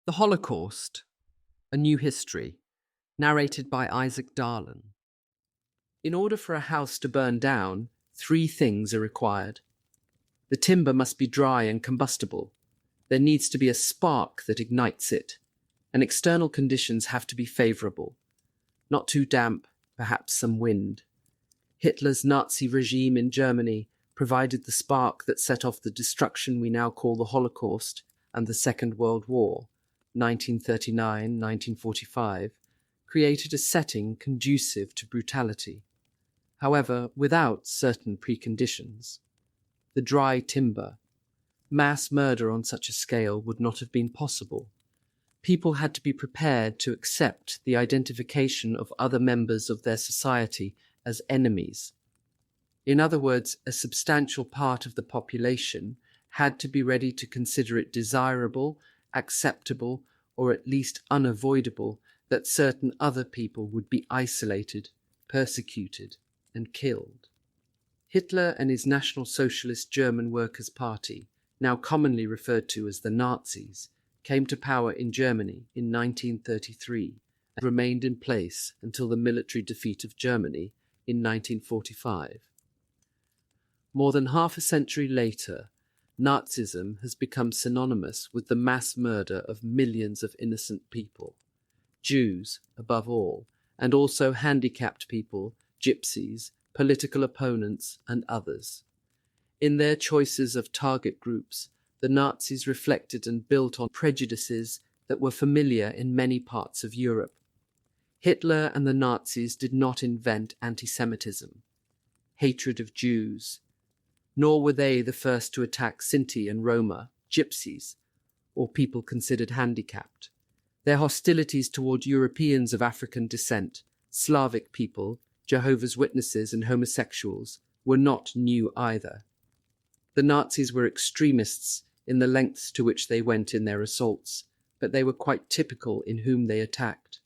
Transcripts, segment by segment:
The Holocaust, A New History, narrated by Isaac Darlan. In order for a house to burn down, 3 things are required. The timber must be dry and combustible. There needs to be a spark that ignites it, and external conditions have to be favorable. Not too damp, perhaps some wind. Hitler's Nazi regime in Germany provided the spark that set off the destruction we now call the Holocaust and the Second World War, 1939-1945, created a setting conducive to brutality. However, without certain preconditions. The dry timber. Mass murder on such a scale would not have been possible. People had to be prepared to accept the identification of other members of their society as enemies. In other words, a substantial part of the population had to be ready to consider it desirable, acceptable, or at least unavoidable that certain other people would be isolated, persecuted, and killed. Hitler and his National Socialist German Workers' Party, now commonly referred to as the Nazis, came to power in Germany in 1933 and remained in place until the military defeat of Germany in 1945. More than half a century later, Nazism has become synonymous with the mass murder of millions of innocent people, Jews above all, and also handicapped people, gypsies, political opponents, and others. In their choices of target groups, the Nazis reflected and built on prejudices that were familiar in many parts of Europe. Hitler and the Nazis did not invent antisemitism, hatred of Jews, nor were they the first to attack Sinti and Roma, gypsies, or people considered handicapped. Their hostilities toward Europeans of African descent, Slavic people, Jehovah's Witnesses, and homosexuals were not new either. The Nazis were extremists in the lengths to which they went in their assaults, but they were quite typical in whom they attacked.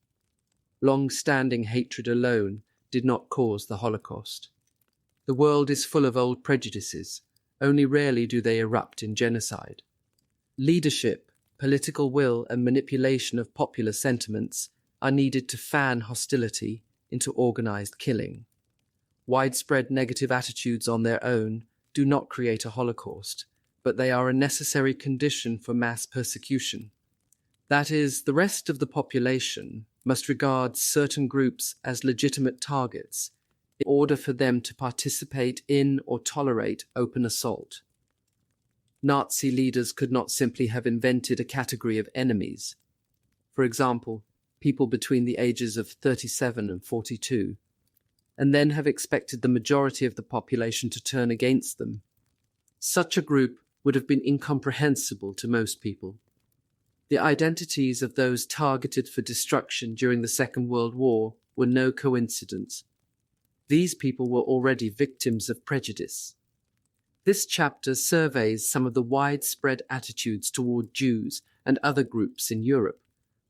Long-standing hatred alone did not cause the Holocaust. The world is full of old prejudices, only rarely do they erupt in genocide. Leadership, political will, and manipulation of popular sentiments are needed to fan hostility into organized killing. Widespread negative attitudes on their own do not create a Holocaust, but they are a necessary condition for mass persecution. That is, the rest of the population must regard certain groups as legitimate targets in order for them to participate in or tolerate open assault. Nazi leaders could not simply have invented a category of enemies. For example, people between the ages of 37 and 42, and then have expected the majority of the population to turn against them. Such a group would have been incomprehensible to most people. The identities of those targeted for destruction during the Second World War were no coincidence. These people were already victims of prejudice. This chapter surveys some of the widespread attitudes toward Jews and other groups in Europe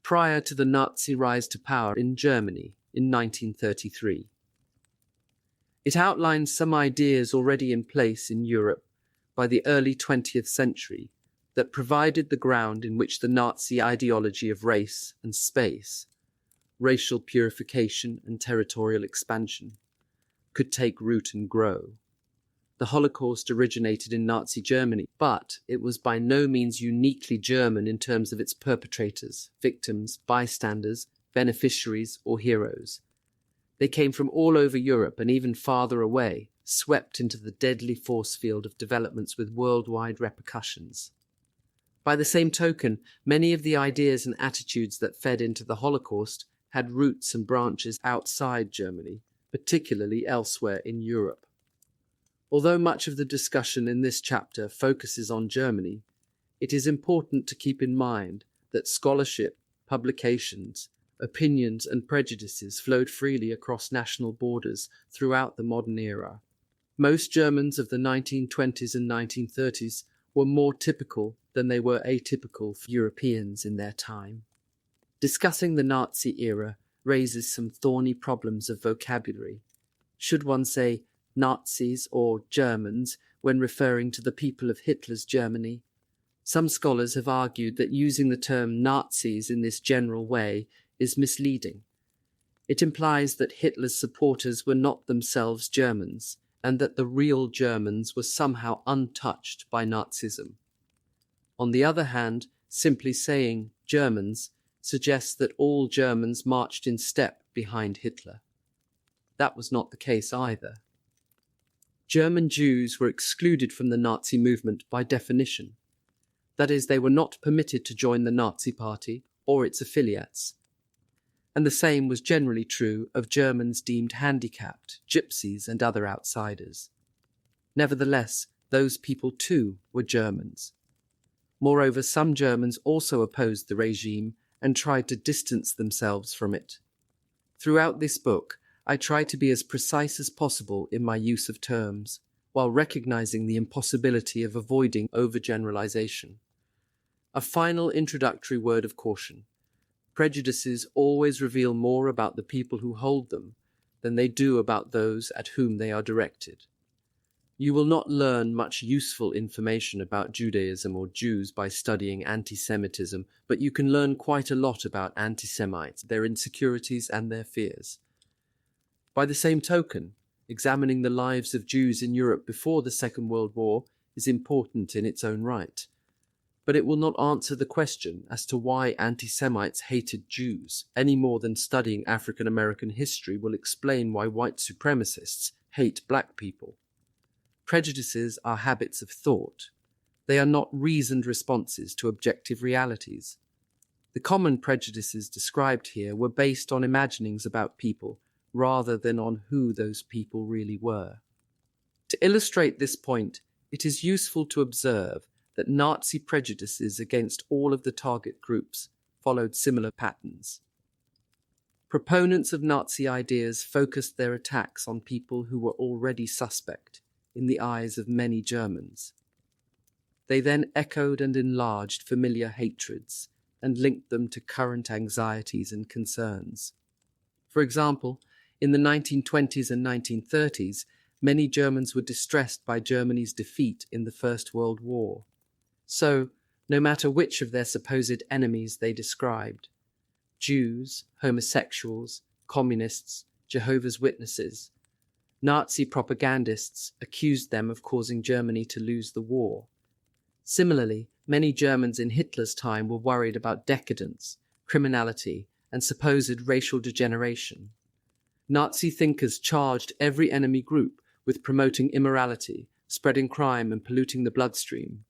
prior to the Nazi rise to power in Germany in 1933. It outlines some ideas already in place in Europe by the early 20th century that provided the ground in which the Nazi ideology of race and space, racial purification and territorial expansion, could take root and grow. The Holocaust originated in Nazi Germany, but it was by no means uniquely German in terms of its perpetrators, victims, bystanders, beneficiaries, or heroes. They came from all over Europe and even farther away, swept into the deadly force field of developments with worldwide repercussions. By the same token, many of the ideas and attitudes that fed into the Holocaust had roots and branches outside Germany, particularly elsewhere in Europe. Although much of the discussion in this chapter focuses on Germany, it is important to keep in mind that scholarship, publications, opinions, and prejudices flowed freely across national borders throughout the modern era. Most Germans of the 1920s and 1930s were more typical than they were atypical for Europeans in their time. Discussing the Nazi era raises some thorny problems of vocabulary. Should one say Nazis or Germans when referring to the people of Hitler's Germany? Some scholars have argued that using the term Nazis in this general way is misleading. It implies that Hitler's supporters were not themselves Germans, and that the real Germans were somehow untouched by Nazism. On the other hand, simply saying Germans suggests that all Germans marched in step behind Hitler. That was not the case either. German Jews were excluded from the Nazi movement by definition. That is, they were not permitted to join the Nazi Party or its affiliates. And the same was generally true of Germans deemed handicapped, gypsies, and other outsiders. Nevertheless, those people too were Germans. Moreover, some Germans also opposed the regime and tried to distance themselves from it. Throughout this book, I try to be as precise as possible in my use of terms, while recognizing the impossibility of avoiding overgeneralization. A final introductory word of caution. Prejudices always reveal more about the people who hold them than they do about those at whom they are directed. You will not learn much useful information about Judaism or Jews by studying anti-Semitism, but you can learn quite a lot about anti-Semites, their insecurities and their fears. By the same token, examining the lives of Jews in Europe before the Second World War is important in its own right. But it will not answer the question as to why anti-Semites hated Jews, any more than studying African American history will explain why white supremacists hate black people. Prejudices are habits of thought. They are not reasoned responses to objective realities. The common prejudices described here were based on imaginings about people rather than on who those people really were. To illustrate this point, it is useful to observe that Nazi prejudices against all of the target groups followed similar patterns. Proponents of Nazi ideas focused their attacks on people who were already suspect in the eyes of many Germans. They then echoed and enlarged familiar hatreds and linked them to current anxieties and concerns. For example, in the 1920s and 1930s, many Germans were distressed by Germany's defeat in the First World War. So, no matter which of their supposed enemies they described, Jews, homosexuals, communists, Jehovah's Witnesses, Nazi propagandists accused them of causing Germany to lose the war. Similarly, many Germans in Hitler's time were worried about decadence, criminality, and supposed racial degeneration. Nazi thinkers charged every enemy group with promoting immorality, spreading crime, and polluting the bloodstream.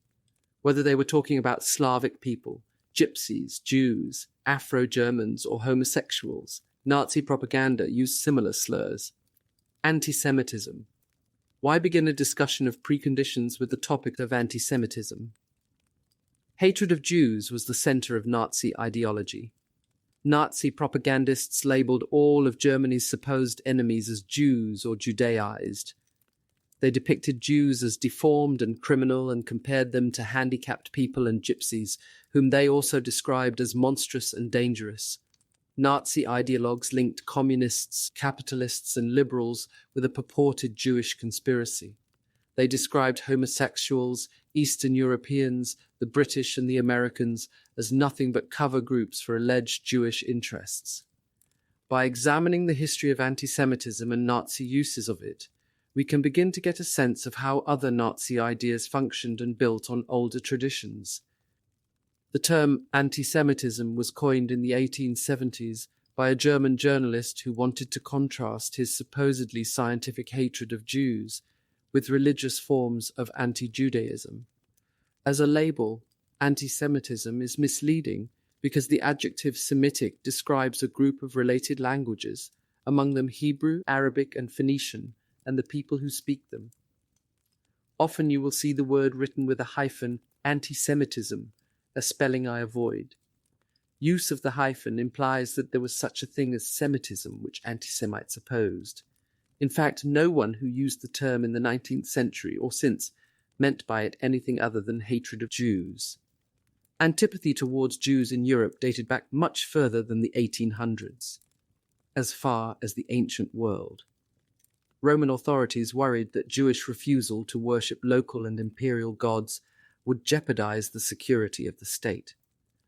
Whether they were talking about Slavic people, gypsies, Jews, Afro-Germans, or homosexuals, Nazi propaganda used similar slurs. Anti-Semitism. Why begin a discussion of preconditions with the topic of anti-Semitism? Hatred of Jews was the center of Nazi ideology. Nazi propagandists labeled all of Germany's supposed enemies as Jews or Judaized. They depicted Jews as deformed and criminal and compared them to handicapped people and gypsies, whom they also described as monstrous and dangerous. Nazi ideologues linked communists, capitalists, and liberals with a purported Jewish conspiracy. They described homosexuals, Eastern Europeans, the British and the Americans as nothing but cover groups for alleged Jewish interests. By examining the history of anti-Semitism and Nazi uses of it, we can begin to get a sense of how other Nazi ideas functioned and built on older traditions. The term anti-Semitism was coined in the 1870s by a German journalist who wanted to contrast his supposedly scientific hatred of Jews with religious forms of anti-Judaism. As a label, anti-Semitism is misleading because the adjective Semitic describes a group of related languages, among them Hebrew, Arabic, and Phoenician, and the people who speak them. Often you will see the word written with a hyphen, anti-Semitism, a spelling I avoid. Use of the hyphen implies that there was such a thing as Semitism, which anti-Semites opposed. In fact, no one who used the term in the 19th century or since meant by it anything other than hatred of Jews. Antipathy towards Jews in Europe dated back much further than the 1800s, as far as the ancient world. Roman authorities worried that Jewish refusal to worship local and imperial gods would jeopardize the security of the state.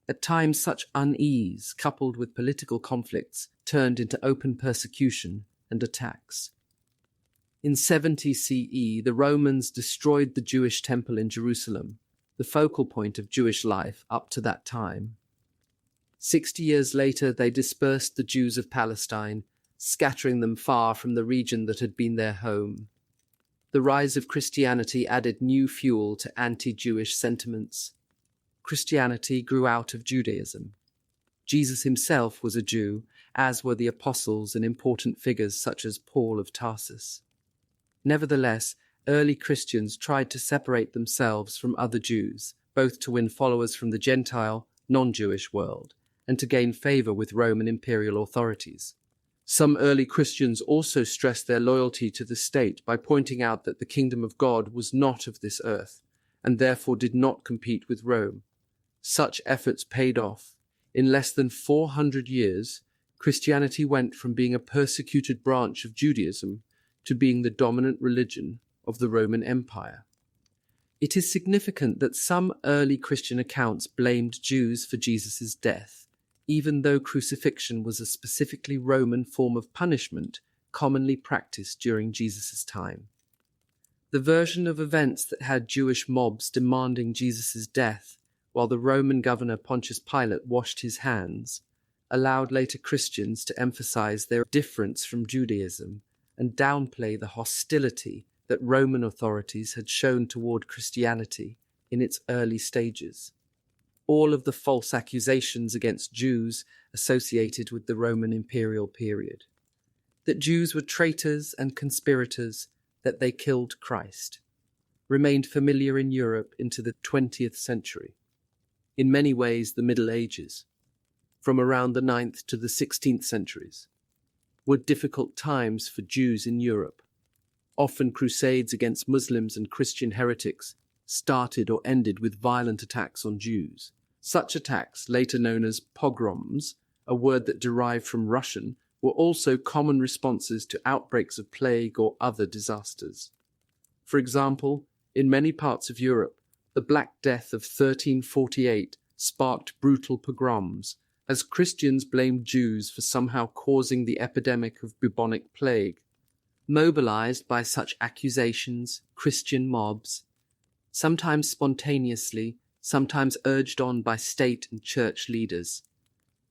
At times, such unease, coupled with political conflicts, turned into open persecution and attacks. In 70 CE, the Romans destroyed the Jewish temple in Jerusalem, the focal point of Jewish life up to that time. 60 years later, they dispersed the Jews of Palestine, scattering them far from the region that had been their home. The rise of Christianity added new fuel to anti-Jewish sentiments. Christianity grew out of Judaism. Jesus himself was a Jew, as were the apostles and important figures such as Paul of Tarsus. Nevertheless, early Christians tried to separate themselves from other Jews, both to win followers from the Gentile, non-Jewish world, and to gain favor with Roman imperial authorities. Some early Christians also stressed their loyalty to the state by pointing out that the kingdom of God was not of this earth, and therefore did not compete with Rome. Such efforts paid off. In less than 400 years, Christianity went from being a persecuted branch of Judaism to being the dominant religion of the Roman Empire. It is significant that some early Christian accounts blamed Jews for Jesus' death, even though crucifixion was a specifically Roman form of punishment commonly practiced during Jesus' time. The version of events that had Jewish mobs demanding Jesus' death while the Roman governor Pontius Pilate washed his hands allowed later Christians to emphasize their difference from Judaism and downplay the hostility that Roman authorities had shown toward Christianity in its early stages. All of the false accusations against Jews associated with the Roman imperial period, that Jews were traitors and conspirators, that they killed Christ, remained familiar in Europe into the 20th century. In many ways, the Middle Ages, from around the 9th to the 16th centuries, were difficult times for Jews in Europe. Often crusades against Muslims and Christian heretics started or ended with violent attacks on Jews. Such attacks, later known as pogroms, a word that derived from Russian, were also common responses to outbreaks of plague or other disasters. For example, in many parts of Europe, the Black Death of 1348 sparked brutal pogroms, as Christians blamed Jews for somehow causing the epidemic of bubonic plague. Mobilized by such accusations, Christian mobs, sometimes spontaneously, sometimes urged on by state and church leaders,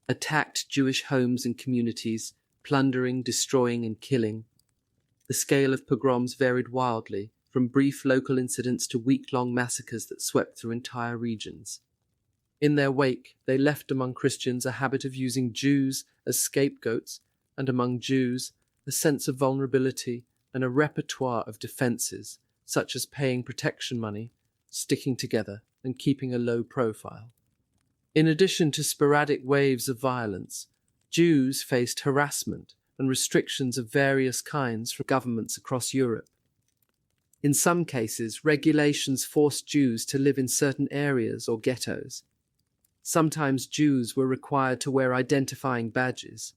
attacked Jewish homes and communities, plundering, destroying, and killing. The scale of pogroms varied wildly, from brief local incidents to week-long massacres that swept through entire regions. In their wake, they left among Christians a habit of using Jews as scapegoats, and among Jews, a sense of vulnerability and a repertoire of defenses, such as paying protection money, sticking together, and keeping a low profile. In addition to sporadic waves of violence, Jews faced harassment and restrictions of various kinds from governments across Europe. In some cases, regulations forced Jews to live in certain areas or ghettos. Sometimes Jews were required to wear identifying badges.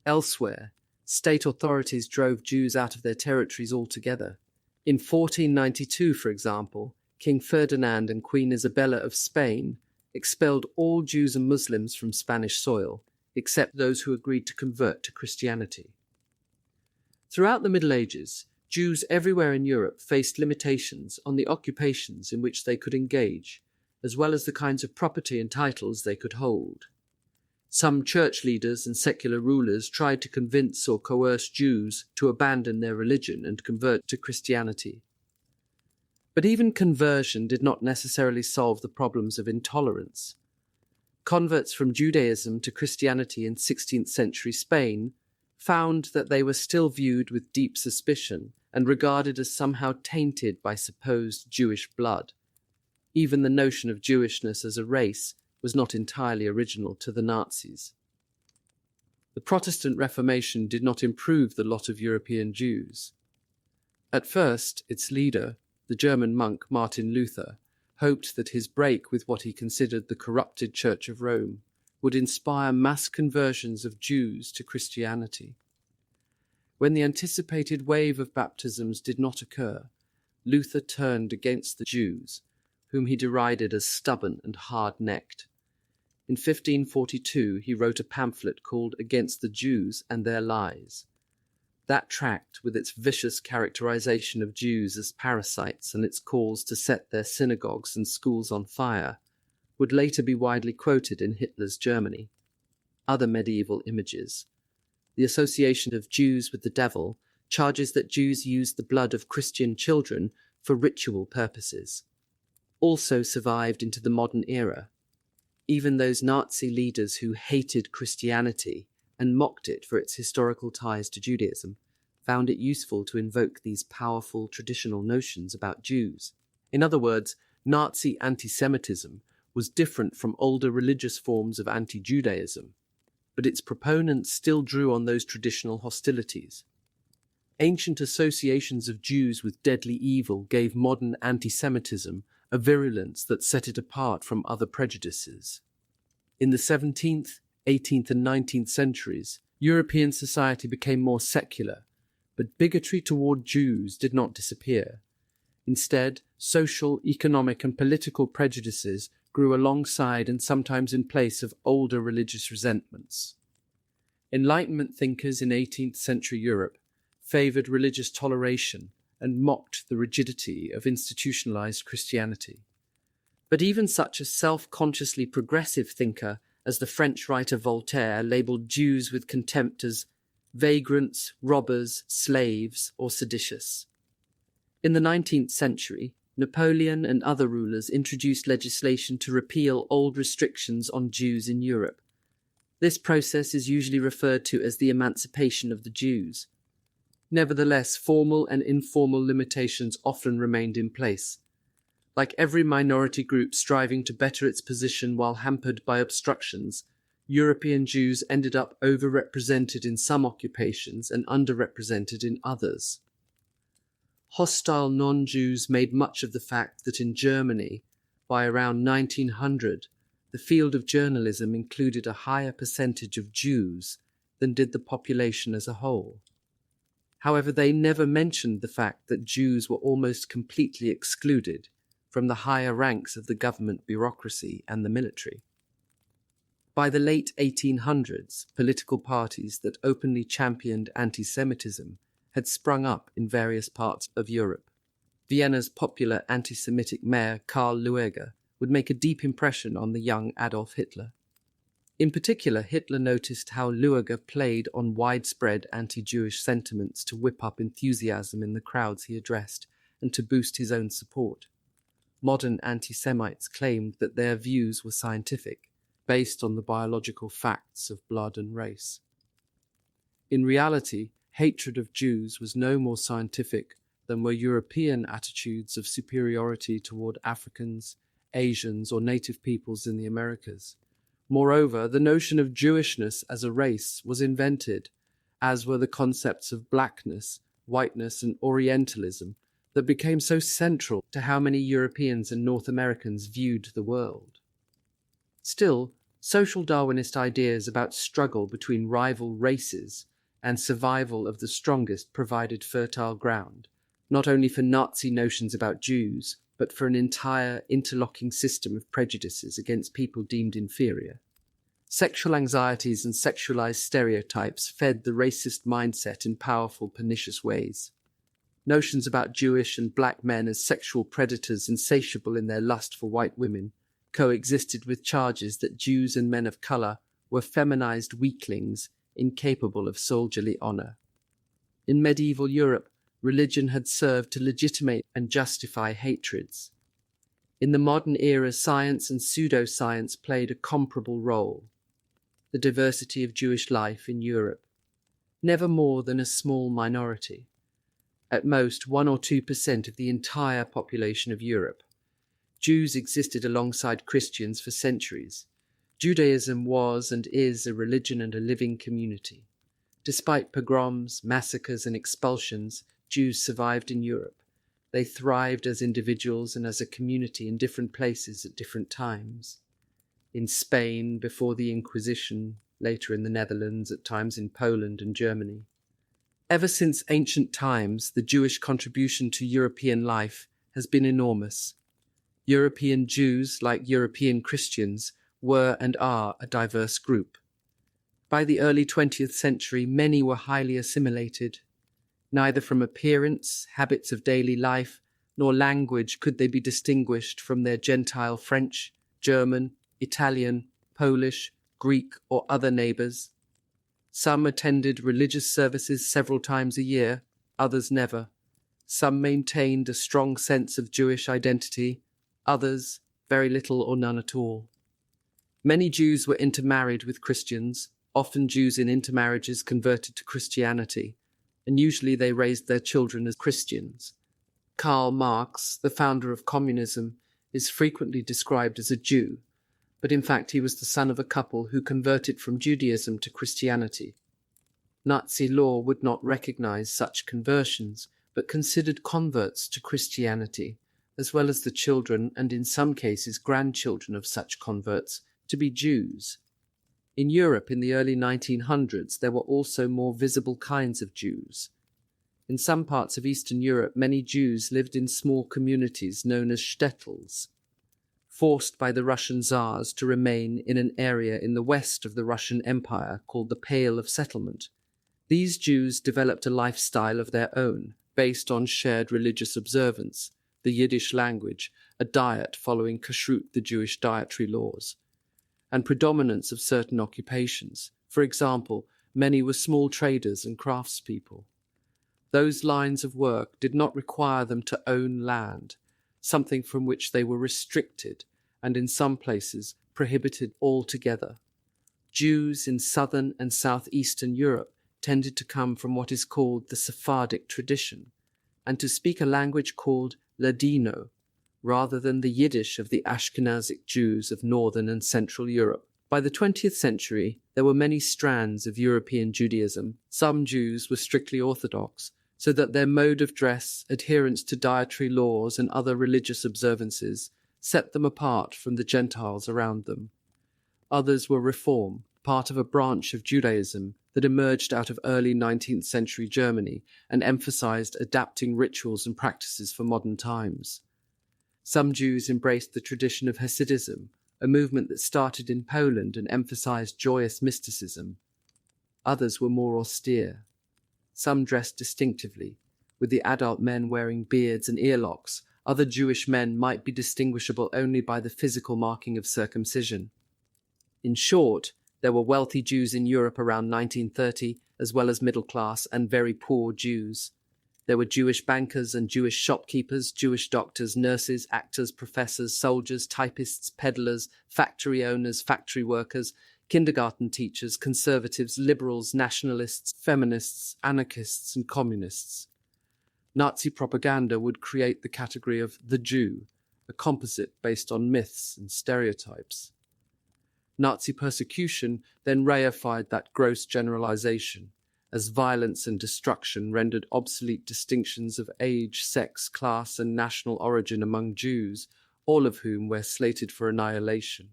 Elsewhere, state authorities drove Jews out of their territories altogether. In 1492, for example, King Ferdinand and Queen Isabella of Spain expelled all Jews and Muslims from Spanish soil, except those who agreed to convert to Christianity. Throughout the Middle Ages, Jews everywhere in Europe faced limitations on the occupations in which they could engage, as well as the kinds of property and titles they could hold. Some church leaders and secular rulers tried to convince or coerce Jews to abandon their religion and convert to Christianity. But even conversion did not necessarily solve the problems of intolerance. Converts from Judaism to Christianity in 16th century Spain found that they were still viewed with deep suspicion and regarded as somehow tainted by supposed Jewish blood. Even the notion of Jewishness as a race was not entirely original to the Nazis. The Protestant Reformation did not improve the lot of European Jews. At first, its leader, the German monk Martin Luther, hoped that his break with what he considered the corrupted Church of Rome would inspire mass conversions of Jews to Christianity. When the anticipated wave of baptisms did not occur, Luther turned against the Jews, whom he derided as stubborn and hard-necked. In 1542 he wrote a pamphlet called Against the Jews and Their Lies. That tract, with its vicious characterization of Jews as parasites and its calls to set their synagogues and schools on fire, would later be widely quoted in Hitler's Germany. Other medieval images. The association of Jews with the devil charges that Jews used the blood of Christian children for ritual purposes. Also survived into the modern era. Even those Nazi leaders who hated Christianity and mocked it for its historical ties to Judaism found it useful to invoke these powerful traditional notions about Jews. In other words, Nazi anti-Semitism was different from older religious forms of anti-Judaism, but its proponents still drew on those traditional hostilities. Ancient associations of Jews with deadly evil gave modern anti-Semitism a virulence that set it apart from other prejudices. In the 17th, 18th and 19th centuries, European society became more secular, but bigotry toward Jews did not disappear. Instead, social, economic and political prejudices grew alongside and sometimes in place of older religious resentments. Enlightenment thinkers in 18th century Europe favored religious toleration and mocked the rigidity of institutionalized Christianity. But even such a self-consciously progressive thinker as the French writer Voltaire labeled Jews with contempt as vagrants, robbers, slaves, or seditious. In the 19th century, Napoleon and other rulers introduced legislation to repeal old restrictions on Jews in Europe. This process is usually referred to as the emancipation of the Jews. Nevertheless, formal and informal limitations often remained in place. Like every minority group striving to better its position while hampered by obstructions, European Jews ended up overrepresented in some occupations and underrepresented in others. Hostile non-Jews made much of the fact that in Germany, by around 1900, the field of journalism included a higher percentage of Jews than did the population as a whole. However, they never mentioned the fact that Jews were almost completely excluded from the higher ranks of the government bureaucracy and the military. By the late 1800s, political parties that openly championed anti-Semitism had sprung up in various parts of Europe. Vienna's popular anti-Semitic mayor Karl Lueger would make a deep impression on the young Adolf Hitler. In particular, Hitler noticed how Lueger played on widespread anti-Jewish sentiments to whip up enthusiasm in the crowds he addressed and to boost his own support. Modern anti-Semites claimed that their views were scientific, based on the biological facts of blood and race. In reality, hatred of Jews was no more scientific than were European attitudes of superiority toward Africans, Asians, or native peoples in the Americas. Moreover, the notion of Jewishness as a race was invented, as were the concepts of blackness, whiteness, and Orientalism that became so central to how many Europeans and North Americans viewed the world. Still, social Darwinist ideas about struggle between rival races and survival of the strongest provided fertile ground, not only for Nazi notions about Jews, but for an entire interlocking system of prejudices against people deemed inferior. Sexual anxieties and sexualized stereotypes fed the racist mindset in powerful, pernicious ways. Notions about Jewish and black men as sexual predators insatiable in their lust for white women coexisted with charges that Jews and men of color were feminized weaklings incapable of soldierly honor. In medieval Europe, religion had served to legitimate and justify hatreds. In the modern era, science and pseudoscience played a comparable role. The diversity of Jewish life in Europe, never more than a small minority, at most 1 or 2% of the entire population of Europe. Jews existed alongside Christians for centuries. Judaism was and is a religion and a living community. Despite pogroms, massacres, and expulsions, Jews survived in Europe. They thrived as individuals and as a community in different places at different times. In Spain, before the Inquisition, later in the Netherlands, at times in Poland and Germany. Ever since ancient times, the Jewish contribution to European life has been enormous. European Jews, like European Christians, were and are a diverse group. By the early 20th century, many were highly assimilated. Neither from appearance, habits of daily life, nor language could they be distinguished from their Gentile French, German, Italian, Polish, Greek, or other neighbours. Some attended religious services several times a year, others never. Some maintained a strong sense of Jewish identity, others very little or none at all. Many Jews were intermarried with Christians, often Jews in intermarriages converted to Christianity, and usually they raised their children as Christians. Karl Marx, the founder of communism, is frequently described as a Jew, but in fact he was the son of a couple who converted from Judaism to Christianity. Nazi law would not recognize such conversions, but considered converts to Christianity, as well as the children and in some cases grandchildren of such converts, to be Jews. In Europe in the early 1900s there were also more visible kinds of Jews. In some parts of Eastern Europe many Jews lived in small communities known as shtetls. Forced by the Russian Tsars to remain in an area in the west of the Russian Empire called the Pale of Settlement, these Jews developed a lifestyle of their own, based on shared religious observance, the Yiddish language, a diet following kashrut, the Jewish dietary laws, and predominance of certain occupations. For example, many were small traders and craftspeople. Those lines of work did not require them to own land, something from which they were restricted and in some places prohibited altogether. Jews in southern and southeastern Europe tended to come from what is called the Sephardic tradition, and to speak a language called Ladino, rather than the Yiddish of the Ashkenazic Jews of northern and central Europe. By the 20th century, there were many strands of European Judaism. Some Jews were strictly Orthodox, so that their mode of dress, adherence to dietary laws and other religious observances set them apart from the Gentiles around them. Others were Reform, part of a branch of Judaism that emerged out of early 19th century Germany and emphasized adapting rituals and practices for modern times. Some Jews embraced the tradition of Hasidism, a movement that started in Poland and emphasized joyous mysticism. Others were more austere. Some dressed distinctively, with the adult men wearing beards and earlocks. Other Jewish men might be distinguishable only by the physical marking of circumcision. In short, there were wealthy Jews in Europe around 1930, as well as middle-class and very poor Jews. There were Jewish bankers and Jewish shopkeepers, Jewish doctors, nurses, actors, professors, soldiers, typists, peddlers, factory owners, factory workers, kindergarten teachers, conservatives, liberals, nationalists, feminists, anarchists, and communists. Nazi propaganda would create the category of the Jew, a composite based on myths and stereotypes. Nazi persecution then reified that gross generalization, as violence and destruction rendered obsolete distinctions of age, sex, class, and national origin among Jews, all of whom were slated for annihilation.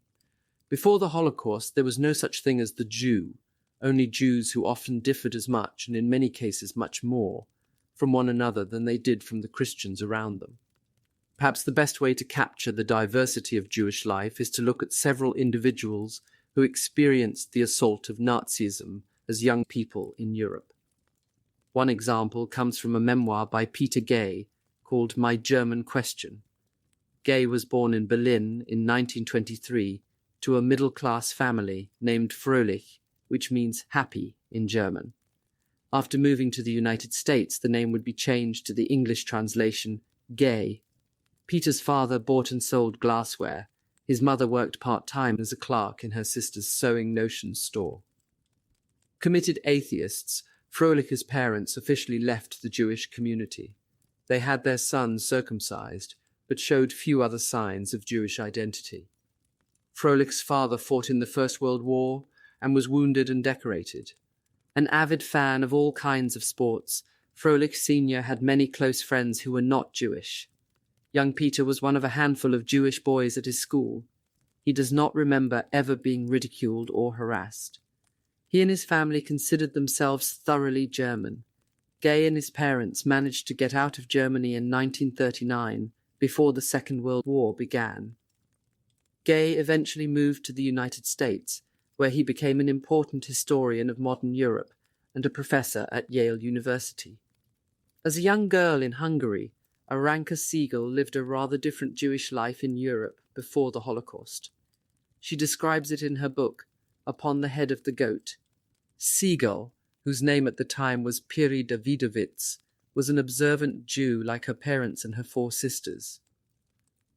Before the Holocaust, there was no such thing as the Jew, only Jews who often differed as much, and in many cases much more, from one another than they did from the Christians around them. Perhaps the best way to capture the diversity of Jewish life is to look at several individuals who experienced the assault of Nazism as young people in Europe. One example comes from a memoir by Peter Gay called My German Question. Gay was born in Berlin in 1923 to a middle-class family named Fröhlich, which means happy in German. After moving to the United States, the name would be changed to the English translation, Gay. Peter's father bought and sold glassware. His mother worked part-time as a clerk in her sister's sewing notions store. Committed atheists, Fröhlich's parents officially left the Jewish community. They had their son circumcised, but showed few other signs of Jewish identity. Fröhlich's father fought in the First World War and was wounded and decorated. An avid fan of all kinds of sports, Fröhlich Sr. had many close friends who were not Jewish. Young Peter was one of a handful of Jewish boys at his school. He does not remember ever being ridiculed or harassed. He and his family considered themselves thoroughly German. Gay and his parents managed to get out of Germany in 1939 before the Second World War began. Gay eventually moved to the United States, where he became an important historian of modern Europe and a professor at Yale University. As a young girl in Hungary, Aranka Siegel lived a rather different Jewish life in Europe before the Holocaust. She describes it in her book, Upon the Head of the Goat. Siegel, whose name at the time was Piri Davidovits, was an observant Jew like her parents and her 4 sisters.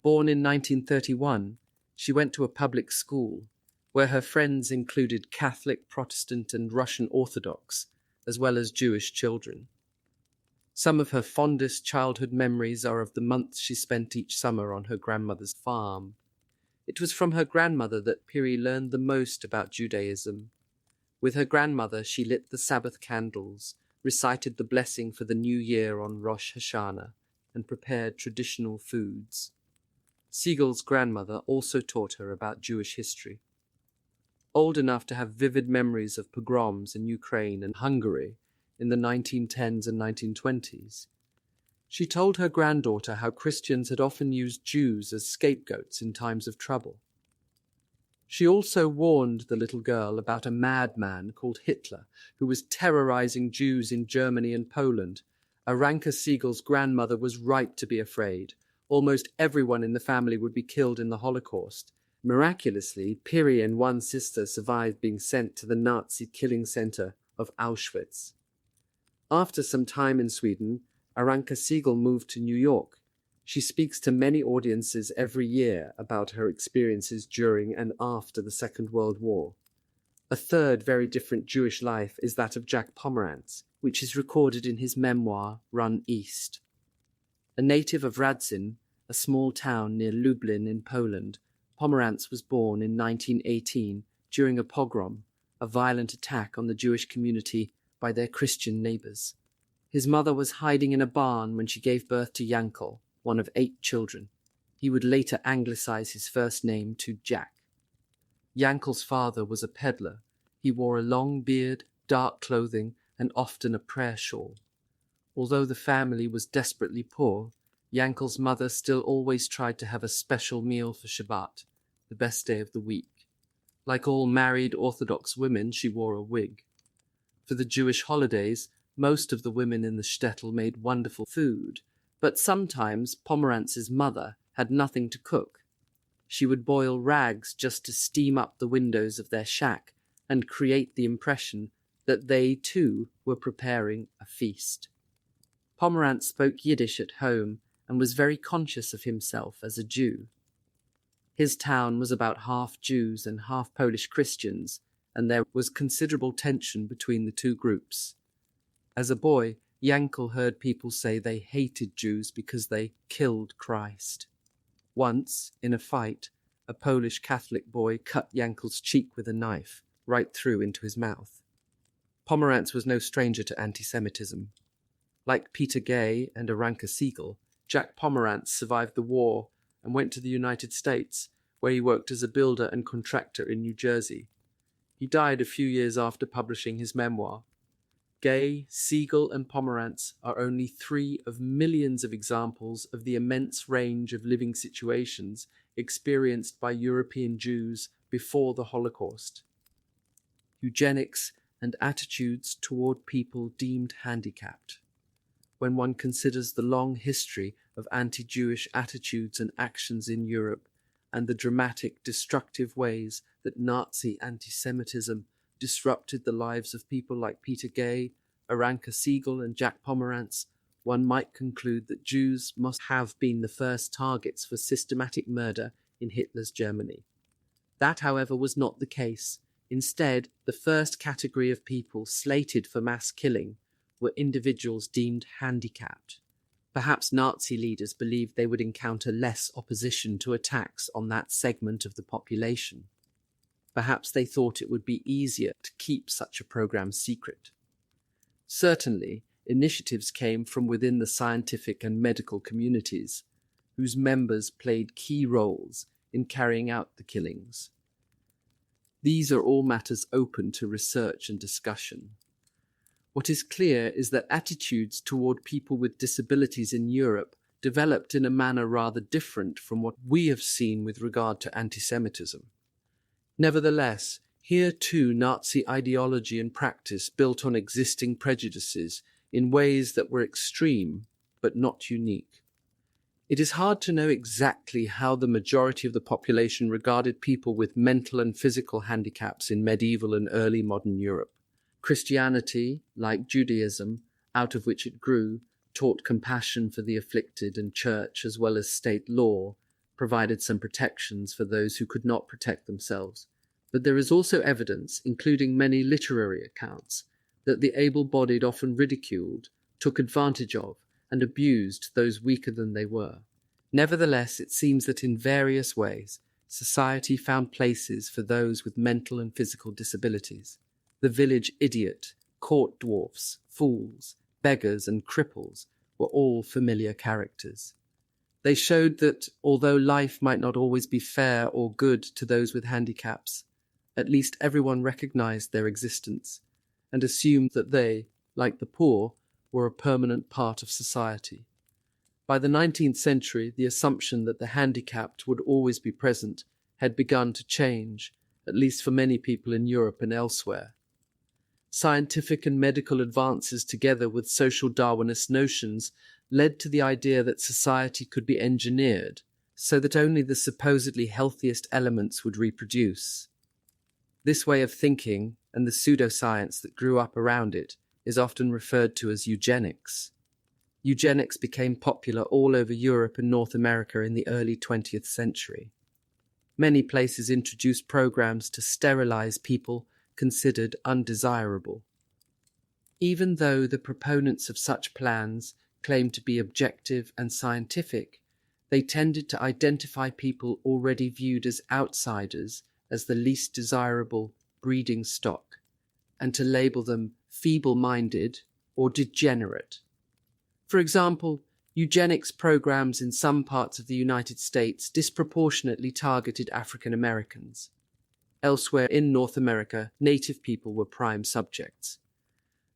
Born in 1931, she went to a public school, where her friends included Catholic, Protestant, and Russian Orthodox, as well as Jewish children. Some of her fondest childhood memories are of the months she spent each summer on her grandmother's farm. It was from her grandmother that Piri learned the most about Judaism. With her grandmother, she lit the Sabbath candles, recited the blessing for the new year on Rosh Hashanah, and prepared traditional foods. Siegel's grandmother also taught her about Jewish history. Old enough to have vivid memories of pogroms in Ukraine and Hungary in the 1910s and 1920s, she told her granddaughter how Christians had often used Jews as scapegoats in times of trouble. She also warned the little girl about a madman called Hitler who was terrorizing Jews in Germany and Poland. Aranka Siegel's grandmother was right to be afraid. Almost everyone in the family would be killed in the Holocaust. Miraculously, Piri and 1 sister survived being sent to the Nazi killing center of Auschwitz. After some time in Sweden, Aranka Siegel moved to New York. She speaks to many audiences every year about her experiences during and after the Second World War. A third very different Jewish life is that of Jack Pomerantz, which is recorded in his memoir, Run East. A native of Radzin, a small town near Lublin in Poland, Pomerantz was born in 1918 during a pogrom, a violent attack on the Jewish community by their Christian neighbors. His mother was hiding in a barn when she gave birth to Yankel, one of 8 children. He would later anglicize his first name to Jack. Yankel's father was a peddler. He wore a long beard, dark clothing, and often a prayer shawl. Although the family was desperately poor, Yankel's mother still always tried to have a special meal for Shabbat, the best day of the week. Like all married Orthodox women, she wore a wig. For the Jewish holidays, most of the women in the shtetl made wonderful food, but sometimes Pomerantz's mother had nothing to cook. She would boil rags just to steam up the windows of their shack and create the impression that they, too, were preparing a feast. Pomerantz spoke Yiddish at home and was very conscious of himself as a Jew. His town was about half Jews and half Polish Christians, and there was considerable tension between the 2 groups. As a boy, Yankel heard people say they hated Jews because they killed Christ. Once, in a fight, a Polish Catholic boy cut Yankel's cheek with a knife, right through into his mouth. Pomerantz was no stranger to anti-Semitism. Like Peter Gay and Aranka Siegel, Jack Pomerantz survived the war and went to the United States, where he worked as a builder and contractor in New Jersey. He died a few years after publishing his memoir. Gay, Siegel, and Pomerantz are only 3 of millions of examples of the immense range of living situations experienced by European Jews before the Holocaust. Eugenics and attitudes toward people deemed handicapped. When one considers the long history of anti-Jewish attitudes and actions in Europe and the dramatic, destructive ways that Nazi anti-Semitism disrupted the lives of people like Peter Gay, Aranka Siegel, and Jack Pomerantz, one might conclude that Jews must have been the first targets for systematic murder in Hitler's Germany. That, however, was not the case. Instead, the first category of people slated for mass killing were individuals deemed handicapped. Perhaps Nazi leaders believed they would encounter less opposition to attacks on that segment of the population. Perhaps they thought it would be easier to keep such a program secret. Certainly, initiatives came from within the scientific and medical communities, whose members played key roles in carrying out the killings. These are all matters open to research and discussion. What is clear is that attitudes toward people with disabilities in Europe developed in a manner rather different from what we have seen with regard to antisemitism. Nevertheless, here too Nazi ideology and practice built on existing prejudices in ways that were extreme but not unique. It is hard to know exactly how the majority of the population regarded people with mental and physical handicaps in medieval and early modern Europe. Christianity, like Judaism, out of which it grew, taught compassion for the afflicted, and church, as well as state law, provided some protections for those who could not protect themselves. But there is also evidence, including many literary accounts, that the able-bodied often ridiculed, took advantage of, and abused those weaker than they were. Nevertheless, it seems that in various ways, society found places for those with mental and physical disabilities. The village idiot, court dwarfs, fools, beggars, and cripples were all familiar characters. They showed that, although life might not always be fair or good to those with handicaps, at least everyone recognized their existence and assumed that they, like the poor, were a permanent part of society. By the 19th century, the assumption that the handicapped would always be present had begun to change, at least for many people in Europe and elsewhere. Scientific and medical advances, together with social Darwinist notions, led to the idea that society could be engineered so that only the supposedly healthiest elements would reproduce. This way of thinking, and the pseudoscience that grew up around it, is often referred to as eugenics. Eugenics became popular all over Europe and North America in the early 20th century. Many places introduced programs to sterilize people considered undesirable. Even though the proponents of such plans claimed to be objective and scientific, they tended to identify people already viewed as outsiders as the least desirable breeding stock, and to label them feeble-minded or degenerate. For example, eugenics programs in some parts of the United States disproportionately targeted African Americans. Elsewhere in North America, native people were prime subjects.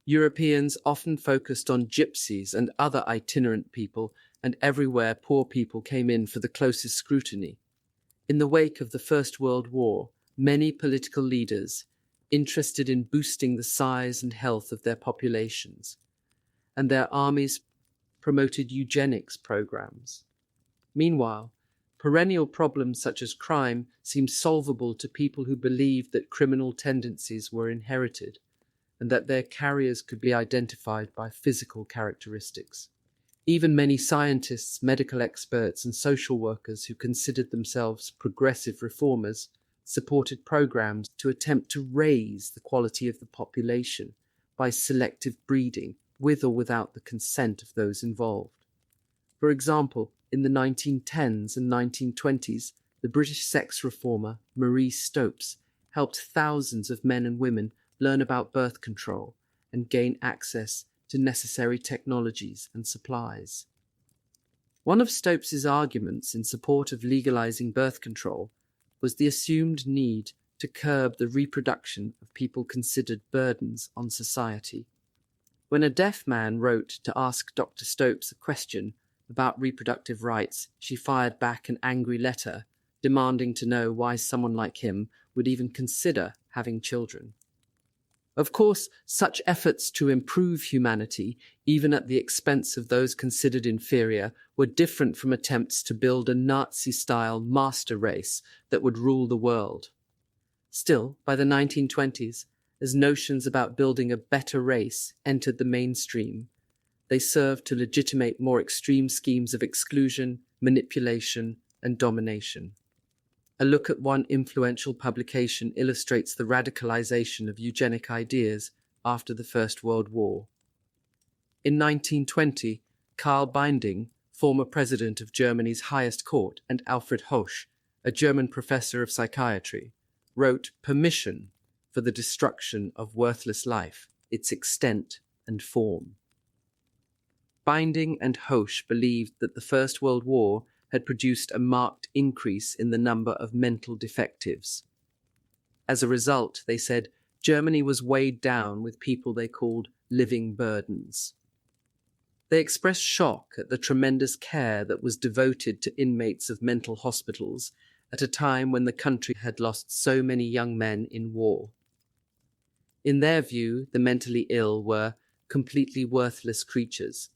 Europeans often focused on gypsies and other itinerant people, and everywhere poor people came in for the closest scrutiny. In the wake of the First World War, many political leaders, interested in boosting the size and health of their populations, and their armies promoted eugenics programs. Meanwhile, perennial problems such as crime seemed solvable to people who believed that criminal tendencies were inherited and that their carriers could be identified by physical characteristics. Even many scientists, medical experts, and social workers who considered themselves progressive reformers supported programs to attempt to raise the quality of the population by selective breeding, with or without the consent of those involved. For example, in the 1910s and 1920s, the British sex reformer Marie Stopes helped thousands of men and women learn about birth control and gain access to necessary technologies and supplies. One of Stopes's arguments in support of legalizing birth control was the assumed need to curb the reproduction of people considered burdens on society. When a deaf man wrote to ask Dr. Stopes a question about reproductive rights, she fired back an angry letter demanding to know why someone like him would even consider having children. Of course, such efforts to improve humanity, even at the expense of those considered inferior, were different from attempts to build a Nazi-style master race that would rule the world. Still, by the 1920s, as notions about building a better race entered the mainstream, they served to legitimate more extreme schemes of exclusion, manipulation, and domination. A look at one influential publication illustrates the radicalization of eugenic ideas after the First World War. In 1920, Karl Binding, former president of Germany's highest court, and Alfred Hoche, a German professor of psychiatry, wrote Permission for the Destruction of Worthless Life, Its Extent and Form. Binding and Hoche believed that the First World War had produced a marked increase in the number of mental defectives. As a result, they said, Germany was weighed down with people they called living burdens. They expressed shock at the tremendous care that was devoted to inmates of mental hospitals at a time when the country had lost so many young men in war. In their view, the mentally ill were completely worthless creatures.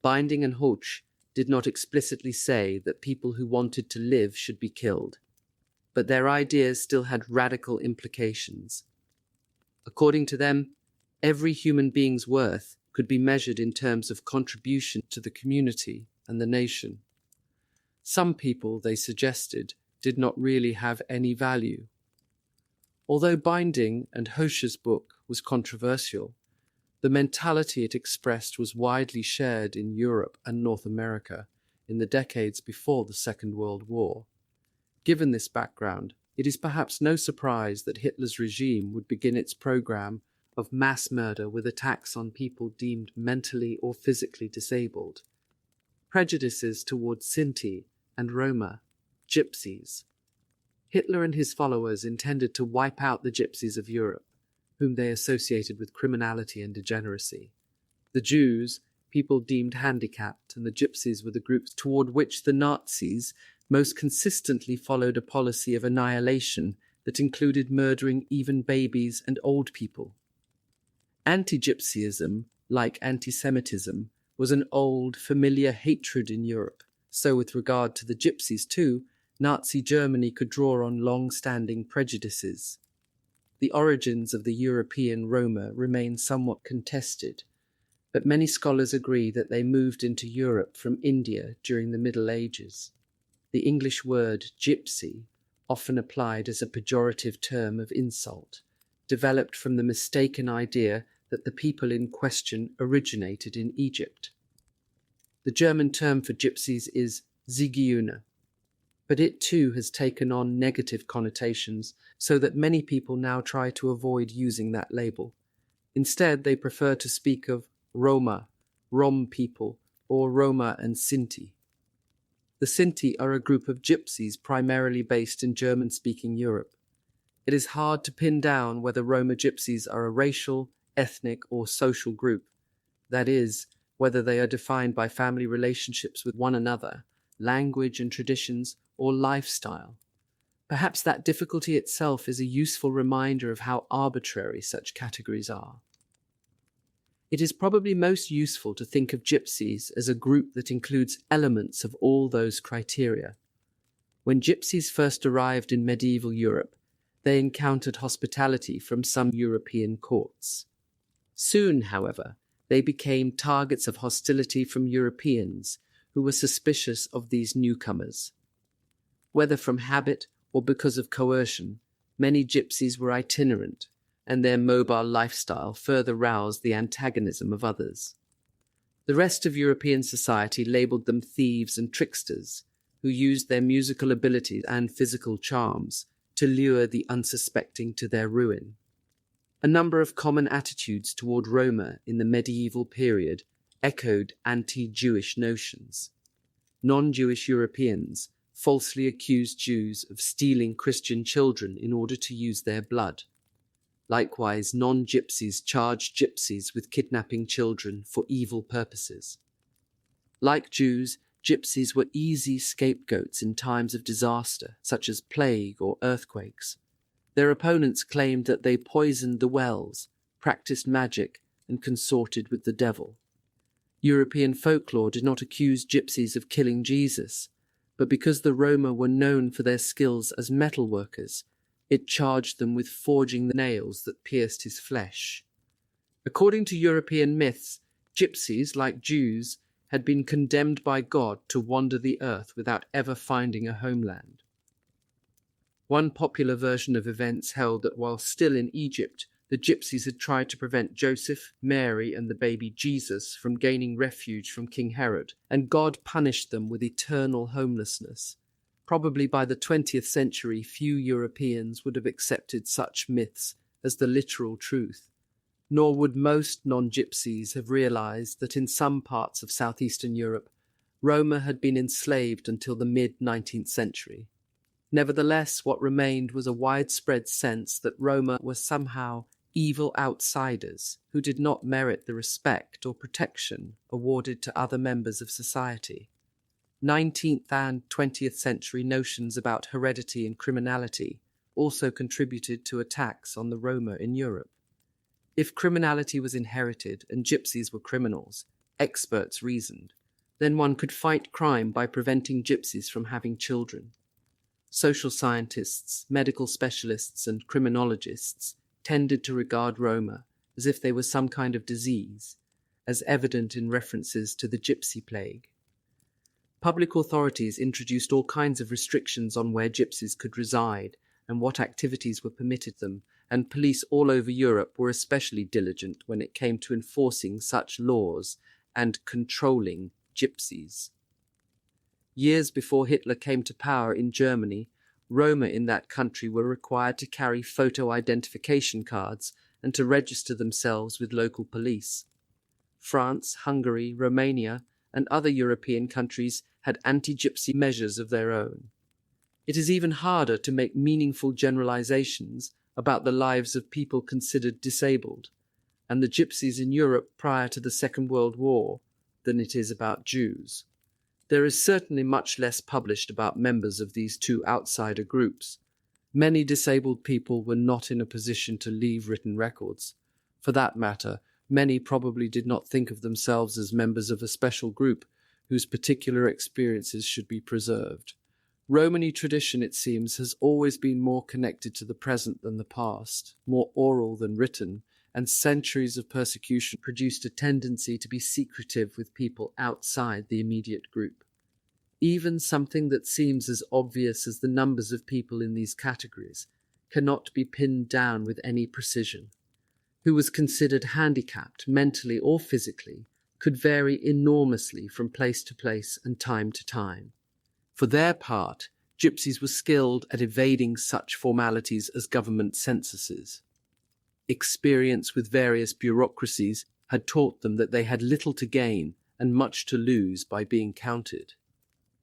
Binding and Hoche did not explicitly say that people who wanted to live should be killed, but their ideas still had radical implications. According to them, every human being's worth could be measured in terms of contribution to the community and the nation. Some people, they suggested, did not really have any value. Although Binding and Hoche's book was controversial, the mentality it expressed was widely shared in Europe and North America in the decades before the Second World War. Given this background, it is perhaps no surprise that Hitler's regime would begin its program of mass murder with attacks on people deemed mentally or physically disabled. Prejudices towards Sinti and Roma, gypsies. Hitler and his followers intended to wipe out the gypsies of Europe, whom they associated with criminality and degeneracy. The Jews, people deemed handicapped, and the gypsies were the groups toward which the Nazis most consistently followed a policy of annihilation that included murdering even babies and old people. Anti-gypsyism, like antisemitism, was an old, familiar hatred in Europe, so with regard to the gypsies too, Nazi Germany could draw on long-standing prejudices. The origins of the European Roma remain somewhat contested, but many scholars agree that they moved into Europe from India during the Middle Ages. The English word gypsy, often applied as a pejorative term of insult, developed from the mistaken idea that the people in question originated in Egypt. The German term for gypsies is Zigeuner, but it too has taken on negative connotations so that many people now try to avoid using that label. Instead, they prefer to speak of Roma, Rom people, or Roma and Sinti. The Sinti are a group of gypsies primarily based in German-speaking Europe. It is hard to pin down whether Roma gypsies are a racial, ethnic, or social group. That is, whether they are defined by family relationships with one another, language and traditions, or lifestyle. Perhaps that difficulty itself is a useful reminder of how arbitrary such categories are. It is probably most useful to think of gypsies as a group that includes elements of all those criteria. When gypsies first arrived in medieval Europe, they encountered hospitality from some European courts. Soon, however, they became targets of hostility from Europeans who were suspicious of these newcomers. Whether from habit or because of coercion, many gypsies were itinerant, and their mobile lifestyle further roused the antagonism of others. The rest of European society labelled them thieves and tricksters, who used their musical abilities and physical charms to lure the unsuspecting to their ruin. A number of common attitudes toward Roma in the medieval period echoed anti-Jewish notions. Non-Jewish Europeans falsely accused Jews of stealing Christian children in order to use their blood. Likewise, non-gypsies charged gypsies with kidnapping children for evil purposes. Like Jews, gypsies were easy scapegoats in times of disaster, such as plague or earthquakes. Their opponents claimed that they poisoned the wells, practiced magic, and consorted with the devil. European folklore did not accuse gypsies of killing Jesus, but because the Roma were known for their skills as metal workers, it charged them with forging the nails that pierced his flesh. According to European myths, gypsies, like Jews, had been condemned by God to wander the earth without ever finding a homeland. One popular version of events held that while still in Egypt, the gypsies had tried to prevent Joseph, Mary, and the baby Jesus from gaining refuge from King Herod, and God punished them with eternal homelessness. Probably by the 20th century, few Europeans would have accepted such myths as the literal truth, nor would most non-gypsies have realized that in some parts of southeastern Europe, Roma had been enslaved until the mid-19th century. Nevertheless, what remained was a widespread sense that Roma were somehow evil outsiders who did not merit the respect or protection awarded to other members of society. 19th and 20th century notions about heredity and criminality also contributed to attacks on the Roma in Europe. If criminality was inherited and gypsies were criminals, experts reasoned, then one could fight crime by preventing gypsies from having children. Social scientists, medical specialists, and criminologists tended to regard Roma as if they were some kind of disease, as evident in references to the gypsy plague. Public authorities introduced all kinds of restrictions on where gypsies could reside and what activities were permitted them, and police all over Europe were especially diligent when it came to enforcing such laws and controlling gypsies. Years before Hitler came to power in Germany, Roma in that country were required to carry photo identification cards and to register themselves with local police. France, Hungary, Romania, and other European countries had anti-gypsy measures of their own. It is even harder to make meaningful generalizations about the lives of people considered disabled, and the gypsies in Europe prior to the Second World War, than it is about Jews. There is certainly much less published about members of these two outsider groups. Many disabled people were not in a position to leave written records. For that matter, many probably did not think of themselves as members of a special group whose particular experiences should be preserved. Romany tradition, it seems, has always been more connected to the present than the past, more oral than written, and centuries of persecution produced a tendency to be secretive with people outside the immediate group. Even something that seems as obvious as the numbers of people in these categories cannot be pinned down with any precision. Who was considered handicapped, mentally or physically, could vary enormously from place to place and time to time. For their part, gypsies were skilled at evading such formalities as government censuses. Experience with various bureaucracies had taught them that they had little to gain and much to lose by being counted.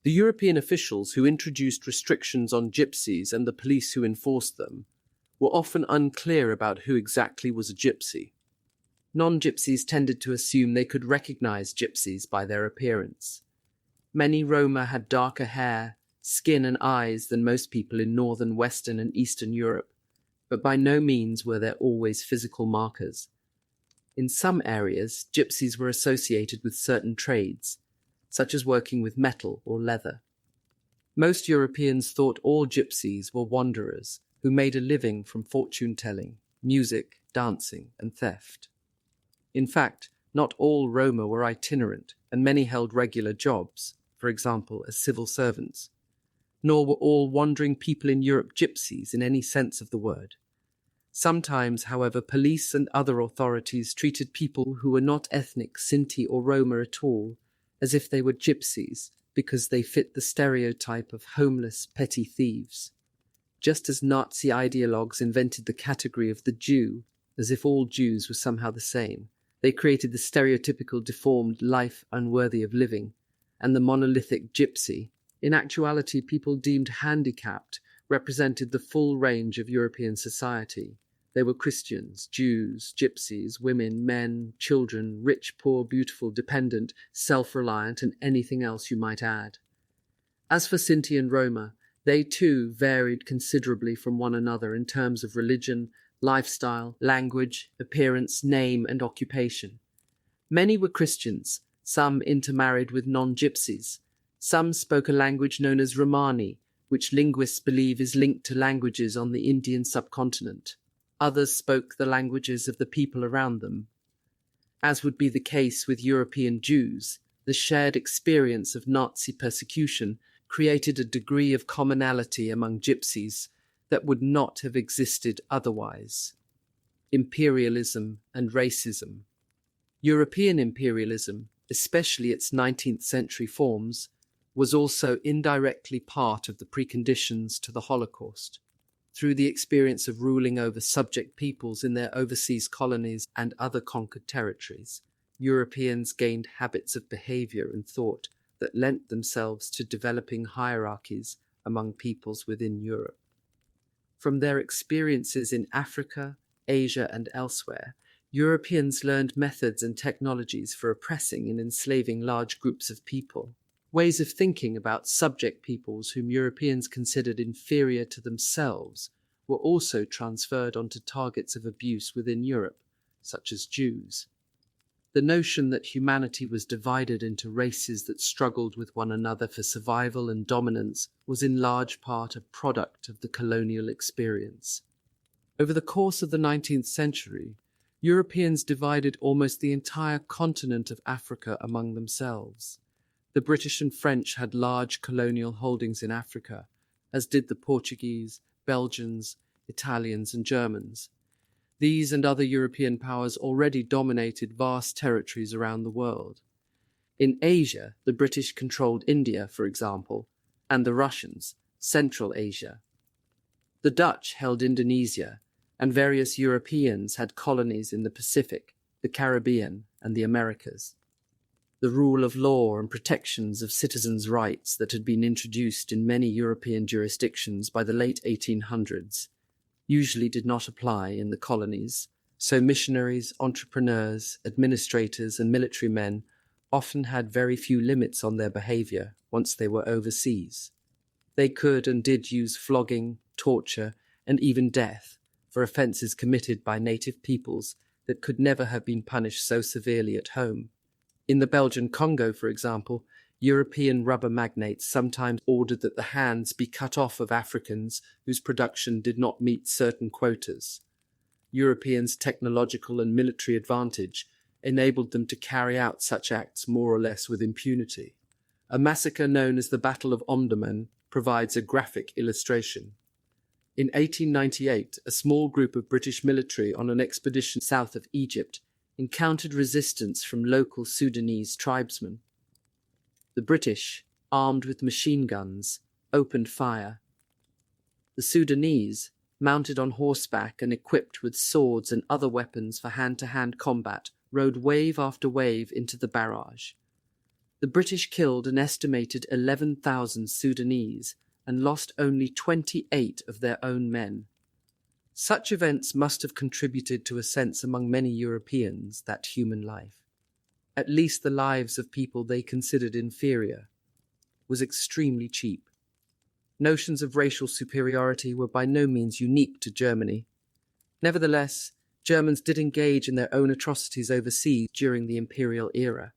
The European officials who introduced restrictions on gypsies and the police who enforced them were often unclear about who exactly was a gypsy. Non-gypsies tended to assume they could recognize gypsies by their appearance. Many Roma had darker hair, skin and eyes than most people in northern, western and eastern Europe, but by no means were there always physical markers. In some areas, gypsies were associated with certain trades, such as working with metal or leather. Most Europeans thought all gypsies were wanderers who made a living from fortune-telling, music, dancing and theft. In fact, not all Roma were itinerant, and many held regular jobs, for example, as civil servants. Nor were all wandering people in Europe gypsies in any sense of the word. Sometimes, however, police and other authorities treated people who were not ethnic Sinti or Roma at all as if they were gypsies because they fit the stereotype of homeless, petty thieves. Just as Nazi ideologues invented the category of the Jew, as if all Jews were somehow the same, they created the stereotypical deformed life unworthy of living, and the monolithic gypsy. In actuality, people deemed handicapped represented the full range of European society. They were Christians, Jews, gypsies, women, men, children, rich, poor, beautiful, dependent, self-reliant, and anything else you might add. As for Sinti and Roma, they too varied considerably from one another in terms of religion, lifestyle, language, appearance, name, and occupation. Many were Christians, some intermarried with non-gypsies. Some spoke a language known as Romani, which linguists believe is linked to languages on the Indian subcontinent. Others spoke the languages of the people around them. As would be the case with European Jews, the shared experience of Nazi persecution created a degree of commonality among gypsies that would not have existed otherwise. Imperialism and racism. European imperialism, especially its 19th century forms, was also indirectly part of the preconditions to the Holocaust. Through the experience of ruling over subject peoples in their overseas colonies and other conquered territories, Europeans gained habits of behavior and thought that lent themselves to developing hierarchies among peoples within Europe. From their experiences in Africa, Asia and elsewhere, Europeans learned methods and technologies for oppressing and enslaving large groups of people. Ways of thinking about subject peoples whom Europeans considered inferior to themselves were also transferred onto targets of abuse within Europe, such as Jews. The notion that humanity was divided into races that struggled with one another for survival and dominance was in large part a product of the colonial experience. Over the course of the 19th century, Europeans divided almost the entire continent of Africa among themselves. The British and French had large colonial holdings in Africa, as did the Portuguese, Belgians, Italians, and Germans. These and other European powers already dominated vast territories around the world. In Asia, the British controlled India, for example, and the Russians, Central Asia. The Dutch held Indonesia, and various Europeans had colonies in the Pacific, the Caribbean, and the Americas. The rule of law and protections of citizens' rights that had been introduced in many European jurisdictions by the late 1800s usually did not apply in the colonies, so missionaries, entrepreneurs, administrators, and military men often had very few limits on their behavior once they were overseas. They could and did use flogging, torture, and even death for offences committed by native peoples that could never have been punished so severely at home. In the Belgian Congo, for example, European rubber magnates sometimes ordered that the hands be cut off of Africans whose production did not meet certain quotas. Europeans' technological and military advantage enabled them to carry out such acts more or less with impunity. A massacre known as the Battle of Omdurman provides a graphic illustration. In 1898, a small group of British military on an expedition south of Egypt encountered resistance from local Sudanese tribesmen. The British, armed with machine guns, opened fire. The Sudanese, mounted on horseback and equipped with swords and other weapons for hand-to-hand combat, rode wave after wave into the barrage. The British killed an estimated 11,000 Sudanese and lost only 28 of their own men. Such events must have contributed to a sense among many Europeans that human life, at least the lives of people they considered inferior, was extremely cheap. Notions of racial superiority were by no means unique to Germany. Nevertheless, Germans did engage in their own atrocities overseas during the imperial era.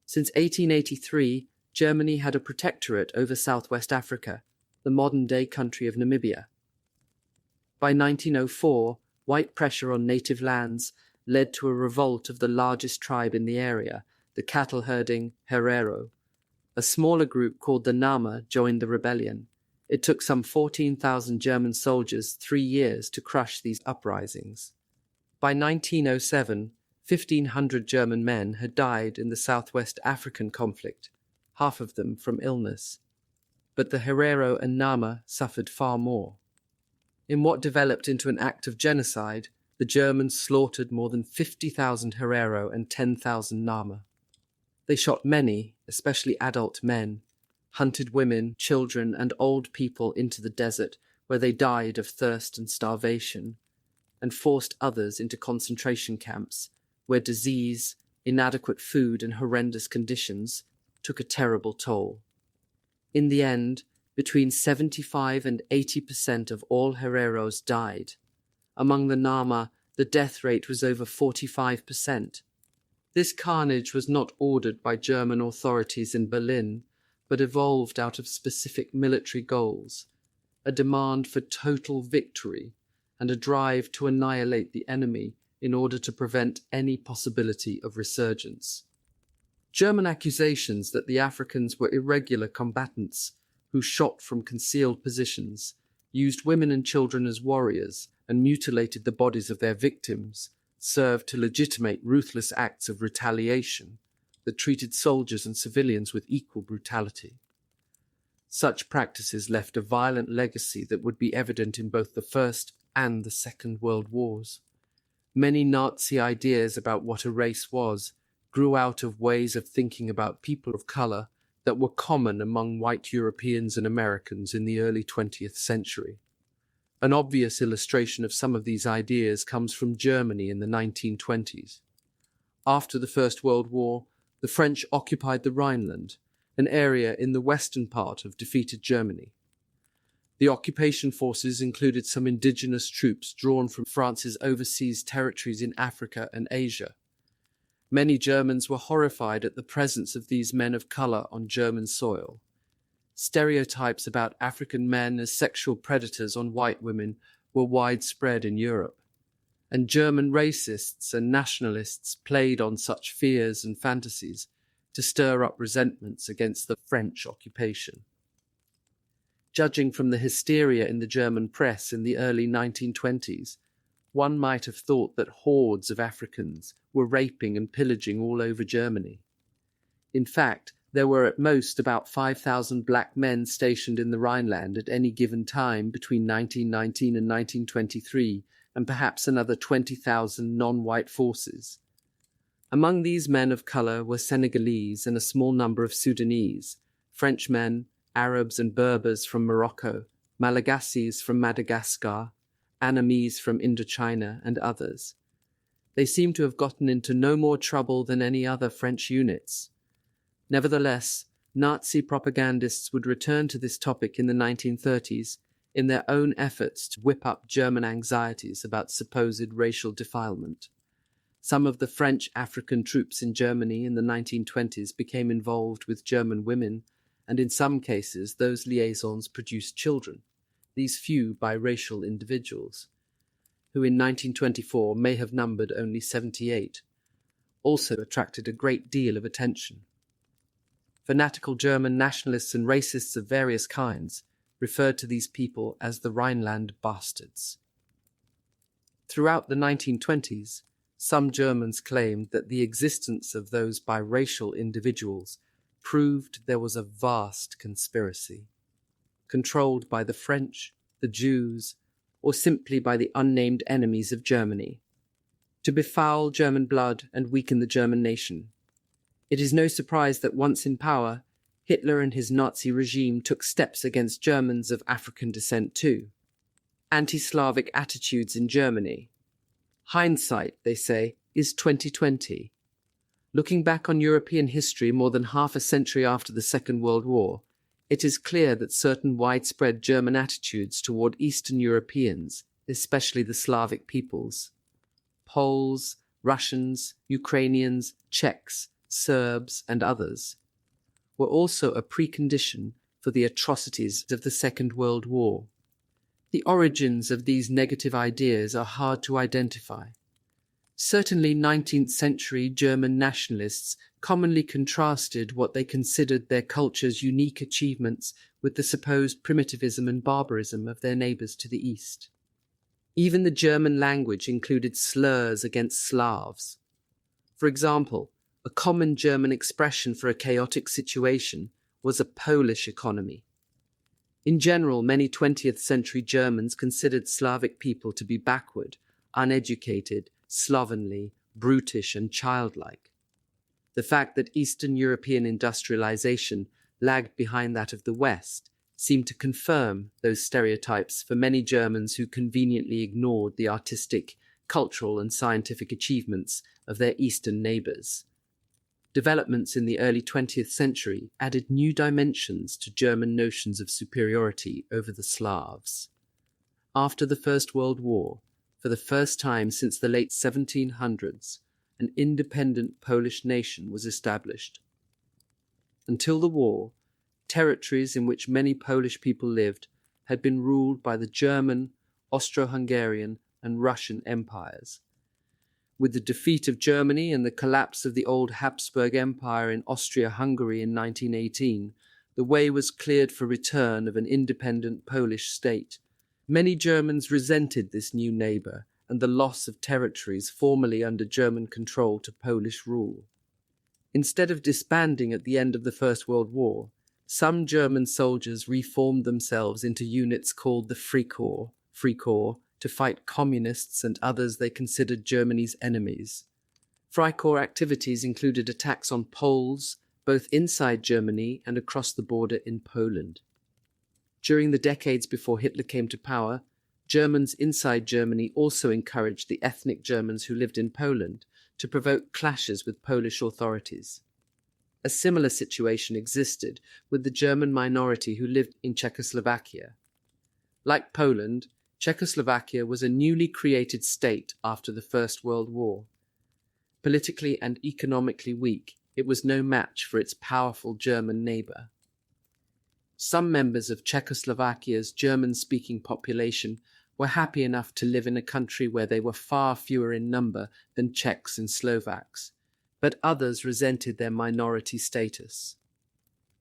Since 1883, Germany had a protectorate over southwest Africa, the modern-day country of Namibia. By 1904, white pressure on native lands led to a revolt of the largest tribe in the area, the cattle-herding Herero. A smaller group called the Nama joined the rebellion. It took some 14,000 German soldiers 3 years to crush these uprisings. By 1907, 1,500 German men had died in the Southwest African conflict, half of them from illness. But the Herero and Nama suffered far more. In what developed into an act of genocide, the Germans slaughtered more than 50,000 Herero and 10,000 Nama. They shot many, especially adult men, hunted women, children, and old people into the desert, where they died of thirst and starvation, and forced others into concentration camps, where disease, inadequate food, and horrendous conditions took a terrible toll. In the end, between 75 and 80% of all Hereros died. Among the Nama, the death rate was over 45%. This carnage was not ordered by German authorities in Berlin, but evolved out of specific military goals, a demand for total victory and a drive to annihilate the enemy in order to prevent any possibility of resurgence. German accusations that the Africans were irregular combatants who shot from concealed positions, used women and children as warriors, and mutilated the bodies of their victims, served to legitimate ruthless acts of retaliation that treated soldiers and civilians with equal brutality. Such practices left a violent legacy that would be evident in both the First and the Second World Wars. Many Nazi ideas about what a race was grew out of ways of thinking about people of color that were common among white Europeans and Americans in the early 20th century. An obvious illustration of some of these ideas comes from Germany in the 1920s. After the First World War, the French occupied the Rhineland, an area in the western part of defeated Germany. The occupation forces included some indigenous troops drawn from France's overseas territories in Africa and Asia. Many Germans were horrified at the presence of these men of color on German soil. Stereotypes about African men as sexual predators on white women were widespread in Europe, and German racists and nationalists played on such fears and fantasies to stir up resentments against the French occupation. Judging from the hysteria in the German press in the early 1920s, one might have thought that hordes of Africans were raping and pillaging all over Germany. In fact, there were at most about 5,000 black men stationed in the Rhineland at any given time between 1919 and 1923, and perhaps another 20,000 non-white forces. Among these men of color were Senegalese and a small number of Sudanese, Frenchmen, Arabs and Berbers from Morocco, Malagases from Madagascar, Annamese from Indochina, and others. They seem to have gotten into no more trouble than any other French units. Nevertheless, Nazi propagandists would return to this topic in the 1930s in their own efforts to whip up German anxieties about supposed racial defilement. Some of the French African troops in Germany in the 1920s became involved with German women, and in some cases those liaisons produced children, these few biracial individuals, who in 1924 may have numbered only 78, also attracted a great deal of attention. Fanatical German nationalists and racists of various kinds referred to these people as the Rhineland bastards. Throughout the 1920s, some Germans claimed that the existence of those biracial individuals proved there was a vast conspiracy, controlled by the French, the Jews, or simply by the unnamed enemies of Germany, to befoul German blood and weaken the German nation. It is no surprise that once in power, Hitler and his Nazi regime took steps against Germans of African descent too. Anti-Slavic attitudes in Germany. Hindsight, they say, is 2020. Looking back on European history more than half a century after the Second World War, it is clear that certain widespread German attitudes toward Eastern Europeans, especially the Slavic peoples, Poles, Russians, Ukrainians, Czechs, Serbs, and others, were also a precondition for the atrocities of the Second World War. The origins of these negative ideas are hard to identify. Certainly 19th century German nationalists commonly contrasted what they considered their culture's unique achievements with the supposed primitivism and barbarism of their neighbours to the east. Even the German language included slurs against Slavs. For example, a common German expression for a chaotic situation was a Polish economy. In general, many 20th century Germans considered Slavic people to be backward, uneducated, slovenly, brutish, and childlike. The fact that Eastern European industrialization lagged behind that of the West seemed to confirm those stereotypes for many Germans who conveniently ignored the artistic, cultural, and scientific achievements of their Eastern neighbors. Developments in the early 20th century added new dimensions to German notions of superiority over the Slavs. After the First World War, for the first time since the late 1700s, an independent Polish nation was established. Until the war, territories in which many Polish people lived had been ruled by the German, Austro-Hungarian, and Russian empires. With the defeat of Germany and the collapse of the old Habsburg Empire in Austria-Hungary in 1918, the way was cleared for return of an independent Polish state. Many Germans resented this new neighbour and the loss of territories formerly under German control to Polish rule. Instead of disbanding at the end of the First World War, some German soldiers reformed themselves into units called the Freikorps, to fight communists and others they considered Germany's enemies. Freikorps activities included attacks on Poles, both inside Germany and across the border in Poland. During the decades before Hitler came to power, Germans inside Germany also encouraged the ethnic Germans who lived in Poland to provoke clashes with Polish authorities. A similar situation existed with the German minority who lived in Czechoslovakia. Like Poland, Czechoslovakia was a newly created state after the First World War. Politically and economically weak, it was no match for its powerful German neighbour. Some members of Czechoslovakia's German-speaking population were happy enough to live in a country where they were far fewer in number than Czechs and Slovaks, but others resented their minority status.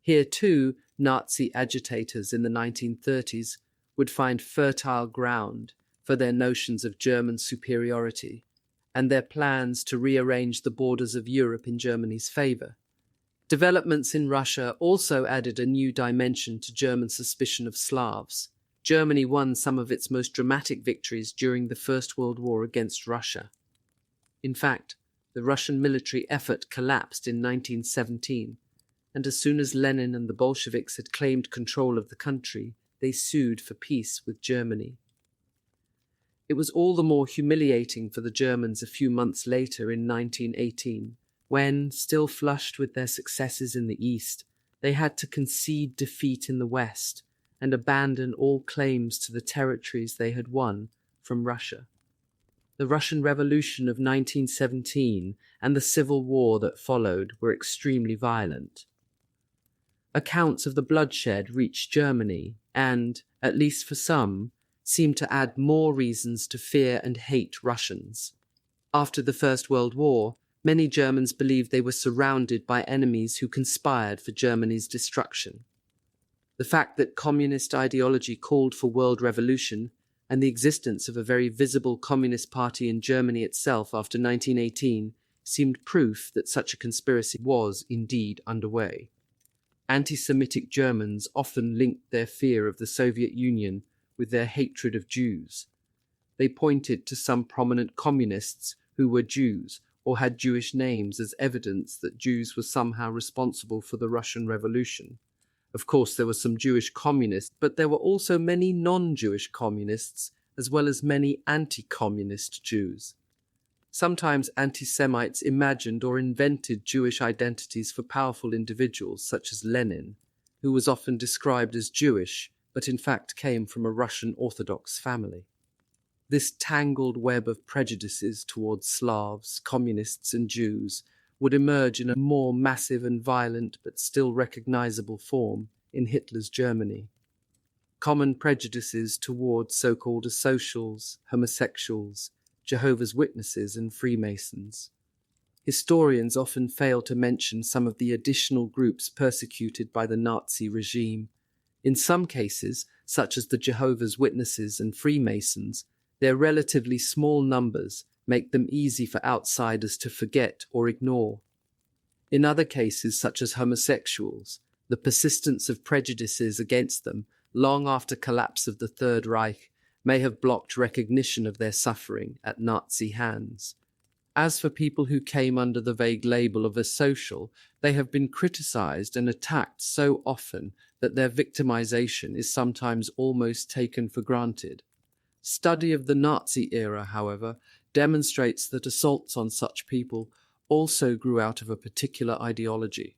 Here too, Nazi agitators in the 1930s would find fertile ground for their notions of German superiority and their plans to rearrange the borders of Europe in Germany's favour. Developments in Russia also added a new dimension to German suspicion of Slavs. Germany won some of its most dramatic victories during the First World War against Russia. In fact, the Russian military effort collapsed in 1917, and as soon as Lenin and the Bolsheviks had claimed control of the country, they sued for peace with Germany. It was all the more humiliating for the Germans a few months later in 1918, when, still flushed with their successes in the East, they had to concede defeat in the West and abandon all claims to the territories they had won from Russia. The Russian Revolution of 1917 and the civil war that followed were extremely violent. Accounts of the bloodshed reached Germany and, at least for some, seemed to add more reasons to fear and hate Russians. After the First World War, many Germans believed they were surrounded by enemies who conspired for Germany's destruction. The fact that communist ideology called for world revolution and the existence of a very visible communist party in Germany itself after 1918 seemed proof that such a conspiracy was indeed underway. Anti-Semitic Germans often linked their fear of the Soviet Union with their hatred of Jews. They pointed to some prominent communists who were Jews or had Jewish names as evidence that Jews were somehow responsible for the Russian Revolution. Of course, there were some Jewish communists, but there were also many non-Jewish communists, as well as many anti-communist Jews. Sometimes anti-Semites imagined or invented Jewish identities for powerful individuals, such as Lenin, who was often described as Jewish, but in fact came from a Russian Orthodox family. This tangled web of prejudices towards Slavs, communists, and Jews would emerge in a more massive and violent but still recognizable form in Hitler's Germany. Common prejudices towards so-called asocials, homosexuals, Jehovah's Witnesses, and Freemasons. Historians often fail to mention some of the additional groups persecuted by the Nazi regime. In some cases, such as the Jehovah's Witnesses and Freemasons, their relatively small numbers make them easy for outsiders to forget or ignore. In other cases, such as homosexuals, the persistence of prejudices against them long after collapse of the Third Reich may have blocked recognition of their suffering at Nazi hands. As for people who came under the vague label of asocial, they have been criticized and attacked so often that their victimization is sometimes almost taken for granted. Study of the Nazi era, however, demonstrates that assaults on such people also grew out of a particular ideology.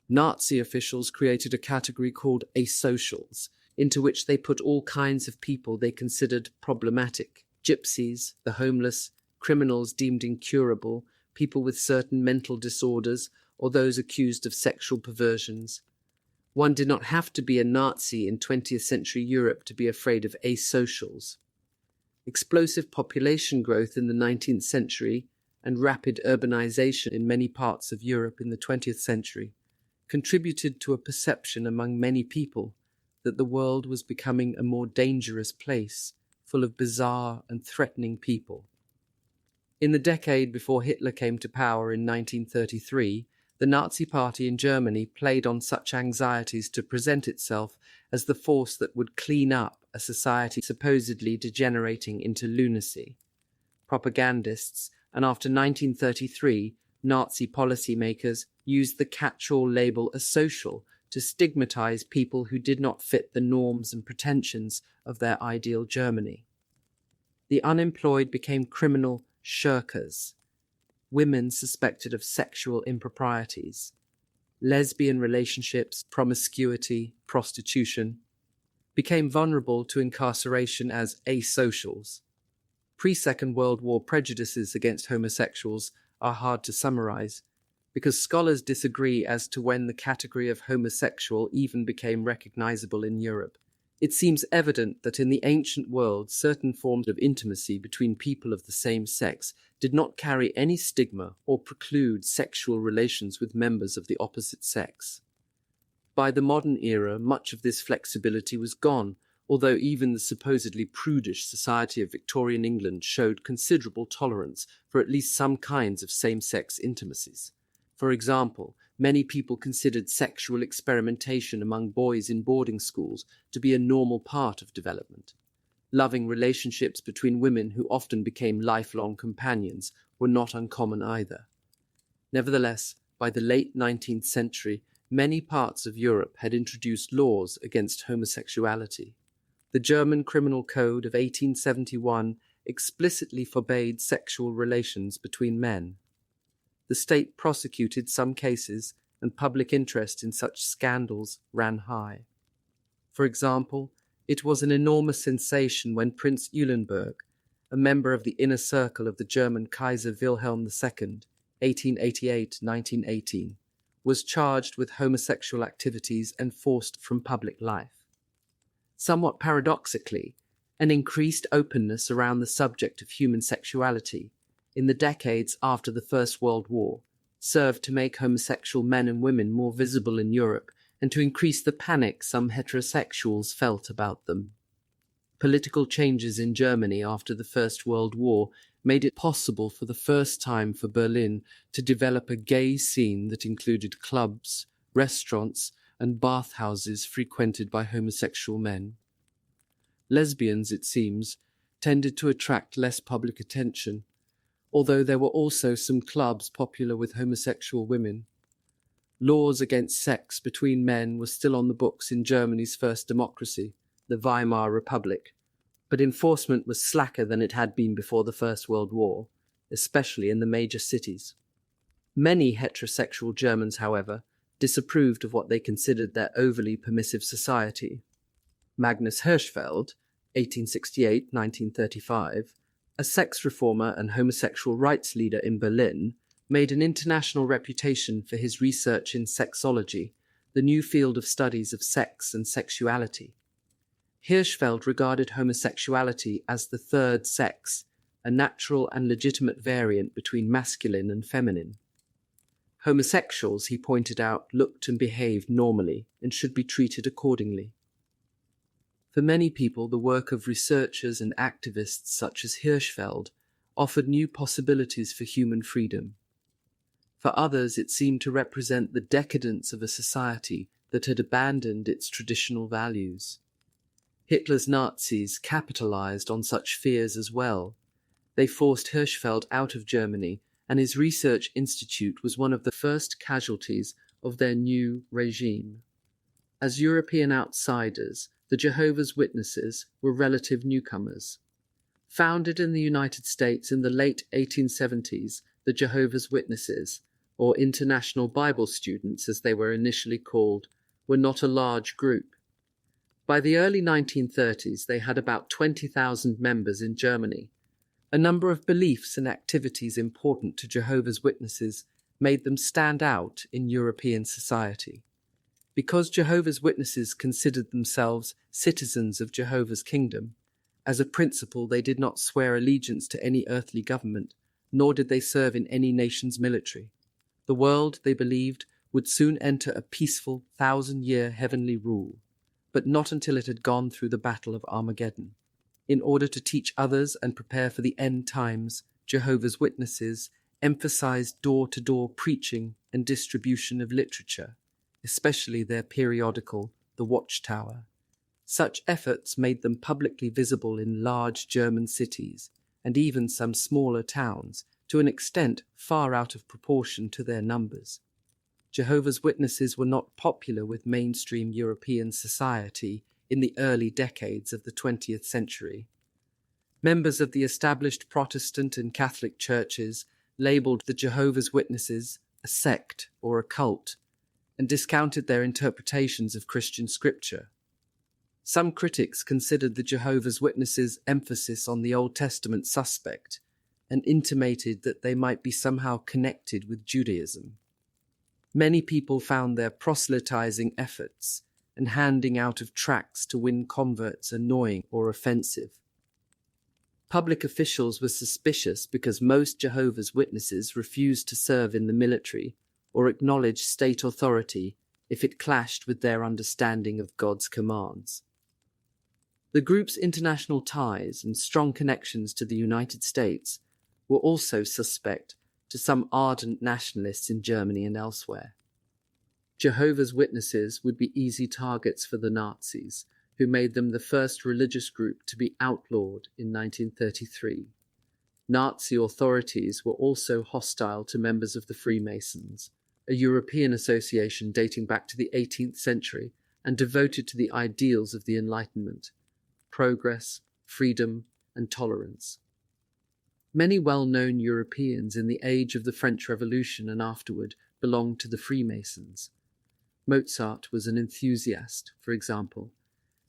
Nazi officials created a category called asocials, into which they put all kinds of people they considered problematic: gypsies, the homeless, criminals deemed incurable, people with certain mental disorders, or those accused of sexual perversions. One did not have to be a Nazi in 20th century Europe to be afraid of asocials. Explosive population growth in the 19th century and rapid urbanization in many parts of Europe in the 20th century contributed to a perception among many people that the world was becoming a more dangerous place, full of bizarre and threatening people. In the decade before Hitler came to power in 1933, the Nazi Party in Germany played on such anxieties to present itself as the force that would clean up a society supposedly degenerating into lunacy. Propagandists, and after 1933, Nazi policymakers used the catch-all label asocial to stigmatize people who did not fit the norms and pretensions of their ideal Germany. The unemployed became criminal shirkers, women suspected of sexual improprieties, lesbian relationships, promiscuity, prostitution, became vulnerable to incarceration as asocials. Pre-Second World War prejudices against homosexuals are hard to summarize, because scholars disagree as to when the category of homosexual even became recognizable in Europe. It seems evident that in the ancient world, certain forms of intimacy between people of the same sex did not carry any stigma or preclude sexual relations with members of the opposite sex. By the modern era, much of this flexibility was gone, although even the supposedly prudish society of Victorian England showed considerable tolerance for at least some kinds of same-sex intimacies. For example, many people considered sexual experimentation among boys in boarding schools to be a normal part of development. Loving relationships between women who often became lifelong companions were not uncommon either. Nevertheless, by the late 19th century, many parts of Europe had introduced laws against homosexuality. The German Criminal Code of 1871 explicitly forbade sexual relations between men. The state prosecuted some cases, and public interest in such scandals ran high. For example, it was an enormous sensation when Prince Eulenburg, a member of the inner circle of the German Kaiser Wilhelm II, 1888-1918, was charged with homosexual activities and forced from public life. Somewhat paradoxically, an increased openness around the subject of human sexuality in the decades after the First World War served to make homosexual men and women more visible in Europe and to increase the panic some heterosexuals felt about them. Political changes in Germany after the First World War made it possible for the first time for Berlin to develop a gay scene that included clubs, restaurants, and bathhouses frequented by homosexual men. Lesbians, it seems, tended to attract less public attention, although there were also some clubs popular with homosexual women. Laws against sex between men were still on the books in Germany's first democracy, the Weimar Republic, but enforcement was slacker than it had been before the First World War, especially in the major cities. Many heterosexual Germans, however, disapproved of what they considered their overly permissive society. Magnus Hirschfeld, 1868-1935, a sex reformer and homosexual rights leader in Berlin, made an international reputation for his research in sexology, the new field of studies of sex and sexuality. Hirschfeld regarded homosexuality as the third sex, a natural and legitimate variant between masculine and feminine. Homosexuals, he pointed out, looked and behaved normally and should be treated accordingly. For many people, the work of researchers and activists such as Hirschfeld offered new possibilities for human freedom. For others, it seemed to represent the decadence of a society that had abandoned its traditional values. Hitler's Nazis capitalized on such fears as well. They forced Hirschfeld out of Germany, and his research institute was one of the first casualties of their new regime. As European outsiders, the Jehovah's Witnesses were relative newcomers. Founded in the United States in the late 1870s, the Jehovah's Witnesses, or International Bible Students as they were initially called, were not a large group. By the early 1930s, they had about 20,000 members in Germany. A number of beliefs and activities important to Jehovah's Witnesses made them stand out in European society. Because Jehovah's Witnesses considered themselves citizens of Jehovah's kingdom, as a principle they did not swear allegiance to any earthly government, nor did they serve in any nation's military. The world, they believed, would soon enter a peaceful 1,000-year heavenly rule, but not until it had gone through the Battle of Armageddon. In order to teach others and prepare for the end times, Jehovah's Witnesses emphasized door-to-door preaching and distribution of literature, especially their periodical, The Watchtower. Such efforts made them publicly visible in large German cities and even some smaller towns, to an extent far out of proportion to their numbers. Jehovah's Witnesses were not popular with mainstream European society in the early decades of the 20th century. Members of the established Protestant and Catholic churches labeled the Jehovah's Witnesses a sect or a cult and discounted their interpretations of Christian scripture. Some critics considered the Jehovah's Witnesses' emphasis on the Old Testament suspect and intimated that they might be somehow connected with Judaism. Many people found their proselytizing efforts and handing out of tracts to win converts annoying or offensive. Public officials were suspicious because most Jehovah's Witnesses refused to serve in the military or acknowledge state authority if it clashed with their understanding of God's commands. The group's international ties and strong connections to the United States were also suspect to some ardent nationalists in Germany and elsewhere. Jehovah's Witnesses would be easy targets for the Nazis, who made them the first religious group to be outlawed in 1933. Nazi authorities were also hostile to members of the Freemasons, a European association dating back to the 18th century and devoted to the ideals of the Enlightenment, progress, freedom, and tolerance. Many well-known Europeans in the age of the French Revolution and afterward belonged to the Freemasons. Mozart was an enthusiast, for example,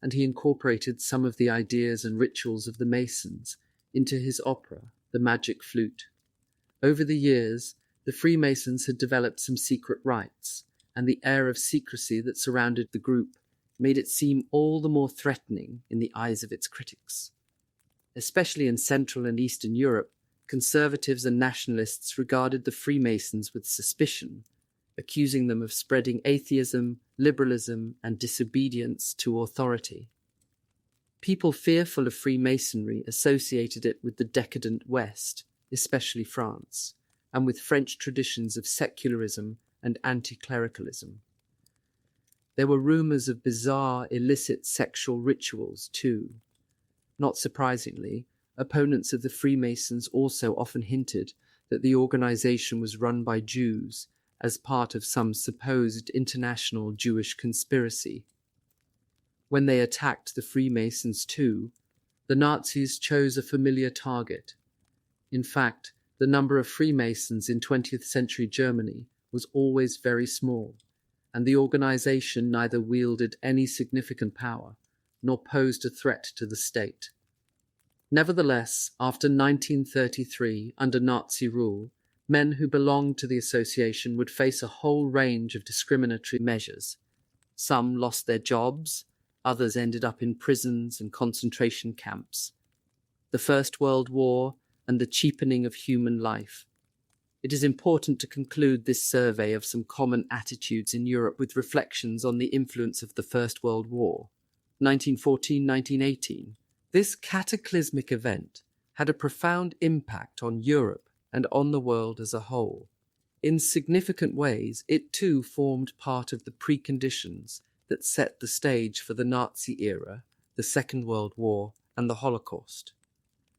and he incorporated some of the ideas and rituals of the Masons into his opera, The Magic Flute. Over the years, the Freemasons had developed some secret rites, and the air of secrecy that surrounded the group made it seem all the more threatening in the eyes of its critics. Especially in Central and Eastern Europe, conservatives and nationalists regarded the Freemasons with suspicion, accusing them of spreading atheism, liberalism, and disobedience to authority. People fearful of Freemasonry associated it with the decadent West, especially France, and with French traditions of secularism and anti-clericalism. There were rumors of bizarre, illicit sexual rituals, too. Not surprisingly, opponents of the Freemasons also often hinted that the organization was run by Jews as part of some supposed international Jewish conspiracy. When they attacked the Freemasons too, the Nazis chose a familiar target. In fact, the number of Freemasons in 20th century Germany was always very small, and the organization neither wielded any significant power nor posed a threat to the state. Nevertheless, after 1933, under Nazi rule, men who belonged to the association would face a whole range of discriminatory measures. Some lost their jobs, others ended up in prisons and concentration camps. The First World War and the cheapening of human life. It is important to conclude this survey of some common attitudes in Europe with reflections on the influence of the First World War, 1914-1918. This cataclysmic event had a profound impact on Europe and on the world as a whole. In significant ways, it too formed part of the preconditions that set the stage for the Nazi era, the Second World War, and the Holocaust.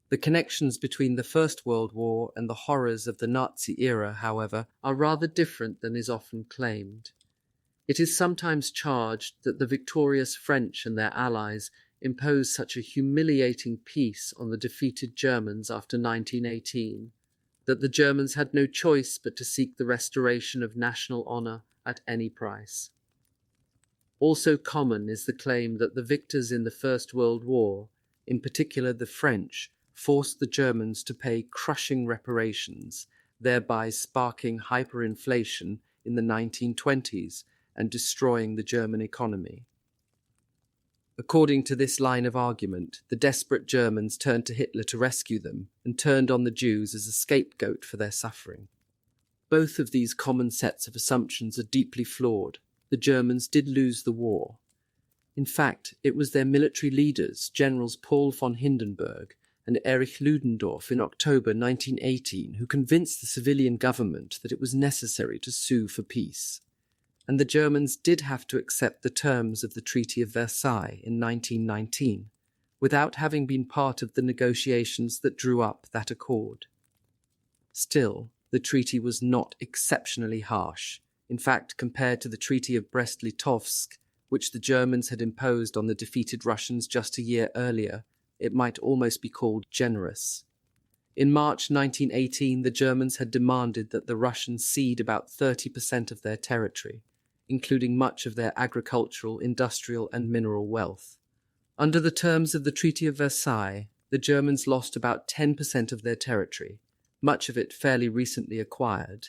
The connections between the First World War and the horrors of the Nazi era, however, are rather different than is often claimed. It is sometimes charged that the victorious French and their allies imposed such a humiliating peace on the defeated Germans after 1918, that the Germans had no choice but to seek the restoration of national honor at any price. Also common is the claim that the victors in the First World War, in particular the French, forced the Germans to pay crushing reparations, thereby sparking hyperinflation in the 1920s and destroying the German economy. According to this line of argument, the desperate Germans turned to Hitler to rescue them and turned on the Jews as a scapegoat for their suffering. Both of these common sets of assumptions are deeply flawed. The Germans did lose the war. In fact, it was their military leaders, Generals Paul von Hindenburg and Erich Ludendorff, in October 1918, who convinced the civilian government that it was necessary to sue for peace. And the Germans did have to accept the terms of the Treaty of Versailles in 1919, without having been part of the negotiations that drew up that accord. Still, the treaty was not exceptionally harsh. In fact, compared to the Treaty of Brest-Litovsk, which the Germans had imposed on the defeated Russians just a year earlier, it might almost be called generous. In March 1918, the Germans had demanded that the Russians cede about 30% of their territory, including much of their agricultural, industrial, and mineral wealth. Under the terms of the Treaty of Versailles, the Germans lost about 10% of their territory, much of it fairly recently acquired.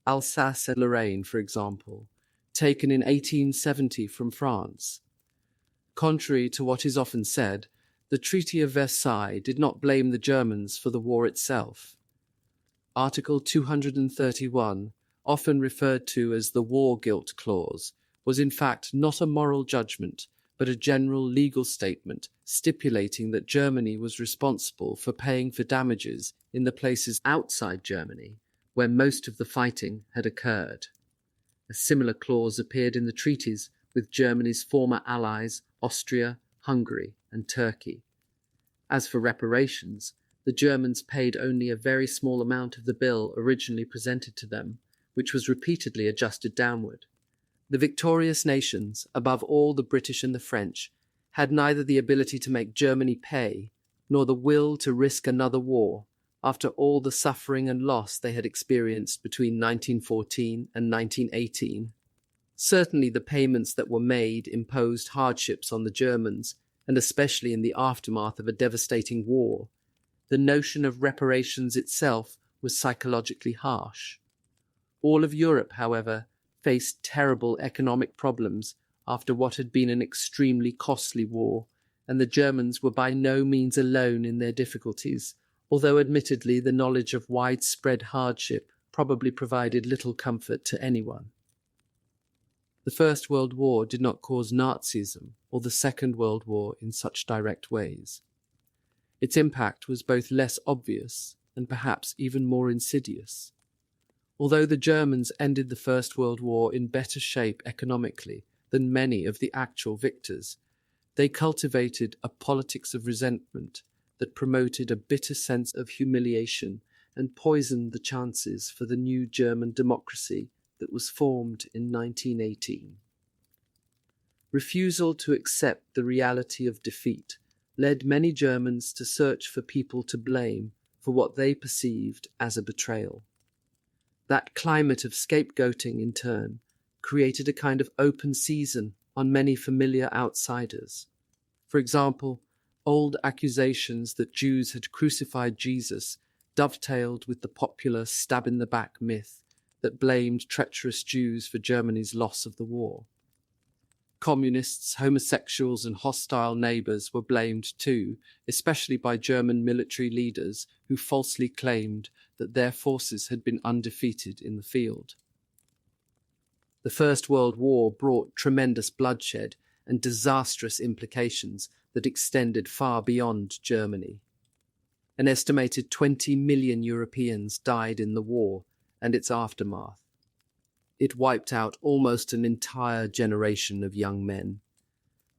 Alsace and Lorraine, for example, taken in 1870 from France. Contrary to what is often said, the Treaty of Versailles did not blame the Germans for the war itself. Article 231, often referred to as the War Guilt Clause, was in fact not a moral judgment, but a general legal statement stipulating that Germany was responsible for paying for damages in the places outside Germany where most of the fighting had occurred. A similar clause appeared in the treaties with Germany's former allies Austria, Hungary, and Turkey. As for reparations, the Germans paid only a very small amount of the bill originally presented to them, which was repeatedly adjusted downward. The victorious nations, above all the British and the French, had neither the ability to make Germany pay, nor the will to risk another war, after all the suffering and loss they had experienced between 1914 and 1918. Certainly the payments that were made imposed hardships on the Germans, and especially in the aftermath of a devastating war. The notion of reparations itself was psychologically harsh. All of Europe, however, faced terrible economic problems after what had been an extremely costly war, and the Germans were by no means alone in their difficulties, although admittedly the knowledge of widespread hardship probably provided little comfort to anyone. The First World War did not cause Nazism or the Second World War in such direct ways. Its impact was both less obvious and perhaps even more insidious. Although the Germans ended the First World War in better shape economically than many of the actual victors, they cultivated a politics of resentment that promoted a bitter sense of humiliation and poisoned the chances for the new German democracy that was formed in 1918. Refusal to accept the reality of defeat led many Germans to search for people to blame for what they perceived as a betrayal. That climate of scapegoating, in turn, created a kind of open season on many familiar outsiders. For example, old accusations that Jews had crucified Jesus dovetailed with the popular stab-in-the-back myth that blamed treacherous Jews for Germany's loss of the war. Communists, homosexuals, and hostile neighbours were blamed too, especially by German military leaders who falsely claimed that their forces had been undefeated in the field. The First World War brought tremendous bloodshed and disastrous implications that extended far beyond Germany. An estimated 20 million Europeans died in the war and its aftermath. It wiped out almost an entire generation of young men.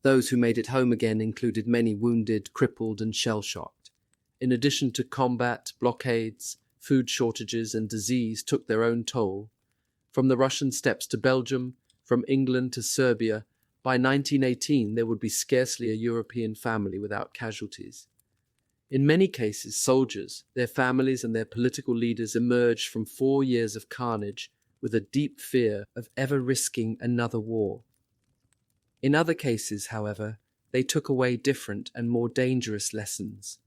Those who made it home again included many wounded, crippled, and shell-shocked. In addition to combat, blockades, food shortages, and disease took their own toll. From the Russian steppes to Belgium, from England to Serbia, by 1918 there would be scarcely a European family without casualties. In many cases, soldiers, their families, and their political leaders emerged from 4 years of carnage with a deep fear of ever risking another war. In other cases, however, they took away different and more dangerous lessons.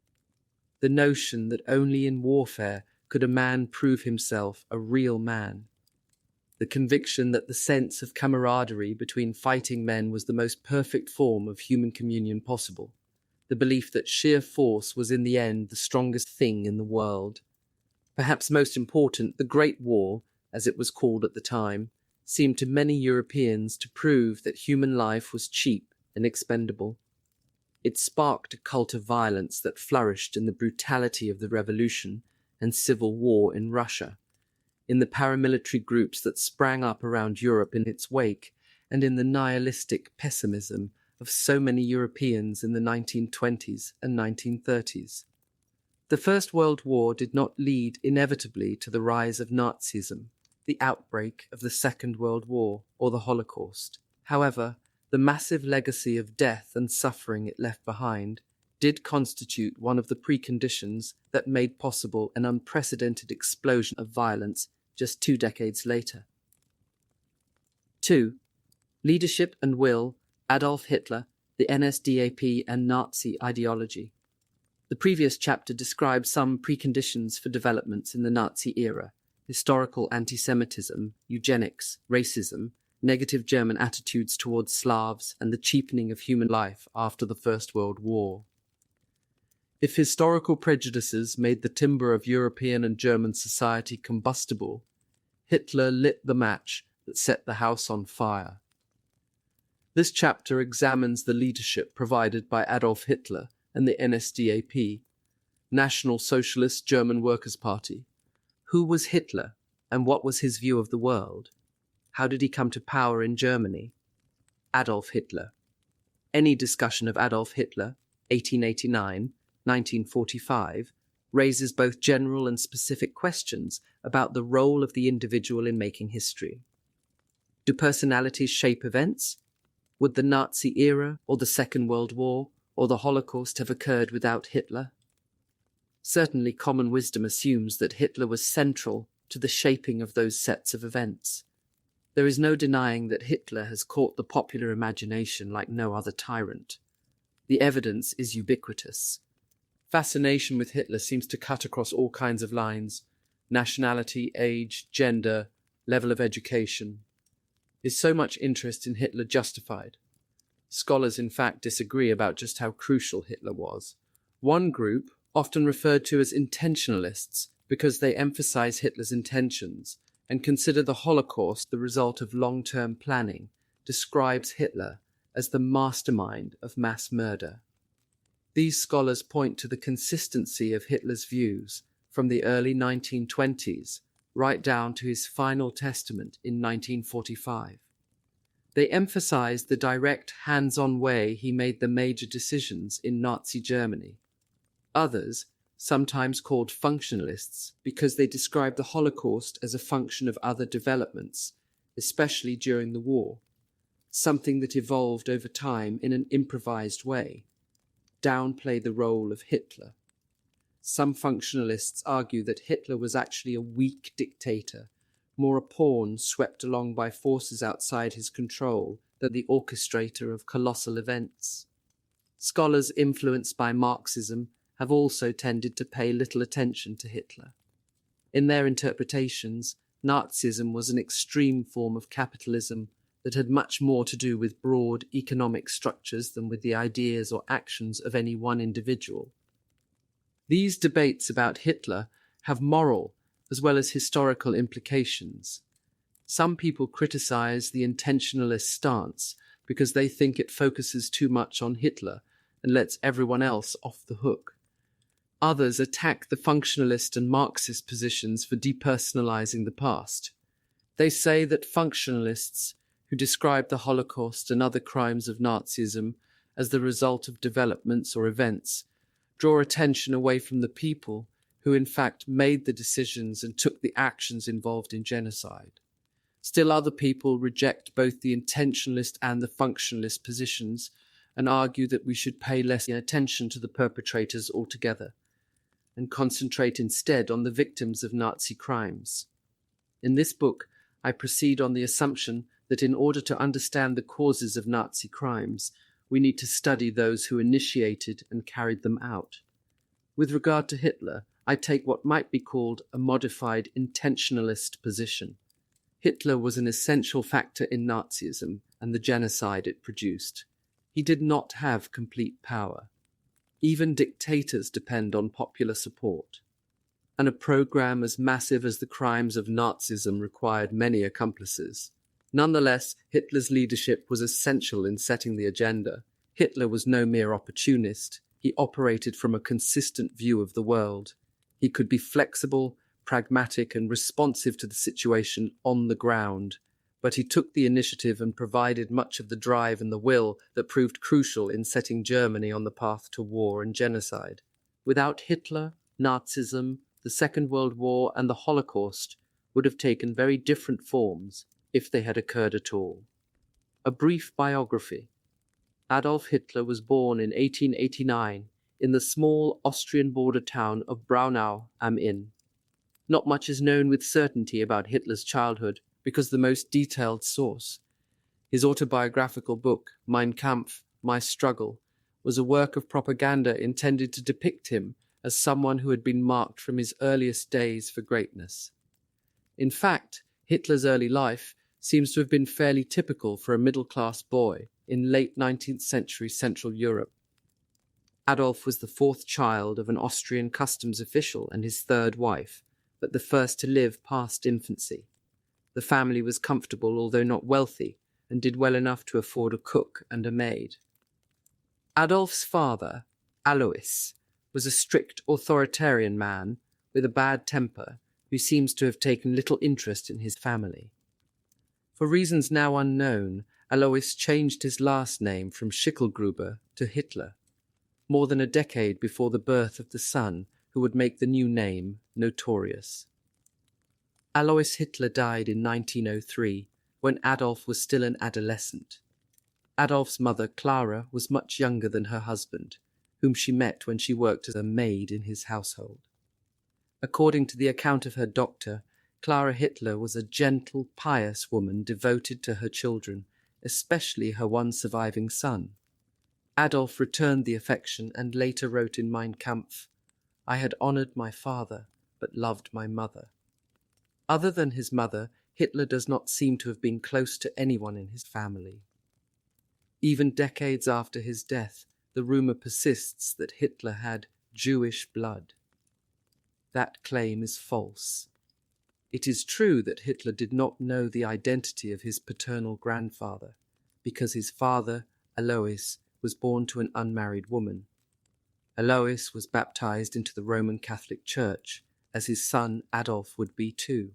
The notion that only in warfare could a man prove himself a real man. The conviction that the sense of camaraderie between fighting men was the most perfect form of human communion possible. The belief that sheer force was in the end the strongest thing in the world. Perhaps most important, the Great War, as it was called at the time, seemed to many Europeans to prove that human life was cheap and expendable. It sparked a cult of violence that flourished in the brutality of the revolution and civil war in Russia, in the paramilitary groups that sprang up around Europe in its wake, and in the nihilistic pessimism of so many Europeans in the 1920s and 1930s. The First World War did not lead inevitably to the rise of Nazism, the outbreak of the Second World War, or the Holocaust. However, the massive legacy of death and suffering it left behind did constitute one of the preconditions that made possible an unprecedented explosion of violence just 2 decades later. 2. Leadership and will, Adolf Hitler, the NSDAP and Nazi ideology. The previous chapter describes some preconditions for developments in the Nazi era: historical anti-Semitism, eugenics, racism, negative German attitudes towards Slavs, and the cheapening of human life after the First World War. If historical prejudices made the timber of European and German society combustible, Hitler lit the match that set the house on fire. This chapter examines the leadership provided by Adolf Hitler and the NSDAP, National Socialist German Workers' Party. Who was Hitler, and what was his view of the world? How did he come to power in Germany? Adolf Hitler. Any discussion of Adolf Hitler, 1889-1945, raises both general and specific questions about the role of the individual in making history. Do personalities shape events? Would the Nazi era, or the Second World War, or the Holocaust have occurred without Hitler? Certainly, common wisdom assumes that Hitler was central to the shaping of those sets of events. There is no denying that Hitler has caught the popular imagination like no other tyrant. The evidence is ubiquitous. Fascination with Hitler seems to cut across all kinds of lines: nationality, age, gender, level of education. Is so much interest in Hitler justified? Scholars, in fact, disagree about just how crucial Hitler was. One group, often referred to as intentionalists, because they emphasize Hitler's intentions and consider the Holocaust the result of long-term planning, describes Hitler as the mastermind of mass murder. These scholars point to the consistency of Hitler's views from the early 1920s right down to his final testament in 1945. They emphasize the direct, hands-on way he made the major decisions in Nazi Germany. Others, sometimes called functionalists, because they describe the Holocaust as a function of other developments, especially during the war, something that evolved over time in an improvised way, downplay the role of Hitler. Some functionalists argue that Hitler was actually a weak dictator, more a pawn swept along by forces outside his control than the orchestrator of colossal events. Scholars influenced by Marxism have also tended to pay little attention to Hitler. In their interpretations, Nazism was an extreme form of capitalism that had much more to do with broad economic structures than with the ideas or actions of any one individual. These debates about Hitler have moral as well as historical implications. Some people criticize the intentionalist stance because they think it focuses too much on Hitler and lets everyone else off the hook. Others attack the functionalist and Marxist positions for depersonalizing the past. They say that functionalists who describe the Holocaust and other crimes of Nazism as the result of developments or events draw attention away from the people who in fact made the decisions and took the actions involved in genocide. Still other people reject both the intentionalist and the functionalist positions and argue that we should pay less attention to the perpetrators altogether and concentrate instead on the victims of Nazi crimes. In this book, I proceed on the assumption that in order to understand the causes of Nazi crimes, we need to study those who initiated and carried them out. With regard to Hitler, I take what might be called a modified intentionalist position. Hitler was an essential factor in Nazism and the genocide it produced. He did not have complete power. Even dictators depend on popular support. And a program as massive as the crimes of Nazism required many accomplices. Nonetheless, Hitler's leadership was essential in setting the agenda. Hitler was no mere opportunist. He operated from a consistent view of the world. He could be flexible, pragmatic, and responsive to the situation on the ground. But he took the initiative and provided much of the drive and the will that proved crucial in setting Germany on the path to war and genocide. Without Hitler, Nazism, the Second World War, and the Holocaust would have taken very different forms if they had occurred at all. A brief biography. Adolf Hitler was born in 1889 in the small Austrian border town of Braunau am Inn. Not much is known with certainty about Hitler's childhood because the most detailed source, his autobiographical book, Mein Kampf, My Struggle, was a work of propaganda intended to depict him as someone who had been marked from his earliest days for greatness. In fact, Hitler's early life seems to have been fairly typical for a middle-class boy in late 19th century Central Europe. Adolf was the fourth child of an Austrian customs official and his third wife, but the first to live past infancy. The family was comfortable, although not wealthy, and did well enough to afford a cook and a maid. Adolf's father, Alois, was a strict authoritarian man with a bad temper who seems to have taken little interest in his family. For reasons now unknown, Alois changed his last name from Schicklgruber to Hitler, more than a decade before the birth of the son who would make the new name notorious. Alois Hitler died in 1903, when Adolf was still an adolescent. Adolf's mother, Clara, was much younger than her husband, whom she met when she worked as a maid in his household. According to the account of her doctor, Clara Hitler was a gentle, pious woman devoted to her children, especially her one surviving son. Adolf returned the affection and later wrote in Mein Kampf, "I had honored my father, but loved my mother." Other than his mother, Hitler does not seem to have been close to anyone in his family. Even decades after his death, the rumor persists that Hitler had Jewish blood. That claim is false. It is true that Hitler did not know the identity of his paternal grandfather, because his father, Alois, was born to an unmarried woman. Alois was baptized into the Roman Catholic Church, as his son Adolf would be too.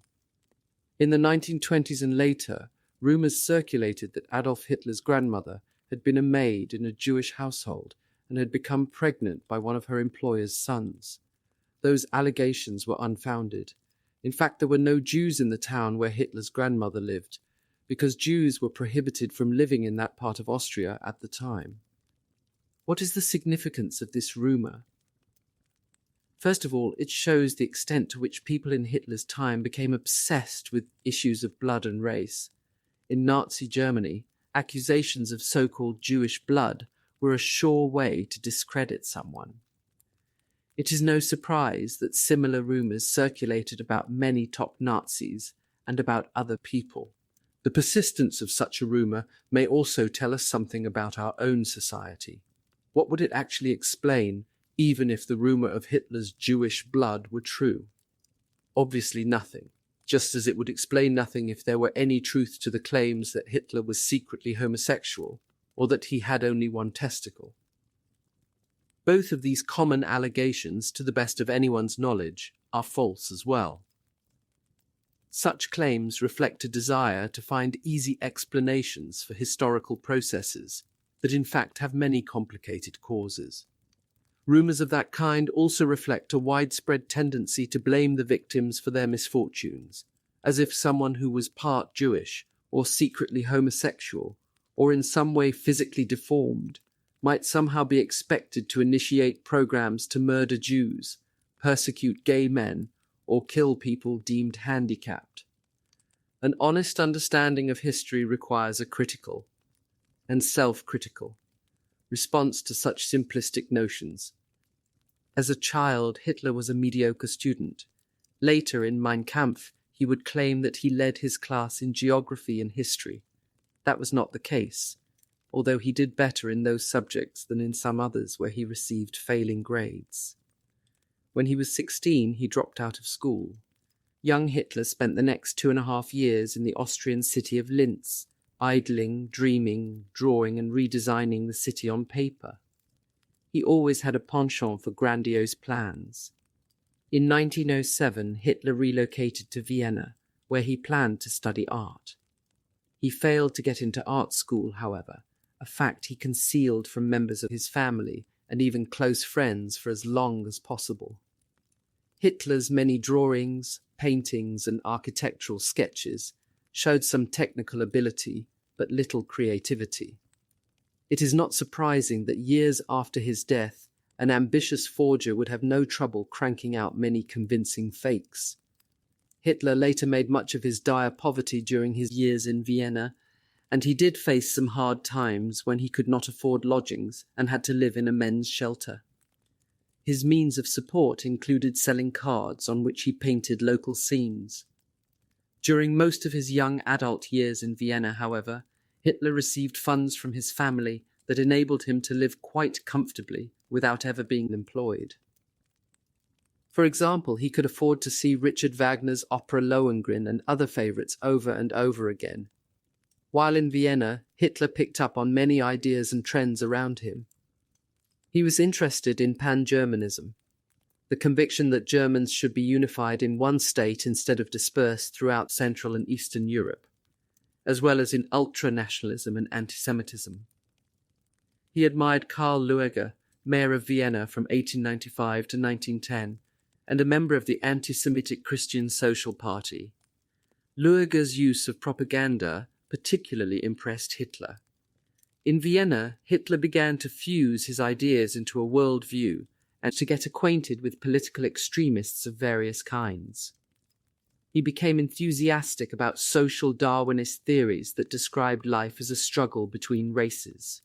In the 1920s and later, rumors circulated that Adolf Hitler's grandmother had been a maid in a Jewish household and had become pregnant by one of her employer's sons. Those allegations were unfounded. In fact, there were no Jews in the town where Hitler's grandmother lived, because Jews were prohibited from living in that part of Austria at the time. What is the significance of this rumor? First of all, it shows the extent to which people in Hitler's time became obsessed with issues of blood and race. In Nazi Germany, accusations of so-called Jewish blood were a sure way to discredit someone. It is no surprise that similar rumors circulated about many top Nazis and about other people. The persistence of such a rumor may also tell us something about our own society. What would it actually explain, even if the rumor of Hitler's Jewish blood were true? Obviously nothing, just as it would explain nothing if there were any truth to the claims that Hitler was secretly homosexual, or that he had only one testicle. Both of these common allegations, to the best of anyone's knowledge, are false as well. Such claims reflect a desire to find easy explanations for historical processes that in fact have many complicated causes. Rumors of that kind also reflect a widespread tendency to blame the victims for their misfortunes, as if someone who was part Jewish or secretly homosexual or in some way physically deformed might somehow be expected to initiate programs to murder Jews, persecute gay men, or kill people deemed handicapped. An honest understanding of history requires a critical and self-critical response to such simplistic notions. As a child, Hitler was a mediocre student. Later, in Mein Kampf, he would claim that he led his class in geography and history. That was not the case, although he did better in those subjects than in some others where he received failing grades. When he was 16, he dropped out of school. Young Hitler spent the next 2.5 years in the Austrian city of Linz, idling, dreaming, drawing and redesigning the city on paper. He always had a penchant for grandiose plans. In 1907, Hitler relocated to Vienna, where he planned to study art. He failed to get into art school, however, a fact he concealed from members of his family and even close friends for as long as possible. Hitler's many drawings, paintings, and architectural sketches showed some technical ability, but little creativity. It is not surprising that years after his death, an ambitious forger would have no trouble cranking out many convincing fakes. Hitler later made much of his dire poverty during his years in Vienna, and he did face some hard times when he could not afford lodgings and had to live in a men's shelter. His means of support included selling cards on which he painted local scenes. During most of his young adult years in Vienna, however, Hitler received funds from his family that enabled him to live quite comfortably without ever being employed. For example, he could afford to see Richard Wagner's opera Lohengrin and other favourites over and over again. While in Vienna, Hitler picked up on many ideas and trends around him. He was interested in pan-Germanism, the conviction that Germans should be unified in one state instead of dispersed throughout Central and Eastern Europe, as well as in ultra-nationalism and antisemitism. He admired Karl Lueger, mayor of Vienna from 1895 to 1910, and a member of the anti-Semitic Christian Social Party. Lueger's use of propaganda particularly impressed Hitler. In Vienna, Hitler began to fuse his ideas into a worldview and to get acquainted with political extremists of various kinds. He became enthusiastic about social Darwinist theories that described life as a struggle between races.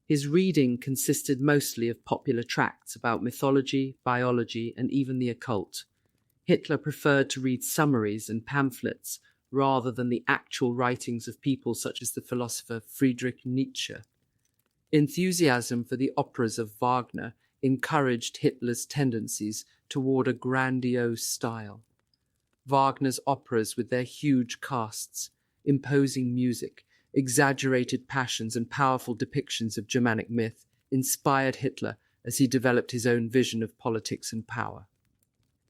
His reading consisted mostly of popular tracts about mythology, biology, and even the occult. Hitler preferred to read summaries and pamphlets rather than the actual writings of people such as the philosopher Friedrich Nietzsche. Enthusiasm for the operas of Wagner encouraged Hitler's tendencies toward a grandiose style. Wagner's operas, with their huge casts, imposing music, exaggerated passions, and powerful depictions of Germanic myth, inspired Hitler as he developed his own vision of politics and power.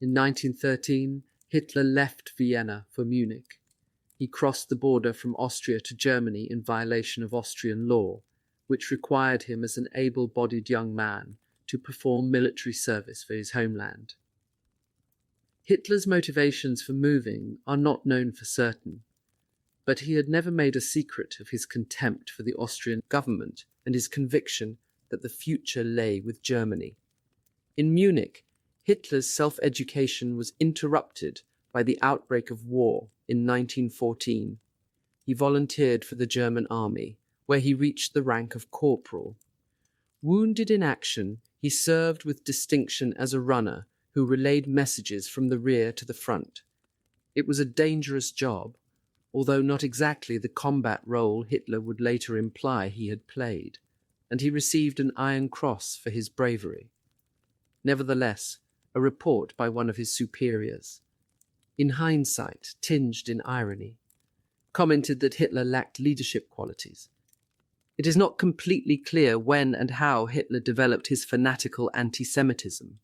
In 1913, Hitler left Vienna for Munich. He crossed the border from Austria to Germany in violation of Austrian law, which required him as an able-bodied young man to perform military service for his homeland. Hitler's motivations for moving are not known for certain, but he had never made a secret of his contempt for the Austrian government and his conviction that the future lay with Germany. In Munich, Hitler's self-education was interrupted by the outbreak of war in 1914. He volunteered for the German army, where he reached the rank of corporal. Wounded in action, he served with distinction as a runner who relayed messages from the rear to the front. It was a dangerous job, although not exactly the combat role Hitler would later imply he had played, and he received an Iron Cross for his bravery. Nevertheless, a report by one of his superiors, in hindsight tinged in irony, commented that Hitler lacked leadership qualities. It is not completely clear when and how Hitler developed his fanatical anti-Semitism.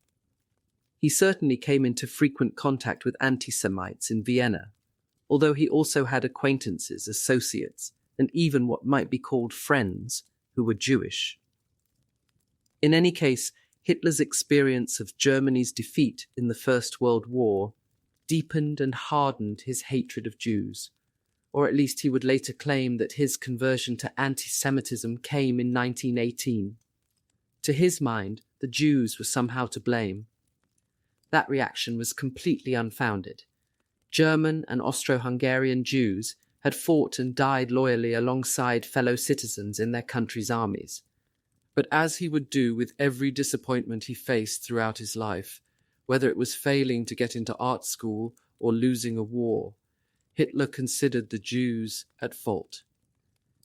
He certainly came into frequent contact with anti-Semites in Vienna, although he also had acquaintances, associates, and even what might be called friends who were Jewish. In any case, Hitler's experience of Germany's defeat in the First World War deepened and hardened his hatred of Jews, or at least he would later claim that his conversion to anti-Semitism came in 1918. To his mind, the Jews were somehow to blame. That reaction was completely unfounded. German and Austro-Hungarian Jews had fought and died loyally alongside fellow citizens in their country's armies. But as he would do with every disappointment he faced throughout his life, whether it was failing to get into art school or losing a war, Hitler considered the Jews at fault.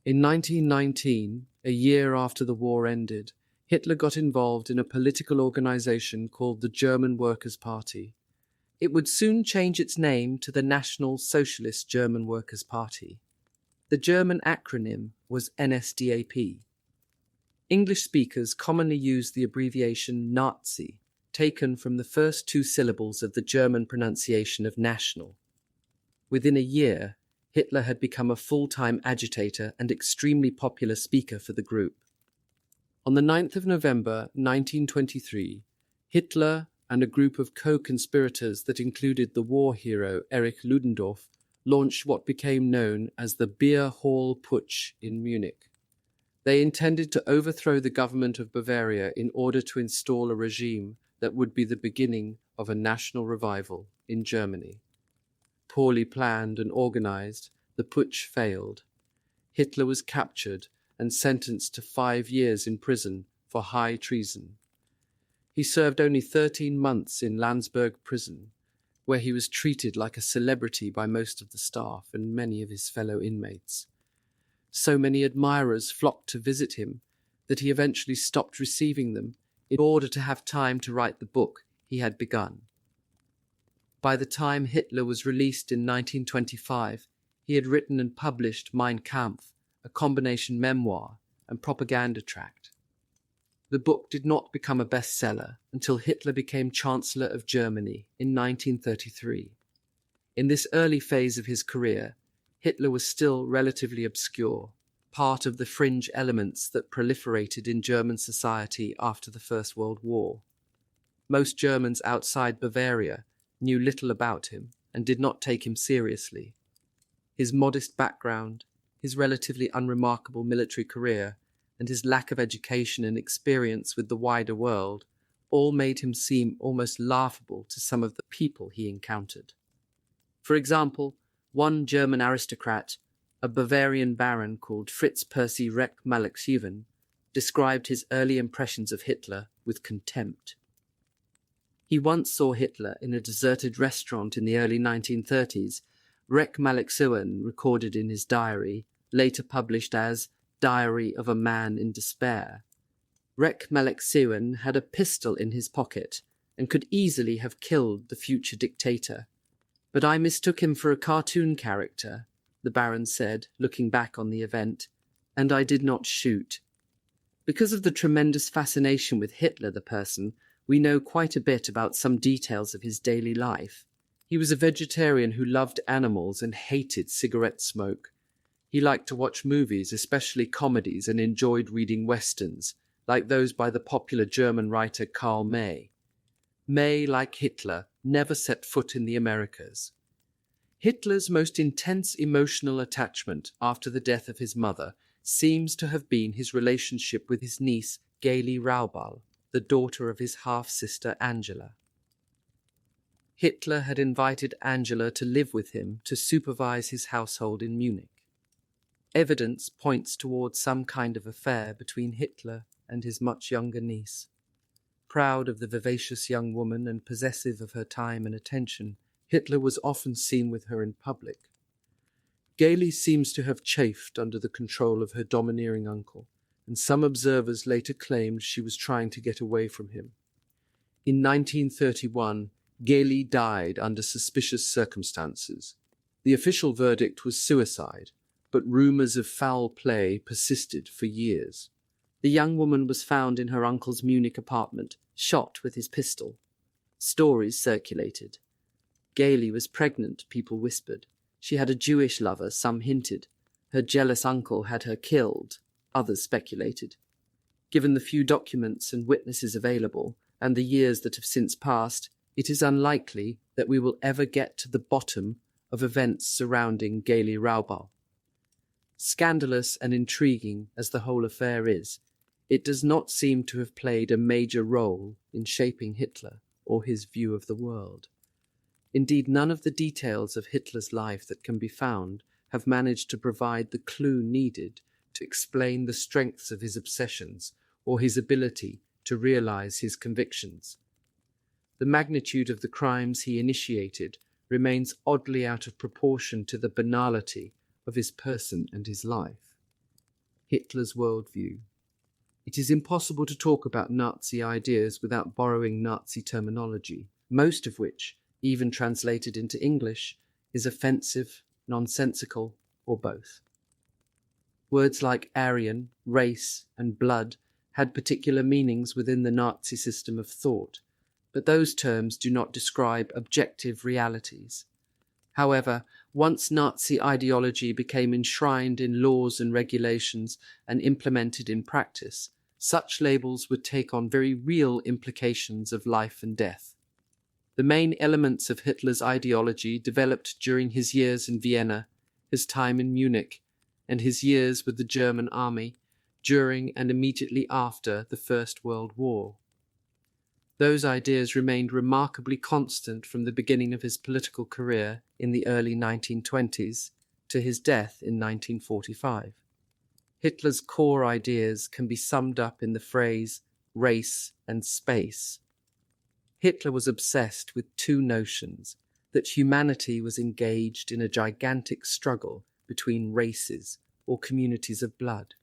In 1919, a year after the war ended, Hitler got involved in a political organization called the German Workers' Party. It would soon change its name to the National Socialist German Workers' Party. The German acronym was NSDAP. English speakers commonly use the abbreviation Nazi, taken from the first two syllables of the German pronunciation of national. Within a year, Hitler had become a full-time agitator and extremely popular speaker for the group. On the 9th of November 1923, Hitler and a group of co-conspirators that included the war hero Erich Ludendorff launched what became known as the Beer Hall Putsch in Munich. They intended to overthrow the government of Bavaria in order to install a regime that would be the beginning of a national revival in Germany. Poorly planned and organized, the putsch failed. Hitler was captured and sentenced to 5 years in prison for high treason. He served only 13 months in Landsberg prison, where he was treated like a celebrity by most of the staff and many of his fellow inmates. So many admirers flocked to visit him that he eventually stopped receiving them in order to have time to write the book he had begun. By the time Hitler was released in 1925, he had written and published Mein Kampf, a combination memoir and propaganda tract. The book did not become a bestseller until Hitler became Chancellor of Germany in 1933. In this early phase of his career, Hitler was still relatively obscure, part of the fringe elements that proliferated in German society after the First World War. Most Germans outside Bavaria knew little about him and did not take him seriously. His modest background, his relatively unremarkable military career, and his lack of education and experience with the wider world all made him seem almost laughable to some of the people he encountered. For example, one German aristocrat, a Bavarian baron called Fritz Percy Reck Malexieven, described his early impressions of Hitler with contempt. He once saw Hitler in a deserted restaurant in the early 1930s. Reck Malexieven recorded in his diary, later published as Diary of a Man in Despair. Reck Malexieven had a pistol in his pocket and could easily have killed the future dictator. But I mistook him for a cartoon character, the Baron said, looking back on the event, and I did not shoot. Because of the tremendous fascination with Hitler the person, we know quite a bit about some details of his daily life. He was a vegetarian who loved animals and hated cigarette smoke. He liked to watch movies, especially comedies, and enjoyed reading westerns, like those by the popular German writer Karl May. May, like Hitler, never set foot in the Americas. Hitler's most intense emotional attachment after the death of his mother seems to have been his relationship with his niece, Gaily Raubal, the daughter of his half-sister Angela. Hitler had invited Angela to live with him to supervise his household in Munich. Evidence points towards some kind of affair between Hitler and his much younger niece. Proud of the vivacious young woman and possessive of her time and attention, Hitler was often seen with her in public. Gaily seems to have chafed under the control of her domineering uncle, and some observers later claimed she was trying to get away from him. In 1931, Gaily died under suspicious circumstances. The official verdict was suicide, but rumours of foul play persisted for years. The young woman was found in her uncle's Munich apartment, shot with his pistol. Stories circulated. Gaily was pregnant, people whispered. She had a Jewish lover, some hinted. Her jealous uncle had her killed, others speculated. Given the few documents and witnesses available, and the years that have since passed, it is unlikely that we will ever get to the bottom of events surrounding Gaily Raubal. Scandalous and intriguing as the whole affair is, it does not seem to have played a major role in shaping Hitler or his view of the world. Indeed, none of the details of Hitler's life that can be found have managed to provide the clue needed to explain the strengths of his obsessions or his ability to realize his convictions. The magnitude of the crimes he initiated remains oddly out of proportion to the banality of his person and his life. Hitler's worldview. It is impossible to talk about Nazi ideas without borrowing Nazi terminology, most of which, even translated into English, is offensive, nonsensical, or both. Words like Aryan, race, and blood had particular meanings within the Nazi system of thought, but those terms do not describe objective realities. However, once Nazi ideology became enshrined in laws and regulations and implemented in practice, such labels would take on very real implications of life and death. The main elements of Hitler's ideology developed during his years in Vienna, his time in Munich, and his years with the German army during and immediately after the First World War. Those ideas remained remarkably constant from the beginning of his political career in the early 1920s to his death in 1945. Hitler's core ideas can be summed up in the phrase race and space. Hitler was obsessed with two notions: that humanity was engaged in a gigantic struggle between races or communities of blood,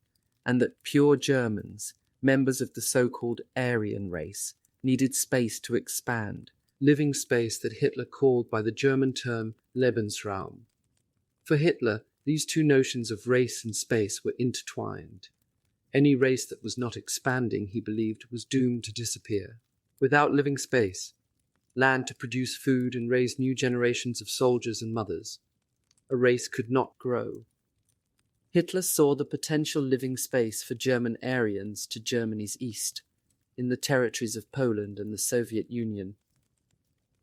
and that pure Germans, members of the so-called Aryan race, needed space to expand, living space that Hitler called by the German term Lebensraum. For Hitler, these two notions of race and space were intertwined. Any race that was not expanding, he believed, was doomed to disappear. Without living space, land to produce food and raise new generations of soldiers and mothers, a race could not grow. Hitler saw the potential living space for German Aryans to Germany's east, in the territories of Poland and the Soviet Union.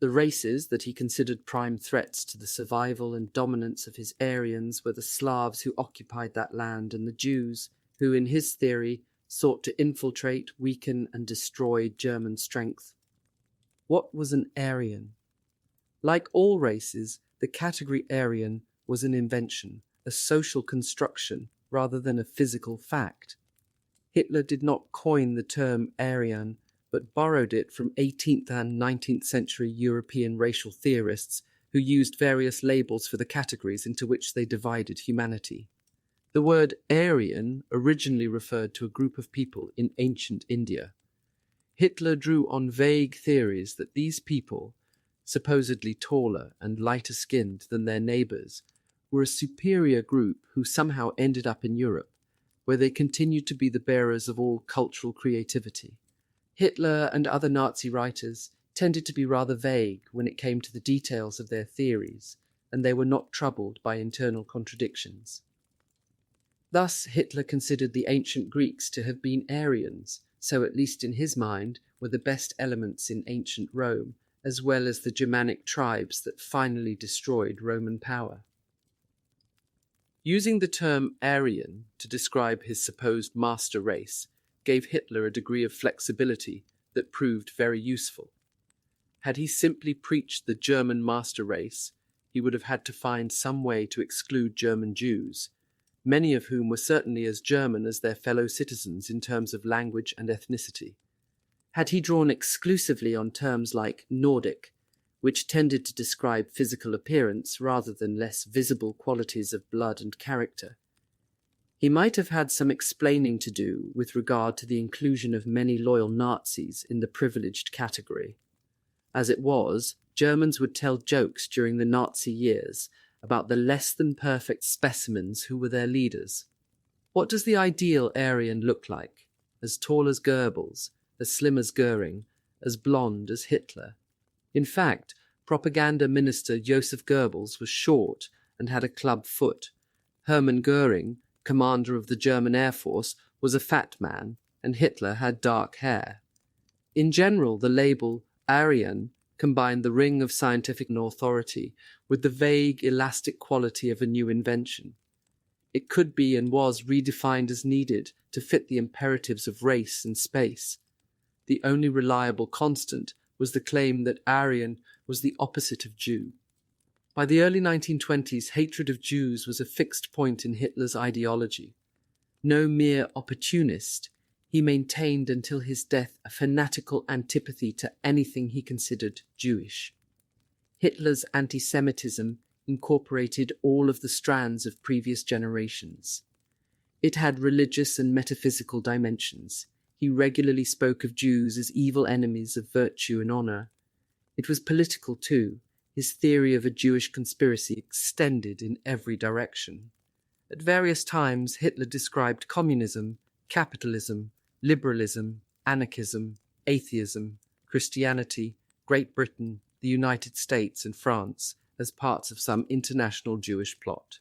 The races that he considered prime threats to the survival and dominance of his Aryans were the Slavs who occupied that land and the Jews, who, in his theory, sought to infiltrate, weaken, and destroy German strength. What was an Aryan? Like all races, the category Aryan was an invention, a social construction, rather than a physical fact. Hitler did not coin the term Aryan, but borrowed it from 18th and 19th century European racial theorists who used various labels for the categories into which they divided humanity. The word Aryan originally referred to a group of people in ancient India. Hitler drew on vague theories that these people, supposedly taller and lighter skinned than their neighbours, were a superior group who somehow ended up in Europe, where they continued to be the bearers of all cultural creativity. Hitler and other Nazi writers tended to be rather vague when it came to the details of their theories, and they were not troubled by internal contradictions. Thus, Hitler considered the ancient Greeks to have been Aryans, so at least in his mind were the best elements in ancient Rome, as well as the Germanic tribes that finally destroyed Roman power. Using the term Aryan to describe his supposed master race gave Hitler a degree of flexibility that proved very useful. Had he simply preached the German master race, he would have had to find some way to exclude German Jews, many of whom were certainly as German as their fellow citizens in terms of language and ethnicity. Had he drawn exclusively on terms like Nordic, which tended to describe physical appearance rather than less visible qualities of blood and character, he might have had some explaining to do with regard to the inclusion of many loyal Nazis in the privileged category. As it was, Germans would tell jokes during the Nazi years about the less-than-perfect specimens who were their leaders. What does the ideal Aryan look like? As tall as Goebbels, as slim as Goering, as blonde as Hitler? In fact, propaganda minister Joseph Goebbels was short and had a club foot. Hermann Goering, commander of the German Air Force, was a fat man, and Hitler had dark hair. In general, the label Aryan combined the ring of scientific authority with the vague, elastic quality of a new invention. It could be and was redefined as needed to fit the imperatives of race and space. The only reliable constant was the claim that Aryan was the opposite of Jew. By the early 1920s, hatred of Jews was a fixed point in Hitler's ideology. No mere opportunist, he maintained until his death a fanatical antipathy to anything he considered Jewish. Hitler's anti-Semitism incorporated all of the strands of previous generations. It had religious and metaphysical dimensions. He regularly spoke of Jews as evil enemies of virtue and honor. It was political too. His theory of a Jewish conspiracy extended in every direction. At various times, Hitler described communism, capitalism, liberalism, anarchism, atheism, Christianity, Great Britain, the United States, and France as parts of some international Jewish plot.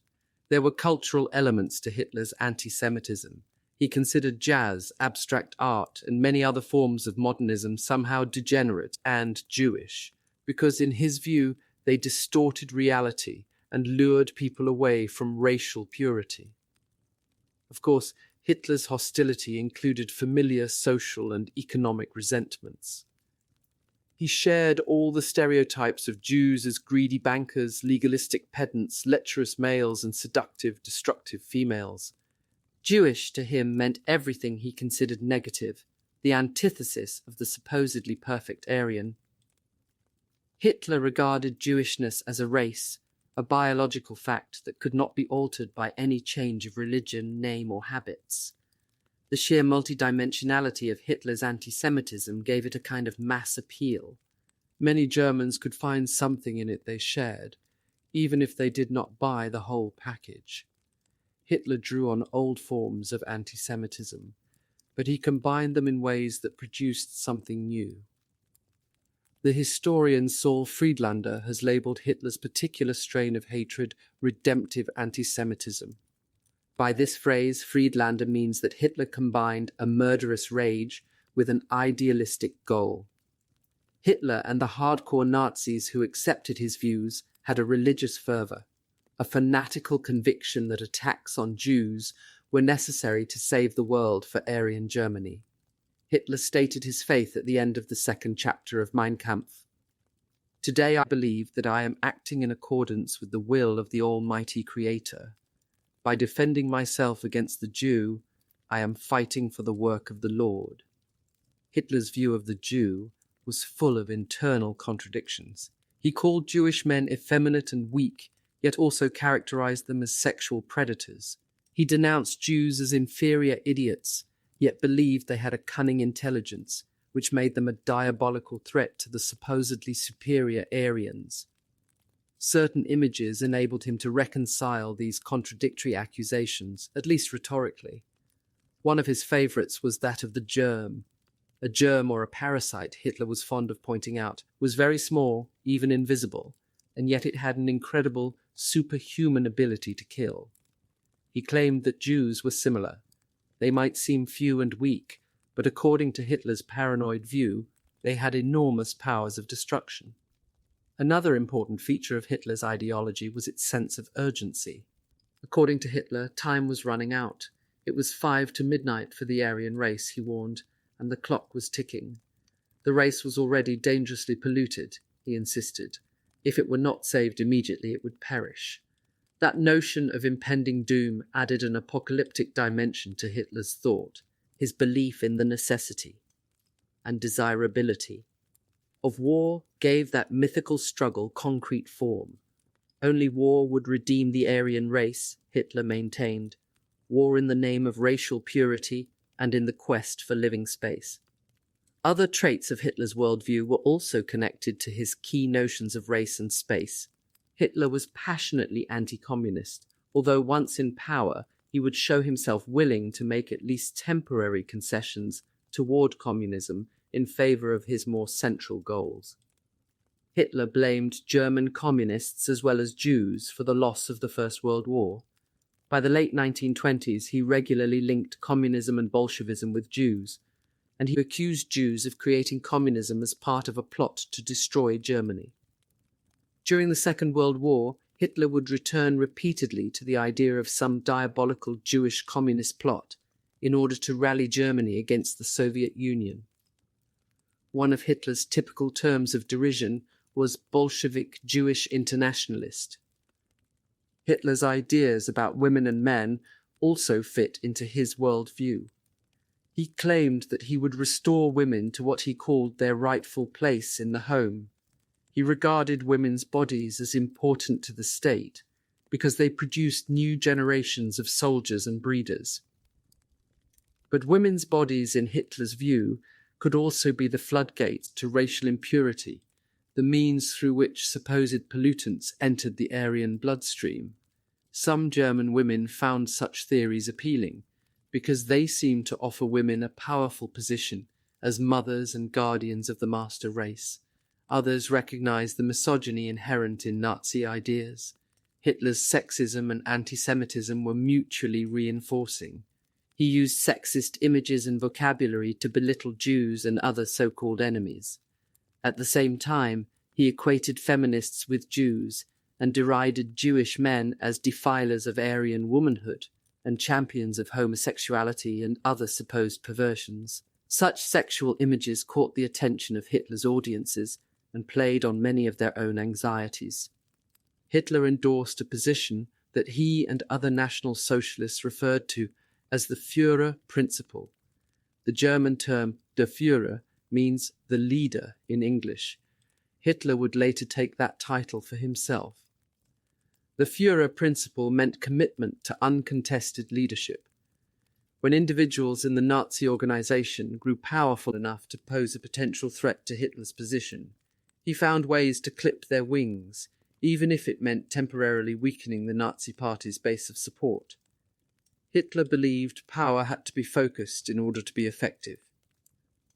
There were cultural elements to Hitler's anti-Semitism. He considered jazz, abstract art, and many other forms of modernism somehow degenerate and Jewish, because in his view they distorted reality and lured people away from racial purity. Of course, Hitler's hostility included familiar social and economic resentments. He shared all the stereotypes of Jews as greedy bankers, legalistic pedants, lecherous males, and seductive, destructive females. Jewish to him meant everything he considered negative, the antithesis of the supposedly perfect Aryan. Hitler regarded Jewishness as a race, a biological fact that could not be altered by any change of religion, name, or habits. The sheer multidimensionality of Hitler's anti-Semitism gave it a kind of mass appeal. Many Germans could find something in it they shared, even if they did not buy the whole package. Hitler drew on old forms of anti-Semitism, but he combined them in ways that produced something new. The historian Saul Friedlander has labeled Hitler's particular strain of hatred redemptive anti-Semitism. By this phrase, Friedlander means that Hitler combined a murderous rage with an idealistic goal. Hitler and the hardcore Nazis who accepted his views had a religious fervor, a fanatical conviction that attacks on Jews were necessary to save the world for Aryan Germany. Hitler stated his faith at the end of the second chapter of Mein Kampf. Today I believe that I am acting in accordance with the will of the Almighty Creator. By defending myself against the Jew, I am fighting for the work of the Lord. Hitler's view of the Jew was full of internal contradictions. He called Jewish men effeminate and weak, yet also characterized them as sexual predators. He denounced Jews as inferior idiots, yet believed they had a cunning intelligence, which made them a diabolical threat to the supposedly superior Aryans. Certain images enabled him to reconcile these contradictory accusations, at least rhetorically. One of his favorites was that of the germ. A germ or a parasite, Hitler was fond of pointing out, was very small, even invisible, and yet it had an incredible, superhuman ability to kill. He claimed that Jews were similar. They might seem few and weak, but according to Hitler's paranoid view, they had enormous powers of destruction. Another important feature of Hitler's ideology was its sense of urgency. According to Hitler, time was running out. It was 5 to midnight for the Aryan race, he warned, and the clock was ticking. The race was already dangerously polluted, he insisted. If it were not saved immediately, it would perish. That notion of impending doom added an apocalyptic dimension to Hitler's thought, his belief in the necessity and desirability of war gave that mythical struggle concrete form. Only war would redeem the Aryan race, Hitler maintained, war in the name of racial purity and in the quest for living space. Other traits of Hitler's worldview were also connected to his key notions of race and space. Hitler was passionately anti-communist, although once in power, he would show himself willing to make at least temporary concessions toward communism in favor of his more central goals. Hitler blamed German communists as well as Jews for the loss of the First World War. By the late 1920s, he regularly linked communism and Bolshevism with Jews, and he accused Jews of creating communism as part of a plot to destroy Germany. During the Second World War, Hitler would return repeatedly to the idea of some diabolical Jewish communist plot in order to rally Germany against the Soviet Union. One of Hitler's typical terms of derision was Bolshevik Jewish internationalist. Hitler's ideas about women and men also fit into his worldview. He claimed that he would restore women to what he called their rightful place in the home. He regarded women's bodies as important to the state because they produced new generations of soldiers and breeders. But women's bodies, in Hitler's view, could also be the floodgate to racial impurity, the means through which supposed pollutants entered the Aryan bloodstream. Some German women found such theories appealing because they seemed to offer women a powerful position as mothers and guardians of the master race. Others recognized the misogyny inherent in Nazi ideas. Hitler's sexism and anti-Semitism were mutually reinforcing. He used sexist images and vocabulary to belittle Jews and other so-called enemies. At the same time, he equated feminists with Jews and derided Jewish men as defilers of Aryan womanhood, and champions of homosexuality and other supposed perversions. Such sexual images caught the attention of Hitler's audiences and played on many of their own anxieties. Hitler endorsed a position that he and other National Socialists referred to as the Führer principle. The German term der Führer means the leader in English. Hitler would later take that title for himself. The Führer principle meant commitment to uncontested leadership. When individuals in the Nazi organization grew powerful enough to pose a potential threat to Hitler's position, he found ways to clip their wings, even if it meant temporarily weakening the Nazi Party's base of support. Hitler believed power had to be focused in order to be effective.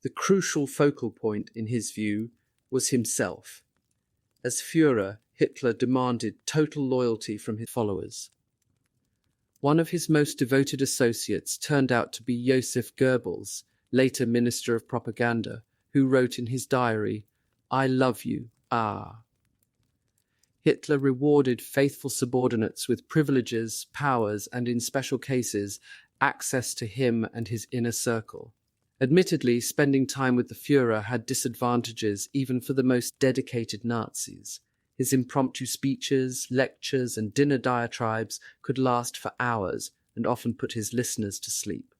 The crucial focal point, in his view, was himself. As Führer, Hitler demanded total loyalty from his followers. One of his most devoted associates turned out to be Joseph Goebbels, later Minister of Propaganda, who wrote in his diary, "I love you, ah." Hitler rewarded faithful subordinates with privileges, powers, and in special cases, access to him and his inner circle. Admittedly, spending time with the Führer had disadvantages even for the most dedicated Nazis. His impromptu speeches, lectures, and dinner diatribes could last for hours and often put his listeners to sleep.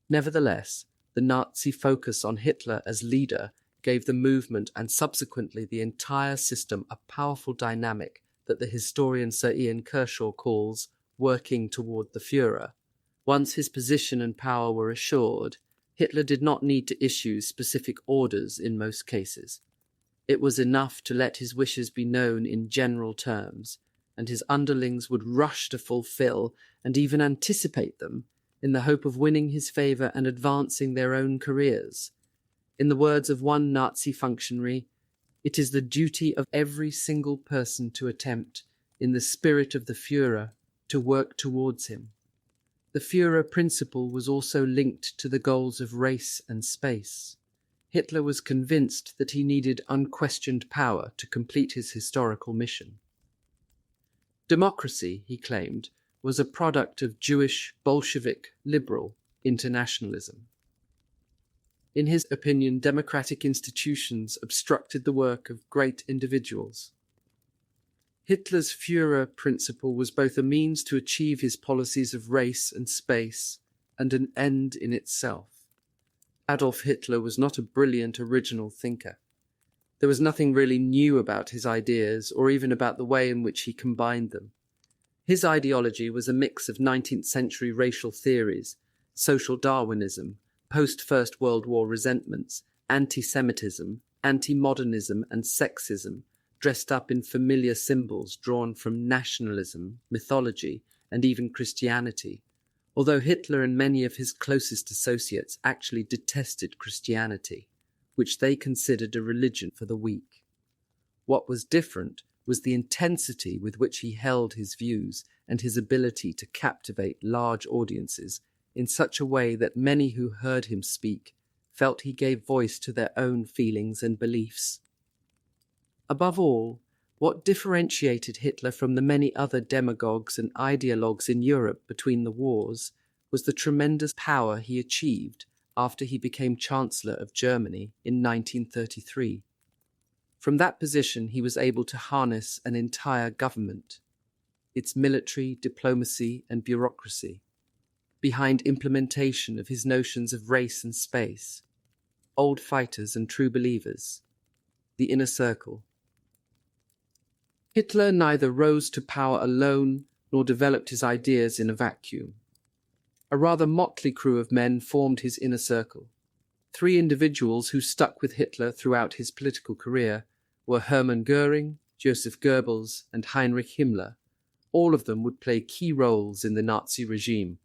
Nevertheless, the Nazi focus on Hitler as leader gave the movement and subsequently the entire system a powerful dynamic that the historian Sir Ian Kershaw calls working toward the Führer. Once his position and power were assured, Hitler did not need to issue specific orders in most cases. It was enough to let his wishes be known in general terms, and his underlings would rush to fulfill and even anticipate them in the hope of winning his favour and advancing their own careers. In the words of one Nazi functionary, "It is the duty of every single person to attempt, in the spirit of the Führer, to work towards him." The Führer principle was also linked to the goals of race and space. Hitler was convinced that he needed unquestioned power to complete his historical mission. Democracy, he claimed, was a product of Jewish, Bolshevik, liberal internationalism. In his opinion, democratic institutions obstructed the work of great individuals. Hitler's Führer principle was both a means to achieve his policies of race and space and an end in itself. Adolf Hitler was not a brilliant original thinker. There was nothing really new about his ideas or even about the way in which he combined them. His ideology was a mix of 19th century racial theories, social Darwinism, post-First World War resentments, anti-Semitism, anti-modernism and sexism, dressed up in familiar symbols drawn from nationalism, mythology, and even Christianity, although Hitler and many of his closest associates actually detested Christianity, which they considered a religion for the weak. What was different was the intensity with which he held his views and his ability to captivate large audiences in such a way that many who heard him speak felt he gave voice to their own feelings and beliefs. Above all, what differentiated Hitler from the many other demagogues and ideologues in Europe between the wars was the tremendous power he achieved after he became Chancellor of Germany in 1933. From that position, he was able to harness an entire government, its military, diplomacy, and bureaucracy, behind implementation of his notions of race and space, old fighters and true believers, the inner circle. Hitler neither rose to power alone nor developed his ideas in a vacuum. A rather motley crew of men formed his inner circle. 3 individuals who stuck with Hitler throughout his political career were Hermann Göring, Joseph Goebbels, and Heinrich Himmler. All of them would play key roles in the Nazi regime.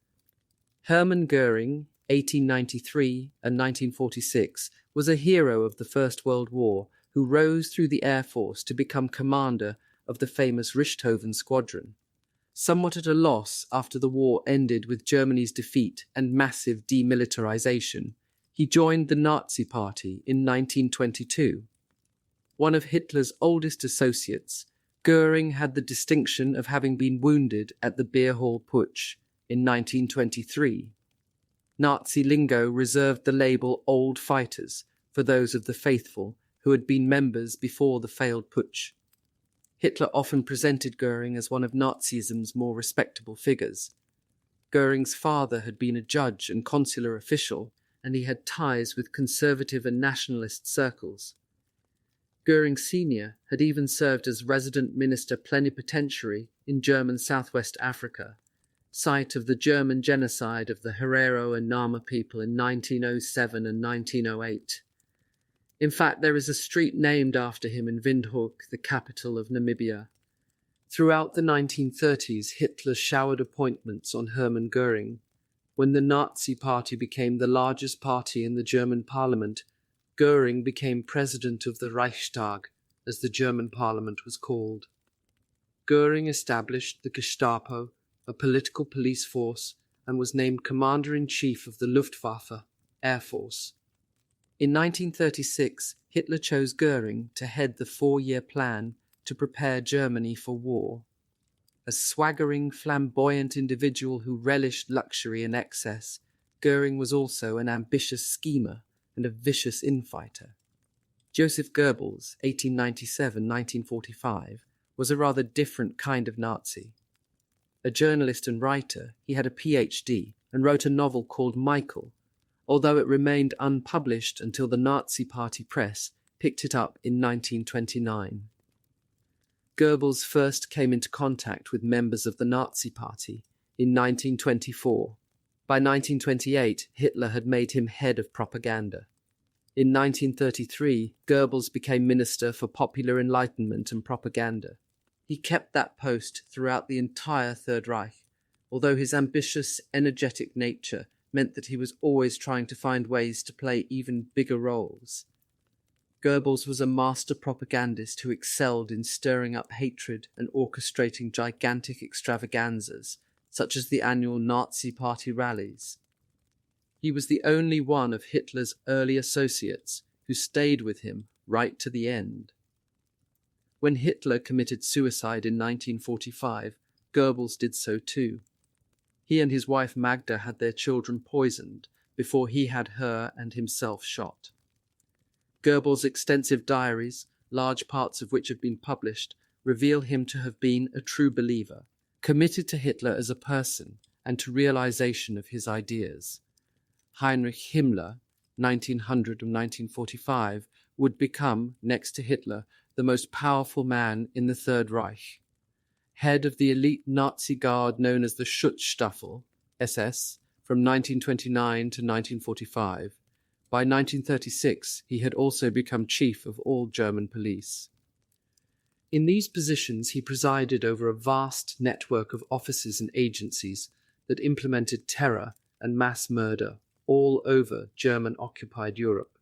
Hermann Göring, 1893 and 1946, was a hero of the First World War who rose through the Air Force to become commander of the famous Richthofen Squadron. Somewhat at a loss after the war ended with Germany's defeat and massive demilitarization, he joined the Nazi Party in 1922. One of Hitler's oldest associates, Göring had the distinction of having been wounded at the Beer Hall Putsch in 1923. Nazi lingo reserved the label "old fighters" for those of the faithful who had been members before the failed putsch. Hitler often presented Goering as one of Nazism's more respectable figures. Goering's father had been a judge and consular official, and he had ties with conservative and nationalist circles. Goering Sr. had even served as resident minister plenipotentiary in German Southwest Africa, site of the German genocide of the Herero and Nama people in 1907 and 1908. In fact, there is a street named after him in Windhoek, the capital of Namibia. Throughout the 1930s, Hitler showered appointments on Hermann Goering. When the Nazi Party became the largest party in the German parliament, Goering became president of the Reichstag, as the German parliament was called. Goering established the Gestapo, a political police force, and was named commander-in-chief of the Luftwaffe, Air Force. In 1936, Hitler chose Goering to head the 4-year plan to prepare Germany for war. A swaggering, flamboyant individual who relished luxury and excess, Goering was also an ambitious schemer and a vicious infighter. Joseph Goebbels, 1897-1945, was a rather different kind of Nazi. A journalist and writer, he had a PhD and wrote a novel called Michael, although it remained unpublished until the Nazi Party press picked it up in 1929. Goebbels first came into contact with members of the Nazi Party in 1924. By 1928, Hitler had made him head of propaganda. In 1933, Goebbels became Minister for Popular Enlightenment and Propaganda. He kept that post throughout the entire Third Reich, although his ambitious, energetic nature meant that he was always trying to find ways to play even bigger roles. Goebbels was a master propagandist who excelled in stirring up hatred and orchestrating gigantic extravaganzas, such as the annual Nazi Party rallies. He was the only one of Hitler's early associates who stayed with him right to the end. When Hitler committed suicide in 1945, Goebbels did so too. He and his wife Magda had their children poisoned before he had her and himself shot. Goebbels' extensive diaries, large parts of which have been published, reveal him to have been a true believer, committed to Hitler as a person and to realization of his ideas. Heinrich Himmler, 1900–1945, would become, next to Hitler, the most powerful man in the Third Reich. Head of the elite Nazi guard known as the Schutzstaffel, SS, from 1929 to 1945. By 1936, he had also become chief of all German police. In these positions, he presided over a vast network of offices and agencies that implemented terror and mass murder all over German-occupied Europe.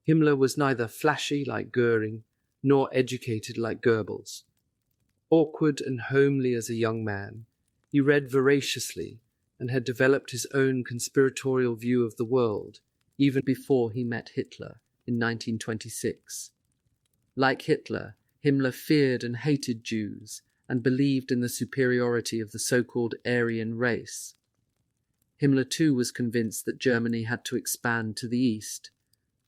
Himmler was neither flashy like Goering, nor educated like Goebbels. Awkward and homely as a young man, he read voraciously and had developed his own conspiratorial view of the world even before he met Hitler in 1926. Like Hitler, Himmler feared and hated Jews and believed in the superiority of the so-called Aryan race. Himmler too was convinced that Germany had to expand to the east.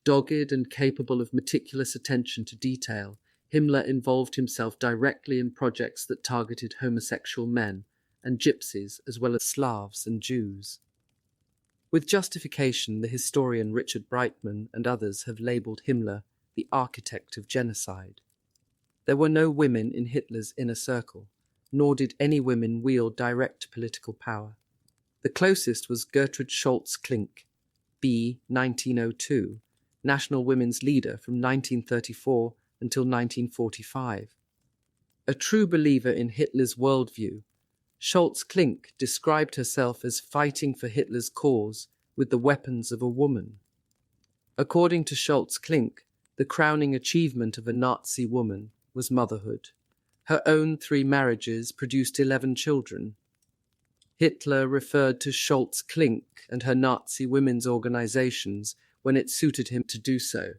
Dogged and capable of meticulous attention to detail, Himmler involved himself directly in projects that targeted homosexual men and gypsies as well as Slavs and Jews. With justification, the historian Richard Breitman and others have labelled Himmler the architect of genocide. There were no women in Hitler's inner circle, nor did any women wield direct political power. The closest was Gertrude Scholz-Klink, b. 1902, national women's leader from 1934 until 1945. A true believer in Hitler's worldview, Scholz-Klink described herself as fighting for Hitler's cause with the weapons of a woman. According to Scholz-Klink, the crowning achievement of a Nazi woman was motherhood. Her own 3 marriages produced 11 children. Hitler referred to Scholz-Klink and her Nazi women's organizations when it suited him to do so,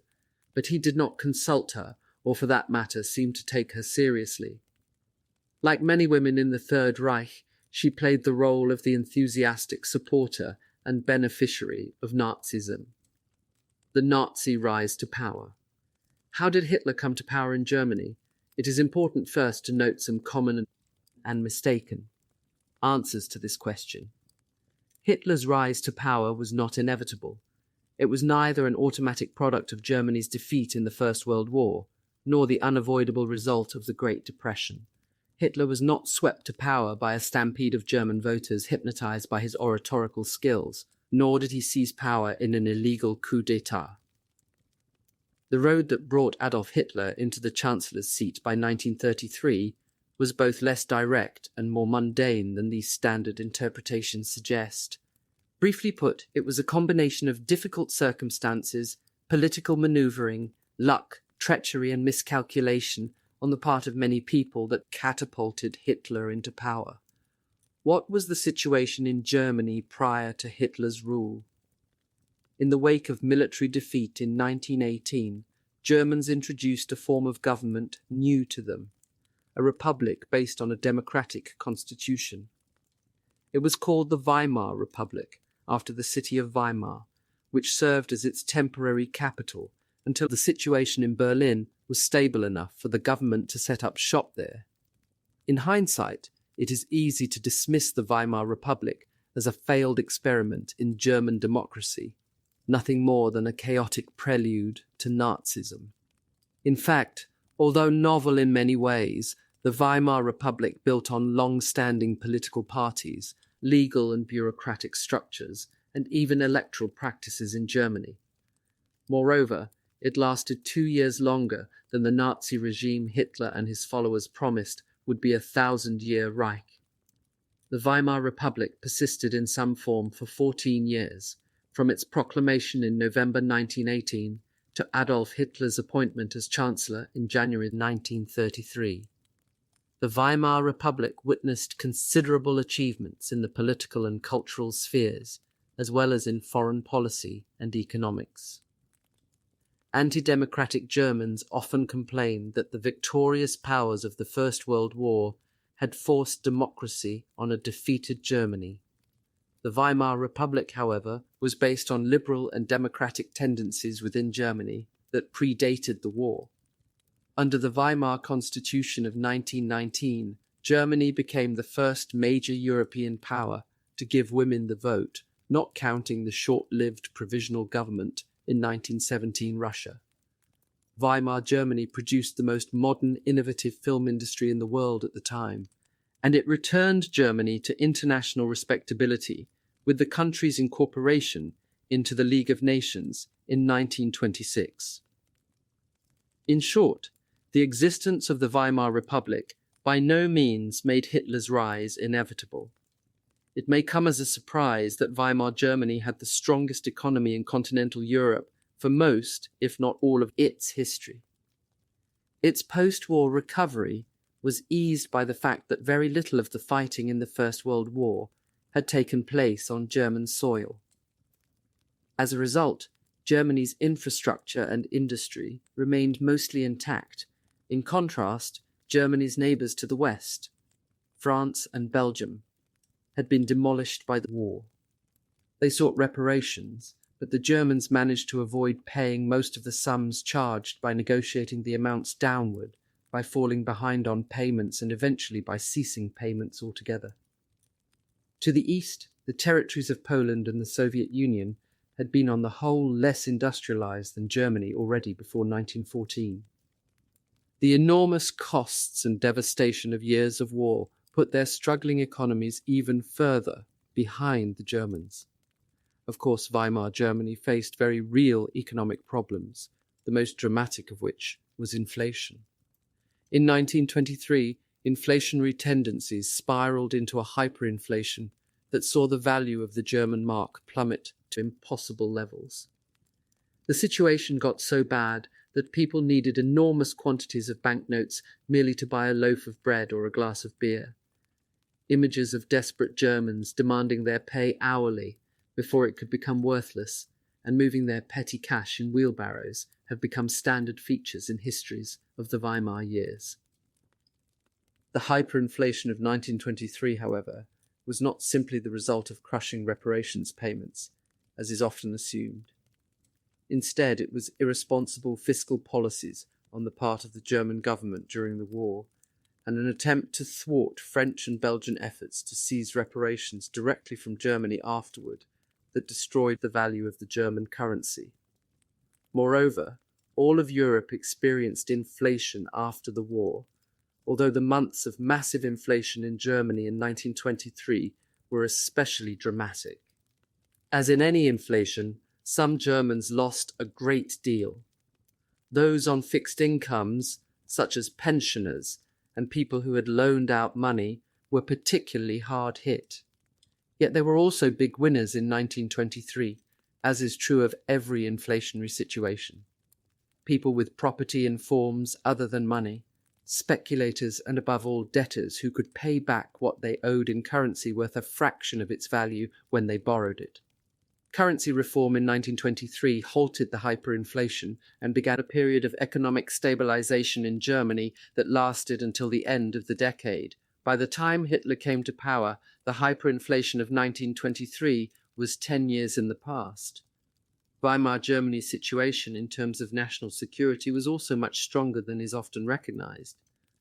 but he did not consult her, or for that matter seem to take her seriously. Like many women in the Third Reich, she played the role of the enthusiastic supporter and beneficiary of Nazism. The Nazi rise to power. How did Hitler come to power in Germany? It is important first to note some common and mistaken answers to this question. Hitler's rise to power was not inevitable. It was neither an automatic product of Germany's defeat in the First World War, nor the unavoidable result of the Great Depression. Hitler was not swept to power by a stampede of German voters hypnotized by his oratorical skills, nor did he seize power in an illegal coup d'etat. The road that brought Adolf Hitler into the Chancellor's seat by 1933 was both less direct and more mundane than these standard interpretations suggest. Briefly put, it was a combination of difficult circumstances, political maneuvering, luck, treachery and miscalculation on the part of many people that catapulted Hitler into power. What was the situation in Germany prior to Hitler's rule? In the wake of military defeat in 1918, Germans introduced a form of government new to them, a republic based on a democratic constitution. It was called the Weimar Republic, after the city of Weimar, which served as its temporary capital until the situation in Berlin was stable enough for the government to set up shop there. In hindsight, it is easy to dismiss the Weimar Republic as a failed experiment in German democracy, nothing more than a chaotic prelude to Nazism. In fact, although novel in many ways, the Weimar Republic built on long-standing political parties, legal and bureaucratic structures, and even electoral practices in Germany. Moreover, it lasted 2 years longer than the Nazi regime Hitler and his followers promised would be a 1,000-year Reich. The Weimar Republic persisted in some form for 14 years, from its proclamation in November 1918 to Adolf Hitler's appointment as Chancellor in January 1933. The Weimar Republic witnessed considerable achievements in the political and cultural spheres, as well as in foreign policy and economics. Anti-democratic Germans often complained that the victorious powers of the First World War had forced democracy on a defeated Germany. The Weimar Republic, however, was based on liberal and democratic tendencies within Germany that predated the war. Under the Weimar Constitution of 1919, Germany became the first major European power to give women the vote, not counting the short-lived provisional government in 1917 Russia. Weimar Germany produced the most modern, innovative film industry in the world at the time, and it returned Germany to international respectability with the country's incorporation into the League of Nations in 1926. In short, the existence of the Weimar Republic by no means made Hitler's rise inevitable. It may come as a surprise that Weimar Germany had the strongest economy in continental Europe for most, if not all, of its history. Its post-war recovery was eased by the fact that very little of the fighting in the First World War had taken place on German soil. As a result, Germany's infrastructure and industry remained mostly intact. In contrast, Germany's neighbours to the west, France and Belgium, had been demolished by the war. They sought reparations, but the Germans managed to avoid paying most of the sums charged by negotiating the amounts downward, by falling behind on payments and eventually by ceasing payments altogether. To the east, the territories of Poland and the Soviet Union had been on the whole less industrialized than Germany already before 1914. The enormous costs and devastation of years of war put their struggling economies even further behind the Germans. Of course, Weimar Germany faced very real economic problems, the most dramatic of which was inflation. In 1923, inflationary tendencies spiraled into a hyperinflation that saw the value of the German mark plummet to impossible levels. The situation got so bad that people needed enormous quantities of banknotes merely to buy a loaf of bread or a glass of beer. Images of desperate Germans demanding their pay hourly before it could become worthless and moving their petty cash in wheelbarrows have become standard features in histories of the Weimar years. The hyperinflation of 1923, however, was not simply the result of crushing reparations payments, as is often assumed. Instead, it was irresponsible fiscal policies on the part of the German government during the war, and an attempt to thwart French and Belgian efforts to seize reparations directly from Germany afterward that destroyed the value of the German currency. Moreover, all of Europe experienced inflation after the war, although the months of massive inflation in Germany in 1923 were especially dramatic. As in any inflation, some Germans lost a great deal. Those on fixed incomes, such as pensioners and people who had loaned out money, were particularly hard hit. Yet there were also big winners in 1923, as is true of every inflationary situation. People with property in forms other than money, speculators and above all debtors who could pay back what they owed in currency worth a fraction of its value when they borrowed it. Currency reform in 1923 halted the hyperinflation and began a period of economic stabilization in Germany that lasted until the end of the decade. By the time Hitler came to power, the hyperinflation of 1923 was 10 years in the past. Weimar Germany's situation in terms of national security was also much stronger than is often recognized.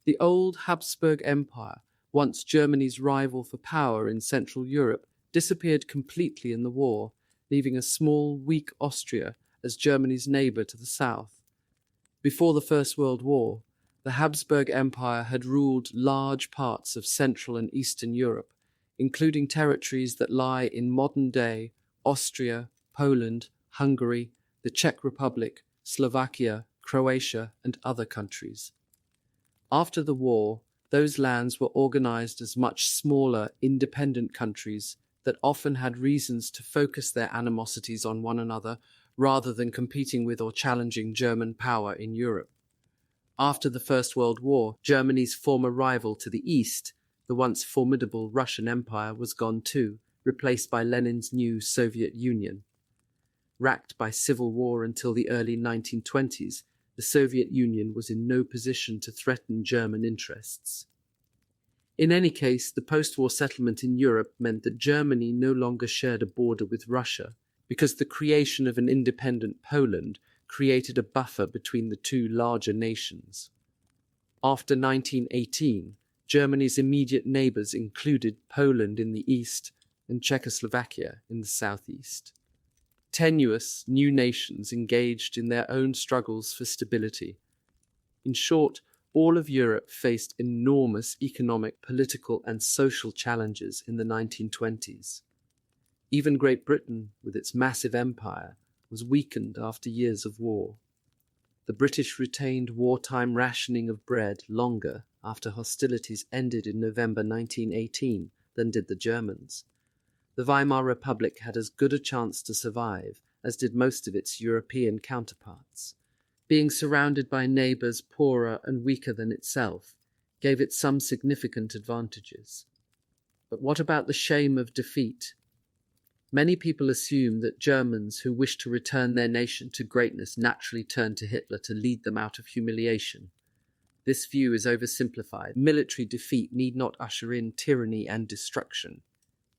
The old Habsburg Empire, once Germany's rival for power in Central Europe, disappeared completely in the war, leaving a small, weak Austria as Germany's neighbour to the south. Before the First World War, the Habsburg Empire had ruled large parts of Central and Eastern Europe, including territories that lie in modern-day Austria, Poland, Hungary, the Czech Republic, Slovakia, Croatia, and other countries. After the war, those lands were organized as much smaller, independent countries that often had reasons to focus their animosities on one another rather than competing with or challenging German power in Europe. After the First World War, Germany's former rival to the east, the once formidable Russian Empire, was gone too, replaced by Lenin's new Soviet Union. Racked by civil war until the early 1920s, the Soviet Union was in no position to threaten German interests. In any case, the post-war settlement in Europe meant that Germany no longer shared a border with Russia, because the creation of an independent Poland created a buffer between the two larger nations. After 1918, Germany's immediate neighbours included Poland in the east and Czechoslovakia in the southeast. Tenuous new nations engaged in their own struggles for stability. In short, all of Europe faced enormous economic, political, and social challenges in the 1920s. Even Great Britain, with its massive empire, was weakened after years of war. The British retained wartime rationing of bread longer after hostilities ended in November 1918 than did the Germans. The Weimar Republic had as good a chance to survive as did most of its European counterparts. Being surrounded by neighbours poorer and weaker than itself gave it some significant advantages. But what about the shame of defeat? Many people assume that Germans who wish to return their nation to greatness naturally turn to Hitler to lead them out of humiliation. This view is oversimplified. Military defeat need not usher in tyranny and destruction.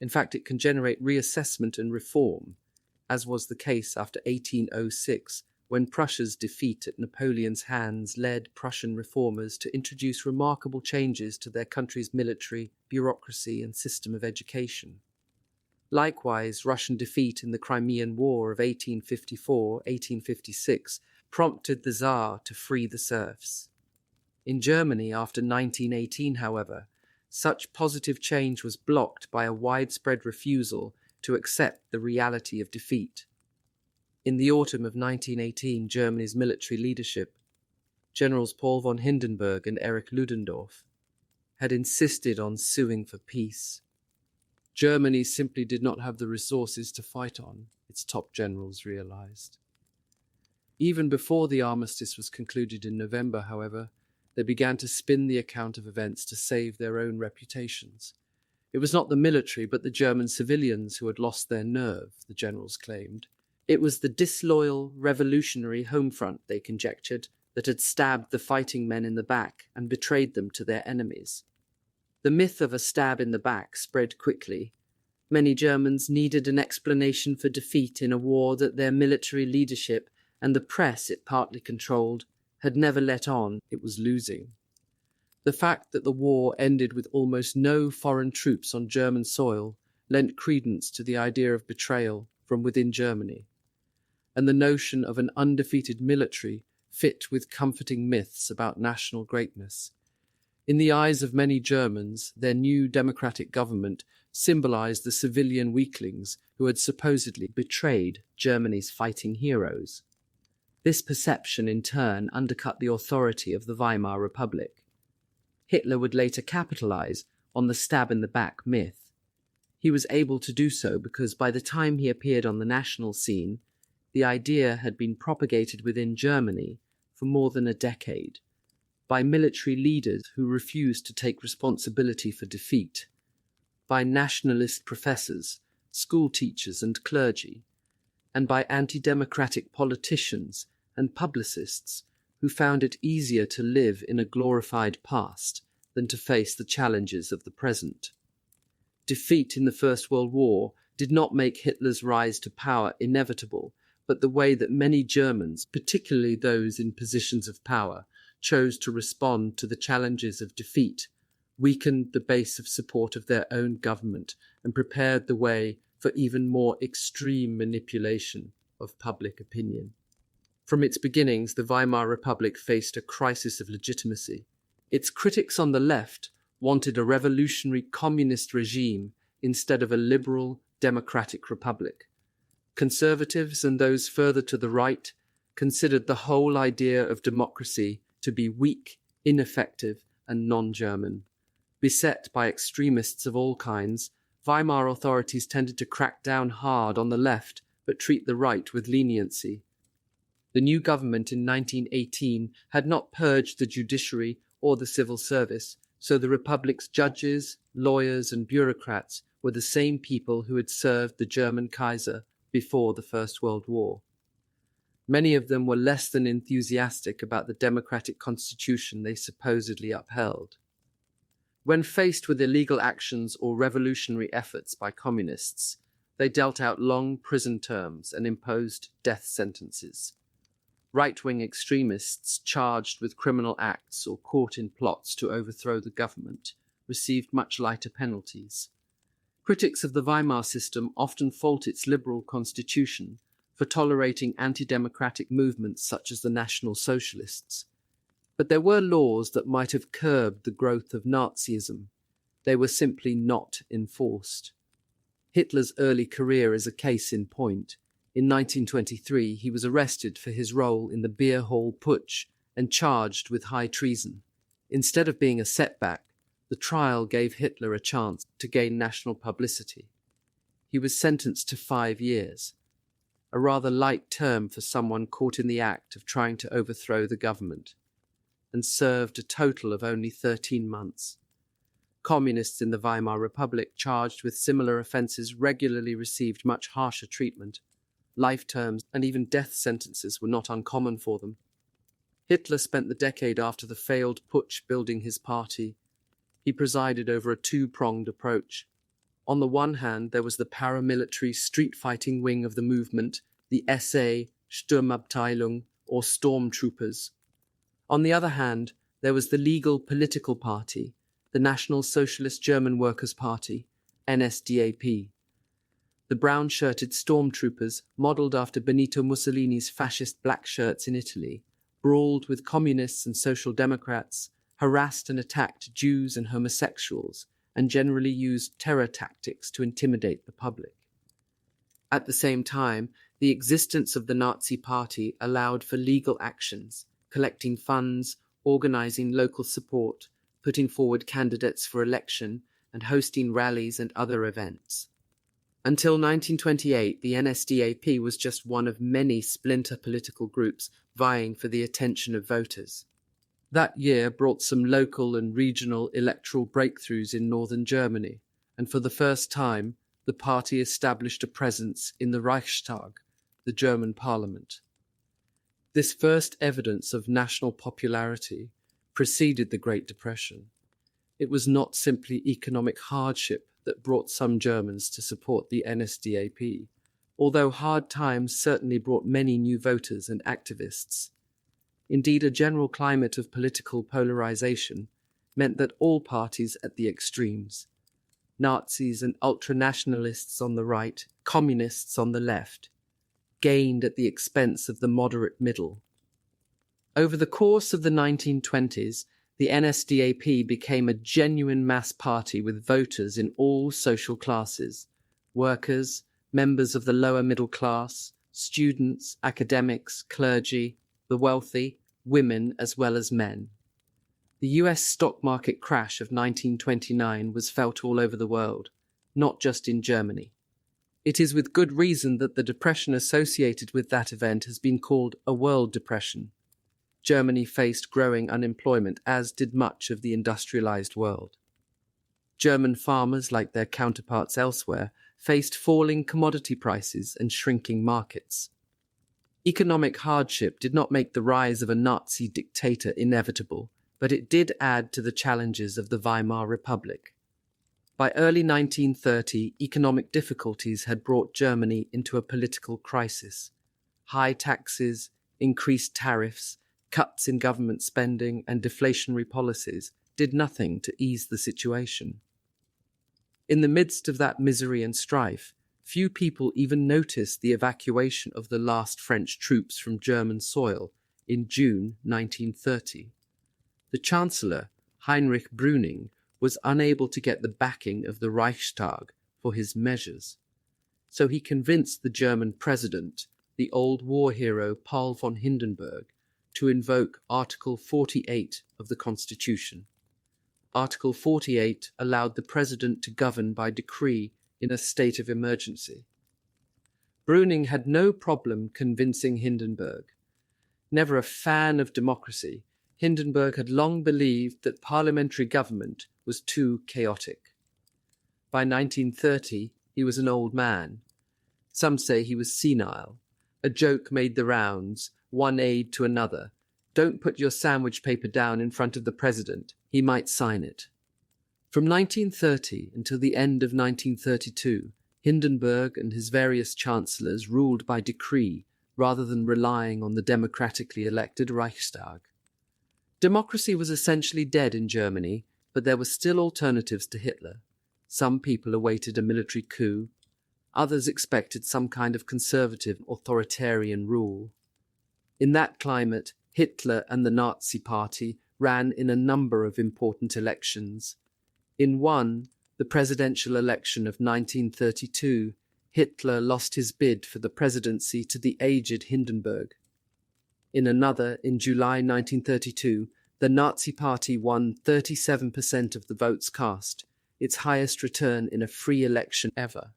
In fact, it can generate reassessment and reform, as was the case after 1806, when Prussia's defeat at Napoleon's hands led Prussian reformers to introduce remarkable changes to their country's military, bureaucracy, and system of education. Likewise, Russian defeat in the Crimean War of 1854-1856 prompted the Tsar to free the serfs. In Germany after 1918, however, such positive change was blocked by a widespread refusal to accept the reality of defeat. In the autumn of 1918, Germany's military leadership, Generals Paul von Hindenburg and Erich Ludendorff, had insisted on suing for peace. Germany simply did not have the resources to fight on, its top generals realized. Even before the armistice was concluded in November, however, they began to spin the account of events to save their own reputations. It was not the military, but the German civilians who had lost their nerve, the generals claimed. It was the disloyal, revolutionary home front, they conjectured, that had stabbed the fighting men in the back and betrayed them to their enemies. The myth of a stab in the back spread quickly. Many Germans needed an explanation for defeat in a war that their military leadership and the press it partly controlled had never let on it was losing. The fact that the war ended with almost no foreign troops on German soil lent credence to the idea of betrayal from within Germany, and the notion of an undefeated military fit with comforting myths about national greatness. In the eyes of many Germans, their new democratic government symbolized the civilian weaklings who had supposedly betrayed Germany's fighting heroes. This perception, in turn, undercut the authority of the Weimar Republic. Hitler would later capitalize on the stab-in-the-back myth. He was able to do so because by the time he appeared on the national scene, the idea had been propagated within Germany for more than a decade, by military leaders who refused to take responsibility for defeat, by nationalist professors, school teachers and clergy, and by anti-democratic politicians and publicists who found it easier to live in a glorified past than to face the challenges of the present. Defeat in the First World War did not make Hitler's rise to power inevitable, but the way that many Germans, particularly those in positions of power, chose to respond to the challenges of defeat, weakened the base of support of their own government and prepared the way for even more extreme manipulation of public opinion. From its beginnings, the Weimar Republic faced a crisis of legitimacy. Its critics on the left wanted a revolutionary communist regime instead of a liberal democratic republic. Conservatives and those further to the right considered the whole idea of democracy to be weak, ineffective, and non-German. Beset by extremists of all kinds, Weimar authorities tended to crack down hard on the left but treat the right with leniency. The new government in 1918 had not purged the judiciary or the civil service, so the Republic's judges, lawyers, and bureaucrats were the same people who had served the German Kaiser before the First World War. Many of them were less than enthusiastic about the democratic constitution they supposedly upheld. When faced with illegal actions or revolutionary efforts by communists, they dealt out long prison terms and imposed death sentences. Right-wing extremists charged with criminal acts or caught in plots to overthrow the government received much lighter penalties. Critics of the Weimar system often fault its liberal constitution for tolerating anti-democratic movements such as the National Socialists. But there were laws that might have curbed the growth of Nazism. They were simply not enforced. Hitler's early career is a case in point. In 1923, he was arrested for his role in the beer hall putsch and charged with high treason. Instead of being a setback, the trial gave Hitler a chance to gain national publicity. He was sentenced to 5 years, a rather light term for someone caught in the act of trying to overthrow the government, and served a total of only 13 months. Communists in the Weimar Republic charged with similar offences regularly received much harsher treatment. Life terms and even death sentences were not uncommon for them. Hitler spent the decade after the failed putsch building his party. He presided over a two-pronged approach. On the one hand, there was the paramilitary street-fighting wing of the movement, the SA Sturmabteilung, or stormtroopers. On the other hand, there was the legal political party, the National Socialist German Workers' Party, NSDAP. The brown-shirted stormtroopers, modelled after Benito Mussolini's fascist black shirts in Italy, brawled with communists and social democrats, harassed and attacked Jews and homosexuals, and generally used terror tactics to intimidate the public. At the same time, the existence of the Nazi Party allowed for legal actions, collecting funds, organising local support, putting forward candidates for election, and hosting rallies and other events. Until 1928, the NSDAP was just one of many splinter political groups vying for the attention of voters. That year brought some local and regional electoral breakthroughs in northern Germany, and for the first time, the party established a presence in the Reichstag, the German parliament. This first evidence of national popularity preceded the Great Depression. It was not simply economic hardship that brought some Germans to support the NSDAP, although hard times certainly brought many new voters and activists. Indeed, a general climate of political polarization meant that all parties at the extremes, Nazis and ultranationalists on the right, communists on the left, gained at the expense of the moderate middle. Over the course of the 1920s, the NSDAP became a genuine mass party with voters in all social classes: workers, members of the lower middle class, students, academics, clergy, the wealthy, women as well as men. The US stock market crash of 1929 was felt all over the world, not just in Germany. It is with good reason that the depression associated with that event has been called a world depression. Germany faced growing unemployment, as did much of the industrialized world. German farmers, like their counterparts elsewhere, faced falling commodity prices and shrinking markets. Economic hardship did not make the rise of a Nazi dictator inevitable, but it did add to the challenges of the Weimar Republic. By early 1930, economic difficulties had brought Germany into a political crisis. High taxes, increased tariffs, cuts in government spending, and deflationary policies did nothing to ease the situation. In the midst of that misery and strife, few people even noticed the evacuation of the last French troops from German soil in June 1930. The Chancellor, Heinrich Brüning, was unable to get the backing of the Reichstag for his measures, so he convinced the German president, the old war hero Paul von Hindenburg, to invoke Article 48 of the Constitution. Article 48 allowed the president to govern by decree in a state of emergency. Brüning had no problem convincing Hindenburg. Never a fan of democracy, Hindenburg had long believed that parliamentary government was too chaotic. By 1930, he was an old man. Some say he was senile. A joke made the rounds, one aide to another: "Don't put your sandwich paper down in front of the president. He might sign it." From 1930 until the end of 1932, Hindenburg and his various chancellors ruled by decree rather than relying on the democratically elected Reichstag. Democracy was essentially dead in Germany, but there were still alternatives to Hitler. Some people awaited a military coup. Others expected some kind of conservative, authoritarian rule. In that climate, Hitler and the Nazi Party ran in a number of important elections. In one, the presidential election of 1932, Hitler lost his bid for the presidency to the aged Hindenburg. In another, in July 1932, the Nazi Party won 37% of the votes cast, its highest return in a free election ever.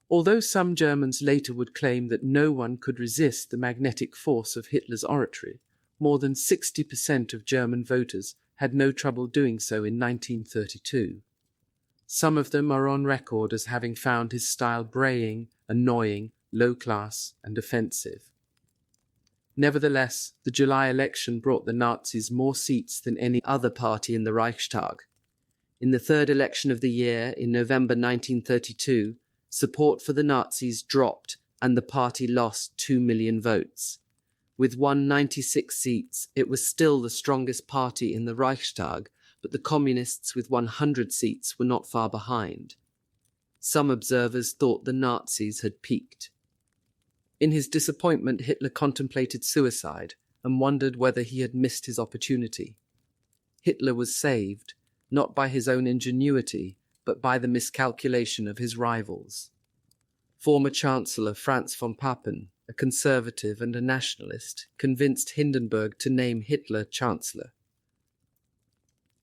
Although some Germans later would claim that no one could resist the magnetic force of Hitler's oratory, more than 60% of German voters had no trouble doing so in 1932. Some of them are on record as having found his style braying, annoying, low-class, and offensive. Nevertheless, the July election brought the Nazis more seats than any other party in the Reichstag. In the third election of the year, in November 1932, support for the Nazis dropped and the party lost 2 million votes. With 196 seats, it was still the strongest party in the Reichstag, but the Communists with 100 seats were not far behind. Some observers thought the Nazis had peaked. In his disappointment, Hitler contemplated suicide and wondered whether he had missed his opportunity. Hitler was saved, not by his own ingenuity, but by the miscalculation of his rivals. Former Chancellor Franz von Papen, a conservative and a nationalist, convinced Hindenburg to name Hitler Chancellor.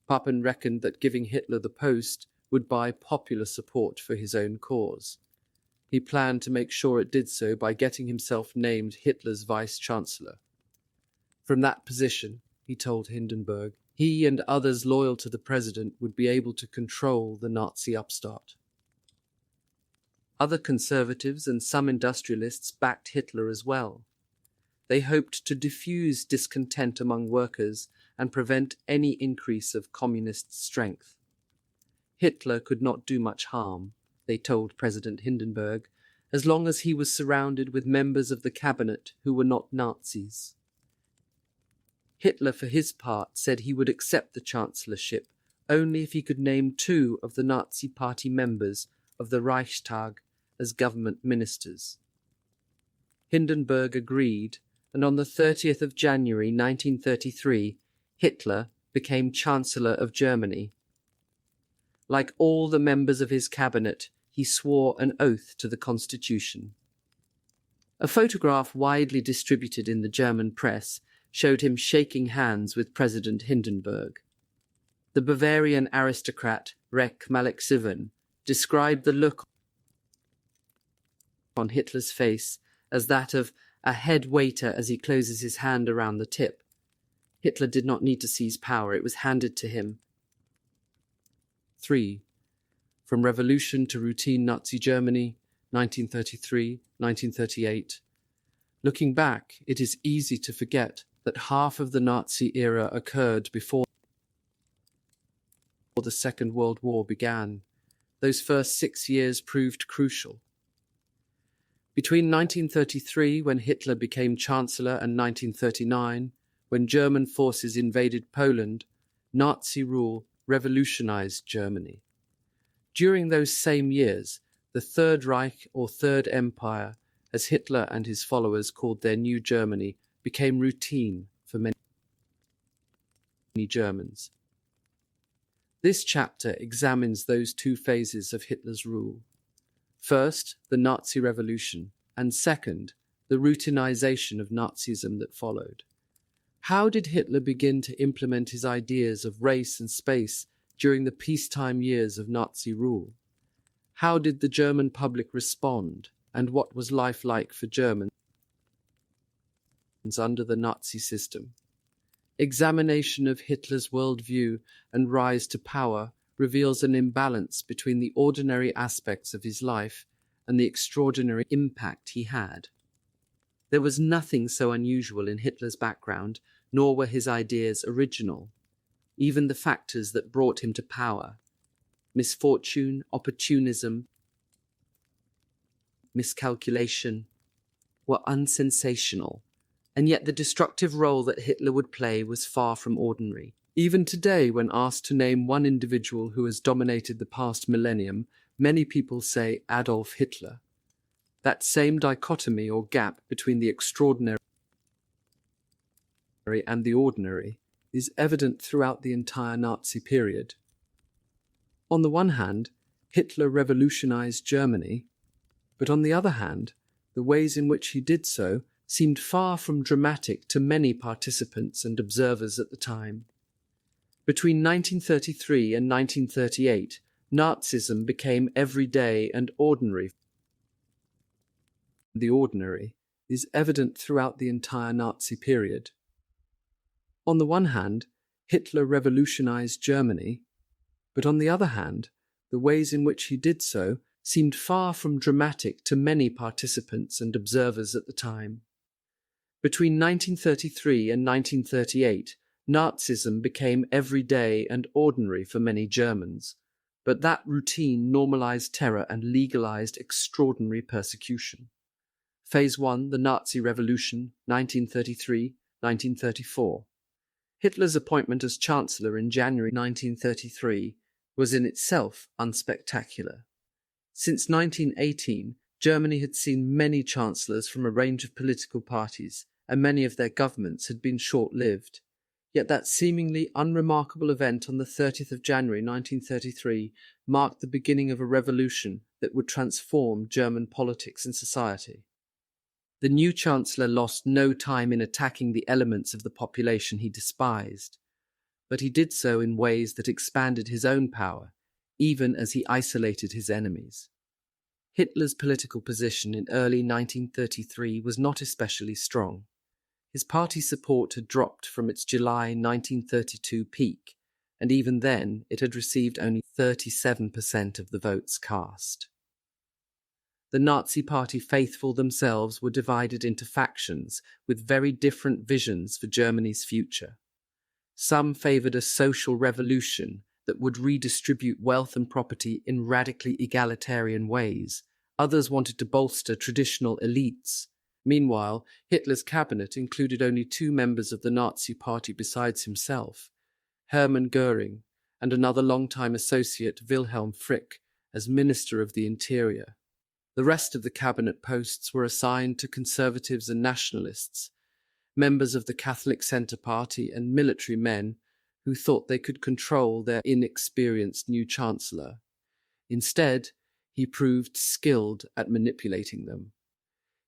Papen reckoned that giving Hitler the post would buy popular support for his own cause. He planned to make sure it did so by getting himself named Hitler's vice-chancellor. From that position, he told Hindenburg, he and others loyal to the president would be able to control the Nazi upstart. Other conservatives and some industrialists backed Hitler as well. They hoped to diffuse discontent among workers and prevent any increase of communist strength. Hitler could not do much harm, they told President Hindenburg, as long as he was surrounded with members of the cabinet who were not Nazis. Hitler, for his part, said he would accept the chancellorship only if he could name 2 of the Nazi Party members of the Reichstag as government ministers. Hindenburg agreed, and on the 30th of January 1933, Hitler became Chancellor of Germany. Like all the members of his cabinet, he swore an oath to the Constitution. A photograph widely distributed in the German press showed him shaking hands with President Hindenburg. The Bavarian aristocrat Rek Malek-Sivan described the look on Hitler's face as that of a head waiter as he closes his hand around the tip. Hitler did not need to seize power, it was handed to him. 3. From Revolution to Routine Nazi Germany, 1933-1938. Looking back, it is easy to forget that half of the Nazi era occurred before the Second World War began. Those first 6 years proved crucial. Between 1933, when Hitler became Chancellor, and 1939, when German forces invaded Poland, Nazi rule revolutionized Germany. During those same years, the Third Reich, or Third Empire, as Hitler and his followers called their new Germany, became routine for many Germans. This chapter examines those 2 phases of Hitler's rule. First, the Nazi Revolution, and second, the routinization of Nazism that followed. How did Hitler begin to implement his ideas of race and space during the peacetime years of Nazi rule? How did the German public respond, and what was life like for Germans under the Nazi system? Examination of Hitler's worldview and rise to power reveals an imbalance between the ordinary aspects of his life and the extraordinary impact he had. There was nothing so unusual in Hitler's background, nor were his ideas original. Even the factors that brought him to power, misfortune, opportunism, miscalculation, were unsensational, and yet the destructive role that Hitler would play was far from ordinary. Even today, when asked to name one individual who has dominated the past millennium, many people say Adolf Hitler. That same dichotomy or gap between the extraordinary and the ordinary is evident throughout the entire Nazi period. On the one hand, Hitler revolutionized Germany, but on the other hand, the ways in which he did so seemed far from dramatic to many participants and observers at the time. Between 1933 and 1938, Nazism became everyday and ordinary. The ordinary is evident throughout the entire Nazi period. On the one hand, Hitler revolutionized Germany, but on the other hand, the ways in which he did so seemed far from dramatic to many participants and observers at the time. Between 1933 and 1938, Nazism became everyday and ordinary for many Germans, but that routine normalized terror and legalized extraordinary persecution. Phase 1, the Nazi Revolution, 1933-1934. Hitler's appointment as Chancellor in January 1933 was in itself unspectacular. Since 1918, Germany had seen many chancellors from a range of political parties, and many of their governments had been short-lived. Yet that seemingly unremarkable event on the 30th of January 1933 marked the beginning of a revolution that would transform German politics and society. The new Chancellor lost no time in attacking the elements of the population he despised, but he did so in ways that expanded his own power, even as he isolated his enemies. Hitler's political position in early 1933 was not especially strong. His party support had dropped from its July 1932 peak, and even then it had received only 37% of the votes cast. The Nazi Party faithful themselves were divided into factions with very different visions for Germany's future. Some favored a social revolution that would redistribute wealth and property in radically egalitarian ways. Others wanted to bolster traditional elites. Meanwhile, Hitler's cabinet included only 2 members of the Nazi Party besides himself, Hermann Göring and another longtime associate, Wilhelm Frick, as Minister of the Interior. The rest of the cabinet posts were assigned to conservatives and nationalists, members of the Catholic Centre Party and military men who thought they could control their inexperienced new chancellor. Instead, he proved skilled at manipulating them.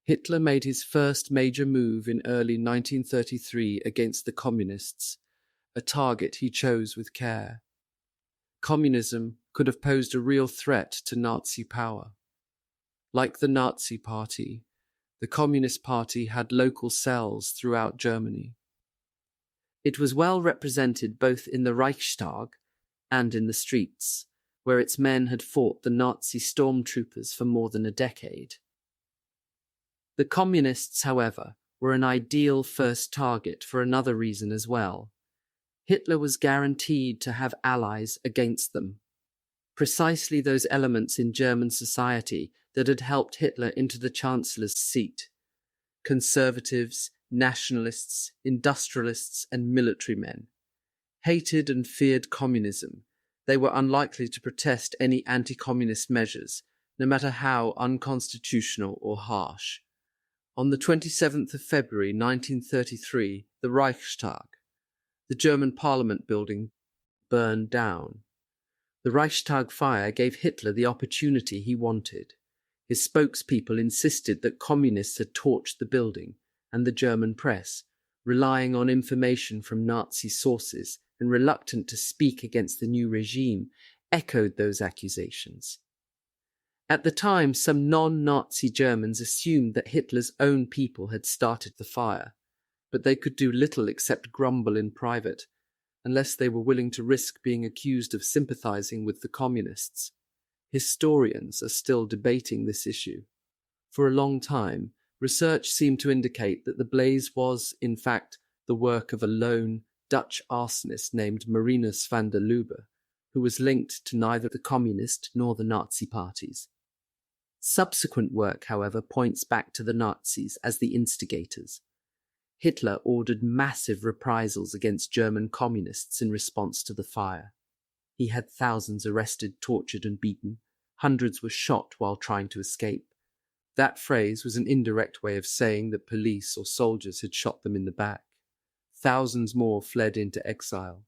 Hitler made his first major move in early 1933 against the communists, a target he chose with care. Communism could have posed a real threat to Nazi power. Like the Nazi Party, the Communist Party had local cells throughout Germany. It was well represented both in the Reichstag and in the streets, where its men had fought the Nazi stormtroopers for more than a decade. The Communists, however, were an ideal first target for another reason as well. Hitler was guaranteed to have allies against them. Precisely those elements in German society that had helped Hitler into the Chancellor's seat: conservatives, nationalists, industrialists, and military men. Hated and feared communism, they were unlikely to protest any anti-communist measures, no matter how unconstitutional or harsh. On the 27th of February 1933, the Reichstag, the German Parliament building, burned down. The Reichstag fire gave Hitler the opportunity he wanted. His spokespeople insisted that communists had torched the building, and the German press, relying on information from Nazi sources and reluctant to speak against the new regime, echoed those accusations. At the time, some non-Nazi Germans assumed that Hitler's own people had started the fire, but they could do little except grumble in private, unless they were willing to risk being accused of sympathizing with the communists. Historians are still debating this issue. For a long time, research seemed to indicate that the blaze was, in fact, the work of a lone Dutch arsonist named Marinus van der Lubbe, who was linked to neither the Communist nor the Nazi parties. Subsequent work, however, points back to the Nazis as the instigators. Hitler ordered massive reprisals against German communists in response to the fire. He had thousands arrested, tortured, and beaten. Hundreds were shot while trying to escape. That phrase was an indirect way of saying that police or soldiers had shot them in the back. Thousands more fled into exile.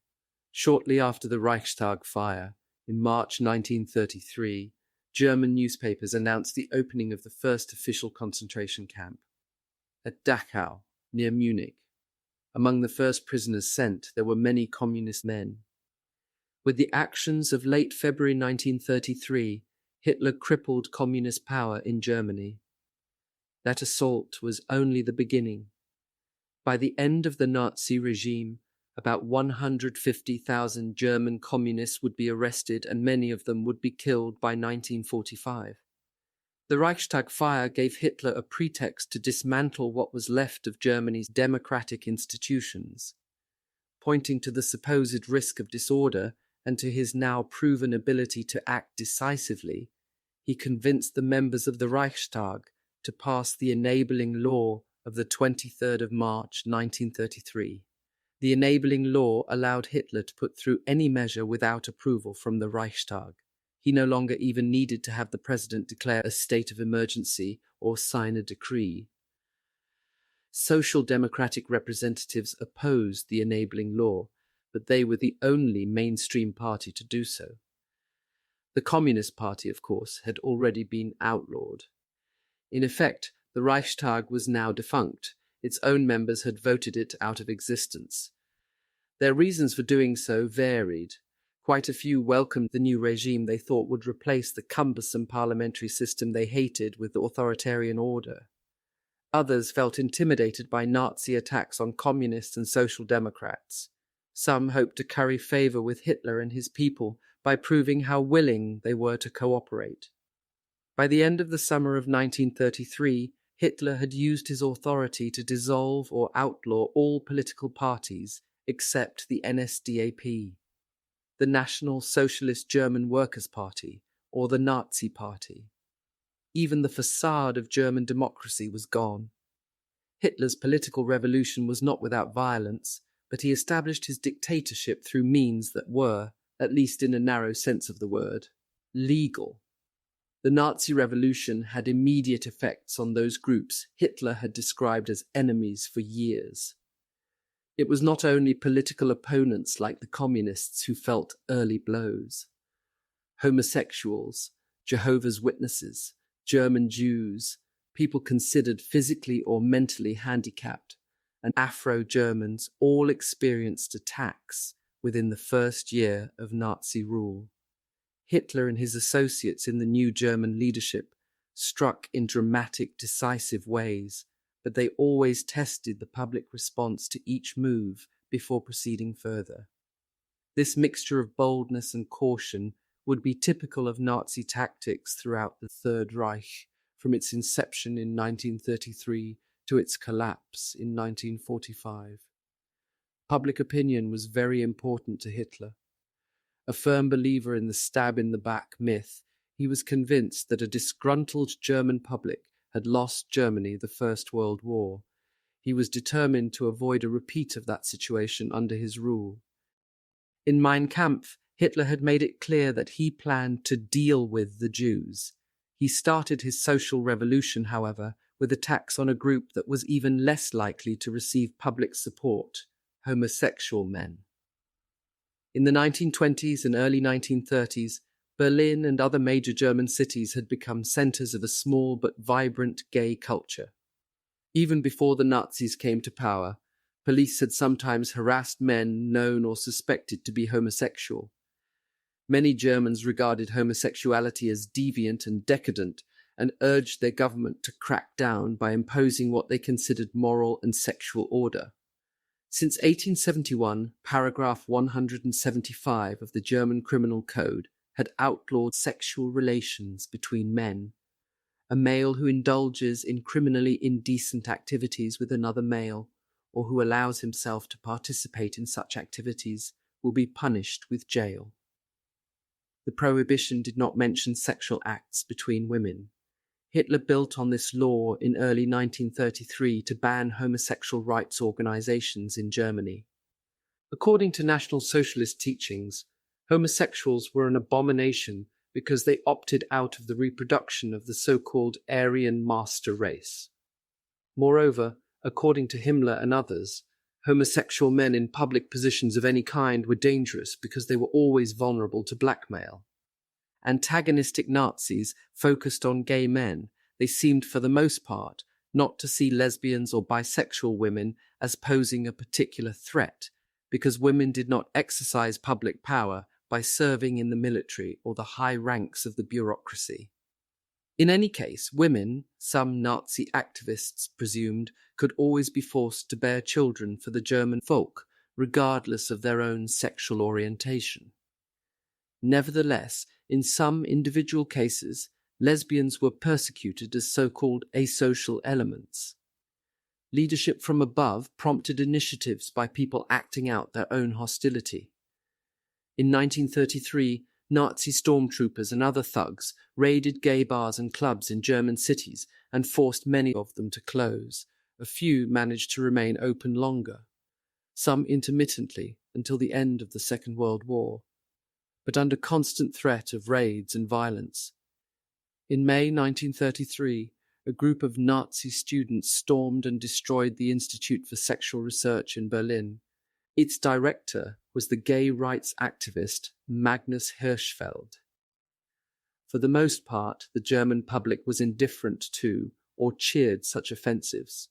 Shortly after the Reichstag fire, in March 1933, German newspapers announced the opening of the first official concentration camp. At Dachau, near Munich, among the first prisoners sent, there were many communist men. With the actions of late February 1933, Hitler crippled communist power in Germany. That assault was only the beginning. By the end of the Nazi regime, about 150,000 German communists would be arrested and many of them would be killed by 1945. The Reichstag fire gave Hitler a pretext to dismantle what was left of Germany's democratic institutions. Pointing to the supposed risk of disorder and to his now proven ability to act decisively, he convinced the members of the Reichstag to pass the enabling law of the 23rd of March 1933. The enabling law allowed Hitler to put through any measure without approval from the Reichstag. He no longer even needed to have the president declare a state of emergency or sign a decree. Social democratic representatives opposed the enabling law, but they were the only mainstream party to do so. The Communist Party, of course, had already been outlawed. In effect, the Reichstag was now defunct. Its own members had voted it out of existence. Their reasons for doing so varied. Quite a few welcomed the new regime they thought would replace the cumbersome parliamentary system they hated with the authoritarian order. Others felt intimidated by Nazi attacks on communists and social democrats. Some hoped to curry favor with Hitler and his people by proving how willing they were to cooperate. By the end of the summer of 1933, Hitler had used his authority to dissolve or outlaw all political parties except the NSDAP, the National Socialist German Workers' Party, or the Nazi Party. Even the facade of German democracy was gone. Hitler's political revolution was not without violence, but he established his dictatorship through means that were, at least in a narrow sense of the word, legal. The Nazi revolution had immediate effects on those groups Hitler had described as enemies for years. It was not only political opponents like the communists who felt early blows. Homosexuals, Jehovah's Witnesses, German Jews, people considered physically or mentally handicapped, and Afro-Germans all experienced attacks within the first year of Nazi rule. Hitler and his associates in the new German leadership struck in dramatic, decisive ways, but they always tested the public response to each move before proceeding further. This mixture of boldness and caution would be typical of Nazi tactics throughout the Third Reich, from its inception in 1933 to its collapse in 1945. Public opinion was very important to Hitler. A firm believer in the stab-in-the-back myth, he was convinced that a disgruntled German public had lost Germany the First World War. He was determined to avoid a repeat of that situation under his rule. In Mein Kampf, Hitler had made it clear that he planned to deal with the Jews. He started his social revolution, however, with attacks on a group that was even less likely to receive public support: homosexual men. In the 1920s and early 1930s, Berlin and other major German cities had become centers of a small but vibrant gay culture. Even before the Nazis came to power, police had sometimes harassed men known or suspected to be homosexual. Many Germans regarded homosexuality as deviant and decadent and urged their government to crack down by imposing what they considered moral and sexual order. Since 1871, paragraph 175 of the German Criminal Code had outlawed sexual relations between men. A male who indulges in criminally indecent activities with another male, or who allows himself to participate in such activities, will be punished with jail. The prohibition did not mention sexual acts between women. Hitler built on this law in early 1933 to ban homosexual rights organizations in Germany. According to National Socialist teachings, homosexuals were an abomination because they opted out of the reproduction of the so-called Aryan master race. Moreover, according to Himmler and others, homosexual men in public positions of any kind were dangerous because they were always vulnerable to blackmail. Antagonistic Nazis focused on gay men. They seemed, for the most part, not to see lesbians or bisexual women as posing a particular threat, because women did not exercise public power by serving in the military or the high ranks of the bureaucracy. In any case, women, some Nazi activists presumed, could always be forced to bear children for the German folk, regardless of their own sexual orientation. Nevertheless, in some individual cases, lesbians were persecuted as so-called asocial elements. Leadership from above prompted initiatives by people acting out their own hostility. In 1933, Nazi stormtroopers and other thugs raided gay bars and clubs in German cities and forced many of them to close. A few managed to remain open longer, some intermittently until the end of the Second World War, but under constant threat of raids and violence. In May 1933, a group of Nazi students stormed and destroyed the Institute for Sexual Research in Berlin. Its director was the gay rights activist Magnus Hirschfeld. For the most part, the German public was indifferent to or cheered such offensives.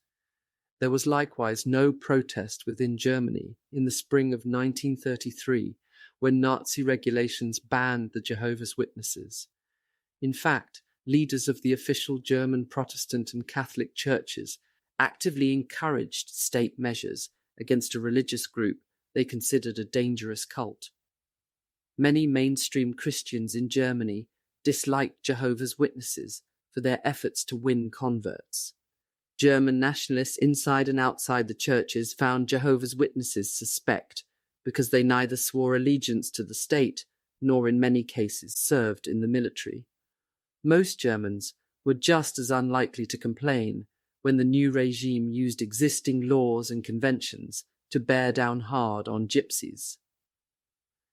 There was likewise no protest within Germany in the spring of 1933 when Nazi regulations banned the Jehovah's Witnesses. In fact, leaders of the official German Protestant and Catholic churches actively encouraged state measures against a religious group they considered a dangerous cult. Many mainstream Christians in Germany disliked Jehovah's Witnesses for their efforts to win converts. German nationalists inside and outside the churches found Jehovah's Witnesses suspect because they neither swore allegiance to the state nor in many cases served in the military. Most Germans were just as unlikely to complain when the new regime used existing laws and conventions to bear down hard on gypsies.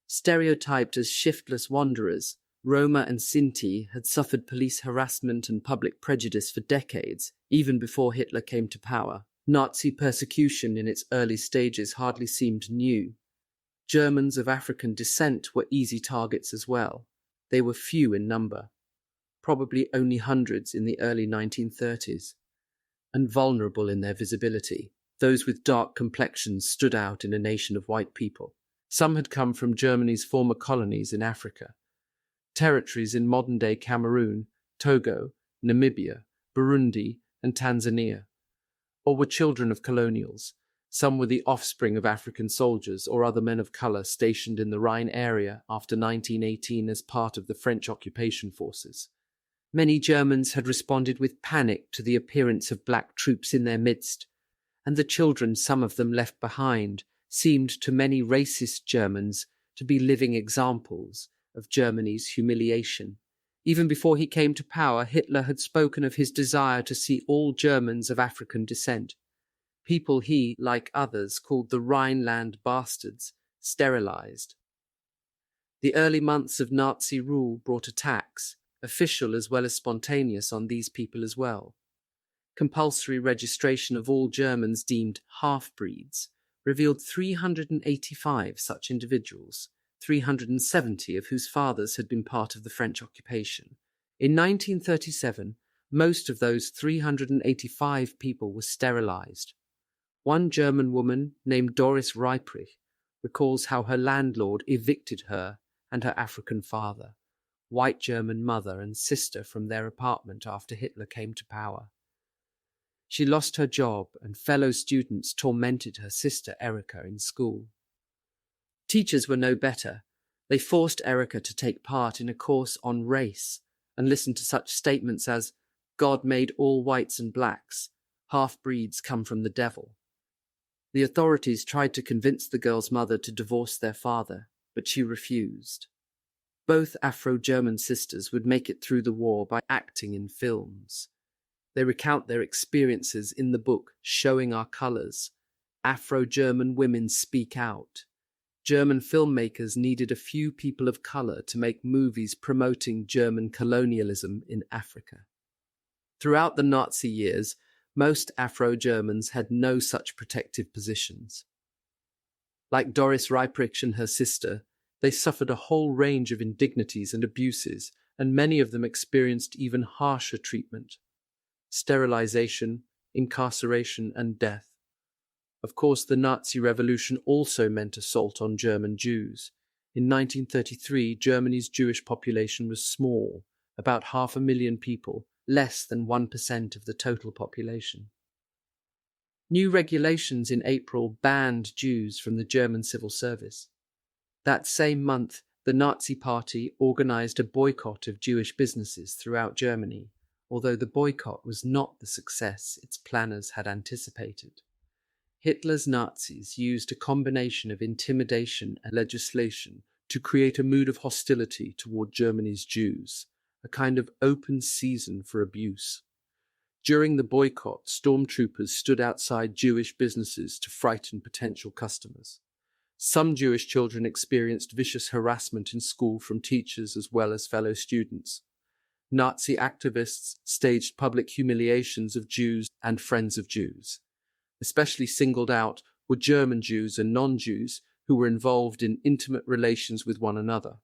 Stereotyped as shiftless wanderers, Roma and Sinti had suffered police harassment and public prejudice for decades, even before Hitler came to power. Nazi persecution in its early stages hardly seemed new. Germans of African descent were easy targets as well. They were few in number, probably only hundreds in the early 1930s, and vulnerable in their visibility. Those with dark complexions stood out in a nation of white people. Some had come from Germany's former colonies in Africa, territories in modern-day Cameroon, Togo, Namibia, Burundi, and Tanzania, or were children of colonials. Some were the offspring of African soldiers or other men of colour stationed in the Rhine area after 1918 as part of the French occupation forces. Many Germans had responded with panic to the appearance of black troops in their midst, and the children some of them left behind seemed to many racist Germans to be living examples of Germany's humiliation. Even before he came to power, Hitler had spoken of his desire to see all Germans of African descent, people he, like others, called the Rhineland bastards, sterilized. The early months of Nazi rule brought attacks, official as well as spontaneous, on these people as well. Compulsory registration of all Germans deemed half-breeds revealed 385 such individuals, 370 of whose fathers had been part of the French occupation. In 1937, most of those 385 people were sterilized. One German woman named Doris recalls how her landlord evicted her and her African father, white German mother and sister from their apartment after Hitler came to power. She lost her job and fellow students tormented her sister Erika in school. Teachers were no better. They forced Erika to take part in a course on race and listen to such statements as, "God made all whites and blacks. Half-breeds come from the devil." The authorities tried to convince the girl's mother to divorce their father, but she refused. Both Afro-German sisters would make it through the war by acting in films. They recount their experiences in the book Showing Our Colors. Afro-German Women Speak Out. German filmmakers needed a few people of color to make movies promoting German colonialism in Africa. Throughout the Nazi years, most Afro-Germans had no such protective positions. Like Doris and her sister, they suffered a whole range of indignities and abuses, and many of them experienced even harsher treatment: sterilization, incarceration, and death. Of course, the Nazi Revolution also meant assault on German Jews. In 1933, Germany's Jewish population was small, about 500,000 people, less than 1% of the total population. New regulations in April banned Jews from the German civil service. That same month, the Nazi Party organized a boycott of Jewish businesses throughout Germany, although the boycott was not the success its planners had anticipated. Hitler's Nazis used a combination of intimidation and legislation to create a mood of hostility toward Germany's Jews, a kind of open season for abuse. During the boycott, stormtroopers stood outside Jewish businesses to frighten potential customers. Some Jewish children experienced vicious harassment in school from teachers as well as fellow students. Nazi activists staged public humiliations of Jews and friends of Jews. Especially singled out were German Jews and non-Jews who were involved in intimate relations with one another.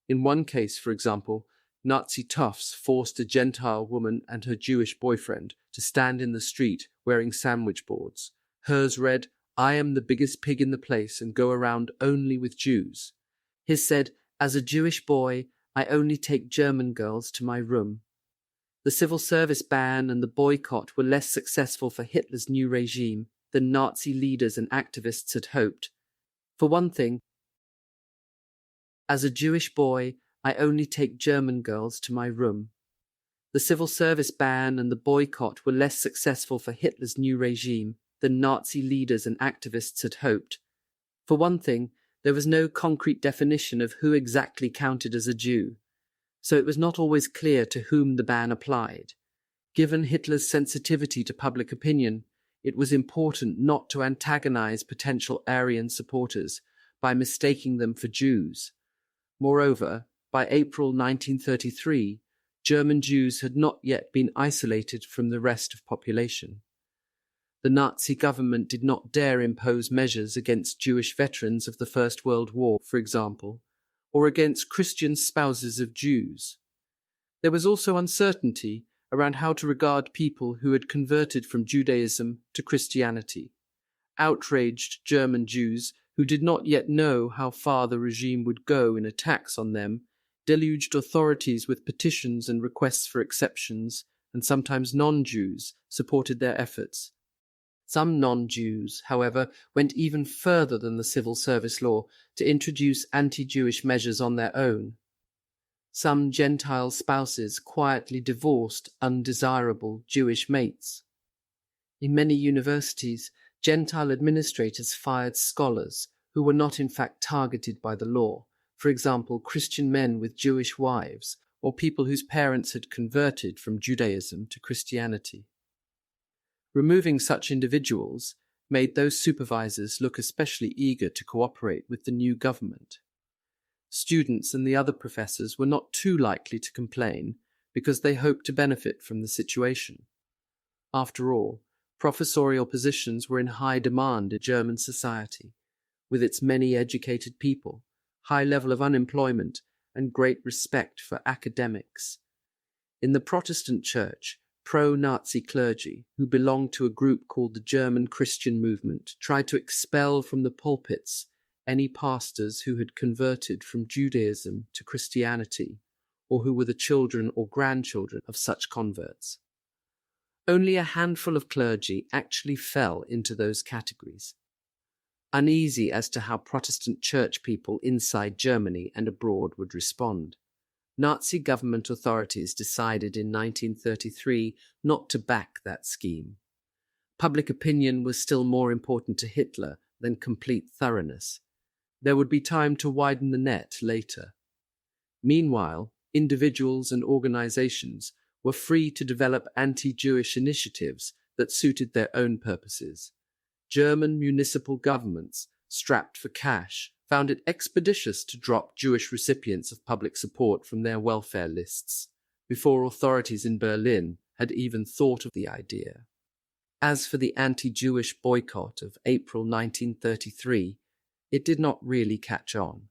In one case, for example, Nazi toughs forced a Gentile woman and her Jewish boyfriend to stand in the street wearing sandwich boards. Hers read, "I am the biggest pig in the place and go around only with Jews." His said, "As a Jewish boy, I only take German girls to my room." The civil service ban and the boycott were less successful for Hitler's new regime than Nazi leaders and activists had hoped. For one thing, "As a Jewish boy, I only take German girls to my room." The civil service ban and the boycott were less successful for Hitler's new regime than Nazi leaders and activists had hoped. For one thing, there was no concrete definition of who exactly counted as a Jew, so it was not always clear to whom the ban applied. Given Hitler's sensitivity to public opinion, it was important not to antagonize potential Aryan supporters by mistaking them for Jews. Moreover, by April 1933, German Jews had not yet been isolated from the rest of population. The Nazi government did not dare impose measures against Jewish veterans of the First World War, for example, or against Christian spouses of Jews. There was also uncertainty around how to regard people who had converted from Judaism to Christianity. Outraged German Jews, who did not yet know how far the regime would go in attacks on them, deluged authorities with petitions and requests for exceptions, and sometimes non-Jews supported their efforts. Some non-Jews, however, went even further than the civil service law to introduce anti-Jewish measures on their own. Some Gentile spouses quietly divorced undesirable Jewish mates. In many universities, Gentile administrators fired scholars who were not in fact targeted by the law, for example, Christian men with Jewish wives, or people whose parents had converted from Judaism to Christianity. Removing such individuals made those supervisors look especially eager to cooperate with the new government. Students and the other professors were not too likely to complain because they hoped to benefit from the situation. After all, professorial positions were in high demand in German society, with its many educated people, high level of unemployment, and great respect for academics. In the Protestant Church, pro-Nazi clergy, who belonged to a group called the German Christian Movement, tried to expel from the pulpits any pastors who had converted from Judaism to Christianity, or who were the children or grandchildren of such converts. Only a handful of clergy actually fell into those categories. Uneasy as to how Protestant church people inside Germany and abroad would respond, Nazi government authorities decided in 1933 not to back that scheme. Public opinion was still more important to Hitler than complete thoroughness. There would be time to widen the net later. Meanwhile, individuals and organizations were free to develop anti-Jewish initiatives that suited their own purposes. German municipal governments, strapped for cash, found it expeditious to drop Jewish recipients of public support from their welfare lists, before authorities in Berlin had even thought of the idea. As for the anti-Jewish boycott of April 1933, it did not really catch on.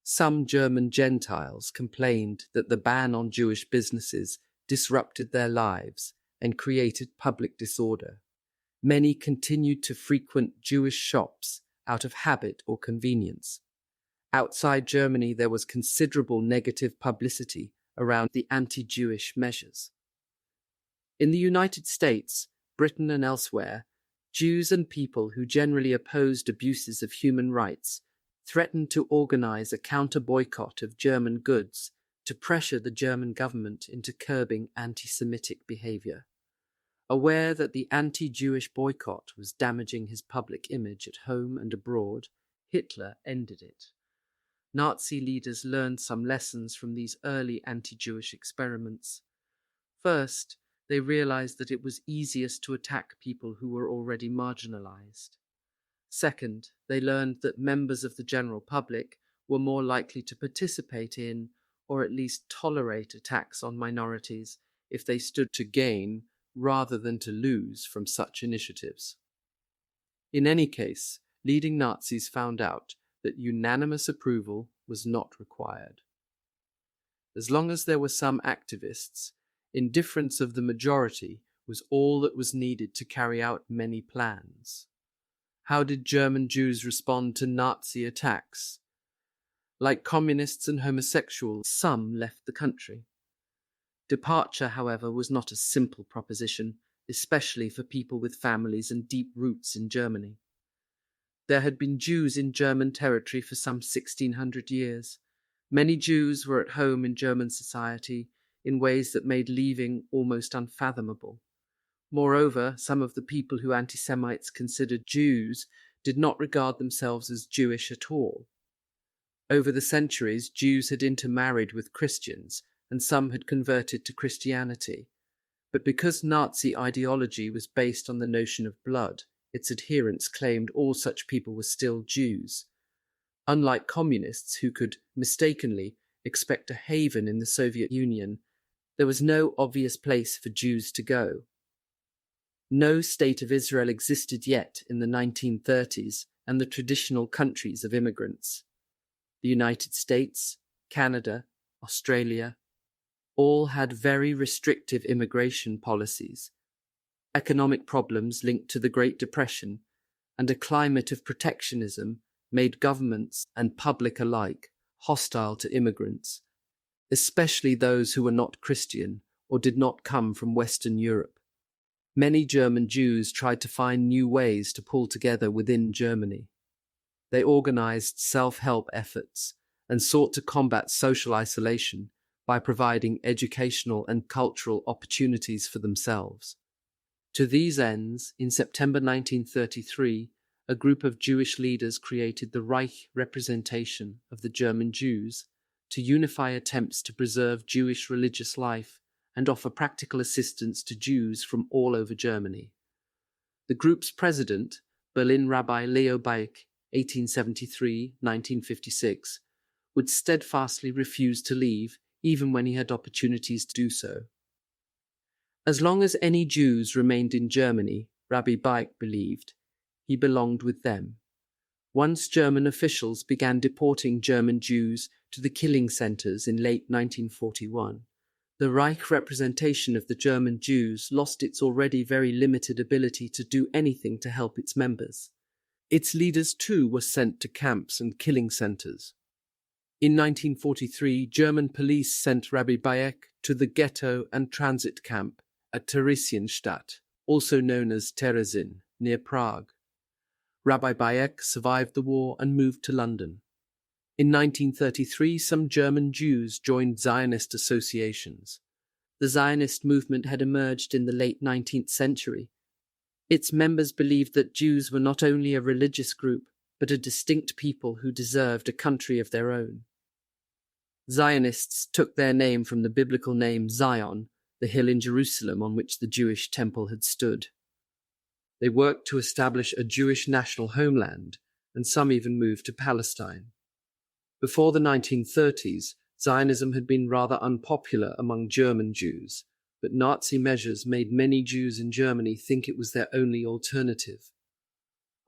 Some German Gentiles complained that the ban on Jewish businesses disrupted their lives and created public disorder. Many continued to frequent Jewish shops out of habit or convenience. Outside Germany, there was considerable negative publicity around the anti-Jewish measures. In the United States, Britain and elsewhere, Jews and people who generally opposed abuses of human rights threatened to organize a counter-boycott of German goods to pressure the German government into curbing anti-Semitic behavior. Aware that the anti-Jewish boycott was damaging his public image at home and abroad, Hitler ended it. Nazi leaders learned some lessons from these early anti-Jewish experiments. First, they realized that it was easiest to attack people who were already marginalized. Second, they learned that members of the general public were more likely to participate in, or at least tolerate, attacks on minorities if they stood to gain rather than to lose from such initiatives. In any case, leading Nazis found out that unanimous approval was not required. As long as there were some activists, indifference of the majority was all that was needed to carry out many plans. How did German Jews respond to Nazi attacks? Like communists and homosexuals, some left the country. Departure, however, was not a simple proposition, especially for people with families and deep roots in Germany. There had been Jews in German territory for some 1600 years. Many Jews were at home in German society, in ways that made leaving almost unfathomable. Moreover, some of the people who anti-Semites considered Jews did not regard themselves as Jewish at all. Over the centuries, Jews had intermarried with Christians, and some had converted to Christianity. But because Nazi ideology was based on the notion of blood, its adherents claimed all such people were still Jews. Unlike communists who could mistakenly expect a haven in the Soviet Union, there was no obvious place for Jews to go. No state of Israel existed yet in the 1930s, and the traditional countries of immigrants, the United States, Canada, Australia, all had very restrictive immigration policies, economic problems linked to the Great Depression, and a climate of protectionism made governments and public alike hostile to immigrants, especially those who were not Christian or did not come from Western Europe. Many German Jews tried to find new ways to pull together within Germany. They organized self-help efforts and sought to combat social isolation by providing educational and cultural opportunities for themselves. To these ends, in September 1933, a group of Jewish leaders created the Reich Representation of the German Jews to unify attempts to preserve Jewish religious life and offer practical assistance to Jews from all over Germany. The group's president, Berlin Rabbi Leo Baeck, 1873-1956, would steadfastly refuse to leave even when he had opportunities to do so. As long as any Jews remained in Germany, Rabbi Baeck believed, he belonged with them. Once German officials began deporting German Jews to the killing centers in late 1941, the Reich Representation of the German Jews lost its already very limited ability to do anything to help its members. Its leaders too were sent to camps and killing centers. In 1943, German police sent Rabbi Baeck to the ghetto and transit camp at Theresienstadt, also known as Terezin, near Prague. Rabbi Baeck survived the war and moved to London. In 1933, some German Jews joined Zionist associations. The Zionist movement had emerged in the late 19th century. Its members believed that Jews were not only a religious group, but a distinct people who deserved a country of their own. Zionists took their name from the biblical name Zion, the hill in Jerusalem on which the Jewish temple had stood. They worked to establish a Jewish national homeland, and some even moved to Palestine. Before the 1930s, Zionism had been rather unpopular among German Jews, but Nazi measures made many Jews in Germany think it was their only alternative.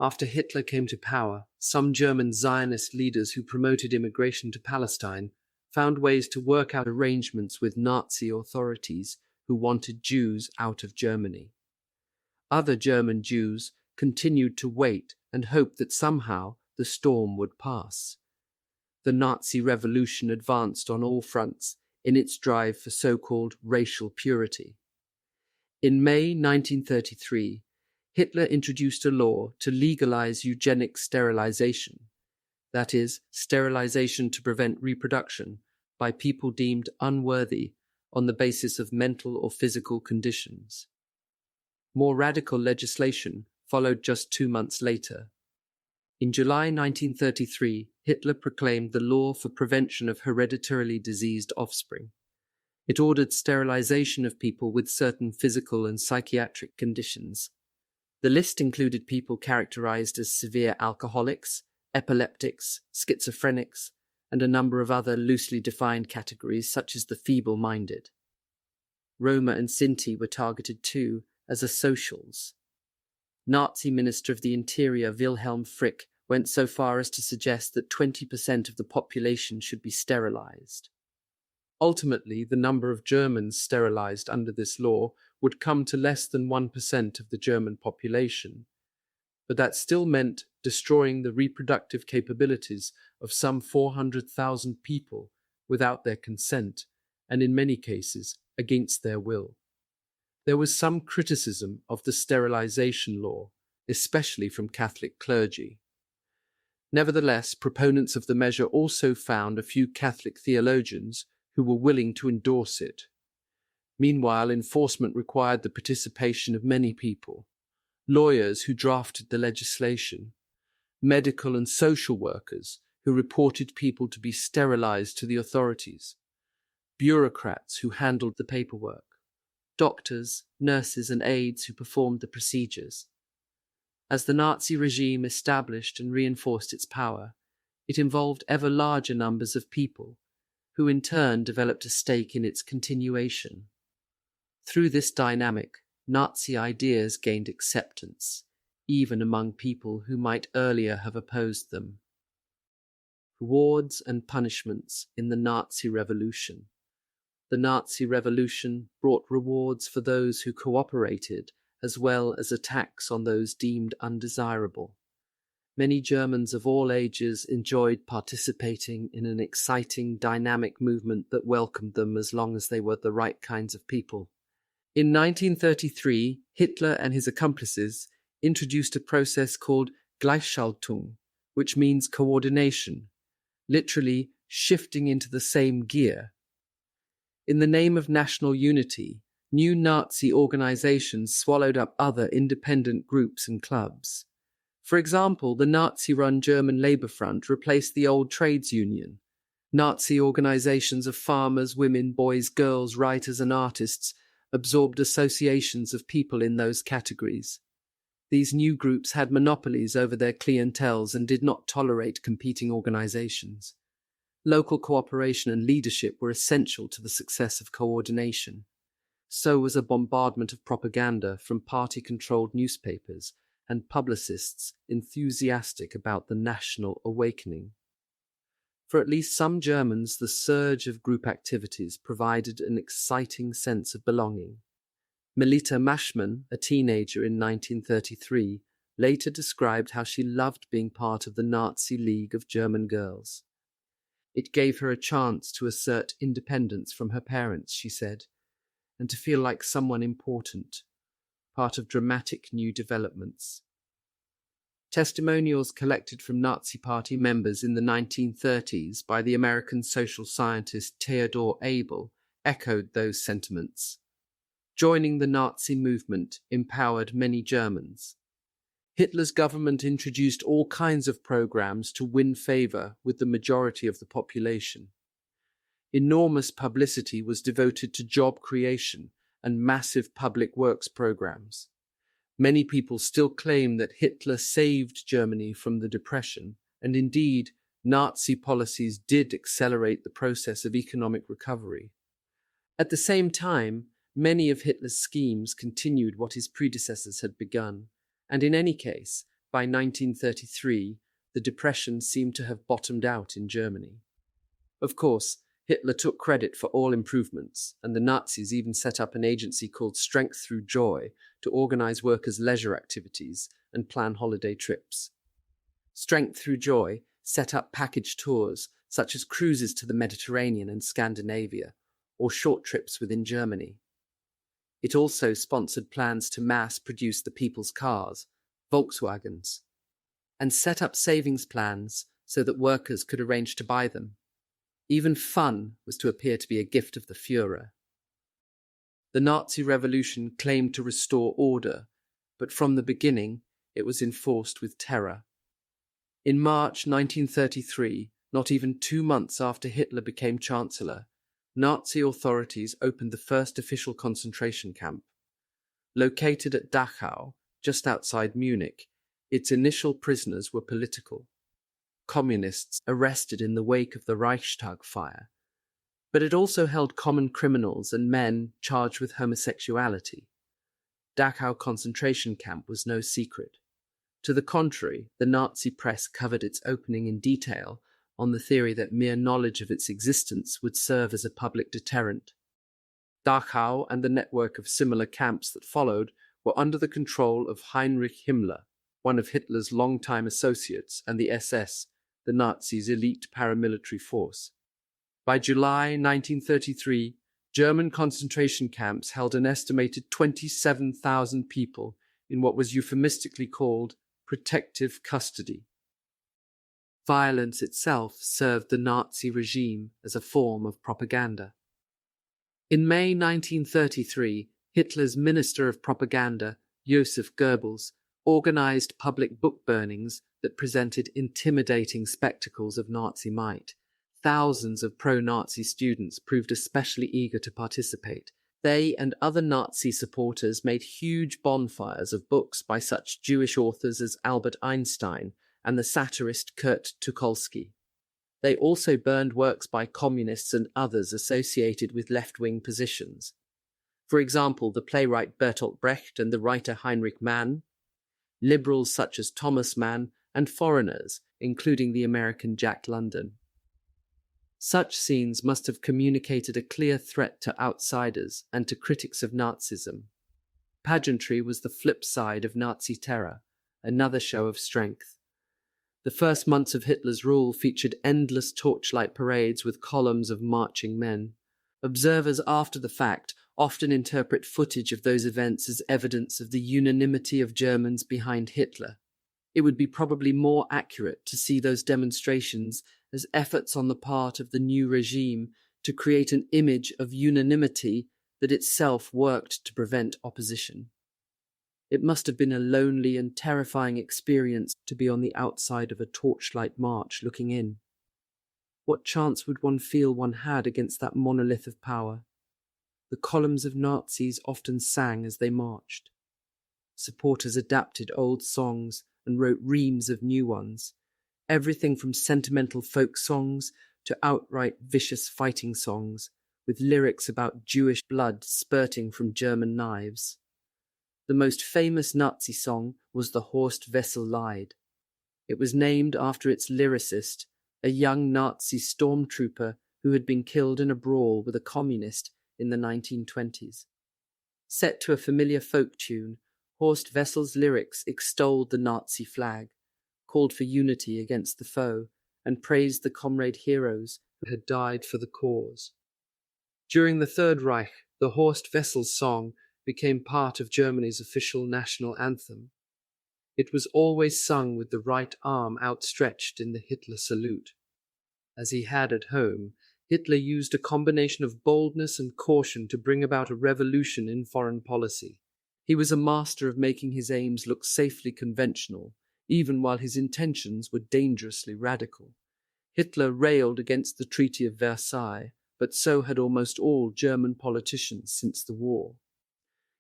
After Hitler came to power, some German Zionist leaders who promoted immigration to Palestine found ways to work out arrangements with Nazi authorities who wanted Jews out of Germany. Other German Jews continued to wait and hope that somehow the storm would pass. The Nazi revolution advanced on all fronts in its drive for so-called racial purity. In May 1933, Hitler introduced a law to legalize eugenic sterilization, that is, sterilization to prevent reproduction by people deemed unworthy on the basis of mental or physical conditions. More radical legislation followed just 2 months later. In July 1933, Hitler proclaimed the Law for Prevention of Hereditarily Diseased Offspring. It ordered sterilization of people with certain physical and psychiatric conditions. The list included people characterized as severe alcoholics, epileptics, schizophrenics, and a number of other loosely defined categories such as the feeble-minded. Roma and Sinti were targeted too as asocials. Nazi Minister of the Interior Wilhelm Frick went so far as to suggest that 20% of the population should be sterilized. Ultimately, the number of Germans sterilized under this law would come to less than 1% of the German population, but that still meant destroying the reproductive capabilities of some 400,000 people without their consent, and in many cases against their will. There was some criticism of the sterilization law, especially from Catholic clergy. Nevertheless, proponents of the measure also found a few Catholic theologians who were willing to endorse it. Meanwhile, enforcement required the participation of many people: lawyers who drafted the legislation, medical and social workers who reported people to be sterilized to the authorities, bureaucrats who handled the paperwork, doctors, nurses, and aides who performed the procedures. As the Nazi regime established and reinforced its power, it involved ever larger numbers of people, who in turn developed a stake in its continuation. Through this dynamic, Nazi ideas gained acceptance, even among people who might earlier have opposed them. Rewards and punishments in the Nazi Revolution. The Nazi Revolution brought rewards for those who cooperated, as well as attacks on those deemed undesirable. Many Germans of all ages enjoyed participating in an exciting, dynamic movement that welcomed them as long as they were the right kinds of people. In 1933, Hitler and his accomplices introduced a process called Gleichschaltung, which means coordination, literally shifting into the same gear. In the name of national unity, new Nazi organizations swallowed up other independent groups and clubs. For example, the Nazi-run German Labour Front replaced the old trades union. Nazi organizations of farmers, women, boys, girls, writers, and artists absorbed associations of people in those categories. These new groups had monopolies over their clienteles and did not tolerate competing organizations. Local cooperation and leadership were essential to the success of coordination. So was a bombardment of propaganda from party-controlled newspapers and publicists enthusiastic about the national awakening. For at least some Germans, the surge of group activities provided an exciting sense of belonging. Melita Maschmann, a teenager in 1933, later described how she loved being part of the Nazi League of German Girls. It gave her a chance to assert independence from her parents, she said, and to feel like someone important, part of dramatic new developments. Testimonials collected from Nazi Party members in the 1930s by the American social scientist Theodor Abel echoed those sentiments. Joining the Nazi movement empowered many Germans. Hitler's government introduced all kinds of programs to win favor with the majority of the population. Enormous publicity was devoted to job creation and massive public works programs. Many people still claim that Hitler saved Germany from the Depression, and indeed, Nazi policies did accelerate the process of economic recovery. At the same time, many of Hitler's schemes continued what his predecessors had begun, and in any case, by 1933, the Depression seemed to have bottomed out in Germany. Of course, Hitler took credit for all improvements, and the Nazis even set up an agency called Strength Through Joy to organize workers' leisure activities and plan holiday trips. Strength Through Joy set up package tours such as cruises to the Mediterranean and Scandinavia, or short trips within Germany. It also sponsored plans to mass-produce the people's cars, Volkswagens, and set up savings plans so that workers could arrange to buy them. Even fun was to appear to be a gift of the Führer. The Nazi Revolution claimed to restore order, but from the beginning it was enforced with terror. In March 1933, not even 2 months after Hitler became Chancellor, Nazi authorities opened the first official concentration camp. Located at Dachau, just outside Munich, its initial prisoners were political. Communists arrested in the wake of the Reichstag fire, but it also held common criminals and men charged with homosexuality. Dachau concentration camp was no secret. To the contrary, the Nazi press covered its opening in detail on the theory that mere knowledge of its existence would serve as a public deterrent. Dachau and the network of similar camps that followed were under the control of Heinrich Himmler, one of Hitler's longtime associates, and the SS, the Nazis' elite paramilitary force. By July 1933, German concentration camps held an estimated 27,000 people in what was euphemistically called protective custody. Violence itself served the Nazi regime as a form of propaganda. In May 1933, Hitler's Minister of Propaganda, Joseph Goebbels, organized public book burnings that presented intimidating spectacles of Nazi might. Thousands of pro-Nazi students proved especially eager to participate. They and other Nazi supporters made huge bonfires of books by such Jewish authors as Albert Einstein and the satirist Kurt Tucholsky. They also burned works by communists and others associated with left-wing positions. For example, the playwright Bertolt Brecht and the writer Heinrich Mann, liberals such as Thomas Mann, and foreigners, including the American Jack London. Such scenes must have communicated a clear threat to outsiders and to critics of Nazism. Pageantry was the flip side of Nazi terror, another show of strength. The first months of Hitler's rule featured endless torchlight parades with columns of marching men. Observers after the fact often interpret footage of those events as evidence of the unanimity of Germans behind Hitler. It would be probably more accurate to see those demonstrations as efforts on the part of the new regime to create an image of unanimity that itself worked to prevent opposition. It must have been a lonely and terrifying experience to be on the outside of a torchlight march looking in. What chance would one feel one had against that monolith of power? The columns of Nazis often sang as they marched. Supporters adapted old songs and wrote reams of new ones, everything from sentimental folk songs to outright vicious fighting songs, with lyrics about Jewish blood spurting from German knives. The most famous Nazi song was the Horst Wessel Lied. It was named after its lyricist, a young Nazi stormtrooper who had been killed in a brawl with a communist in the 1920s. Set to a familiar folk tune, Horst Wessel's lyrics extolled the Nazi flag, called for unity against the foe, and praised the comrade heroes who had died for the cause. During the Third Reich, the Horst Wessel song became part of Germany's official national anthem. It was always sung with the right arm outstretched in the Hitler salute. As he had at home, Hitler used a combination of boldness and caution to bring about a revolution in foreign policy. He was a master of making his aims look safely conventional, even while his intentions were dangerously radical. Hitler railed against the Treaty of Versailles, but so had almost all German politicians since the war.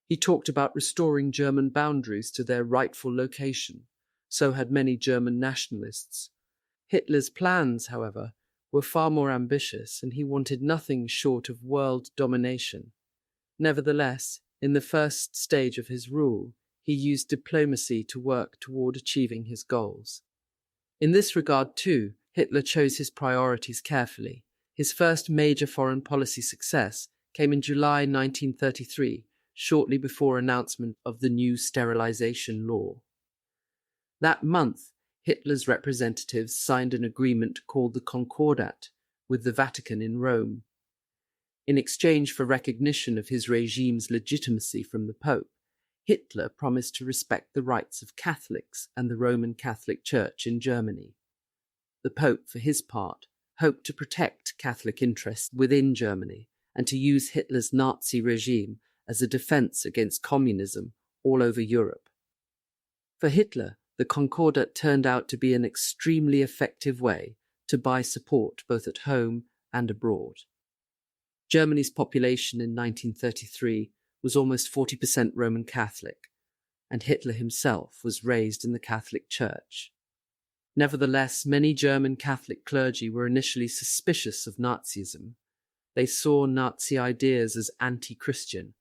He talked about restoring German boundaries to their rightful location. So had many German nationalists. Hitler's plans, however, were far more ambitious, and he wanted nothing short of world domination. Nevertheless, in the first stage of his rule, he used diplomacy to work toward achieving his goals. In this regard, too, Hitler chose his priorities carefully. His first major foreign policy success came in July 1933, shortly before announcement of the new sterilization law. That month, Hitler's representatives signed an agreement called the Concordat with the Vatican in Rome. In exchange for recognition of his regime's legitimacy from the Pope, Hitler promised to respect the rights of Catholics and the Roman Catholic Church in Germany. The Pope, for his part, hoped to protect Catholic interests within Germany and to use Hitler's Nazi regime as a defense against communism all over Europe. For Hitler, the Concordat turned out to be an extremely effective way to buy support both at home and abroad. Germany's population in 1933 was almost 40% Roman Catholic, and Hitler himself was raised in the Catholic Church. Nevertheless, many German Catholic clergy were initially suspicious of Nazism. They saw Nazi ideas as anti-Christian,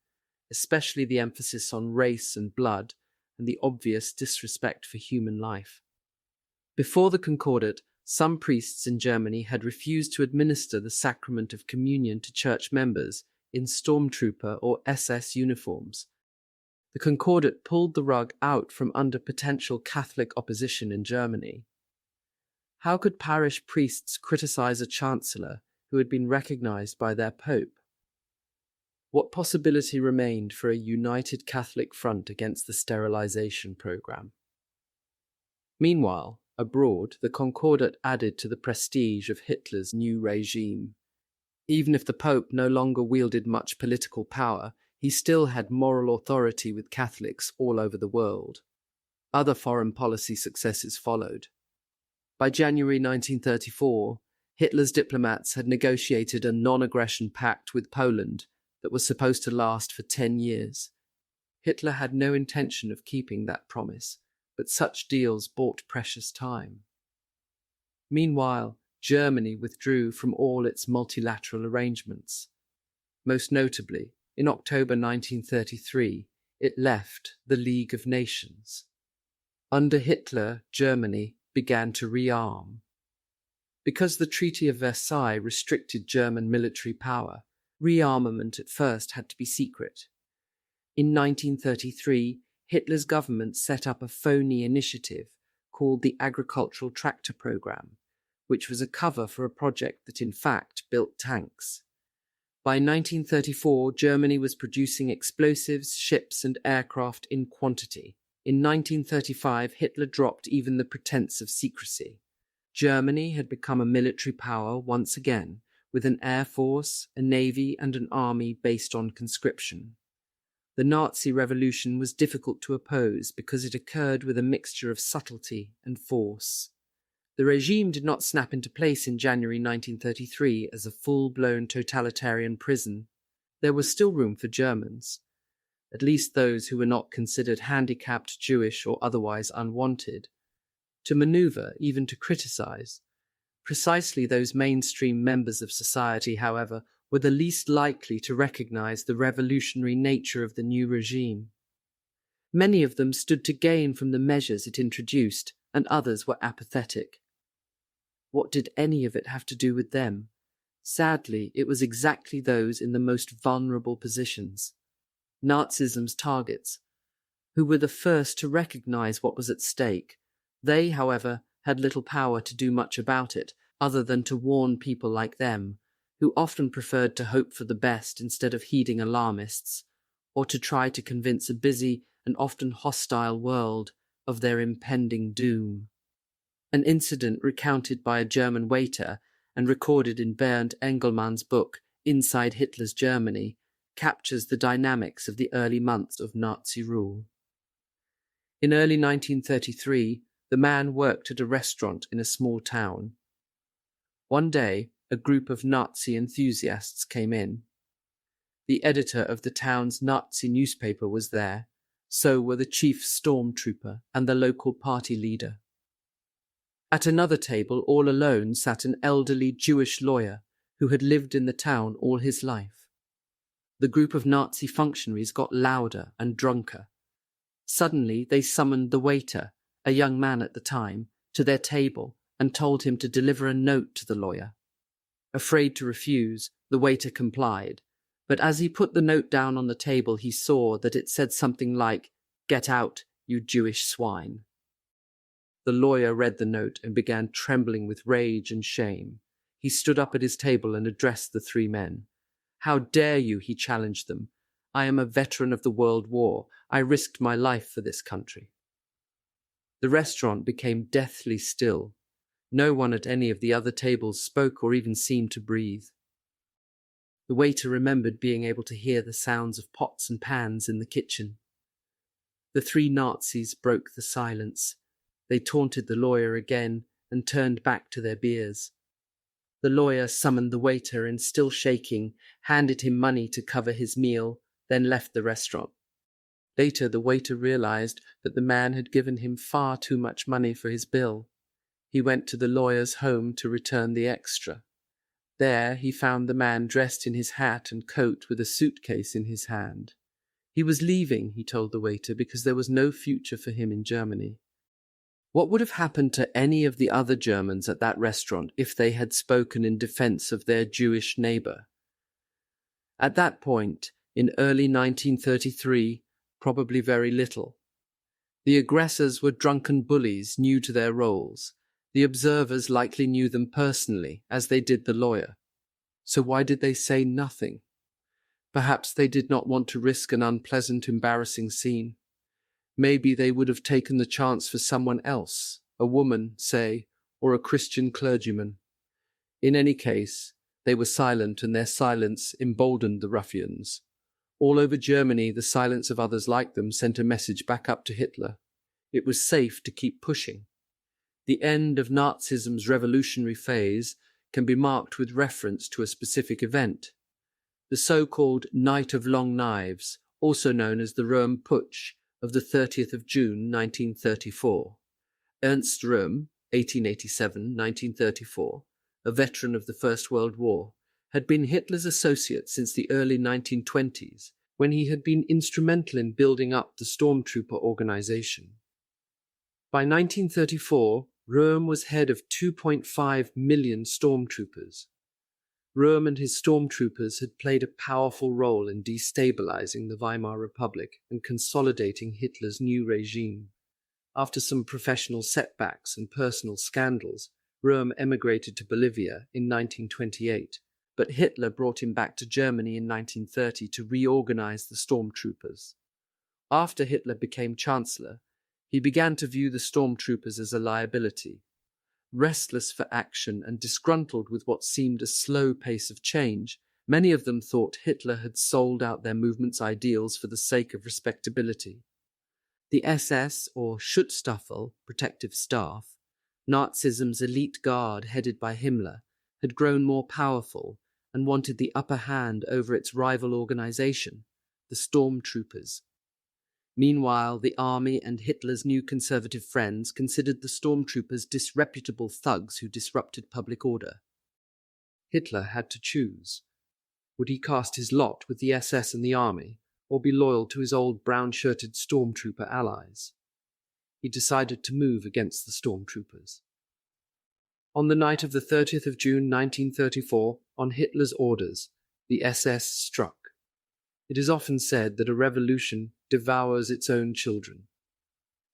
especially the emphasis on race and blood and the obvious disrespect for human life. Before the Concordat, some priests in Germany had refused to administer the sacrament of communion to church members in stormtrooper or SS uniforms. The Concordat pulled the rug out from under potential Catholic opposition in Germany. How could parish priests criticize a chancellor who had been recognized by their pope? What possibility remained for a united Catholic front against the sterilization program? Meanwhile, abroad, the Concordat added to the prestige of Hitler's new regime. Even if the Pope no longer wielded much political power, he still had moral authority with Catholics all over the world. Other foreign policy successes followed. By January 1934, Hitler's diplomats had negotiated a non-aggression pact with Poland that was supposed to last for 10 years. Hitler had no intention of keeping that promise, but such deals bought precious time. Meanwhile, Germany withdrew from all its multilateral arrangements. Most notably, in October 1933, it left the League of Nations. Under Hitler, Germany began to rearm. Because the Treaty of Versailles restricted German military power, rearmament at first had to be secret. In 1933, Hitler's government set up a phony initiative called the Agricultural Tractor Program, which was a cover for a project that in fact built tanks. By 1934, Germany was producing explosives, ships, and aircraft in quantity. In 1935, Hitler dropped even the pretense of secrecy. Germany had become a military power once again, with an air force, a navy, and an army based on conscription. The Nazi revolution was difficult to oppose because it occurred with a mixture of subtlety and force. The regime did not snap into place in January 1933 as a full-blown totalitarian prison. There was still room for Germans, at least those who were not considered handicapped, Jewish, or otherwise unwanted, to maneuver, even to criticize. Precisely those mainstream members of society, however, were the least likely to recognize the revolutionary nature of the new regime. Many of them stood to gain from the measures it introduced, and others were apathetic. What did any of it have to do with them? Sadly, it was exactly those in the most vulnerable positions, Nazism's targets, who were the first to recognize what was at stake. They, however, had little power to do much about it, other than to warn people like them, who often preferred to hope for the best instead of heeding alarmists, or to try to convince a busy and often hostile world of their impending doom. An incident recounted by a German waiter and recorded in Bernd Engelmann's book Inside Hitler's Germany captures the dynamics of the early months of Nazi rule. In early 1933, the man worked at a restaurant in a small town. One day, a group of Nazi enthusiasts came in. The editor of the town's Nazi newspaper was there, so were the chief stormtrooper and the local party leader. At another table, all alone, sat an elderly Jewish lawyer who had lived in the town all his life. The group of Nazi functionaries got louder and drunker. Suddenly, they summoned the waiter, a young man at the time, to their table and told him to deliver a note to the lawyer. Afraid to refuse, the waiter complied, but as he put the note down on the table, he saw that it said something like, "Get out, you Jewish swine." The lawyer read the note and began trembling with rage and shame. He stood up at his table and addressed the three men. "How dare you?" he challenged them. "I am a veteran of the World War. I risked my life for this country." The restaurant became deathly still. No one at any of the other tables spoke or even seemed to breathe. The waiter remembered being able to hear the sounds of pots and pans in the kitchen. The three Nazis broke the silence. They taunted the lawyer again and turned back to their beers. The lawyer summoned the waiter and, still shaking, handed him money to cover his meal, then left the restaurant. Later, the waiter realized that the man had given him far too much money for his bill. He went to the lawyer's home to return the extra. There he found the man dressed in his hat and coat with a suitcase in his hand. He was leaving, he told the waiter, because there was no future for him in Germany. What would have happened to any of the other Germans at that restaurant if they had spoken in defense of their Jewish neighbor? At that point, in early 1933, probably very little. The aggressors were drunken bullies new to their roles. The observers likely knew them personally, as they did the lawyer. So why did they say nothing? Perhaps they did not want to risk an unpleasant, embarrassing scene. Maybe they would have taken the chance for someone else, a woman, say, or a Christian clergyman. In any case, They were silent, and their silence emboldened the ruffians. All over Germany, the silence of others like them sent a message back up to Hitler. It was safe to keep pushing. The end of Nazism's revolutionary phase can be marked with reference to a specific event. The so-called Night of Long Knives, also known as the Röhm Putsch of the 30th of June 1934. Ernst Röhm, 1887-1934, a veteran of the First World War, had been Hitler's associate since the early 1920s, when he had been instrumental in building up the stormtrooper organization. By 1934, Röhm was head of 2.5 million stormtroopers. Röhm and his stormtroopers had played a powerful role in destabilizing the Weimar Republic and consolidating Hitler's new regime. After some professional setbacks and personal scandals, Röhm emigrated to Bolivia in 1928, but Hitler brought him back to Germany in 1930 to reorganize the stormtroopers. After Hitler became Chancellor, he began to view the stormtroopers as a liability. Restless for action and disgruntled with what seemed a slow pace of change, many of them thought Hitler had sold out their movement's ideals for the sake of respectability. The SS, or Schutzstaffel, protective staff, Nazism's elite guard headed by Himmler, had grown more powerful and wanted the upper hand over its rival organization, the stormtroopers. Meanwhile, the army and Hitler's new conservative friends considered the stormtroopers disreputable thugs who disrupted public order. Hitler had to choose. Would he cast his lot with the SS and the army, or be loyal to his old brown-shirted stormtrooper allies? He decided to move against the stormtroopers. On the night of the 30th of June 1934, on Hitler's orders, the SS struck. It is often said that a revolution devours its own children.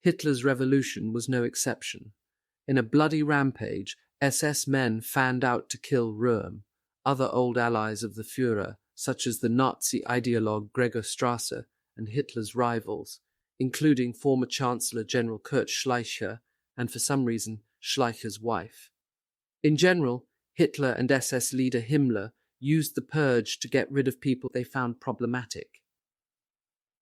Hitler's revolution was no exception. In a bloody rampage, SS men fanned out to kill Röhm, other old allies of the Führer, such as the Nazi ideologue Gregor Strasser and Hitler's rivals, including former Chancellor General Kurt Schleicher and, for some reason, Schleicher's wife. In general, Hitler and SS leader Himmler used the purge to get rid of people they found problematic.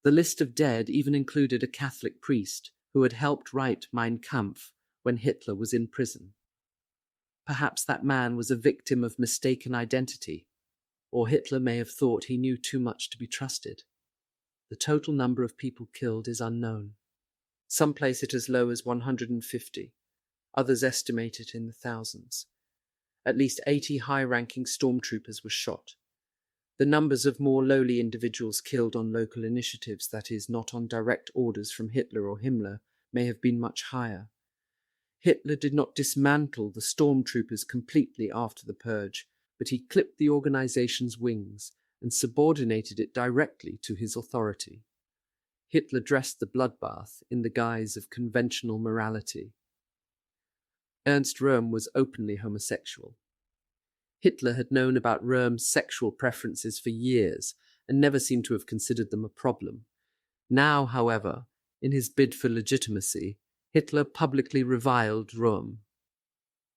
The list of dead even included a Catholic priest who had helped write Mein Kampf when Hitler was in prison. Perhaps that man was a victim of mistaken identity, or Hitler may have thought he knew too much to be trusted. The total number of people killed is unknown. Some place it as low as 150, others estimate it in the thousands. At least 80 high-ranking stormtroopers were shot. The numbers of more lowly individuals killed on local initiatives, that is, not on direct orders from Hitler or Himmler, may have been much higher. Hitler did not dismantle the stormtroopers completely after the purge, but he clipped the organization's wings and subordinated it directly to his authority. Hitler dressed the bloodbath in the guise of conventional morality. Ernst Röhm was openly homosexual. Hitler had known about Röhm's sexual preferences for years and never seemed to have considered them a problem. Now, however, in his bid for legitimacy, Hitler publicly reviled Röhm.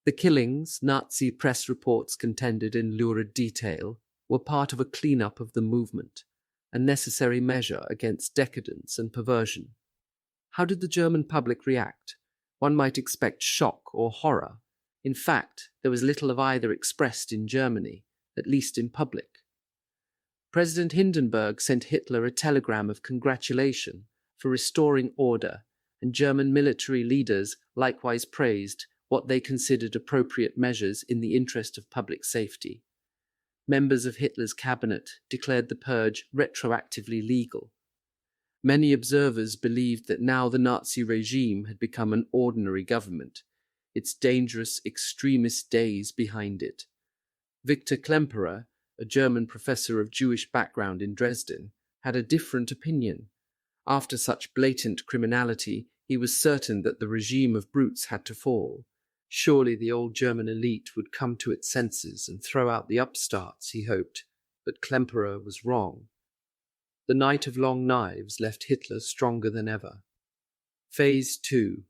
The killings, Nazi press reports contended in lurid detail, were part of a clean-up of the movement, a necessary measure against decadence and perversion. How did the German public react? One might expect shock or horror. In fact, there was little of either expressed in Germany, at least in public. President Hindenburg sent Hitler a telegram of congratulation for restoring order, and German military leaders likewise praised what they considered appropriate measures in the interest of public safety. Members of Hitler's cabinet declared the purge retroactively legal. Many observers believed that now the Nazi regime had become an ordinary government, its dangerous extremist days behind it. Victor Klemperer, a German professor of Jewish background in Dresden, had a different opinion. After such blatant criminality, he was certain that the regime of brutes had to fall. Surely the old German elite would come to its senses and throw out the upstarts, he hoped, but Klemperer was wrong. The Night of Long Knives left Hitler stronger than ever. Phase 2.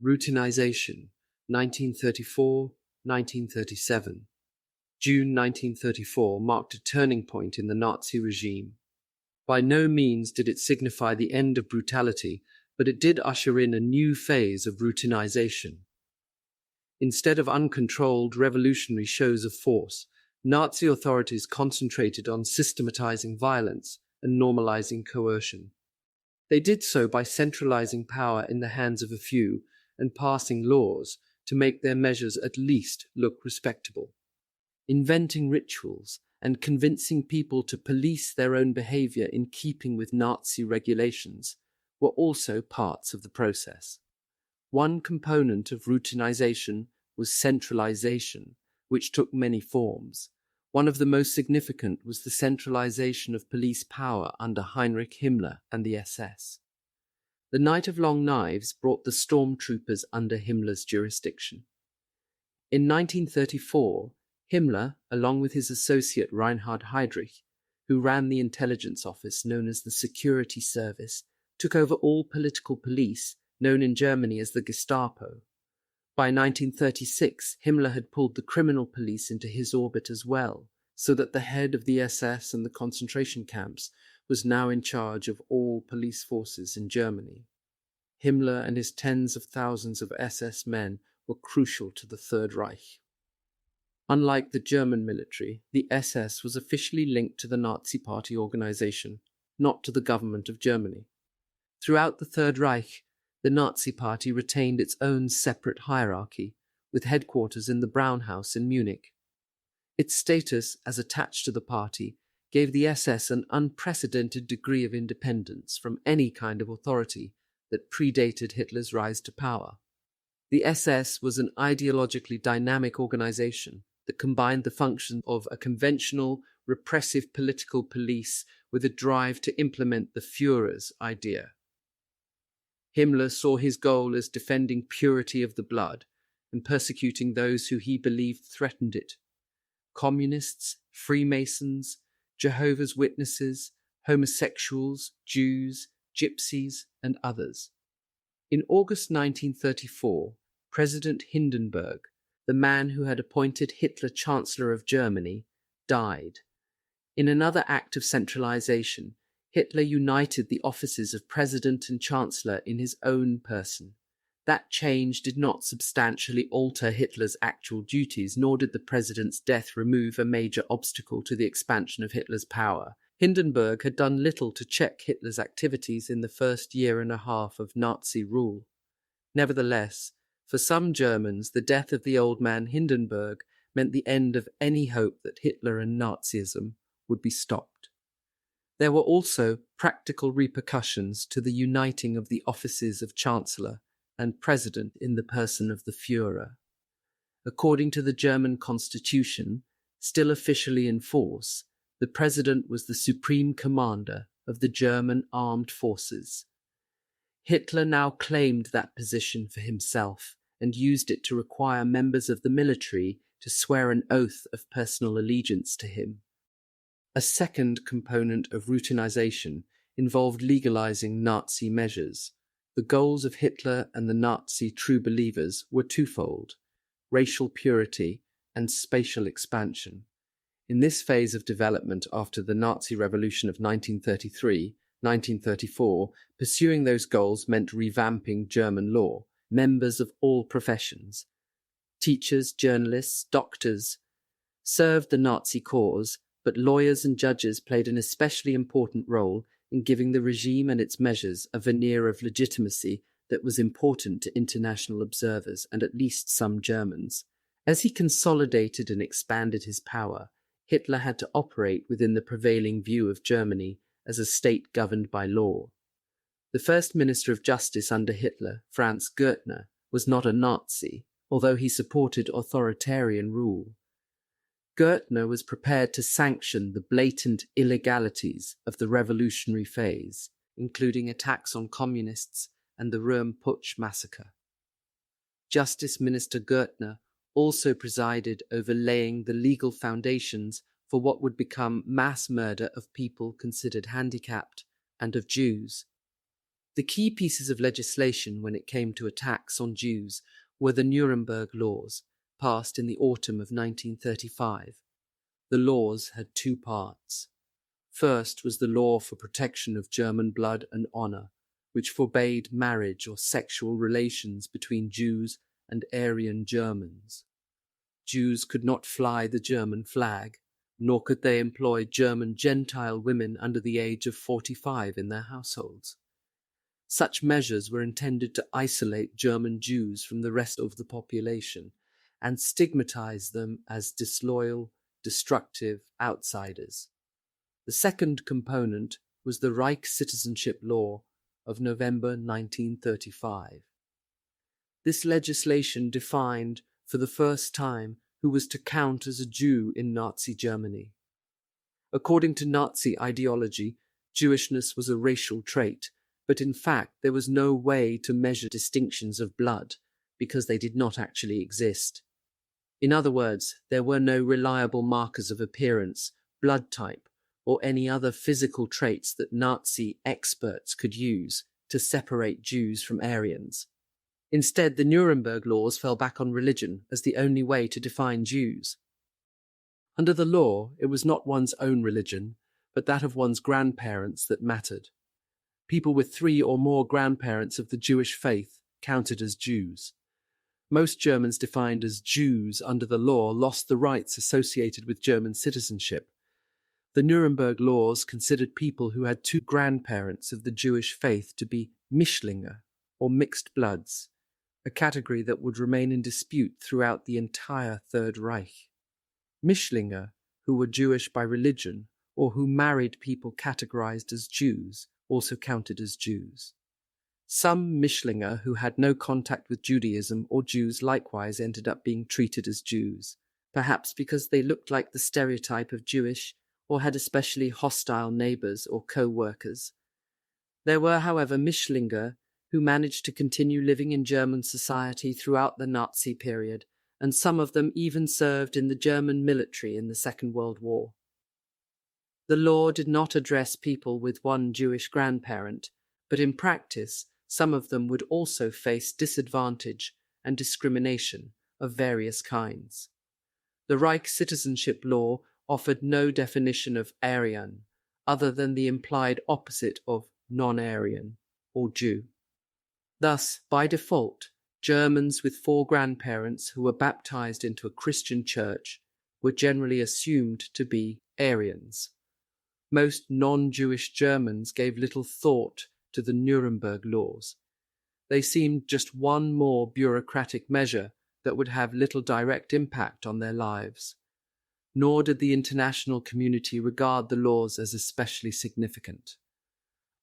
Routinization, 1934-1937. June 1934 marked a turning point in the Nazi regime. By no means did it signify the end of brutality, but it did usher in a new phase of routinization. Instead of uncontrolled revolutionary shows of force, Nazi authorities concentrated on systematizing violence and normalizing coercion. They did so by centralizing power in the hands of a few and passing laws to make their measures at least look respectable. Inventing rituals and convincing people to police their own behavior in keeping with Nazi regulations were also parts of the process. One component of routinization was centralization, which took many forms. One of the most significant was the centralization of police power under Heinrich Himmler and the SS. The Night of Long Knives brought the stormtroopers under Himmler's jurisdiction. In 1934, Himmler, along with his associate Reinhard Heydrich, who ran the intelligence office known as the Security Service, took over all political police, known in Germany as the Gestapo. By 1936, Himmler had pulled the criminal police into his orbit as well, so that the head of the SS and the concentration camps was now in charge of all police forces in Germany. Himmler and his tens of thousands of SS men were crucial to the Third Reich. Unlike the German military, the SS was officially linked to the Nazi Party organization, not to the government of Germany. Throughout the Third Reich, the Nazi Party retained its own separate hierarchy, with headquarters in the Braun House in Munich. Its status as attached to the party gave the SS an unprecedented degree of independence from any kind of authority that predated Hitler's rise to power. The SS was an ideologically dynamic organization that combined the function of a conventional, repressive political police with a drive to implement the Führer's idea. Himmler saw his goal as defending purity of the blood and persecuting those who he believed threatened it. Communists, Freemasons, Jehovah's Witnesses, homosexuals, Jews, gypsies, and others. In August 1934, President Hindenburg, the man who had appointed Hitler Chancellor of Germany, died. In another act of centralization, Hitler united the offices of President and Chancellor in his own person. That change did not substantially alter Hitler's actual duties, nor did the president's death remove a major obstacle to the expansion of Hitler's power. Hindenburg had done little to check Hitler's activities in the first year and a half of Nazi rule. Nevertheless, for some Germans, the death of the old man Hindenburg meant the end of any hope that Hitler and Nazism would be stopped. There were also practical repercussions to the uniting of the offices of Chancellor and President in the person of the Führer. According to the German constitution, still officially in force, the President was the supreme commander of the German armed forces. Hitler now claimed that position for himself and used it to require members of the military to swear an oath of personal allegiance to him. A second component of routinization involved legalizing Nazi measures. The goals of Hitler and the Nazi true believers were twofold: racial purity and spatial expansion. In this phase of development after the Nazi Revolution of 1933-1934, pursuing those goals meant revamping German law. Members of all professions, teachers, journalists, doctors, served the Nazi cause, but lawyers and judges played an especially important role in giving the regime and its measures a veneer of legitimacy that was important to international observers and at least some Germans. As he consolidated and expanded his power, Hitler had to operate within the prevailing view of Germany as a state governed by law. The first Minister of Justice under Hitler, Franz Gärtner, was not a Nazi, although he supported authoritarian rule. Gärtner was prepared to sanction the blatant illegalities of the revolutionary phase, including attacks on communists and the Röhm Putsch massacre. Justice Minister Gärtner also presided over laying the legal foundations for what would become mass murder of people considered handicapped and of Jews. The key pieces of legislation when it came to attacks on Jews were the Nuremberg laws, passed in the autumn of 1935, the laws had two parts. First was the law for protection of German blood and honor, which forbade marriage or sexual relations between Jews and Aryan Germans. Jews could not fly the German flag, nor could they employ German Gentile women under the age of 45 in their households. Such measures were intended to isolate German Jews from the rest of the population and stigmatize them as disloyal, destructive outsiders. The second component was the Reich Citizenship Law of November 1935. This legislation defined, for the first time, who was to count as a Jew in Nazi Germany. According to Nazi ideology, Jewishness was a racial trait, but in fact there was no way to measure distinctions of blood because they did not actually exist. In other words, there were no reliable markers of appearance, blood type, or any other physical traits that Nazi experts could use to separate Jews from Aryans. Instead, the Nuremberg laws fell back on religion as the only way to define Jews. Under the law, it was not one's own religion, but that of one's grandparents that mattered. People with 3 or more grandparents of the Jewish faith counted as Jews. Most Germans defined as Jews under the law lost the rights associated with German citizenship. The Nuremberg laws considered people who had 2 grandparents of the Jewish faith to be Mischlinge, or mixed bloods, a category that would remain in dispute throughout the entire Third Reich. Mischlinge, who were Jewish by religion, or who married people categorized as Jews, also counted as Jews. Some Mischlinge who had no contact with Judaism or Jews likewise ended up being treated as Jews, perhaps because they looked like the stereotype of Jewish or had especially hostile neighbors or co-workers. There were, however, Mischlinge who managed to continue living in German society throughout the Nazi period, and some of them even served in the German military in the Second World War. The law did not address people with one Jewish grandparent, but in practice, some of them would also face disadvantage and discrimination of various kinds. The Reich Citizenship Law offered no definition of Aryan, other than the implied opposite of non-Aryan, or Jew. Thus, by default, Germans with 4 grandparents who were baptized into a Christian church were generally assumed to be Aryans. Most non-Jewish Germans gave little thought to the Nuremberg laws. They seemed just one more bureaucratic measure that would have little direct impact on their lives. Nor did the international community regard the laws as especially significant.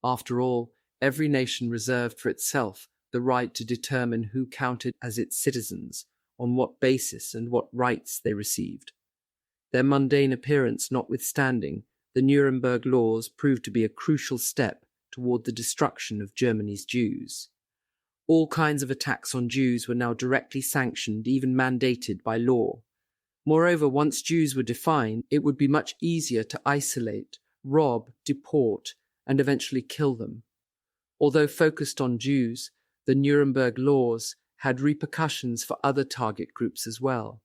After all, every nation reserved for itself the right to determine who counted as its citizens, on what basis and what rights they received. Their mundane appearance notwithstanding, the Nuremberg laws proved to be a crucial step toward the destruction of Germany's Jews. All kinds of attacks on Jews were now directly sanctioned, even mandated by law. Moreover, once Jews were defined, it would be much easier to isolate, rob, deport, and eventually kill them. Although focused on Jews, the Nuremberg laws had repercussions for other target groups as well.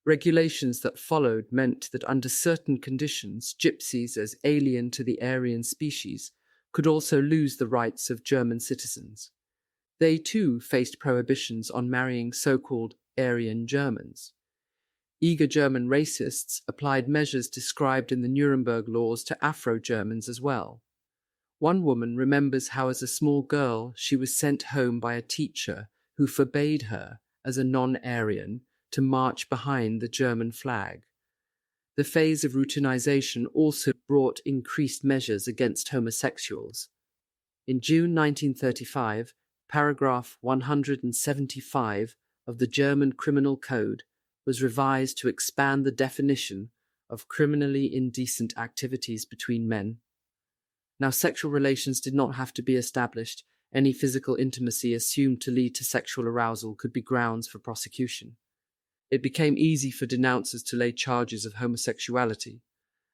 Regulations that followed meant that under certain conditions, gypsies as alien to the Aryan species could also lose the rights of German citizens. They too faced prohibitions on marrying so-called Aryan Germans. Eager German racists applied measures described in the Nuremberg laws to Afro-Germans as well. One woman remembers how as a small girl she was sent home by a teacher who forbade her, as a non-Aryan, to march behind the German flag. The phase of routinization also brought increased measures against homosexuals. In June 1935, paragraph 175 of the German Criminal Code was revised to expand the definition of criminally indecent activities between men. Now, sexual relations did not have to be established. Any physical intimacy assumed to lead to sexual arousal could be grounds for prosecution. It became easy for denouncers to lay charges of homosexuality,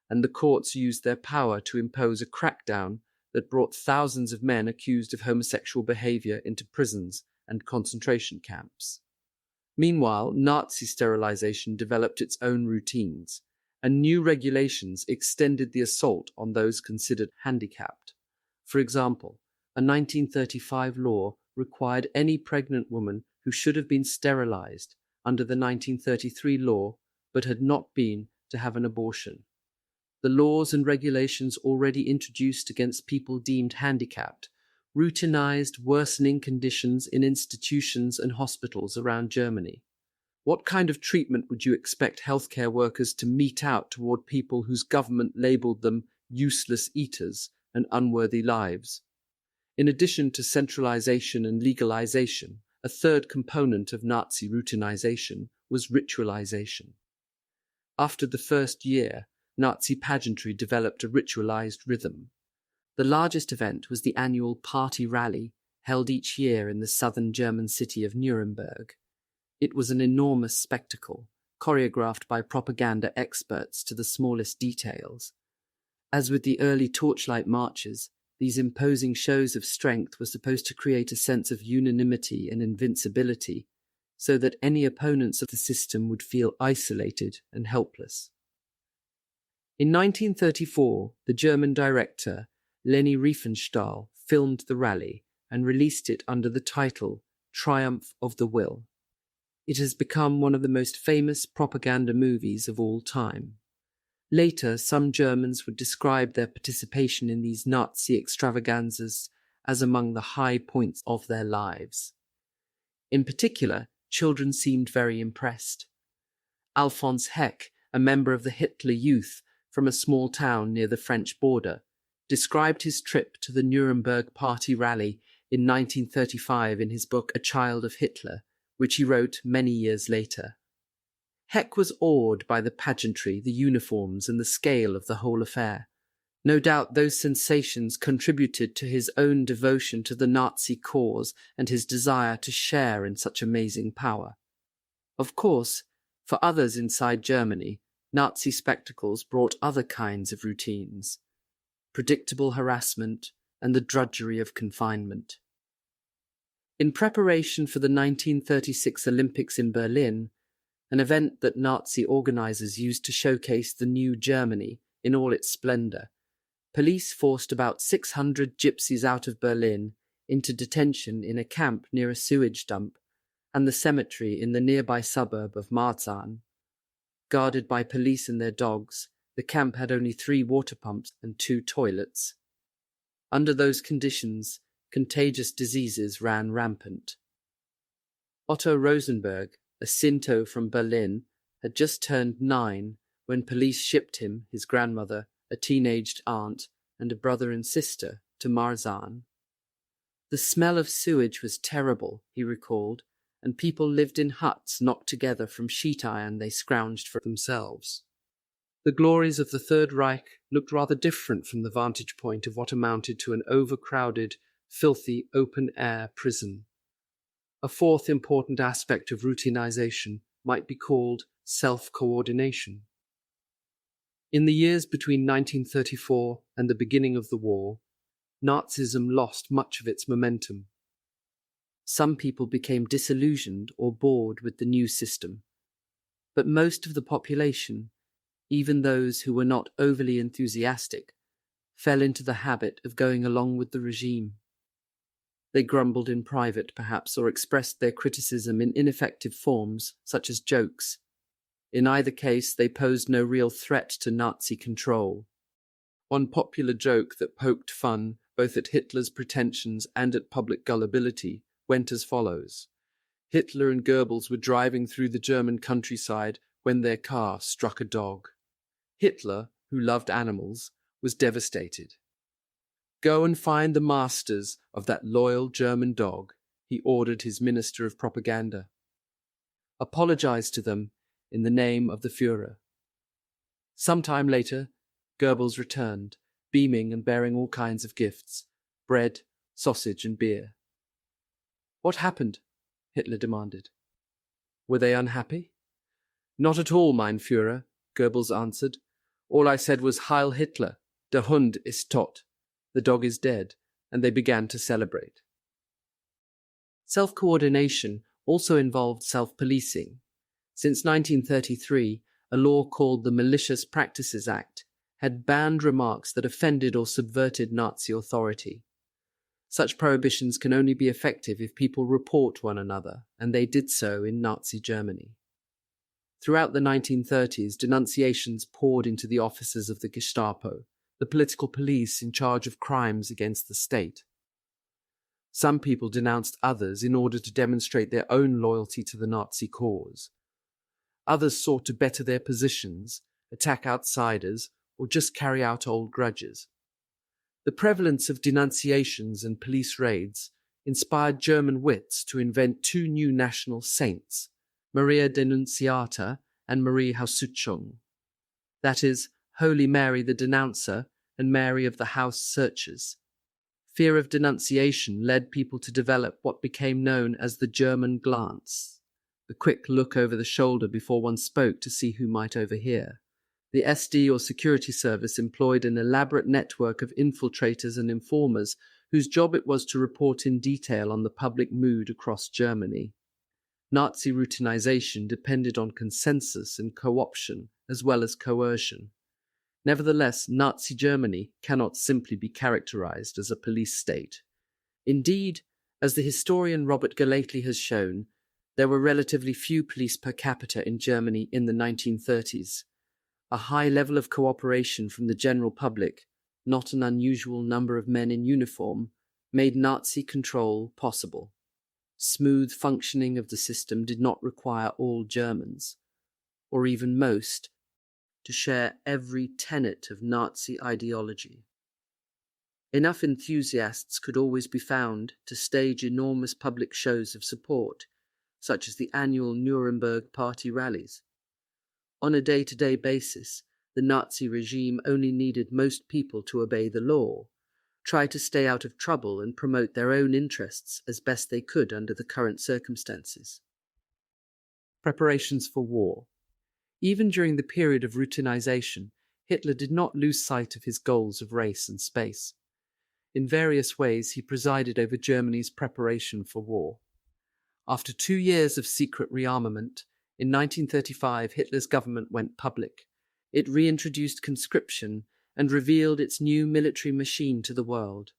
and the courts used their power to impose a crackdown that brought thousands of men accused of homosexual behavior into prisons and concentration camps. Meanwhile, Nazi sterilization developed its own routines, and new regulations extended the assault on those considered handicapped. For example, a 1935 law required any pregnant woman who should have been sterilized under the 1933 law but had not been to have an abortion. The laws and regulations already introduced against people deemed handicapped routinized worsening conditions in institutions and hospitals around Germany. What kind of treatment would you expect healthcare workers to mete out toward people whose government labeled them useless eaters and unworthy lives? In addition to centralization and legalization, a third component of Nazi routinization was ritualization. After the first year, Nazi pageantry developed a ritualized rhythm. The largest event was the annual party rally held each year in the southern German city of Nuremberg. It was an enormous spectacle, choreographed by propaganda experts to the smallest details. As with the early torchlight marches, these imposing shows of strength were supposed to create a sense of unanimity and invincibility, so that any opponents of the system would feel isolated and helpless. In 1934, the German director Leni Riefenstahl filmed the rally and released it under the title Triumph of the Will. It has become one of the most famous propaganda movies of all time. Later, some Germans would describe their participation in these Nazi extravaganzas as among the high points of their lives. In particular, children seemed very impressed. Alphonse Heck, a member of the Hitler Youth from a small town near the French border, described his trip to the Nuremberg Party rally in 1935 in his book A Child of Hitler, which he wrote many years later. Heck was awed by the pageantry, the uniforms, and the scale of the whole affair. No doubt those sensations contributed to his own devotion to the Nazi cause and his desire to share in such amazing power. Of course, for others inside Germany, Nazi spectacles brought other kinds of routines: predictable harassment and the drudgery of confinement. In preparation for the 1936 Olympics in Berlin, an event that Nazi organizers used to showcase the new Germany in all its splendor, police forced about 600 gypsies out of Berlin into detention in a camp near a sewage dump and the cemetery in the nearby suburb of Marzahn. Guarded by police and their dogs, the camp had only 3 water pumps and 2 toilets. Under those conditions, contagious diseases ran rampant. Otto Rosenberg, a Sinto from Berlin, had just turned 9 when police shipped him, his grandmother, a teenaged aunt, and a brother and sister to Marzahn. The smell of sewage was terrible, he recalled, and people lived in huts knocked together from sheet iron they scrounged for themselves. The glories of the Third Reich looked rather different from the vantage point of what amounted to an overcrowded, filthy, open-air prison. A fourth important aspect of routinization might be called self-coordination. In the years between 1934 and the beginning of the war, Nazism lost much of its momentum. Some people became disillusioned or bored with the new system, but most of the population, even those who were not overly enthusiastic, fell into the habit of going along with the regime. They grumbled in private, perhaps, or expressed their criticism in ineffective forms, such as jokes. In either case, they posed no real threat to Nazi control. One popular joke that poked fun both at Hitler's pretensions and at public gullibility went as follows. Hitler and Goebbels were driving through the German countryside when their car struck a dog. Hitler, who loved animals, was devastated. "Go and find the masters of that loyal German dog," he ordered his minister of propaganda. "Apologize to them in the name of the Führer." Some time later, Goebbels returned, beaming and bearing all kinds of gifts: bread, sausage, and beer. "What happened?" Hitler demanded. "Were they unhappy?" "Not at all, mein Führer," Goebbels answered. "All I said was Heil Hitler, der Hund ist tot. The dog is dead," and they began to celebrate. Self-coordination also involved self-policing. Since 1933, a law called the Malicious Practices Act, had banned remarks that offended or subverted Nazi authority. Such prohibitions can only be effective if people report one another, and they did so in Nazi Germany. Throughout the 1930s, denunciations poured into the offices of the Gestapo, the political police in charge of crimes against the state. Some people denounced others in order to demonstrate their own loyalty to the Nazi cause. Others sought to better their positions, attack outsiders, or just carry out old grudges. The prevalence of denunciations and police raids inspired German wits to invent two new national saints, Maria Denunziata and Marie Hausützung. That is, Holy Mary the Denouncer and Mary of the House Searchers. Fear of denunciation led people to develop what became known as the German glance, the quick look over the shoulder before one spoke to see who might overhear. The SD or security service employed an elaborate network of infiltrators and informers whose job it was to report in detail on the public mood across Germany. Nazi routinization depended on consensus and co-option as well as coercion. Nevertheless, Nazi Germany cannot simply be characterized as a police state. Indeed, as the historian Robert Galately has shown, there were relatively few police per capita in Germany in the 1930s. A high level of cooperation from the general public, not an unusual number of men in uniform, made Nazi control possible. Smooth functioning of the system did not require all Germans, or even most, to share every tenet of Nazi ideology. Enough enthusiasts could always be found to stage enormous public shows of support, such as the annual Nuremberg party rallies. On a day-to-day basis, the Nazi regime only needed most people to obey the law, try to stay out of trouble and promote their own interests as best they could under the current circumstances. Preparations for war. Even during the period of routinization, Hitler did not lose sight of his goals of race and space. In various ways, he presided over Germany's preparation for war. After 2 years of secret rearmament, in 1935 Hitler's government went public. It reintroduced conscription and revealed its new military machine to the world.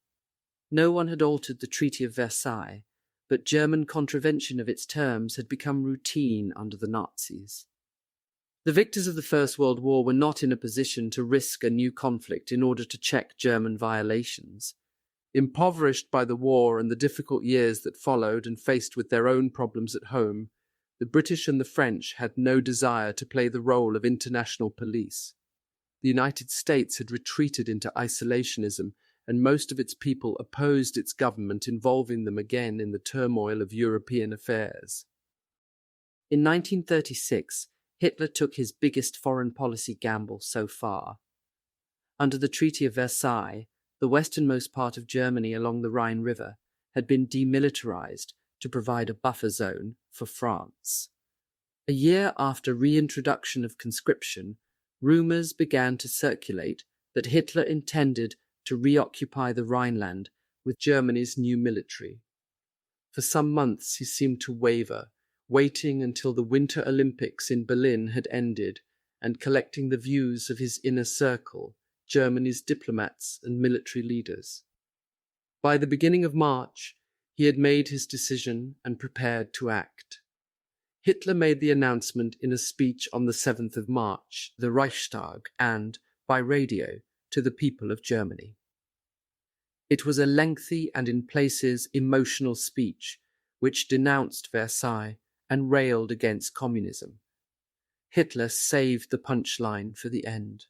No one had altered the Treaty of Versailles, but German contravention of its terms had become routine under the Nazis. The victors of the First World War were not in a position to risk a new conflict in order to check German violations. Impoverished by the war and the difficult years that followed and faced with their own problems at home, the British and the French had no desire to play the role of international police. The United States had retreated into isolationism, and most of its people opposed its government involving them again in the turmoil of European affairs. In 1936, Hitler took his biggest foreign policy gamble so far. Under the Treaty of Versailles, the westernmost part of Germany along the Rhine River had been demilitarized to provide a buffer zone for France. A year after reintroduction of conscription, rumors began to circulate that Hitler intended to reoccupy the Rhineland with Germany's new military. For some months he seemed to waver, waiting until the Winter Olympics in Berlin had ended and collecting the views of his inner circle, Germany's diplomats and military leaders. By the beginning of March, he had made his decision and prepared to act. Hitler made the announcement in a speech on the 7th of March, the Reichstag, and, by radio, to the people of Germany. It was a lengthy and in places emotional speech which denounced Versailles and railed against communism. Hitler saved the punchline for the end.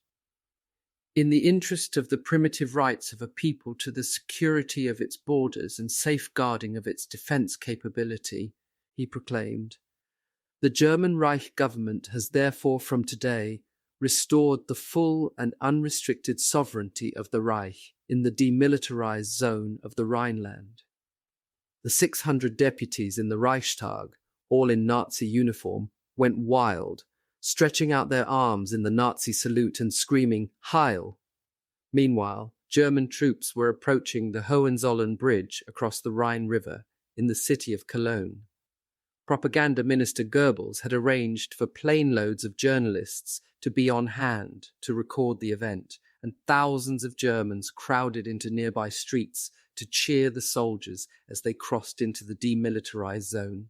In the interest of the primitive rights of a people to the security of its borders and safeguarding of its defense capability, he proclaimed, the German Reich government has therefore from today restored the full and unrestricted sovereignty of the Reich in the demilitarized zone of the Rhineland. The 600 deputies in the Reichstag, all in Nazi uniform, went wild, stretching out their arms in the Nazi salute and screaming, Heil! Meanwhile, German troops were approaching the Hohenzollern Bridge across the Rhine River in the city of Cologne. Propaganda Minister Goebbels had arranged for plane loads of journalists to be on hand to record the event, and thousands of Germans crowded into nearby streets to cheer the soldiers as they crossed into the demilitarized zone.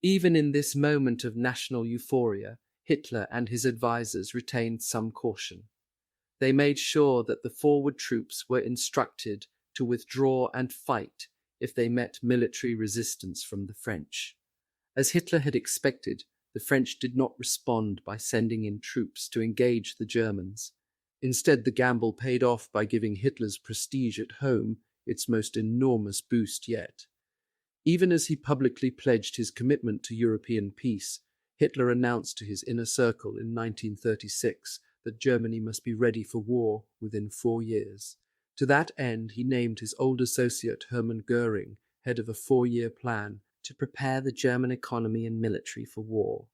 Even in this moment of national euphoria, Hitler and his advisors retained some caution. They made sure that the forward troops were instructed to withdraw and fight if they met military resistance from the French. As Hitler had expected, the French did not respond by sending in troops to engage the Germans. Instead, the gamble paid off by giving Hitler's prestige at home its most enormous boost yet. Even as he publicly pledged his commitment to European peace, Hitler announced to his inner circle in 1936 that Germany must be ready for war within 4 years. To that end, he named his old associate Hermann Göring head of a 4-year plan to prepare the German economy and military for war.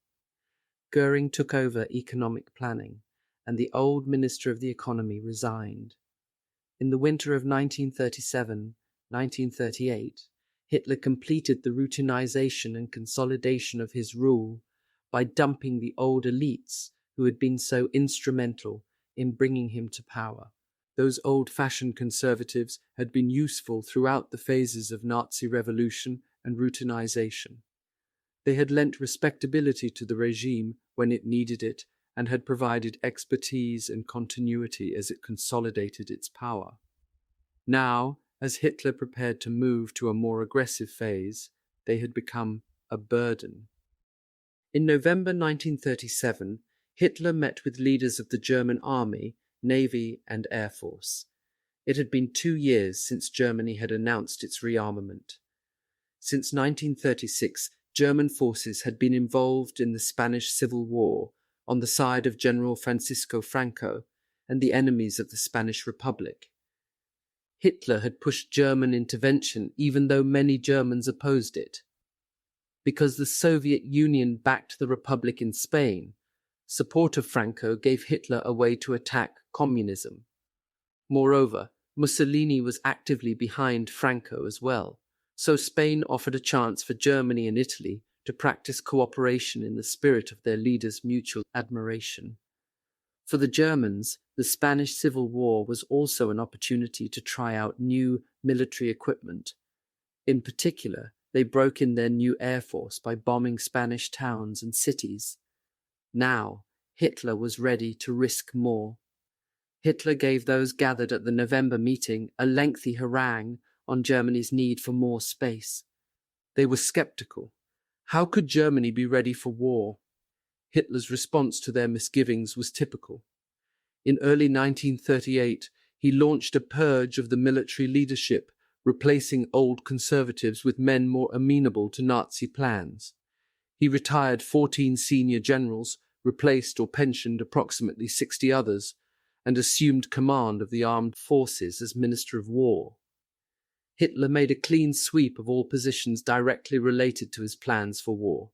Göring took over economic planning, and the old Minister of the Economy resigned. In the winter of 1937-1938, Hitler completed the routinization and consolidation of his rule by dumping the old elites who had been so instrumental in bringing him to power. Those old-fashioned conservatives had been useful throughout the phases of Nazi revolution and routinization. They had lent respectability to the regime when it needed it and had provided expertise and continuity as it consolidated its power. Now, as Hitler prepared to move to a more aggressive phase, they had become a burden. In November 1937, Hitler met with leaders of the German army, navy, and air force. It had been 2 years since Germany had announced its rearmament. Since 1936, German forces had been involved in the Spanish Civil War on the side of General Francisco Franco and the enemies of the Spanish Republic. Hitler had pushed German intervention even though many Germans opposed it. Because the Soviet Union backed the Republic in Spain, support of Franco gave Hitler a way to attack communism. Moreover, Mussolini was actively behind Franco as well, so Spain offered a chance for Germany and Italy to practice cooperation in the spirit of their leaders' mutual admiration. For the Germans, the Spanish Civil War was also an opportunity to try out new military equipment. In particular, they broke in their new air force by bombing Spanish towns and cities. Now, Hitler was ready to risk more. Hitler gave those gathered at the November meeting a lengthy harangue on Germany's need for more space. They were skeptical. How could Germany be ready for war? Hitler's response to their misgivings was typical. In early 1938, he launched a purge of the military leadership, replacing old conservatives with men more amenable to Nazi plans. He retired 14 senior generals, replaced or pensioned approximately 60 others, and assumed command of the armed forces as Minister of War. Hitler made a clean sweep of all positions directly related to his plans for war.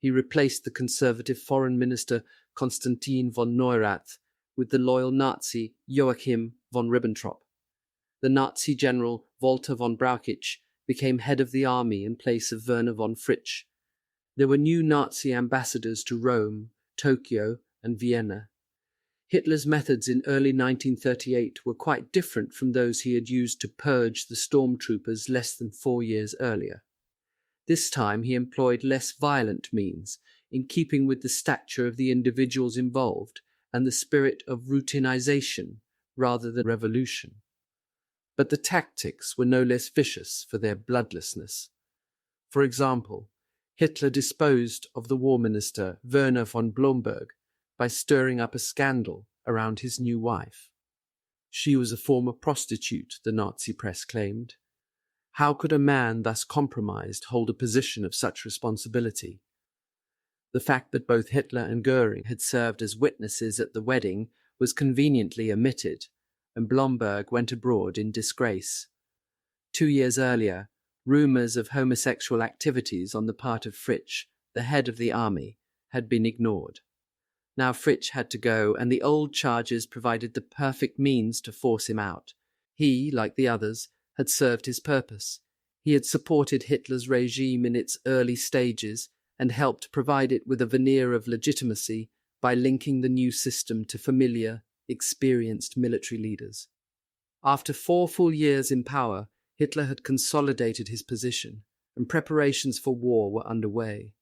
He replaced the conservative foreign minister Konstantin von Neurath with the loyal Nazi Joachim von Ribbentrop. The Nazi general Walter von Brauchitsch became head of the army in place of Werner von Fritsch. There were new Nazi ambassadors to Rome, Tokyo, and Vienna. Hitler's methods in early 1938 were quite different from those he had used to purge the stormtroopers less than 4 years earlier. This time he employed less violent means, in keeping with the stature of the individuals involved and the spirit of routinization rather than revolution. But the tactics were no less vicious for their bloodlessness. For example, Hitler disposed of the war minister Werner von Blomberg by stirring up a scandal around his new wife. She was a former prostitute, the Nazi press claimed. How could a man thus compromised hold a position of such responsibility? The fact that both Hitler and Göring had served as witnesses at the wedding was conveniently omitted, and Blomberg went abroad in disgrace. 2 years earlier, rumours of homosexual activities on the part of Fritsch, the head of the army, had been ignored. Now Fritsch had to go, and the old charges provided the perfect means to force him out. He, like the others, had served his purpose. He had supported Hitler's regime in its early stages and helped provide it with a veneer of legitimacy by linking the new system to familiar, experienced military leaders. After 4 full years in power, Hitler had consolidated his position, and preparations for war were underway.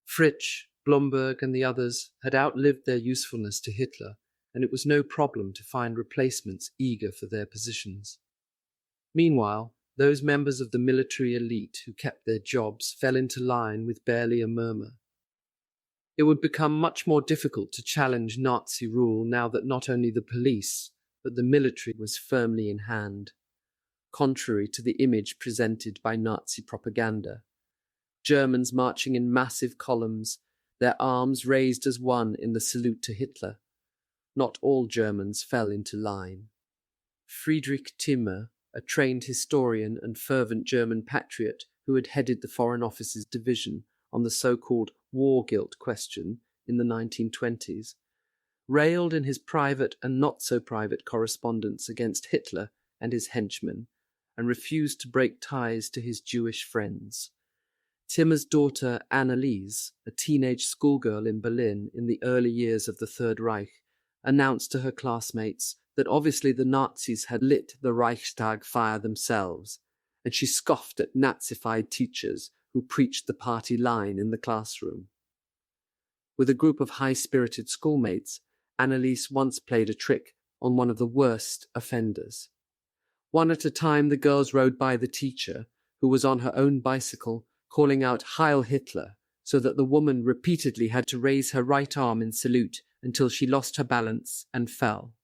Fritsch, Blomberg, and the others had outlived their usefulness to Hitler, and it was no problem to find replacements eager for their positions. Meanwhile, those members of the military elite who kept their jobs fell into line with barely a murmur. It would become much more difficult to challenge Nazi rule now that not only the police, but the military was firmly in hand. Contrary to the image presented by Nazi propaganda, Germans marching in massive columns, their arms raised as one in the salute to Hitler. Not all Germans fell into line. Friedrich Timmer, a trained historian and fervent German patriot who had headed the Foreign Office's division on the so-called war guilt question in the 1920s, railed in his private and not-so-private correspondence against Hitler and his henchmen, and refused to break ties to his Jewish friends. Timmer's daughter Anneliese, a teenage schoolgirl in Berlin in the early years of the Third Reich, announced to her classmates that obviously the Nazis had lit the Reichstag fire themselves, and she scoffed at Nazified teachers who preached the party line in the classroom. With a group of high-spirited schoolmates, Anneliese once played a trick on one of the worst offenders. One at a time, the girls rode by the teacher, who was on her own bicycle, calling out Heil Hitler, so that the woman repeatedly had to raise her right arm in salute until she lost her balance and fell.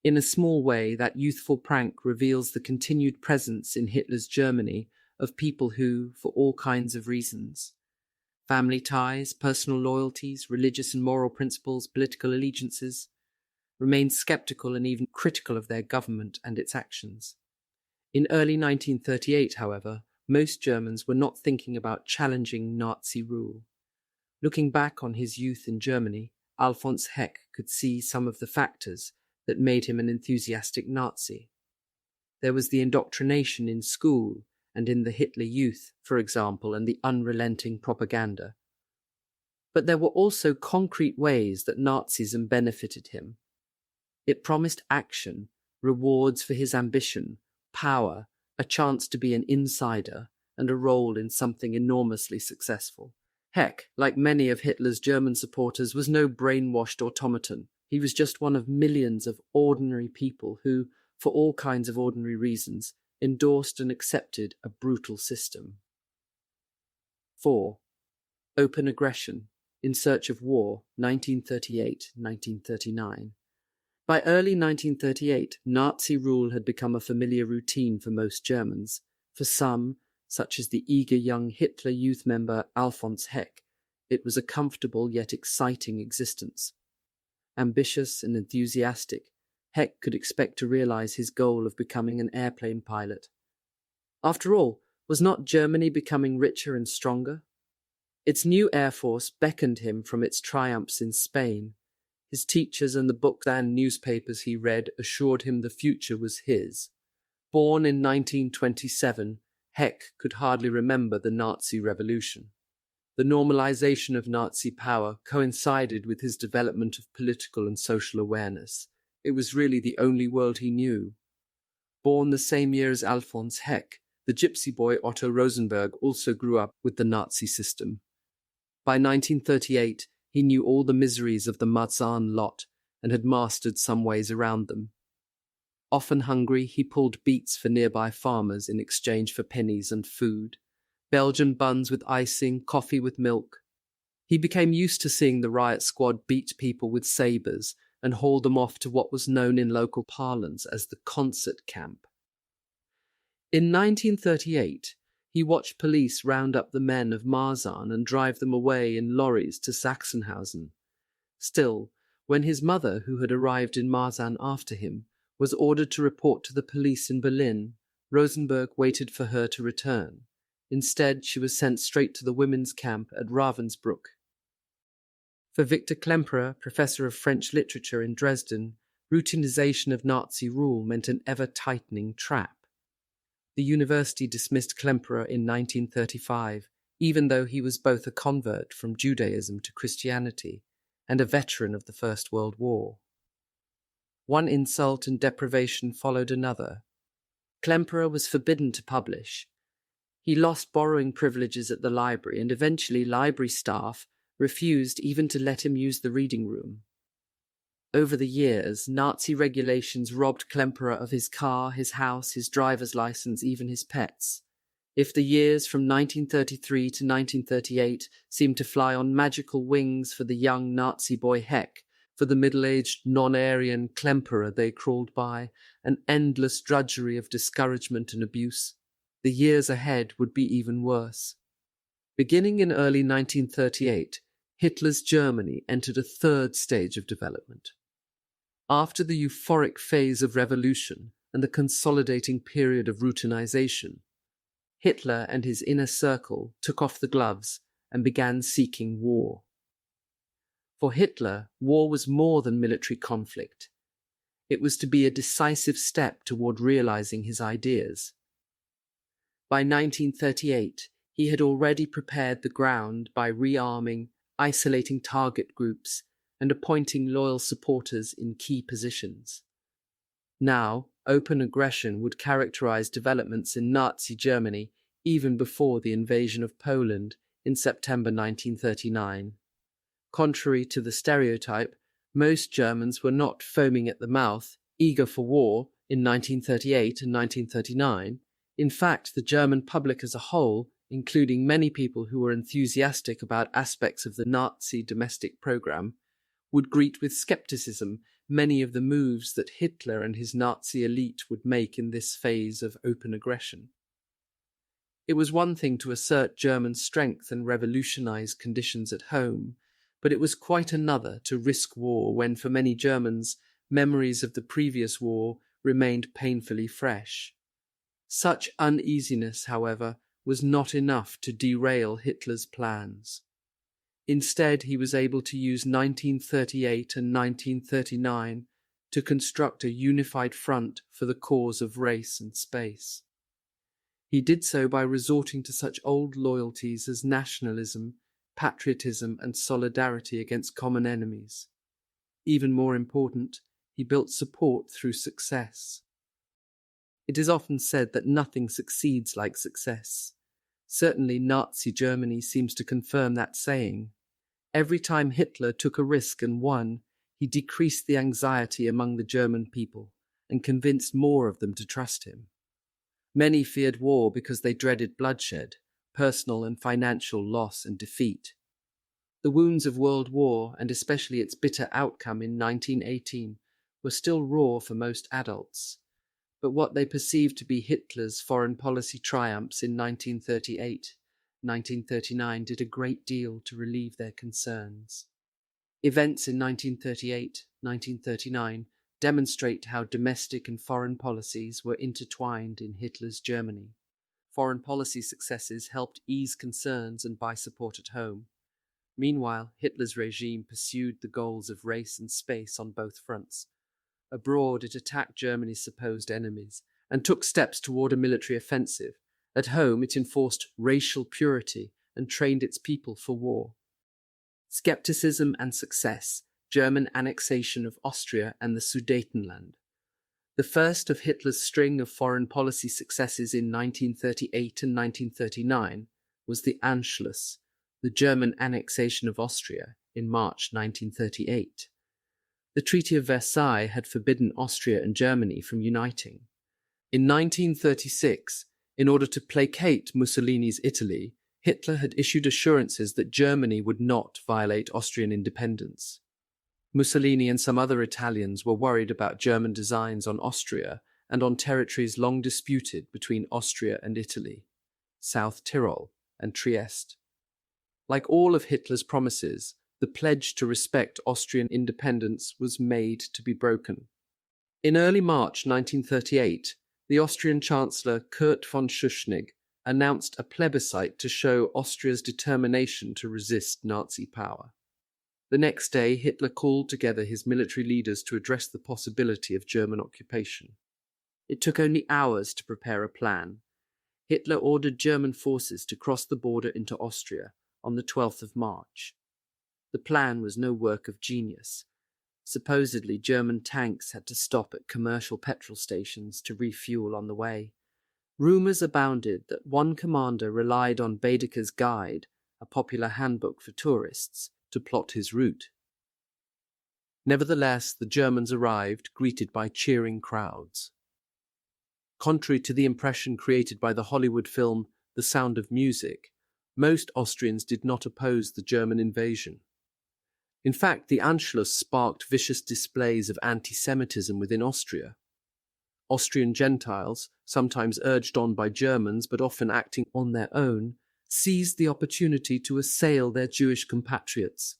In a small way, that youthful prank reveals the continued presence in Hitler's Germany of people who, for all kinds of reasons, family ties, personal loyalties, religious and moral principles, political allegiances, remained skeptical and even critical of their government and its actions. In early 1938, however, most Germans were not thinking about challenging Nazi rule. Looking back on his youth in Germany, Alfons Heck could see some of the factors that made him an enthusiastic Nazi. There was the indoctrination in school and in the Hitler Youth, for example, and the unrelenting propaganda. But there were also concrete ways that Nazism benefited him. It promised action, rewards for his ambition, power, a chance to be an insider, and a role in something enormously successful. Heck, like many of Hitler's German supporters, was no brainwashed automaton. He was just one of millions of ordinary people who, for all kinds of ordinary reasons, endorsed and accepted a brutal system. 4. Open Aggression, In Search of War, 1938-1939. By early 1938, Nazi rule had become a familiar routine for most Germans. For some, such as the eager young Hitler Youth member Alfons Heck, it was a comfortable yet exciting existence. Ambitious and enthusiastic, Heck could expect to realize his goal of becoming an airplane pilot. After all, was not Germany becoming richer and stronger? Its new air force beckoned him from its triumphs in Spain. His teachers and the books and newspapers he read assured him the future was his. Born in 1927, Heck could hardly remember the Nazi Revolution. The normalization of Nazi power coincided with his development of political and social awareness. It was really the only world he knew. Born the same year as Alfons Heck, the gypsy boy Otto Rosenberg also grew up with the Nazi system. By 1938, he knew all the miseries of the Marzahn lot and had mastered some ways around them. Often hungry, he pulled beets for nearby farmers in exchange for pennies and food. Belgian buns with icing, coffee with milk. He became used to seeing the riot squad beat people with sabres and haul them off to what was known in local parlance as the concert camp. In 1938, he watched police round up the men of Marzahn and drive them away in lorries to Sachsenhausen. Still, when his mother, who had arrived in Marzahn after him, was ordered to report to the police in Berlin, Rosenberg waited for her to return. Instead, she was sent straight to the women's camp at Ravensbrück. For Victor Klemperer, professor of French literature in Dresden, routinization of Nazi rule meant an ever-tightening trap. The university dismissed Klemperer in 1935, even though he was both a convert from Judaism to Christianity and a veteran of the First World War. One insult and deprivation followed another. Klemperer was forbidden to publish. He lost borrowing privileges at the library, and eventually library staff refused even to let him use the reading room. Over the years, Nazi regulations robbed Klemperer of his car, his house, his driver's license, even his pets. If the years from 1933 to 1938 seemed to fly on magical wings for the young Nazi boy Heck, for the middle-aged non-Aryan Klemperer they crawled by, an endless drudgery of discouragement and abuse, the years ahead would be even worse. Beginning in early 1938, Hitler's Germany entered a third stage of development. After the euphoric phase of revolution and the consolidating period of routinization, Hitler and his inner circle took off the gloves and began seeking war. For Hitler, war was more than military conflict. It was to be a decisive step toward realizing his ideas. By 1938, he had already prepared the ground by rearming, isolating target groups, and appointing loyal supporters in key positions. Now, open aggression would characterize developments in Nazi Germany even before the invasion of Poland in September 1939. Contrary to the stereotype, most Germans were not foaming at the mouth, eager for war in 1938 and 1939. In fact, the German public as a whole, including many people who were enthusiastic about aspects of the Nazi domestic program, would greet with skepticism many of the moves that Hitler and his Nazi elite would make in this phase of open aggression. It was one thing to assert German strength and revolutionize conditions at home, but it was quite another to risk war when, for many Germans, memories of the previous war remained painfully fresh. Such uneasiness, however, was not enough to derail Hitler's plans. Instead, he was able to use 1938 and 1939 to construct a unified front for the cause of race and space. He did so by resorting to such old loyalties as nationalism, patriotism, and solidarity against common enemies. Even more important, he built support through success. It is often said that nothing succeeds like success. Certainly Nazi Germany seems to confirm that saying. Every time Hitler took a risk and won, he decreased the anxiety among the German people and convinced more of them to trust him. Many feared war because they dreaded bloodshed, personal and financial loss and defeat. The wounds of World War, and especially its bitter outcome in 1918, were still raw for most adults. But what they perceived to be Hitler's foreign policy triumphs in 1938, 1939 did a great deal to relieve their concerns. Events in 1938, 1939 demonstrate how domestic and foreign policies were intertwined in Hitler's Germany. Foreign policy successes helped ease concerns and buy support at home. Meanwhile, Hitler's regime pursued the goals of race and space on both fronts. Abroad, it attacked Germany's supposed enemies and took steps toward a military offensive. At home, it enforced racial purity and trained its people for war. Skepticism and success, German annexation of Austria and the Sudetenland. The first of Hitler's string of foreign policy successes in 1938 and 1939 was the Anschluss, the German annexation of Austria, in March 1938. The Treaty of Versailles had forbidden Austria and Germany from uniting. In 1936, in order to placate Mussolini's Italy, Hitler had issued assurances that Germany would not violate Austrian independence. Mussolini and some other Italians were worried about German designs on Austria and on territories long disputed between Austria and Italy, South Tyrol and Trieste. Like all of Hitler's promises, the pledge to respect Austrian independence was made to be broken. In early March 1938, the Austrian Chancellor Kurt von Schuschnigg announced a plebiscite to show Austria's determination to resist Nazi power. The next day, Hitler called together his military leaders to address the possibility of German occupation. It took only hours to prepare a plan, Hitler ordered German forces to cross the border into Austria on the 12th of March. The plan was no work of genius. Supposedly, German tanks had to stop at commercial petrol stations to refuel on the way. Rumours abounded that one commander relied on Baedeker's Guide, a popular handbook for tourists, to plot his route. Nevertheless, the Germans arrived, greeted by cheering crowds. Contrary to the impression created by the Hollywood film The Sound of Music, most Austrians did not oppose the German invasion. In fact, the Anschluss sparked vicious displays of anti-Semitism within Austria. Austrian Gentiles, sometimes urged on by Germans but often acting on their own, seized the opportunity to assail their Jewish compatriots.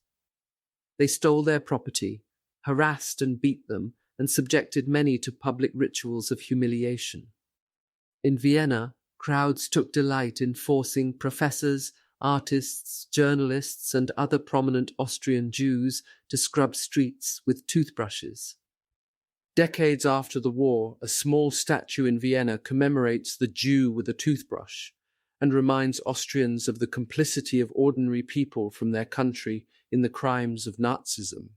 They stole their property, harassed and beat them, and subjected many to public rituals of humiliation. In Vienna, crowds took delight in forcing professors, artists, journalists, and other prominent Austrian Jews to scrub streets with toothbrushes. Decades after the war, a small statue in Vienna commemorates the Jew with a toothbrush and reminds Austrians of the complicity of ordinary people from their country in the crimes of Nazism.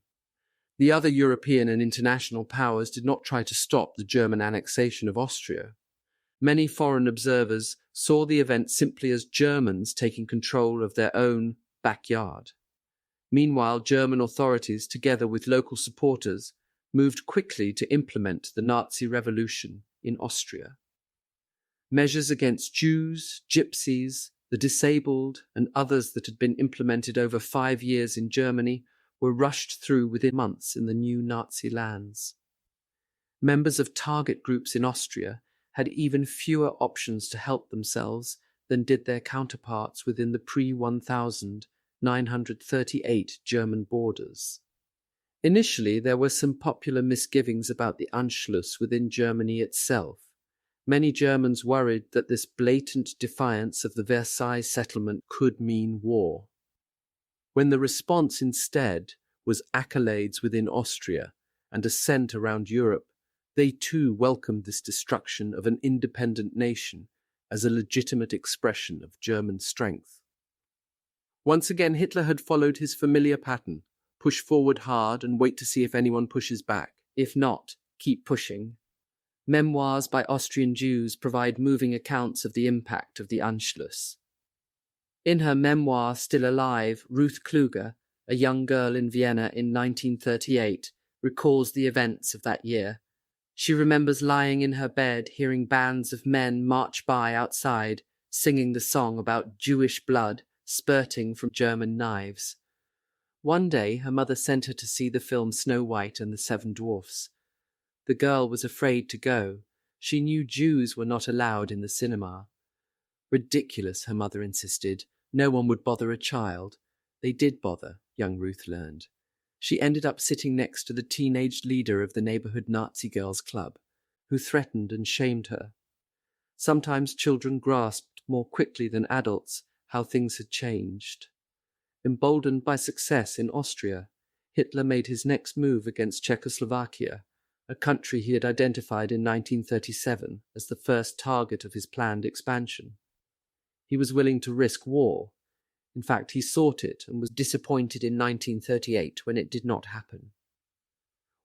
The other European and international powers did not try to stop the German annexation of Austria. Many foreign observers saw the event simply as Germans taking control of their own backyard. Meanwhile, German authorities, together with local supporters, moved quickly to implement the Nazi revolution in Austria. Measures against Jews, Gypsies, the disabled, and others that had been implemented over 5 years in Germany were rushed through within months in the new Nazi lands. Members of target groups in Austria had even fewer options to help themselves than did their counterparts within the pre-1938 German borders. Initially, there were some popular misgivings about the Anschluss within Germany itself. Many Germans worried that this blatant defiance of the Versailles settlement could mean war. When the response instead was accolades within Austria and assent around Europe, they too welcomed this destruction of an independent nation as a legitimate expression of German strength. Once again, Hitler had followed his familiar pattern: push forward hard and wait to see if anyone pushes back. If not, keep pushing. Memoirs by Austrian Jews provide moving accounts of the impact of the Anschluss. In her memoir Still Alive, Ruth Kluger, a young girl in Vienna in 1938, recalls the events of that year. She remembers lying in her bed, hearing bands of men march by outside, singing the song about Jewish blood spurting from German knives. One day, her mother sent her to see the film Snow White and the Seven Dwarfs. The girl was afraid to go. She knew Jews were not allowed in the cinema. Ridiculous, her mother insisted. No one would bother a child. They did bother, young Ruth learned. She ended up sitting next to the teenage leader of the neighborhood Nazi girls' club, who threatened and shamed her. Sometimes children grasped more quickly than adults how things had changed. Emboldened by success in Austria, Hitler made his next move against Czechoslovakia, a country he had identified in 1937 as the first target of his planned expansion. He was willing to risk war. In fact, he sought it and was disappointed in 1938 when it did not happen.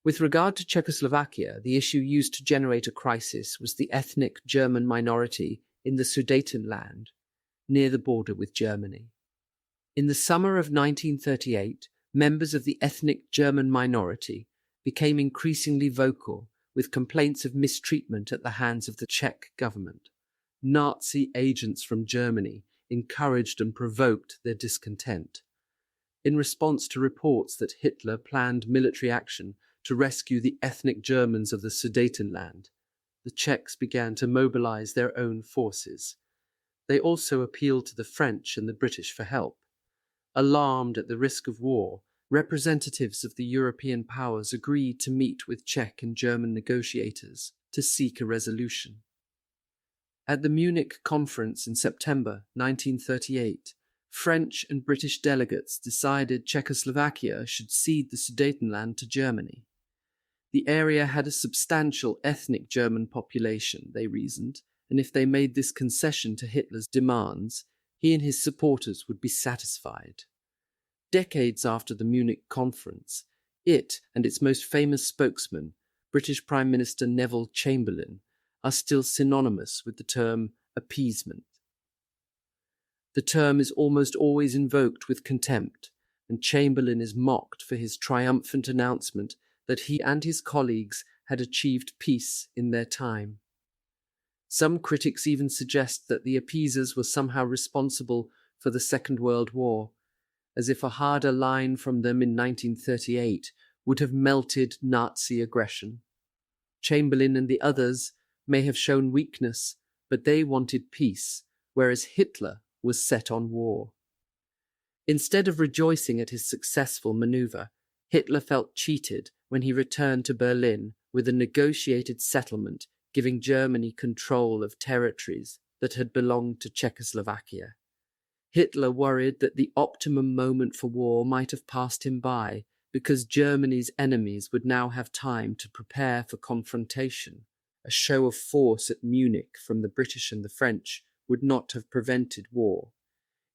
With regard to Czechoslovakia, the issue used to generate a crisis was the ethnic German minority in the Sudetenland, near the border with Germany. In the summer of 1938, members of the ethnic German minority became increasingly vocal with complaints of mistreatment at the hands of the Czech government. Nazi agents from Germany encouraged and provoked their discontent. In response to reports that Hitler planned military action to rescue the ethnic Germans of the Sudetenland, the Czechs began to mobilize their own forces. They also appealed to the French and the British for help. Alarmed at the risk of war, representatives of the European powers agreed to meet with Czech and German negotiators to seek a resolution. At the Munich conference in September 1938, French and British delegates decided Czechoslovakia should cede the Sudetenland to Germany. The area had a substantial ethnic German population, they reasoned, and if they made this concession to Hitler's demands, he and his supporters would be satisfied. Decades after the Munich conference, it and its most famous spokesman, British Prime Minister Neville Chamberlain, are still synonymous with the term appeasement. The term is almost always invoked with contempt, and Chamberlain is mocked for his triumphant announcement that he and his colleagues had achieved peace in their time. Some critics even suggest that the appeasers were somehow responsible for the Second World War, as if a harder line from them in 1938 would have melted Nazi aggression. Chamberlain and the others may have shown weakness, but they wanted peace, whereas Hitler was set on war. Instead of rejoicing at his successful maneuver, Hitler felt cheated when he returned to Berlin with a negotiated settlement giving Germany control of territories that had belonged to Czechoslovakia. Hitler worried that the optimum moment for war might have passed him by because Germany's enemies would now have time to prepare for confrontation. A show of force at Munich from the British and the French would not have prevented war.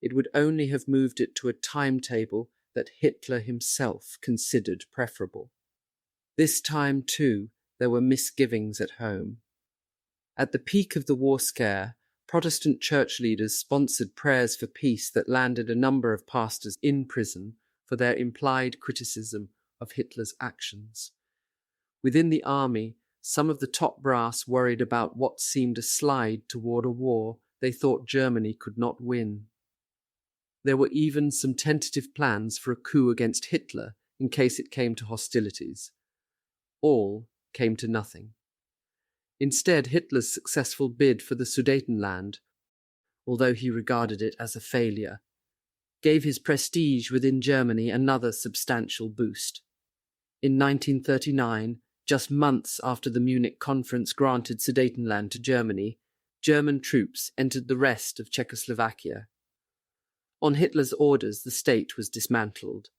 It would only have moved it to a timetable that Hitler himself considered preferable. This time, too, there were misgivings at home. At the peak of the war scare, Protestant church leaders sponsored prayers for peace that landed a number of pastors in prison for their implied criticism of Hitler's actions. Within the army, some of the top brass worried about what seemed a slide toward a war they thought Germany could not win. There were even some tentative plans for a coup against Hitler in case it came to hostilities. All came to nothing. Instead, Hitler's successful bid for the Sudetenland, although he regarded it as a failure, gave his prestige within Germany another substantial boost. In 1939, just months after the Munich conference granted Sudetenland to Germany, German troops entered the rest of Czechoslovakia. On Hitler's orders, the state was dismantled.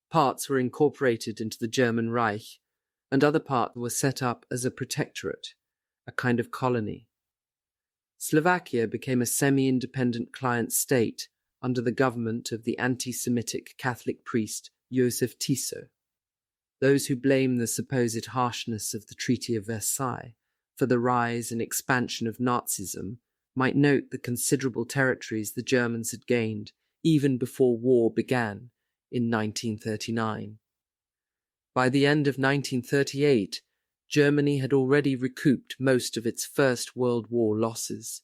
Parts were incorporated into the German Reich, and other parts were set up as a protectorate, a kind of colony. Slovakia became a semi-independent client state under the government of the anti-Semitic Catholic priest Josef Tiso. Those who blame the supposed harshness of the Treaty of Versailles for the rise and expansion of Nazism might note the considerable territories the Germans had gained even before war began in 1939. By the end of 1938, Germany had already recouped most of its First World War losses.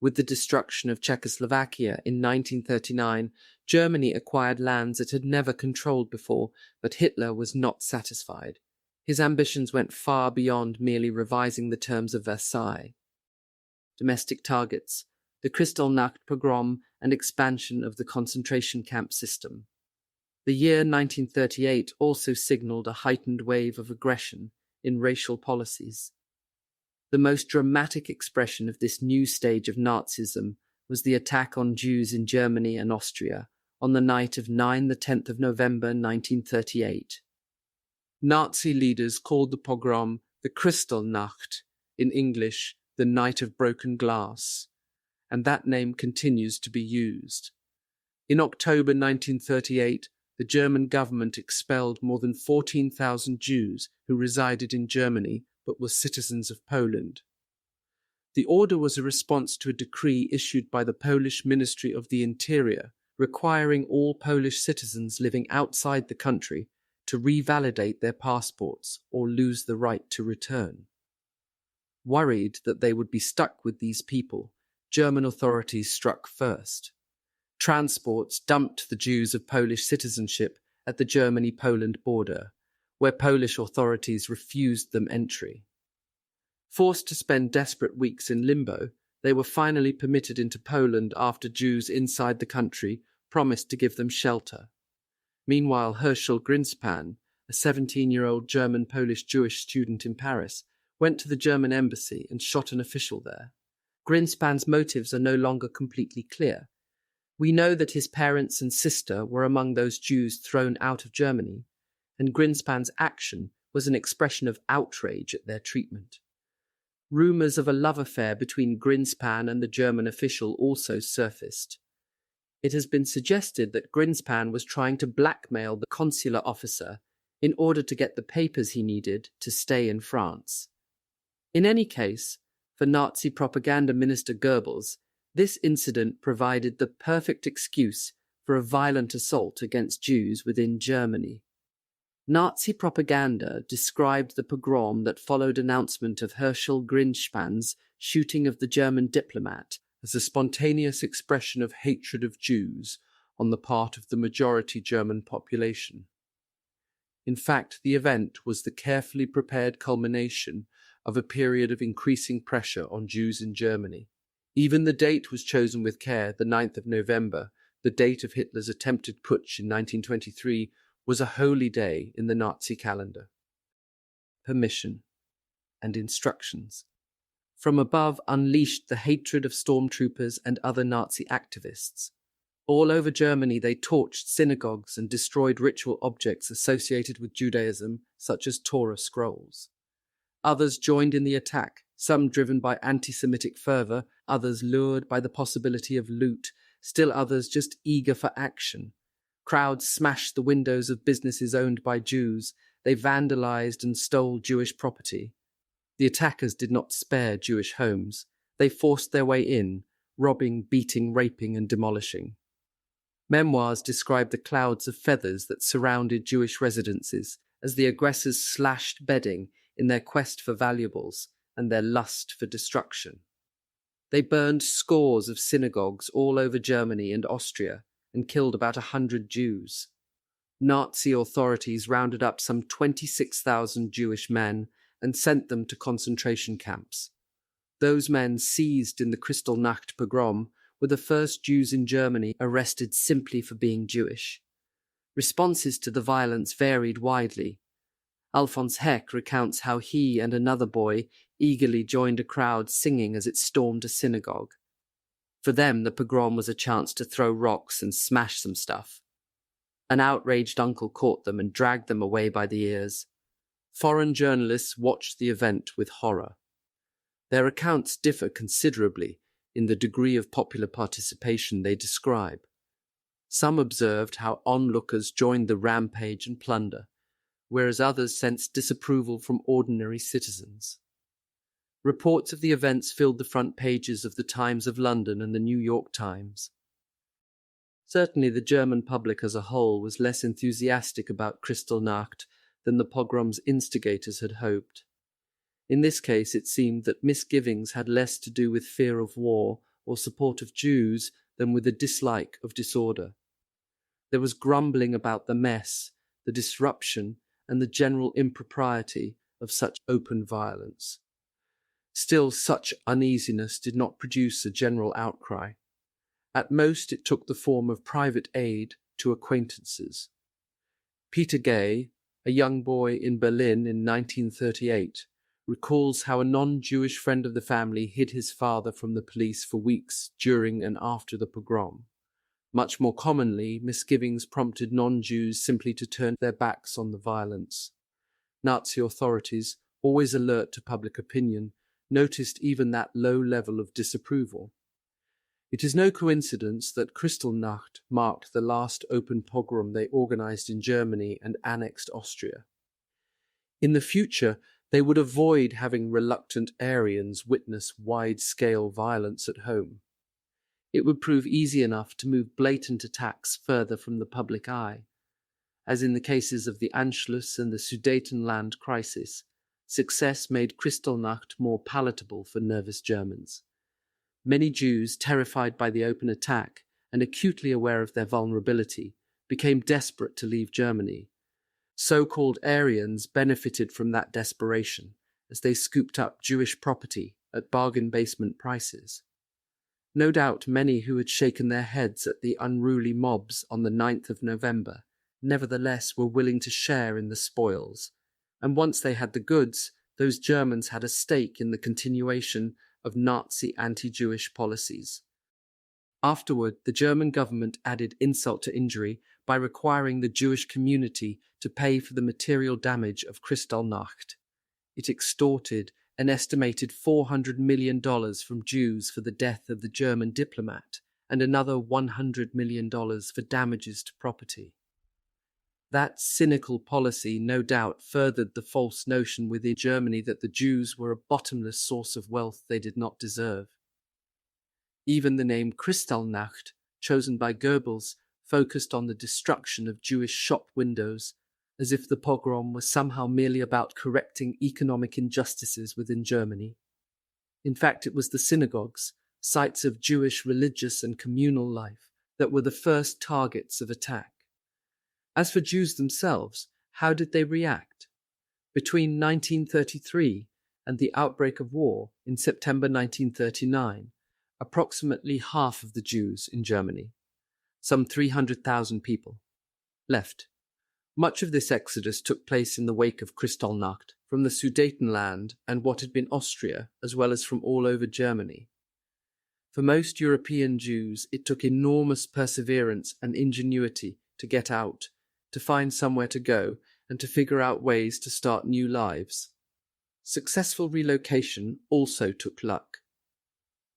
With the destruction of Czechoslovakia in 1939, Germany acquired lands it had never controlled before, but Hitler was not satisfied. His ambitions went far beyond merely revising the terms of Versailles. Domestic targets, the Kristallnacht pogrom, and expansion of the concentration camp system. The year 1938 also signalled a heightened wave of aggression in racial policies. The most dramatic expression of this new stage of Nazism was the attack on Jews in Germany and Austria on the night of 10th of November 1938. Nazi leaders called the pogrom the Kristallnacht, in English, the Night of Broken Glass, and that name continues to be used. In October 1938, the German government expelled more than 14,000 Jews who resided in Germany but were citizens of Poland. The order was a response to a decree issued by the Polish Ministry of the Interior requiring all Polish citizens living outside the country to revalidate their passports or lose the right to return. Worried that they would be stuck with these people, German authorities struck first. Transports dumped the Jews of Polish citizenship at the Germany-Poland border, where Polish authorities refused them entry. Forced to spend desperate weeks in limbo, they were finally permitted into Poland after Jews inside the country promised to give them shelter. Meanwhile, Herschel Greenspan, a 17-year-old German-Polish Jewish student in Paris, went to the German embassy and shot an official there. Greenspan's motives are no longer completely clear. We know that his parents and sister were among those Jews thrown out of Germany, and Greenspan's action was an expression of outrage at their treatment. Rumours of a love affair between Greenspan and the German official also surfaced. It has been suggested that Greenspan was trying to blackmail the consular officer in order to get the papers he needed to stay in France. In any case, for Nazi propaganda minister Goebbels, this incident provided the perfect excuse for a violent assault against Jews within Germany. Nazi propaganda described the pogrom that followed announcement of Herschel Grynszpan's shooting of the German diplomat as a spontaneous expression of hatred of Jews on the part of the majority German population. In fact, the event was the carefully prepared culmination of a period of increasing pressure on Jews in Germany. Even the date was chosen with care. The 9th of November, the date of Hitler's attempted putsch in 1923, was a holy day in the Nazi calendar. Permission and instructions. From above unleashed the hatred of stormtroopers and other Nazi activists. All over Germany they torched synagogues and destroyed ritual objects associated with Judaism, such as Torah scrolls. Others joined in the attack, some driven by anti-Semitic fervour, others lured by the possibility of loot, still others just eager for action. Crowds smashed the windows of businesses owned by Jews. They vandalized and stole Jewish property. The attackers did not spare Jewish homes. They forced their way in, robbing, beating, raping, and demolishing. Memoirs describe the clouds of feathers that surrounded Jewish residences as the aggressors slashed bedding in their quest for valuables and their lust for destruction. They burned scores of synagogues all over Germany and Austria and killed about 100 Jews. Nazi authorities rounded up some 26,000 Jewish men and sent them to concentration camps. Those men seized in the Kristallnacht pogrom were the first Jews in Germany arrested simply for being Jewish. Responses to the violence varied widely. Alfons Heck recounts how he and another boy eagerly joined a crowd singing as it stormed a synagogue. For them, the pogrom was a chance to throw rocks and smash some stuff. An outraged uncle caught them and dragged them away by the ears. Foreign journalists watched the event with horror. Their accounts differ considerably in the degree of popular participation they describe. Some observed how onlookers joined the rampage and plunder, whereas others sensed disapproval from ordinary citizens. Reports of the events filled the front pages of the Times of London and the New York Times. Certainly the German public as a whole was less enthusiastic about Kristallnacht than the pogrom's instigators had hoped. In this case, it seemed that misgivings had less to do with fear of war or support of Jews than with a dislike of disorder. There was grumbling about the mess, the disruption, and the general impropriety of such open violence. Still, such uneasiness did not produce a general outcry. At most, it took the form of private aid to acquaintances. Peter Gay, a young boy in Berlin in 1938, recalls how a non-Jewish friend of the family hid his father from the police for weeks during and after the pogrom. Much more commonly, misgivings prompted non-Jews simply to turn their backs on the violence. Nazi authorities, always alert to public opinion, noticed even that low level of disapproval. It is no coincidence that Kristallnacht marked the last open pogrom they organized in Germany and annexed Austria. In the future, they would avoid having reluctant Aryans witness wide-scale violence at home. It would prove easy enough to move blatant attacks further from the public eye. As in the cases of the Anschluss and the Sudetenland crisis, success made Kristallnacht more palatable for nervous Germans. Many Jews, terrified by the open attack and acutely aware of their vulnerability, became desperate to leave Germany. So-called Aryans benefited from that desperation as they scooped up Jewish property at bargain basement prices. No doubt many who had shaken their heads at the unruly mobs on the 9th of November nevertheless were willing to share in the spoils, and once they had the goods, those Germans had a stake in the continuation of Nazi anti-Jewish policies. Afterward, the German government added insult to injury by requiring the Jewish community to pay for the material damage of Kristallnacht. It extorted an estimated $400 million from Jews for the death of the German diplomat and another $100 million for damages to property. That cynical policy no doubt furthered the false notion within Germany that the Jews were a bottomless source of wealth they did not deserve. Even the name Kristallnacht, chosen by Goebbels, focused on the destruction of Jewish shop windows, as if the pogrom was somehow merely about correcting economic injustices within Germany. In fact, it was the synagogues, sites of Jewish religious and communal life, that were the first targets of attack. As for Jews themselves, how did they react? Between 1933 and the outbreak of war in September 1939, approximately half of the Jews in Germany, some 300,000 people, left. Much of this exodus took place in the wake of Kristallnacht, from the Sudetenland and what had been Austria, as well as from all over Germany. For most European Jews, it took enormous perseverance and ingenuity to get out, to find somewhere to go, and to figure out ways to start new lives. Successful relocation also took luck.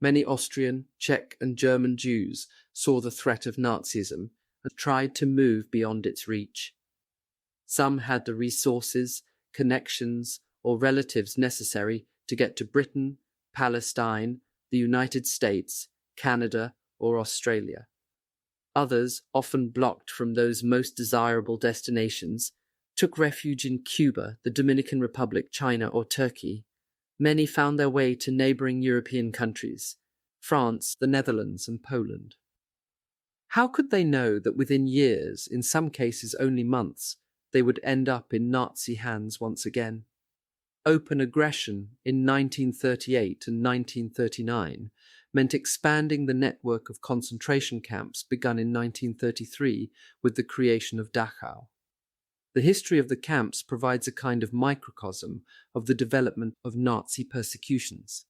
Many Austrian, Czech, and German Jews saw the threat of Nazism and tried to move beyond its reach. Some had the resources, connections, or relatives necessary to get to Britain, Palestine, the United States, Canada, or Australia. Others, often blocked from those most desirable destinations, took refuge in Cuba, the Dominican Republic, China, or Turkey. Many found their way to neighboring European countries, France, the Netherlands, and Poland. How could they know that within years, in some cases only months, they would end up in Nazi hands once again? Open aggression in 1938 and 1939 meant expanding the network of concentration camps begun in 1933 with the creation of Dachau. The history of the camps provides a kind of microcosm of the development of Nazi persecutions.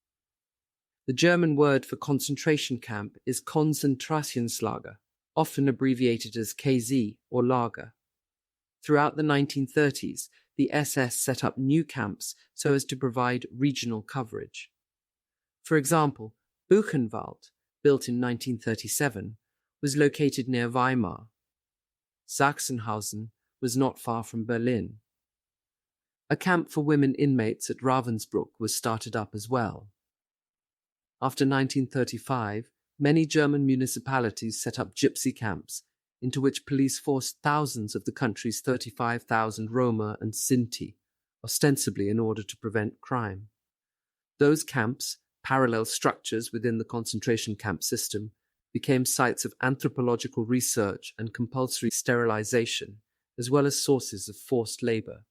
The German word for concentration camp is Konzentrationslager, often abbreviated as KZ or Lager. Throughout the 1930s, the SS set up new camps so as to provide regional coverage. For example, Buchenwald, built in 1937, was located near Weimar. Sachsenhausen was not far from Berlin. A camp for women inmates at Ravensbrück was started up as well. After 1935, many German municipalities set up gypsy camps, into which police forced thousands of the country's 35,000 Roma and Sinti, ostensibly in order to prevent crime. Those camps, parallel structures within the concentration camp system, became sites of anthropological research and compulsory sterilization, as well as sources of forced labor.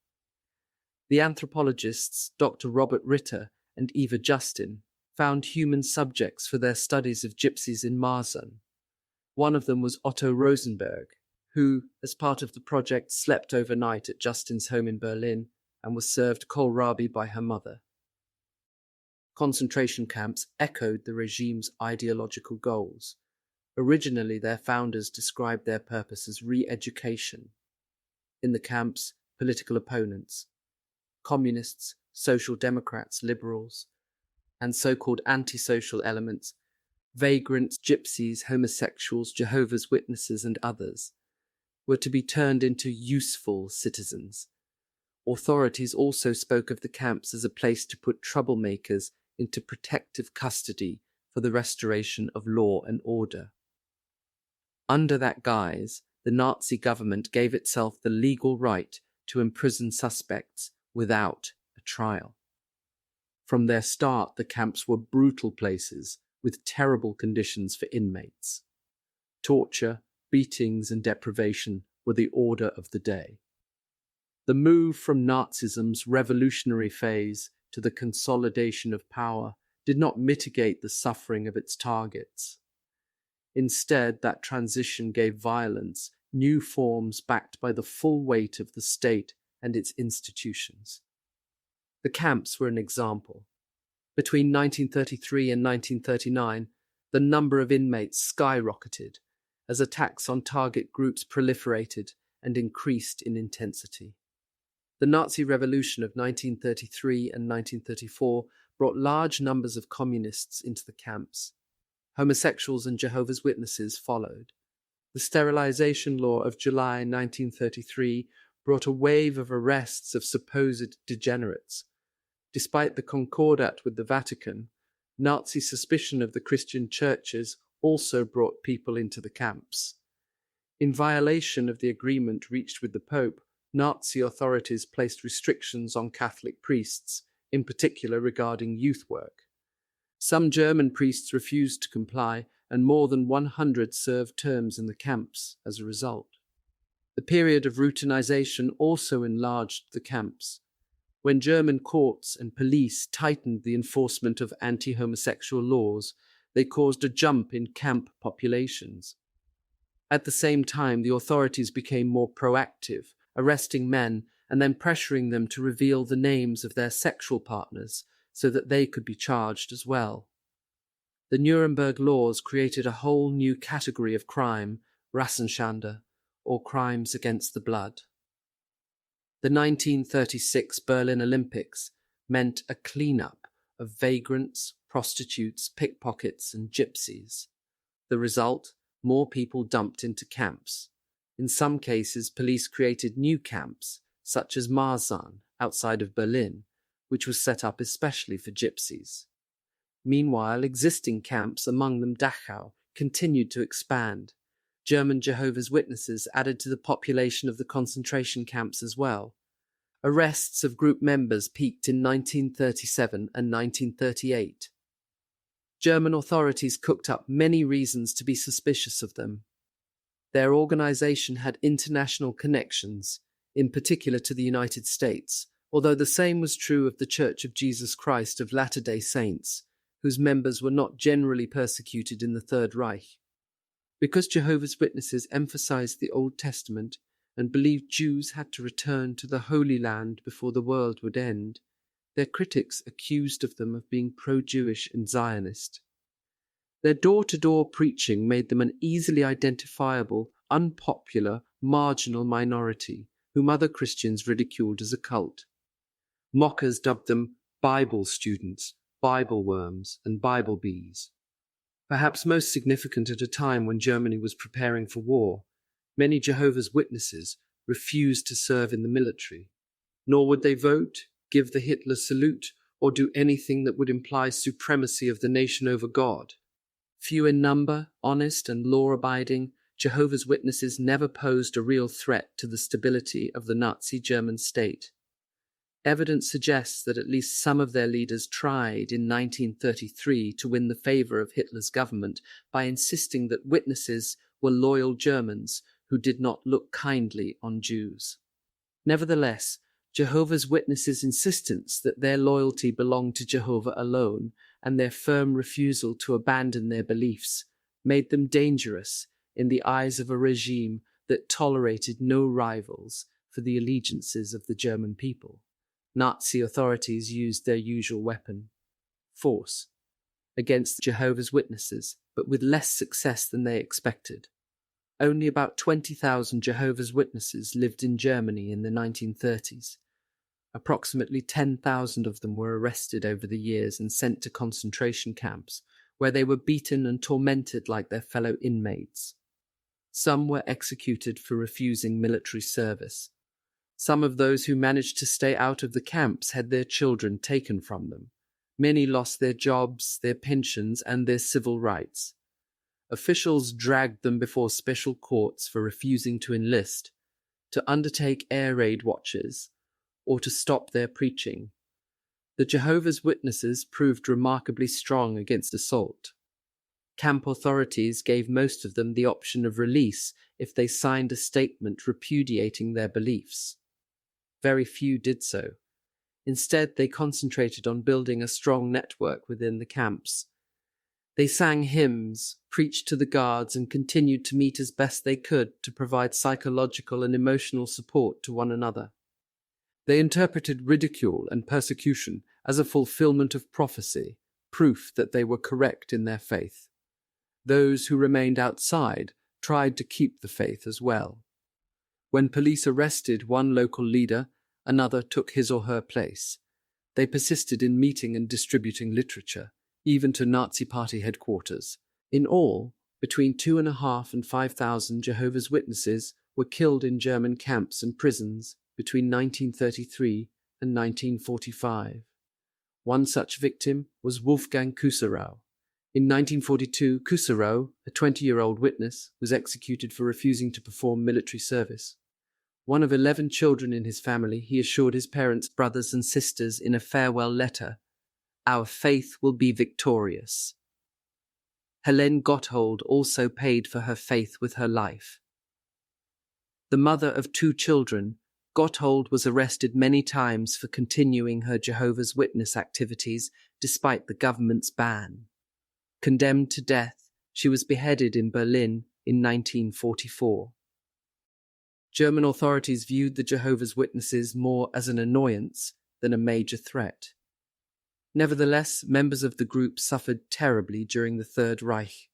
The anthropologists Dr. Robert Ritter and Eva Justin found human subjects for their studies of gypsies in Marzahn. One of them was Otto Rosenberg, who, as part of the project, slept overnight at Justin's home in Berlin and was served kohlrabi by her mother. Concentration camps echoed the regime's ideological goals. Originally, their founders described their purpose as re-education. In the camps, political opponents, communists, social democrats, liberals, and so-called antisocial elements, vagrants, gypsies, homosexuals, Jehovah's Witnesses, and others, were to be turned into useful citizens. Authorities also spoke of the camps as a place to put troublemakers into protective custody for the restoration of law and order. Under that guise, the Nazi government gave itself the legal right to imprison suspects without a trial. From their start, the camps were brutal places with terrible conditions for inmates. Torture, beatings, and deprivation were the order of the day. The move from Nazism's revolutionary phase to the consolidation of power did not mitigate the suffering of its targets. Instead, that transition gave violence new forms backed by the full weight of the state and its institutions. The camps were an example. Between 1933 and 1939, the number of inmates skyrocketed, as attacks on target groups proliferated and increased in intensity. The Nazi Revolution of 1933 and 1934 brought large numbers of communists into the camps. Homosexuals and Jehovah's Witnesses followed. The sterilization law of July 1933 brought a wave of arrests of supposed degenerates. Despite the concordat with the Vatican, Nazi suspicion of the Christian churches also brought people into the camps. In violation of the agreement reached with the Pope, Nazi authorities placed restrictions on Catholic priests, in particular regarding youth work. Some German priests refused to comply, and more than 100 served terms in the camps as a result. The period of routinization also enlarged the camps. When German courts and police tightened the enforcement of anti-homosexual laws, they caused a jump in camp populations. At the same time, the authorities became more proactive, arresting men and then pressuring them to reveal the names of their sexual partners so that they could be charged as well. The Nuremberg laws created a whole new category of crime, Rassenschande, or crimes against the blood. The 1936 Berlin Olympics meant a clean-up of vagrants, prostitutes, pickpockets, and gypsies. The result? More people dumped into camps. In some cases, police created new camps, such as Marzahn, outside of Berlin, which was set up especially for gypsies. Meanwhile, existing camps, among them Dachau, continued to expand. German Jehovah's Witnesses added to the population of the concentration camps as well. Arrests of group members peaked in 1937 and 1938. German authorities cooked up many reasons to be suspicious of them. Their organization had international connections, in particular to the United States, although the same was true of the Church of Jesus Christ of Latter-day Saints, whose members were not generally persecuted in the Third Reich. Because Jehovah's Witnesses emphasized the Old Testament and believed Jews had to return to the Holy Land before the world would end, their critics accused of them of being pro-Jewish and Zionist. Their door-to-door preaching made them an easily identifiable, unpopular, marginal minority, whom other Christians ridiculed as a cult. Mockers dubbed them Bible students, Bible worms, and Bible bees. Perhaps most significant at a time when Germany was preparing for war, many Jehovah's Witnesses refused to serve in the military. Nor would they vote, give the Hitler salute, or do anything that would imply supremacy of the nation over God. Few in number, honest and law-abiding, Jehovah's Witnesses never posed a real threat to the stability of the Nazi German state. Evidence suggests that at least some of their leaders tried in 1933 to win the favor of Hitler's government by insisting that witnesses were loyal Germans who did not look kindly on Jews. Nevertheless, Jehovah's Witnesses' insistence that their loyalty belonged to Jehovah alone and their firm refusal to abandon their beliefs made them dangerous in the eyes of a regime that tolerated no rivals for the allegiances of the German people. Nazi authorities used their usual weapon, force, against Jehovah's Witnesses, but with less success than they expected. Only about 20,000 Jehovah's Witnesses lived in Germany in the 1930s. Approximately 10,000 of them were arrested over the years and sent to concentration camps, where they were beaten and tormented like their fellow inmates. Some were executed for refusing military service. Some of those who managed to stay out of the camps had their children taken from them. Many lost their jobs, their pensions, and their civil rights. Officials dragged them before special courts for refusing to enlist, to undertake air raid watches, or to stop their preaching. The Jehovah's Witnesses proved remarkably strong against assault. Camp authorities gave most of them the option of release if they signed a statement repudiating their beliefs. Very few did so. Instead, they concentrated on building a strong network within the camps. They sang hymns, preached to the guards, and continued to meet as best they could to provide psychological and emotional support to one another. They interpreted ridicule and persecution as a fulfillment of prophecy, proof that they were correct in their faith. Those who remained outside tried to keep the faith as well. When police arrested one local leader, another took his or her place. They persisted in meeting and distributing literature, even to Nazi Party headquarters. In all, between 2,500 and 5,000 Jehovah's Witnesses were killed in German camps and prisons between 1933 and 1945. One such victim was Wolfgang Kuserow. In 1942, Kuserow, a 20-year-old witness, was executed for refusing to perform military service. One of 11 children in his family, he assured his parents, brothers and sisters in a farewell letter, "Our faith will be victorious." Helene Gotthold also paid for her faith with her life. The mother of 2 children, Gotthold was arrested many times for continuing her Jehovah's Witness activities despite the government's ban. Condemned to death, she was beheaded in Berlin in 1944. German authorities viewed the Jehovah's Witnesses more as an annoyance than a major threat. Nevertheless, members of the group suffered terribly during the Third Reich.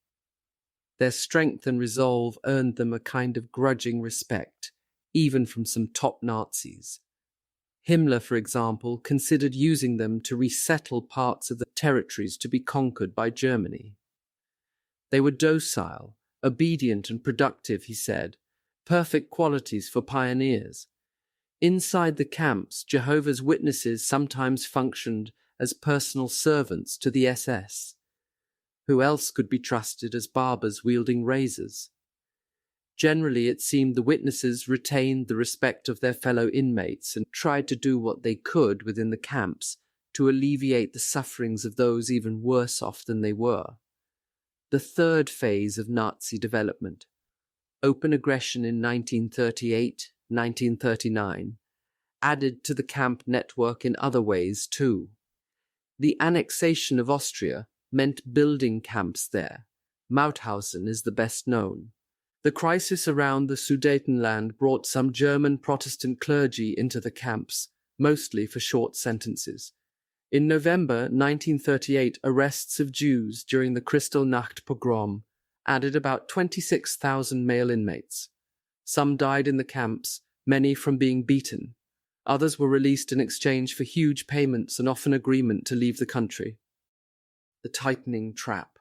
Their strength and resolve earned them a kind of grudging respect, even from some top Nazis. Himmler, for example, considered using them to resettle parts of the territories to be conquered by Germany. They were docile, obedient and productive, he said, perfect qualities for pioneers. Inside the camps, Jehovah's Witnesses sometimes functioned as personal servants to the SS. Who else could be trusted as barbers wielding razors? Generally, it seemed the witnesses retained the respect of their fellow inmates and tried to do what they could within the camps to alleviate the sufferings of those even worse off than they were. The third phase of Nazi development, open aggression in 1938-1939, added to the camp network in other ways too. The annexation of Austria meant building camps there. Mauthausen is the best known. The crisis around the Sudetenland brought some German Protestant clergy into the camps, mostly for short sentences. In November 1938, arrests of Jews during the Kristallnacht pogrom added about 26,000 male inmates. Some died in the camps, many from being beaten. Others were released in exchange for huge payments and often agreement to leave the country. The tightening trap.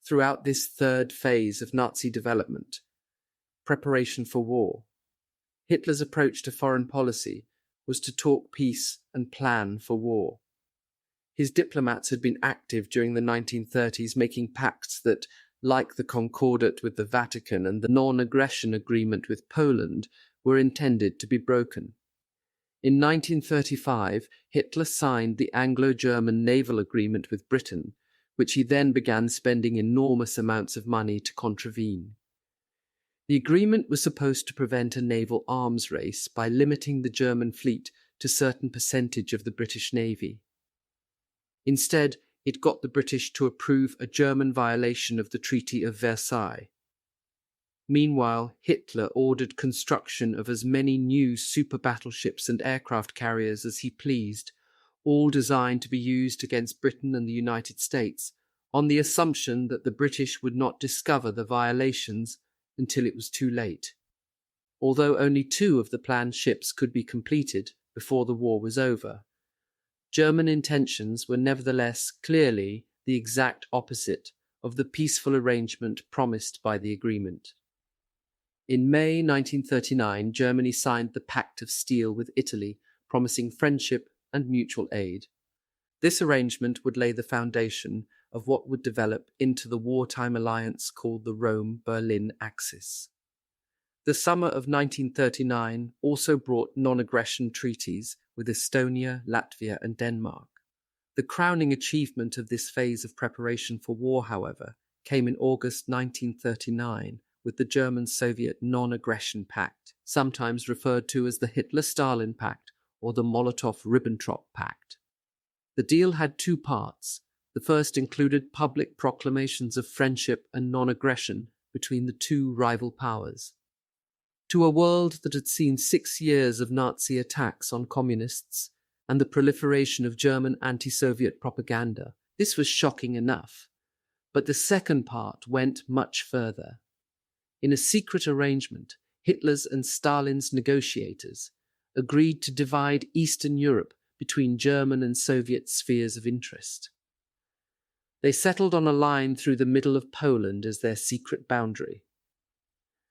Throughout this third phase of Nazi development, preparation for war, Hitler's approach to foreign policy was to talk peace and plan for war. His diplomats had been active during the 1930s, making pacts that, like the Concordat with the Vatican and the non-aggression agreement with Poland, were intended to be broken. In 1935, Hitler signed the Anglo-German naval agreement with Britain, which he then began spending enormous amounts of money to contravene. The agreement was supposed to prevent a naval arms race by limiting the German fleet to a certain percentage of the British Navy. Instead, it got the British to approve a German violation of the Treaty of Versailles. Meanwhile, Hitler ordered construction of as many new super battleships and aircraft carriers as he pleased, all designed to be used against Britain and the United States, on the assumption that the British would not discover the violations until it was too late. Although only 2 of the planned ships could be completed before the war was over, German intentions were nevertheless clearly the exact opposite of the peaceful arrangement promised by the agreement. In May 1939, Germany signed the Pact of Steel with Italy, promising friendship and mutual aid. This arrangement would lay the foundation of what would develop into the wartime alliance called the Rome-Berlin Axis. The summer of 1939 also brought non-aggression treaties with Estonia, Latvia, and Denmark. The crowning achievement of this phase of preparation for war, however, came in August 1939 with the German-Soviet Non-Aggression Pact, sometimes referred to as the Hitler-Stalin Pact or the Molotov-Ribbentrop Pact. The deal had 2 parts. The first included public proclamations of friendship and non-aggression between the 2 rival powers. To a world that had seen 6 years of Nazi attacks on communists and the proliferation of German anti-Soviet propaganda, this was shocking enough. But the second part went much further. In a secret arrangement, Hitler's and Stalin's negotiators agreed to divide Eastern Europe between German and Soviet spheres of interest. They settled on a line through the middle of Poland as their secret boundary.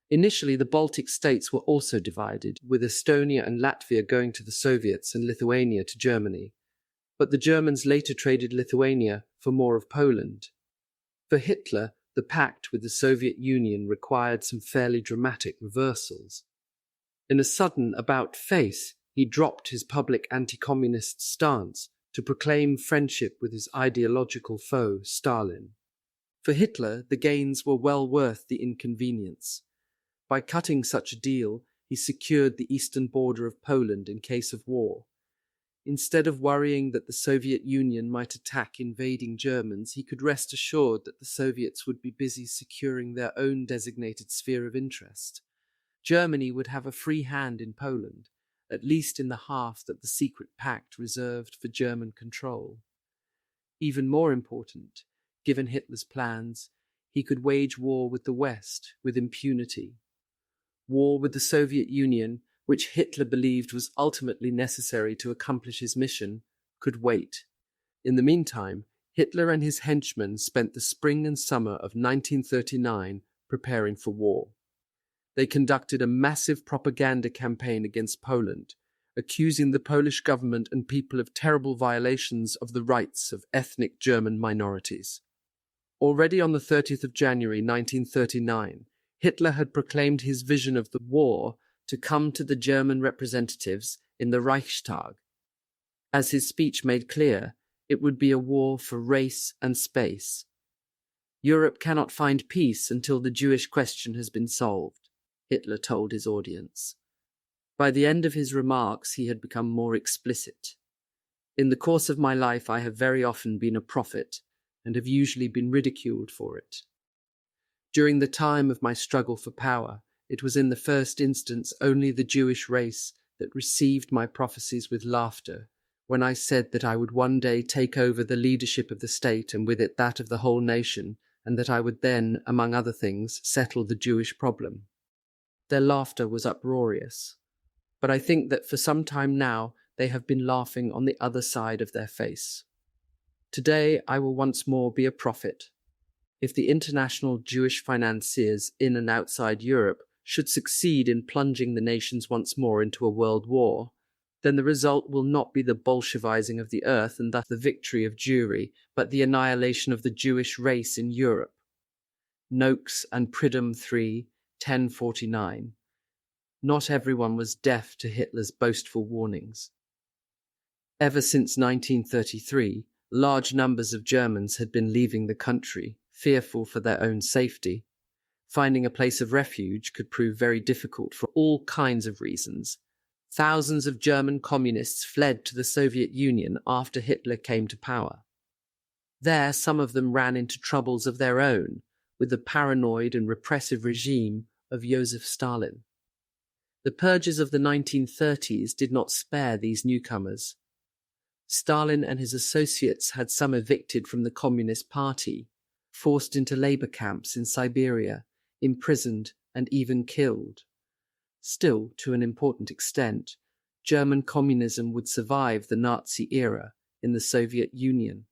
Initially, the Baltic states were also divided, with Estonia and Latvia going to the Soviets and Lithuania to Germany, but the Germans later traded Lithuania for more of Poland. For Hitler, the pact with the Soviet Union required some fairly dramatic reversals. In a sudden about-face, he dropped his public anti-communist stance to proclaim friendship with his ideological foe, Stalin. For Hitler, the gains were well worth the inconvenience. By cutting such a deal, he secured the eastern border of Poland in case of war. Instead of worrying that the Soviet Union might attack invading Germans, he could rest assured that the Soviets would be busy securing their own designated sphere of interest. Germany would have a free hand in Poland, at least in the half that the secret pact reserved for German control. Even more important, given Hitler's plans, he could wage war with the West with impunity. War with the Soviet Union, which Hitler believed was ultimately necessary to accomplish his mission, could wait. In the meantime, Hitler and his henchmen spent the spring and summer of 1939 preparing for war. They conducted a massive propaganda campaign against Poland, accusing the Polish government and people of terrible violations of the rights of ethnic German minorities. Already on the 30th of January 1939, Hitler had proclaimed his vision of the war to come to the German representatives in the Reichstag. As his speech made clear, it would be a war for race and space. Europe cannot find peace until the Jewish question has been solved, Hitler told his audience. By the end of his remarks, he had become more explicit. In the course of my life, I have very often been a prophet and have usually been ridiculed for it. During the time of my struggle for power, it was in the first instance only the Jewish race that received my prophecies with laughter, when I said that I would one day take over the leadership of the state and with it that of the whole nation, and that I would then, among other things, settle the Jewish problem. Their laughter was uproarious, but I think that for some time now they have been laughing on the other side of their face. Today I will once more be a prophet. If the international Jewish financiers in and outside Europe should succeed in plunging the nations once more into a world war, then the result will not be the Bolshevizing of the earth and thus the victory of Jewry, but the annihilation of the Jewish race in Europe. Noakes and Pridham 3, 1049. Not everyone was deaf to Hitler's boastful warnings. Ever since 1933, large numbers of Germans had been leaving the country, fearful for their own safety. Finding a place of refuge could prove very difficult for all kinds of reasons. Thousands of German communists fled to the Soviet Union after Hitler came to power. There, some of them ran into troubles of their own with the paranoid and repressive regime of Joseph Stalin. The purges of the 1930s did not spare these newcomers. Stalin and his associates had some evicted from the Communist Party, forced into labor camps in Siberia, imprisoned and even killed. Still, to an important extent, German communism would survive the Nazi era in the Soviet Union.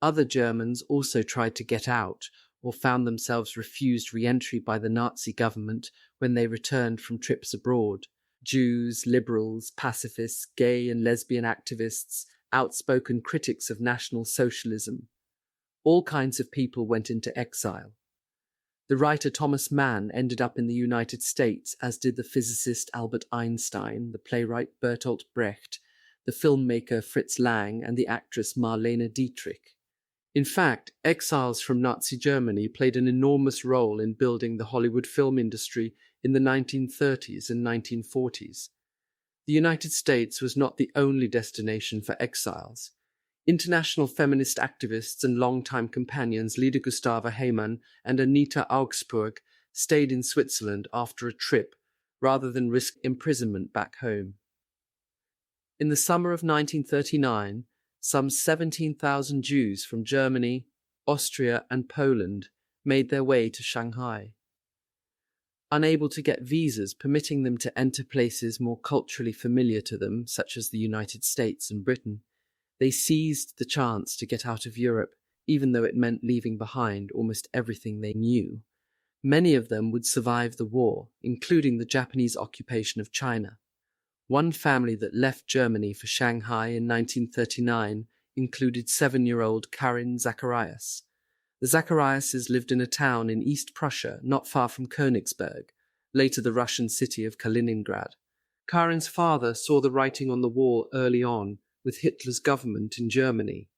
Other Germans also tried to get out or found themselves refused re-entry by the Nazi government when they returned from trips abroad. Jews, liberals, pacifists, gay and lesbian activists, outspoken critics of National Socialism. All kinds of people went into exile. The writer Thomas Mann ended up in the United States, as did the physicist Albert Einstein, the playwright Bertolt Brecht, the filmmaker Fritz Lang, and the actress Marlene Dietrich. In fact, exiles from Nazi Germany played an enormous role in building the Hollywood film industry in the 1930s and 1940s. The United States was not the only destination for exiles. International feminist activists and longtime companions Lida Gustava Heymann and Anita Augsburg stayed in Switzerland after a trip rather than risk imprisonment back home. In the summer of 1939, some 17,000 Jews from Germany, Austria, and Poland made their way to Shanghai. Unable to get visas permitting them to enter places more culturally familiar to them, such as the United States and Britain, they seized the chance to get out of Europe, even though it meant leaving behind almost everything they knew. Many of them would survive the war, including the Japanese occupation of China. One family that left Germany for Shanghai in 1939 included 7-year-old Karin Zacharias. The Zachariases lived in a town in East Prussia, not far from Königsberg, later the Russian city of Kaliningrad. Karin's father saw the writing on the wall early on with Hitler's government in Germany.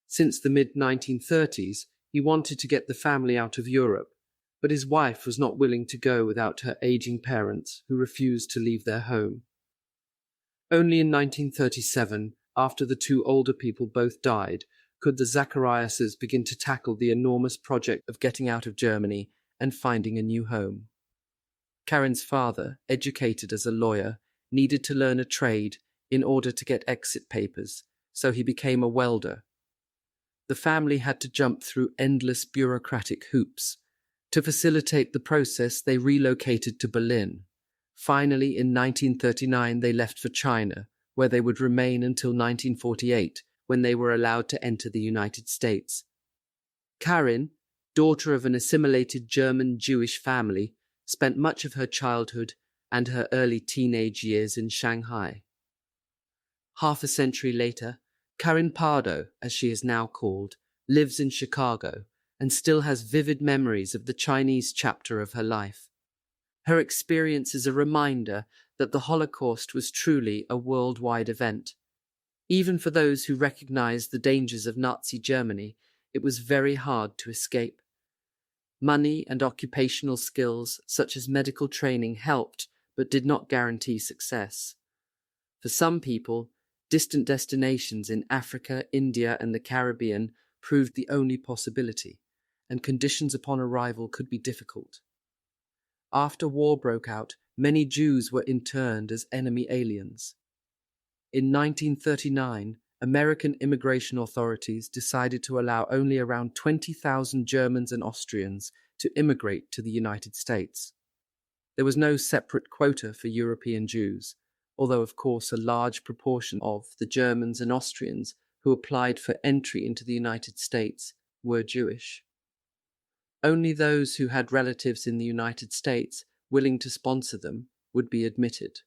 Since the mid-1930s, he wanted to get the family out of Europe, but his wife was not willing to go without her aging parents, who refused to leave their home. Only in 1937, after the two older people both died, could the Zachariases begin to tackle the enormous project of getting out of Germany and finding a new home. Karin's father, educated as a lawyer, needed to learn a trade in order to get exit papers, so he became a welder. The family had to jump through endless bureaucratic hoops. To facilitate the process, they relocated to Berlin. Finally, in 1939, they left for China, where they would remain until 1948, when they were allowed to enter the United States. Karin, daughter of an assimilated German Jewish family, spent much of her childhood and her early teenage years in Shanghai. Half a century later, Karin Pardo, as she is now called, lives in Chicago and still has vivid memories of the Chinese chapter of her life. Her experience is a reminder that the Holocaust was truly a worldwide event. Even for those who recognized the dangers of Nazi Germany, it was very hard to escape. Money and occupational skills, such as medical training, helped, but did not guarantee success. For some people, distant destinations in Africa, India, and the Caribbean proved the only possibility, and conditions upon arrival could be difficult. After war broke out, many Jews were interned as enemy aliens. In 1939, American immigration authorities decided to allow only around 20,000 Germans and Austrians to immigrate to the United States. There was no separate quota for European Jews, although of course a large proportion of the Germans and Austrians who applied for entry into the United States were Jewish. Only those who had relatives in the United States willing to sponsor them would be admitted.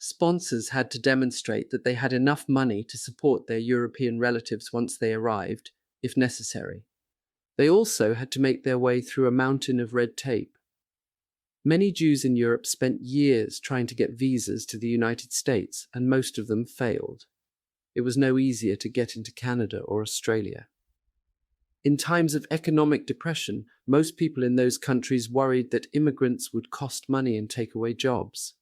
Sponsors had to demonstrate that they had enough money to support their European relatives once they arrived, if necessary. They also had to make their way through a mountain of red tape. Many Jews in Europe spent years trying to get visas to the United States, and most of them failed. It was no easier to get into Canada or Australia. In times of economic depression, most people in those countries worried that immigrants would cost money and take away jobs.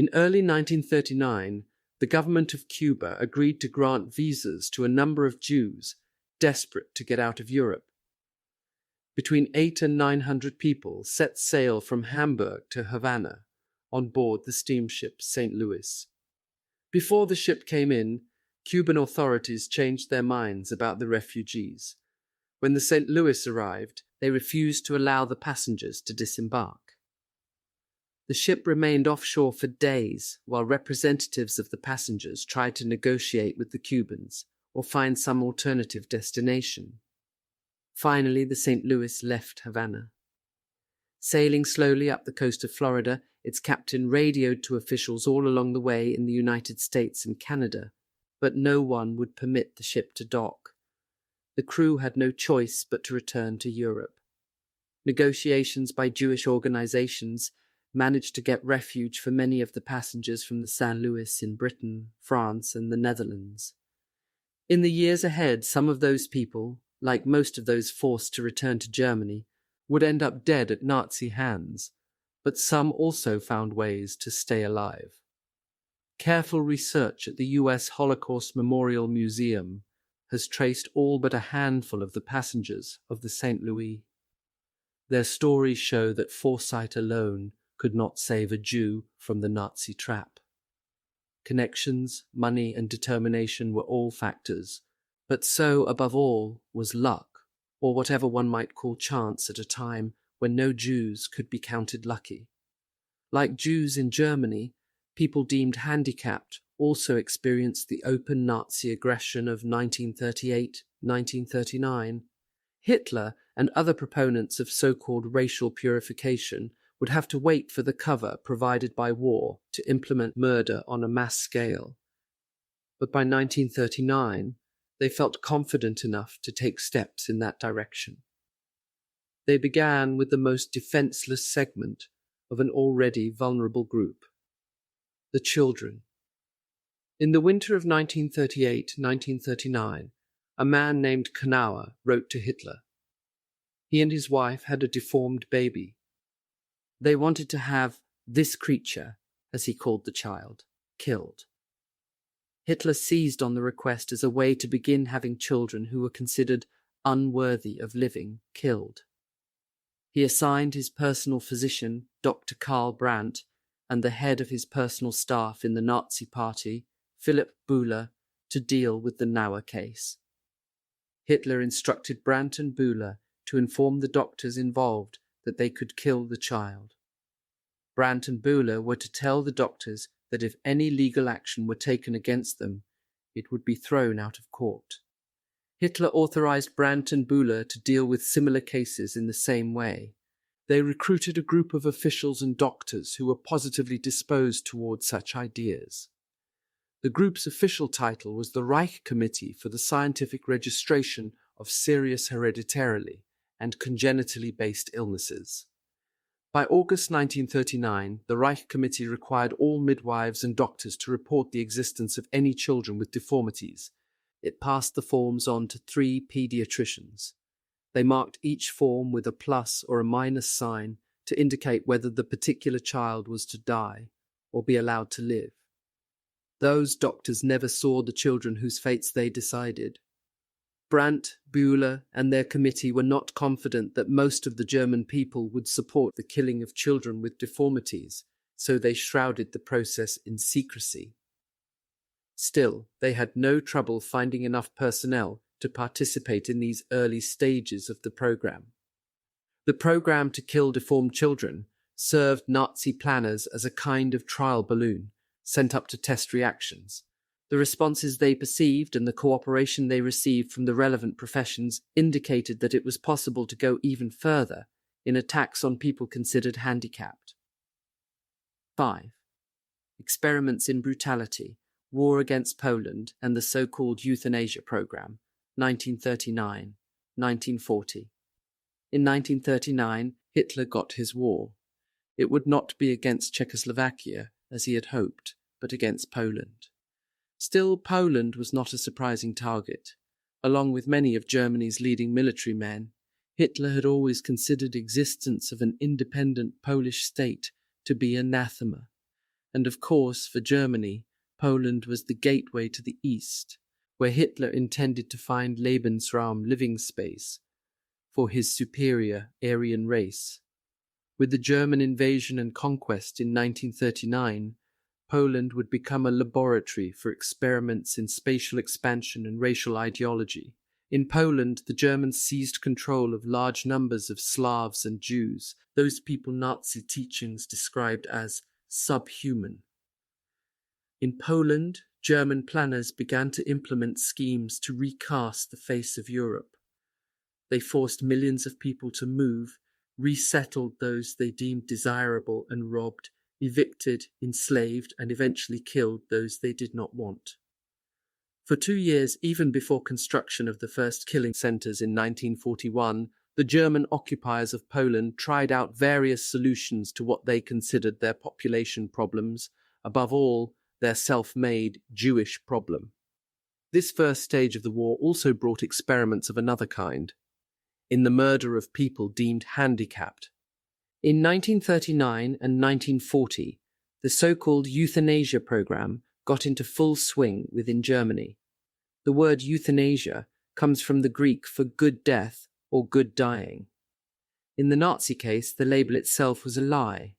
In early 1939, the government of Cuba agreed to grant visas to a number of Jews desperate to get out of Europe. Between 800 and 900 people set sail from Hamburg to Havana on board the steamship St. Louis. Before the ship came in, Cuban authorities changed their minds about the refugees. When the St. Louis arrived, they refused to allow the passengers to disembark. The ship remained offshore for days while representatives of the passengers tried to negotiate with the Cubans or find some alternative destination. Finally, the St. Louis left Havana. Sailing slowly up the coast of Florida, its captain radioed to officials all along the way in the United States and Canada, but no one would permit the ship to dock. The crew had no choice but to return to Europe. Negotiations by Jewish organizations managed to get refuge for many of the passengers from the St. Louis in Britain, France, and the Netherlands. In the years ahead, some of those people, like most of those forced to return to Germany, would end up dead at Nazi hands, but some also found ways to stay alive. Careful research at the U.S. Holocaust Memorial Museum has traced all but a handful of the passengers of the St. Louis. Their stories show that foresight alone could not save a Jew from the Nazi trap. Connections, money, and determination were all factors, but so, above all, was luck, or whatever one might call chance at a time when no Jews could be counted lucky. Like Jews in Germany, people deemed handicapped also experienced the open Nazi aggression of 1938-1939. Hitler and other proponents of so-called racial purification would have to wait for the cover provided by war to implement murder on a mass scale. But by 1939, they felt confident enough to take steps in that direction. They began with the most defenseless segment of an already vulnerable group, the children. In the winter of 1938-1939, a man named Knauer wrote to Hitler. He and his wife had a deformed baby. They wanted to have this creature, as he called the child, killed. Hitler seized on the request as a way to begin having children who were considered unworthy of living killed. He assigned his personal physician, Dr. Karl Brandt, and the head of his personal staff in the Nazi Party, Philipp Bühler, to deal with the Knauer case. Hitler instructed Brandt and Bühler to inform the doctors involved that they could kill the child. Brandt and Bühler were to tell the doctors that if any legal action were taken against them, it would be thrown out of court. Hitler authorized Brandt and Bühler to deal with similar cases in the same way. They recruited a group of officials and doctors who were positively disposed toward such ideas. The group's official title was the Reich Committee for the Scientific Registration of Serious Hereditarily and Congenitally Based Illnesses. By August 1939, the Reich Committee required all midwives and doctors to report the existence of any children with deformities. It passed the forms on to 3 pediatricians. They marked each form with a plus or a minus sign to indicate whether the particular child was to die or be allowed to live. Those doctors never saw the children whose fates they decided. Brandt, Bühler, and their committee were not confident that most of the German people would support the killing of children with deformities, so they shrouded the process in secrecy. Still, they had no trouble finding enough personnel to participate in these early stages of the program. The program to kill deformed children served Nazi planners as a kind of trial balloon, sent up to test reactions. The responses they perceived and the cooperation they received from the relevant professions indicated that it was possible to go even further in attacks on people considered handicapped. 5. Experiments in brutality, war against Poland, and the so-called euthanasia program, 1939-1940. In 1939, Hitler got his war. It would not be against Czechoslovakia, as he had hoped, but against Poland. Still, Poland was not a surprising target. Along with many of Germany's leading military men, Hitler had always considered existence of an independent Polish state to be anathema. And of course, for Germany, Poland was the gateway to the East, where Hitler intended to find Lebensraum, living space, for his superior Aryan race. With the German invasion and conquest in 1939, Poland would become a laboratory for experiments in spatial expansion and racial ideology. In Poland, the Germans seized control of large numbers of Slavs and Jews, those people Nazi teachings described as subhuman. In Poland, German planners began to implement schemes to recast the face of Europe. They forced millions of people to move, resettled those they deemed desirable, and robbed, evicted, enslaved, and eventually killed those they did not want. For 2 years, even before construction of the first killing centers in 1941, the German occupiers of Poland tried out various solutions to what they considered their population problems, above all, their self-made Jewish problem. This first stage of the war also brought experiments of another kind, in the murder of people deemed handicapped. In 1939 and 1940, the so-called euthanasia program got into full swing within Germany. The word euthanasia comes from the Greek for good death or good dying. In the Nazi case, the label itself was a lie,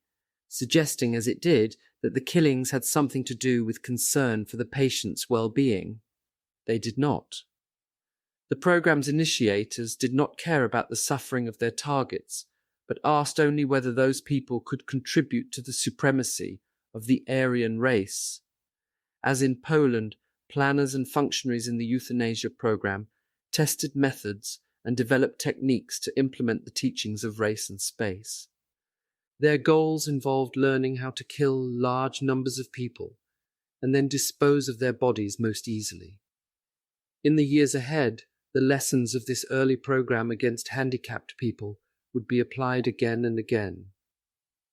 suggesting as it did that the killings had something to do with concern for the patient's well-being. They did not. The program's initiators did not care about the suffering of their targets, but asked only whether those people could contribute to the supremacy of the Aryan race. As in Poland, planners and functionaries in the euthanasia program tested methods and developed techniques to implement the teachings of race and space. Their goals involved learning how to kill large numbers of people and then dispose of their bodies most easily. In the years ahead, the lessons of this early program against handicapped people would be applied again and again.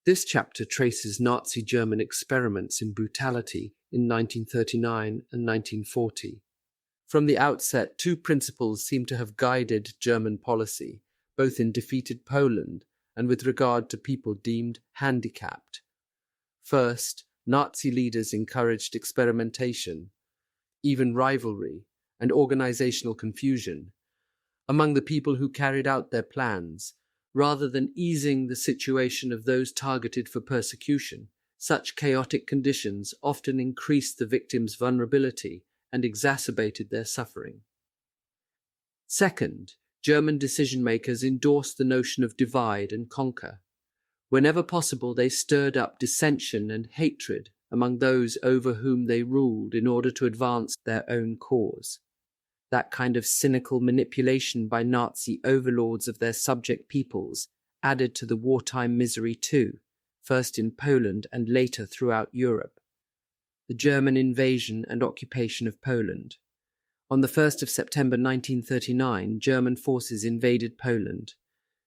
This chapter traces Nazi German experiments in brutality in 1939 and 1940. From the outset, two principles seem to have guided German policy, both in defeated Poland and with regard to people deemed handicapped. First, Nazi leaders encouraged experimentation, even rivalry, and organizational confusion among the people who carried out their plans, rather than easing the situation of those targeted for persecution. Such chaotic conditions often increased the victims' vulnerability and exacerbated their suffering. Second, German decision-makers endorsed the notion of divide and conquer. Whenever possible, they stirred up dissension and hatred among those over whom they ruled in order to advance their own cause. That kind of cynical manipulation by Nazi overlords of their subject peoples added to the wartime misery too, first in Poland and later throughout Europe. The German invasion and occupation of Poland. On the 1st of September 1939, German forces invaded Poland.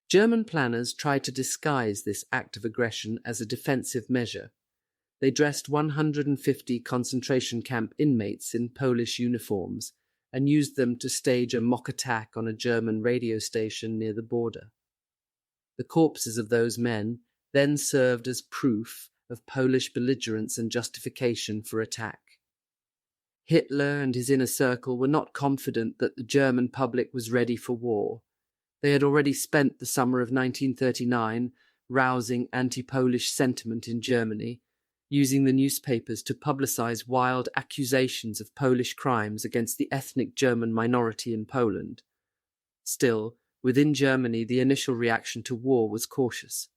German planners tried to disguise this act of aggression as a defensive measure. They dressed 150 concentration camp inmates in Polish uniforms and used them to stage a mock attack on a German radio station near the border. The corpses of those men then served as proof of Polish belligerence and justification for attack. Hitler and his inner circle were not confident that the German public was ready for war. They had already spent the summer of 1939 rousing anti-Polish sentiment in Germany, using the newspapers to publicize wild accusations of Polish crimes against the ethnic German minority in Poland. Still, within Germany, the initial reaction to war was cautious.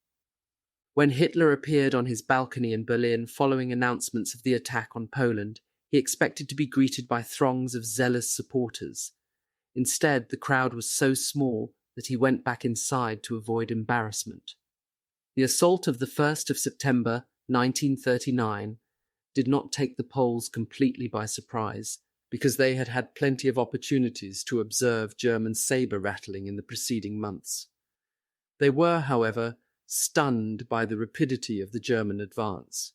When Hitler appeared on his balcony in Berlin following announcements of the attack on Poland, he expected to be greeted by throngs of zealous supporters. Instead, the crowd was so small that he went back inside to avoid embarrassment. The assault of the 1st of September 1939 did not take the Poles completely by surprise, because they had had plenty of opportunities to observe German saber-rattling in the preceding months. They were, however, stunned by the rapidity of the German advance.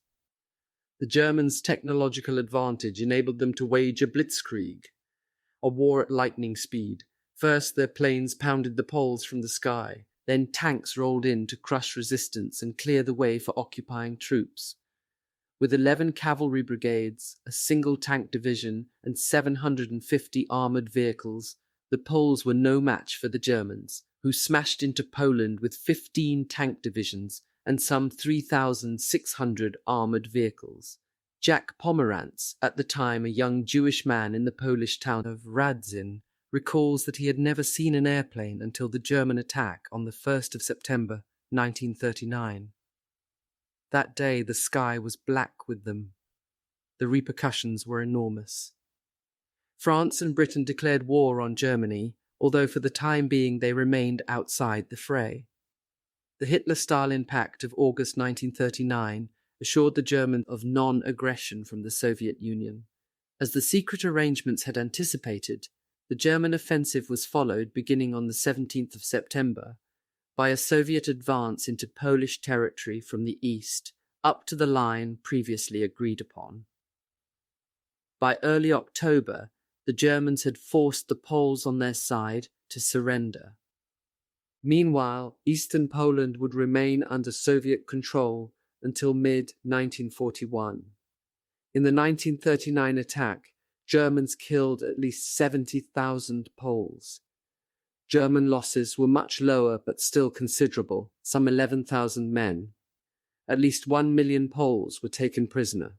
The Germans' technological advantage enabled them to wage a blitzkrieg, a war at lightning speed. First, their planes pounded the Poles from the sky. Then tanks rolled in to crush resistance and clear the way for occupying troops. With 11 cavalry brigades, a single tank division, and 750 armoured vehicles, the Poles were no match for the Germans, who smashed into Poland with 15 tank divisions and some 3,600 armoured vehicles. Jack Pomerantz, at the time a young Jewish man in the Polish town of Radzin, recalls that he had never seen an airplane until the German attack on the 1st of September 1939. That day the sky was black with them. The repercussions were enormous. France and Britain declared war on Germany, although for the time being they remained outside the fray. The Hitler-Stalin Pact of August 1939 assured the Germans of non-aggression from the Soviet Union. As the secret arrangements had anticipated, the German offensive was followed, beginning on the 17th of September, by a Soviet advance into Polish territory from the east, up to the line previously agreed upon. By early October, the Germans had forced the Poles on their side to surrender. Meanwhile, eastern Poland would remain under Soviet control until mid-1941. In the 1939 attack, Germans killed at least 70,000 Poles. German losses were much lower but still considerable, some 11,000 men. At least 1 million Poles were taken prisoner,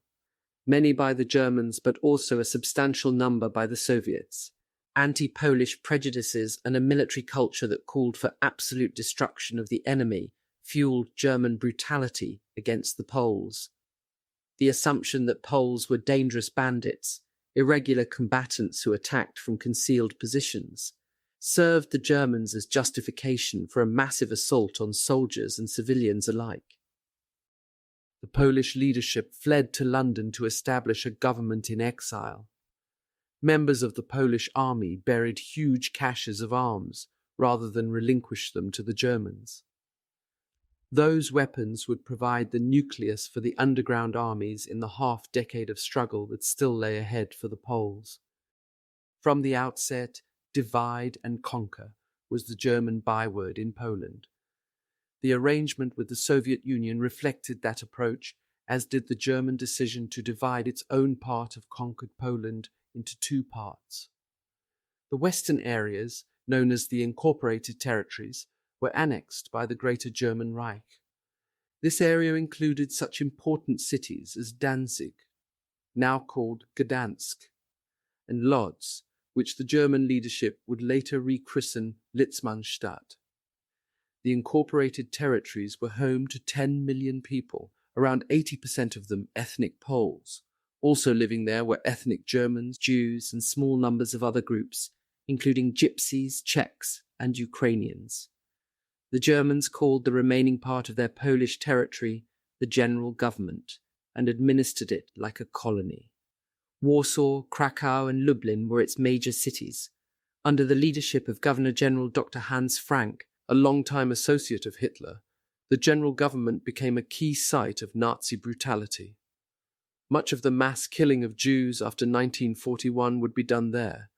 many by the Germans but also a substantial number by the Soviets. Anti-Polish prejudices and a military culture that called for absolute destruction of the enemy fueled German brutality against the Poles. The assumption that Poles were dangerous bandits, irregular combatants who attacked from concealed positions, served the Germans as justification for a massive assault on soldiers and civilians alike. The Polish leadership fled to London to establish a government in exile. Members of the Polish army buried huge caches of arms rather than relinquish them to the Germans. Those weapons would provide the nucleus for the underground armies in the half-decade of struggle that still lay ahead for the Poles. From the outset, divide and conquer was the German byword in Poland. The arrangement with the Soviet Union reflected that approach, as did the German decision to divide its own part of conquered Poland into two parts. The western areas, known as the incorporated territories, were annexed by the Greater German Reich. This area included such important cities as Danzig, now called Gdansk, and Lodz, which the German leadership would later rechristen Litzmannstadt. The incorporated territories were home to 10 million people, around 80% of them ethnic Poles. Also living there were ethnic Germans, Jews, and small numbers of other groups, including Gypsies, Czechs, and Ukrainians. The Germans called the remaining part of their Polish territory the General Government and administered it like a colony. Warsaw, Krakow, and Lublin were its major cities. Under the leadership of Governor-General Dr. Hans Frank, a longtime associate of Hitler, the General Government became a key site of Nazi brutality. Much of the mass killing of Jews after 1941 would be done there.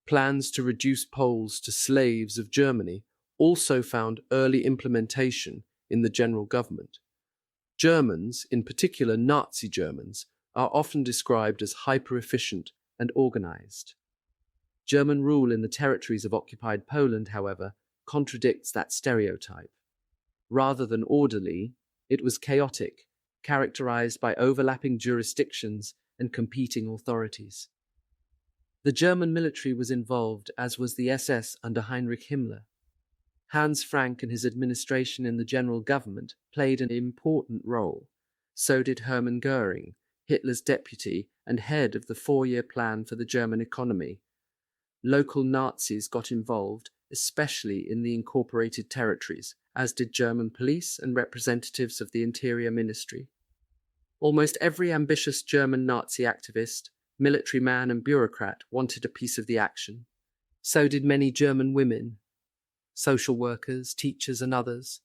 Plans to reduce Poles to slaves of Germany also found early implementation in the General Government. Germans, in particular Nazi Germans, are often described as hyper-efficient and organized. German rule in the territories of occupied Poland, however, contradicts that stereotype. Rather than orderly, it was chaotic, characterized by overlapping jurisdictions and competing authorities. The German military was involved, as was the SS under Heinrich Himmler. Hans Frank and his administration in the General Government played an important role. So did Hermann Göring, Hitler's deputy and head of the 4-year plan for the German economy. Local Nazis got involved, especially in the incorporated territories, as did German police and representatives of the Interior Ministry. Almost every ambitious German Nazi activist, military man and bureaucrat wanted a piece of the action. So did many German women, social workers, teachers and others,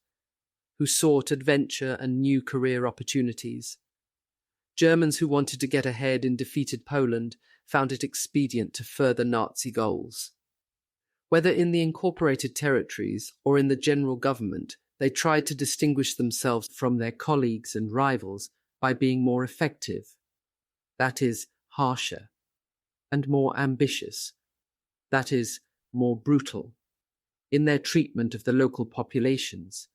who sought adventure and new career opportunities. Germans who wanted to get ahead in defeated Poland found it expedient to further Nazi goals. Whether in the incorporated territories or in the General Government, they tried to distinguish themselves from their colleagues and rivals by being more effective, that is, harsher, and more ambitious, that is, more brutal, in their treatment of the local populations.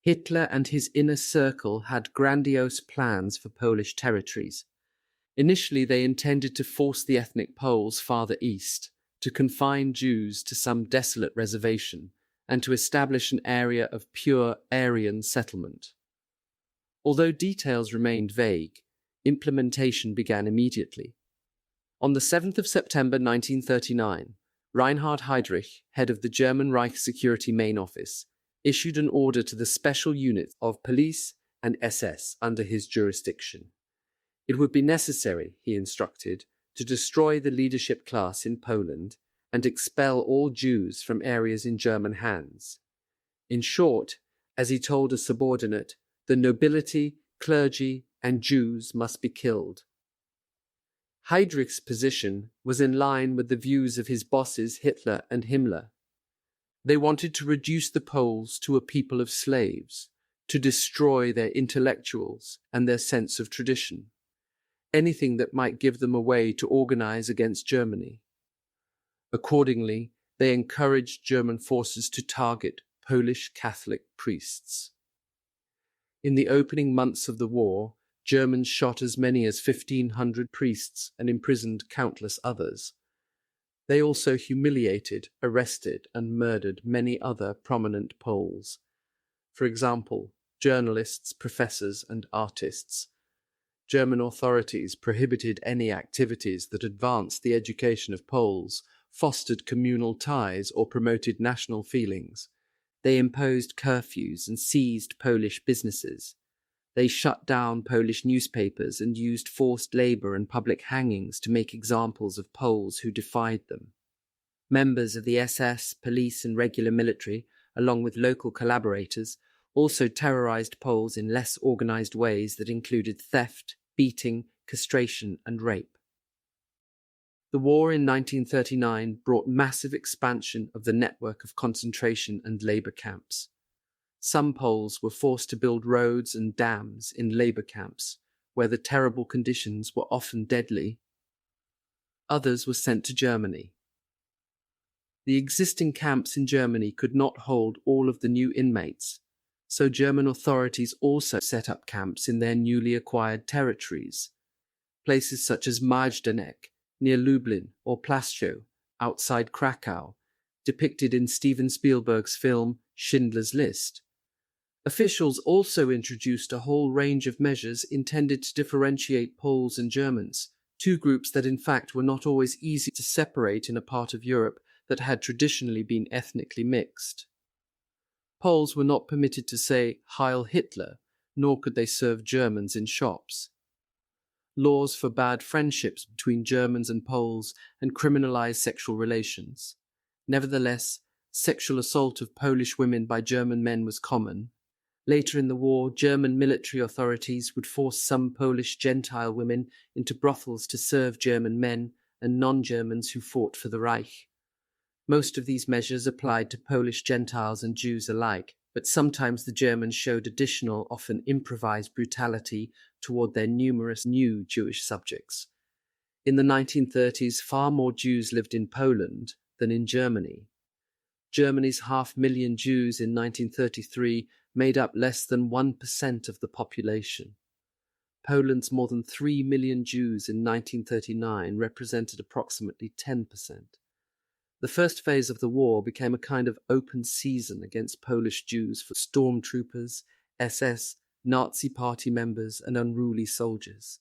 Hitler and his inner circle had grandiose plans for Polish territories. Initially, they intended to force the ethnic Poles farther east, to confine Jews to some desolate reservation, and to establish an area of pure Aryan settlement. Although details remained vague, implementation began immediately. On the 7th of September 1939, Reinhard Heydrich, head of the German Reich Security Main Office, issued an order to the special units of police and SS under his jurisdiction. It would be necessary, he instructed, to destroy the leadership class in Poland and expel all Jews from areas in German hands. In short, as he told a subordinate, the nobility, clergy, and Jews must be killed. Heydrich's position was in line with the views of his bosses Hitler and Himmler. They wanted to reduce the Poles to a people of slaves, to destroy their intellectuals and their sense of tradition, anything that might give them a way to organize against Germany. Accordingly, they encouraged German forces to target Polish Catholic priests. In the opening months of the war, Germans shot as many as 1,500 priests and imprisoned countless others. They also humiliated, arrested, and murdered many other prominent Poles. For example, journalists, professors, and artists. German authorities prohibited any activities that advanced the education of Poles, fostered communal ties, or promoted national feelings. They imposed curfews and seized Polish businesses. They shut down Polish newspapers and used forced labor and public hangings to make examples of Poles who defied them. Members of the SS, police, and regular military, along with local collaborators, also terrorized Poles in less organized ways that included theft, beating, castration, and rape. The war in 1939 brought massive expansion of the network of concentration and labor camps. Some Poles were forced to build roads and dams in labor camps, where the terrible conditions were often deadly. Others were sent to Germany. The existing camps in Germany could not hold all of the new inmates, so German authorities also set up camps in their newly acquired territories. Places such as Majdanek, near Lublin, or Plaszow, outside Krakow, depicted in Steven Spielberg's film Schindler's List. Officials also introduced a whole range of measures intended to differentiate Poles and Germans, two groups that in fact were not always easy to separate in a part of Europe that had traditionally been ethnically mixed. Poles were not permitted to say Heil Hitler, nor could they serve Germans in shops. Laws forbade friendships between Germans and Poles and criminalized sexual relations. Nevertheless, sexual assault of Polish women by German men was common. Later in the war, German military authorities would force some Polish Gentile women into brothels to serve German men and non-Germans who fought for the Reich. Most of these measures applied to Polish Gentiles and Jews alike, but sometimes the Germans showed additional, often improvised brutality toward their numerous new Jewish subjects. In the 1930s, far more Jews lived in Poland than in Germany. Germany's 500,000 Jews in 1933 made up less than 1% of the population. Poland's more than 3 million Jews in 1939 represented approximately 10%. The first phase of the war became a kind of open season against Polish Jews for stormtroopers, SS, Nazi party members, and unruly soldiers.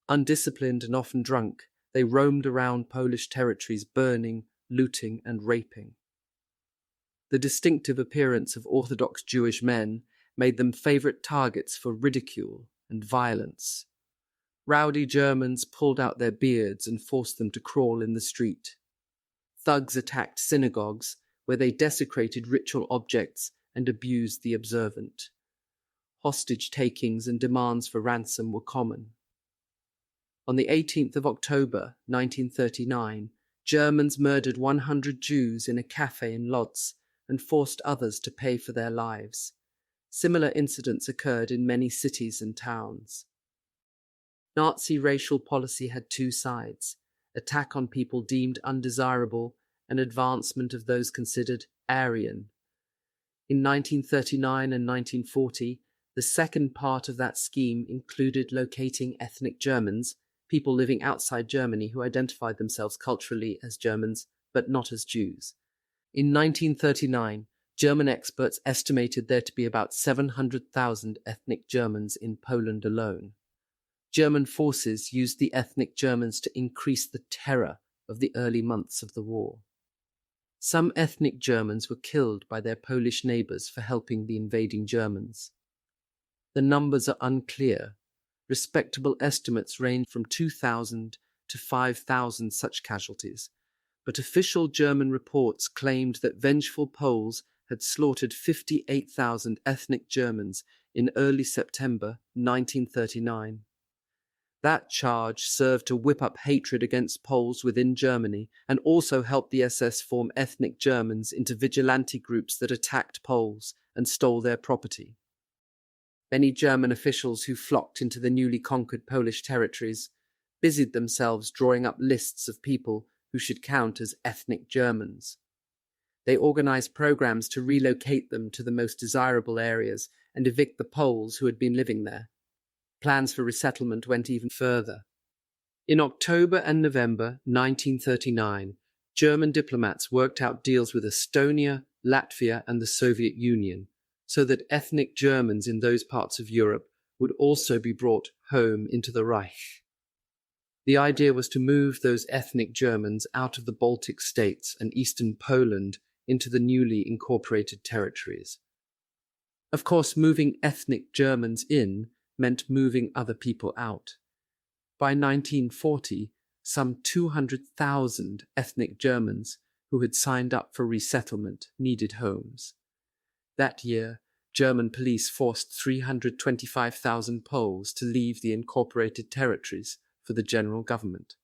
Undisciplined and often drunk, they roamed around Polish territories burning, looting, and raping. The distinctive appearance of Orthodox Jewish men made them favorite targets for ridicule and violence. Rowdy Germans pulled out their beards and forced them to crawl in the street. Thugs attacked synagogues, where they desecrated ritual objects and abused the observant. Hostage takings and demands for ransom were common. On the 18th of October, 1939, Germans murdered 100 Jews in a cafe in Lodz and forced others to pay for their lives. Similar incidents occurred in many cities and towns. Nazi racial policy had two sides: attack on people deemed undesirable and advancement of those considered Aryan. In 1939 and 1940, the second part of that scheme included locating ethnic Germans, people living outside Germany who identified themselves culturally as Germans but not as Jews. In 1939, German experts estimated there to be about 700,000 ethnic Germans in Poland alone. German forces used the ethnic Germans to increase the terror of the early months of the war. Some ethnic Germans were killed by their Polish neighbors for helping the invading Germans. The numbers are unclear. Respectable estimates range from 2,000 to 5,000 such casualties, but official German reports claimed that vengeful Poles had slaughtered 58,000 ethnic Germans in early September 1939. That charge served to whip up hatred against Poles within Germany and also helped the SS form ethnic Germans into vigilante groups that attacked Poles and stole their property. Many German officials who flocked into the newly conquered Polish territories busied themselves drawing up lists of people who should count as ethnic Germans. They organized programs to relocate them to the most desirable areas and evict the Poles who had been living there. Plans for resettlement went even further. In October and November 1939, German diplomats worked out deals with Estonia, Latvia, and the Soviet Union, so that ethnic Germans in those parts of Europe would also be brought home into the Reich. The idea was to move those ethnic Germans out of the Baltic states and eastern Poland into the newly incorporated territories. Of course, moving ethnic Germans in meant moving other people out. By 1940, some 200,000 ethnic Germans who had signed up for resettlement needed homes. That year, German police forced 325,000 Poles to leave the incorporated territories for the general government.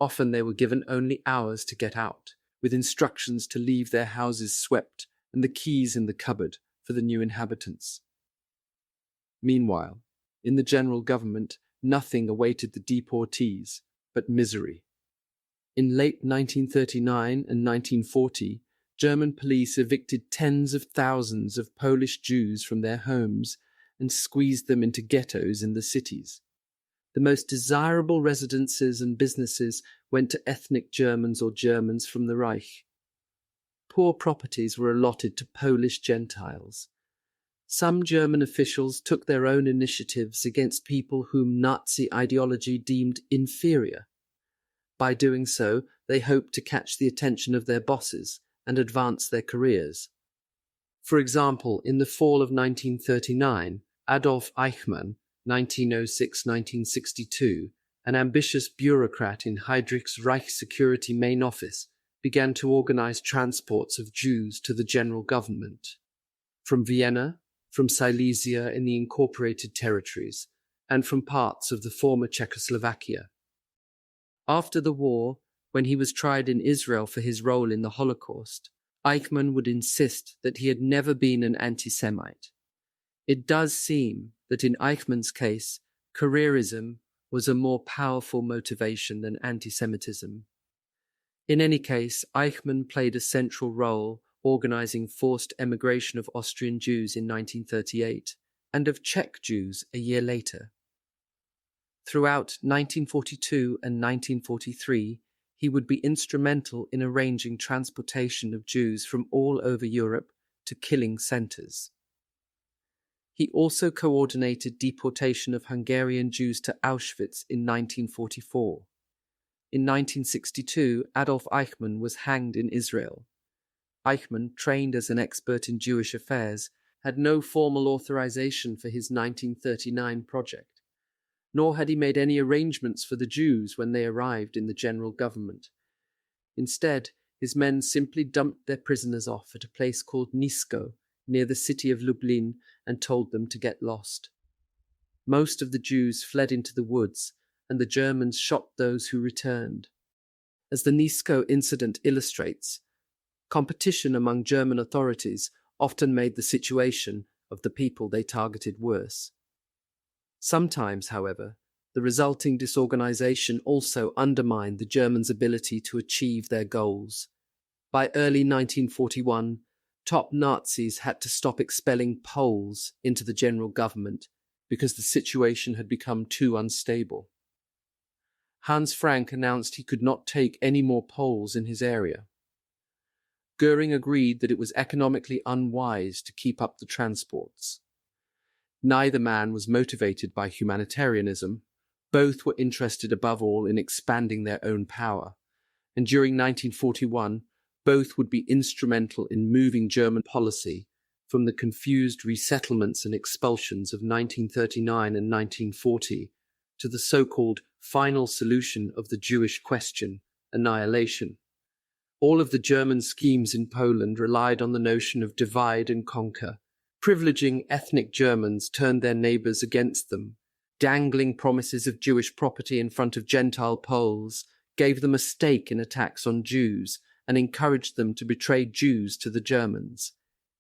Often they were given only hours to get out, with instructions to leave their houses swept and the keys in the cupboard for the new inhabitants. Meanwhile, in the general government, nothing awaited the deportees but misery. In late 1939 and 1940, German police evicted tens of thousands of Polish Jews from their homes and squeezed them into ghettos in the cities. The most desirable residences and businesses went to ethnic Germans or Germans from the Reich. Poor properties were allotted to Polish Gentiles. Some German officials took their own initiatives against people whom Nazi ideology deemed inferior. By doing so, they hoped to catch the attention of their bosses and advance their careers. For example, in the fall of 1939, Adolf Eichmann, 1906-1962, an ambitious bureaucrat in Heydrich's Reich Security main office, began to organize transports of Jews to the general government. From Vienna, from Silesia in the incorporated territories, and from parts of the former Czechoslovakia. After the war, when he was tried in Israel for his role in the Holocaust, Eichmann would insist that he had never been an anti-Semite. It does seem that in Eichmann's case, careerism was a more powerful motivation than anti-Semitism. In any case, Eichmann played a central role organizing forced emigration of Austrian Jews in 1938 and of Czech Jews a year later. Throughout 1942 and 1943, he would be instrumental in arranging transportation of Jews from all over Europe to killing centers. He also coordinated deportation of Hungarian Jews to Auschwitz in 1944. In 1962, Adolf Eichmann was hanged in Israel. Eichmann, trained as an expert in Jewish affairs, had no formal authorization for his 1939 project, nor had he made any arrangements for the Jews when they arrived in the general government. Instead, his men simply dumped their prisoners off at a place called Nisko, near the city of Lublin, and told them to get lost. Most of the Jews fled into the woods, and the Germans shot those who returned. As the Nisko incident illustrates, competition among German authorities often made the situation of the people they targeted worse. Sometimes, however, the resulting disorganization also undermined the Germans' ability to achieve their goals. By early 1941, top Nazis had to stop expelling Poles into the general government because the situation had become too unstable. Hans Frank announced he could not take any more Poles in his area. Goering agreed that it was economically unwise to keep up the transports. Neither man was motivated by humanitarianism. Both were interested above all in expanding their own power, and during 1941, both would be instrumental in moving German policy from the confused resettlements and expulsions of 1939 and 1940 to the so-called final solution of the Jewish question, annihilation. All of the German schemes in Poland relied on the notion of divide and conquer. Privileging ethnic Germans turned their neighbors against them. Dangling promises of Jewish property in front of Gentile Poles gave them a stake in attacks on Jews and encouraged them to betray Jews to the Germans.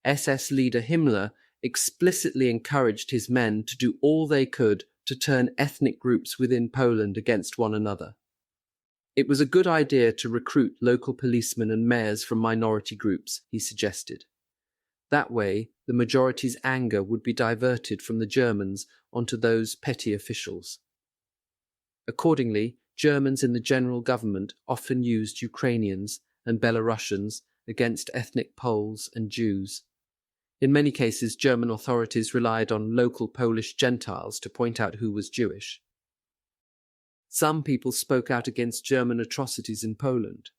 SS leader Himmler explicitly encouraged his men to do all they could to turn ethnic groups within Poland against one another. It was a good idea to recruit local policemen and mayors from minority groups, he suggested. That way, the majority's anger would be diverted from the Germans onto those petty officials. Accordingly, Germans in the general government often used Ukrainians and Belarusians against ethnic Poles and Jews. In many cases, German authorities relied on local Polish Gentiles to point out who was Jewish. Some people spoke out against German atrocities in Poland.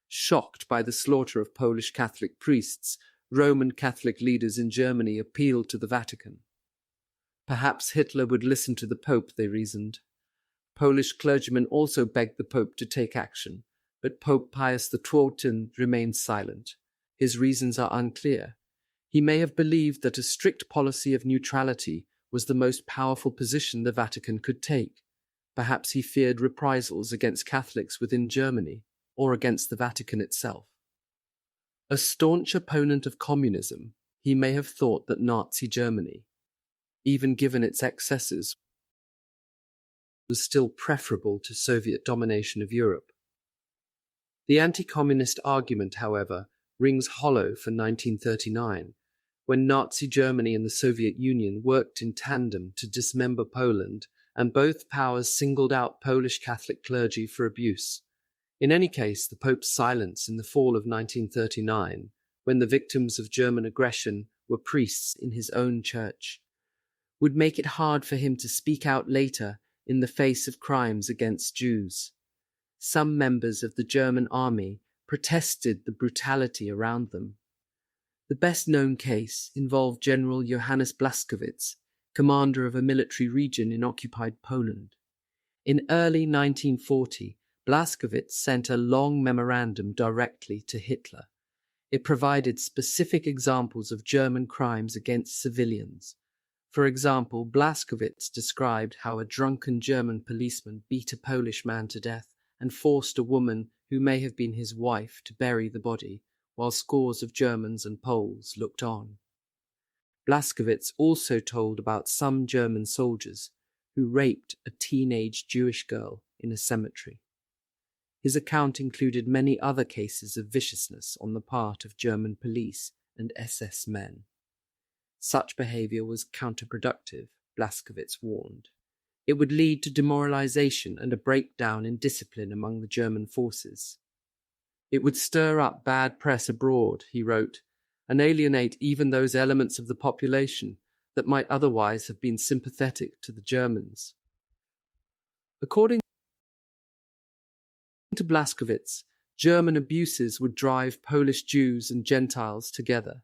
Shocked by the slaughter of Polish Catholic priests, Roman Catholic leaders in Germany appealed to the Vatican. Perhaps Hitler would listen to the Pope, they reasoned. Polish clergymen also begged the Pope to take action, but Pope Pius XII remained silent. His reasons are unclear. He may have believed that a strict policy of neutrality was the most powerful position the Vatican could take. Perhaps he feared reprisals against Catholics within Germany or against the Vatican itself. A staunch opponent of communism, he may have thought that Nazi Germany, even given its excesses, was still preferable to Soviet domination of Europe. The anti-communist argument, however, rings hollow for 1939, when Nazi Germany and the Soviet Union worked in tandem to dismember Poland, and both powers singled out Polish Catholic clergy for abuse. In any case, the Pope's silence in the fall of 1939, when the victims of German aggression were priests in his own church, would make it hard for him to speak out later in the face of crimes against Jews. Some members of the German army protested the brutality around them. The best-known case involved General Johannes Blaskowitz, commander of a military region in occupied Poland. In early 1940, Blaskowitz sent a long memorandum directly to Hitler. It provided specific examples of German crimes against civilians. For example, Blaskowitz described how a drunken German policeman beat a Polish man to death and forced a woman who may have been his wife to bury the body, while scores of Germans and Poles looked on. Blaskowitz also told about some German soldiers who raped a teenage Jewish girl in a cemetery. His account included many other cases of viciousness on the part of German police and SS men. Such behavior was counterproductive, Blaskowitz warned. It would lead to demoralization and a breakdown in discipline among the German forces. It would stir up bad press abroad, he wrote, and alienate even those elements of the population that might otherwise have been sympathetic to the Germans. According to Blaskowitz, German abuses would drive Polish Jews and Gentiles together.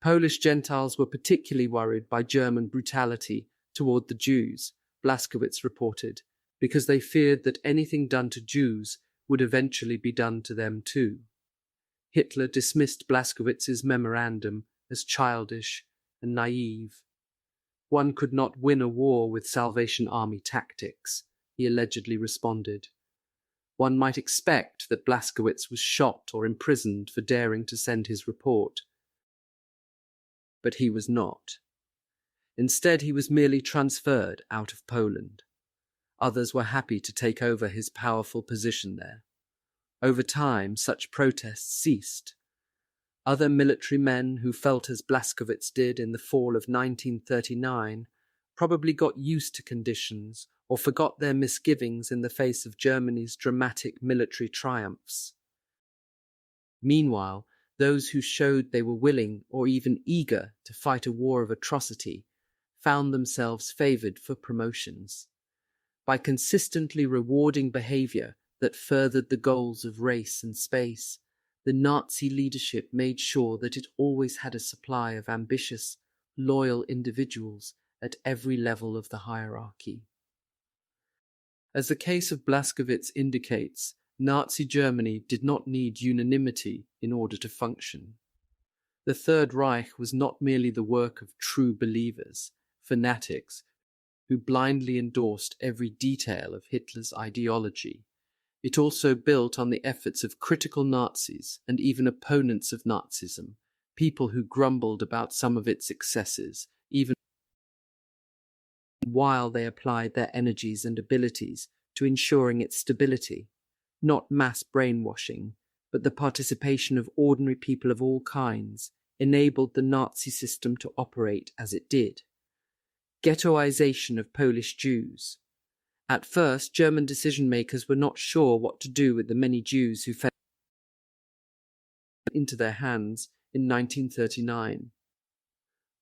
Polish Gentiles were particularly worried by German brutality toward the Jews, Blaskowitz reported, because they feared that anything done to Jews would eventually be done to them too. Hitler dismissed Blaskowitz's memorandum as childish and naive. One could not win a war with Salvation Army tactics, he allegedly responded. One might expect that Blaskowitz was shot or imprisoned for daring to send his report. But he was not. Instead, he was merely transferred out of Poland. Others were happy to take over his powerful position there. Over time, such protests ceased. Other military men who felt as Blaskowitz did in the fall of 1939 probably got used to conditions or forgot their misgivings in the face of Germany's dramatic military triumphs. Meanwhile, those who showed they were willing or even eager to fight a war of atrocity found themselves favored for promotions. By consistently rewarding behavior that furthered the goals of race and space, the Nazi leadership made sure that it always had a supply of ambitious, loyal individuals at every level of the hierarchy. As the case of Blaskowitz indicates, Nazi Germany did not need unanimity in order to function. The Third Reich was not merely the work of true believers, fanatics, who blindly endorsed every detail of Hitler's ideology. It also built on the efforts of critical Nazis and even opponents of Nazism, people who grumbled about some of its excesses, even while they applied their energies and abilities to ensuring its stability. Not mass brainwashing, but the participation of ordinary people of all kinds enabled the Nazi system to operate as it did. Ghettoization of Polish Jews. At first, German decision-makers were not sure what to do with the many Jews who fell into their hands in 1939.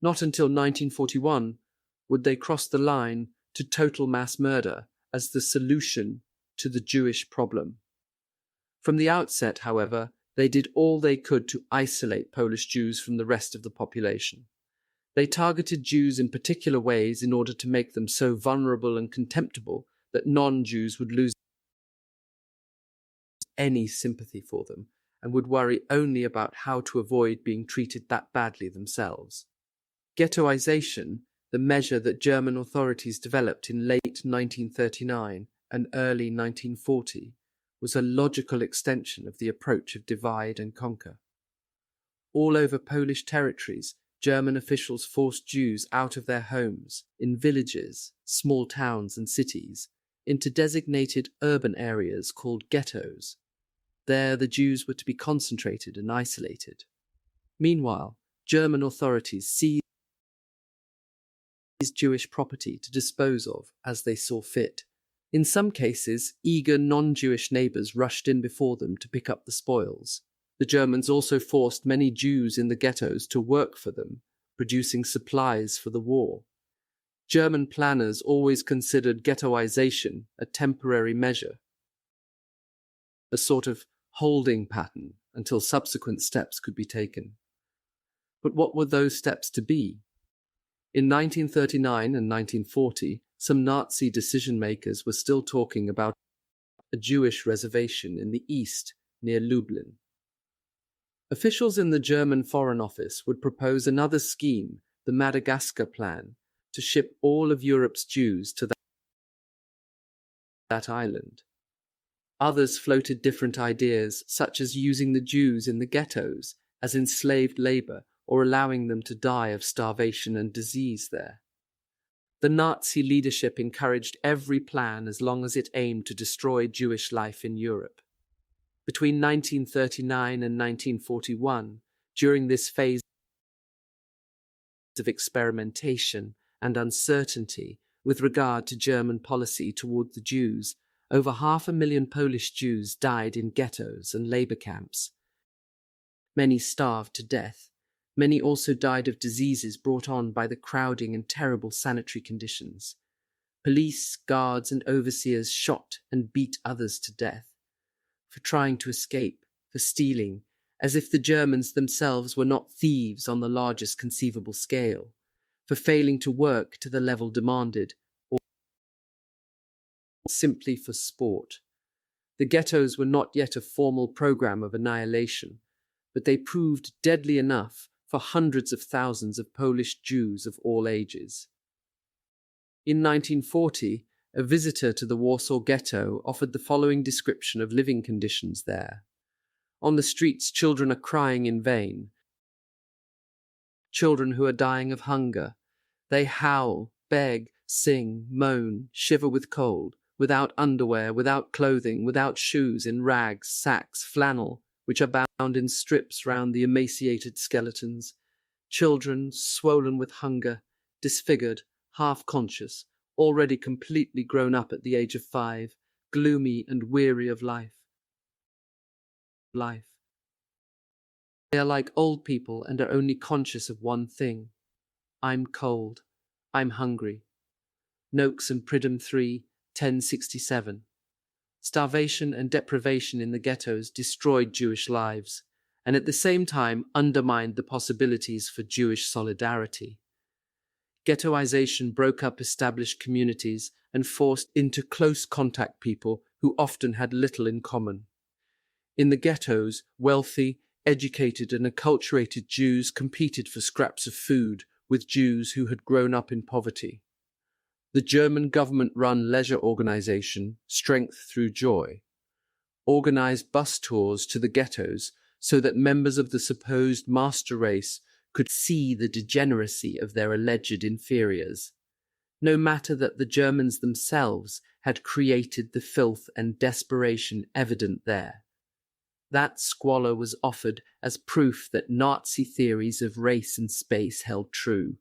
Not until 1941 would they cross the line to total mass murder as the solution to the Jewish problem. From the outset, however, they did all they could to isolate Polish Jews from the rest of the population. They targeted Jews in particular ways in order to make them so vulnerable and contemptible that non-Jews would lose any sympathy for them and would worry only about how to avoid being treated that badly themselves. Ghettoization, the measure that German authorities developed in late 1939 and early 1940, was a logical extension of the approach of divide and conquer. All over Polish territories, German officials forced Jews out of their homes, in villages, small towns and cities, into designated urban areas called ghettos. There the Jews were to be concentrated and isolated. Meanwhile, German authorities seized Jewish property to dispose of as they saw fit. In some cases, eager non-Jewish neighbors rushed in before them to pick up the spoils. The Germans also forced many Jews in the ghettos to work for them, producing supplies for the war. German planners always considered ghettoization a temporary measure, a sort of holding pattern until subsequent steps could be taken. But what were those steps to be? In 1939 and 1940, some Nazi decision-makers were still talking about a Jewish reservation in the east near Lublin. Officials in the German Foreign Office would propose another scheme, the Madagascar Plan, to ship all of Europe's Jews to that island. Others floated different ideas, such as using the Jews in the ghettos as enslaved labor or allowing them to die of starvation and disease there. The Nazi leadership encouraged every plan as long as it aimed to destroy Jewish life in Europe. Between 1939 and 1941, during this phase of experimentation and uncertainty with regard to German policy toward the Jews, over 500,000 Polish Jews died in ghettos and labor camps. Many starved to death. Many also died of diseases brought on by the crowding and terrible sanitary conditions. Police, guards, and overseers shot and beat others to death for trying to escape, for stealing, as if the Germans themselves were not thieves on the largest conceivable scale, for failing to work to the level demanded, or simply for sport. The ghettos were not yet a formal program of annihilation, but they proved deadly enough for hundreds of thousands of Polish Jews of all ages. In 1940, a visitor to the Warsaw Ghetto offered the following description of living conditions there. On the streets, children are crying in vain. Children who are dying of hunger. They howl, beg, sing, moan, shiver with cold, without underwear, without clothing, without shoes, in rags, sacks, flannel, which are bound in strips round the emaciated skeletons. Children swollen with hunger, disfigured, half-conscious, already completely grown up at the age of 5, gloomy and weary of life. They are like old people and are only conscious of one thing. I'm cold. I'm hungry. Noakes and Pridham 3, 1067. Starvation and deprivation in the ghettos destroyed Jewish lives, and at the same time undermined the possibilities for Jewish solidarity. Ghettoization broke up established communities and forced into close contact people who often had little in common. In the ghettos, wealthy, educated and acculturated Jews competed for scraps of food with Jews who had grown up in poverty. The German government-run leisure organization, Strength Through Joy, organized bus tours to the ghettos so that members of the supposed master race could see the degeneracy of their alleged inferiors, no matter that the Germans themselves had created the filth and desperation evident there. That squalor was offered as proof that Nazi theories of race and space held true.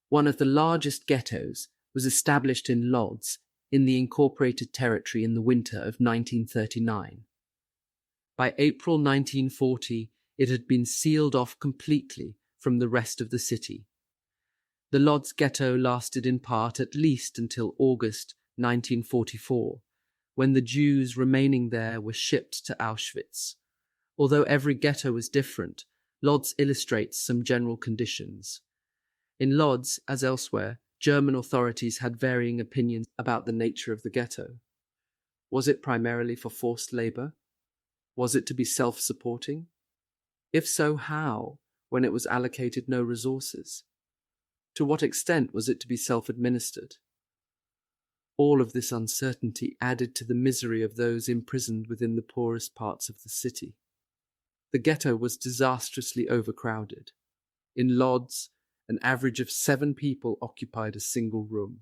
One of the largest ghettos was established in Lodz, in the incorporated territory, in the winter of 1939. By April 1940, it had been sealed off completely from the rest of the city, The Lodz ghetto lasted in part at least until August 1944, when the Jews remaining there were shipped to Auschwitz. Although every ghetto was different, Lodz illustrates some general conditions. In Lodz, as elsewhere, German authorities had varying opinions about the nature of the ghetto. Was it primarily for forced labor? Was it to be self-supporting? If so, how, when it was allocated no resources? To what extent was it to be self-administered? All of this uncertainty added to the misery of those imprisoned within the poorest parts of the city. The ghetto was disastrously overcrowded. In Lodz, an average of 7 people occupied a single room.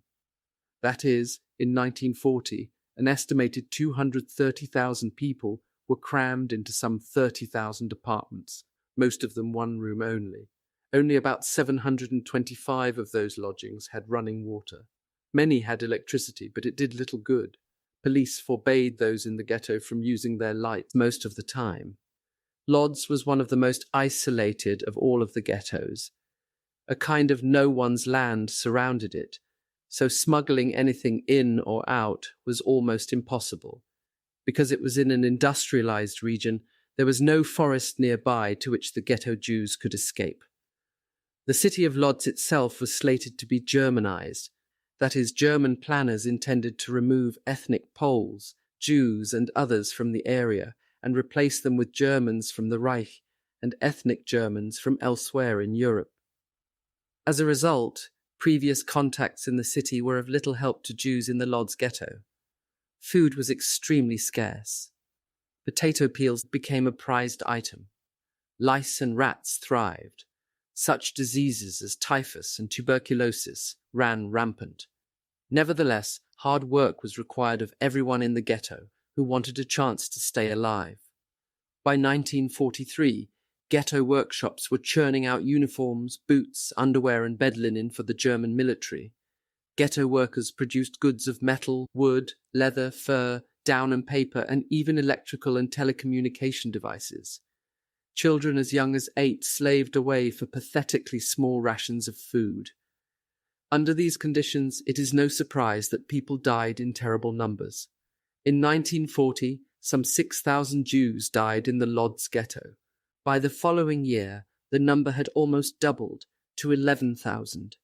That is, in 1940, an estimated 230,000 people were crammed into some 30,000 apartments, most of them one room only. Only about 725 of those lodgings had running water. Many had electricity, but it did little good. Police forbade those in the ghetto from using their lights most of the time. Lodz was one of the most isolated of all of the ghettos. A kind of no-one's land surrounded it, so smuggling anything in or out was almost impossible. Because it was in an industrialized region, there was no forest nearby to which the ghetto Jews could escape. The city of Lodz itself was slated to be Germanized. That is, German planners intended to remove ethnic Poles, Jews, and others from the area and replace them with Germans from the Reich and ethnic Germans from elsewhere in Europe. As a result, previous contacts in the city were of little help to Jews in the Lodz ghetto. Food was extremely scarce. Potato peels became a prized item. Lice and rats thrived. Such diseases as typhus and tuberculosis ran rampant. Nevertheless, hard work was required of everyone in the ghetto who wanted a chance to stay alive. By 1943, ghetto workshops were churning out uniforms, boots, underwear, and bed linen for the German military. Ghetto workers produced goods of metal, wood, leather, fur, down and paper, and even electrical and telecommunication devices. Children as young as 8 slaved away for pathetically small rations of food. Under these conditions, it is no surprise that people died in terrible numbers. In 1940, some 6,000 Jews died in the Lodz ghetto. By the following year, the number had almost doubled to 11,000.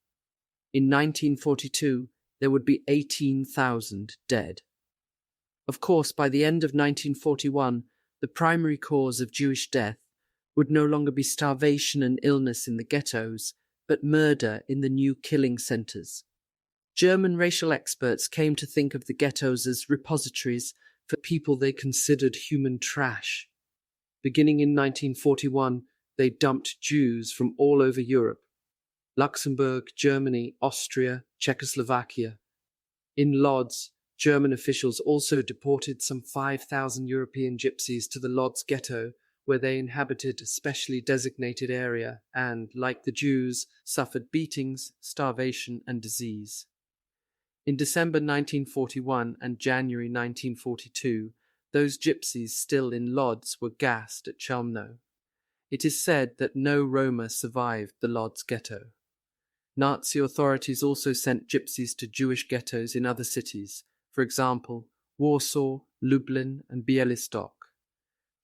In 1942, there would be 18,000 dead. Of course, by the end of 1941, the primary cause of Jewish death would no longer be starvation and illness in the ghettos, but murder in the new killing centers. German racial experts came to think of the ghettos as repositories for people they considered human trash. Beginning in 1941, they dumped Jews from all over Europe: Luxembourg, Germany, Austria, Czechoslovakia. In Lodz, German officials also deported some 5,000 European gypsies to the Lodz ghetto, where they inhabited a specially designated area and, like the Jews, suffered beatings, starvation, and disease. In December 1941 and January 1942, those gypsies still in Lodz were gassed at Chelmno. It is said that no Roma survived the Lodz ghetto. Nazi authorities also sent gypsies to Jewish ghettos in other cities, for example, Warsaw, Lublin, and Białystok.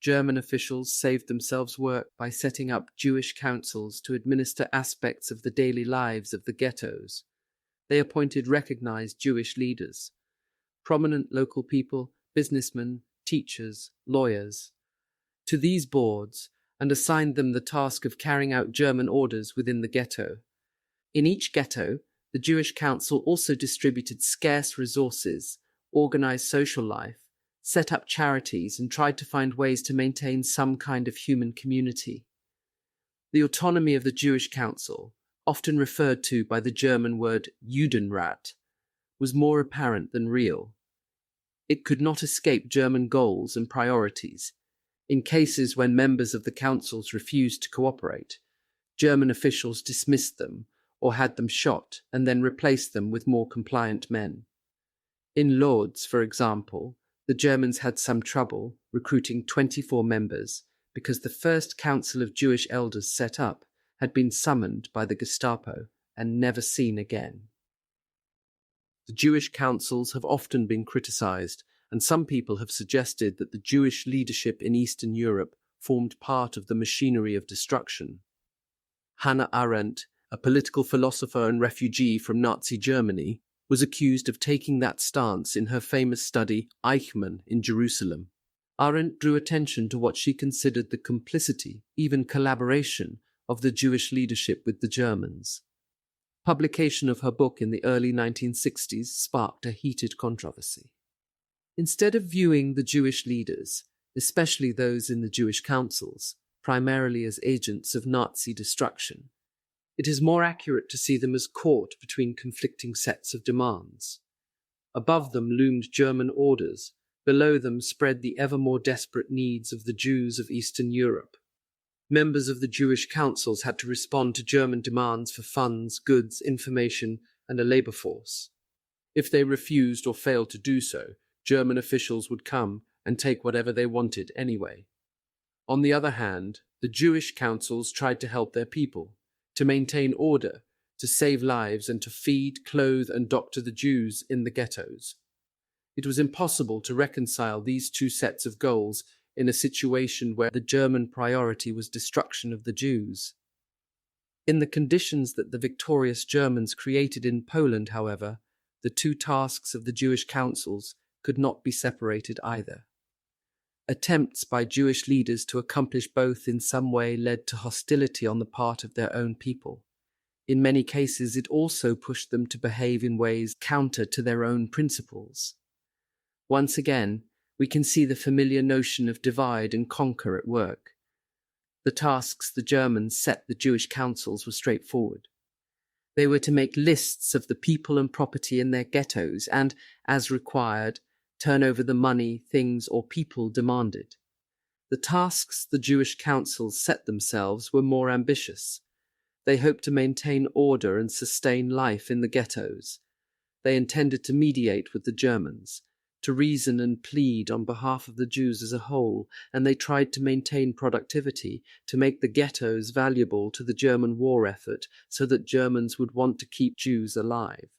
German officials saved themselves work by setting up Jewish councils to administer aspects of the daily lives of the ghettos. They appointed recognized Jewish leaders, prominent local people, businessmen, teachers, lawyers, to these boards, and assigned them the task of carrying out German orders within the ghetto. In each ghetto, the Jewish Council also distributed scarce resources, organized social life, set up charities, and tried to find ways to maintain some kind of human community. The autonomy of the Jewish Council, often referred to by the German word Judenrat, was more apparent than real. It could not escape German goals and priorities. In cases when members of the councils refused to cooperate, German officials dismissed them or had them shot and then replaced them with more compliant men. In Lodz, for example, the Germans had some trouble recruiting 24 members because the first council of Jewish elders set up had been summoned by the Gestapo and never seen again. The Jewish councils have often been criticized, and some people have suggested that the Jewish leadership in Eastern Europe formed part of the machinery of destruction. Hannah Arendt, a political philosopher and refugee from Nazi Germany, was accused of taking that stance in her famous study Eichmann in Jerusalem. Arendt drew attention to what she considered the complicity, even collaboration, of the Jewish leadership with the Germans. Publication of her book in the early 1960s sparked a heated controversy. Instead of viewing the Jewish leaders, especially those in the Jewish councils, primarily as agents of Nazi destruction, it is more accurate to see them as caught between conflicting sets of demands. Above them loomed German orders, below them spread the ever more desperate needs of the Jews of Eastern Europe. Members of the Jewish councils had to respond to German demands for funds, goods, information, and a labor force. If they refused or failed to do so, German officials would come and take whatever they wanted anyway. On the other hand, the Jewish councils tried to help their people, to maintain order, to save lives, and to feed, clothe, and doctor the Jews in the ghettos. It was impossible to reconcile these two sets of goals in a situation where the German priority was destruction of the Jews. In the conditions that the victorious Germans created in Poland, however, the two tasks of the Jewish councils could not be separated either. Attempts by Jewish leaders to accomplish both in some way led to hostility on the part of their own people. In many cases, it also pushed them to behave in ways counter to their own principles. Once again, we can see the familiar notion of divide and conquer at work. The tasks the Germans set the Jewish councils were straightforward. They were to make lists of the people and property in their ghettos and, as required, turn over the money, things, or people demanded. The tasks the Jewish councils set themselves were more ambitious. They hoped to maintain order and sustain life in the ghettos. They intended to mediate with the Germans, to reason and plead on behalf of the Jews as a whole, and they tried to maintain productivity, to make the ghettos valuable to the German war effort so that Germans would want to keep Jews alive.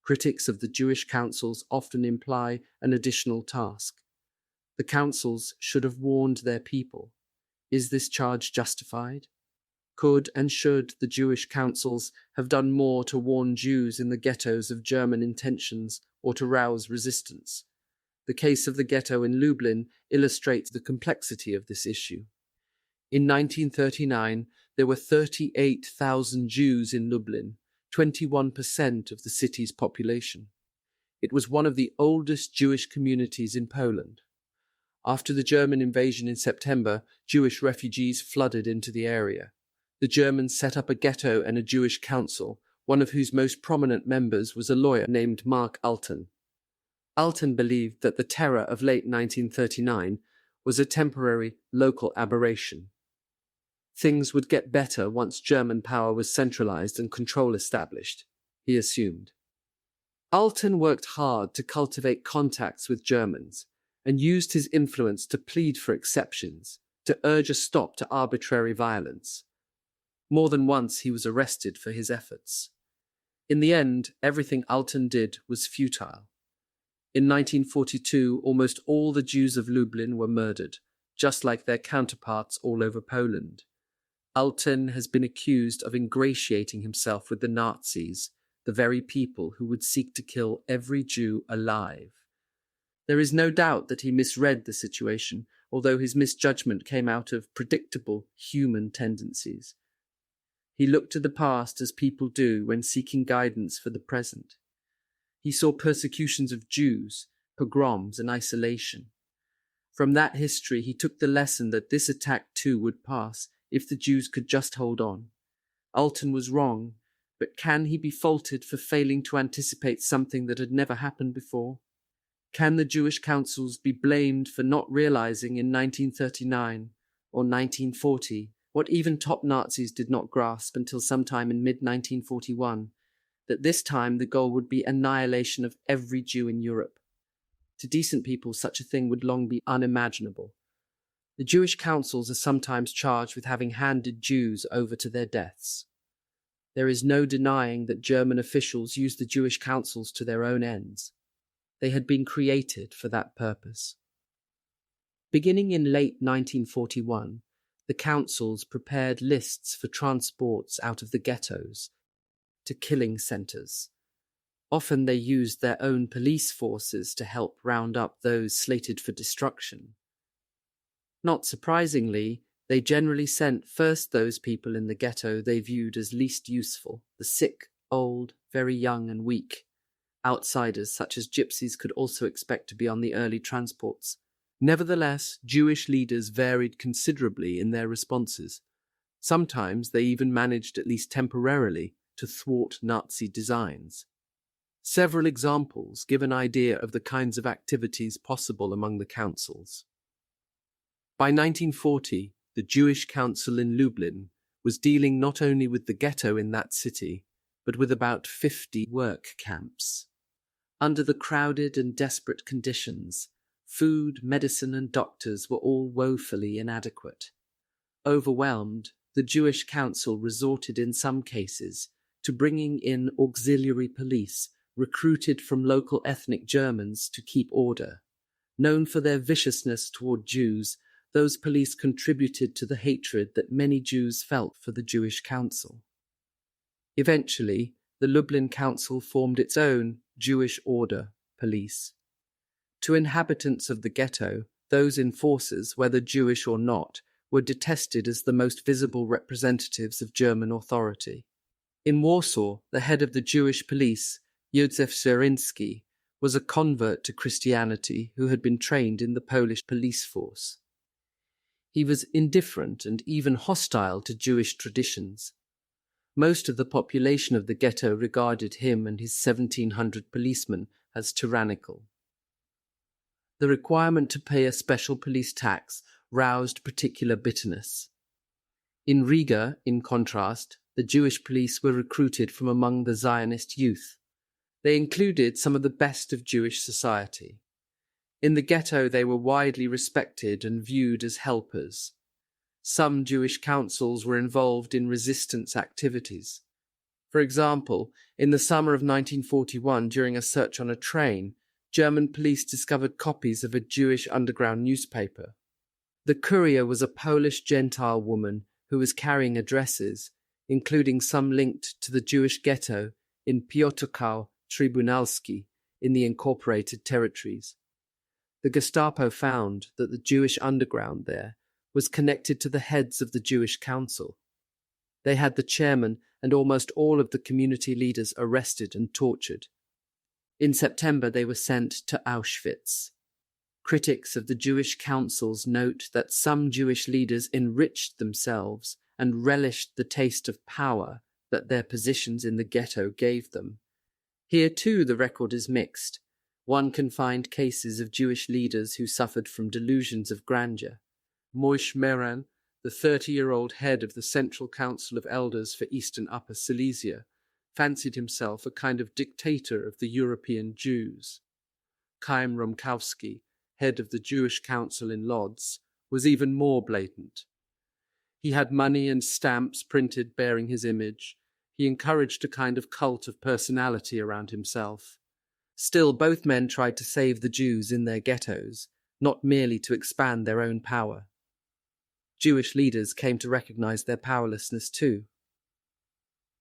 Critics of the Jewish councils often imply an additional task. The councils should have warned their people. Is this charge justified? Could and should the Jewish councils have done more to warn Jews in the ghettos of German intentions or to rouse resistance? The case of the ghetto in Lublin illustrates the complexity of this issue. In 1939, there were 38,000 Jews in Lublin, 21% of the city's population. It was one of the oldest Jewish communities in Poland. After the German invasion in September, Jewish refugees flooded into the area. The Germans set up a ghetto and a Jewish council, one of whose most prominent members was a lawyer named Mark Alten. Alten believed that the terror of late 1939 was a temporary local aberration. Things would get better once German power was centralized and control established, he assumed. Alten worked hard to cultivate contacts with Germans and used his influence to plead for exceptions, to urge a stop to arbitrary violence. More than once he was arrested for his efforts. In the end, everything Alten did was futile. In 1942, almost all the Jews of Lublin were murdered, just like their counterparts all over Poland. Alten has been accused of ingratiating himself with the Nazis, the very people who would seek to kill every Jew alive. There is no doubt that he misread the situation, although his misjudgment came out of predictable human tendencies. He looked to the past as people do when seeking guidance for the present. He saw persecutions of Jews, pogroms, and isolation. From that history, he took the lesson that this attack too would pass if the Jews could just hold on. Alten was wrong, but can he be faulted for failing to anticipate something that had never happened before? Can the Jewish councils be blamed for not realizing in 1939 or 1940 what even top Nazis did not grasp until sometime in mid-1941, that this time the goal would be annihilation of every Jew in Europe? To decent people, such a thing would long be unimaginable. The Jewish councils are sometimes charged with having handed Jews over to their deaths. there is no denying that German officials used the Jewish councils to their own ends. They had been created for that purpose. Beginning in late 1941, the councils prepared lists for transports out of the ghettos to killing centres. Often they used their own police forces to help round up those slated for destruction. Not surprisingly, they generally sent first those people in the ghetto they viewed as least useful, the sick, old, very young and weak. Outsiders such as gypsies could also expect to be on the early transports. Nevertheless, Jewish leaders varied considerably in their responses. Sometimes they even managed, at least temporarily, to thwart Nazi designs. Several examples give an idea of the kinds of activities possible among the councils. By 1940, the Jewish Council in Lublin was dealing not only with the ghetto in that city, but with about 50 work camps. Under the crowded and desperate conditions, food, medicine, and doctors were all woefully inadequate. Overwhelmed, the Jewish Council resorted in some cases to bringing in auxiliary police recruited from local ethnic Germans to keep order. Known for their viciousness toward Jews, those police contributed to the hatred that many Jews felt for the Jewish Council. Eventually, the Lublin Council formed its own Jewish Order police. To inhabitants of the ghetto, those enforcers, whether Jewish or not, were detested as the most visible representatives of German authority. In Warsaw, the head of the Jewish police, Józef Szeryński, was a convert to Christianity who had been trained in the Polish police force. He was indifferent and even hostile to Jewish traditions. Most of the population of the ghetto regarded him and his 1,700 policemen as tyrannical. The requirement to pay a special police tax roused particular bitterness. In Riga, in contrast, the Jewish police were recruited from among the Zionist youth. They included some of the best of Jewish society. In the ghetto they were widely respected and viewed as helpers. Some Jewish councils were involved in resistance activities. For example, in the summer of 1941, during a search on a train, German police discovered copies of a Jewish underground newspaper. The courier was a Polish Gentile woman who was carrying addresses, including some linked to the Jewish ghetto in Piotrkow Trybunalski in the incorporated territories. The Gestapo found that the Jewish underground there was connected to the heads of the Jewish Council. They had the chairman and almost all of the community leaders arrested and tortured. In September, they were sent to Auschwitz. Critics of the Jewish councils note that some Jewish leaders enriched themselves and relished the taste of power that their positions in the ghetto gave them. Here, too, the record is mixed. One can find cases of Jewish leaders who suffered from delusions of grandeur. Moish Meran, the 30-year-old head of the Central Council of Elders for Eastern Upper Silesia, fancied himself a kind of dictator of the European Jews. Chaim Romkowski, head of the Jewish Council in Lodz, was even more blatant. He had money and stamps printed bearing his image. He encouraged a kind of cult of personality around himself. Still, both men tried to save the Jews in their ghettos, not merely to expand their own power. Jewish leaders came to recognize their powerlessness too.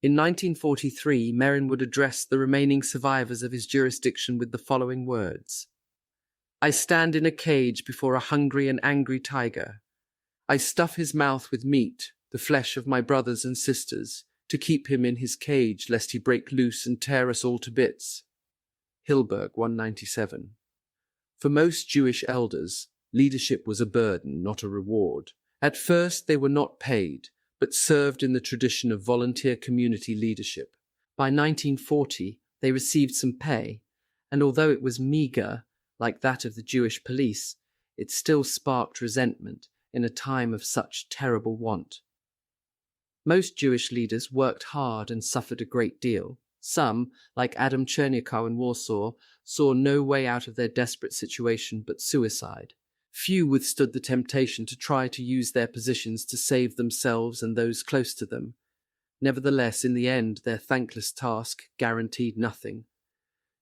In 1943, Merin would address the remaining survivors of his jurisdiction with the following words: "I stand in a cage before a hungry and angry tiger. I stuff his mouth with meat, the flesh of my brothers and sisters, to keep him in his cage lest he break loose and tear us all to bits." Hilberg 197. For most Jewish elders, leadership was a burden, not a reward. At first they were not paid, but served in the tradition of volunteer community leadership. By 1940, they received some pay, and although it was meagre, like that of the Jewish police, it still sparked resentment in a time of such terrible want. Most Jewish leaders worked hard and suffered a great deal. Some, like Adam Chernyakov in Warsaw, saw no way out of their desperate situation but suicide. Few withstood the temptation to try to use their positions to save themselves and those close to them. Nevertheless, in the end, their thankless task guaranteed nothing.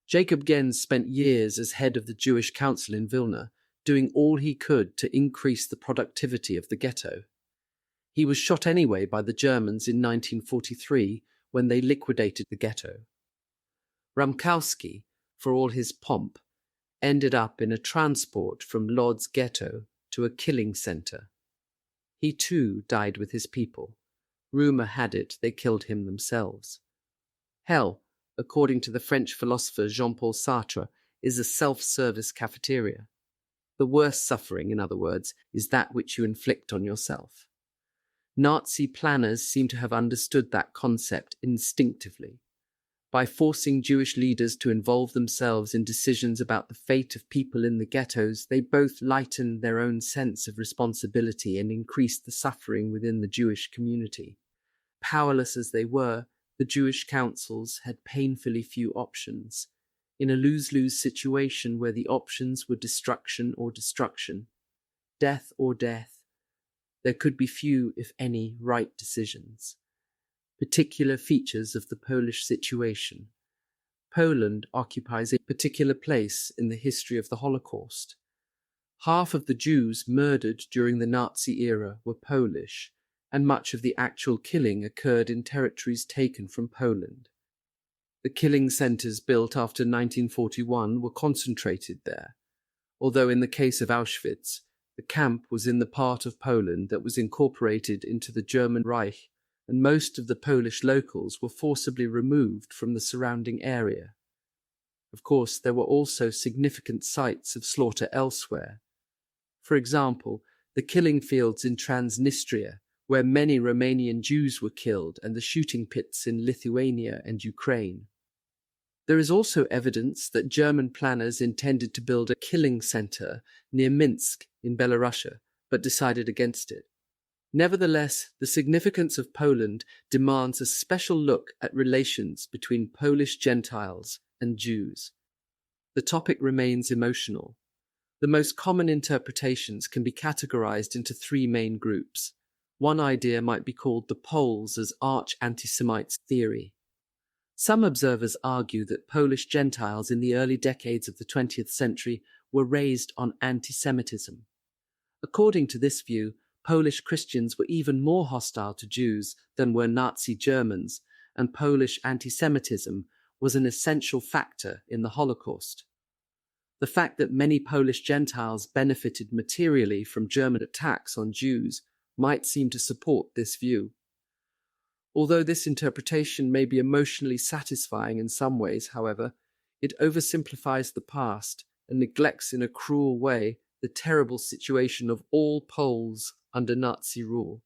Jacob Gens spent years as head of the Jewish Council in Vilna, doing all he could to increase the productivity of the ghetto. He was shot anyway by the Germans in 1943 when they liquidated the ghetto. Ramkowski, for all his pomp, ended up in a transport from Lodz ghetto to a killing centre. He too died with his people. Rumour had it they killed him themselves. Hell, according to the French philosopher Jean-Paul Sartre, is a self-service cafeteria. The worst suffering, in other words, is that which you inflict on yourself. Nazi planners seem to have understood that concept instinctively. By forcing Jewish leaders to involve themselves in decisions about the fate of people in the ghettos, they both lightened their own sense of responsibility and increased the suffering within the Jewish community. Powerless as they were, the Jewish councils had painfully few options, in a lose-lose situation where the options were destruction or destruction, death or death. There could be few, if any, right decisions. Particular features of the Polish situation. Poland occupies a particular place in the history of the Holocaust. Half of the Jews murdered during the Nazi era were Polish, and much of the actual killing occurred in territories taken from Poland. The killing centres built after 1941 were concentrated there, although in the case of Auschwitz, the camp was in the part of Poland that was incorporated into the German Reich, and most of the Polish locals were forcibly removed from the surrounding area. Of course, there were also significant sites of slaughter elsewhere. For example, the killing fields in Transnistria, where many Romanian Jews were killed, and the shooting pits in Lithuania and Ukraine. There is also evidence that German planners intended to build a killing centre near Minsk in Belarusia, but decided against it. Nevertheless, the significance of Poland demands a special look at relations between Polish Gentiles and Jews. The topic remains emotional. The most common interpretations can be categorized into three main groups. One idea might be called the Poles as arch-antisemites theory. Some observers argue that Polish Gentiles in the early decades of the 20th century were raised on antisemitism. According to this view, Polish Christians were even more hostile to Jews than were Nazi Germans, and Polish antisemitism was an essential factor in the Holocaust. The fact that many Polish Gentiles benefited materially from German attacks on Jews might seem to support this view. Although this interpretation may be emotionally satisfying in some ways, however, it oversimplifies the past and neglects in a cruel way the terrible situation of all Poles under Nazi rule.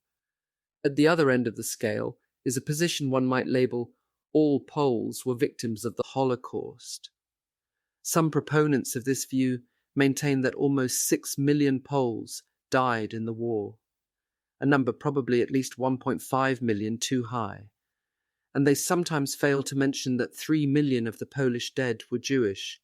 At the other end of the scale is a position one might label all Poles were victims of the Holocaust. Some proponents of this view maintain that almost 6 million Poles died in the war, a number probably at least 1.5 million too high, and they sometimes fail to mention that 3 million of the Polish dead were Jewish.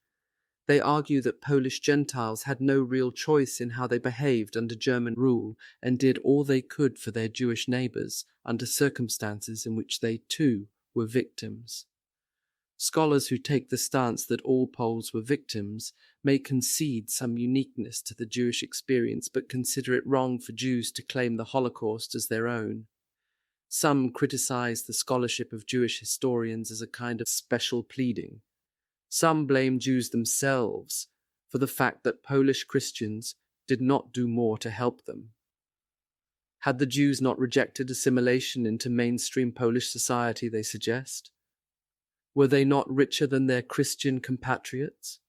They argue that Polish Gentiles had no real choice in how they behaved under German rule and did all they could for their Jewish neighbours under circumstances in which they too were victims. Scholars who take the stance that all Poles were victims may concede some uniqueness to the Jewish experience but consider it wrong for Jews to claim the Holocaust as their own. Some criticize the scholarship of Jewish historians as a kind of special pleading. Some blame Jews themselves for the fact that Polish Christians did not do more to help them. Had the Jews not rejected assimilation into mainstream Polish society, they suggest? Were they not richer than their Christian compatriots?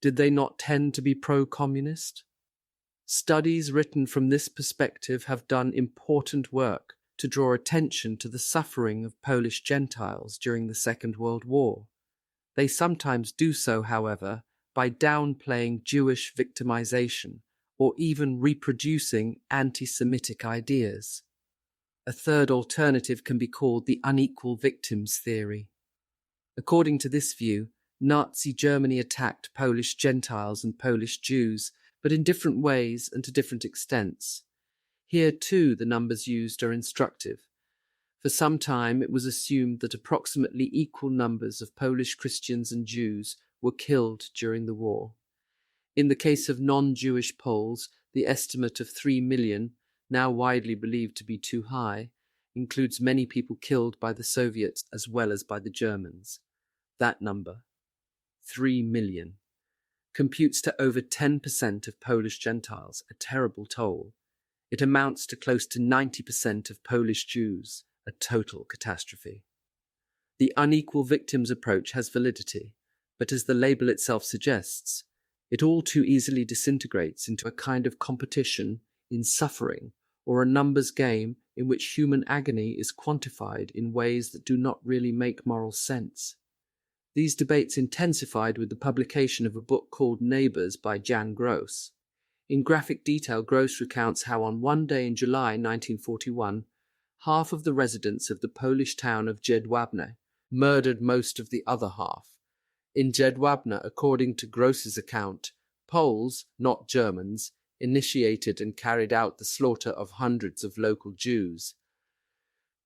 Did they not tend to be pro-communist? Studies written from this perspective have done important work to draw attention to the suffering of Polish Gentiles during the Second World War. They sometimes do so, however, by downplaying Jewish victimization or even reproducing anti-Semitic ideas. A third alternative can be called the unequal victims theory. According to this view, Nazi Germany attacked Polish Gentiles and Polish Jews, but in different ways and to different extents. Here, too, the numbers used are instructive. For some time, it was assumed that approximately equal numbers of Polish Christians and Jews were killed during the war. In the case of non-Jewish Poles, the estimate of 3 million, now widely believed to be too high, includes many people killed by the Soviets as well as by the Germans. That number, 3 million, computes to over 10% of Polish Gentiles, a terrible toll. It amounts to close to 90% of Polish Jews, a total catastrophe. The unequal victims approach has validity, but as the label itself suggests, it all too easily disintegrates into a kind of competition in suffering or a numbers game in which human agony is quantified in ways that do not really make moral sense. These debates intensified with the publication of a book called Neighbours by Jan Gross. In graphic detail, Gross recounts how on one day in July 1941, half of the residents of the Polish town of Jedwabne murdered most of the other half. In Jedwabne, according to Gross's account, Poles, not Germans, initiated and carried out the slaughter of hundreds of local Jews.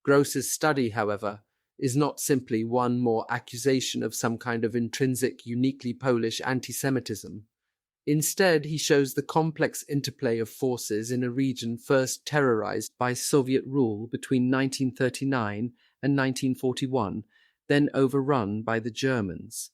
Gross's study, however, is not simply one more accusation of some kind of intrinsic, uniquely Polish anti-Semitism. Instead, he shows the complex interplay of forces in a region first terrorized by Soviet rule between 1939 and 1941, then overrun by the Germans.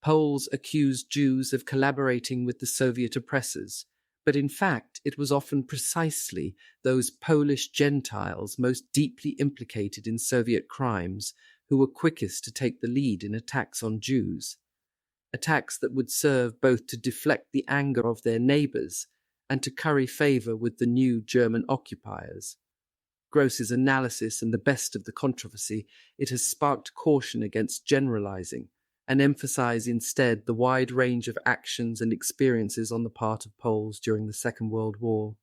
Poles accused Jews of collaborating with the Soviet oppressors, but in fact it was often precisely those Polish Gentiles most deeply implicated in Soviet crimes who were quickest to take the lead in attacks on Jews. Attacks that would serve both to deflect the anger of their neighbors and to curry favor with the new German occupiers. Gross's analysis and the best of the controversy, it has sparked caution against generalizing and emphasize instead the wide range of actions and experiences on the part of Poles during the Second World War.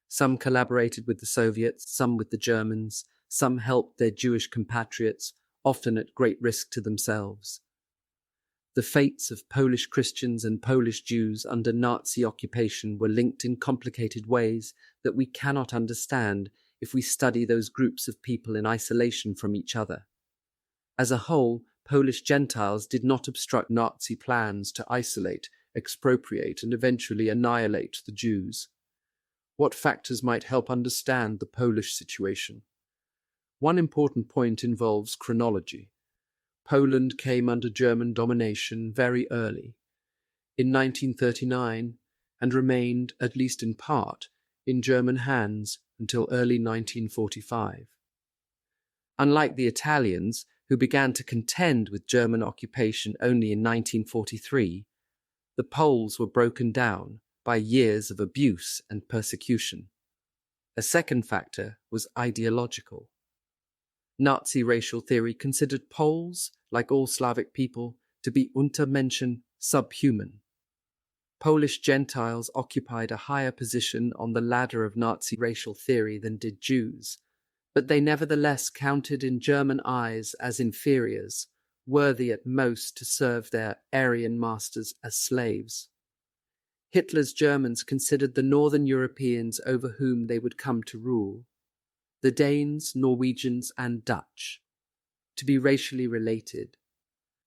Some collaborated with the Soviets, some with the Germans, some helped their Jewish compatriots, often at great risk to themselves. The fates of Polish Christians and Polish Jews under Nazi occupation were linked in complicated ways that we cannot understand if we study those groups of people in isolation from each other. As a whole, Polish Gentiles did not obstruct Nazi plans to isolate, expropriate, and eventually annihilate the Jews. What factors might help understand the Polish situation? One important point involves chronology. Poland came under German domination very early, in 1939, and remained, at least in part, in German hands until early 1945. Unlike the Italians, who began to contend with German occupation only in 1943, the Poles were broken down by years of abuse and persecution. A second factor was ideological. Nazi racial theory considered Poles, like all Slavic people, to be Untermenschen, subhuman. Polish Gentiles occupied a higher position on the ladder of Nazi racial theory than did Jews, but they nevertheless counted in German eyes as inferiors, worthy at most to serve their Aryan masters as slaves. Hitler's Germans considered the Northern Europeans over whom they would come to rule, the Danes, Norwegians, and Dutch, to be racially related.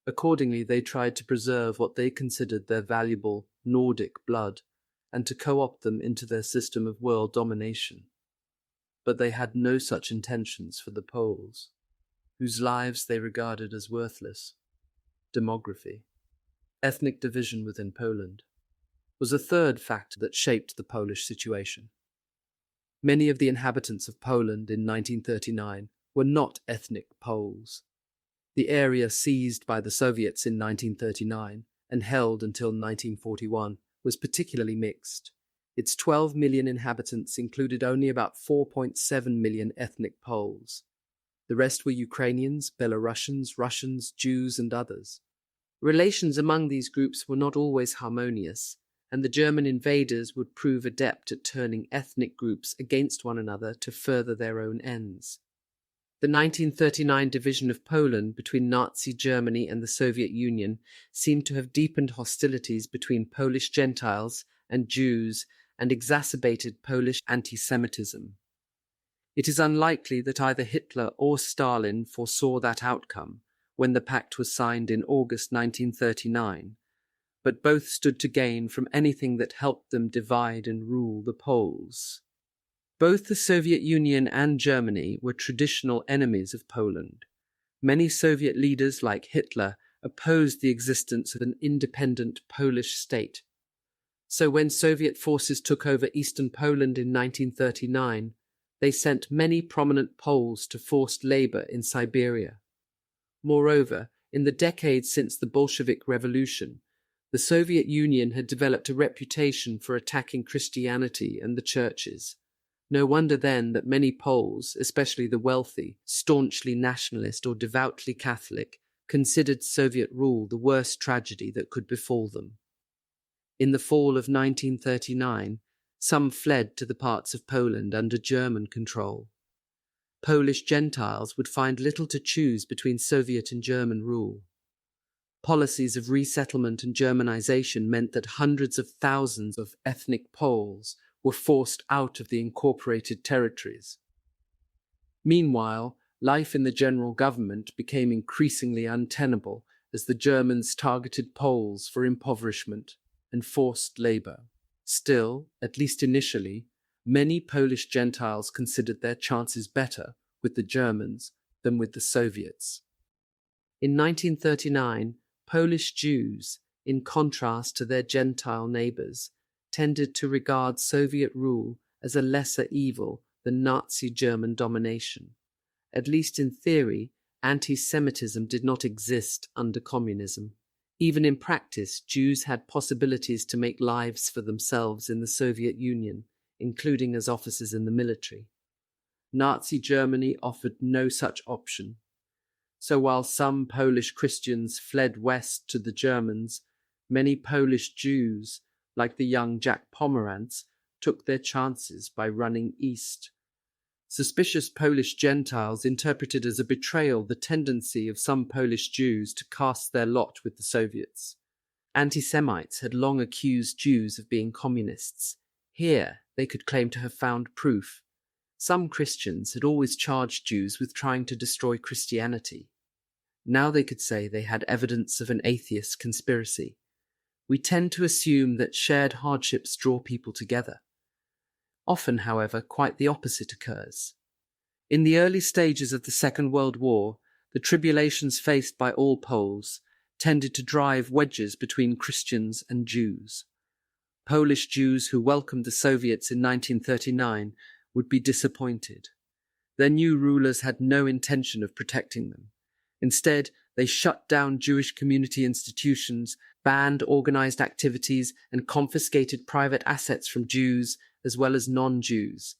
Accordingly, they tried to preserve what they considered their valuable Nordic blood and to co-opt them into their system of world domination. But they had no such intentions for the Poles, whose lives they regarded as worthless. Demography, ethnic division within Poland, was a third factor that shaped the Polish situation. Many of the inhabitants of Poland in 1939 were not ethnic Poles. The area seized by the Soviets in 1939 and held until 1941 was particularly mixed. Its 12 million inhabitants included only about 4.7 million ethnic Poles. The rest were Ukrainians, Belarusians, Russians, Jews, and others. Relations among these groups were not always harmonious, and the German invaders would prove adept at turning ethnic groups against one another to further their own ends. The 1939 division of Poland between Nazi Germany and the Soviet Union seemed to have deepened hostilities between Polish Gentiles and Jews and exacerbated Polish anti-Semitism. It is unlikely that either Hitler or Stalin foresaw that outcome when the pact was signed in August 1939, but both stood to gain from anything that helped them divide and rule the Poles. Both the Soviet Union and Germany were traditional enemies of Poland. Many Soviet leaders, like Hitler, opposed the existence of an independent Polish state. So when Soviet forces took over eastern Poland in 1939, they sent many prominent Poles to forced labor in Siberia. Moreover, in the decades since the Bolshevik Revolution, the Soviet Union had developed a reputation for attacking Christianity and the churches. No wonder then that many Poles, especially the wealthy, staunchly nationalist or devoutly Catholic, considered Soviet rule the worst tragedy that could befall them. In the fall of 1939, some fled to the parts of Poland under German control. Polish Gentiles would find little to choose between Soviet and German rule. Policies of resettlement and Germanization meant that hundreds of thousands of ethnic Poles were forced out of the incorporated territories. Meanwhile, life in the general government became increasingly untenable as the Germans targeted Poles for impoverishment and forced labor. Still, at least initially, many Polish Gentiles considered their chances better with the Germans than with the Soviets. In 1939, Polish Jews, in contrast to their Gentile neighbors, tended to regard Soviet rule as a lesser evil than Nazi German domination. At least in theory, anti-Semitism did not exist under communism. Even in practice, Jews had possibilities to make lives for themselves in the Soviet Union, including as officers in the military. Nazi Germany offered no such option. So while some Polish Christians fled west to the Germans, many Polish Jews, like the young Jack Pomerantz, took their chances by running east. Suspicious Polish Gentiles interpreted as a betrayal the tendency of some Polish Jews to cast their lot with the Soviets. Anti-Semites had long accused Jews of being communists. Here, they could claim to have found proof. Some Christians had always charged Jews with trying to destroy Christianity. Now they could say they had evidence of an atheist conspiracy. We tend to assume that shared hardships draw people together. Often, however, quite the opposite occurs. In the early stages of the Second World War, the tribulations faced by all Poles tended to drive wedges between Christians and Jews. Polish Jews who welcomed the Soviets in 1939 would be disappointed. Their new rulers had no intention of protecting them. Instead, they shut down Jewish community institutions, banned organized activities, and confiscated private assets from Jews as well as non-Jews.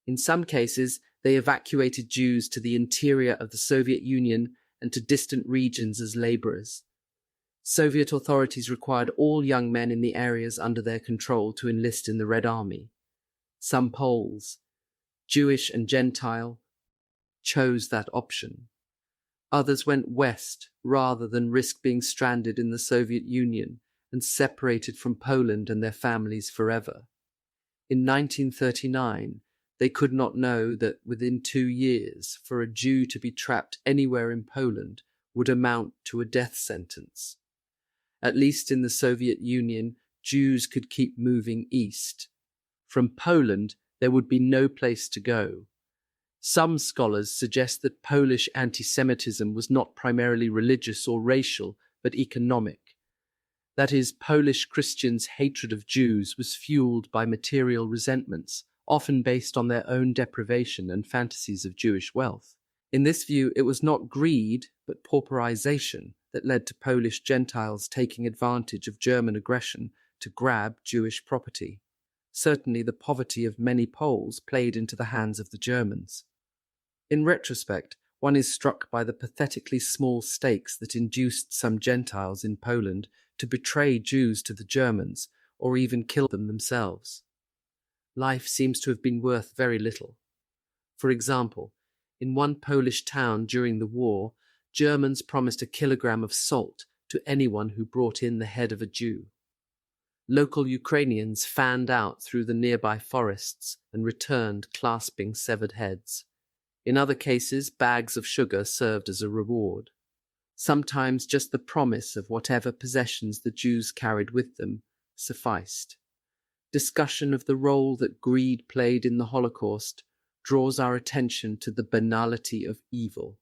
In some cases, they evacuated Jews to the interior of the Soviet Union and to distant regions as laborers. Soviet authorities required all young men in the areas under their control to enlist in the Red Army. Some Poles, Jewish and Gentile, chose that option. Others went west rather than risk being stranded in the Soviet Union and separated from Poland and their families forever. In 1939, they could not know that within 2 years, for a Jew to be trapped anywhere in Poland would amount to a death sentence. At least in the Soviet Union, Jews could keep moving east. From Poland, there would be no place to go. Some scholars suggest that Polish anti-Semitism was not primarily religious or racial, but economic. That is, Polish Christians' hatred of Jews was fueled by material resentments, often based on their own deprivation and fantasies of Jewish wealth. In this view, it was not greed, but pauperization that led to Polish Gentiles taking advantage of German aggression to grab Jewish property. Certainly, the poverty of many Poles played into the hands of the Germans. In retrospect, one is struck by the pathetically small stakes that induced some Gentiles in Poland to betray Jews to the Germans or even kill them themselves. Life seems to have been worth very little. For example, in one Polish town during the war, Germans promised a kilogram of salt to anyone who brought in the head of a Jew. Local Ukrainians fanned out through the nearby forests and returned clasping severed heads. In other cases, bags of sugar served as a reward. Sometimes just the promise of whatever possessions the Jews carried with them sufficed. Discussion of the role that greed played in the Holocaust draws our attention to the banality of evil.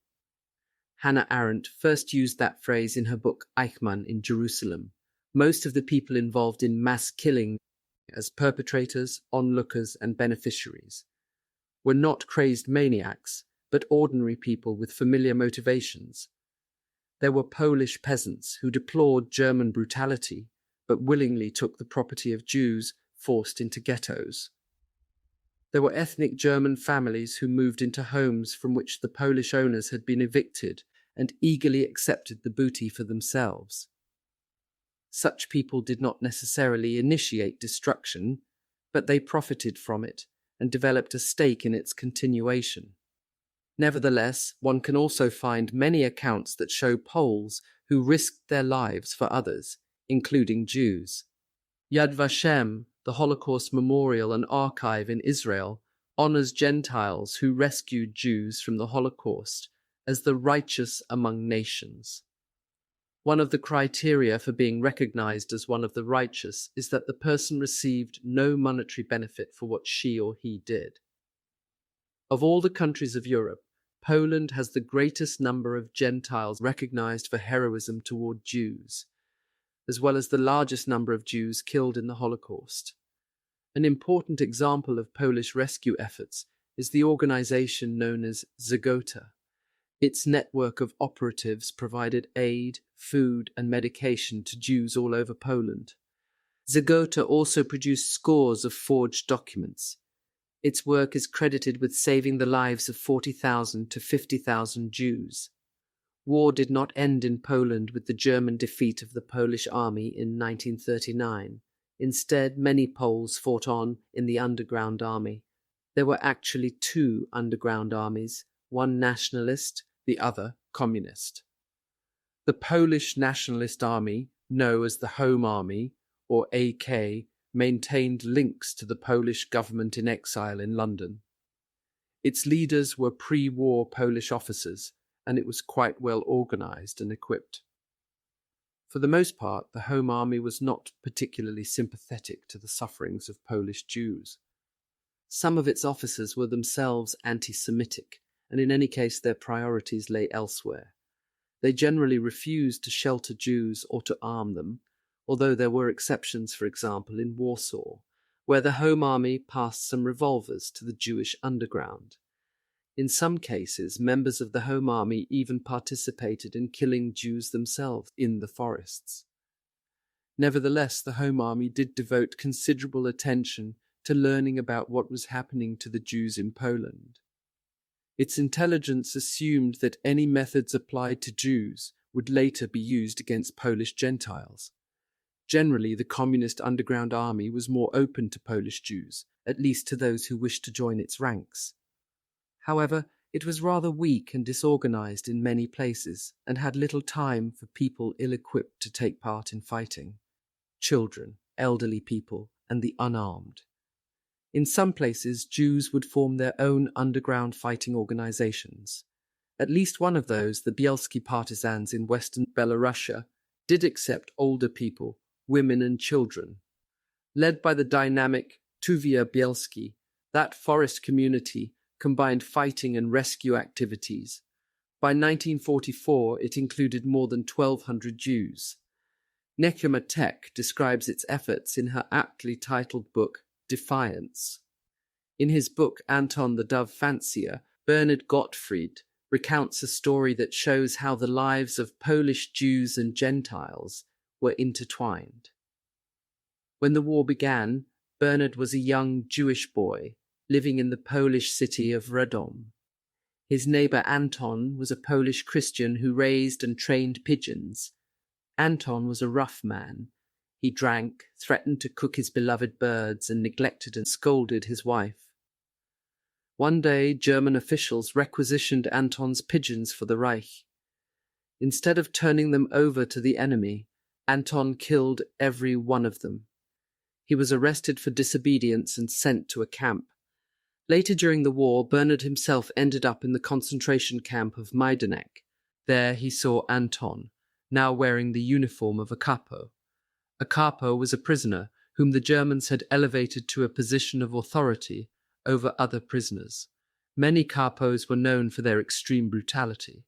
Hannah Arendt first used that phrase in her book Eichmann in Jerusalem. Most of the people involved in mass killing as perpetrators, onlookers, and beneficiaries were not crazed maniacs, but ordinary people with familiar motivations. There were Polish peasants who deplored German brutality, but willingly took the property of Jews forced into ghettos. There were ethnic German families who moved into homes from which the Polish owners had been evicted and eagerly accepted the booty for themselves. Such people did not necessarily initiate destruction, but they profited from it and developed a stake in its continuation. Nevertheless, one can also find many accounts that show Poles who risked their lives for others, including Jews. Yad Vashem, the Holocaust Memorial and Archive in Israel, honors Gentiles who rescued Jews from the Holocaust as the righteous among nations. One of the criteria for being recognized as one of the righteous is that the person received no monetary benefit for what she or he did. Of all the countries of Europe, Poland has the greatest number of Gentiles recognized for heroism toward Jews, as well as the largest number of Jews killed in the Holocaust. An important example of Polish rescue efforts is the organization known as Zagota. Its network of operatives provided aid, food, and medication to Jews all over Poland. Zagota also produced scores of forged documents. Its work is credited with saving the lives of 40,000 to 50,000 Jews. War did not end in Poland with the German defeat of the Polish army in 1939. Instead, many Poles fought on in the underground army. There were actually two underground armies, one nationalist, the other communist. The Polish Nationalist Army, known as the Home Army, or AK, maintained links to the Polish government in exile in London. Its leaders were pre-war Polish officers, and it was quite well organized and equipped. For the most part, the Home Army was not particularly sympathetic to the sufferings of Polish Jews. Some of its officers were themselves anti-Semitic, and in any case their priorities lay elsewhere. They generally refused to shelter Jews or to arm them, although there were exceptions, for example, in Warsaw, where the Home Army passed some revolvers to the Jewish underground. In some cases, members of the Home Army even participated in killing Jews themselves in the forests. Nevertheless, the Home Army did devote considerable attention to learning about what was happening to the Jews in Poland. Its intelligence assumed that any methods applied to Jews would later be used against Polish Gentiles. Generally, the Communist Underground Army was more open to Polish Jews, at least to those who wished to join its ranks. However, it was rather weak and disorganized in many places and had little time for people ill-equipped to take part in fighting: children, elderly people, and the unarmed. In some places, Jews would form their own underground fighting organizations. At least one of those, the Bielski partisans in western Belarusia, did accept older people, women and children. Led by the dynamic Tuvia Bielski, that forest community combined fighting and rescue activities. By 1944, it included more than 1,200 Jews. Nekuma Tek describes its efforts in her aptly titled book, Defiance. In his book, Anton the Dove Fancier, Bernard Gottfried recounts a story that shows how the lives of Polish Jews and Gentiles were intertwined. When the war began, Bernard was a young Jewish boy living in the Polish city of Radom. His neighbor Anton was a Polish Christian who raised and trained pigeons. Anton was a rough man. He drank, threatened to cook his beloved birds, and neglected and scolded his wife. One day, German officials requisitioned Anton's pigeons for the Reich. Instead of turning them over to the enemy, Anton killed every one of them. He was arrested for disobedience and sent to a camp. Later during the war, Bernard himself ended up in the concentration camp of Majdanek. There he saw Anton, now wearing the uniform of a capo. A capo was a prisoner whom the Germans had elevated to a position of authority over other prisoners. Many capos were known for their extreme brutality.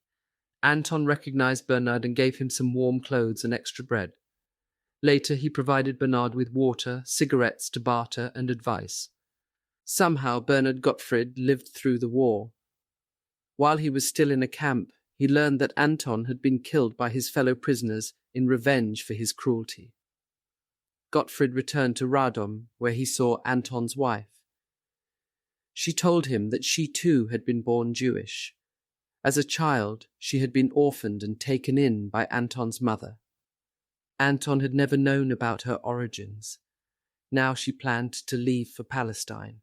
Anton recognized Bernard and gave him some warm clothes and extra bread. Later, he provided Bernard with water, cigarettes to barter, and advice. Somehow, Bernard Gottfried lived through the war. While he was still in a camp, he learned that Anton had been killed by his fellow prisoners in revenge for his cruelty. Gottfried returned to Radom, where he saw Anton's wife. She told him that she too had been born Jewish. As a child, she had been orphaned and taken in by Anton's mother. Anton had never known about her origins. Now she planned to leave for Palestine.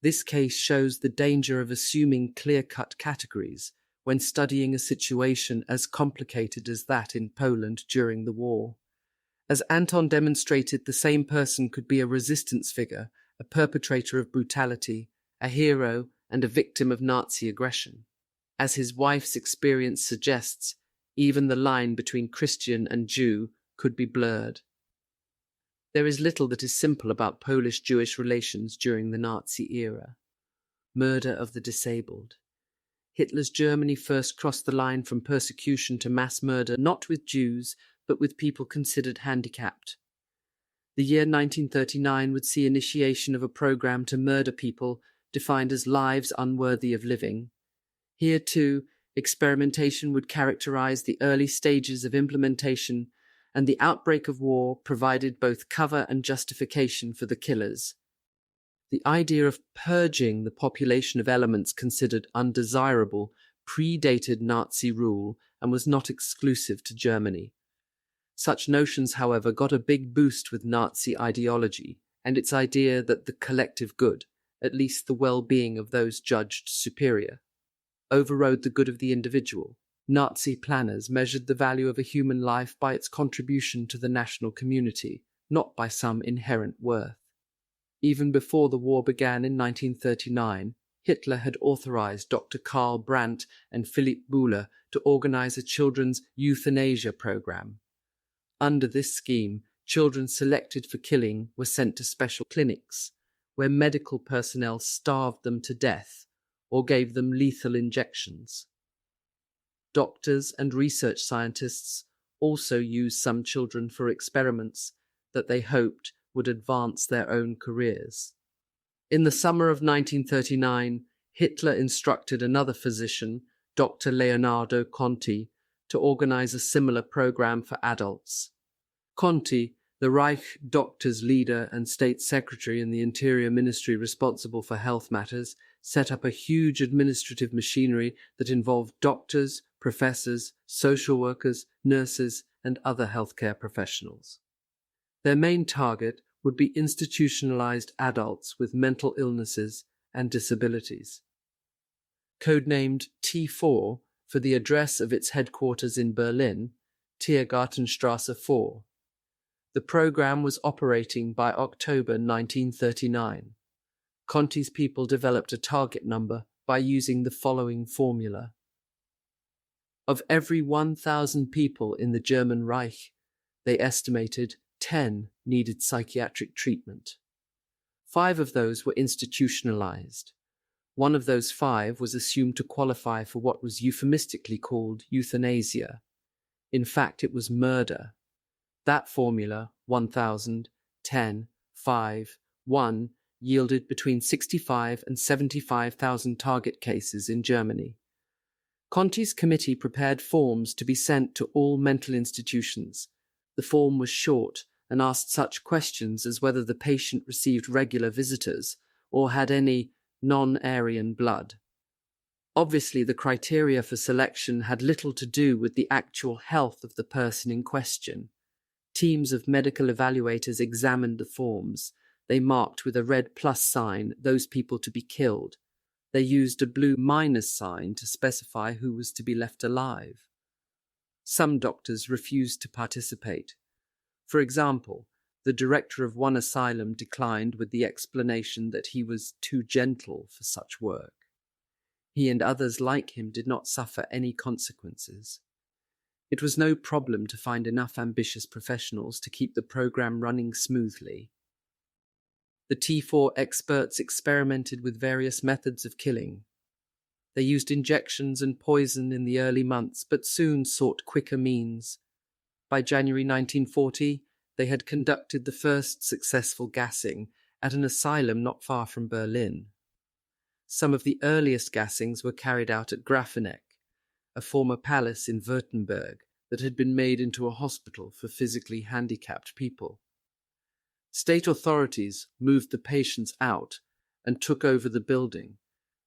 This case shows the danger of assuming clear-cut categories when studying a situation as complicated as that in Poland during the war. As Anton demonstrated, the same person could be a resistance figure, a perpetrator of brutality, a hero, and a victim of Nazi aggression. As his wife's experience suggests, even the line between Christian and Jew could be blurred. There is little that is simple about Polish-Jewish relations during the Nazi era. Murder of the disabled. Hitler's Germany first crossed the line from persecution to mass murder, not with Jews, but with people considered handicapped. The year 1939 would see initiation of a program to murder people defined as lives unworthy of living. Here, too, experimentation would characterize the early stages of implementation, and the outbreak of war provided both cover and justification for the killers. The idea of purging the population of elements considered undesirable predated Nazi rule and was not exclusive to Germany. Such notions, however, got a big boost with Nazi ideology and its idea that the collective good, at least the well-being of those judged superior, overrode the good of the individual. Nazi planners measured the value of a human life by its contribution to the national community, not by some inherent worth. Even before the war began in 1939, Hitler had authorized Dr. Karl Brandt and Philipp Bühler to organize a children's euthanasia program. Under this scheme, children selected for killing were sent to special clinics, where medical personnel starved them to death or gave them lethal injections. Doctors and research scientists also used some children for experiments that they hoped would advance their own careers. In the summer of 1939, Hitler instructed another physician, Dr. Leonardo Conti, to organize a similar program for adults. Conti, the Reich doctors' leader and state secretary in the Interior Ministry responsible for health matters, set up a huge administrative machinery that involved doctors, professors, social workers, nurses, and other healthcare professionals. Their main target would be institutionalized adults with mental illnesses and disabilities. Codenamed T4 for the address of its headquarters in Berlin, Tiergartenstrasse 4. The program was operating by October 1939. Conti's people developed a target number by using the following formula. Of every 1,000 people in the German Reich, they estimated 10 needed psychiatric treatment. 5 of those were institutionalized. One of those 5 was assumed to qualify for what was euphemistically called euthanasia. In fact, it was murder. That formula, 1,000, 10, 5, 1, yielded between 65 and 75,000 target cases in Germany. Conti's committee prepared forms to be sent to all mental institutions. The form was short and asked such questions as whether the patient received regular visitors or had any non-Aryan blood. Obviously, the criteria for selection had little to do with the actual health of the person in question. Teams of medical evaluators examined the forms. They marked with a red plus sign those people to be killed. They used a blue minus sign to specify who was to be left alive. Some doctors refused to participate. For example, The director of one asylum declined with the explanation that he was too gentle for such work. He and others like him did not suffer any consequences. It was no problem to find enough ambitious professionals to keep the program running smoothly. The T4 experts experimented with various methods of killing. They used injections and poison in the early months, but soon sought quicker means. By January 1940, they had conducted the first successful gassing at an asylum not far from Berlin. Some of the earliest gassings were carried out at Grafeneck, a former palace in Württemberg that had been made into a hospital for physically handicapped people. State authorities moved the patients out and took over the building,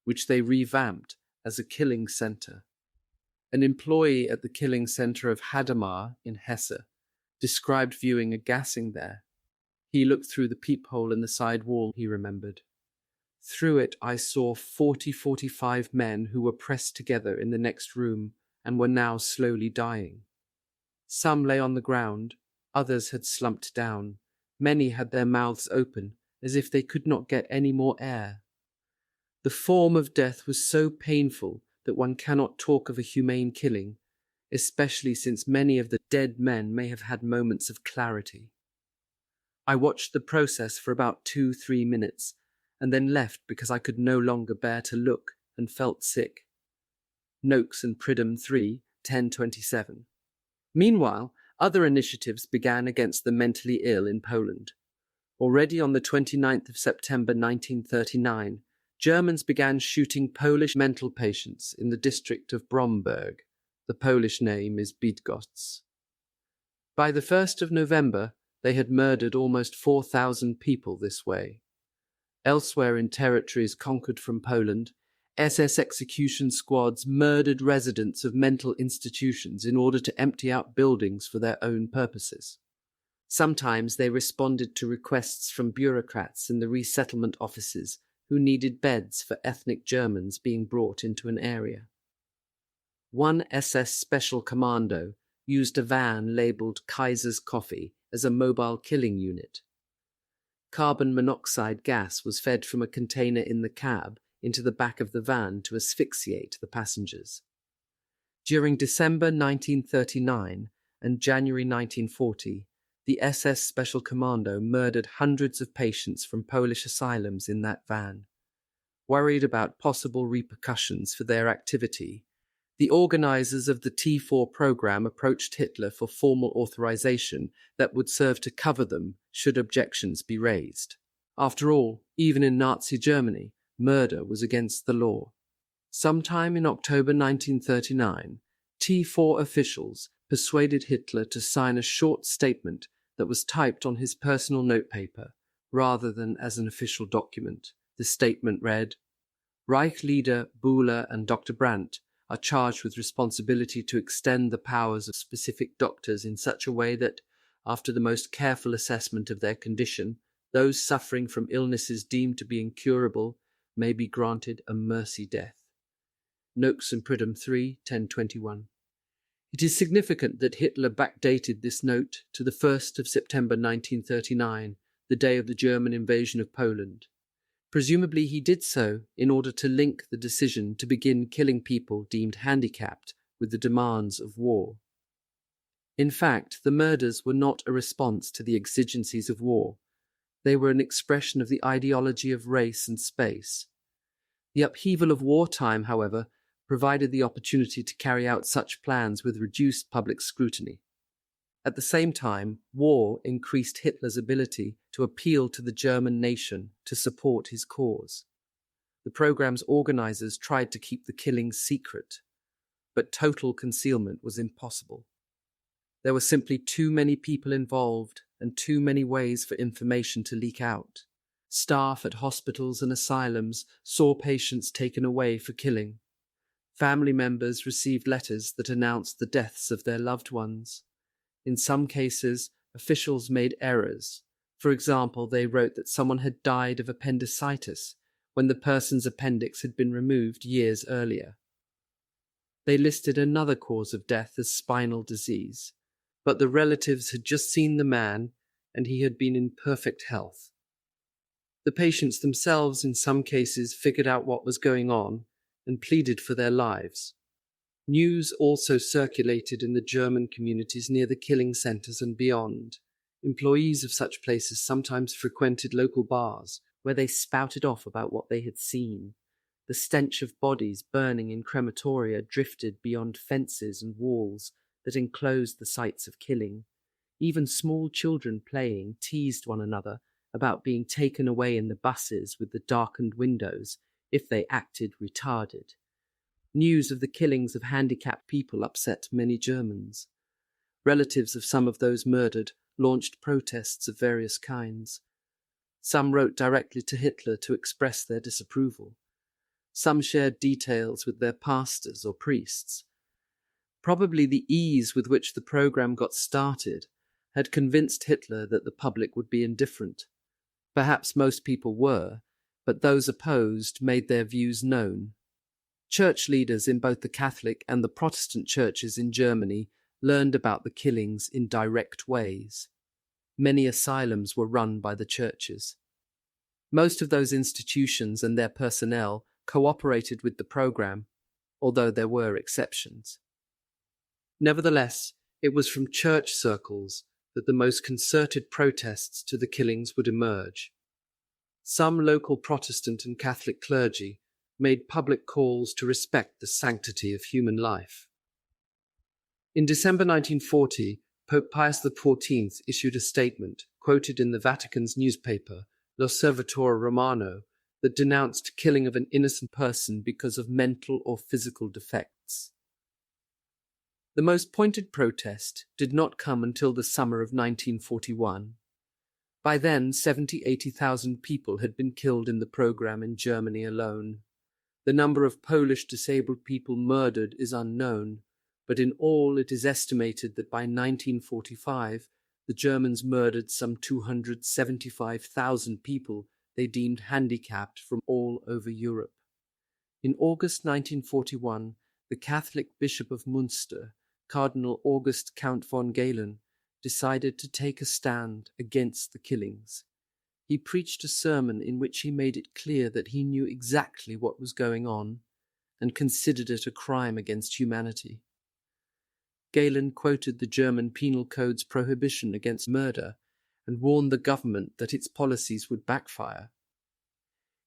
which they revamped as a killing center. An employee at the killing center of Hadamar in Hesse described viewing a gassing there. He looked through the peephole in the side wall, he remembered. Through it I saw 45 men who were pressed together in the next room and were now slowly dying. Some lay on the ground, others had slumped down. Many had their mouths open, as if they could not get any more air. The form of death was so painful that one cannot talk of a humane killing, especially since many of the dead men may have had moments of clarity. I watched the process for about 2-3 minutes, and then left because I could no longer bear to look and felt sick. Noakes and Pridham 3, 1027. Meanwhile, other initiatives began against the mentally ill in Poland. Already on the 29th of September 1939, Germans began shooting Polish mental patients in the district of Bromberg. The Polish name is Bydgoszcz. By the 1st of November, they had murdered almost 4,000 people this way. Elsewhere in territories conquered from Poland, SS execution squads murdered residents of mental institutions in order to empty out buildings for their own purposes. Sometimes they responded to requests from bureaucrats in the resettlement offices who needed beds for ethnic Germans being brought into an area. One SS special commando used a van labeled Kaiser's Coffee as a mobile killing unit. Carbon monoxide gas was fed from a container in the cab into the back of the van to asphyxiate the passengers. During December 1939 and January 1940, the SS Special Commando murdered hundreds of patients from Polish asylums in that van. Worried about possible repercussions for their activity, the organizers of the T4 program approached Hitler for formal authorization that would serve to cover them should objections be raised. After all, even in Nazi Germany, murder was against the law. Sometime in October 1939, T4 officials persuaded Hitler to sign a short statement that was typed on his personal notepaper rather than as an official document. The statement read, "Reich leader Buhler and Dr. Brandt are charged with responsibility to extend the powers of specific doctors in such a way that, after the most careful assessment of their condition, those suffering from illnesses deemed to be incurable may be granted a mercy death." Noakes and Pridham 3, 1021. It is significant that Hitler backdated this note to the 1st of September 1939, the day of the German invasion of Poland. Presumably he did so in order to link the decision to begin killing people deemed handicapped with the demands of war. In fact, the murders were not a response to the exigencies of war. They were an expression of the ideology of race and space. The upheaval of wartime, however, provided the opportunity to carry out such plans with reduced public scrutiny. At the same time, war increased Hitler's ability to appeal to the German nation to support his cause. The program's organizers tried to keep the killings secret, but total concealment was impossible. There were simply too many people involved and too many ways for information to leak out. Staff at hospitals and asylums saw patients taken away for killing. Family members received letters that announced the deaths of their loved ones. In some cases, officials made errors. For example, they wrote that someone had died of appendicitis when the person's appendix had been removed years earlier. They listed another cause of death as spinal disease, but the relatives had just seen the man, and he had been in perfect health. The patients themselves, in some cases, figured out what was going on and pleaded for their lives. News also circulated in the German communities near the killing centres and beyond. Employees of such places sometimes frequented local bars, where they spouted off about what they had seen. The stench of bodies burning in crematoria drifted beyond fences and walls that enclosed the sites of killing. Even small children playing teased one another about being taken away in the buses with the darkened windows if they acted retarded. News of the killings of handicapped people upset many Germans. Relatives of some of those murdered launched protests of various kinds. Some wrote directly to Hitler to express their disapproval. Some shared details with their pastors or priests. Probably the ease with which the program got started had convinced Hitler that the public would be indifferent. Perhaps most people were, but those opposed made their views known. Church leaders in both the Catholic and the Protestant churches in Germany learned about the killings in direct ways. Many asylums were run by the churches. Most of those institutions and their personnel cooperated with the program, although there were exceptions. Nevertheless, it was from church circles that the most concerted protests to the killings would emerge. Some local Protestant and Catholic clergy made public calls to respect the sanctity of human life. In December 1940, Pope Pius XIV issued a statement, quoted in the Vatican's newspaper, L'Osservatore Romano, that denounced killing of an innocent person because of mental or physical defects. The most pointed protest did not come until the summer of 1941. By then, 70,000–80,000 people had been killed in the program in Germany alone. The number of Polish disabled people murdered is unknown, but in all it is estimated that by 1945 the Germans murdered some 275,000 people they deemed handicapped from all over Europe. In August 1941, the Catholic Bishop of Münster, Cardinal August Count von Galen, decided to take a stand against the killings. He preached a sermon in which he made it clear that he knew exactly what was going on and considered it a crime against humanity. Galen quoted the German Penal Code's prohibition against murder and warned the government that its policies would backfire.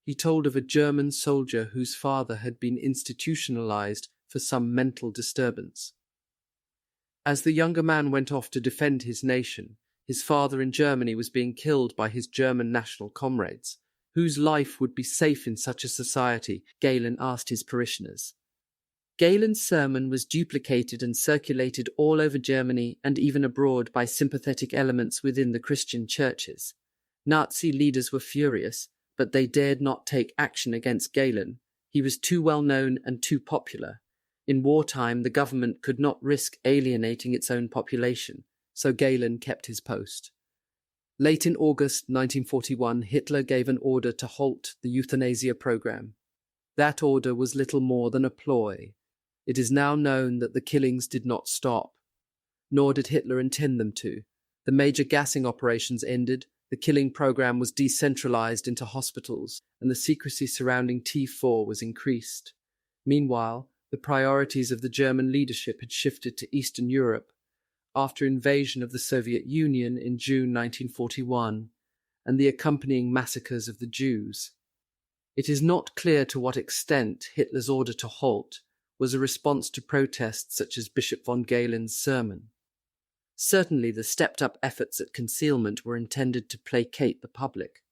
He told of a German soldier whose father had been institutionalized for some mental disturbance. As the younger man went off to defend his nation, his father in Germany was being killed by his German national comrades. Whose life would be safe in such a society? Galen asked his parishioners. Galen's sermon was duplicated and circulated all over Germany and even abroad by sympathetic elements within the Christian churches. Nazi leaders were furious, but they dared not take action against Galen. He was too well known and too popular. In wartime, the government could not risk alienating its own population, so Galen kept his post. Late in August 1941, Hitler gave an order to halt the euthanasia program. That order was little more than a ploy. It is now known that the killings did not stop, nor did Hitler intend them to. The major gassing operations ended, the killing program was decentralized into hospitals, and the secrecy surrounding T4 was increased. Meanwhile, the priorities of the German leadership had shifted to Eastern Europe after invasion of the Soviet Union in June 1941 and the accompanying massacres of the Jews. It is not clear to what extent Hitler's order to halt was a response to protests such as Bishop von Galen's sermon. Certainly the stepped-up efforts at concealment were intended to placate the public.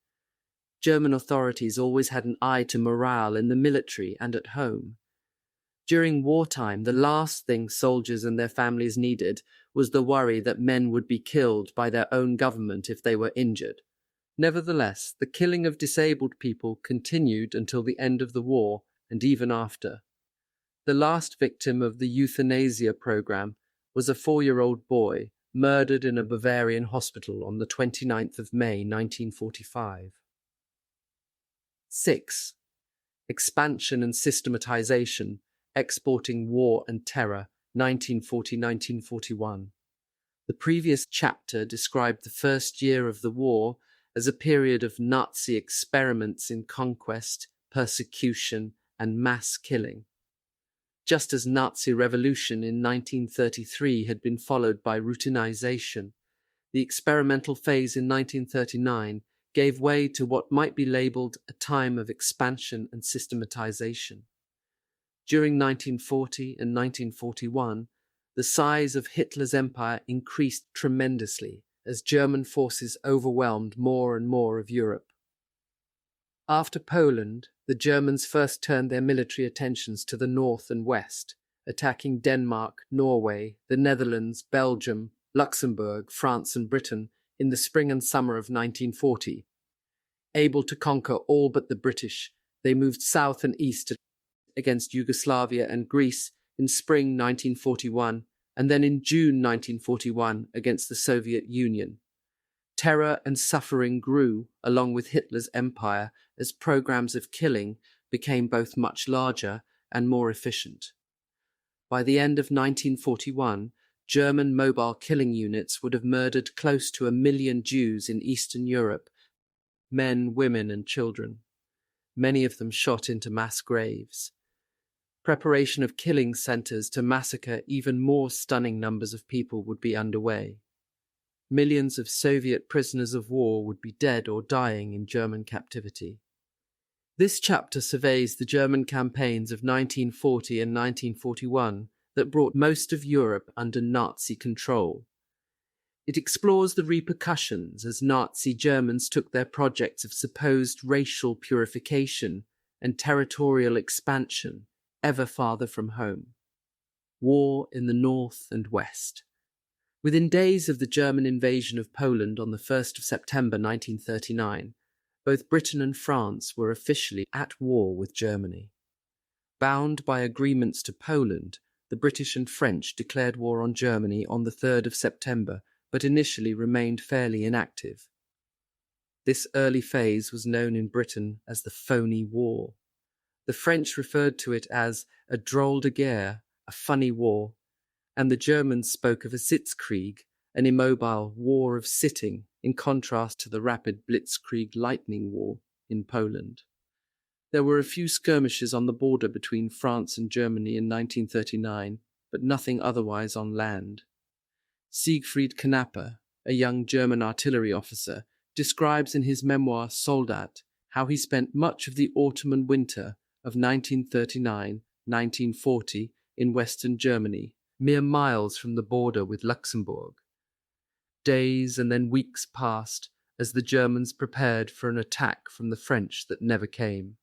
German authorities always had an eye to morale in the military and at home. During wartime, the last thing soldiers and their families needed was the worry that men would be killed by their own government if they were injured. Nevertheless, the killing of disabled people continued until the end of the war and even after. The last victim of the euthanasia program was a 4-year-old boy murdered in a Bavarian hospital on the 29th of May 1945. 6. Expansion and systematization, exporting war and terror, 1940–1941. The previous chapter described the first year of the war as a period of Nazi experiments in conquest, persecution, and mass killing. Just as Nazi revolution in 1933 had been followed by routinization, the experimental phase in 1939 gave way to what might be labeled a time of expansion and systematization. During 1940 and 1941, the size of Hitler's empire increased tremendously as German forces overwhelmed more and more of Europe. After Poland, the Germans first turned their military attentions to the north and west, attacking Denmark, Norway, the Netherlands, Belgium, Luxembourg, France, and Britain in the spring and summer of 1940. Able to conquer all but the British, they moved south and east against Yugoslavia and Greece in spring 1941, and then in June 1941 against the Soviet Union. Terror and suffering grew along with Hitler's empire as programs of killing became both much larger and more efficient. By the end of 1941, German mobile killing units would have murdered close to 1 million Jews in Eastern Europe, men, women, and children, many of them shot into mass graves. Preparation of killing centers to massacre even more stunning numbers of people would be underway. Millions of Soviet prisoners of war would be dead or dying in German captivity. This chapter surveys the German campaigns of 1940 and 1941 that brought most of Europe under Nazi control. It explores the repercussions as Nazi Germans took their projects of supposed racial purification and territorial expansion ever farther from home. War in the north and west. Within days of the German invasion of Poland on the 1st of September 1939, both Britain and France were officially at war with Germany. Bound by agreements to Poland, the British and French declared war on Germany on the 3rd of September, but initially remained fairly inactive. This early phase was known in Britain as the Phony War. The French referred to it as a drôle de guerre, a funny war, and the Germans spoke of a Sitzkrieg, an immobile war of sitting, in contrast to the rapid Blitzkrieg lightning war in Poland. There were a few skirmishes on the border between France and Germany in 1939, but nothing otherwise on land. Siegfried Knapper, a young German artillery officer, describes in his memoir Soldat how he spent much of the autumn and winter of 1939-1940 in Western Germany, mere miles from the border with Luxembourg. Days and then weeks passed as the Germans prepared for an attack from the French that never came.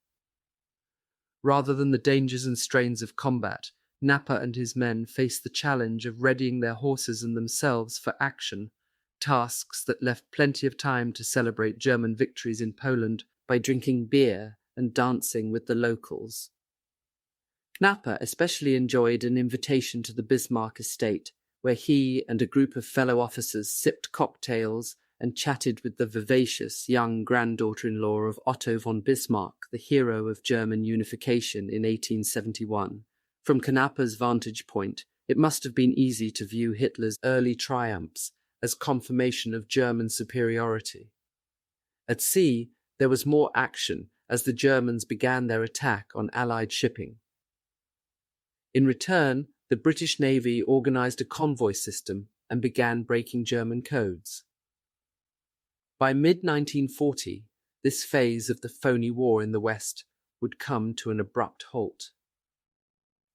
Rather than the dangers and strains of combat, Knapper and his men faced the challenge of readying their horses and themselves for action, tasks that left plenty of time to celebrate German victories in Poland by drinking beer and dancing with the locals. Knapper especially enjoyed an invitation to the Bismarck estate, where he and a group of fellow officers sipped cocktails and chatted with the vivacious young granddaughter-in-law of Otto von Bismarck, the hero of German unification in 1871. From Knapper's vantage point, it must have been easy to view Hitler's early triumphs as confirmation of German superiority. At sea, there was more action as the Germans began their attack on Allied shipping. In return, the British Navy organized a convoy system and began breaking German codes. By mid-1940, this phase of the phony war in the West would come to an abrupt halt.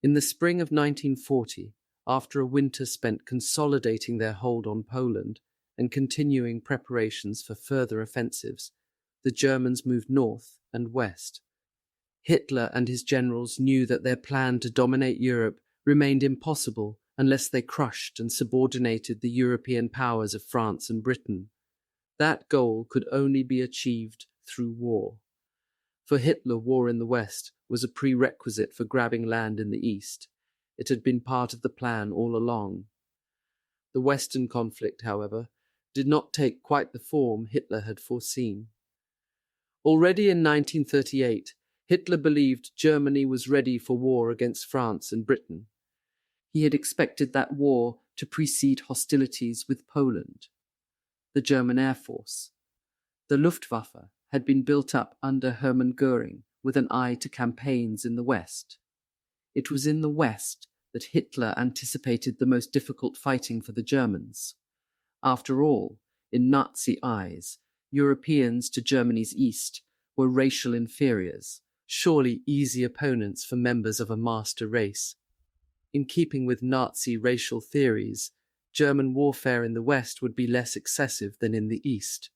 In the spring of 1940, after a winter spent consolidating their hold on Poland and continuing preparations for further offensives, the Germans moved north and west. Hitler and his generals knew that their plan to dominate Europe remained impossible unless they crushed and subordinated the European powers of France and Britain. That goal could only be achieved through war. For Hitler, war in the West was a prerequisite for grabbing land in the East. It had been part of the plan all along. The Western conflict, however, did not take quite the form Hitler had foreseen. Already in 1938, Hitler believed Germany was ready for war against France and Britain. He had expected that war to precede hostilities with Poland. The German Air Force. The Luftwaffe had been built up under Hermann Göring with an eye to campaigns in the West. It was in the West that Hitler anticipated the most difficult fighting for the Germans. After all, in Nazi eyes, Europeans to Germany's east were racial inferiors, surely easy opponents for members of a master race. In keeping with Nazi racial theories, German warfare in the West would be less excessive than in the East.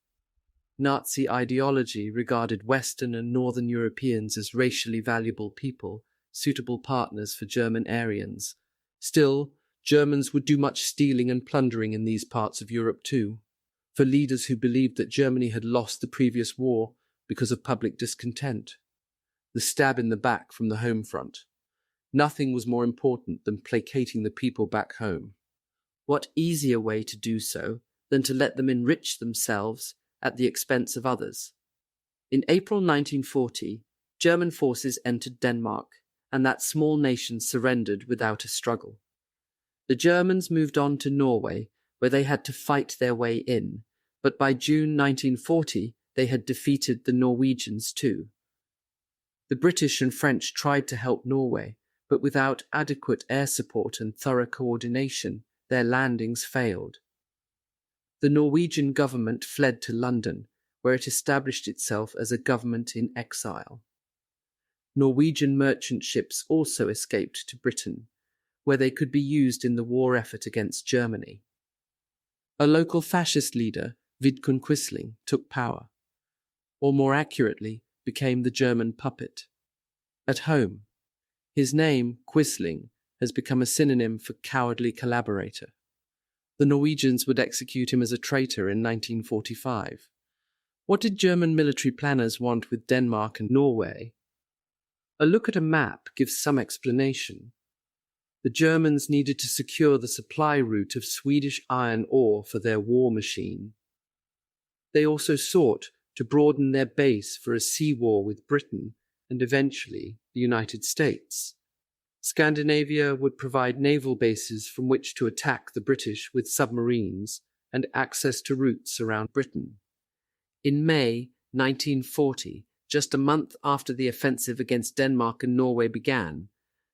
Nazi ideology regarded Western and Northern Europeans as racially valuable people, suitable partners for German Aryans. Still, Germans would do much stealing and plundering in these parts of Europe too. For leaders who believed that Germany had lost the previous war because of public discontent. The stab in the back from the home front. Nothing was more important than placating the people back home. What easier way to do so than to let them enrich themselves at the expense of others? In April 1940, German forces entered Denmark, and that small nation surrendered without a struggle. The Germans moved on to Norway, where they had to fight their way in, but by June 1940 they had defeated the Norwegians too. The British and French tried to help Norway, but without adequate air support and thorough coordination, their landings failed. The Norwegian government fled to London, where it established itself as a government in exile. Norwegian merchant ships also escaped to Britain, where they could be used in the war effort against Germany. A local fascist leader, Vidkun Quisling, took power, or more accurately, became the German puppet. At home, his name, Quisling, has become a synonym for cowardly collaborator. The Norwegians would execute him as a traitor in 1945. What did German military planners want with Denmark and Norway? A look at a map gives some explanation. The Germans needed to secure the supply route of Swedish iron ore for their war machine. They also sought to broaden their base for a sea war with Britain and eventually the United States. Scandinavia would provide naval bases from which to attack the British with submarines and access to routes around Britain. In May 1940, just a month after the offensive against Denmark and Norway began,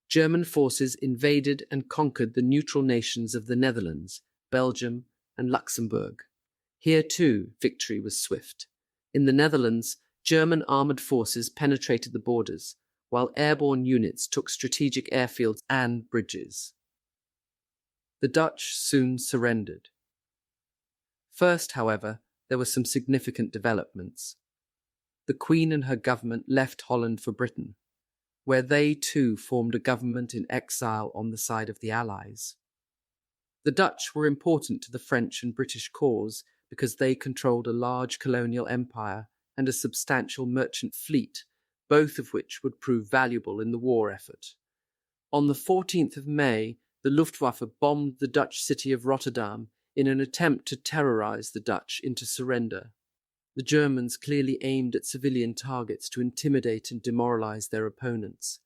German forces invaded and conquered the neutral nations of the Netherlands, Belgium, and Luxembourg. Here, too, victory was swift. In the Netherlands, German armoured forces penetrated the borders, while airborne units took strategic airfields and bridges. The Dutch soon surrendered. First, however, there were some significant developments. The Queen and her government left Holland for Britain, where they too formed a government in exile on the side of the Allies. The Dutch were important to the French and British cause because they controlled a large colonial empire and a substantial merchant fleet, both of which would prove valuable in the war effort. On the 14th of May, the Luftwaffe bombed the Dutch city of Rotterdam in an attempt to terrorize the Dutch into surrender. The Germans clearly aimed at civilian targets to intimidate and demoralize their opponents.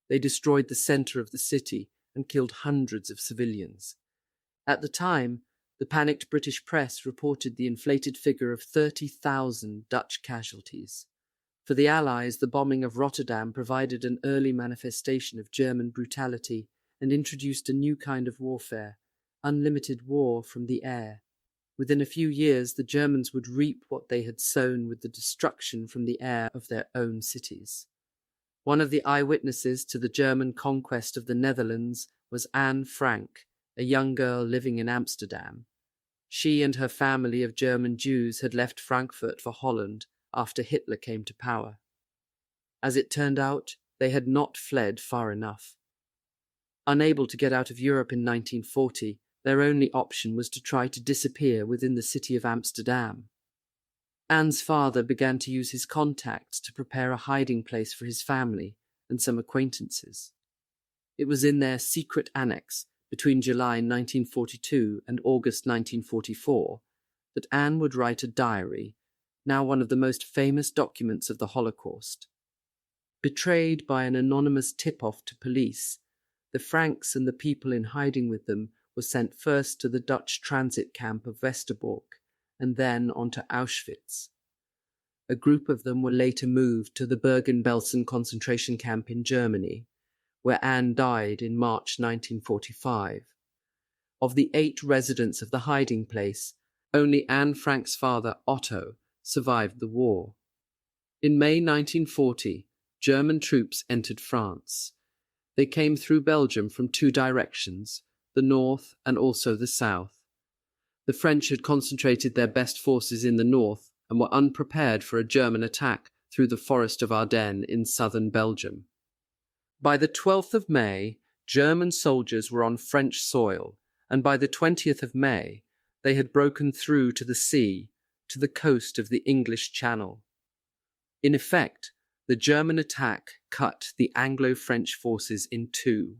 They destroyed the center of the city and killed hundreds of civilians. At the time, the panicked British press reported the inflated figure of 30,000 Dutch casualties. For the Allies, the bombing of Rotterdam provided an early manifestation of German brutality and introduced a new kind of warfare, unlimited war from the air. Within a few years, the Germans would reap what they had sown with the destruction from the air of their own cities. One of the eyewitnesses to the German conquest of the Netherlands was Anne Frank, a young girl living in Amsterdam. She and her family of German Jews had left Frankfurt for Holland after Hitler came to power. As it turned out, they had not fled far enough. Unable to get out of Europe in 1940, their only option was to try to disappear within the city of Amsterdam. Anne's father began to use his contacts to prepare a hiding place for his family and some acquaintances. It was in their secret annex between July 1942 and August 1944 that Anne would write a diary, now one of the most famous documents of the Holocaust. Betrayed by an anonymous tip-off to police, the Franks and the people in hiding with them were sent first to the Dutch transit camp of Westerbork and then on to Auschwitz. A group of them were later moved to the Bergen-Belsen concentration camp in Germany, where Anne died in March 1945. Of the 8 residents of the hiding place, only Anne Frank's father, Otto, survived the war. In May 1940, German troops entered France. They came through Belgium from 2 directions, the north and also the south. The French had concentrated their best forces in the north and were unprepared for a German attack through the forest of Ardennes in southern Belgium. By the 12th of May, German soldiers were on French soil, and by the 20th of May, they had broken through to the sea, to the coast of the English Channel. In effect, the German attack cut the Anglo-French forces in 2.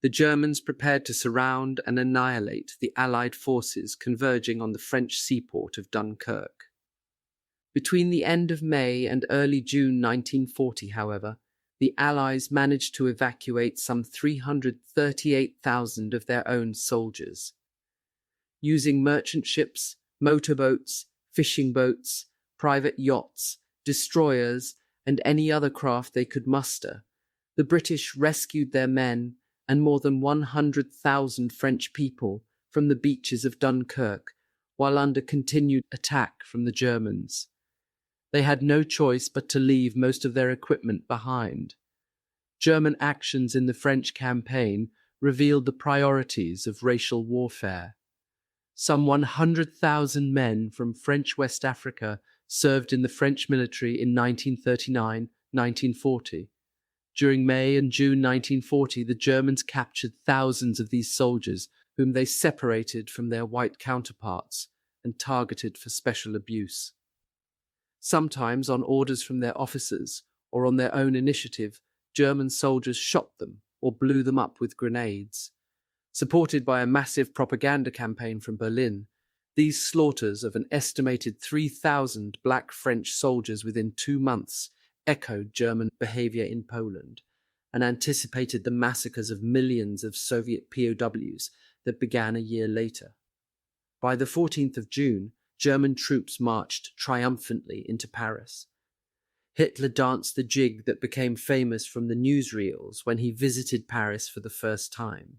The Germans prepared to surround and annihilate the Allied forces converging on the French seaport of Dunkirk. Between the end of May and early June 1940, however, the Allies managed to evacuate some 338,000 of their own soldiers. Using merchant ships, motorboats, fishing boats, private yachts, destroyers, and any other craft they could muster, the British rescued their men and more than 100,000 French people from the beaches of Dunkirk, while under continued attack from the Germans. They had no choice but to leave most of their equipment behind. German actions in the French campaign revealed the priorities of racial warfare. Some 100,000 men from French West Africa served in the French military in 1939-1940. During May and June 1940, the Germans captured thousands of these soldiers, whom they separated from their white counterparts and targeted for special abuse. Sometimes, on orders from their officers or on their own initiative, German soldiers shot them or blew them up with grenades. Supported by a massive propaganda campaign from Berlin, these slaughters of an estimated 3,000 black French soldiers within 2 months echoed German behavior in Poland and anticipated the massacres of millions of Soviet POWs that began a year later. By the 14th of June, German troops marched triumphantly into Paris. Hitler danced the jig that became famous from the newsreels when he visited Paris for the first time.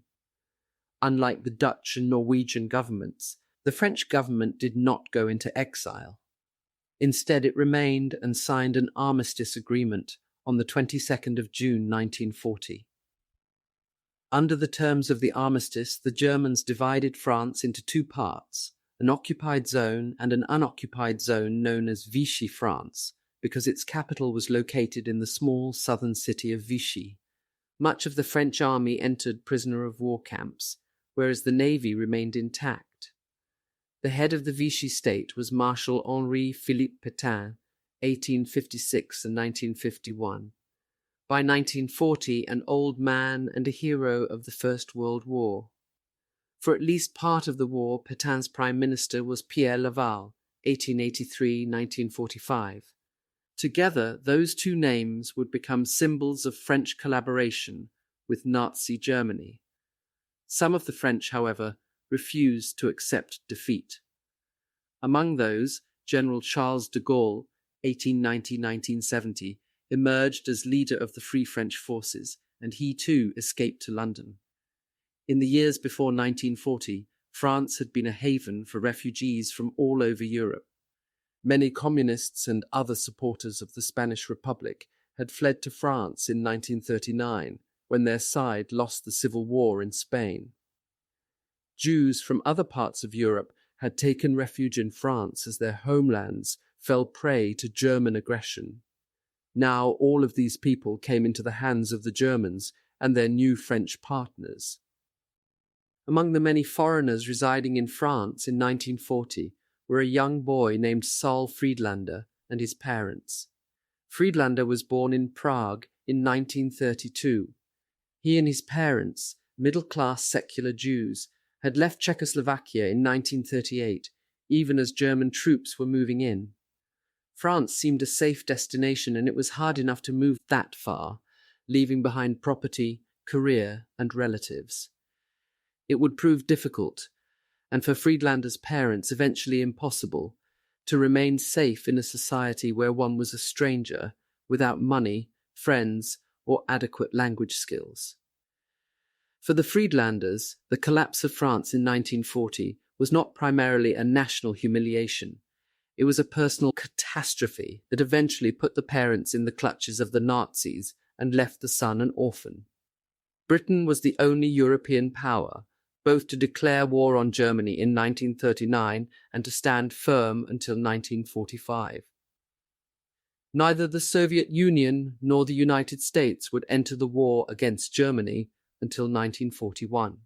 Unlike the Dutch and Norwegian governments, the French government did not go into exile. Instead, it remained and signed an armistice agreement on the 22nd of June 1940. Under the terms of the armistice, the Germans divided France into 2 parts, an occupied zone and an unoccupied zone known as Vichy France, because its capital was located in the small southern city of Vichy. Much of the French army entered prisoner-of-war camps, whereas the navy remained intact. The head of the Vichy state was Marshal Henri-Philippe Pétain, 1856 and 1951. By 1940, an old man and a hero of the First World War. For at least part of the war, Pétain's prime minister was Pierre Laval, 1883-1945. Together, those 2 names would become symbols of French collaboration with Nazi Germany. Some of the French, however, refused to accept defeat. Among those, General Charles de Gaulle, 1890-1970, emerged as leader of the Free French forces, and he too escaped to London. In the years before 1940, France had been a haven for refugees from all over Europe. Many communists and other supporters of the Spanish Republic had fled to France in 1939, when their side lost the civil war in Spain. Jews from other parts of Europe had taken refuge in France as their homelands fell prey to German aggression. Now all of these people came into the hands of the Germans and their new French partners. Among the many foreigners residing in France in 1940 were a young boy named Saul Friedlander and his parents. Friedlander was born in Prague in 1932. He and his parents, middle-class secular Jews, had left Czechoslovakia in 1938, even as German troops were moving in. France seemed a safe destination, and it was hard enough to move that far, leaving behind property, career, and relatives. It would prove difficult, and for Friedlander's parents eventually impossible, to remain safe in a society where one was a stranger, without money, friends, or adequate language skills. For the Friedlanders, the collapse of France in 1940 was not primarily a national humiliation. It was a personal catastrophe that eventually put the parents in the clutches of the Nazis and left the son an orphan. Britain was the only European power both to declare war on Germany in 1939 and to stand firm until 1945. Neither the Soviet Union nor the United States would enter the war against Germany until 1941.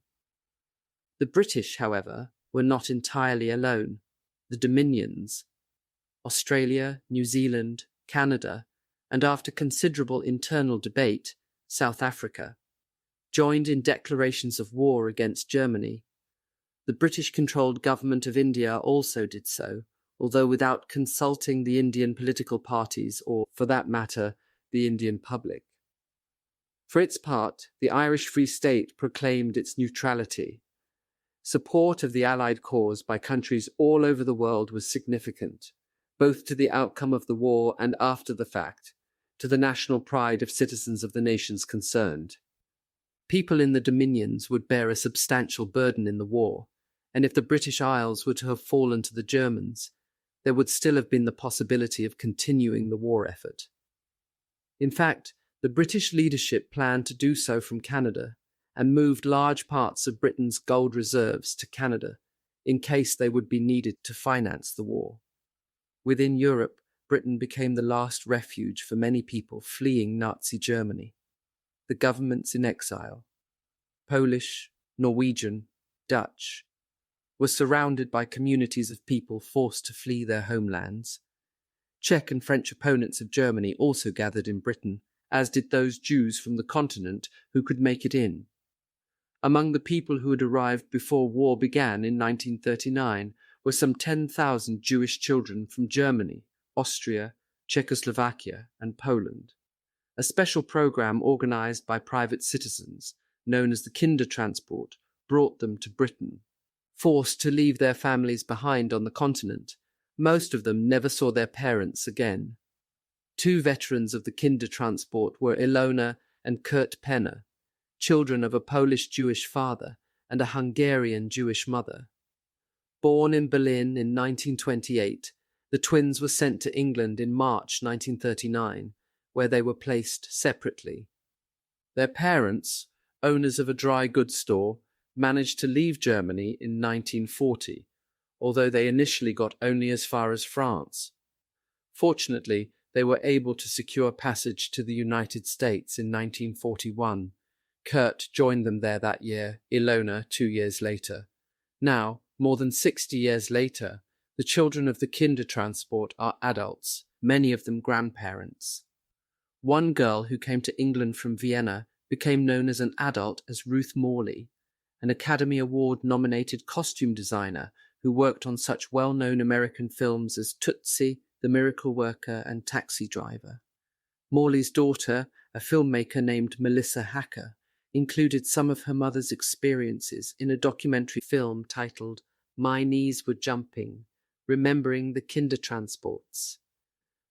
The British, however, were not entirely alone. The Dominions, Australia, New Zealand, Canada, and after considerable internal debate, South Africa, joined in declarations of war against Germany. The British-controlled government of India also did so, although without consulting the Indian political parties or, for that matter, the Indian public. For its part, the Irish Free State proclaimed its neutrality. Support of the Allied cause by countries all over the world was significant, both to the outcome of the war and after the fact, to the national pride of citizens of the nations concerned. People in the Dominions would bear a substantial burden in the war, and if the British Isles were to have fallen to the Germans, there would still have been the possibility of continuing the war effort. In fact, the British leadership planned to do so from Canada and moved large parts of Britain's gold reserves to Canada in case they would be needed to finance the war. Within Europe, Britain became the last refuge for many people fleeing Nazi Germany. The governments in exile, Polish, Norwegian, Dutch, were surrounded by communities of people forced to flee their homelands. Czech and French opponents of Germany also gathered in Britain, as did those Jews from the continent who could make it in. Among the people who had arrived before war began in 1939 were some 10,000 Jewish children from Germany, Austria, Czechoslovakia, and Poland. A special program organized by private citizens, known as the Kindertransport, brought them to Britain. Forced to leave their families behind on the continent, most of them never saw their parents again. Two veterans of the Kindertransport were Ilona and Kurt Penner, children of a Polish Jewish father and a Hungarian Jewish mother. Born in Berlin in 1928, the twins were sent to England in March 1939, where they were placed separately. Their parents, owners of a dry goods store, managed to leave Germany in 1940, although they initially got only as far as France. Fortunately, they were able to secure passage to the United States in 1941. Kurt joined them there that year, Ilona 2 years later. Now, more than 60 years later, the children of the Kindertransport are adults, many of them grandparents. One girl who came to England from Vienna became known as an adult as Ruth Morley, an Academy Award-nominated costume designer who worked on such well-known American films as Tootsie, The Miracle Worker, and Taxi Driver. Morley's daughter, a filmmaker named Melissa Hacker, included some of her mother's experiences in a documentary film titled My Knees Were Jumping, Remembering the Kindertransports.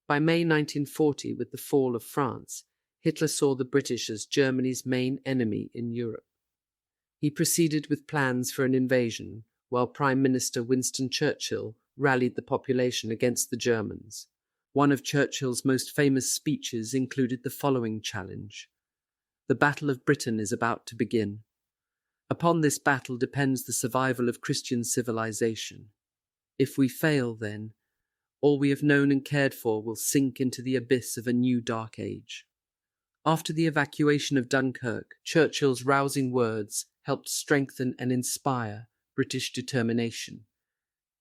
By May 1940, with the fall of France, Hitler saw the British as Germany's main enemy in Europe. He proceeded with plans for an invasion, while Prime Minister Winston Churchill rallied the population against the Germans. One of Churchill's most famous speeches included the following challenge: "The Battle of Britain is about to begin. Upon this battle depends the survival of Christian civilization. If we fail, then, all we have known and cared for will sink into the abyss of a new dark age." After the evacuation of Dunkirk, Churchill's rousing words helped strengthen and inspire British determination.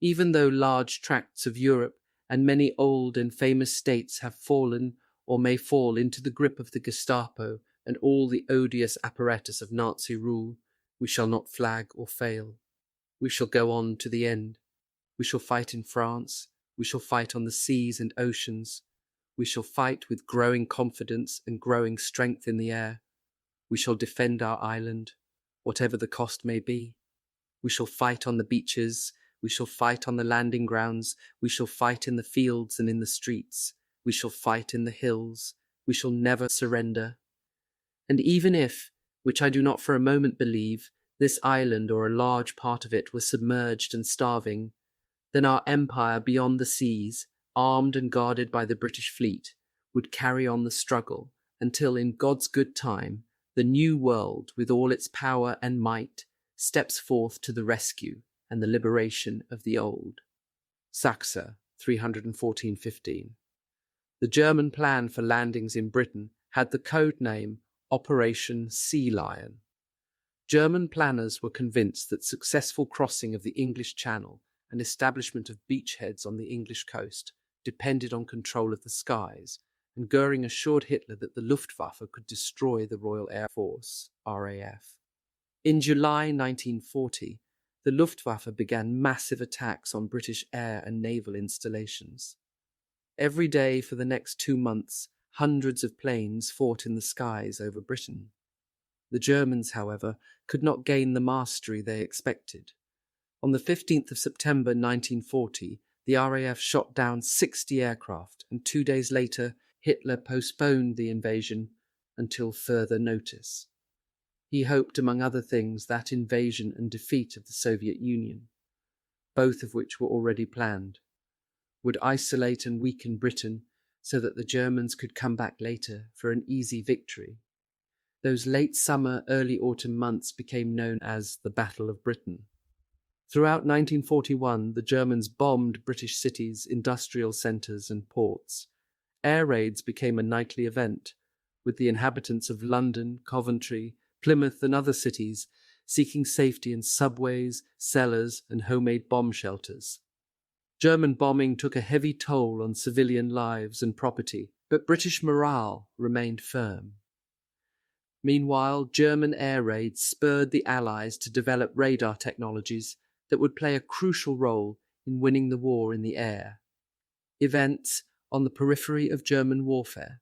Even though large tracts of Europe and many old and famous states have fallen or may fall into the grip of the Gestapo and all the odious apparatus of Nazi rule, we shall not flag or fail. We shall go on to the end. We shall fight in France. We shall fight on the seas and oceans. We shall fight with growing confidence and growing strength in the air. We shall defend our island, whatever the cost may be. We shall fight on the beaches, we shall fight on the landing grounds, we shall fight in the fields and in the streets, we shall fight in the hills, we shall never surrender. And even if, which I do not for a moment believe, this island or a large part of it was submerged and starving, then our empire beyond the seas, armed and guarded by the British fleet, would carry on the struggle until in God's good time, the new world with all its power and might steps forth to the rescue and the liberation of the old. Saxa, 314-15. The German plan for landings in Britain had the code name Operation Sea Lion. German planners were convinced that successful crossing of the English Channel and establishment of beachheads on the English coast depended on control of the skies, and Goering assured Hitler that the Luftwaffe could destroy the Royal Air Force, RAF. In July 1940, the Luftwaffe began massive attacks on British air and naval installations. Every day for the next 2 months, hundreds of planes fought in the skies over Britain. The Germans, however, could not gain the mastery they expected. On the 15th of September 1940, the RAF shot down 60 aircraft, and 2 days later, Hitler postponed the invasion until further notice. He hoped, among other things, that invasion and defeat of the Soviet Union, both of which were already planned, would isolate and weaken Britain so that the Germans could come back later for an easy victory. Those late summer, early autumn months became known as the Battle of Britain. Throughout 1941, the Germans bombed British cities, industrial centres and ports. Air raids became a nightly event, with the inhabitants of London, Coventry, Plymouth and other cities seeking safety in subways, cellars and homemade bomb shelters. German bombing took a heavy toll on civilian lives and property, but British morale remained firm. Meanwhile, German air raids spurred the Allies to develop radar technologies that would play a crucial role in winning the war in the air. Events on the periphery of German warfare.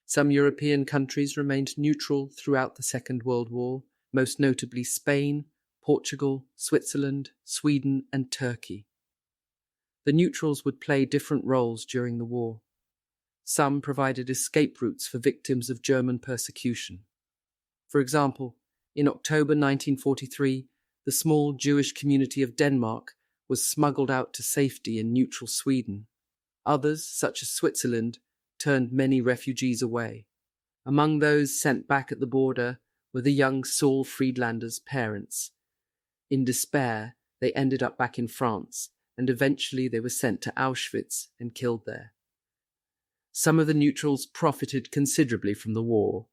Some European countries remained neutral throughout the Second World War, most notably Spain, Portugal, Switzerland, Sweden and Turkey. The neutrals would play different roles during the war. Some provided escape routes for victims of German persecution. For example, in October 1943, the small Jewish community of Denmark was smuggled out to safety in neutral Sweden. Others, such as Switzerland, turned many refugees away. Among those sent back at the border were the young Saul Friedlander's parents. In despair, they ended up back in France, and eventually they were sent to Auschwitz and killed there. Some of the neutrals profited considerably from the war.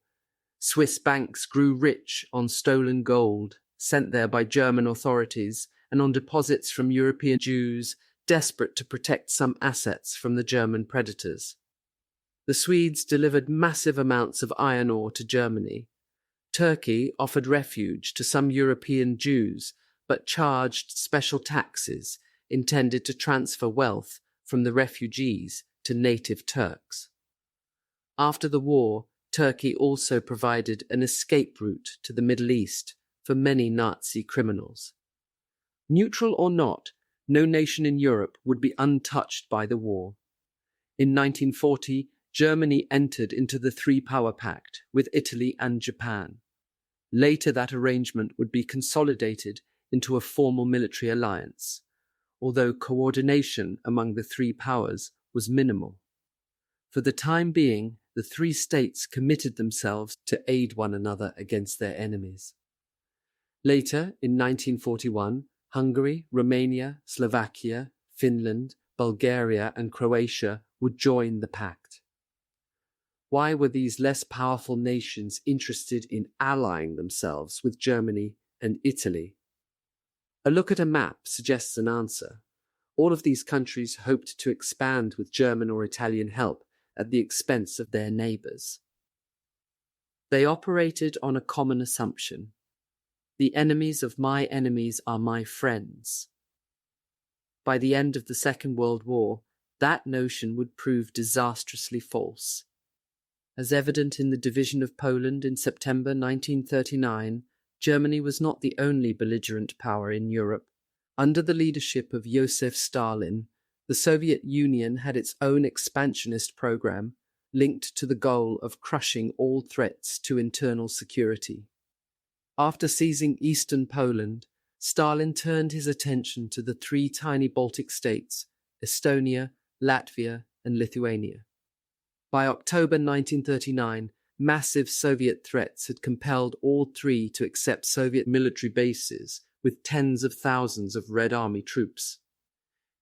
Swiss banks grew rich on stolen gold, sent there by German authorities, and on deposits from European Jews desperate to protect some assets from the German predators. The Swedes delivered massive amounts of iron ore to Germany. Turkey offered refuge to some European Jews, but charged special taxes intended to transfer wealth from the refugees to native Turks. After the war, Turkey also provided an escape route to the Middle East for many Nazi criminals. Neutral or not, no nation in Europe would be untouched by the war. In 1940, Germany entered into the Three-Power Pact with Italy and Japan. Later, that arrangement would be consolidated into a formal military alliance, although coordination among the three powers was minimal. For the time being, the three states committed themselves to aid one another against their enemies. Later, in 1941, Hungary, Romania, Slovakia, Finland, Bulgaria, and Croatia would join the pact. Why were these less powerful nations interested in allying themselves with Germany and Italy? A look at a map suggests an answer. All of these countries hoped to expand with German or Italian help at the expense of their neighbours. They operated on a common assumption. The enemies of my enemies are my friends. By the end of the Second World War, that notion would prove disastrously false. As evident in the division of Poland in September 1939, Germany was not the only belligerent power in Europe. Under the leadership of Joseph Stalin, the Soviet Union had its own expansionist program linked to the goal of crushing all threats to internal security. After seizing eastern Poland, Stalin turned his attention to the three tiny Baltic states, Estonia, Latvia, and Lithuania. By October 1939, massive Soviet threats had compelled all three to accept Soviet military bases with tens of thousands of Red Army troops.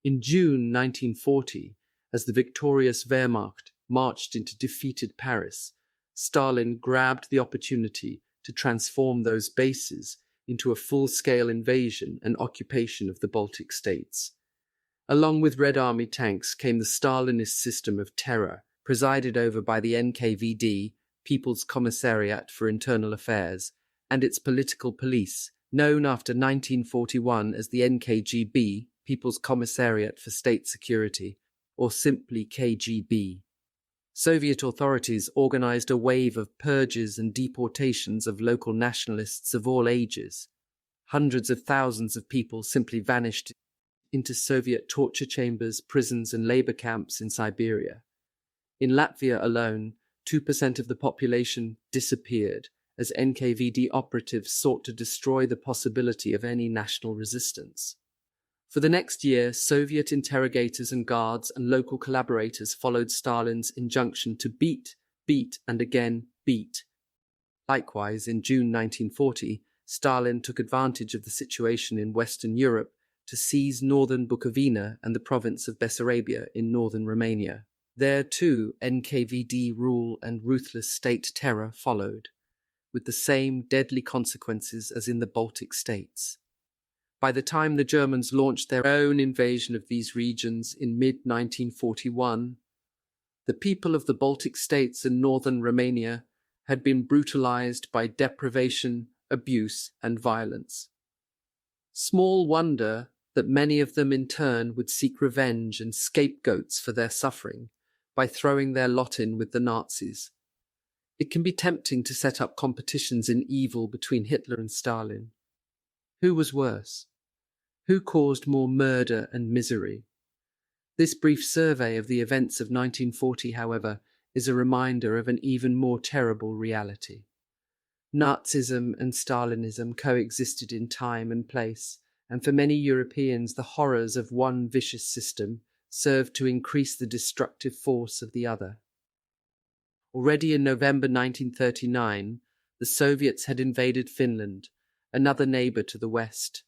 In June 1940, as the victorious Wehrmacht marched into defeated Paris, Stalin grabbed the opportunity to transform those bases into a full-scale invasion and occupation of the Baltic states. Along with Red Army tanks came the Stalinist system of terror, presided over by the NKVD, People's Commissariat for Internal Affairs, and its political police, known after 1941 as the NKGB, People's Commissariat for State Security, or simply KGB. Soviet authorities organized a wave of purges and deportations of local nationalists of all ages. Hundreds of thousands of people simply vanished into Soviet torture chambers, prisons, and labor camps in Siberia. In Latvia alone, 2% of the population disappeared as NKVD operatives sought to destroy the possibility of any national resistance. For the next year, Soviet interrogators and guards and local collaborators followed Stalin's injunction to beat, and again beat. Likewise, in June 1940, Stalin took advantage of the situation in Western Europe to seize northern Bukovina and the province of Bessarabia in northern Romania. There, too, NKVD rule and ruthless state terror followed, with the same deadly consequences as in the Baltic states. By the time the Germans launched their own invasion of these regions in mid-1941, the people of the Baltic states and northern Romania had been brutalized by deprivation, abuse, and violence. Small wonder that many of them in turn would seek revenge and scapegoats for their suffering by throwing their lot in with the Nazis. It can be tempting to set up competitions in evil between Hitler and Stalin. Who was worse? Who caused more murder and misery? This brief survey of the events of 1940, however, is a reminder of an even more terrible reality. Nazism and Stalinism coexisted in time and place, and for many Europeans the horrors of one vicious system served to increase the destructive force of the other. Already in November 1939, the Soviets had invaded Finland, another neighbour to the west.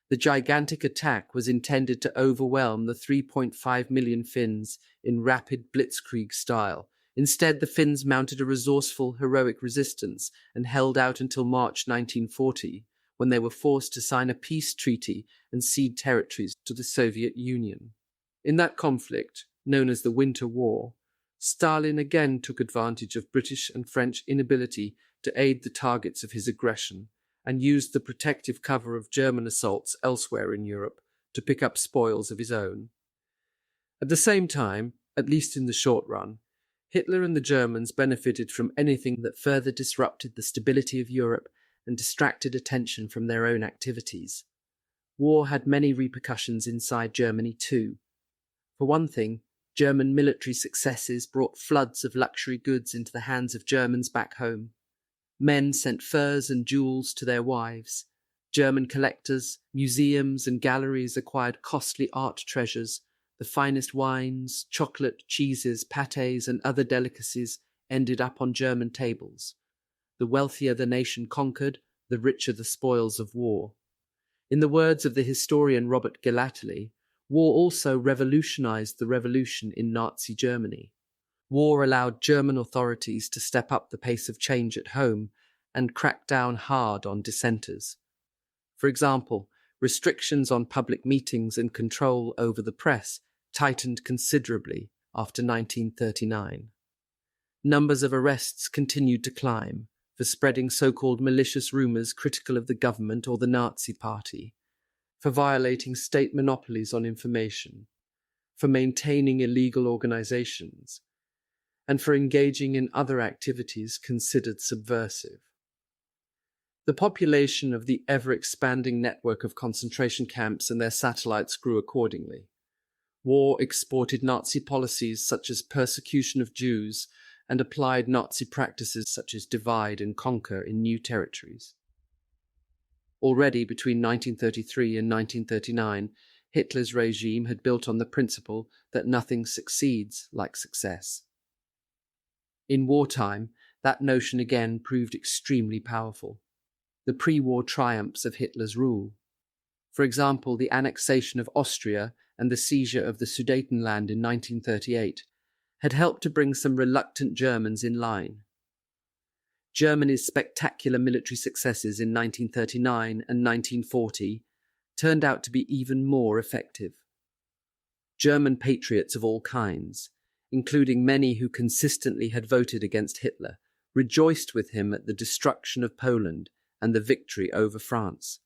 The gigantic attack was intended to overwhelm the 3.5 million Finns in rapid blitzkrieg style. Instead, the Finns mounted a resourceful, heroic resistance and held out until March 1940, when they were forced to sign a peace treaty and cede territories to the Soviet Union. In that conflict, known as the Winter War, Stalin again took advantage of British and French inability to aid the targets of his aggression, and used the protective cover of German assaults elsewhere in Europe to pick up spoils of his own. At the same time, at least in the short run, Hitler and the Germans benefited from anything that further disrupted the stability of Europe and distracted attention from their own activities. War had many repercussions inside Germany too. For one thing, German military successes brought floods of luxury goods into the hands of Germans back home. Men sent furs and jewels to their wives. German collectors, museums, and galleries acquired costly art treasures. The finest wines, chocolate, cheeses, pâtés, and other delicacies ended up on German tables. The wealthier the nation conquered, the richer the spoils of war. In the words of the historian Robert Galately, war also revolutionized the revolution in Nazi Germany. War allowed German authorities to step up the pace of change at home and crack down hard on dissenters. For example, restrictions on public meetings and control over the press tightened considerably after 1939. Numbers of arrests continued to climb for spreading so-called malicious rumors critical of the government or the Nazi Party, for violating state monopolies on information, for maintaining illegal organizations, and for engaging in other activities considered subversive. The population of the ever-expanding network of concentration camps and their satellites grew accordingly. War exported Nazi policies such as persecution of Jews and applied Nazi practices such as divide and conquer in new territories. Already between 1933 and 1939, Hitler's regime had built on the principle that nothing succeeds like success. In wartime, that notion again proved extremely powerful. The pre-war triumphs of Hitler's rule. For example, the annexation of Austria and the seizure of the Sudetenland in 1938 had helped to bring some reluctant Germans in line. Germany's spectacular military successes in 1939 and 1940 turned out to be even more effective. German patriots of all kinds, including many who consistently had voted against Hitler, rejoiced with him at the destruction of Poland and the victory over France.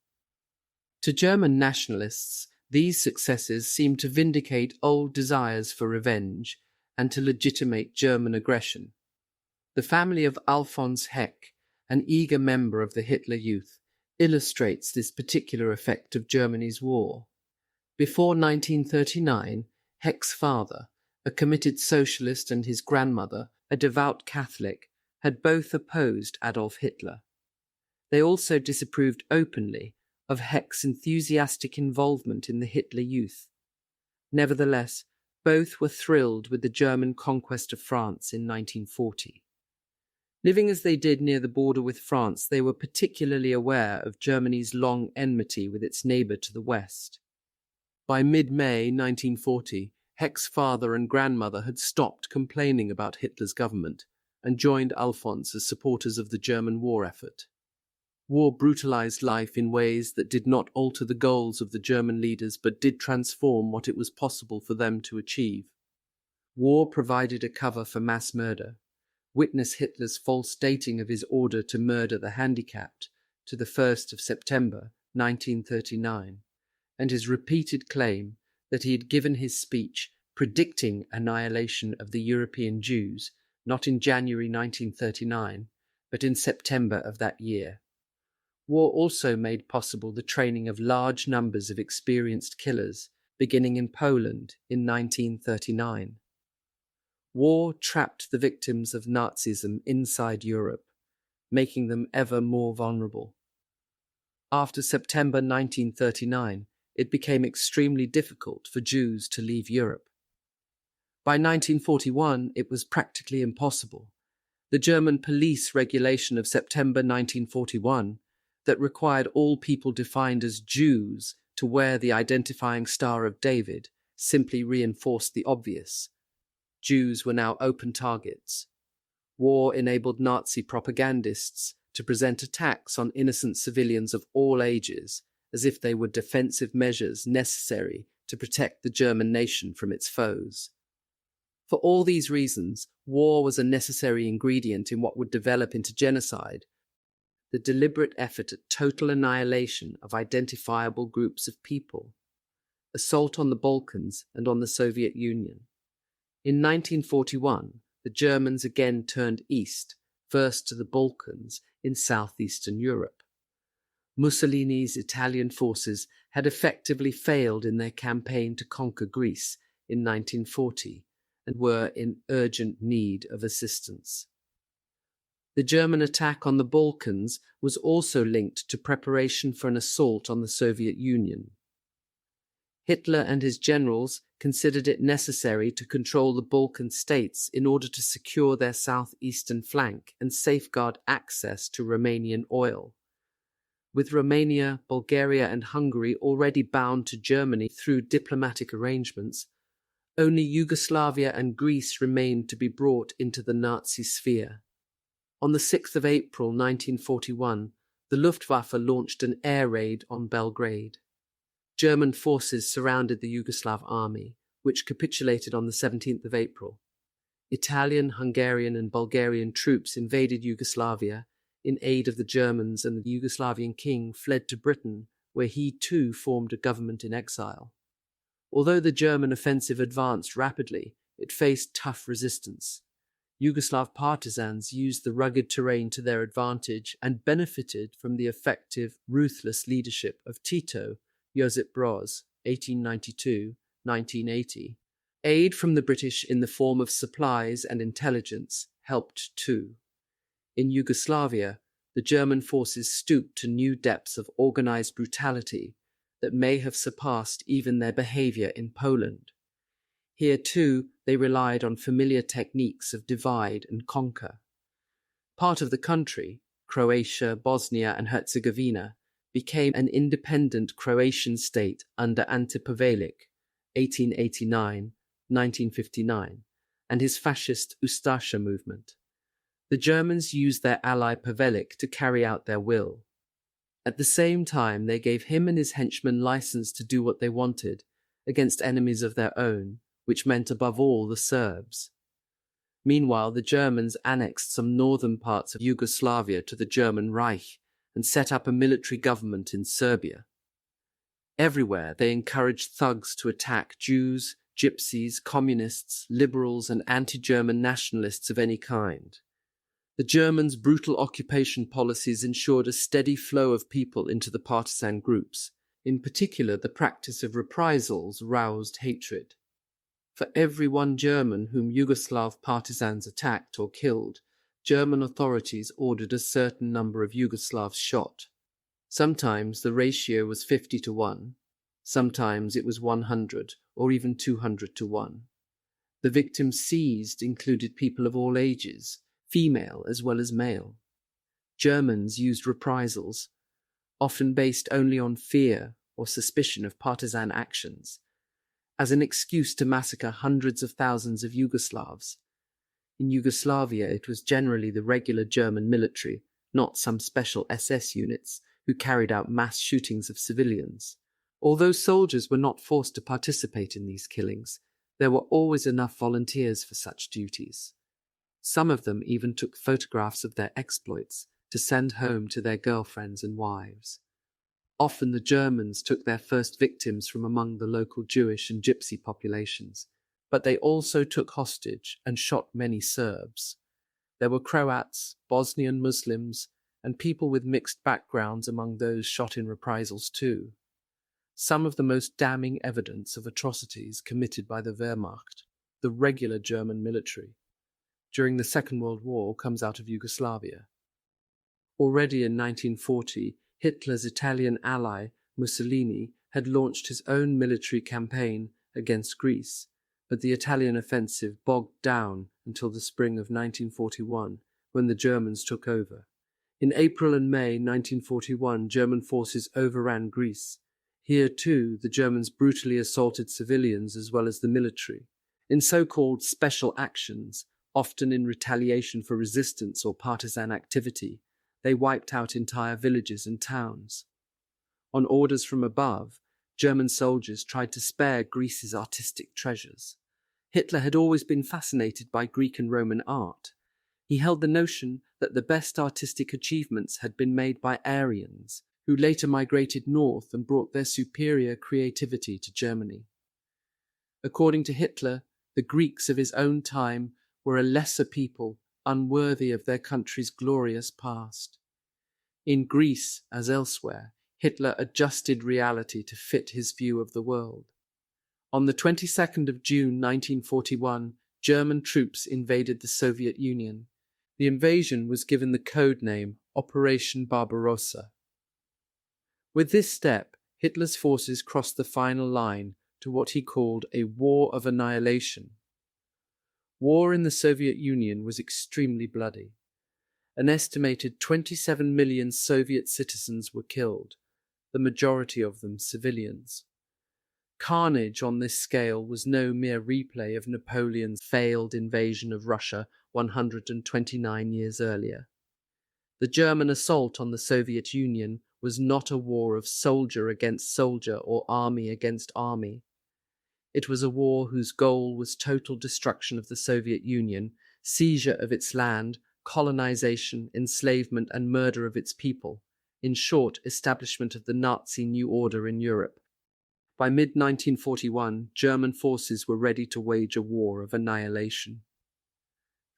To German nationalists, these successes seemed to vindicate old desires for revenge and to legitimate German aggression. The family of Alfons Heck, an eager member of the Hitler Youth, illustrates this particular effect of Germany's war. Before 1939, Heck's father, a committed socialist, and his grandmother, a devout Catholic, had both opposed Adolf Hitler. They also disapproved openly of Heck's enthusiastic involvement in the Hitler Youth. Nevertheless, both were thrilled with the German conquest of France in 1940. Living as they did near the border with France, they were particularly aware of Germany's long enmity with its neighbour to the west. By mid-May 1940, Heck's father and grandmother had stopped complaining about Hitler's government and joined Alfons as supporters of the German war effort. War brutalized life in ways that did not alter the goals of the German leaders but did transform what it was possible for them to achieve. War provided a cover for mass murder. Witness Hitler's false dating of his order to murder the handicapped to the 1st of September 1939, and his repeated claim that he had given his speech predicting annihilation of the European Jews not in January 1939, but in September of that year. War also made possible the training of large numbers of experienced killers, beginning in Poland in 1939. War trapped the victims of Nazism inside Europe, making them ever more vulnerable. After September 1939, it became extremely difficult for Jews to leave Europe. By 1941, it was practically impossible. The German police regulation of September 1941 that required all people defined as Jews to wear the identifying Star of David simply reinforced the obvious. Jews were now open targets. War enabled Nazi propagandists to present attacks on innocent civilians of all ages as if they were defensive measures necessary to protect the German nation from its foes. For all these reasons, war was a necessary ingredient in what would develop into genocide, the deliberate effort at total annihilation of identifiable groups of people, assault on the Balkans and on the Soviet Union. In 1941, the Germans again turned east, first to the Balkans in southeastern Europe. Mussolini's Italian forces had effectively failed in their campaign to conquer Greece in 1940 and were in urgent need of assistance. The German attack on the Balkans was also linked to preparation for an assault on the Soviet Union. Hitler and his generals considered it necessary to control the Balkan states in order to secure their southeastern flank and safeguard access to Romanian oil. With Romania, Bulgaria, and Hungary already bound to Germany through diplomatic arrangements, only Yugoslavia and Greece remained to be brought into the Nazi sphere. On the 6th of April 1941, the Luftwaffe launched an air raid on Belgrade. German forces surrounded the Yugoslav army, which capitulated on the 17th of April. Italian, Hungarian, and Bulgarian troops invaded Yugoslavia in aid of the Germans, and the Yugoslavian king fled to Britain, where he too formed a government in exile. Although the German offensive advanced rapidly, it faced tough resistance. Yugoslav partisans used the rugged terrain to their advantage and benefited from the effective, ruthless leadership of Tito, Josip Broz, 1892-1980. Aid from the British in the form of supplies and intelligence helped too. In Yugoslavia, the German forces stooped to new depths of organized brutality that may have surpassed even their behavior in Poland. Here, too, they relied on familiar techniques of divide and conquer. Part of the country, Croatia, Bosnia and Herzegovina, became an independent Croatian state under Ante Pavelic, 1889-1959, and his fascist Ustasha movement. The Germans used their ally Pavelic to carry out their will. At the same time, they gave him and his henchmen license to do what they wanted against enemies of their own, which meant above all the Serbs. Meanwhile, the Germans annexed some northern parts of Yugoslavia to the German Reich and set up a military government in Serbia. Everywhere, they encouraged thugs to attack Jews, gypsies, communists, liberals, and anti-German nationalists of any kind. The Germans' brutal occupation policies ensured a steady flow of people into the partisan groups. In particular, the practice of reprisals roused hatred. For every one German whom Yugoslav partisans attacked or killed, German authorities ordered a certain number of Yugoslavs shot. Sometimes the ratio was 50-1, sometimes it was 100 or even 200-1. The victims seized included people of all ages, female as well as male. Germans used reprisals, often based only on fear or suspicion of partisan actions, as an excuse to massacre hundreds of thousands of Yugoslavs. In Yugoslavia, it was generally the regular German military, not some special SS units, who carried out mass shootings of civilians. Although soldiers were not forced to participate in these killings, there were always enough volunteers for such duties. Some of them even took photographs of their exploits to send home to their girlfriends and wives. Often the Germans took their first victims from among the local Jewish and Gypsy populations, but they also took hostage and shot many Serbs. There were Croats, Bosnian Muslims, and people with mixed backgrounds among those shot in reprisals too. Some of the most damning evidence of atrocities committed by the Wehrmacht, the regular German military, during the Second World War comes out of Yugoslavia. Already in 1940, Hitler's Italian ally, Mussolini, had launched his own military campaign against Greece, but the Italian offensive bogged down until the spring of 1941, when the Germans took over. In April and May 1941, German forces overran Greece. Here, too, the Germans brutally assaulted civilians as well as the military. In so-called special actions, often in retaliation for resistance or partisan activity, they wiped out entire villages and towns. On orders from above, German soldiers tried to spare Greece's artistic treasures. Hitler had always been fascinated by Greek and Roman art. He held the notion that the best artistic achievements had been made by Aryans, who later migrated north and brought their superior creativity to Germany. According to Hitler, the Greeks of his own time were a lesser people, unworthy of their country's glorious past. In Greece, as elsewhere, Hitler adjusted reality to fit his view of the world. On the 22nd of June 1941, German troops invaded the Soviet Union. The invasion was given the code name Operation Barbarossa. With this step, Hitler's forces crossed the final line to what he called a war of annihilation. War in the Soviet Union was extremely bloody. An estimated 27 million Soviet citizens were killed, the majority of them civilians. Carnage on this scale was no mere replay of Napoleon's failed invasion of Russia 129 years earlier. The German assault on the Soviet Union was not a war of soldier against soldier or army against army. It was a war whose goal was total destruction of the Soviet Union, seizure of its land, colonization, enslavement, and murder of its people. In short, establishment of the Nazi New Order in Europe. By mid-1941, German forces were ready to wage a war of annihilation.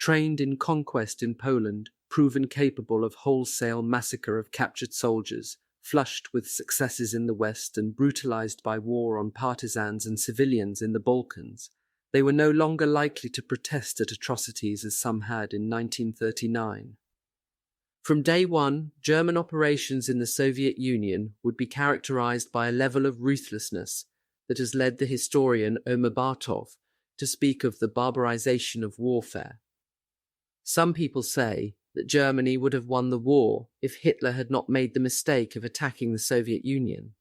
trained in conquest in Poland, proven capable of wholesale massacre of captured soldiers, flushed with successes in the West and brutalized by war on partisans and civilians in the Balkans, they were no longer likely to protest at atrocities as some had in 1939. From day one, German operations in the Soviet Union would be characterized by a level of ruthlessness that has led the historian Omer Bartov to speak of the barbarization of warfare. Some people say that Germany would have won the war if Hitler had not made the mistake of attacking the Soviet Union.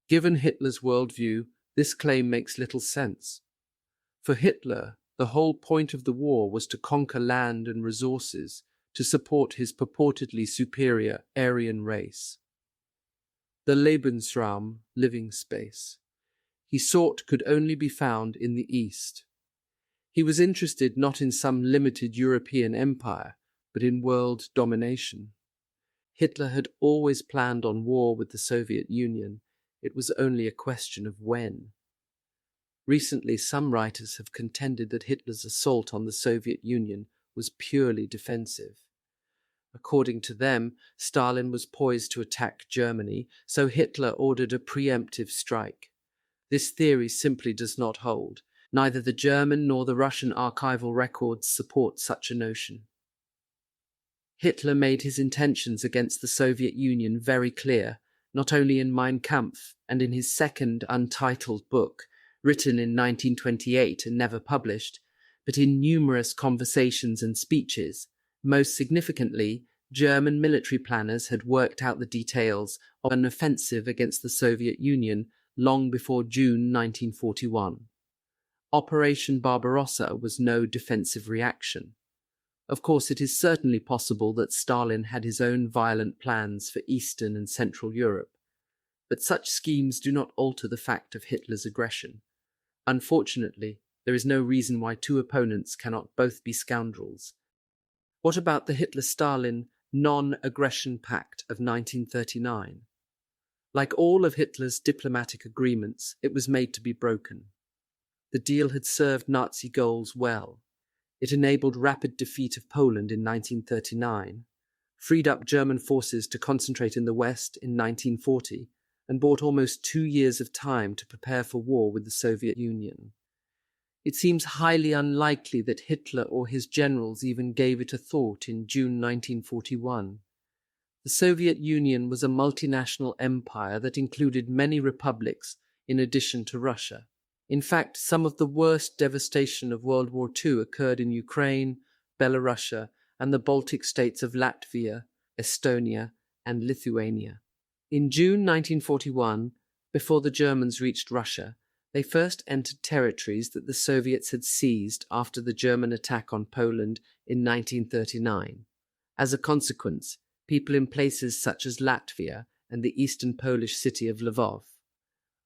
Given Hitler's worldview, this claim makes little sense. For Hitler, the whole point of the war was to conquer land and resources to support his purportedly superior Aryan race. The Lebensraum, living space, he sought could only be found in the East. He was interested not in some limited European empire, but in world domination. Hitler had always planned on war with the Soviet Union. It was only a question of when. Recently, some writers have contended that Hitler's assault on the Soviet Union was purely defensive. According to them, Stalin was poised to attack Germany, so Hitler ordered a preemptive strike. This theory simply does not hold. Neither the German nor the Russian archival records support such a notion. Hitler made his intentions against the Soviet Union very clear, not only in Mein Kampf and in his second untitled book, written in 1928 and never published, but in numerous conversations and speeches. Most significantly, German military planners had worked out the details of an offensive against the Soviet Union long before June 1941. Operation Barbarossa was no defensive reaction. Of course, it is certainly possible that Stalin had his own violent plans for Eastern and Central Europe, but such schemes do not alter the fact of Hitler's aggression. Unfortunately, there is no reason why two opponents cannot both be scoundrels. What about the Hitler-Stalin Non-Aggression Pact of 1939? Like all of Hitler's diplomatic agreements, it was made to be broken. The deal had served Nazi goals well. It enabled rapid defeat of Poland in 1939, freed up German forces to concentrate in the West in 1940, and bought almost 2 years of time to prepare for war with the Soviet Union. It seems highly unlikely that Hitler or his generals even gave it a thought in June 1941. The Soviet Union was a multinational empire that included many republics in addition to Russia. In fact, some of the worst devastation of World War II occurred in Ukraine, Belarus, and the Baltic states of Latvia, Estonia, and Lithuania. In June 1941, before the Germans reached Russia, they first entered territories that the Soviets had seized after the German attack on Poland in 1939. As a consequence, people in places such as Latvia and the eastern Polish city of Lvov.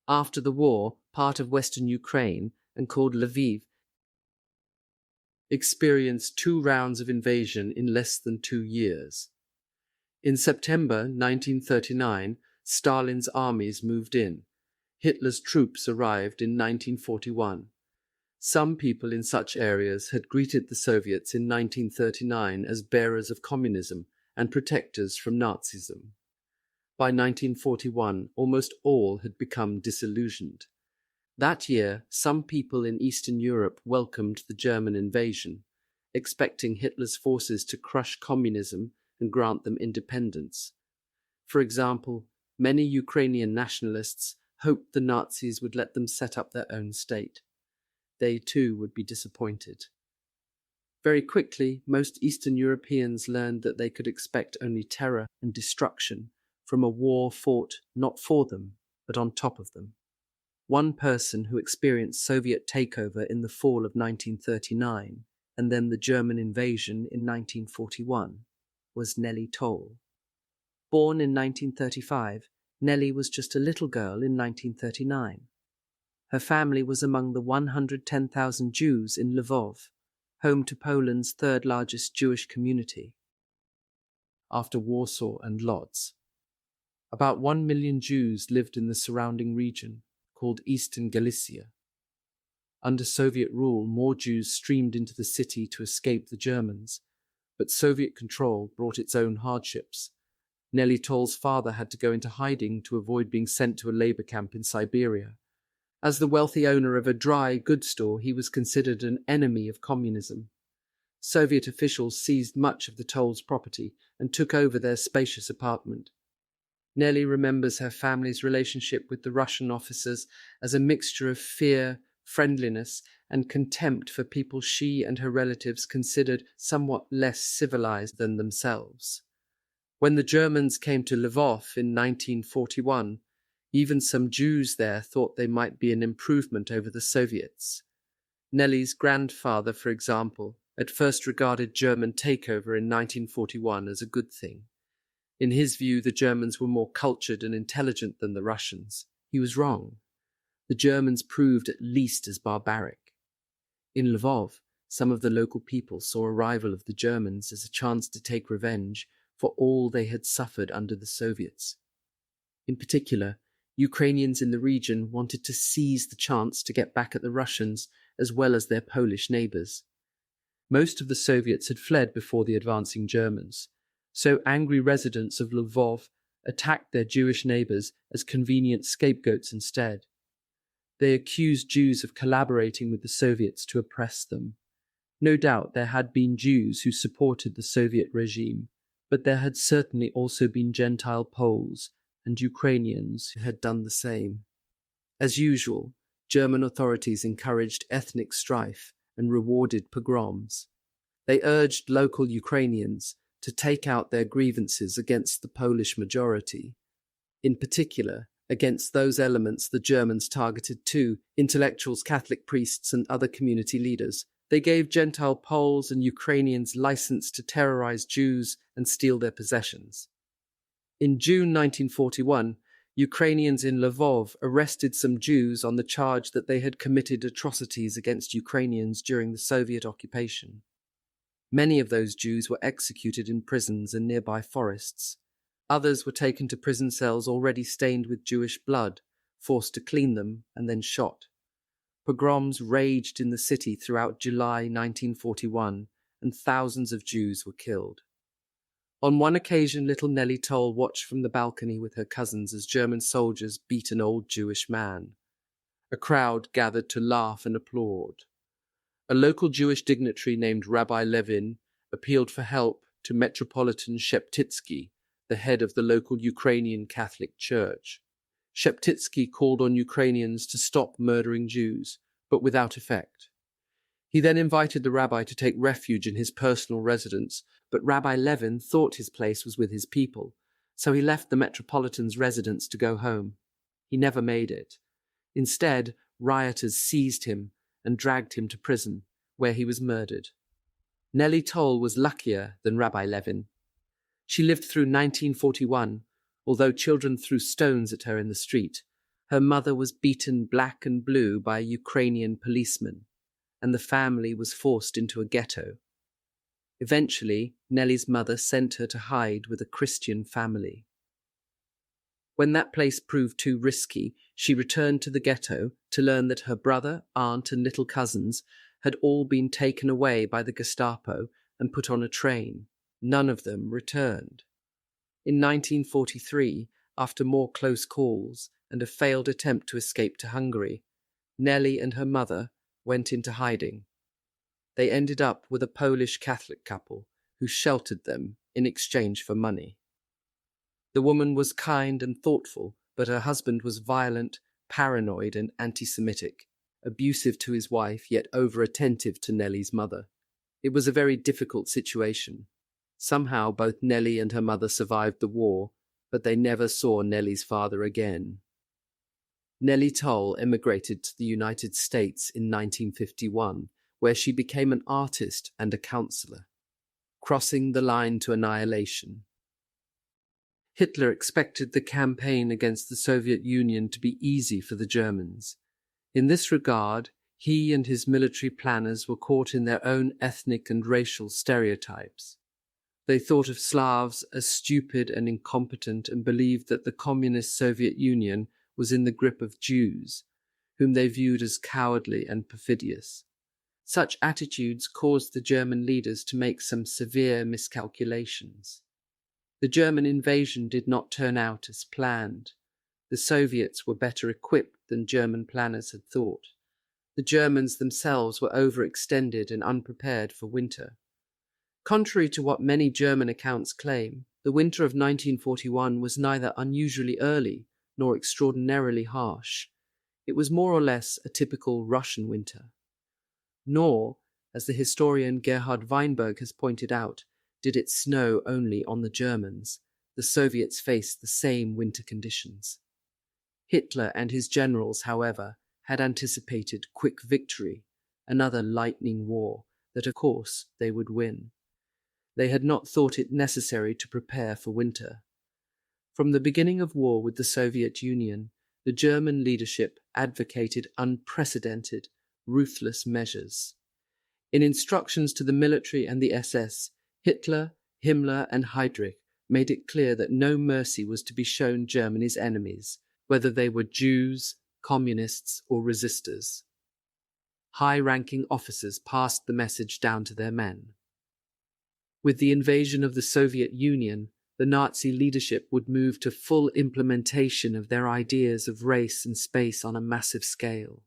After the war, part of western Ukraine, and called Lviv, experienced 2 rounds of invasion in less than 2 years. In September 1939, Stalin's armies moved in. Hitler's troops arrived in 1941. Some people in such areas had greeted the Soviets in 1939 as bearers of communism and protectors from Nazism. By 1941, almost all had become disillusioned. That year, some people in Eastern Europe welcomed the German invasion, expecting Hitler's forces to crush communism and grant them independence. For example, many Ukrainian nationalists hoped the Nazis would let them set up their own state. They too would be disappointed. Very quickly, most Eastern Europeans learned that they could expect only terror and destruction from a war fought not for them, but on top of them. One person who experienced Soviet takeover in the fall of 1939 and then the German invasion in 1941 was Nellie Toll. Born in 1935, Nellie was just a little girl in 1939. Her family was among the 110,000 Jews in Lvov, home to Poland's third largest Jewish community, after Warsaw and Lodz. About 1 million Jews lived in the surrounding region, called Eastern Galicia. Under Soviet rule, more Jews streamed into the city to escape the Germans, but Soviet control brought its own hardships. Nelly Toll's father had to go into hiding to avoid being sent to a labor camp in Siberia. As the wealthy owner of a dry goods store, he was considered an enemy of communism. Soviet officials seized much of the Tolls' property and took over their spacious apartment. Nelly remembers her family's relationship with the Russian officers as a mixture of fear, friendliness, and contempt for people she and her relatives considered somewhat less civilized than themselves. When the Germans came to Lvov in 1941, even some Jews there thought they might be an improvement over the Soviets. Nelly's grandfather, for example, at first regarded German takeover in 1941 as a good thing. In his view, the Germans were more cultured and intelligent than the Russians. He was wrong. The Germans proved at least as barbaric. In Lvov, some of the local people saw arrival of the Germans as a chance to take revenge for all they had suffered under the Soviets. In particular, Ukrainians in the region wanted to seize the chance to get back at the Russians as well as their Polish neighbours. Most of the Soviets had fled before the advancing Germans, so angry residents of Lvov attacked their Jewish neighbours as convenient scapegoats instead. They accused Jews of collaborating with the Soviets to oppress them. No doubt there had been Jews who supported the Soviet regime, but there had certainly also been Gentile Poles and Ukrainians who had done the same. As usual, German authorities encouraged ethnic strife and rewarded pogroms. They urged local Ukrainians to take out their grievances against the Polish majority, in particular against those elements the Germans targeted too, intellectuals, Catholic priests, and other community leaders. They gave Gentile Poles and Ukrainians license to terrorize Jews and steal their possessions. In June 1941, Ukrainians in Lvov arrested some Jews on the charge that they had committed atrocities against Ukrainians during the Soviet occupation. Many of those Jews were executed in prisons and nearby forests. Others were taken to prison cells already stained with Jewish blood, forced to clean them, and then shot. Pogroms raged in the city throughout July 1941, and thousands of Jews were killed. On one occasion, little Nelly Toll watched from the balcony with her cousins as German soldiers beat an old Jewish man. A crowd gathered to laugh and applaud. A local Jewish dignitary named Rabbi Levin appealed for help to Metropolitan Sheptytsky, the head of the local Ukrainian Catholic Church. Sheptytsky called on Ukrainians to stop murdering Jews, but without effect. He then invited the rabbi to take refuge in his personal residence, but Rabbi Levin thought his place was with his people, so he left the Metropolitan's residence to go home. He never made it. Instead, rioters seized him and dragged him to prison, where he was murdered. Nelly Toll was luckier than Rabbi Levin. She lived through 1941, although children threw stones at her in the street. Her mother was beaten black and blue by a Ukrainian policeman, and the family was forced into a ghetto. Eventually, Nelly's mother sent her to hide with a Christian family. When that place proved too risky, she returned to the ghetto to learn that her brother, aunt, and little cousins had all been taken away by the Gestapo and put on a train. None of them returned. In 1943, after more close calls and a failed attempt to escape to Hungary, Nelly and her mother went into hiding. They ended up with a Polish Catholic couple who sheltered them in exchange for money. The woman was kind and thoughtful, but her husband was violent, paranoid, and anti-Semitic, abusive to his wife, yet over-attentive to Nelly's mother. It was a very difficult situation. Somehow both Nelly and her mother survived the war, but they never saw Nelly's father again. Nelly Toll emigrated to the United States in 1951, where she became an artist and a counselor, crossing the line to annihilation. Hitler expected the campaign against the Soviet Union to be easy for the Germans. In this regard, he and his military planners were caught in their own ethnic and racial stereotypes. They thought of Slavs as stupid and incompetent and believed that the communist Soviet Union was in the grip of Jews, whom they viewed as cowardly and perfidious. Such attitudes caused the German leaders to make some severe miscalculations. The German invasion did not turn out as planned. The Soviets were better equipped than German planners had thought. The Germans themselves were overextended and unprepared for winter. Contrary to what many German accounts claim, the winter of 1941 was neither unusually early nor extraordinarily harsh. It was more or less a typical Russian winter. Nor, as the historian Gerhard Weinberg has pointed out, did it snow only on the Germans. The Soviets faced the same winter conditions. Hitler and his generals, however, had anticipated quick victory, another lightning war that, of course, they would win. They had not thought it necessary to prepare for winter. From the beginning of war with the Soviet Union, the German leadership advocated unprecedented, ruthless measures. In instructions to the military and the SS, Hitler, Himmler, and Heydrich made it clear that no mercy was to be shown Germany's enemies, whether they were Jews, communists, or resistors. High-ranking officers passed the message down to their men. With the invasion of the Soviet Union, the Nazi leadership would move to full implementation of their ideas of race and space on a massive scale.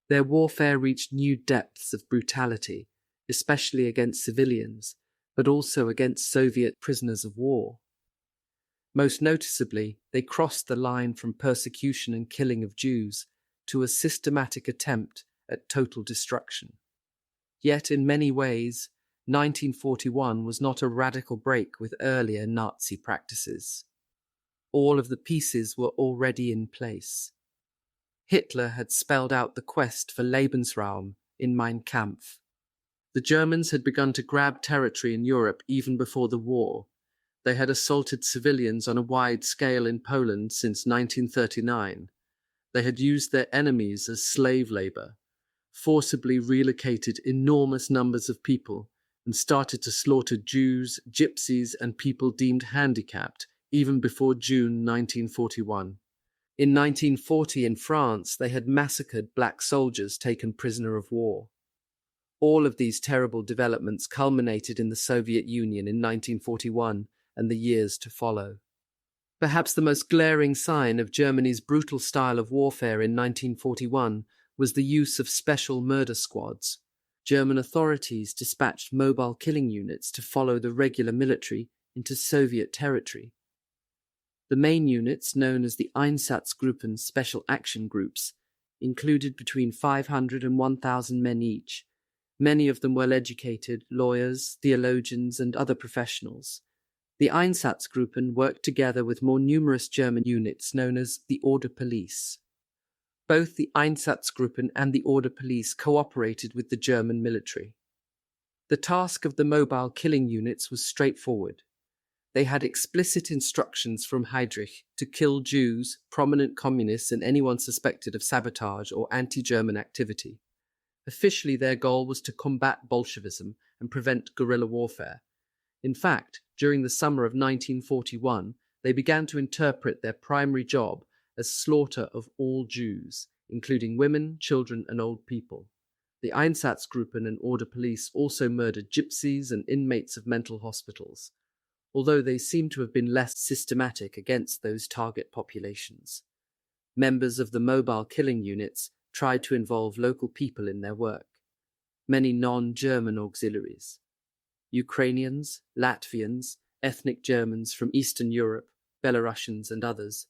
Their warfare reached new depths of brutality, especially against civilians, but also against Soviet prisoners of war. Most noticeably, they crossed the line from persecution and killing of Jews to a systematic attempt at total destruction. Yet, in many ways, 1941 was not a radical break with earlier Nazi practices. All of the pieces were already in place. Hitler had spelled out the quest for Lebensraum in Mein Kampf. The Germans had begun to grab territory in Europe even before the war. They had assaulted civilians on a wide scale in Poland since 1939. They had used their enemies as slave labor, forcibly relocated enormous numbers of people, and started to slaughter Jews, gypsies, and people deemed handicapped even before June 1941. In 1940 in France, they had massacred black soldiers taken prisoner of war. All of these terrible developments culminated in the Soviet Union in 1941 and the years to follow. Perhaps the most glaring sign of Germany's brutal style of warfare in 1941 was the use of special murder squads. German authorities dispatched mobile killing units to follow the regular military into Soviet territory. The main units, known as the Einsatzgruppen special action groups, included between 500 and 1,000 men each. Many of them well-educated, lawyers, theologians, and other professionals. The Einsatzgruppen worked together with more numerous German units known as the Order Police. Both the Einsatzgruppen and the Order Police cooperated with the German military. The task of the mobile killing units was straightforward. They had explicit instructions from Heydrich to kill Jews, prominent communists, and anyone suspected of sabotage or anti-German activity. Officially, their goal was to combat Bolshevism and prevent guerrilla warfare. In fact, during the summer of 1941, they began to interpret their primary job as slaughter of all Jews, including women, children, and old people. The Einsatzgruppen and Order Police also murdered gypsies and inmates of mental hospitals, although they seem to have been less systematic against those target populations. Members of the mobile killing units tried to involve local people in their work. Many non-German auxiliaries, Ukrainians, Latvians, ethnic Germans from Eastern Europe, Belarusians and others,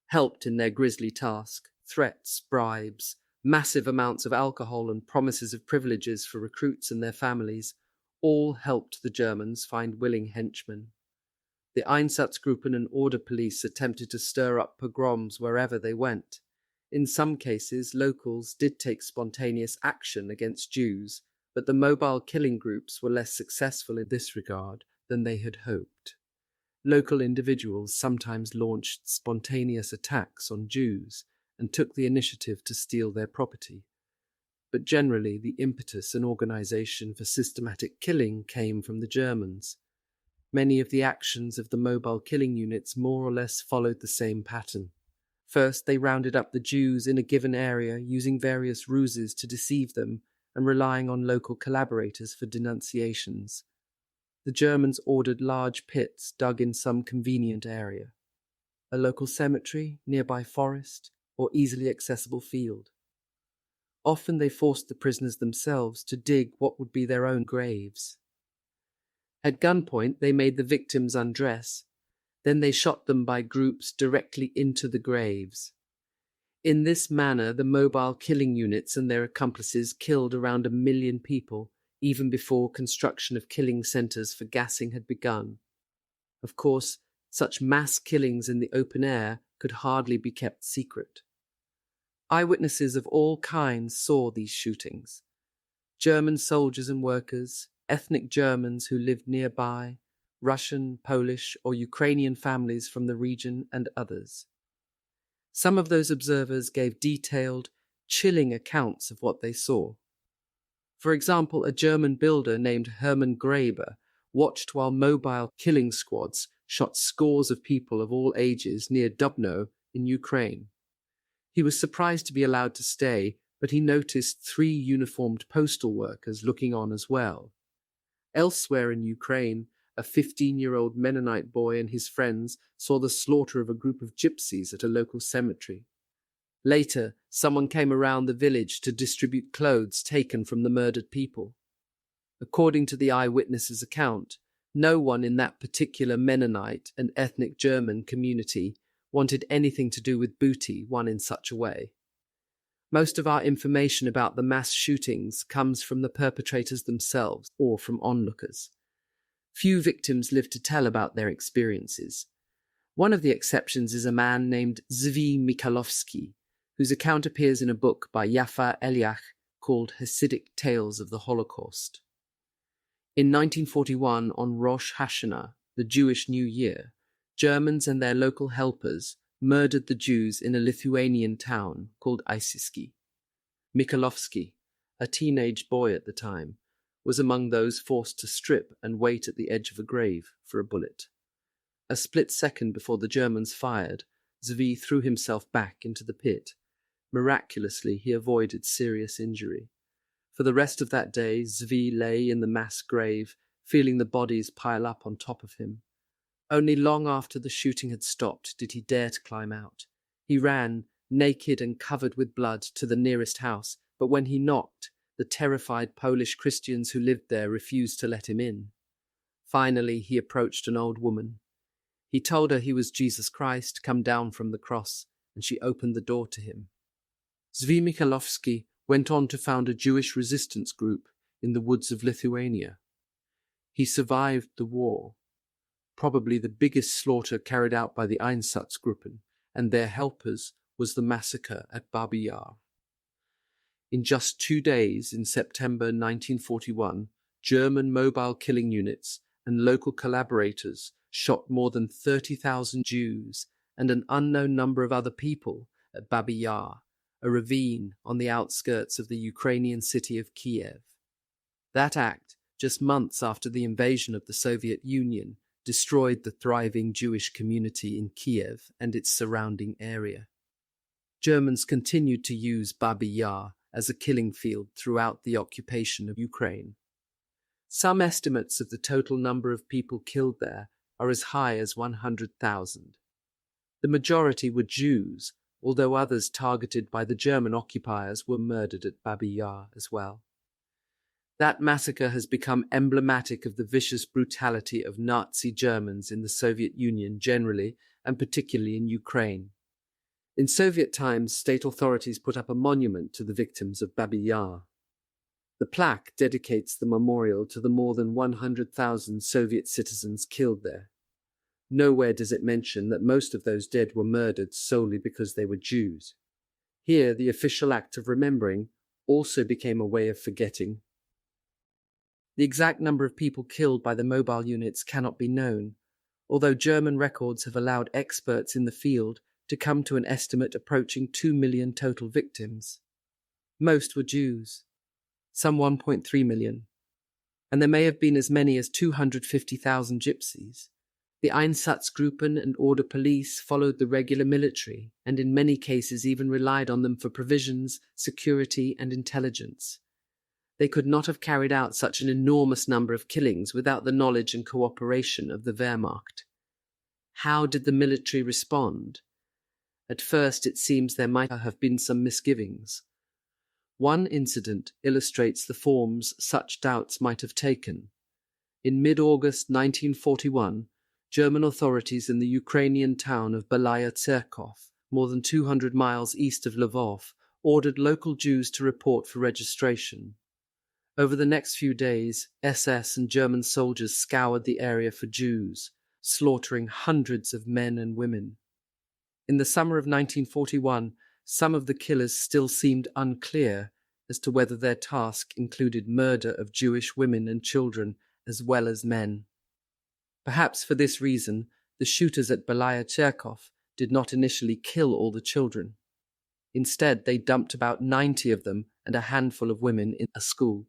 helped in their grisly task. Threats, bribes, massive amounts of alcohol and promises of privileges for recruits and their families all helped the Germans find willing henchmen. The Einsatzgruppen and Order Police attempted to stir up pogroms wherever they went. In some cases, locals did take spontaneous action against Jews, but the mobile killing groups were less successful in this regard than they had hoped. Local individuals sometimes launched spontaneous attacks on Jews and took the initiative to steal their property. But generally, the impetus and organization for systematic killing came from the Germans. Many of the actions of the mobile killing units more or less followed the same pattern. First, they rounded up the Jews in a given area using various ruses to deceive them and relying on local collaborators for denunciations. The Germans ordered large pits dug in some convenient area, a local cemetery, nearby forest, or easily accessible field. Often they forced the prisoners themselves to dig what would be their own graves. At gunpoint, they made the victims undress. Then they shot them by groups directly into the graves. In this manner, the mobile killing units and their accomplices killed around 1 million people, even before construction of killing centers for gassing had begun. Of course, such mass killings in the open air could hardly be kept secret. Eyewitnesses of all kinds saw these shootings. German soldiers and workers, ethnic Germans who lived nearby, Russian, Polish, or Ukrainian families from the region, and others. Some of those observers gave detailed, chilling accounts of what they saw. For example, a German builder named Hermann Graeber watched while mobile killing squads shot scores of people of all ages near Dubno in Ukraine. He was surprised to be allowed to stay, but he noticed 3 uniformed postal workers looking on as well. Elsewhere in Ukraine, a 15-year-old Mennonite boy and his friends saw the slaughter of a group of gypsies at a local cemetery. Later, someone came around the village to distribute clothes taken from the murdered people. According to the eyewitness's account, no one in that particular Mennonite and ethnic German community wanted anything to do with booty won in such a way. Most of our information about the mass shootings comes from the perpetrators themselves or from onlookers. Few victims live to tell about their experiences. One of the exceptions is a man named Zvi Michalowski, whose account appears in a book by Yafa Eliach called Hasidic Tales of the Holocaust. In 1941, on Rosh Hashanah, the Jewish New Year, Germans and their local helpers murdered the Jews in a Lithuanian town called Isiski. Michalowski, a teenage boy at the time, was among those forced to strip and wait at the edge of a grave for a bullet. A split second before the Germans fired, Zvi threw himself back into the pit. Miraculously, he avoided serious injury. For the rest of that day, Zvi lay in the mass grave, feeling the bodies pile up on top of him. Only long after the shooting had stopped did he dare to climb out. He ran, naked and covered with blood, to the nearest house, but when he knocked, the terrified Polish Christians who lived there refused to let him in. Finally, he approached an old woman. He told her he was Jesus Christ, come down from the cross, and she opened the door to him. Zvi Michalowski went on to found a Jewish resistance group in the woods of Lithuania. He survived the war, probably the biggest slaughter carried out by the Einsatzgruppen and their helpers was the massacre at Babi Yar. In just 2 days, in September 1941, German mobile killing units and local collaborators shot more than 30,000 Jews and an unknown number of other people at Babi Yar, a ravine on the outskirts of the Ukrainian city of Kiev. That act, just months after the invasion of the Soviet Union, destroyed the thriving Jewish community in Kiev and its surrounding area. Germans continued to use Babi Yar as a killing field throughout the occupation of Ukraine. Some estimates of the total number of people killed there are as high as 100,000. The majority were Jews, although others targeted by the German occupiers were murdered at Babi Yar as well. That massacre has become emblematic of the vicious brutality of Nazi Germans in the Soviet Union generally, and particularly in Ukraine. In Soviet times, state authorities put up a monument to the victims of Babi Yar. The plaque dedicates the memorial to the more than 100,000 Soviet citizens killed there. Nowhere does it mention that most of those dead were murdered solely because they were Jews. Here, the official act of remembering also became a way of forgetting. The exact number of people killed by the mobile units cannot be known, although German records have allowed experts in the field to come to an estimate approaching 2 million total victims. Most were Jews, some 1.3 million, and there may have been as many as 250,000 gypsies. The Einsatzgruppen and order police followed the regular military, and in many cases even relied on them for provisions, security, and intelligence. They could not have carried out such an enormous number of killings without the knowledge and cooperation of the Wehrmacht. How did the military respond? At first, it seems there might have been some misgivings. One incident illustrates the forms such doubts might have taken. In mid-August 1941, German authorities in the Ukrainian town of Belaya Tserkov, more than 200 miles east of Lvov, ordered local Jews to report for registration. Over the next few days, SS and German soldiers scoured the area for Jews, slaughtering hundreds of men and women. In the summer of 1941, some of the killers still seemed unclear as to whether their task included murder of Jewish women and children as well as men. Perhaps for this reason, the shooters at Belaya Tserkov did not initially kill all the children. Instead, they dumped about 90 of them and a handful of women in a school.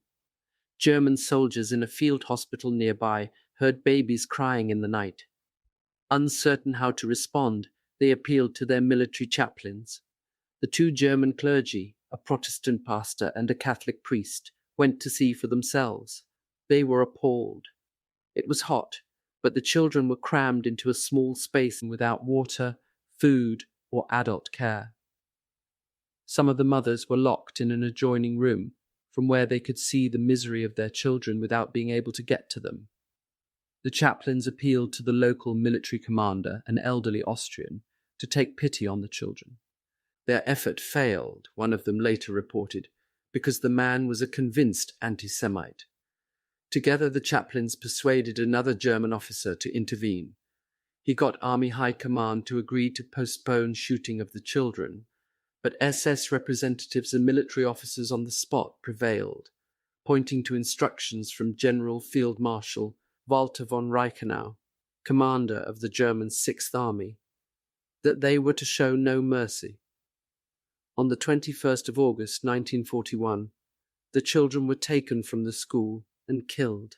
German soldiers in a field hospital nearby heard babies crying in the night. Uncertain how to respond, they appealed to their military chaplains. The two German clergy, a Protestant pastor and a Catholic priest, went to see for themselves. They were appalled. It was hot, but the children were crammed into a small space without water, food, or adult care. Some of the mothers were locked in an adjoining room, from where they could see the misery of their children without being able to get to them. The chaplains appealed to the local military commander, an elderly Austrian, to take pity on the children. Their effort failed, one of them later reported, because the man was a convinced anti-Semite. Together the chaplains persuaded another German officer to intervene. He got Army High Command to agree to postpone shooting of the children, but SS representatives and military officers on the spot prevailed, pointing to instructions from General Field Marshal Walter von Reichenau, commander of the German Sixth Army, that they were to show no mercy. On the 21st of August 1941, the children were taken from the school and killed.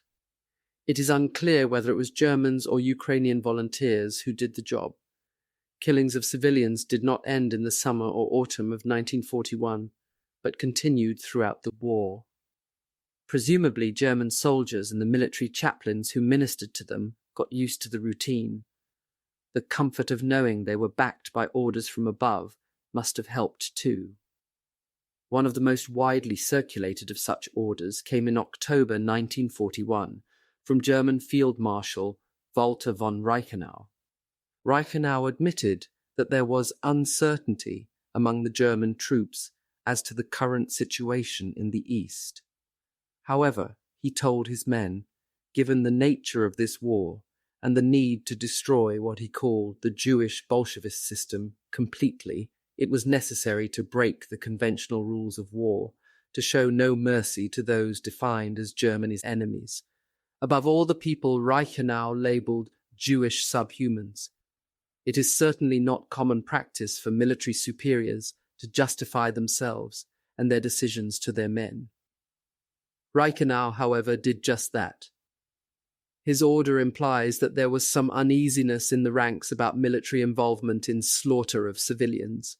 It is unclear whether it was Germans or Ukrainian volunteers who did the job. Killings of civilians did not end in the summer or autumn of 1941, but continued throughout the war. Presumably, German soldiers and the military chaplains who ministered to them got used to the routine. The comfort of knowing they were backed by orders from above must have helped too. One of the most widely circulated of such orders came in October 1941 from German Field Marshal Walter von Reichenau. Reichenau admitted that there was uncertainty among the German troops as to the current situation in the East. However, he told his men, given the nature of this war and the need to destroy what he called the Jewish Bolshevist system completely, it was necessary to break the conventional rules of war, to show no mercy to those defined as Germany's enemies. Above all the people Reichenau labeled Jewish subhumans. It is certainly not common practice for military superiors to justify themselves and their decisions to their men. Reichenau, however, did just that. His order implies that there was some uneasiness in the ranks about military involvement in slaughter of civilians.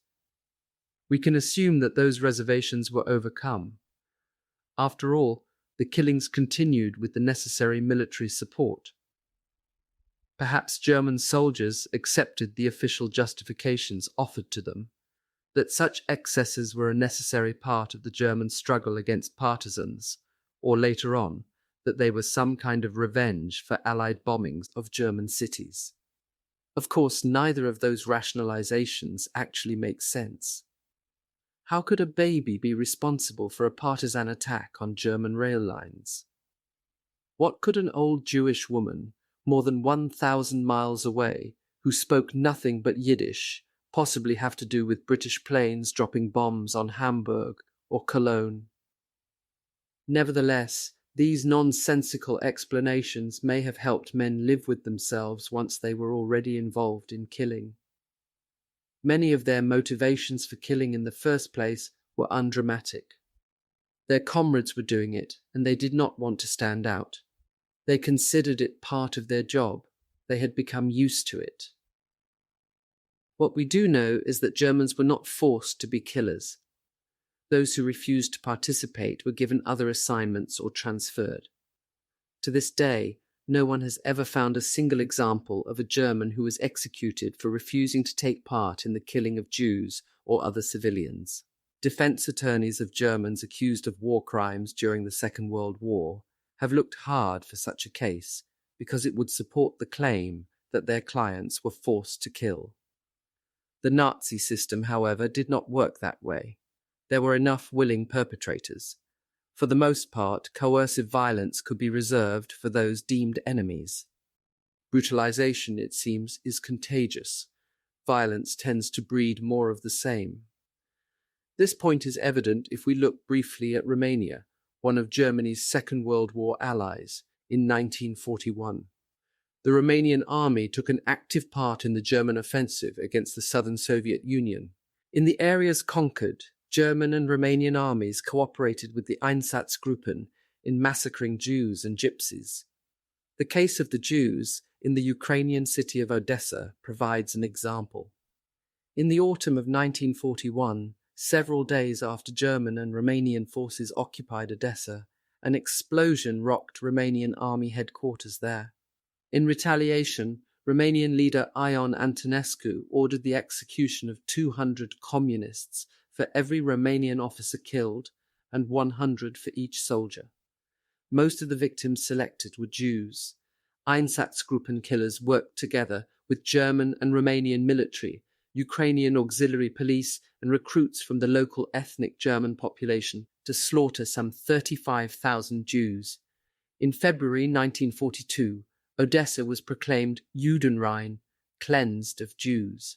We can assume that those reservations were overcome. After all, the killings continued with the necessary military support. Perhaps German soldiers accepted the official justifications offered to them, that such excesses were a necessary part of the German struggle against partisans, or later on, that they were some kind of revenge for Allied bombings of German cities. Of course, neither of those rationalizations actually makes sense. How could a baby be responsible for a partisan attack on German rail lines? What could an old Jewish woman, more than 1,000 miles away, who spoke nothing but Yiddish, possibly have to do with British planes dropping bombs on Hamburg or Cologne? Nevertheless, these nonsensical explanations may have helped men live with themselves once they were already involved in killing. Many of their motivations for killing in the first place were undramatic. Their comrades were doing it, and they did not want to stand out. They considered it part of their job. They had become used to it. What we do know is that Germans were not forced to be killers. Those who refused to participate were given other assignments or transferred. To this day, no one has ever found a single example of a German who was executed for refusing to take part in the killing of Jews or other civilians. Defense attorneys of Germans accused of war crimes during the Second World War have looked hard for such a case because it would support the claim that their clients were forced to kill. The Nazi system, however, did not work that way. There were enough willing perpetrators. For the most part, coercive violence could be reserved for those deemed enemies. Brutalization, it seems, is contagious. Violence tends to breed more of the same. This point is evident if we look briefly at Romania, one of Germany's Second World War allies, in 1941. The Romanian army took an active part in the German offensive against the southern Soviet Union. In the areas conquered, German and Romanian armies cooperated with the Einsatzgruppen in massacring Jews and Gypsies. The case of the Jews in the Ukrainian city of Odessa provides an example. In the autumn of 1941, several days after German and Romanian forces occupied Odessa, an explosion rocked Romanian army headquarters there. In retaliation, Romanian leader Ion Antonescu ordered the execution of 200 communists for every Romanian officer killed and 100 for each soldier. Most of the victims selected were Jews. Einsatzgruppen killers worked together with German and Romanian military, Ukrainian auxiliary police, and recruits from the local ethnic German population to slaughter some 35,000 Jews. In February 1942, Odessa was proclaimed Judenrein, cleansed of Jews.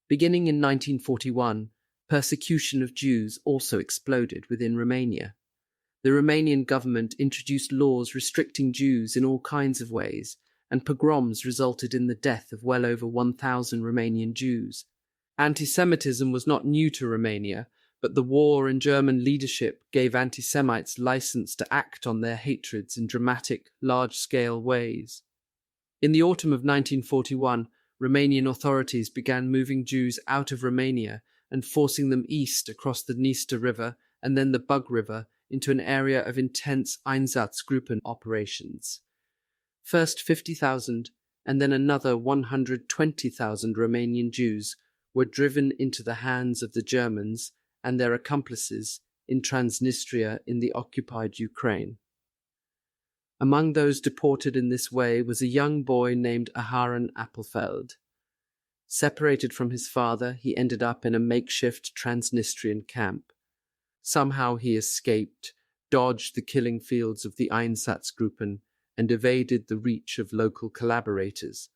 Beginning in 1941, persecution of Jews also exploded within Romania. The Romanian government introduced laws restricting Jews in all kinds of ways, and pogroms resulted in the death of well over 1,000 Romanian Jews. Antisemitism was not new to Romania, but the war and German leadership gave anti-Semites license to act on their hatreds in dramatic, large-scale ways. In the autumn of 1941, Romanian authorities began moving Jews out of Romania and forcing them east across the Dniester River and then the Bug River into an area of intense Einsatzgruppen operations. First 50,000 and then another 120,000 Romanian Jews were driven into the hands of the Germans and their accomplices in Transnistria in the occupied Ukraine. Among those deported in this way was a young boy named Aharon Appelfeld. Separated from his father, he ended up in a makeshift Transnistrian camp. Somehow he escaped, dodged the killing fields of the Einsatzgruppen, and evaded the reach of local collaborators.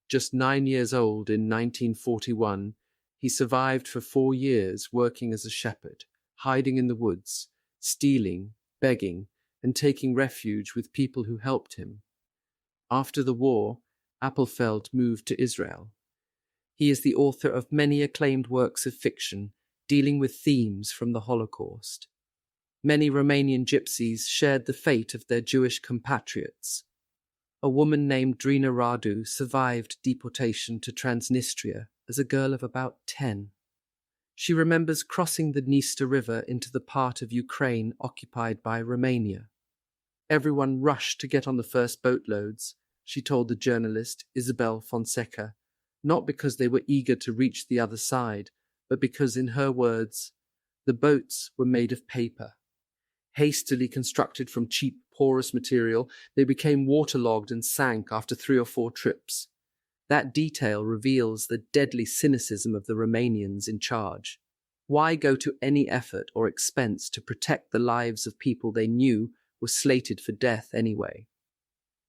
Just 9 years old in 1941, he survived for 4 years working as a shepherd, hiding in the woods, stealing, begging, and taking refuge with people who helped him. After the war, Appelfeld moved to Israel. He is the author of many acclaimed works of fiction dealing with themes from the Holocaust. Many Romanian gypsies shared the fate of their Jewish compatriots. A woman named Drina Radu survived deportation to Transnistria as a girl of about 10. She remembers crossing the Dniester River into the part of Ukraine occupied by Romania. Everyone rushed to get on the first boatloads, she told the journalist Isabel Fonseca, not because they were eager to reach the other side, but because, in her words, the boats were made of paper. Hastily constructed from cheap, porous material, they became waterlogged and sank after 3 or 4 trips. That detail reveals the deadly cynicism of the Romanians in charge. Why go to any effort or expense to protect the lives of people they knew were slated for death anyway?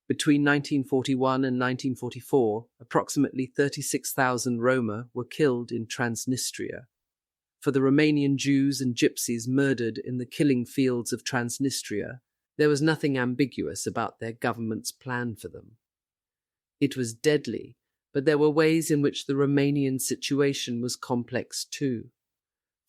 Between 1941 and 1944, approximately 36,000 Roma were killed in Transnistria. For the Romanian Jews and Gypsies murdered in the killing fields of Transnistria, there was nothing ambiguous about their government's plan for them. It was deadly, but there were ways in which the Romanian situation was complex too.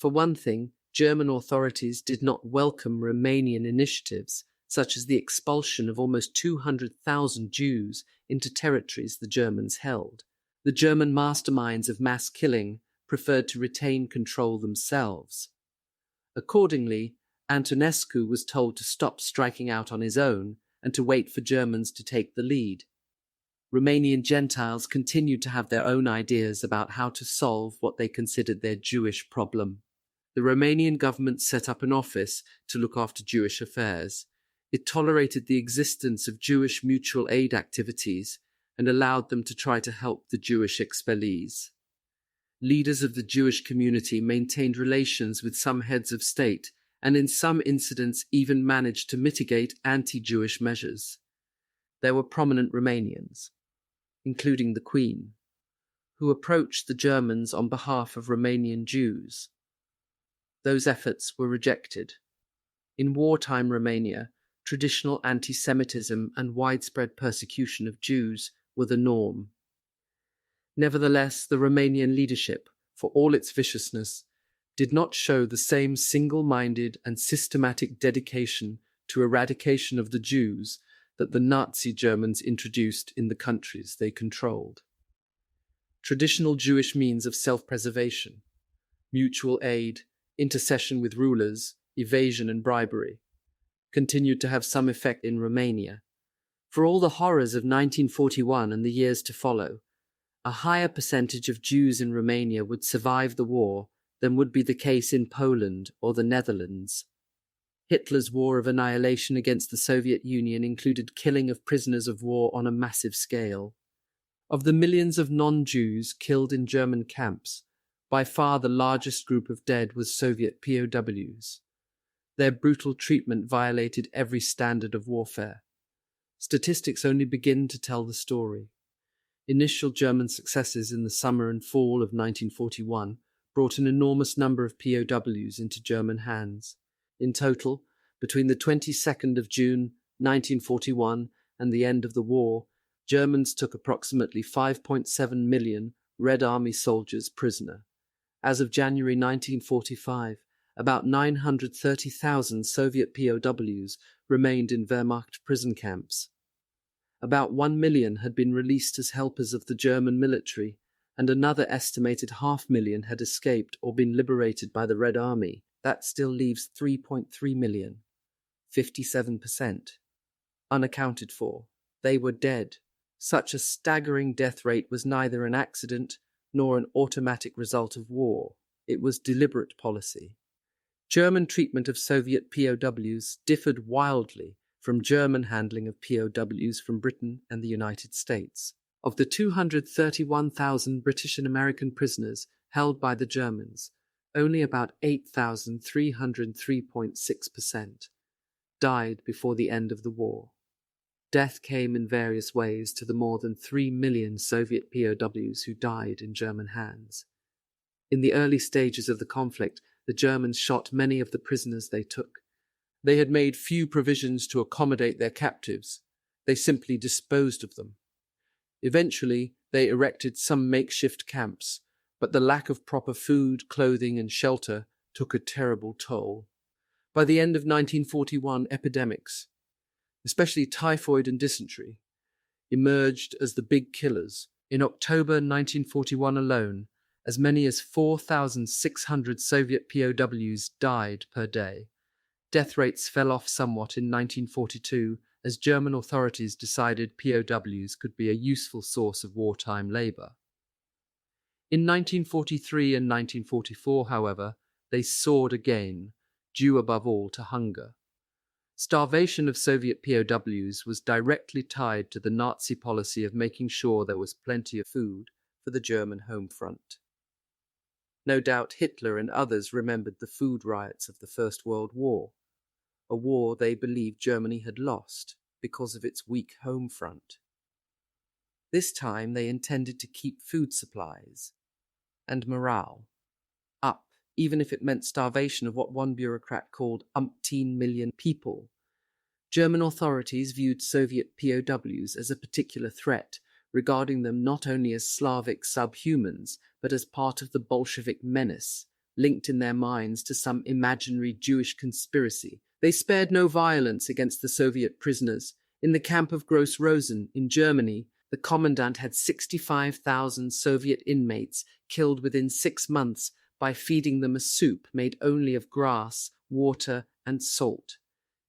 For one thing, German authorities did not welcome Romanian initiatives, such as the expulsion of almost 200,000 Jews into territories the Germans held. The German masterminds of mass killing preferred to retain control themselves. Accordingly, Antonescu was told to stop striking out on his own and to wait for Germans to take the lead. Romanian Gentiles continued to have their own ideas about how to solve what they considered their Jewish problem. The Romanian government set up an office to look after Jewish affairs. It tolerated the existence of Jewish mutual aid activities and allowed them to try to help the Jewish expellees. Leaders of the Jewish community maintained relations with some heads of state and in some incidents even managed to mitigate anti-Jewish measures. There were prominent Romanians, including the Queen, who approached the Germans on behalf of Romanian Jews. Those efforts were rejected. In wartime Romania, traditional anti-Semitism and widespread persecution of Jews were the norm. Nevertheless, the Romanian leadership, for all its viciousness, did not show the same single-minded and systematic dedication to eradication of the Jews that the Nazi Germans introduced in the countries they controlled. Traditional Jewish means of self-preservation, mutual aid, intercession with rulers, evasion and bribery, continued to have some effect in Romania. For all the horrors of 1941 and the years to follow, a higher percentage of Jews in Romania would survive the war than would be the case in Poland or the Netherlands. Hitler's war of annihilation against the Soviet Union included killing of prisoners of war on a massive scale. Of the millions of non-Jews killed in German camps, by far the largest group of dead was Soviet POWs. Their brutal treatment violated every standard of warfare. Statistics only begin to tell the story. Initial German successes in the summer and fall of 1941 brought an enormous number of POWs into German hands. In total, between the 22nd of June 1941 and the end of the war, Germans took approximately 5.7 million Red Army soldiers prisoner. As of January 1945, about 930,000 Soviet POWs remained in Wehrmacht prison camps. About 1 million had been released as helpers of the German military, and another estimated 500,000 had escaped or been liberated by the Red Army. That still leaves 3.3 million, 57%, unaccounted for. They were dead. Such a staggering death rate was neither an accident nor an automatic result of war. It was deliberate policy. German treatment of Soviet POWs differed wildly from German handling of POWs from Britain and the United States. Of the 231,000 British and American prisoners held by the Germans, only about 8,303.6% died before the end of the war. Death came in various ways to the more than 3 million Soviet POWs who died in German hands. In the early stages of the conflict, the Germans shot many of the prisoners they took. They had made few provisions to accommodate their captives. They simply disposed of them. Eventually, they erected some makeshift camps, but the lack of proper food, clothing, and shelter took a terrible toll. By the end of 1941, epidemics, especially typhoid and dysentery, emerged as the big killers. In October 1941 alone, as many as 4,600 Soviet POWs died per day. Death rates fell off somewhat in 1942 as German authorities decided POWs could be a useful source of wartime labor. In 1943 and 1944, however, they soared again, due above all to hunger. Starvation of Soviet POWs was directly tied to the Nazi policy of making sure there was plenty of food for the German home front. No doubt Hitler and others remembered the food riots of the First World War, a war they believed Germany had lost because of its weak home front. This time they intended to keep food supplies and morale up, even if it meant starvation of what one bureaucrat called umpteen million people. German authorities viewed Soviet POWs as a particular threat, regarding them not only as Slavic subhumans, but as part of the Bolshevik menace, linked in their minds to some imaginary Jewish conspiracy They spared no violence against the Soviet prisoners. In the camp of Gross-Rosen in Germany, the commandant had 65,000 Soviet inmates killed within 6 months by feeding them a soup made only of grass, water, and salt.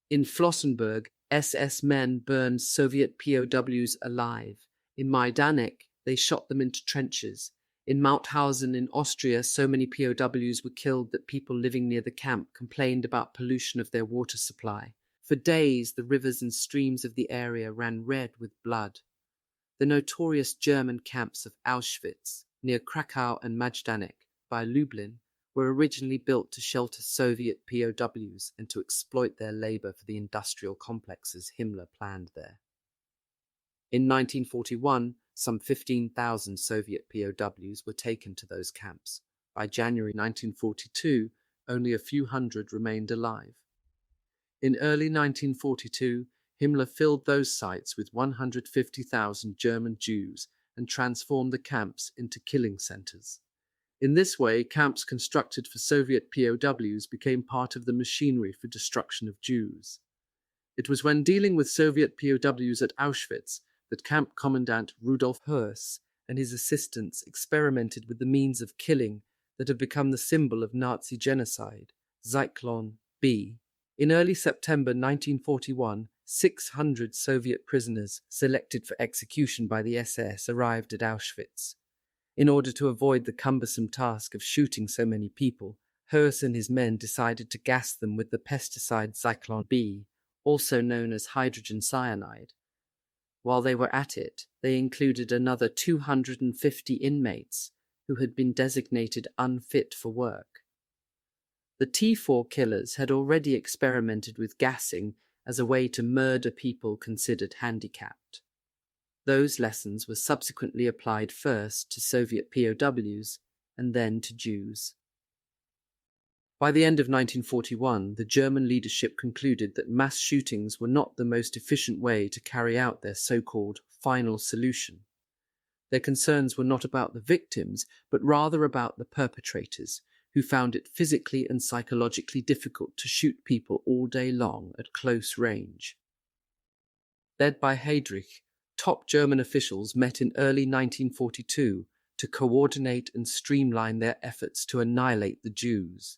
In Flossenburg, SS men burned Soviet POWs alive. In Majdanek, they shot them into trenches. In Mauthausen in Austria, so many POWs were killed that people living near the camp complained about pollution of their water supply. For days, the rivers and streams of the area ran red with blood. The notorious German camps of Auschwitz, near Krakow and Majdanek, by Lublin, were originally built to shelter Soviet POWs and to exploit their labor for the industrial complexes Himmler planned there. In 1941, some 15,000 Soviet POWs were taken to those camps. By January 1942, only a few hundred remained alive. In early 1942, Himmler filled those sites with 150,000 German Jews and transformed the camps into killing centers. In this way, camps constructed for Soviet POWs became part of the machinery for destruction of Jews. It was when dealing with Soviet POWs at Auschwitz that Camp Commandant Rudolf Höss and his assistants experimented with the means of killing that have become the symbol of Nazi genocide, Zyklon B. In early September 1941, 600 Soviet prisoners selected for execution by the SS arrived at Auschwitz. In order to avoid the cumbersome task of shooting so many people, Höss and his men decided to gas them with the pesticide Zyklon B, also known as hydrogen cyanide. While they were at it, they included another 250 inmates who had been designated unfit for work. The T4 killers had already experimented with gassing as a way to murder people considered handicapped. Those lessons were subsequently applied first to Soviet POWs and then to Jews. By the end of 1941, the German leadership concluded that mass shootings were not the most efficient way to carry out their so-called final solution. Their concerns were not about the victims, but rather about the perpetrators, who found it physically and psychologically difficult to shoot people all day long at close range. Led by Heydrich, top German officials met in early 1942 to coordinate and streamline their efforts to annihilate the Jews.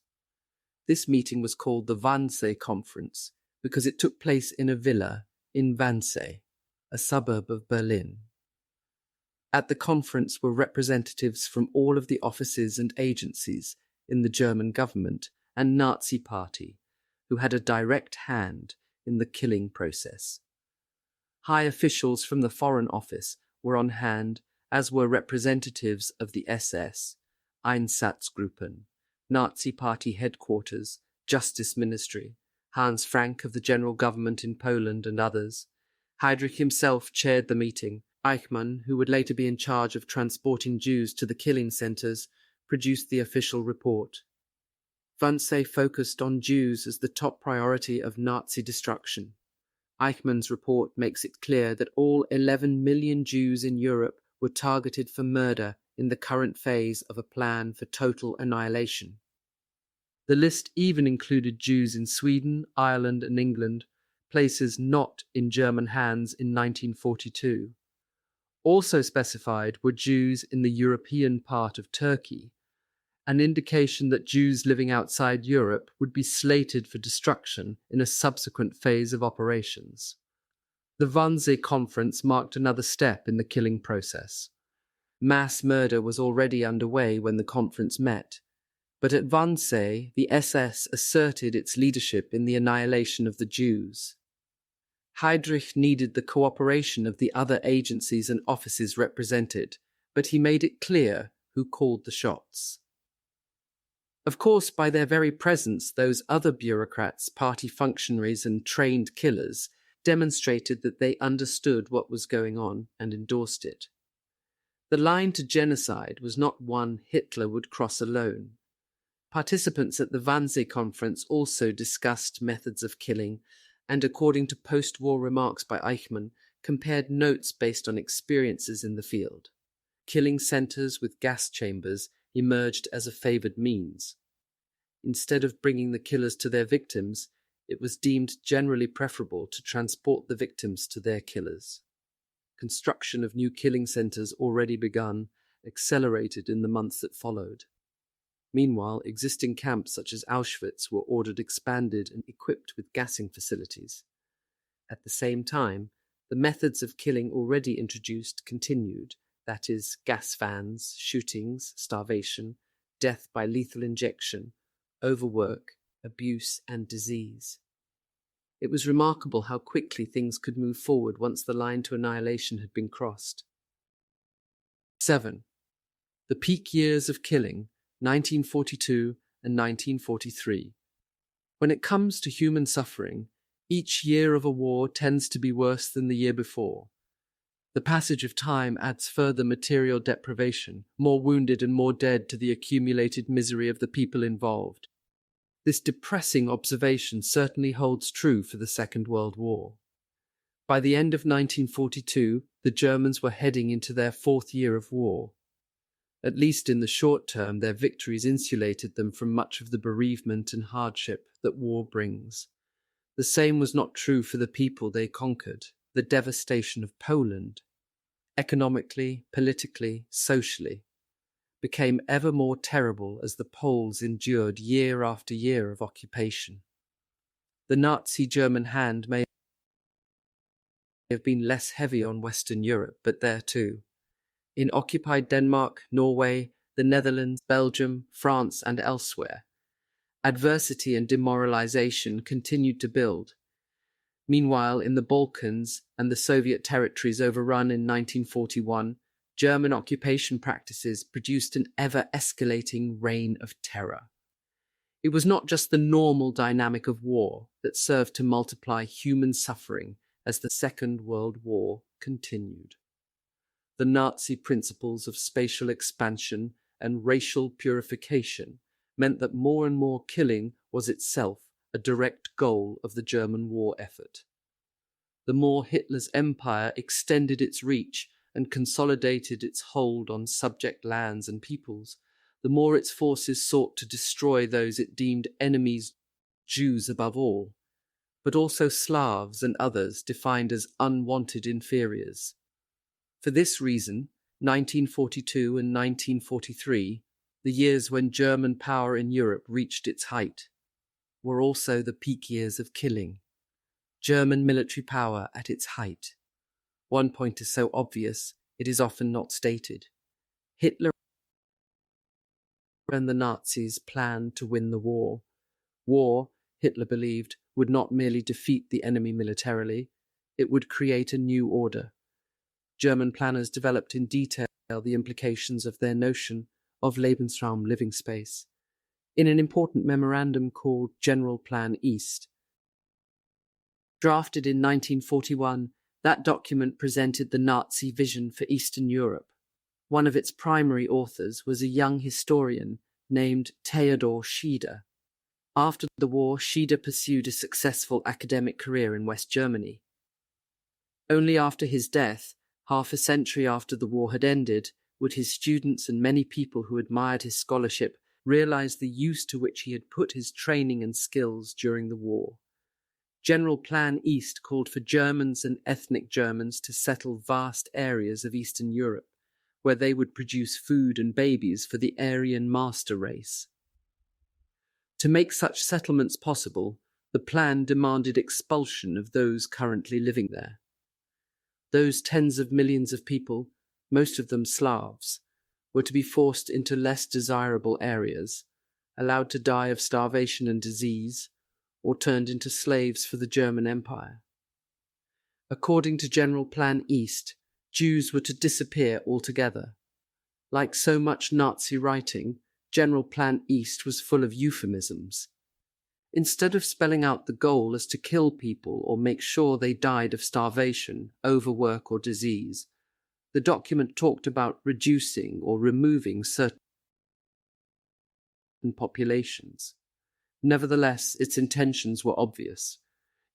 This meeting was called the Wannsee Conference because it took place in a villa in Wannsee, a suburb of Berlin. At the conference were representatives from all of the offices and agencies in the German government and Nazi Party, who had a direct hand in the killing process. High officials from the Foreign Office were on hand, as were representatives of the SS, Einsatzgruppen, Nazi Party headquarters, Justice Ministry, Hans Frank of the General Government in Poland and others. Heydrich himself chaired the meeting. Eichmann, who would later be in charge of transporting Jews to the killing centers, produced the official report. Wannsee focused on Jews as the top priority of Nazi destruction. Eichmann's report makes it clear that all 11 million Jews in Europe were targeted for murder in the current phase of a plan for total annihilation. The list even included Jews in Sweden, Ireland, and England, places not in German hands in 1942. Also specified were Jews in the European part of Turkey, an indication that Jews living outside Europe would be slated for destruction in a subsequent phase of operations. The Wannsee Conference marked another step in the killing process. Mass murder was already underway when the conference met, but at Wannsee, the SS asserted its leadership in the annihilation of the Jews. Heydrich needed the cooperation of the other agencies and offices represented, but he made it clear who called the shots. Of course, by their very presence, those other bureaucrats, party functionaries, and trained killers demonstrated that they understood what was going on and endorsed it. The line to genocide was not one Hitler would cross alone. Participants at the Wannsee Conference also discussed methods of killing and, according to post-war remarks by Eichmann, compared notes based on experiences in the field. Killing centers with gas chambers emerged as a favored means. Instead of bringing the killers to their victims, it was deemed generally preferable to transport the victims to their killers. Construction of new killing centers already begun accelerated in the months that followed. Meanwhile, existing camps such as Auschwitz were ordered expanded and equipped with gassing facilities. At the same time, the methods of killing already introduced continued, that is, gas fans, shootings, starvation, death by lethal injection, overwork, abuse, and disease. It was remarkable how quickly things could move forward once the line to annihilation had been crossed. 7. The peak years of killing, 1942 and 1943. When it comes to human suffering, each year of a war tends to be worse than the year before. The passage of time adds further material deprivation, more wounded and more dead to the accumulated misery of the people involved. This depressing observation certainly holds true for the Second World War. By the end of 1942, the Germans were heading into their fourth year of war. At least in the short term, their victories insulated them from much of the bereavement and hardship that war brings. The same was not true for the people they conquered. The devastation of Poland, economically, politically, socially, became ever more terrible as the Poles endured year after year of occupation. The Nazi German hand may have been less heavy on Western Europe, but there too, in occupied Denmark, Norway, the Netherlands, Belgium, France, and elsewhere, adversity and demoralization continued to build. Meanwhile, in the Balkans and the Soviet territories overrun in 1941, German occupation practices produced an ever-escalating reign of terror. It was not just the normal dynamic of war that served to multiply human suffering as the Second World War continued. The Nazi principles of spatial expansion and racial purification meant that more and more killing was itself a direct goal of the German war effort. The more Hitler's empire extended its reach and consolidated its hold on subject lands and peoples, the more its forces sought to destroy those it deemed enemies, Jews above all, but also Slavs and others defined as unwanted inferiors. For this reason, 1942 and 1943, the years when German power in Europe reached its height, were also the peak years of killing. German military power at its height. One point is so obvious, it is often not stated. Hitler and the Nazis planned to win the war. War, Hitler believed, would not merely defeat the enemy militarily, it would create a new order. German planners developed in detail the implications of their notion of Lebensraum, living space, in an important memorandum called General Plan East. Drafted in 1941, that document presented the Nazi vision for Eastern Europe. One of its primary authors was a young historian named Theodor Schieder. After the war, Schieder pursued a successful academic career in West Germany. Only after his death, half a century after the war had ended, would his students and many people who admired his scholarship realize the use to which he had put his training and skills during the war. General Plan East called for Germans and ethnic Germans to settle vast areas of Eastern Europe, where they would produce food and babies for the Aryan master race. To make such settlements possible, the plan demanded expulsion of those currently living there. Those tens of millions of people, most of them Slavs, were to be forced into less desirable areas, allowed to die of starvation and disease, or turned into slaves for the German Empire. According to General Plan East, Jews were to disappear altogether. Like so much Nazi writing, General Plan East was full of euphemisms. Instead of spelling out the goal as to kill people or make sure they died of starvation, overwork, or disease, the document talked about reducing or removing certain populations. Nevertheless, its intentions were obvious.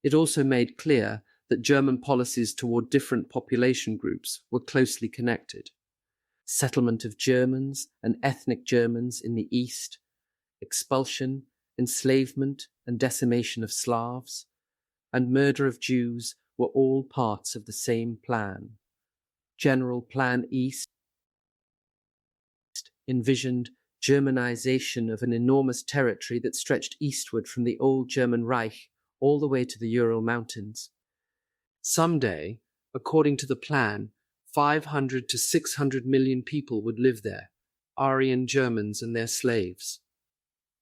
It also made clear that German policies toward different population groups were closely connected. Settlement of Germans and ethnic Germans in the East, expulsion enslavement and decimation of Slavs, and murder of Jews were all parts of the same plan. General Plan East envisioned Germanization of an enormous territory that stretched eastward from the old German Reich all the way to the Ural Mountains. Someday, according to the plan, 500 to 600 million people would live there, Aryan Germans and their slaves.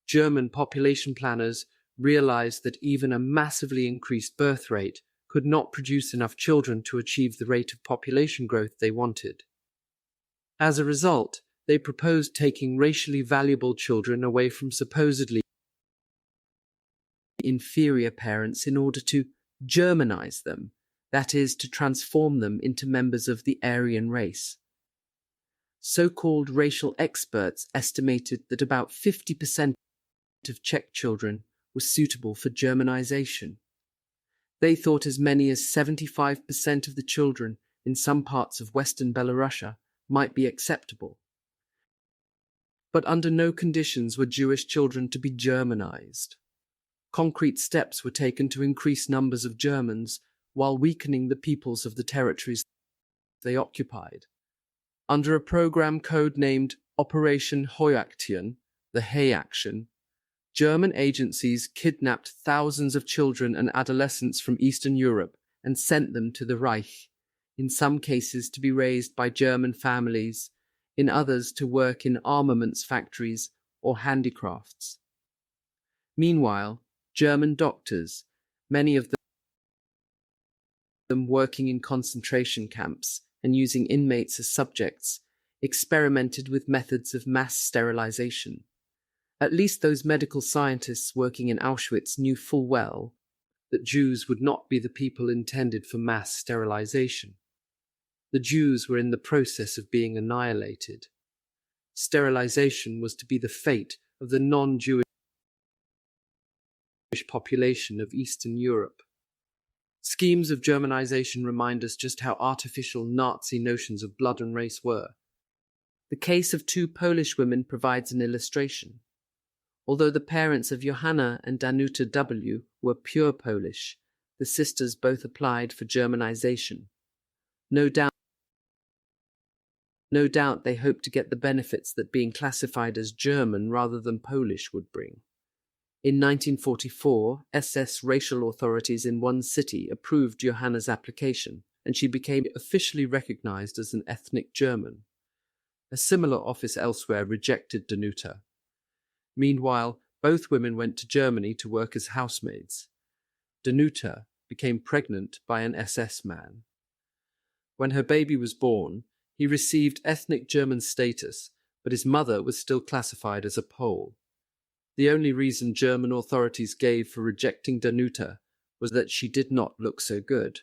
German population planners realized that even a massively increased birth rate could not produce enough children to achieve the rate of population growth they wanted. As a result, they proposed taking racially valuable children away from supposedly inferior parents in order to Germanize them, that is, to transform them into members of the Aryan race. So-called racial experts estimated that about 50% of Czech children were suitable for Germanization. They thought as many as 75% of the children in some parts of Western Belarusia might be acceptable. But under no conditions were Jewish children to be Germanized. Concrete steps were taken to increase numbers of Germans while weakening the peoples of the territories they occupied. Under a program code-named Operation Heuaktion, the Hay Action, German agencies kidnapped thousands of children and adolescents from Eastern Europe and sent them to the Reich, in some cases to be raised by German families, in others to work in armaments factories or handicrafts. Meanwhile, German doctors, many of them working in concentration camps and using inmates as subjects, experimented with methods of mass sterilization. At least those medical scientists working in Auschwitz knew full well that Jews would not be the people intended for mass sterilization. The Jews were in the process of being annihilated. Sterilization was to be the fate of the non-Jewish population of Eastern Europe. Schemes of Germanization remind us just how artificial Nazi notions of blood and race were. The case of two Polish women provides an illustration. Although the parents of Johanna and Danuta W. were pure Polish, the sisters both applied for Germanization. No doubt they hoped to get the benefits that being classified as German rather than Polish would bring. In 1944, SS racial authorities in one city approved Johanna's application, and she became officially recognized as an ethnic German. A similar office elsewhere rejected Danuta. Meanwhile, both women went to Germany to work as housemaids. Danuta became pregnant by an SS man. When her baby was born, he received ethnic German status, but his mother was still classified as a Pole. The only reason German authorities gave for rejecting Danuta was that she did not look so good.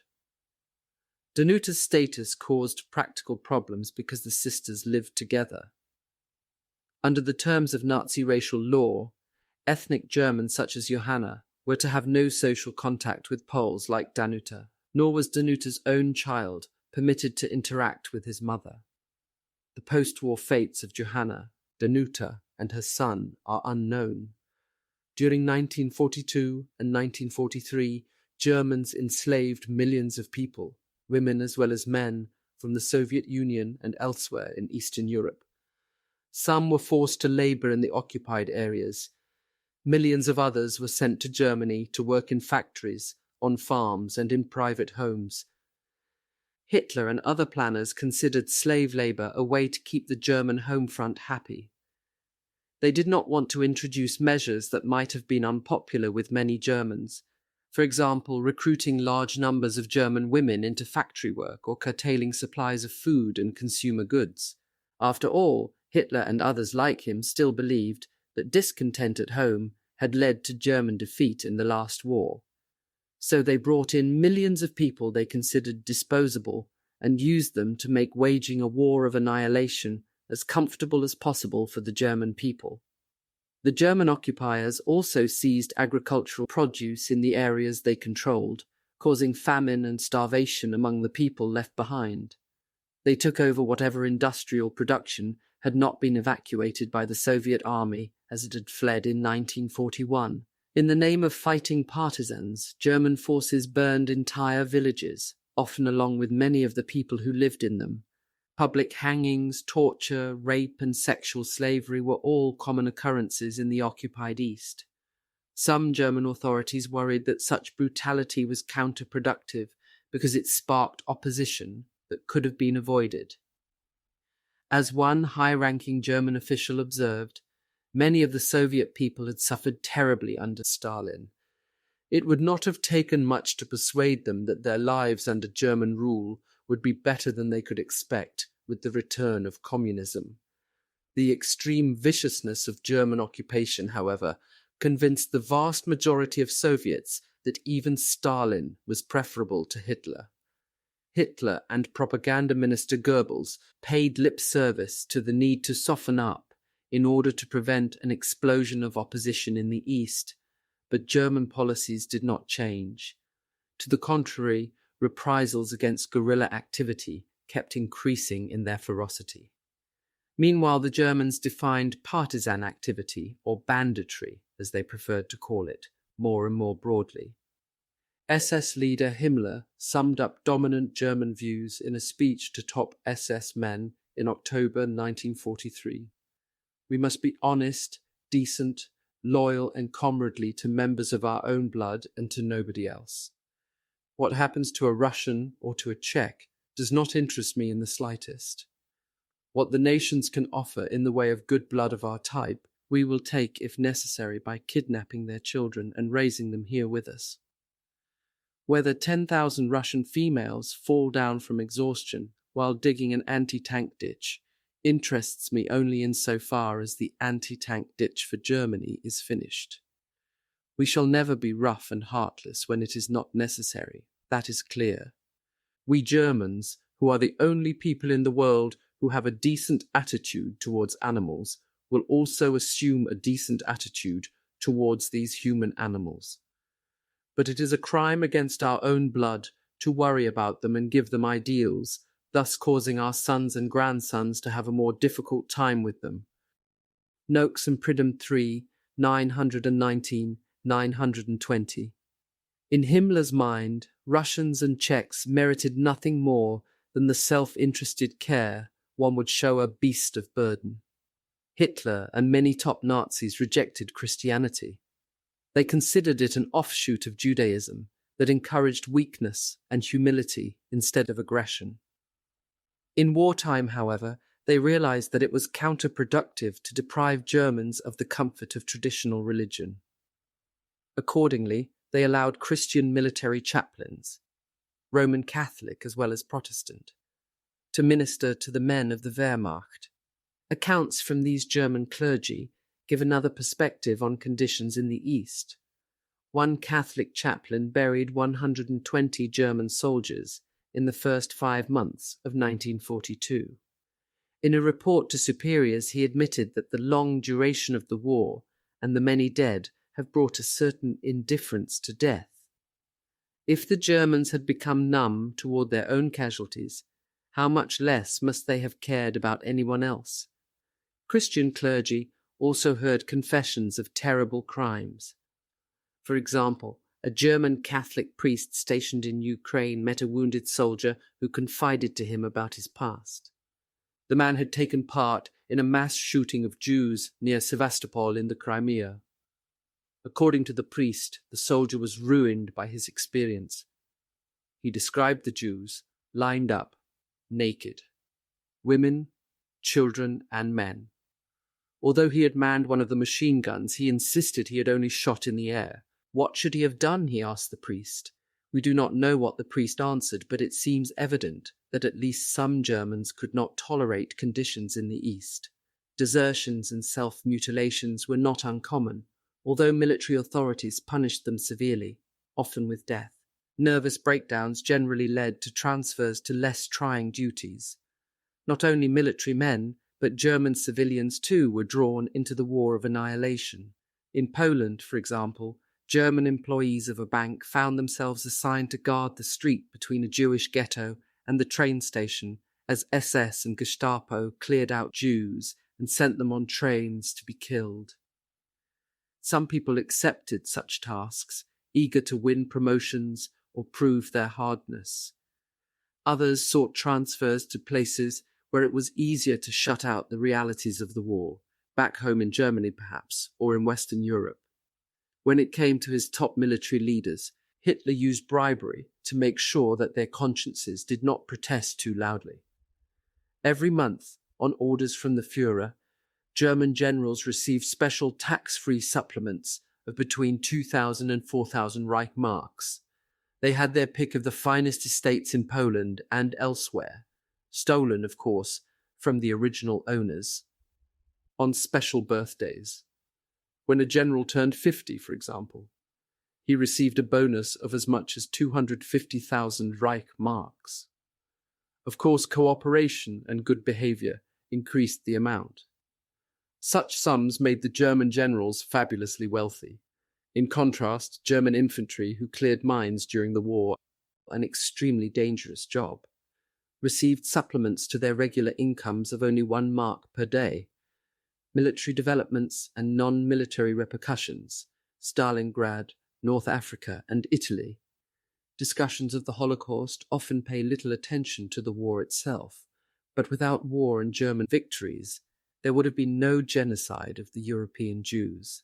Danuta's status caused practical problems because the sisters lived together. Under the terms of Nazi racial law, ethnic Germans such as Johanna were to have no social contact with Poles like Danuta, nor was Danuta's own child permitted to interact with his mother. The post-war fates of Johanna, Danuta, and her son are unknown. During 1942 and 1943, Germans enslaved millions of people, women as well as men, from the Soviet Union and elsewhere in Eastern Europe. Some were forced to labor in the occupied areas. Millions of others were sent to Germany to work in factories, on farms, and in private homes. Hitler and other planners considered slave labor a way to keep the German home front happy. They did not want to introduce measures that might have been unpopular with many Germans, for example, recruiting large numbers of German women into factory work or curtailing supplies of food and consumer goods. After all, Hitler and others like him still believed that discontent at home had led to German defeat in the last war. So they brought in millions of people they considered disposable and used them to make waging a war of annihilation as comfortable as possible for the German people. The German occupiers also seized agricultural produce in the areas they controlled, causing famine and starvation among the people left behind. They took over whatever industrial production had not been evacuated by the Soviet army as it had fled in 1941. In the name of fighting partisans, German forces burned entire villages, often along with many of the people who lived in them. Public hangings, torture, rape, and sexual slavery were all common occurrences in the occupied East. Some German authorities worried that such brutality was counterproductive because it sparked opposition that could have been avoided. As one high-ranking German official observed, many of the Soviet people had suffered terribly under Stalin. It would not have taken much to persuade them that their lives under German rule would be better than they could expect with the return of communism. The extreme viciousness of German occupation, however, convinced the vast majority of Soviets that even Stalin was preferable to Hitler. Hitler and propaganda minister Goebbels paid lip service to the need to soften up in order to prevent an explosion of opposition in the East, but German policies did not change. To the contrary, reprisals against guerrilla activity kept increasing in their ferocity. Meanwhile, the Germans defined partisan activity, or banditry, as they preferred to call it, more and more broadly. SS leader Himmler summed up dominant German views in a speech to top SS men in October 1943. We must be honest, decent, loyal and comradely to members of our own blood and to nobody else. What happens to a Russian or to a Czech does not interest me in the slightest. What the nations can offer in the way of good blood of our type, we will take if necessary by kidnapping their children and raising them here with us. Whether 10,000 Russian females fall down from exhaustion while digging an anti-tank ditch interests me only insofar as the anti-tank ditch for Germany is finished. We shall never be rough and heartless when it is not necessary, that is clear. We Germans, who are the only people in the world who have a decent attitude towards animals, will also assume a decent attitude towards these human animals. But it is a crime against our own blood to worry about them and give them ideals, thus causing our sons and grandsons to have a more difficult time with them. Noakes and Pridham 3, 919, 920. In Himmler's mind, Russians and Czechs merited nothing more than the self-interested care one would show a beast of burden. Hitler and many top Nazis rejected Christianity. They considered it an offshoot of Judaism that encouraged weakness and humility instead of aggression. In wartime, however, they realized that it was counterproductive to deprive Germans of the comfort of traditional religion. Accordingly, they allowed Christian military chaplains, Roman Catholic as well as Protestant, to minister to the men of the Wehrmacht. Accounts from these German clergy give another perspective on conditions in the East. One Catholic chaplain buried 120 German soldiers in the first 5 months of 1942. In a report to superiors, he admitted that the long duration of the war and the many dead have brought a certain indifference to death. If the Germans had become numb toward their own casualties, how much less must they have cared about anyone else? Christian clergy also heard confessions of terrible crimes. For example, a German Catholic priest stationed in Ukraine met a wounded soldier who confided to him about his past. The man had taken part in a mass shooting of Jews near Sevastopol in the Crimea. According to the priest, the soldier was ruined by his experience. He described the Jews lined up, naked, women, children, and men. Although he had manned one of the machine guns, he insisted he had only shot in the air. What should he have done? He asked the priest. We do not know what the priest answered, but it seems evident that at least some Germans could not tolerate conditions in the East. Desertions and self-mutilations were not uncommon, although military authorities punished them severely, often with death. Nervous breakdowns generally led to transfers to less trying duties. Not only military men, but German civilians too were drawn into the war of annihilation. In Poland, for example, German employees of a bank found themselves assigned to guard the street between a Jewish ghetto and the train station as SS and Gestapo cleared out Jews and sent them on trains to be killed. Some people accepted such tasks, eager to win promotions or prove their hardness. Others sought transfers to places where it was easier to shut out the realities of the war, back home in Germany perhaps, or in Western Europe. When it came to his top military leaders, Hitler used bribery to make sure that their consciences did not protest too loudly. Every month, on orders from the Führer, German generals received special tax-free supplements of between 2,000 and 4,000 Reich marks. They had their pick of the finest estates in Poland and elsewhere, stolen, of course, from the original owners. On special birthdays, when a general turned 50, for example, he received a bonus of as much as 250,000 Reich marks. Of course, cooperation and good behavior increased the amount. Such sums made the German generals fabulously wealthy. In contrast, German infantry, who cleared mines during the war, an extremely dangerous job, received supplements to their regular incomes of only 1 mark per day. Military developments and non-military repercussions, Stalingrad, North Africa, and Italy. Discussions of the Holocaust often pay little attention to the war itself, but without war and German victories, there would have been no genocide of the European Jews.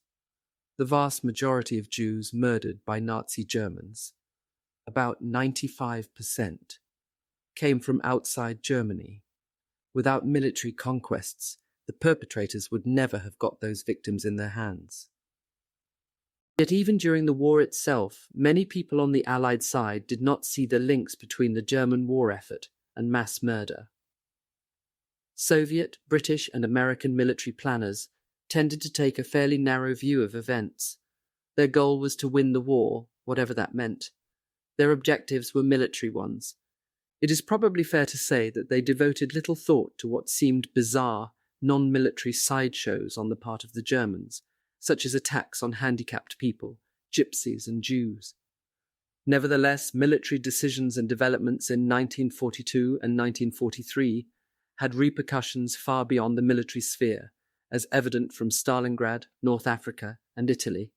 The vast majority of Jews murdered by Nazi Germans, about 95%, came from outside Germany. Without military conquests, the perpetrators would never have got those victims in their hands. Yet even during the war itself, many people on the Allied side did not see the links between the German war effort and mass murder. Soviet, British, and American military planners tended to take a fairly narrow view of events. Their goal was to win the war, whatever that meant. Their objectives were military ones. It is probably fair to say that they devoted little thought to what seemed bizarre, non-military sideshows on the part of the Germans, such as attacks on handicapped people, gypsies, and Jews. Nevertheless, military decisions and developments in 1942 and 1943 had repercussions far beyond the military sphere, as evident from Stalingrad, North Africa, and Italy.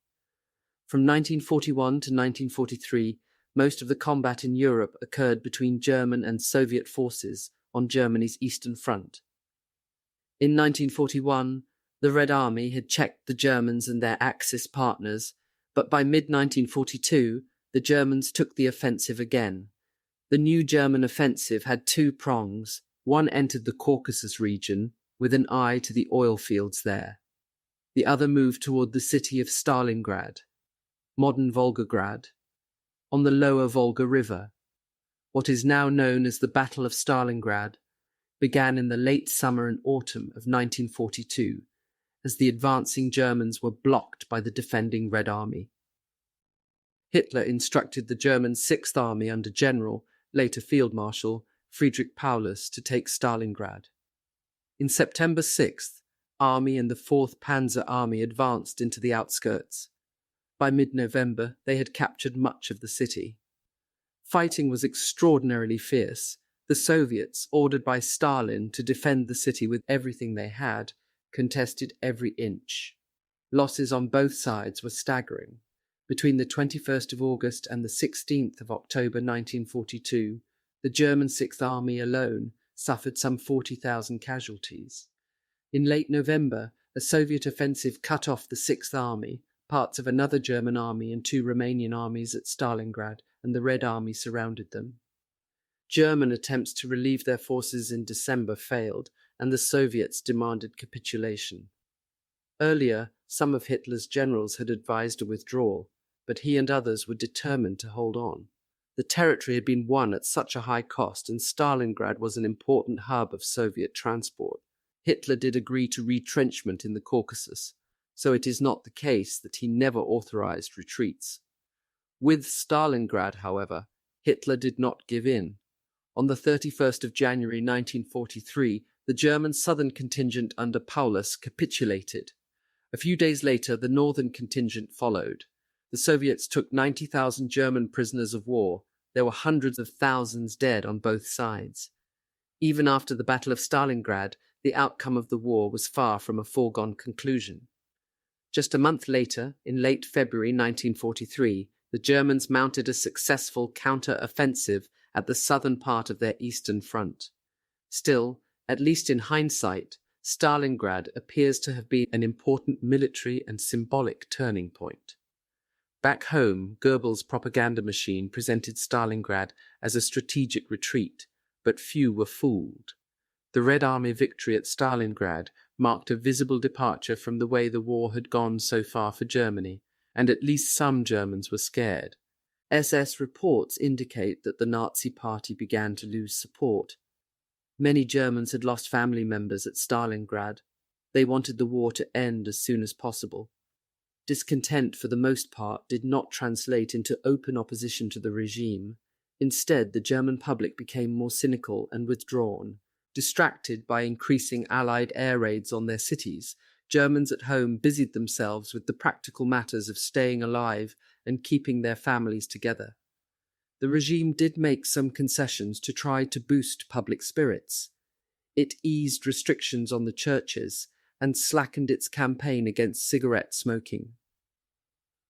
From 1941 to 1943, most of the combat in Europe occurred between German and Soviet forces on Germany's Eastern Front. In 1941, the Red Army had checked the Germans and their Axis partners, but by mid-1942, the Germans took the offensive again. The new German offensive had 2 prongs. One entered the Caucasus region, with an eye to the oil fields there. The other moved toward the city of Stalingrad, modern Volgograd, on the lower Volga River. What is now known as the Battle of Stalingrad began in the late summer and autumn of 1942, as the advancing Germans were blocked by the defending Red Army. Hitler instructed the German Sixth Army under General, later Field Marshal, Friedrich Paulus to take Stalingrad. In September 6th, Army and the 4th Panzer Army advanced into the outskirts. By mid-November, they had captured much of the city. Fighting was extraordinarily fierce. The Soviets, ordered by Stalin to defend the city with everything they had, contested every inch. Losses on both sides were staggering. Between the 21st of August and the 16th of October 1942, the German Sixth Army alone suffered some 40,000 casualties. In late November, a Soviet offensive cut off the Sixth Army, parts of another German army and 2 Romanian armies at Stalingrad, and the Red Army surrounded them. German attempts to relieve their forces in December failed, and the Soviets demanded capitulation. Earlier, some of Hitler's generals had advised a withdrawal, but he and others were determined to hold on. The territory had been won at such a high cost, and Stalingrad was an important hub of Soviet transport. Hitler did agree to retrenchment in the Caucasus, so it is not the case that he never authorized retreats. With Stalingrad, however, Hitler did not give in. On the 31st of January 1943, the German southern contingent under Paulus capitulated. A few days later, the northern contingent followed. The Soviets took 90,000 German prisoners of war. There were hundreds of thousands dead on both sides. Even after the Battle of Stalingrad, the outcome of the war was far from a foregone conclusion. Just a month later, in late February 1943, the Germans mounted a successful counter-offensive at the southern part of their eastern front. Still, at least in hindsight, Stalingrad appears to have been an important military and symbolic turning point. Back home, Goebbels' propaganda machine presented Stalingrad as a strategic retreat, but few were fooled. The Red Army victory at Stalingrad marked a visible departure from the way the war had gone so far for Germany, and at least some Germans were scared. SS reports indicate that the Nazi Party began to lose support. Many Germans had lost family members at Stalingrad. They wanted the war to end as soon as possible. Discontent, for the most part, did not translate into open opposition to the regime. Instead, the German public became more cynical and withdrawn. Distracted by increasing Allied air raids on their cities, Germans at home busied themselves with the practical matters of staying alive and keeping their families together. The regime did make some concessions to try to boost public spirits. It eased restrictions on the churches and slackened its campaign against cigarette smoking.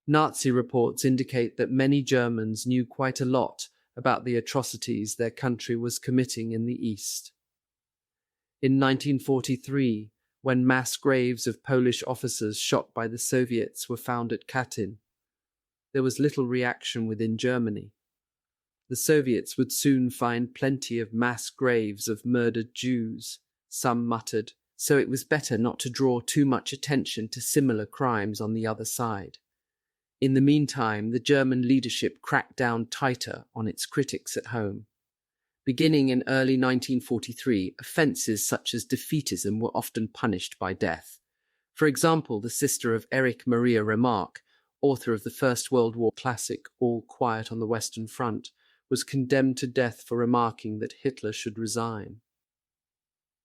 Nazi reports indicate that many Germans knew quite a lot about the atrocities their country was committing in the East. In 1943, when mass graves of Polish officers shot by the Soviets were found at Katyn, there was little reaction within Germany. The Soviets would soon find plenty of mass graves of murdered Jews, some muttered, so it was better not to draw too much attention to similar crimes on the other side. In the meantime, the German leadership cracked down tighter on its critics at home. Beginning in early 1943, offences such as defeatism were often punished by death. For example, the sister of Erich Maria Remarque, author of the First World War classic All Quiet on the Western Front, was condemned to death for remarking that Hitler should resign.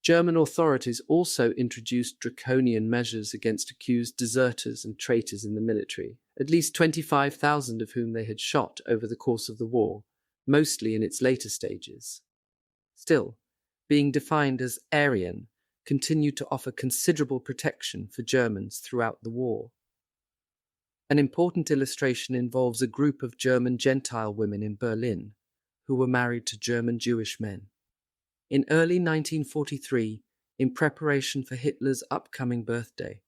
German authorities also introduced draconian measures against accused deserters and traitors in the military, at least 25,000 of whom they had shot over the course of the war, mostly in its later stages. Still, being defined as Aryan continued to offer considerable protection for Germans throughout the war. An important illustration involves a group of German Gentile women in Berlin who were married to German Jewish men. In early 1943, in preparation for Hitler's upcoming birthday,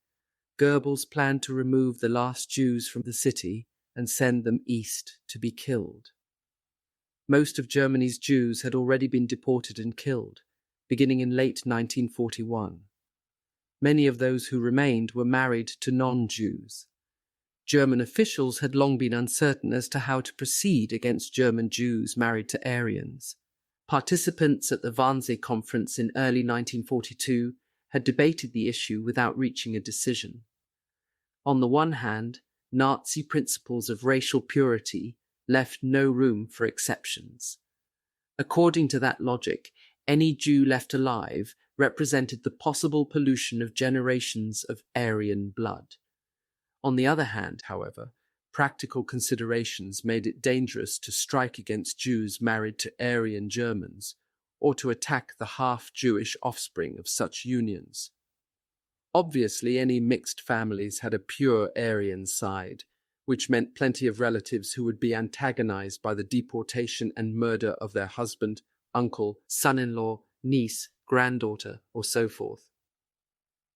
Goebbels planned to remove the last Jews from the city and send them east to be killed. Most of Germany's Jews had already been deported and killed, beginning in late 1941. Many of those who remained were married to non-Jews. German officials had long been uncertain as to how to proceed against German Jews married to Aryans. Participants at the Wannsee Conference in early 1942 had debated the issue without reaching a decision. On the one hand, Nazi principles of racial purity left no room for exceptions. According to that logic, any Jew left alive represented the possible pollution of generations of Aryan blood. On the other hand, however, practical considerations made it dangerous to strike against Jews married to Aryan Germans, or to attack the half-Jewish offspring of such unions. Obviously, any mixed families had a pure Aryan side, which meant plenty of relatives who would be antagonized by the deportation and murder of their husband, uncle, son-in-law, niece, granddaughter, or so forth.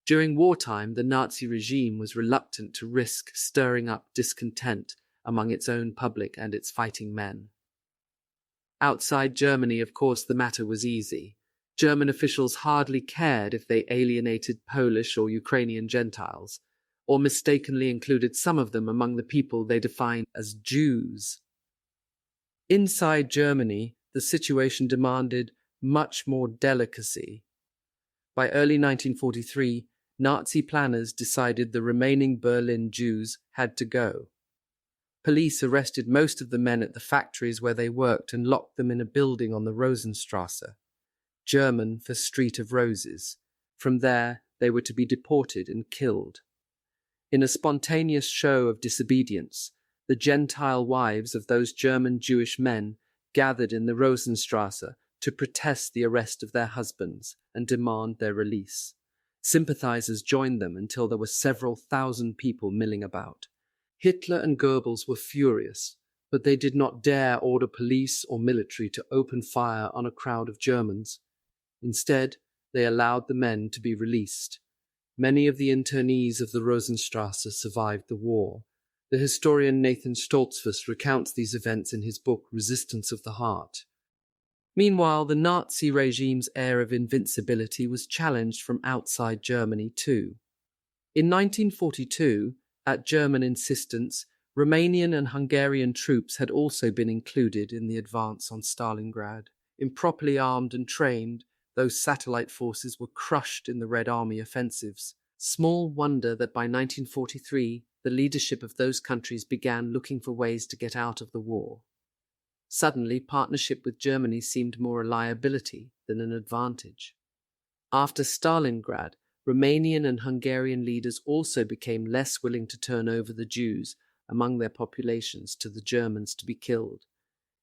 During wartime, the Nazi regime was reluctant to risk stirring up discontent among its own public and its fighting men. Outside Germany, of course, the matter was easy. German officials hardly cared if they alienated Polish or Ukrainian Gentiles, or mistakenly included some of them among the people they defined as Jews. Inside Germany, the situation demanded much more delicacy. By early 1943, Nazi planners decided the remaining Berlin Jews had to go. Police arrested most of the men at the factories where they worked and locked them in a building on the Rosenstrasse, German for Street of Roses. From there, they were to be deported and killed. In a spontaneous show of disobedience, the Gentile wives of those German Jewish men gathered in the Rosenstrasse to protest the arrest of their husbands and demand their release. Sympathizers joined them until there were several thousand people milling about. Hitler and Goebbels were furious, but they did not dare order police or military to open fire on a crowd of Germans. Instead, they allowed the men to be released. Many of the internees of the Rosenstrasse survived the war. The historian Nathan Stoltzfus recounts these events in his book Resistance of the Heart. Meanwhile, the Nazi regime's air of invincibility was challenged from outside Germany too. In 1942, at German insistence, Romanian and Hungarian troops had also been included in the advance on Stalingrad. Improperly armed and trained, those satellite forces were crushed in the Red Army offensives. Small wonder that by 1943, the leadership of those countries began looking for ways to get out of the war. Suddenly, partnership with Germany seemed more a liability than an advantage. After Stalingrad, Romanian and Hungarian leaders also became less willing to turn over the Jews among their populations to the Germans to be killed.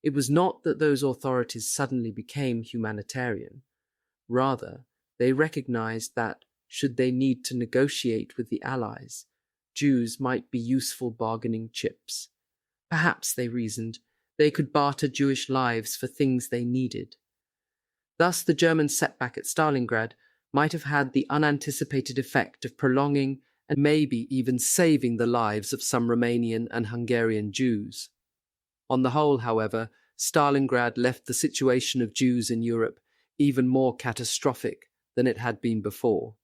It was not that those authorities suddenly became humanitarian. Rather, they recognized that, should they need to negotiate with the Allies, Jews might be useful bargaining chips. Perhaps, they reasoned, they could barter Jewish lives for things they needed. Thus, the German setback at Stalingrad might have had the unanticipated effect of prolonging and maybe even saving the lives of some Romanian and Hungarian Jews. On the whole, however, Stalingrad left the situation of Jews in Europe even more catastrophic than it had been before.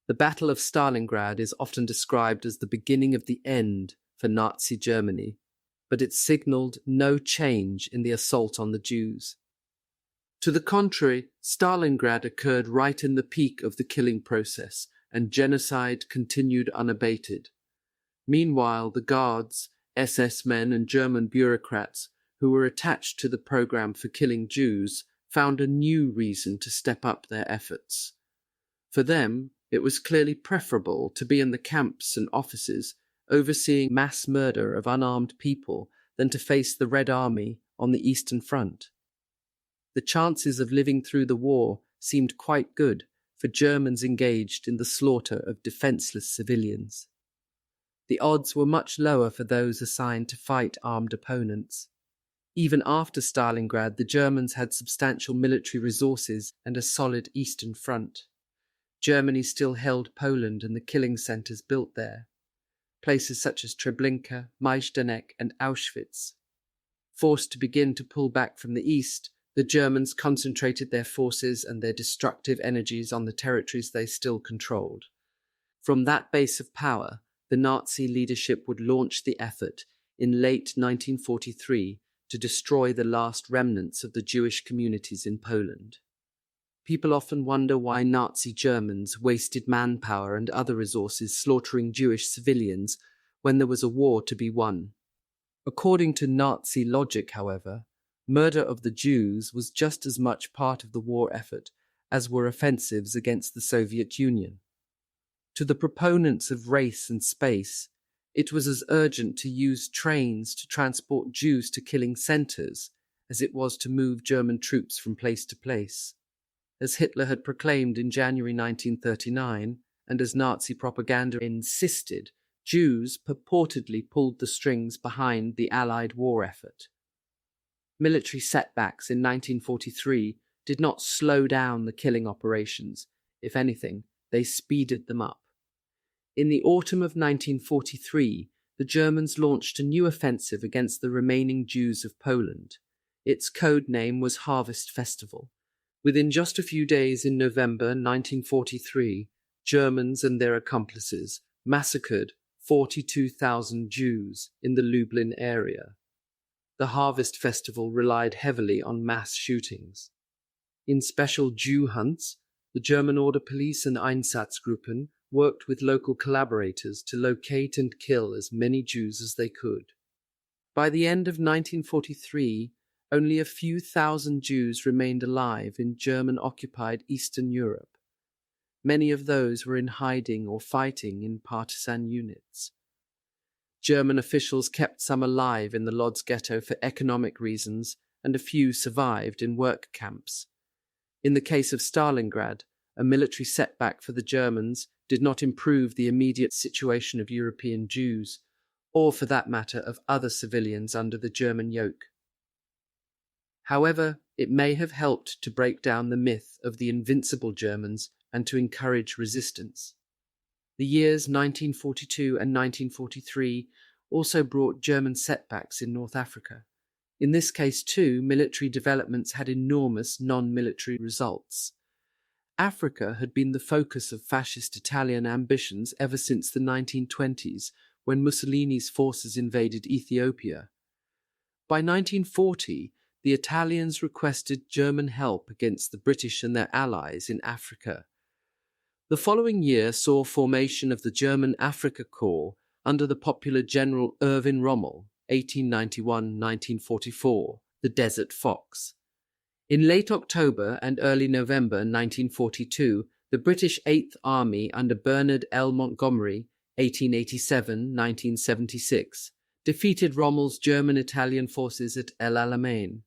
The Battle of Stalingrad is often described as the beginning of the end for Nazi Germany, but it signaled no change in the assault on the Jews. To the contrary, Stalingrad occurred right in the peak of the killing process, and genocide continued unabated. Meanwhile, the guards, SS men and German bureaucrats who were attached to the program for killing Jews found a new reason to step up their efforts. For them, it was clearly preferable to be in the camps and offices overseeing mass murder of unarmed people than to face the Red Army on the Eastern Front. The chances of living through the war seemed quite good for Germans engaged in the slaughter of defenseless civilians. The odds were much lower for those assigned to fight armed opponents. Even after Stalingrad, the Germans had substantial military resources and a solid Eastern Front. Germany still held Poland and the killing centres built there, places such as Treblinka, Majdanek and Auschwitz. Forced to begin to pull back from the east, the Germans concentrated their forces and their destructive energies on the territories they still controlled. From that base of power, the Nazi leadership would launch the effort in late 1943 to destroy the last remnants of the Jewish communities in Poland. People often wonder why Nazi Germans wasted manpower and other resources slaughtering Jewish civilians when there was a war to be won. According to Nazi logic, however, murder of the Jews was just as much part of the war effort as were offensives against the Soviet Union. To the proponents of race and space, it was as urgent to use trains to transport Jews to killing centres as it was to move German troops from place to place. As Hitler had proclaimed in January 1939, and as Nazi propaganda insisted, Jews purportedly pulled the strings behind the Allied war effort. Military setbacks in 1943 did not slow down the killing operations. If anything, they speeded them up. In the autumn of 1943, the Germans launched a new offensive against the remaining Jews of Poland. Its code name was Harvest Festival. Within just a few days in November 1943, Germans and their accomplices massacred 42,000 Jews in the Lublin area. The Harvest Festival relied heavily on mass shootings. In special Jew hunts, the German Order Police and Einsatzgruppen worked with local collaborators to locate and kill as many Jews as they could. By the end of 1943, only a few thousand Jews remained alive in German-occupied Eastern Europe. Many of those were in hiding or fighting in partisan units. German officials kept some alive in the Lodz ghetto for economic reasons, and a few survived in work camps. In the case of Stalingrad, a military setback for the Germans, did not improve the immediate situation of European Jews, or for that matter of other civilians under the German yoke. However, it may have helped to break down the myth of the invincible Germans and to encourage resistance. The years 1942 and 1943 also brought German setbacks in North Africa. In this case, too, military developments had enormous non-military results. Africa had been the focus of fascist Italian ambitions ever since the 1920s, when Mussolini's forces invaded Ethiopia. By 1940, the Italians requested German help against the British and their allies in Africa. The following year saw formation of the German Africa Corps under the popular General Erwin Rommel, 1891-1944, the Desert Fox. In late October and early November 1942, the British Eighth Army under Bernard L. Montgomery, 1887-1976, defeated Rommel's German-Italian forces at El Alamein.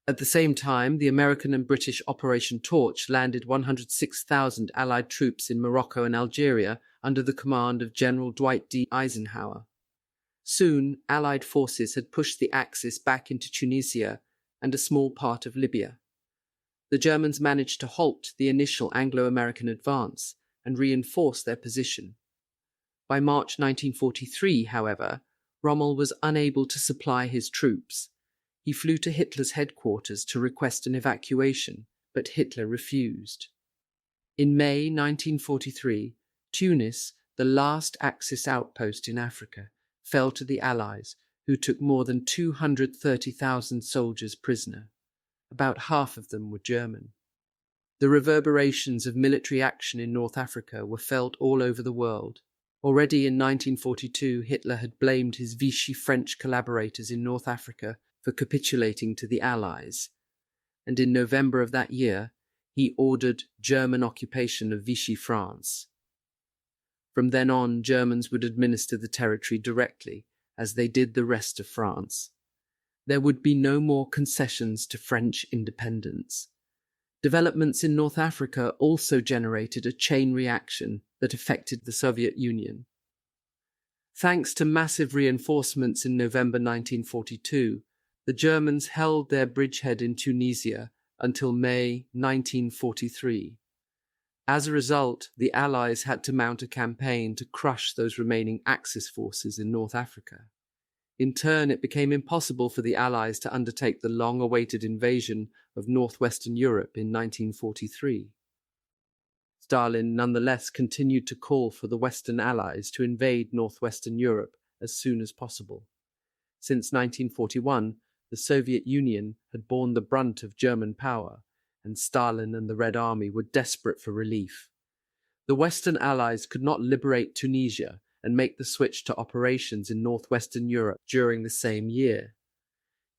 At the same time, the American and British Operation Torch landed 106,000 Allied troops in Morocco and Algeria under the command of General Dwight D. Eisenhower. Soon, Allied forces had pushed the Axis back into Tunisia and a small part of Libya. The Germans managed to halt the initial Anglo-American advance and reinforce their position. By March 1943, however, Rommel was unable to supply his troops. He flew to Hitler's headquarters to request an evacuation, but Hitler refused. In May 1943, Tunis, the last Axis outpost in Africa, fell to the Allies, who took more than 230,000 soldiers prisoner. About half of them were German. The reverberations of military action in North Africa were felt all over the world. Already in 1942, Hitler had blamed his Vichy French collaborators in North Africa for capitulating to the Allies, and in November of that year, he ordered German occupation of Vichy France. From then on, Germans would administer the territory directly, as they did the rest of France. There would be no more concessions to French independence. Developments in North Africa also generated a chain reaction that affected the Soviet Union. Thanks to massive reinforcements in November 1942, the Germans held their bridgehead in Tunisia until May 1943. As a result, the Allies had to mount a campaign to crush those remaining Axis forces in North Africa. In turn, it became impossible for the Allies to undertake the long-awaited invasion of northwestern Europe in 1943. Stalin nonetheless continued to call for the Western Allies to invade northwestern Europe as soon as possible. Since 1941, the Soviet Union had borne the brunt of German power, and Stalin and the Red Army were desperate for relief. The Western Allies could not liberate Tunisia and make the switch to operations in northwestern Europe during the same year.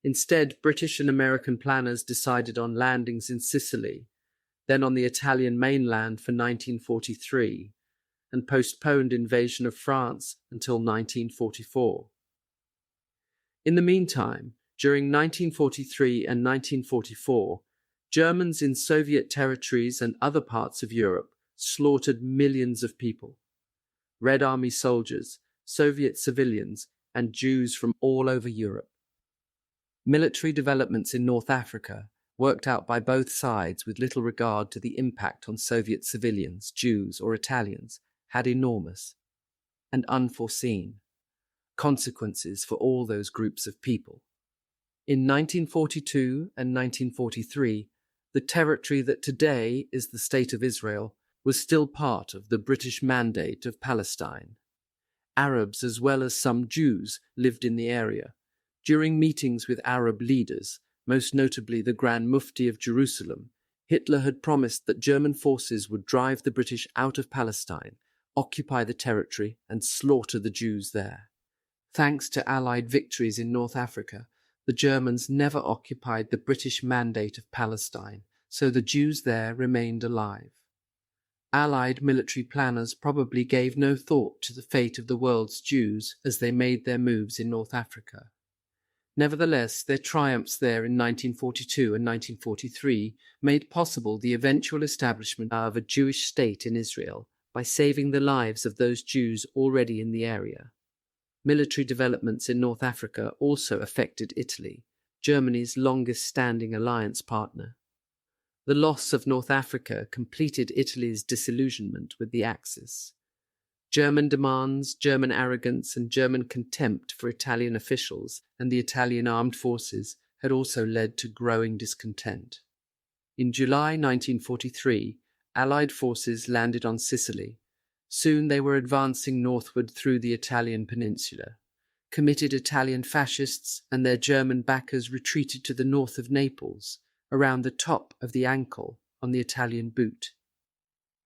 Instead, British and American planners decided on landings in Sicily, then on the Italian mainland for 1943, and postponed invasion of France until 1944. In the meantime, during 1943 and 1944, Germans in Soviet territories and other parts of Europe slaughtered millions of people. Red Army soldiers, Soviet civilians, and Jews from all over Europe. Military developments in North Africa, worked out by both sides with little regard to the impact on Soviet civilians, Jews, or Italians, had enormous and unforeseen consequences for all those groups of people. In 1942 and 1943, the territory that today is the State of Israel was still part of the British Mandate of Palestine. Arabs as well as some Jews lived in the area. During meetings with Arab leaders, most notably the Grand Mufti of Jerusalem, Hitler had promised that German forces would drive the British out of Palestine, occupy the territory, and slaughter the Jews there. Thanks to Allied victories in North Africa, the Germans never occupied the British Mandate of Palestine, so the Jews there remained alive. Allied military planners probably gave no thought to the fate of the world's Jews as they made their moves in North Africa. Nevertheless, their triumphs there in 1942 and 1943 made possible the eventual establishment of a Jewish state in Israel by saving the lives of those Jews already in the area. Military developments in North Africa also affected Italy, Germany's longest-standing alliance partner. The loss of North Africa completed Italy's disillusionment with the Axis. German demands, German arrogance, and German contempt for Italian officials and the Italian armed forces had also led to growing discontent. In July 1943, Allied forces landed on Sicily. Soon they were advancing northward through the Italian peninsula. Committed Italian fascists and their German backers retreated to the north of Naples, around the top of the ankle on the Italian boot.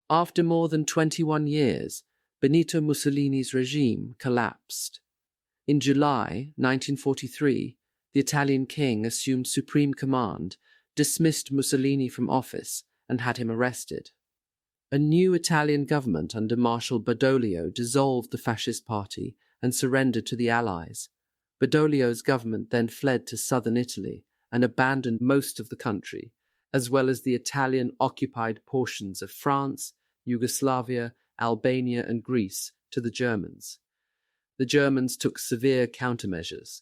After more than 21 years, Benito Mussolini's regime collapsed. In July 1943, the Italian king assumed supreme command, dismissed Mussolini from office, and had him arrested. A new Italian government under Marshal Badoglio dissolved the fascist party and surrendered to the Allies. Badoglio's government then fled to southern Italy and abandoned most of the country, as well as the Italian-occupied portions of France, Yugoslavia, Albania and Greece, to the Germans. The Germans took severe countermeasures.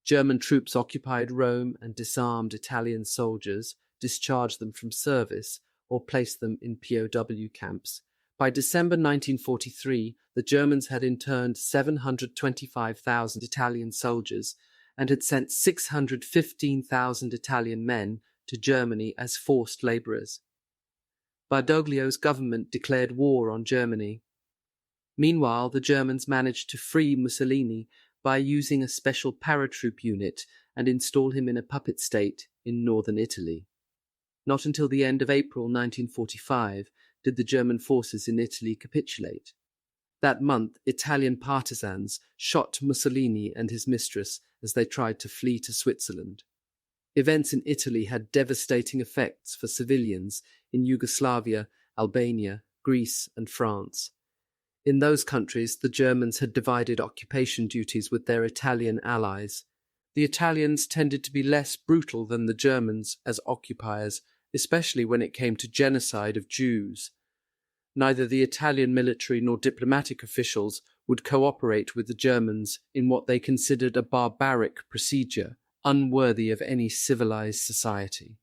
German troops occupied Rome and disarmed Italian soldiers, discharged them from service, or placed them in POW camps. By December 1943, the Germans had interned 725,000 Italian soldiers and had sent 615,000 Italian men to Germany as forced labourers. Badoglio's government declared war on Germany. Meanwhile, the Germans managed to free Mussolini by using a special paratroop unit and install him in a puppet state in northern Italy. Not until the end of April 1945 did the German forces in Italy capitulate. That month, Italian partisans shot Mussolini and his mistress as they tried to flee to Switzerland. Events in Italy had devastating effects for civilians in Yugoslavia, Albania, Greece, and France. In those countries, the Germans had divided occupation duties with their Italian allies. The Italians tended to be less brutal than the Germans as occupiers, especially when it came to genocide of Jews. Neither the Italian military nor diplomatic officials would cooperate with the Germans in what they considered a barbaric procedure, unworthy of any civilized society.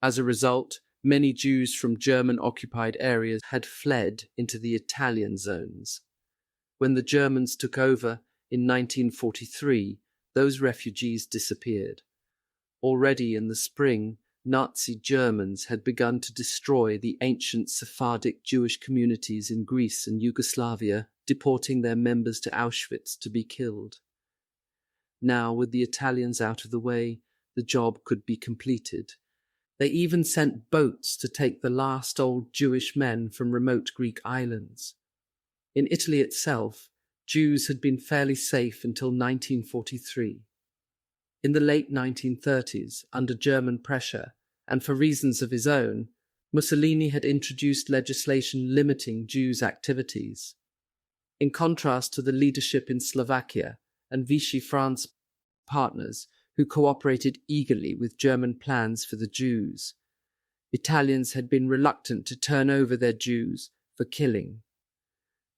As a result, many Jews from German-occupied areas had fled into the Italian zones. When the Germans took over in 1943, those refugees disappeared. Already in the spring, Nazi Germans had begun to destroy the ancient Sephardic Jewish communities in Greece and Yugoslavia, deporting their members to Auschwitz to be killed. Now, with the Italians out of the way, the job could be completed. They even sent boats to take the last old Jewish men from remote Greek islands. In Italy itself, Jews had been fairly safe until 1943. In the late 1930s, under German pressure, and for reasons of his own, Mussolini had introduced legislation limiting Jews' activities. In contrast to the leadership in Slovakia and Vichy France partners who cooperated eagerly with German plans for the Jews, Italians had been reluctant to turn over their Jews for killing.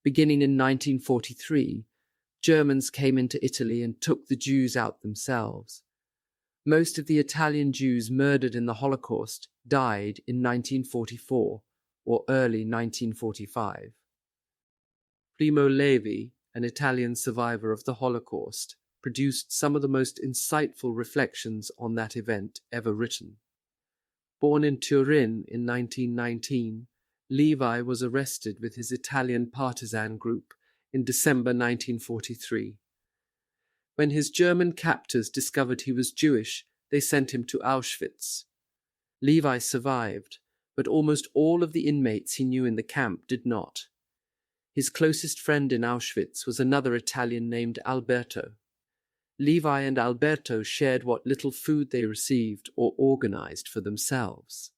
Beginning in 1943, Germans came into Italy and took the Jews out themselves. Most of the Italian Jews murdered in the Holocaust died in 1944 or early 1945. Primo Levi, an Italian survivor of the Holocaust, produced some of the most insightful reflections on that event ever written. Born in Turin in 1919, Levi was arrested with his Italian partisan group in December 1943. When his German captors discovered he was Jewish, they sent him to Auschwitz. Levi survived, but almost all of the inmates he knew in the camp did not. His closest friend in Auschwitz was another Italian named Alberto. Levi and Alberto shared what little food they received or organized for themselves.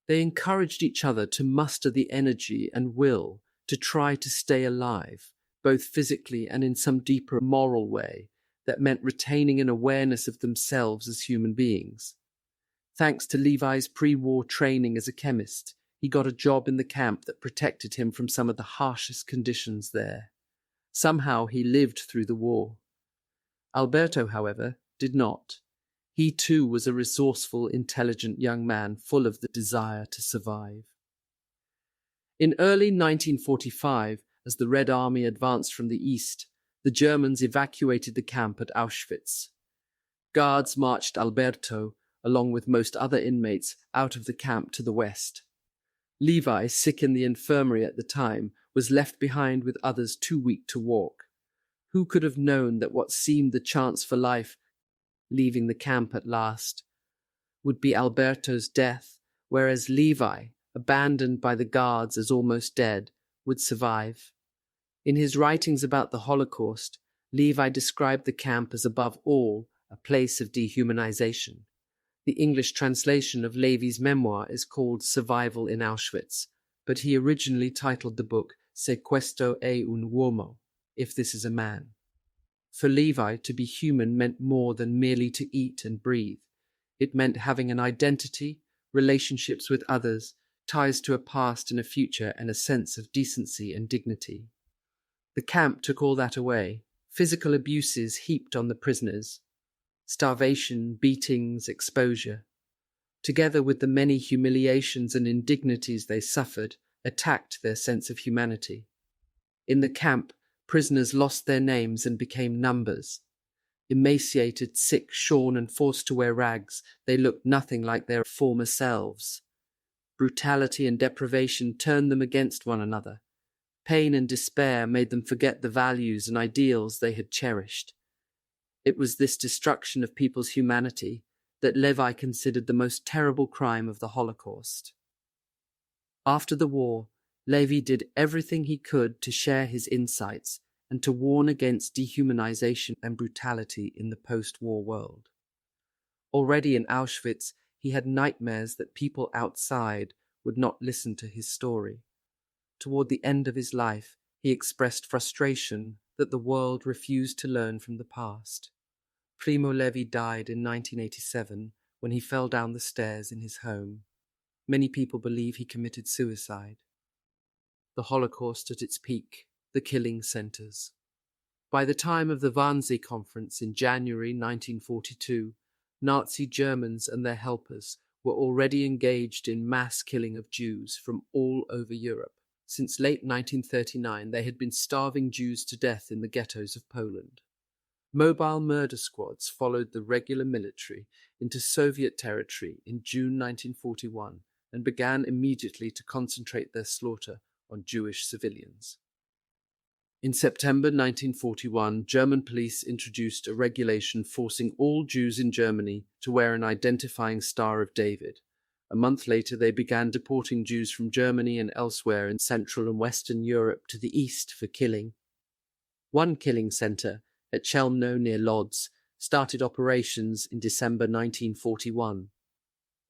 They encouraged each other to muster the energy and will to try to stay alive, both physically and in some deeper moral way, that meant retaining an awareness of themselves as human beings. Thanks to Levi's pre-war training as a chemist, he got a job in the camp that protected him from some of the harshest conditions there. Somehow he lived through the war. Alberto, however, did not. He too was a resourceful, intelligent young man full of the desire to survive. In early 1945, as the Red Army advanced from the east, the Germans evacuated the camp at Auschwitz. Guards marched Alberto, along with most other inmates, out of the camp to the west. Levi, sick in the infirmary at the time, was left behind with others too weak to walk. Who could have known that what seemed the chance for life, leaving the camp at last, would be Alberto's death, whereas Levi, abandoned by the guards as almost dead, would survive? In his writings about the Holocaust, Levi described the camp as above all a place of dehumanization. The English translation of Levi's memoir is called Survival in Auschwitz, but he originally titled the book Se questo è un uomo, if this is a man. For Levi, to be human meant more than merely to eat and breathe. It meant having an identity, relationships with others, ties to a past and a future, and a sense of decency and dignity. The camp took all that away. Physical abuses heaped on the prisoners. Starvation, beatings, exposure, together with the many humiliations and indignities they suffered, attacked their sense of humanity. In the camp, prisoners lost their names and became numbers. Emaciated, sick, shorn, and forced to wear rags, they looked nothing like their former selves. Brutality and deprivation turned them against one another. Pain and despair made them forget the values and ideals they had cherished. It was this destruction of people's humanity that Levi considered the most terrible crime of the Holocaust. After the war, Levi did everything he could to share his insights and to warn against dehumanization and brutality in the post-war world. Already in Auschwitz, he had nightmares that people outside would not listen to his story. Toward the end of his life, he expressed frustration that the world refused to learn from the past. Primo Levi died in 1987 when he fell down the stairs in his home. Many people believe he committed suicide. The Holocaust at its peak, the killing centers. By the time of the Wannsee Conference in January 1942, Nazi Germans and their helpers were already engaged in mass killing of Jews from all over Europe. Since late 1939, they had been starving Jews to death in the ghettos of Poland. Mobile murder squads followed the regular military into Soviet territory in June 1941 and began immediately to concentrate their slaughter on Jewish civilians. In September 1941, German police introduced a regulation forcing all Jews in Germany to wear an identifying Star of David. A month later, they began deporting Jews from Germany and elsewhere in Central and Western Europe to the east for killing. One killing centre, at Chelmno near Lodz, started operations in December 1941.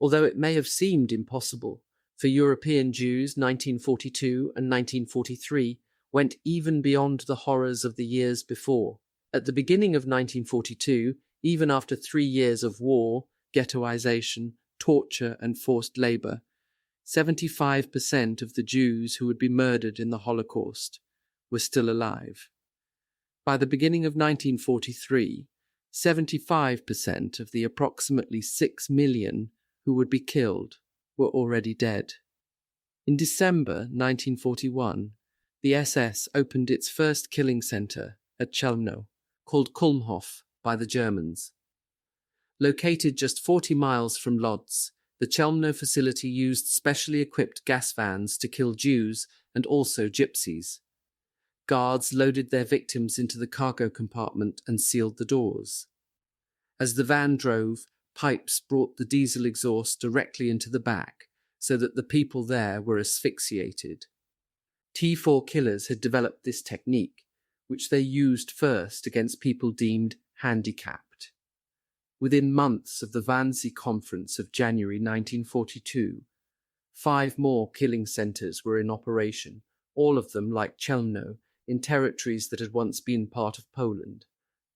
Although it may have seemed impossible, for European Jews, 1942 and 1943 went even beyond the horrors of the years before. At the beginning of 1942, even after 3 years of war, ghettoization, torture and forced labour, 75% of the Jews who would be murdered in the Holocaust were still alive. By the beginning of 1943, 75% of the approximately 6 million who would be killed were already dead. In December 1941, the SS opened its first killing centre at Chelmno, called Kulmhof by the Germans. Located just 40 miles from Lodz, the Chelmno facility used specially equipped gas vans to kill Jews and also gypsies. Guards loaded their victims into the cargo compartment and sealed the doors. As the van drove, pipes brought the diesel exhaust directly into the back, so that the people there were asphyxiated. T4 killers had developed this technique, which they used first against people deemed handicapped. Within months of the Wannsee Conference of January 1942, 5 more killing centres were in operation, all of them, like Chelmno, in territories that had once been part of Poland.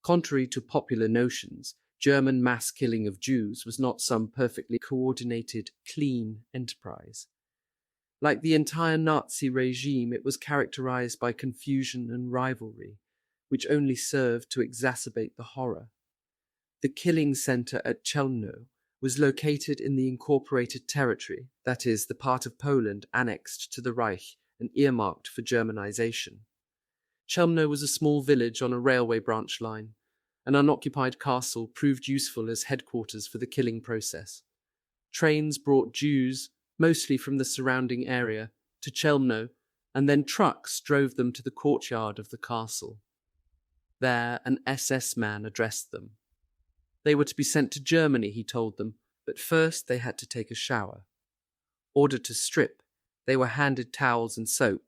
Contrary to popular notions, German mass killing of Jews was not some perfectly coordinated, clean enterprise. Like the entire Nazi regime, it was characterized by confusion and rivalry, which only served to exacerbate the horror. The killing center at Chelmno was located in the incorporated territory, that is, the part of Poland annexed to the Reich and earmarked for Germanization. Chelmno was a small village on a railway branch line. An unoccupied castle proved useful as headquarters for the killing process. Trains brought Jews, mostly from the surrounding area, to Chelmno, and then trucks drove them to the courtyard of the castle. There, an SS man addressed them. They were to be sent to Germany, he told them, but first they had to take a shower. Ordered to strip, they were handed towels and soap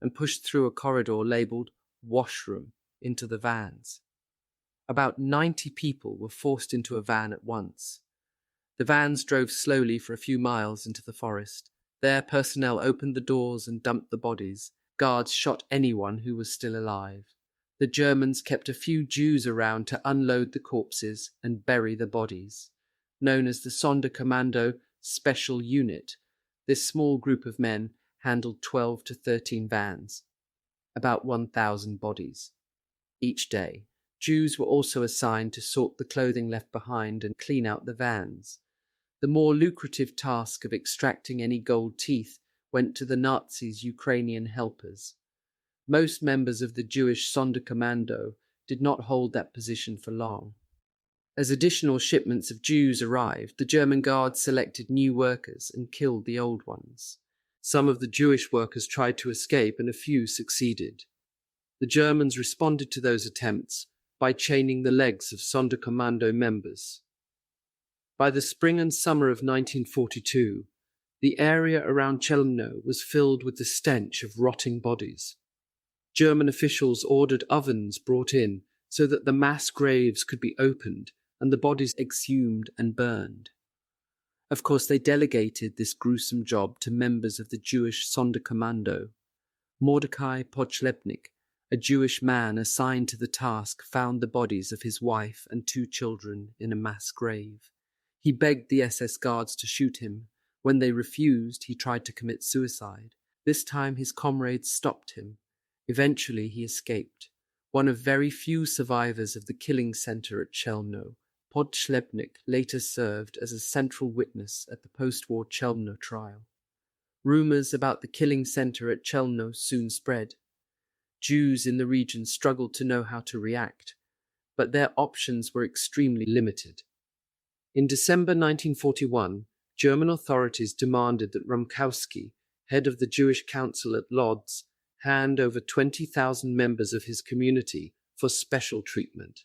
and pushed through a corridor labelled washroom into the vans. About 90 people were forced into a van at once. The vans drove slowly for a few miles into the forest. There, personnel opened the doors and dumped the bodies. Guards shot anyone who was still alive. The Germans kept a few Jews around to unload the corpses and bury the bodies. Known as the Sonderkommando Special Unit, this small group of men handled 12 to 13 vans, about 1,000 bodies. Each day, Jews were also assigned to sort the clothing left behind and clean out the vans. The more lucrative task of extracting any gold teeth went to the Nazis' Ukrainian helpers. Most members of the Jewish Sonderkommando did not hold that position for long. As additional shipments of Jews arrived, the German guards selected new workers and killed the old ones. Some of the Jewish workers tried to escape and a few succeeded. The Germans responded to those attempts by chaining the legs of Sonderkommando members. By the spring and summer of 1942, the area around Chelmno was filled with the stench of rotting bodies. German officials ordered ovens brought in so that the mass graves could be opened and the bodies exhumed and burned. Of course, they delegated this gruesome job to members of the Jewish Sonderkommando. Mordecai Podschlepnik, a Jewish man assigned to the task, found the bodies of his wife and 2 children in a mass grave. He begged the SS guards to shoot him. When they refused, he tried to commit suicide. This time his comrades stopped him. Eventually he escaped. One of very few survivors of the killing center at Chelmno, Podschlepnik later served as a central witness at the post-war Chelmno trial. Rumors about the killing center at Chelmno soon spread. Jews in the region struggled to know how to react, but their options were extremely limited. In December 1941, German authorities demanded that Rumkowski, head of the Jewish Council at Lodz, hand over 20,000 members of his community for special treatment.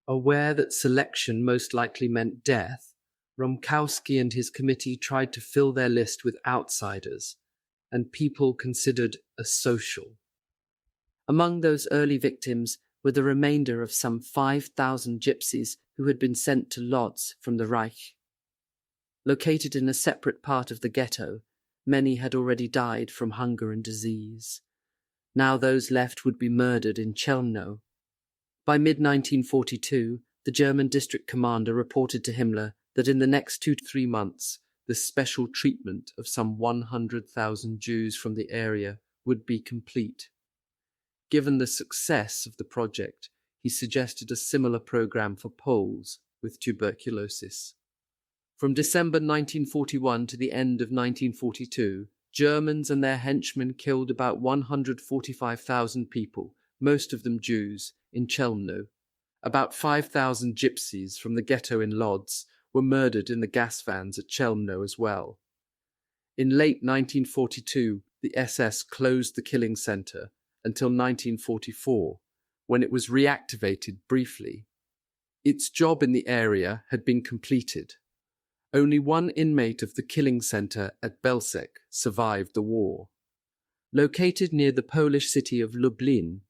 Aware that selection most likely meant death, Rumkowski and his committee tried to fill their list with outsiders and people considered asocial. Among those early victims were the remainder of some 5,000 gypsies who had been sent to Lodz from the Reich. Located in a separate part of the ghetto, many had already died from hunger and disease. Now those left would be murdered in Chelmno. By mid-1942, the German district commander reported to Himmler that in the next 2 to 3 months, the special treatment of some 100,000 Jews from the area would be complete. Given the success of the project, he suggested a similar program for Poles with tuberculosis. From December 1941 to the end of 1942, Germans and their henchmen killed about 145,000 people, most of them Jews, in Chelmno. About 5,000 gypsies from the ghetto in Lodz were murdered in the gas vans at Chelmno as well. In late 1942, the SS closed the killing center until 1944, when it was reactivated briefly. Its job in the area had been completed. Only one inmate of the killing center at Belzec survived the war. Located near the Polish city of Lublin,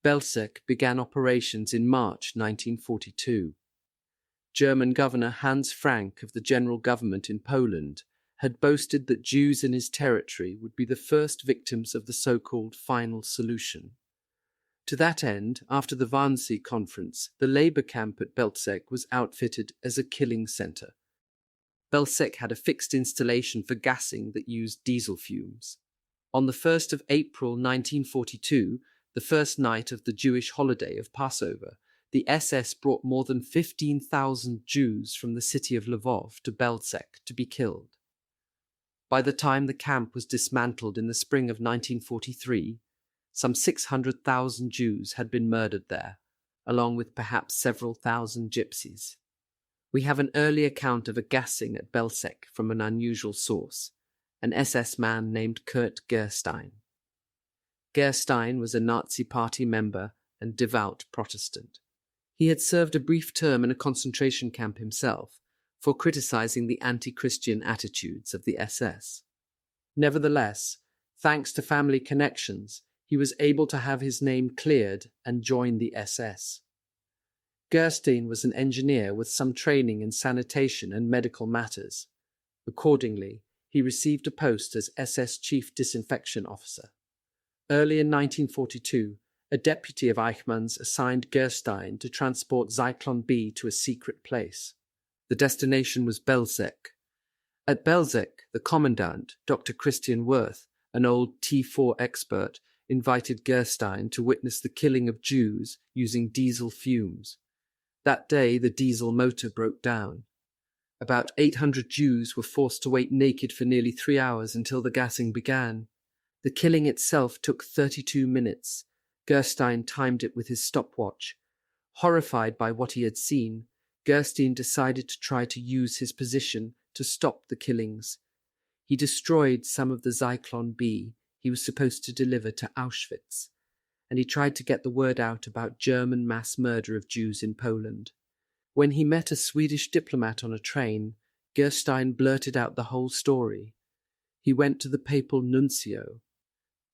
Belzec began operations in March 1942. German Governor Hans Frank of the General Government in Poland had boasted that Jews in his territory would be the first victims of the so-called final solution. To that end, after the Wannsee Conference, the labor camp at Belzec was outfitted as a killing center. Belzec had a fixed installation for gassing that used diesel fumes. On the 1st of April 1942, the first night of the Jewish holiday of Passover, the SS brought more than 15,000 Jews from the city of Lvov to Belzec to be killed. By the time the camp was dismantled in the spring of 1943, some 600,000 Jews had been murdered there, along with perhaps several thousand gypsies. We have an early account of a gassing at Belzec from an unusual source, an SS man named Kurt Gerstein. Gerstein was a Nazi Party member and devout Protestant. He had served a brief term in a concentration camp himself for criticizing the anti-Christian attitudes of the SS. Nevertheless, thanks to family connections, he was able to have his name cleared and join the SS. Gerstein was an engineer with some training in sanitation and medical matters. Accordingly, he received a post as SS Chief Disinfection Officer. Early in 1942, a deputy of Eichmann's assigned Gerstein to transport Zyklon B to a secret place. The destination was Belzec. At Belzec, the commandant, Dr. Christian Wirth, an old T4 expert, invited Gerstein to witness the killing of Jews using diesel fumes. That day, the diesel motor broke down. About 800 Jews were forced to wait naked for nearly 3 hours until the gassing began. The killing itself took 32 minutes. Gerstein timed it with his stopwatch. Horrified by what he had seen, Gerstein decided to try to use his position to stop the killings. He destroyed some of the Zyklon B he was supposed to deliver to Auschwitz, and he tried to get the word out about German mass murder of Jews in Poland. When he met a Swedish diplomat on a train, Gerstein blurted out the whole story. He went to the papal nuncio,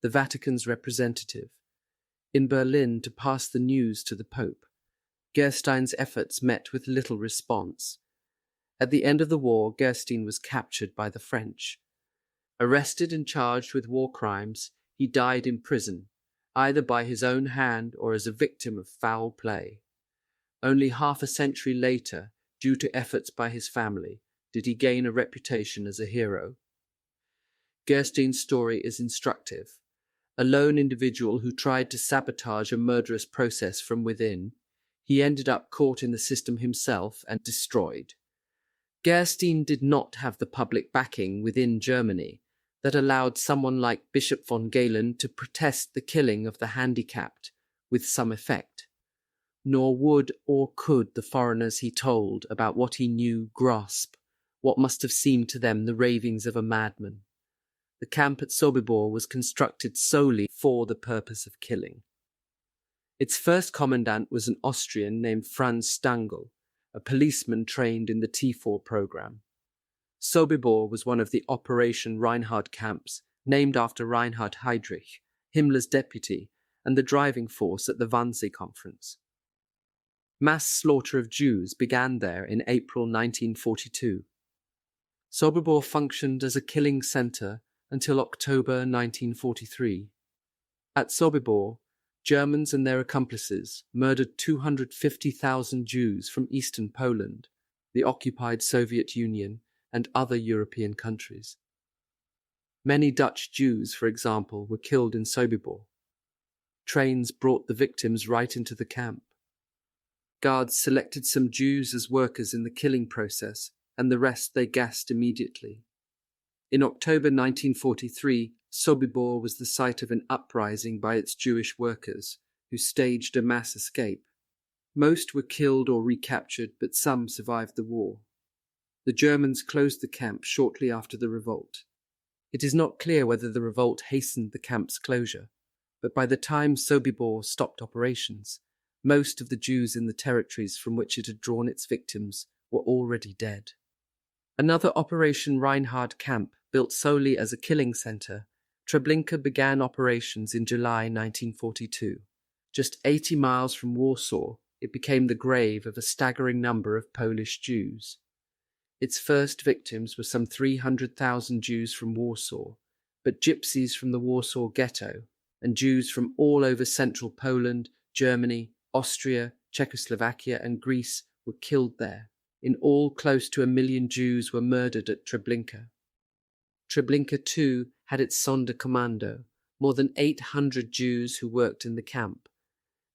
the Vatican's representative, in Berlin to pass the news to the Pope. Gerstein's efforts met with little response. At the end of the war, Gerstein was captured by the French. Arrested and charged with war crimes, he died in prison, either by his own hand or as a victim of foul play. Only half a century later, due to efforts by his family, did he gain a reputation as a hero. Gerstein's story is instructive. A lone individual who tried to sabotage a murderous process from within, he ended up caught in the system himself and destroyed. Gerstein did not have the public backing within Germany that allowed someone like Bishop von Galen to protest the killing of the handicapped with some effect. Nor would or could the foreigners he told about what he knew grasp what must have seemed to them the ravings of a madman. The camp at Sobibor was constructed solely for the purpose of killing. Its first commandant was an Austrian named Franz Stangl, a policeman trained in the T4 program. Sobibor was one of the Operation Reinhard camps, named after Reinhard Heydrich, Himmler's deputy, and the driving force at the Wannsee Conference. Mass slaughter of Jews began there in April 1942. Sobibor functioned as a killing center until October 1943. At Sobibor, Germans and their accomplices murdered 250,000 Jews from eastern Poland, the occupied Soviet Union, and other European countries. Many Dutch Jews, for example, were killed in Sobibor. Trains brought the victims right into the camp. Guards selected some Jews as workers in the killing process, and the rest they gassed immediately. In October 1943, Sobibor was the site of an uprising by its Jewish workers, who staged a mass escape. Most were killed or recaptured, but some survived the war. The Germans closed the camp shortly after the revolt. It is not clear whether the revolt hastened the camp's closure, but by the time Sobibor stopped operations, most of the Jews in the territories from which it had drawn its victims were already dead. Another Operation Reinhard camp, built solely as a killing center, Treblinka began operations in July 1942. Just 80 miles from Warsaw, it became the grave of a staggering number of Polish Jews. Its first victims were some 300,000 Jews from Warsaw, but gypsies from the Warsaw ghetto and Jews from all over central Poland, Germany, Austria, Czechoslovakia, and Greece were killed there. In all, close to 1 million Jews were murdered at Treblinka. Treblinka, too, had its Sonderkommando, more than 800 Jews who worked in the camp.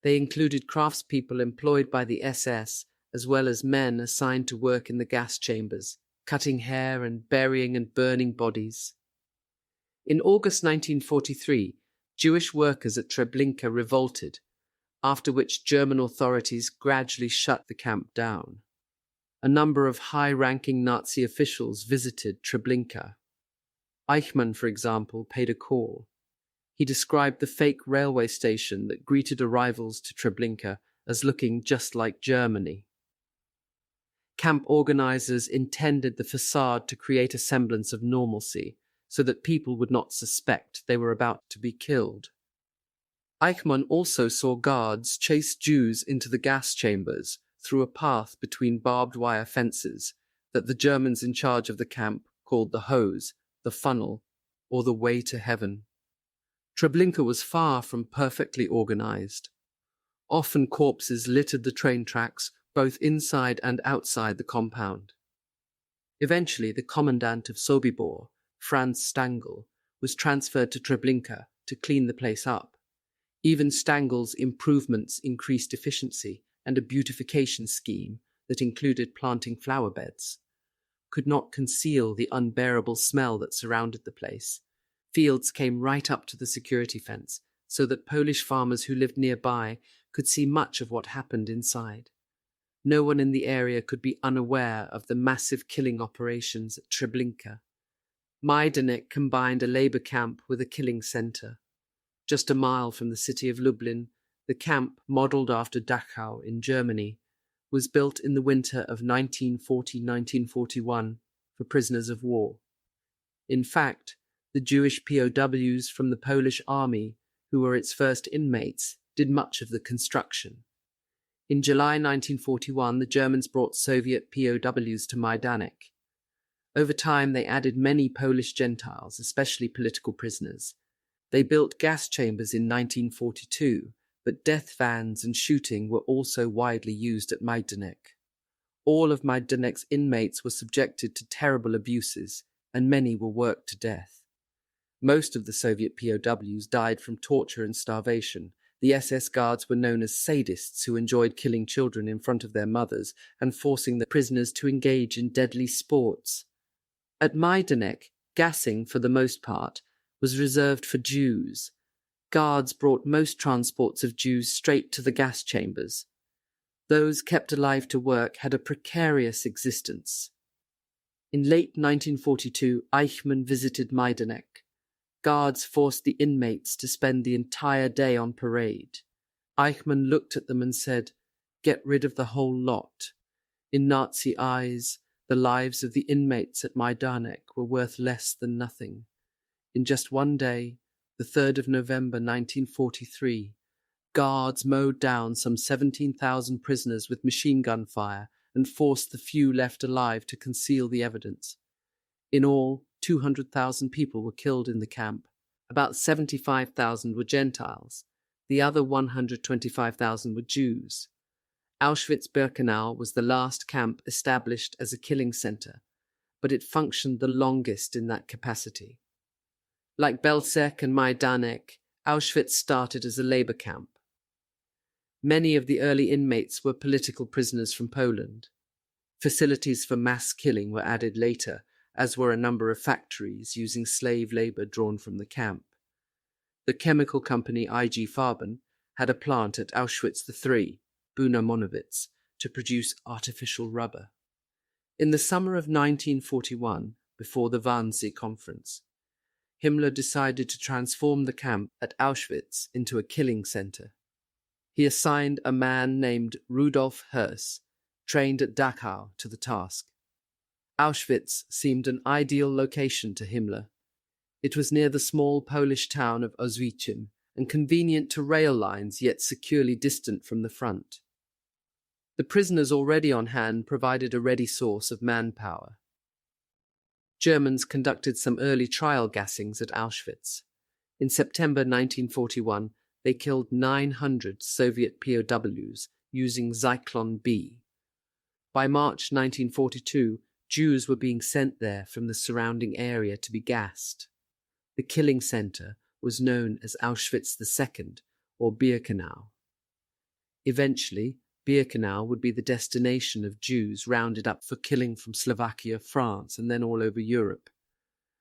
They included craftspeople employed by the SS, as well as men assigned to work in the gas chambers, cutting hair and burying and burning bodies. In August 1943, Jewish workers at Treblinka revolted, after which German authorities gradually shut the camp down. A number of high-ranking Nazi officials visited Treblinka. Eichmann, for example, paid a call. He described the fake railway station that greeted arrivals to Treblinka as looking just like Germany. Camp organizers intended the facade to create a semblance of normalcy so that people would not suspect they were about to be killed. Eichmann also saw guards chase Jews into the gas chambers through a path between barbed wire fences that the Germans in charge of the camp called the hose, the funnel, or the way to heaven. Treblinka was far from perfectly organized. Often corpses littered the train tracks, both inside and outside the compound. Eventually, the commandant of Sobibor, Franz Stangl, was transferred to Treblinka to clean the place up. Even Stangel's improvements increased efficiency, and a beautification scheme that included planting flower beds could not conceal the unbearable smell that surrounded the place. Fields came right up to the security fence, so that Polish farmers who lived nearby could see much of what happened inside. No one in the area could be unaware of the massive killing operations at Treblinka. Majdanek combined a labor camp with a killing center. Just a mile from the city of Lublin, the camp, modeled after Dachau in Germany, was built in the winter of 1940-1941 for prisoners of war. In fact, the Jewish POWs from the Polish army, who were its first inmates, did much of the construction. In July 1941, the Germans brought Soviet POWs to Majdanek. Over time, they added many Polish Gentiles, especially political prisoners. They built gas chambers in 1942, but death vans and shooting were also widely used at Majdanek. All of Majdanek's inmates were subjected to terrible abuses, and many were worked to death. Most of the Soviet POWs died from torture and starvation. The SS guards were known as sadists who enjoyed killing children in front of their mothers and forcing the prisoners to engage in deadly sports. At Majdanek, gassing, for the most part, was reserved for Jews. Guards brought most transports of Jews straight to the gas chambers. Those kept alive to work had a precarious existence. In late 1942, Eichmann visited Majdanek. Guards forced the inmates to spend the entire day on parade. Eichmann looked at them and said, "Get rid of the whole lot." In Nazi eyes, the lives of the inmates at Majdanek were worth less than nothing. In just one day, the 3rd of November 1943, guards mowed down some 17,000 prisoners with machine gun fire and forced the few left alive to conceal the evidence. In all, 200,000 people were killed in the camp. About 75,000 were Gentiles. The other 125,000 were Jews. Auschwitz-Birkenau was the last camp established as a killing center, but it functioned the longest in that capacity. Like Belzec and Majdanek, Auschwitz started as a labor camp. Many of the early inmates were political prisoners from Poland. Facilities for mass killing were added later, as were a number of factories using slave labor drawn from the camp. The chemical company IG Farben had a plant at Auschwitz III, Buna Monowitz, to produce artificial rubber. In the summer of 1941, before the Wannsee Conference, Himmler decided to transform the camp at Auschwitz into a killing center. He assigned a man named Rudolf Höss, trained at Dachau, to the task. Auschwitz seemed an ideal location to Himmler. It was near the small Polish town of Oswiecim and convenient to rail lines, yet securely distant from the front. The prisoners already on hand provided a ready source of manpower. Germans conducted some early trial gassings at Auschwitz. In September 1941, they killed 900 Soviet POWs using Zyklon B. By March 1942, Jews were being sent there from the surrounding area to be gassed. The killing center was known as Auschwitz II, or Birkenau. Eventually, Birkenau would be the destination of Jews rounded up for killing from Slovakia, France, and then all over Europe.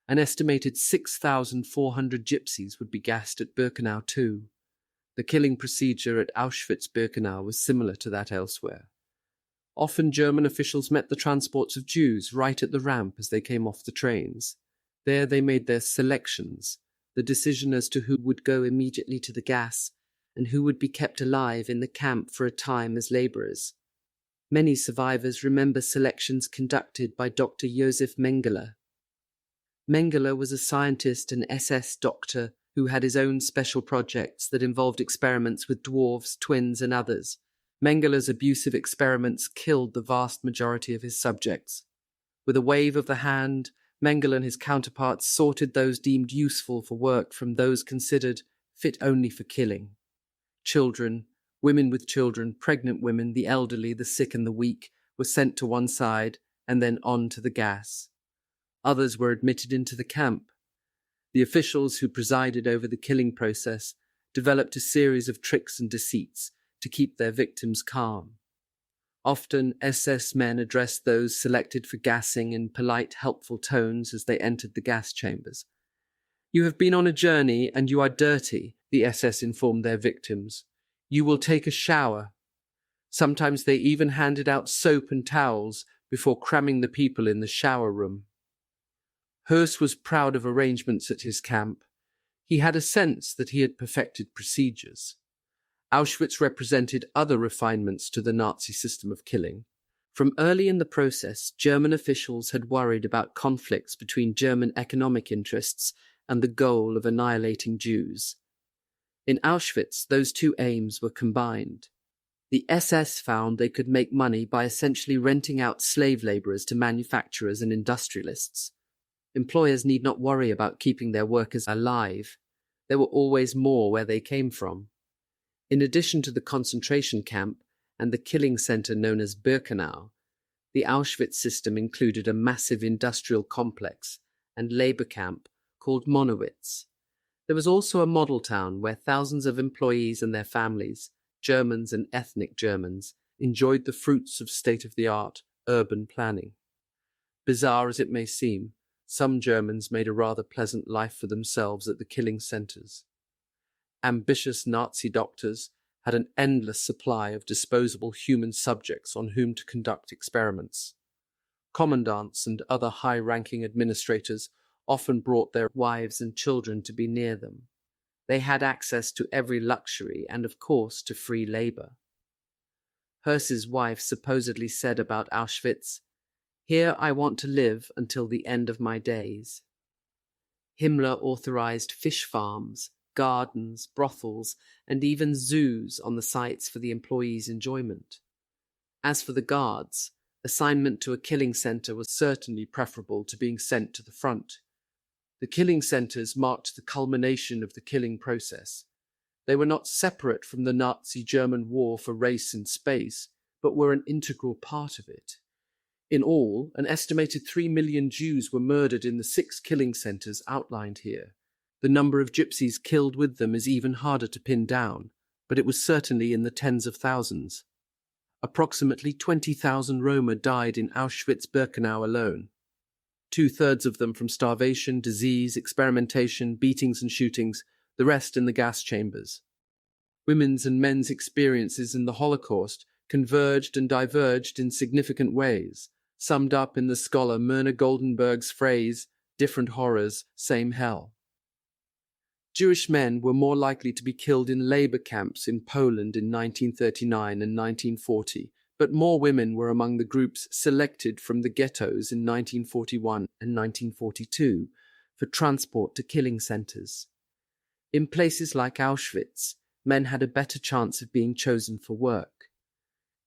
An estimated 6,400 gypsies would be gassed at Birkenau too. The killing procedure at Auschwitz-Birkenau was similar to that elsewhere. Often German officials met the transports of Jews right at the ramp as they came off the trains. There they made their selections, the decision as to who would go immediately to the gas and who would be kept alive in the camp for a time as labourers. Many survivors remember selections conducted by Dr. Josef Mengele. Mengele was a scientist and SS doctor who had his own special projects that involved experiments with dwarfs, twins, and others. Mengele's abusive experiments killed the vast majority of his subjects. With a wave of the hand, Mengele and his counterparts sorted those deemed useful for work from those considered fit only for killing. Children, women with children, pregnant women, the elderly, the sick and the weak were sent to one side and then on to the gas. Others were admitted into the camp. The officials who presided over the killing process developed a series of tricks and deceits to keep their victims calm. Often SS men addressed those selected for gassing in polite, helpful tones as they entered the gas chambers. "You have been on a journey and you are dirty," the SS informed their victims. "You will take a shower." Sometimes they even handed out soap and towels before cramming the people in the shower room. Höss was proud of arrangements at his camp. He had a sense that he had perfected procedures. Auschwitz represented other refinements to the Nazi system of killing. From early in the process, German officials had worried about conflicts between German economic interests and the goal of annihilating Jews. In Auschwitz, those two aims were combined. The SS found they could make money by essentially renting out slave laborers to manufacturers and industrialists. Employers need not worry about keeping their workers alive. There were always more where they came from. In addition to the concentration camp and the killing center known as Birkenau, the Auschwitz system included a massive industrial complex and labor camp called Monowitz. There was also a model town where thousands of employees and their families, Germans and ethnic Germans, enjoyed the fruits of state-of-the-art urban planning. Bizarre as it may seem, some Germans made a rather pleasant life for themselves at the killing centers. Ambitious Nazi doctors had an endless supply of disposable human subjects on whom to conduct experiments. Commandants and other high-ranking administrators often brought their wives and children to be near them. They had access to every luxury and, of course, to free labor. Höss's wife supposedly said about Auschwitz, "Here I want to live until the end of my days." Himmler authorized fish farms, gardens, brothels, and even zoos on the sites for the employees' enjoyment. As for the guards, assignment to a killing center was certainly preferable to being sent to the front. The killing centers marked the culmination of the killing process. They were not separate from the Nazi German war for race and space, but were an integral part of it. In all, an estimated 3 million Jews were murdered in the 6 killing centers outlined here. The number of gypsies killed with them is even harder to pin down, but it was certainly in the tens of thousands. Approximately 20,000 Roma died in Auschwitz-Birkenau alone. 2/3 of them from starvation, disease, experimentation, beatings and shootings, the rest in the gas chambers. Women's and men's experiences in the Holocaust converged and diverged in significant ways, summed up in the scholar Myrna Goldenberg's phrase, "Different horrors, same hell." Jewish men were more likely to be killed in labor camps in Poland in 1939 and 1940, but more women were among the groups selected from the ghettos in 1941 and 1942 for transport to killing centers. In places like Auschwitz, men had a better chance of being chosen for work.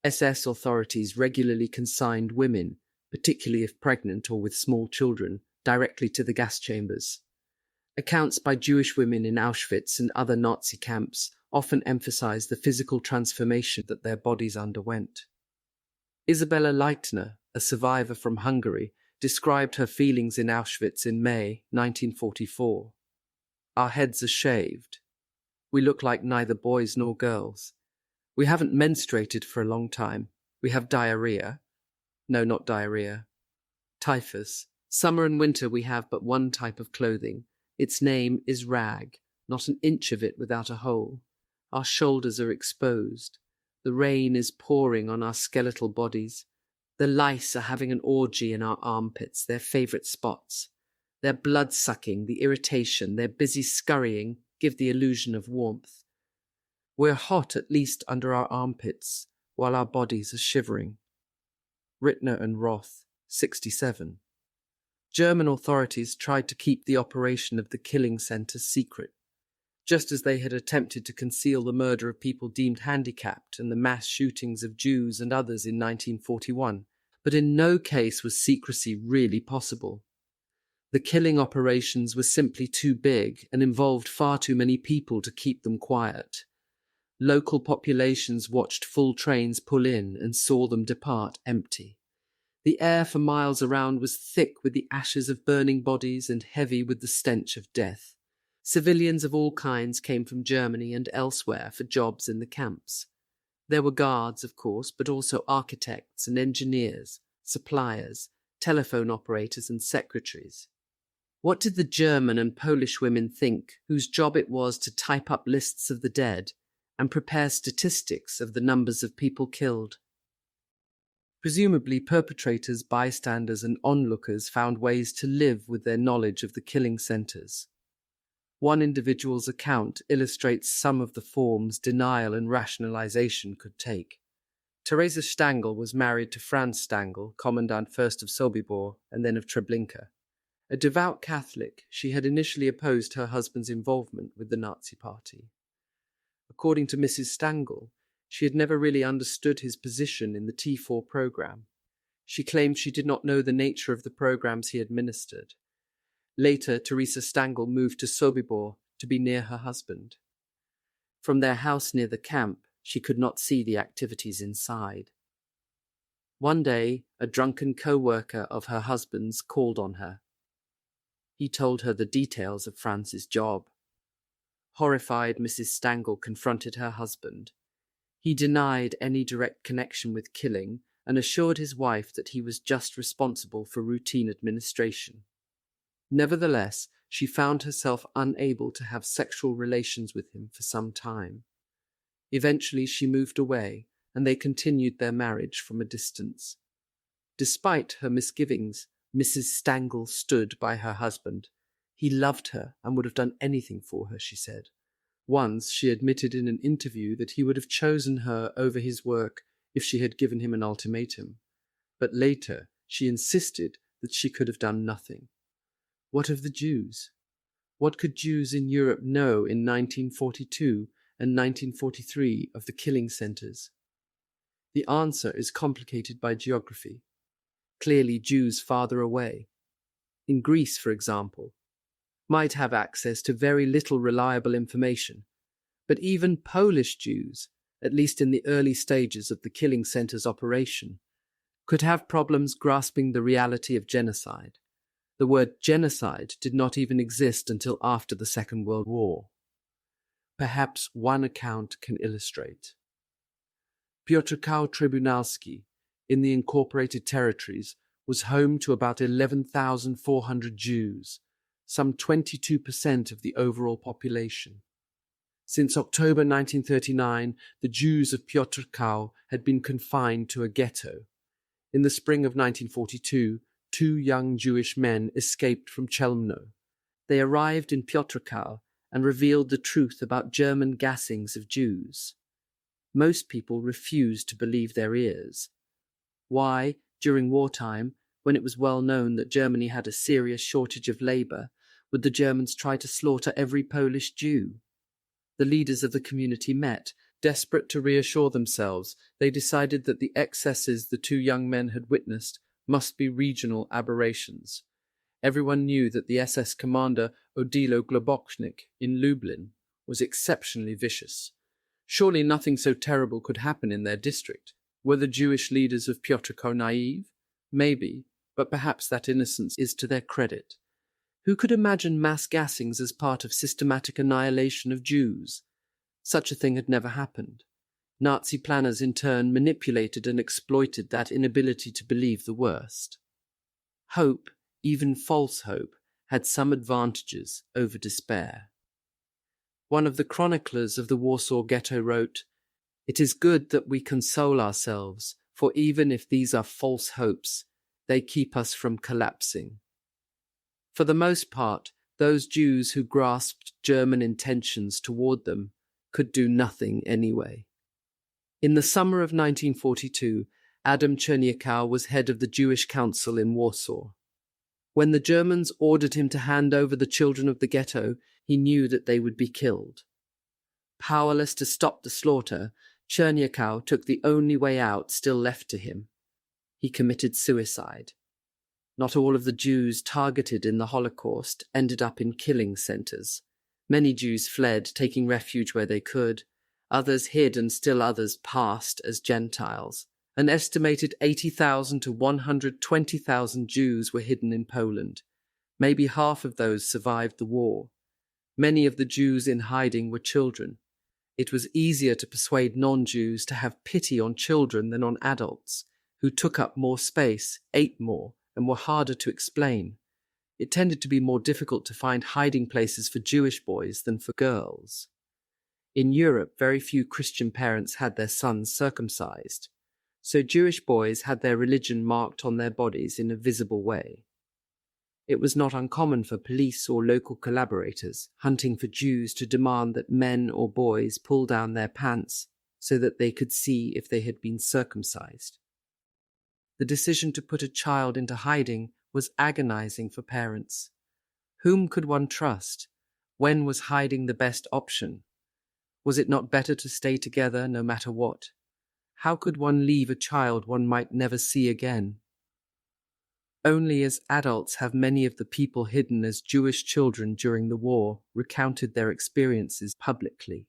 SS authorities regularly consigned women, particularly if pregnant or with small children, directly to the gas chambers. Accounts by Jewish women in Auschwitz and other Nazi camps often emphasize the physical transformation that their bodies underwent. Isabella Leitner, a survivor from Hungary, described her feelings in Auschwitz in May 1944. Our heads are shaved. We look like neither boys nor girls. We haven't menstruated for a long time. We have diarrhea. No, not diarrhea. Typhus. Summer and winter we have but one type of clothing. Its name is rag, not an inch of it without a hole. Our shoulders are exposed. The rain is pouring on our skeletal bodies. The lice are having an orgy in our armpits, their favourite spots. Their blood-sucking, the irritation, their busy scurrying give the illusion of warmth. We're hot at least under our armpits, while our bodies are shivering. Rittner and Roth, 67. German authorities tried to keep the operation of the killing centres secret, just as they had attempted to conceal the murder of people deemed handicapped and the mass shootings of Jews and others in 1941, but in no case was secrecy really possible. The killing operations were simply too big and involved far too many people to keep them quiet. Local populations watched full trains pull in and saw them depart empty. The air for miles around was thick with the ashes of burning bodies and heavy with the stench of death. Civilians of all kinds came from Germany and elsewhere for jobs in the camps. There were guards, of course, but also architects and engineers, suppliers, telephone operators and secretaries. What did the German and Polish women think, whose job it was to type up lists of the dead and prepare statistics of the numbers of people killed? Presumably perpetrators, bystanders and onlookers found ways to live with their knowledge of the killing centres. One individual's account illustrates some of the forms denial and rationalization could take. Theresa Stangl was married to Franz Stangl, commandant first of Sobibor and then of Treblinka. A devout Catholic, she had initially opposed her husband's involvement with the Nazi Party. According to Mrs. Stangl, she had never really understood his position in the T4 program. She claimed she did not know the nature of the programs he administered. Later, Theresa Stangl moved to Sobibor to be near her husband. From their house near the camp, she could not see the activities inside. One day, a drunken co-worker of her husband's called on her. He told her the details of Franz's job. Horrified, Mrs. Stangl confronted her husband. He denied any direct connection with killing and assured his wife that he was just responsible for routine administration. Nevertheless, she found herself unable to have sexual relations with him for some time. Eventually she moved away, and they continued their marriage from a distance. Despite her misgivings, Mrs. Stangl stood by her husband. He loved her and would have done anything for her, she said. Once she admitted in an interview that he would have chosen her over his work if she had given him an ultimatum. But later she insisted that she could have done nothing. What of the Jews? What could Jews in Europe know in 1942 and 1943 of the killing centres? The answer is complicated by geography. Clearly Jews farther away, in Greece for example, might have access to very little reliable information, but even Polish Jews, at least in the early stages of the killing centres operation, could have problems grasping the reality of genocide. The word genocide did not even exist until after the Second World War. Perhaps one account can illustrate. Piotrkow Trybunalski, in the incorporated territories, was home to about 11,400 Jews, some 22% of the overall population. Since October 1939, the Jews of Piotrkow had been confined to a ghetto. In the spring of 1942, 2 young Jewish men escaped from Chelmno. They arrived in Piotrkow and revealed the truth about German gassings of Jews. Most people refused to believe their ears. Why, during wartime, when it was well known that Germany had a serious shortage of labour, would the Germans try to slaughter every Polish Jew? The leaders of the community met. Desperate to reassure themselves, they decided that the excesses the 2 young men had witnessed must be regional aberrations. Everyone knew that the SS commander Odilo Globoknik in Lublin was exceptionally vicious. Surely nothing so terrible could happen in their district. Were the Jewish leaders of Piotrkow naive? Maybe, but perhaps that innocence is to their credit. Who could imagine mass gassings as part of systematic annihilation of Jews? Such a thing had never happened. Nazi planners in turn manipulated and exploited that inability to believe the worst. Hope, even false hope, had some advantages over despair. One of the chroniclers of the Warsaw Ghetto wrote, "It is good that we console ourselves, for even if these are false hopes, they keep us from collapsing." For the most part, those Jews who grasped German intentions toward them could do nothing anyway. In the summer of 1942, Adam Czerniakow was head of the Jewish Council in Warsaw. When the Germans ordered him to hand over the children of the ghetto, he knew that they would be killed. Powerless to stop the slaughter, Czerniakow took the only way out still left to him. He committed suicide. Not all of the Jews targeted in the Holocaust ended up in killing centers. Many Jews fled, taking refuge where they could. Others hid, and still others passed as Gentiles. An estimated 80,000 to 120,000 Jews were hidden in Poland. Maybe half of those survived the war. Many of the Jews in hiding were children. It was easier to persuade non-Jews to have pity on children than on adults, who took up more space, ate more, and were harder to explain. It tended to be more difficult to find hiding places for Jewish boys than for girls. In Europe, very few Christian parents had their sons circumcised, so Jewish boys had their religion marked on their bodies in a visible way. It was not uncommon for police or local collaborators hunting for Jews to demand that men or boys pull down their pants so that they could see if they had been circumcised. The decision to put a child into hiding was agonizing for parents. Whom could one trust? When was hiding the best option? Was it not better to stay together no matter what? How could one leave a child one might never see again? Only as adults have many of the people hidden as Jewish children during the war recounted their experiences publicly.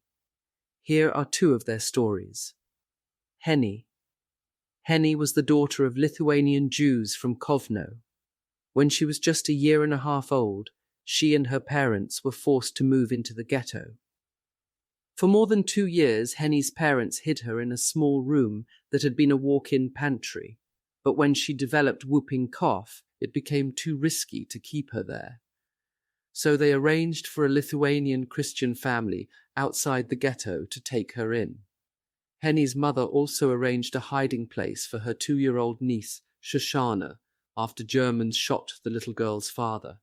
Here are two of their stories. Henny. Henny was the daughter of Lithuanian Jews from Kovno. When she was just a year and a half old, she and her parents were forced to move into the ghetto. For more than 2 years, Henny's parents hid her in a small room that had been a walk-in pantry, but when she developed whooping cough, it became too risky to keep her there. So they arranged for a Lithuanian Christian family outside the ghetto to take her in. Henny's mother also arranged a hiding place for her 2-year-old niece, Shoshana, after Germans shot the little girl's father.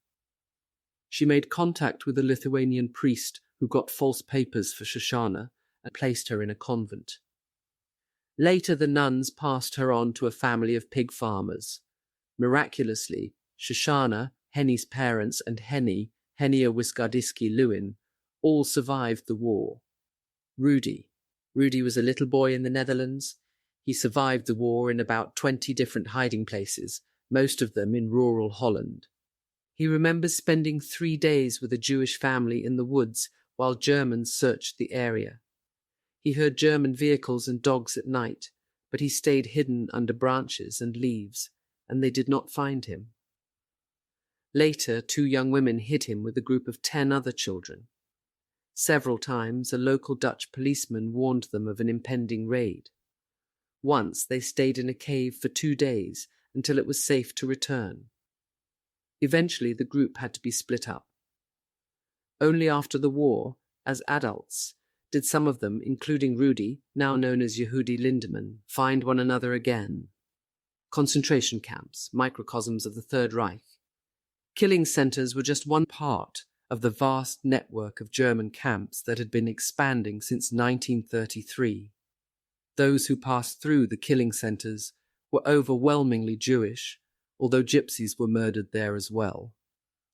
She made contact with a Lithuanian priest who got false papers for Shoshana and placed her in a convent. Later, the nuns passed her on to a family of pig farmers. Miraculously, Shoshana, Henny's parents, and Henia Wiskardiski-Lewin all survived the war. Rudy was a little boy in the Netherlands. He survived the war in about 20 different hiding places, most of them in rural Holland. He remembers spending 3 days with a Jewish family in the woods while Germans searched the area. He heard German vehicles and dogs at night, but he stayed hidden under branches and leaves, and they did not find him. Later, 2 young women hid him with a group of 10 other children. Several times, a local Dutch policeman warned them of an impending raid. Once, they stayed in a cave for 2 days until it was safe to return. Eventually, the group had to be split up. Only after the war, as adults, did some of them, including Rudy, now known as Yehudi Lindemann, find one another again. Concentration camps, microcosms of the Third Reich. Killing centers were just one part of the vast network of German camps that had been expanding since 1933. Those who passed through the killing centers were overwhelmingly Jewish, although gypsies were murdered there as well.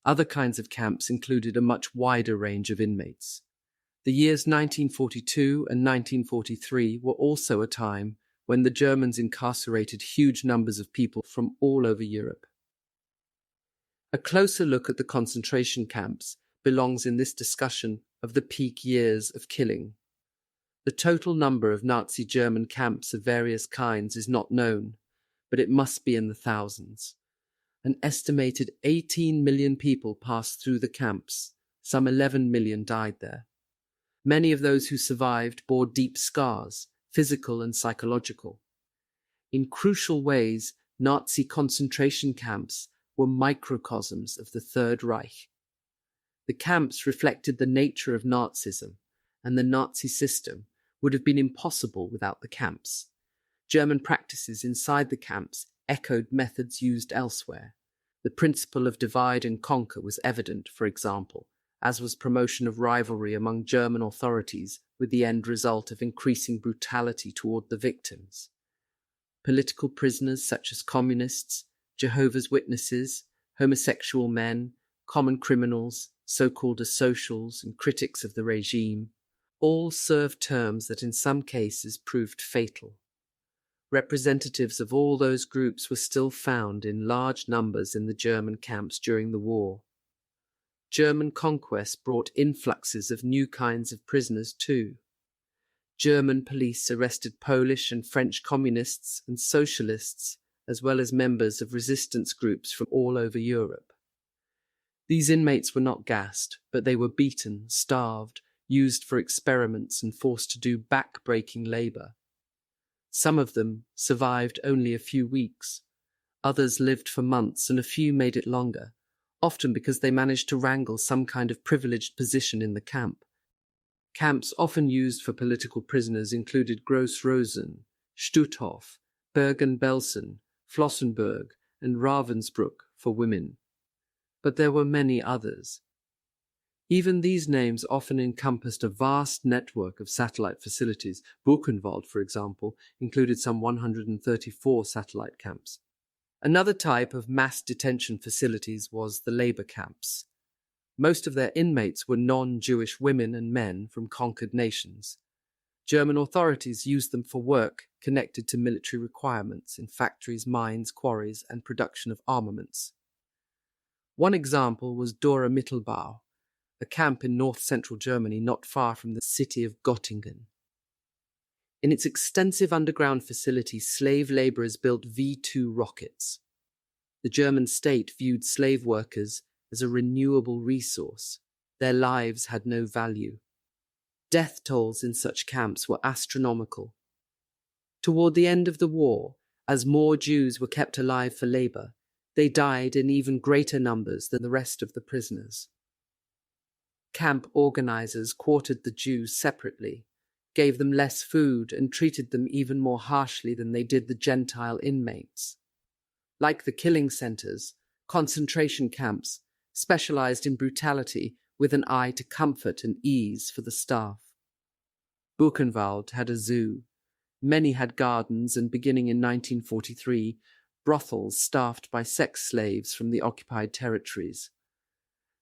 Other kinds of camps included a much wider range of inmates. The years 1942 and 1943 were also a time when the Germans incarcerated huge numbers of people from all over Europe. A closer look at the concentration camps belongs in this discussion of the peak years of killing. The total number of Nazi German camps of various kinds is not known, but it must be in the thousands. An estimated 18 million people passed through the camps. Some 11 million died there. Many of those who survived bore deep scars, physical and psychological. In crucial ways, Nazi concentration camps were microcosms of the Third Reich. The camps reflected the nature of Nazism, and the Nazi system would have been impossible without the camps. German practices inside the camps echoed methods used elsewhere. The principle of divide and conquer was evident, for example, as was promotion of rivalry among German authorities with the end result of increasing brutality toward the victims. Political prisoners such as communists, Jehovah's Witnesses, homosexual men, common criminals, so-called asocials and critics of the regime, all served terms that in some cases proved fatal. Representatives of all those groups were still found in large numbers in the German camps during the war. German conquest brought influxes of new kinds of prisoners too. German police arrested Polish and French communists and socialists, as well as members of resistance groups from all over Europe. These inmates were not gassed, but they were beaten, starved, used for experiments and forced to do back-breaking labor. Some of them survived only a few weeks. Others lived for months, and a few made it longer, often because they managed to wrangle some kind of privileged position in the camp. Camps often used for political prisoners included Gross-Rosen, Stutthof, Bergen-Belsen, Flossenburg, and Ravensbrück for women. But there were many others. Even these names often encompassed a vast network of satellite facilities. Buchenwald, for example, included some 134 satellite camps. Another type of mass detention facilities was the labor camps. Most of their inmates were non-Jewish women and men from conquered nations. German authorities used them for work connected to military requirements in factories, mines, quarries, and production of armaments. One example was Dora Mittelbau, a camp in north-central Germany not far from the city of Göttingen. In its extensive underground facility, slave laborers built V-2 rockets. The German state viewed slave workers as a renewable resource. Their lives had no value. Death tolls in such camps were astronomical. Toward the end of the war, as more Jews were kept alive for labor, they died in even greater numbers than the rest of the prisoners. Camp organizers quartered the Jews separately, gave them less food, and treated them even more harshly than they did the Gentile inmates. Like the killing centers, concentration camps specialized in brutality with an eye to comfort and ease for the staff. Buchenwald had a zoo. Many had gardens, and beginning in 1943, brothels staffed by sex slaves from the occupied territories.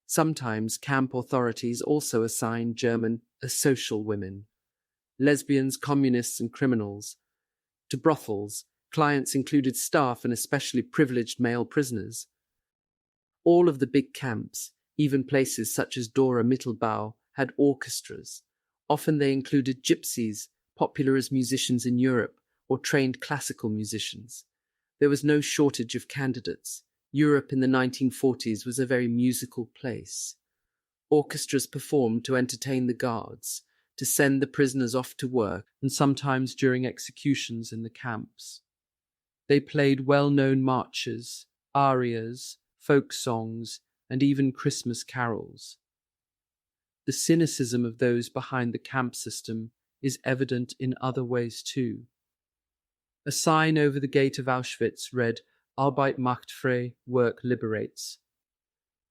Sometimes camp authorities also assigned German asocial women, lesbians, communists, and criminals. To brothels, clients included staff and especially privileged male prisoners. All of the big camps, even places such as Dora Mittelbau, had orchestras. Often they included gypsies, popular as musicians in Europe, or trained classical musicians. There was no shortage of candidates. Europe in the 1940s was a very musical place. Orchestras performed to entertain the guards, to send the prisoners off to work, and sometimes during executions in the camps. They played well-known marches, arias, folk songs, and even Christmas carols. The cynicism of those behind the camp system is evident in other ways too. A sign over the gate of Auschwitz read, "Arbeit macht frei, work liberates."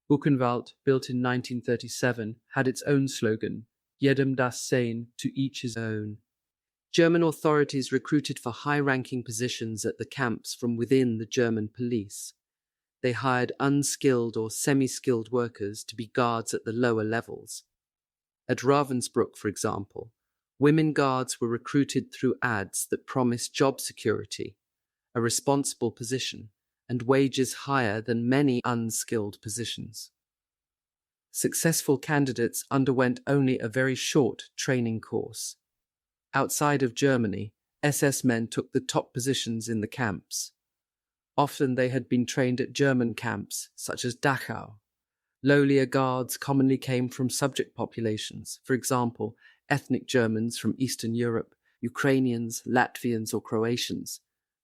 Buchenwald, built in 1937, had its own slogan, "Jedem das Sein, to each his own." German authorities recruited for high-ranking positions at the camps from within the German police. They hired unskilled or semi-skilled workers to be guards at the lower levels. At Ravensbrück, for example, women guards were recruited through ads that promised job security, a responsible position, and wages higher than many unskilled positions. Successful candidates underwent only a very short training course. Outside of Germany, SS men took the top positions in the camps. Often they had been trained at German camps, such as Dachau. Lowlier guards commonly came from subject populations, for example, ethnic Germans from Eastern Europe, Ukrainians, Latvians, or Croatians.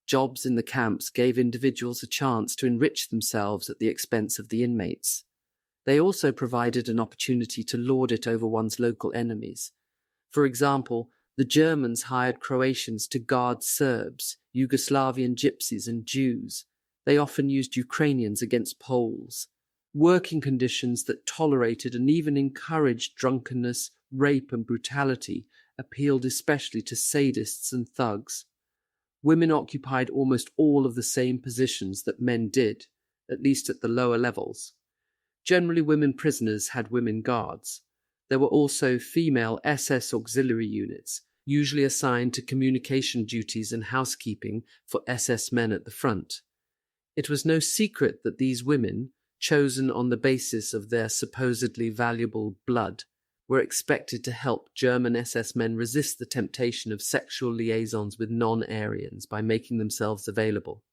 Jobs in the camps gave individuals a chance to enrich themselves at the expense of the inmates. They also provided an opportunity to lord it over one's local enemies. For example, the Germans hired Croatians to guard Serbs, Yugoslavian gypsies, and Jews. They often used Ukrainians against Poles. Working conditions that tolerated and even encouraged drunkenness, rape, and brutality appealed especially to sadists and thugs. Women occupied almost all of the same positions that men did, at least at the lower levels. Generally, women prisoners had women guards. There were also female SS auxiliary units, usually assigned to communication duties and housekeeping for SS men at the front. It was no secret that these women, chosen on the basis of their supposedly valuable blood, were expected to help German SS men resist the temptation of sexual liaisons with non-Aryans by making themselves available.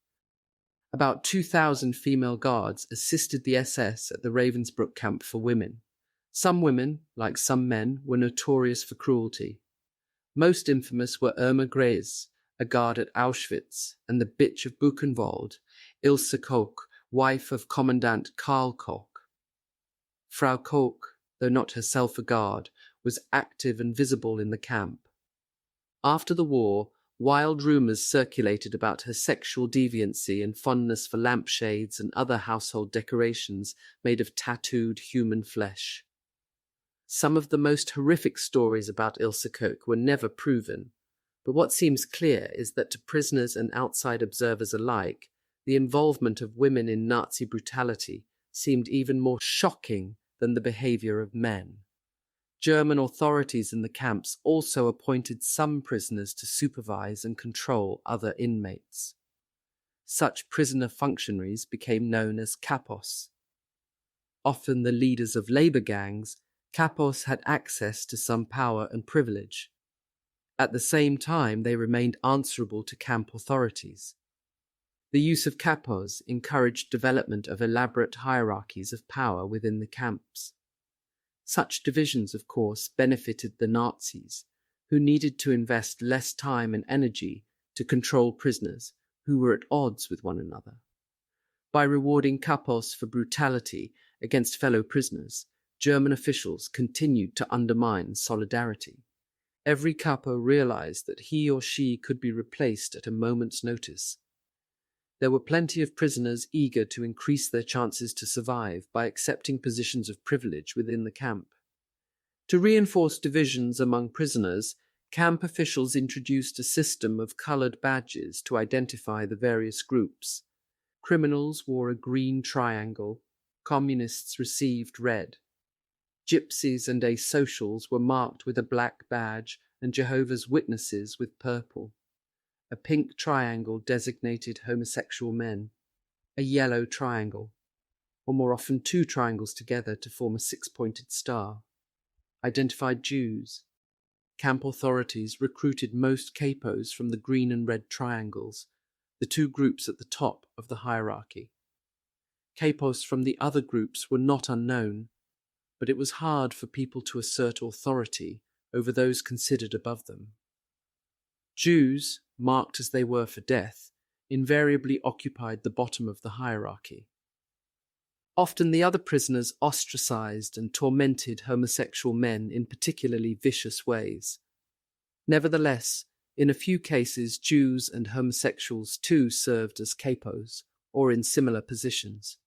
About 2,000 female guards assisted the SS at the Ravensbrück camp for women. Some women, like some men, were notorious for cruelty. Most infamous were Irma Grez, a guard at Auschwitz, and the bitch of Buchenwald, Ilse Koch, wife of Commandant Karl Koch. Frau Koch, though not herself a guard, was active and visible in the camp. After the war, wild rumors circulated about her sexual deviancy and fondness for lampshades and other household decorations made of tattooed human flesh. Some of the most horrific stories about Ilse Koch were never proven, but what seems clear is that to prisoners and outside observers alike, the involvement of women in Nazi brutality seemed even more shocking than the behavior of men. German authorities in the camps also appointed some prisoners to supervise and control other inmates. Such prisoner functionaries became known as kapos. Often the leaders of labor gangs, kapos had access to some power and privilege. At the same time, they remained answerable to camp authorities. The use of kapos encouraged development of elaborate hierarchies of power within the camps. Such divisions, of course, benefited the Nazis, who needed to invest less time and energy to control prisoners who were at odds with one another. By rewarding kapos for brutality against fellow prisoners, German officials continued to undermine solidarity. Every kapo realized that he or she could be replaced at a moment's notice. There were plenty of prisoners eager to increase their chances to survive by accepting positions of privilege within the camp. To reinforce divisions among prisoners, camp officials introduced a system of colored badges to identify the various groups. Criminals wore a green triangle, communists received red. Gypsies and asocials were marked with a black badge and Jehovah's Witnesses with purple. A pink triangle designated homosexual men, a yellow triangle, or more often two triangles together to form a six-pointed star, identified Jews. Camp authorities recruited most capos from the green and red triangles, the two groups at the top of the hierarchy. Capos from the other groups were not unknown, but it was hard for people to assert authority over those considered above them. Jews, marked as they were for death, invariably occupied the bottom of the hierarchy. Often the other prisoners ostracized and tormented homosexual men in particularly vicious ways. Nevertheless, in a few cases, Jews and homosexuals too served as capos, or in similar positions.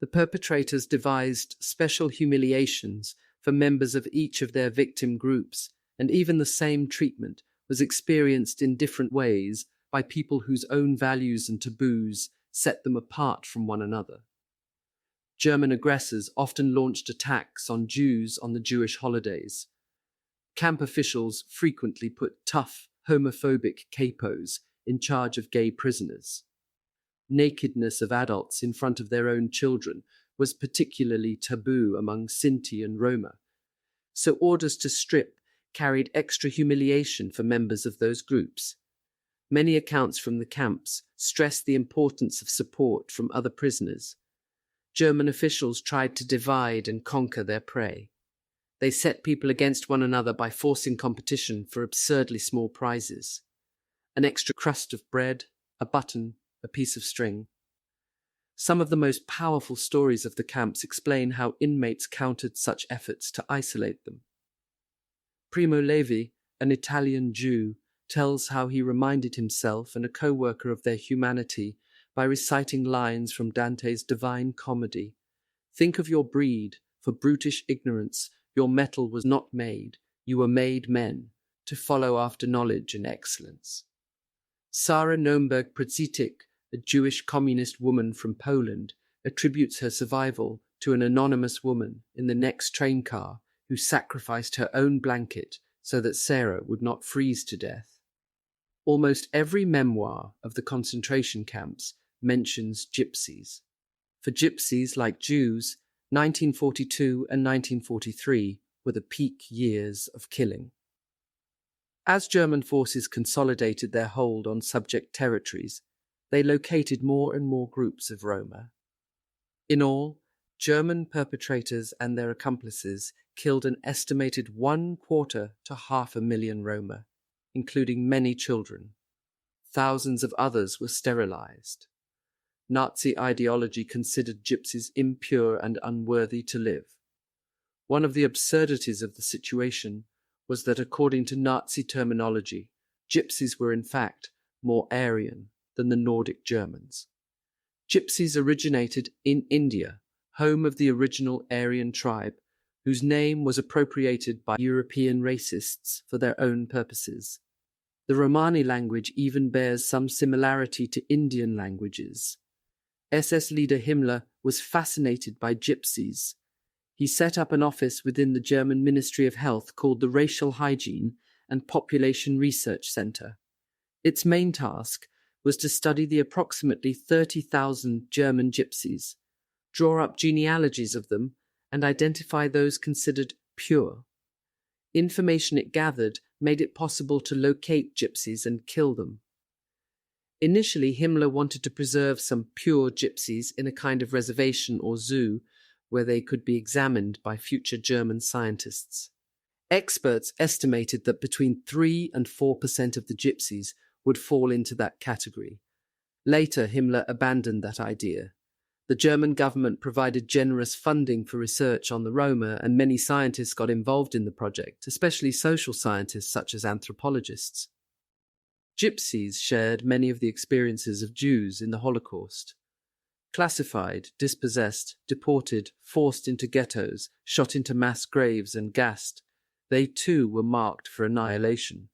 The perpetrators devised special humiliations for members of each of their victim groups, and even the same treatment was experienced in different ways by people whose own values and taboos set them apart from one another. German aggressors often launched attacks on Jews on the Jewish holidays. Camp officials frequently put tough, homophobic capos in charge of gay prisoners. nakedness of adults in front of their own children was particularly taboo among Sinti and Roma, so orders to strip carried extra humiliation for members of those groups. Many accounts from the camps stress the importance of support from other prisoners. German officials tried to divide and conquer their prey. They set people against one another by forcing competition for absurdly small prizes. An extra crust of bread, a button, a piece of string. Some of the most powerful stories of the camps explain how inmates countered such efforts to isolate them. Primo Levi, an Italian Jew, tells how he reminded himself and a co-worker of their humanity by reciting lines from Dante's Divine Comedy. "Think of your breed, for brutish ignorance your metal was not made, you were made men, to follow after knowledge and excellence." Sarah Nomberg-Precitic, a Jewish communist woman from Poland, attributes her survival to an anonymous woman in the next train car who sacrificed her own blanket so that Sarah would not freeze to death. Almost every memoir of the concentration camps mentions gypsies. For gypsies, like Jews, 1942 and 1943 were the peak years of killing. As German forces consolidated their hold on subject territories, they located more and more groups of Roma. In all, German perpetrators and their accomplices killed an estimated 1/4 to 500,000 Roma, including many children. Thousands of others were sterilized. Nazi ideology considered gypsies impure and unworthy to live. One of the absurdities of the situation was that, according to Nazi terminology, gypsies were in fact more Aryan than the Nordic Germans. Gypsies originated in India, home of the original Aryan tribe, whose name was appropriated by European racists for their own purposes. The Romani language even bears some similarity to Indian languages. SS leader Himmler was fascinated by gypsies. He set up an office within the German Ministry of Health called the Racial Hygiene and Population Research Center. Its main task was to study the approximately 30,000 German gypsies, draw up genealogies of them, and identify those considered pure. Information it gathered made it possible to locate gypsies and kill them. Initially, Himmler wanted to preserve some pure gypsies in a kind of reservation or zoo where they could be examined by future German scientists. Experts estimated that between 3 and 4% of the gypsies would fall into that category. Later, Himmler abandoned that idea. The German government provided generous funding for research on the Roma, and many scientists got involved in the project, especially social scientists such as anthropologists. Gypsies shared many of the experiences of Jews in the Holocaust. Classified, dispossessed, deported, forced into ghettos, shot into mass graves and gassed, they too were marked for annihilation.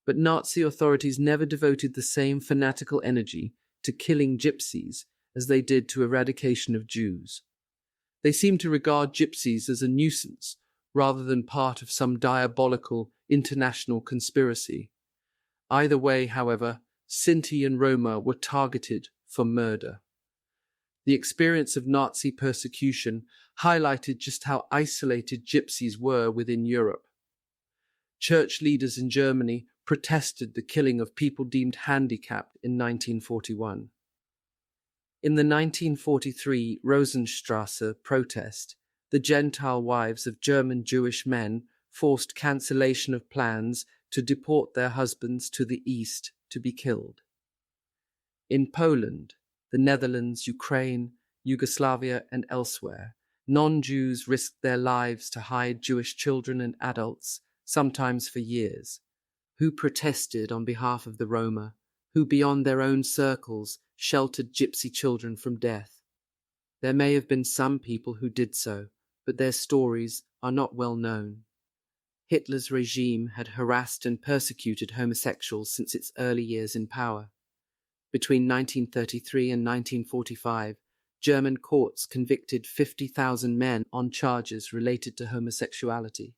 But Nazi authorities never devoted the same fanatical energy to killing gypsies as they did to eradication of Jews. They seemed to regard gypsies as a nuisance rather than part of some diabolical international conspiracy. Either way, however, Sinti and Roma were targeted for murder. The experience of Nazi persecution highlighted just how isolated gypsies were within Europe. Church leaders in Germany protested the killing of people deemed handicapped in 1941. In the 1943 Rosenstrasse protest, the Gentile wives of German Jewish men forced cancellation of plans to deport their husbands to the east to be killed. In Poland, the Netherlands, Ukraine, Yugoslavia, and elsewhere, non-Jews risked their lives to hide Jewish children and adults, sometimes for years, who protested on behalf of the Roma, who beyond their own circles sheltered gypsy children from death. There may have been some people who did so, but their stories are not well known. Hitler's regime had harassed and persecuted homosexuals since its early years in power. Between 1933 and 1945, German courts convicted 50,000 men on charges related to homosexuality.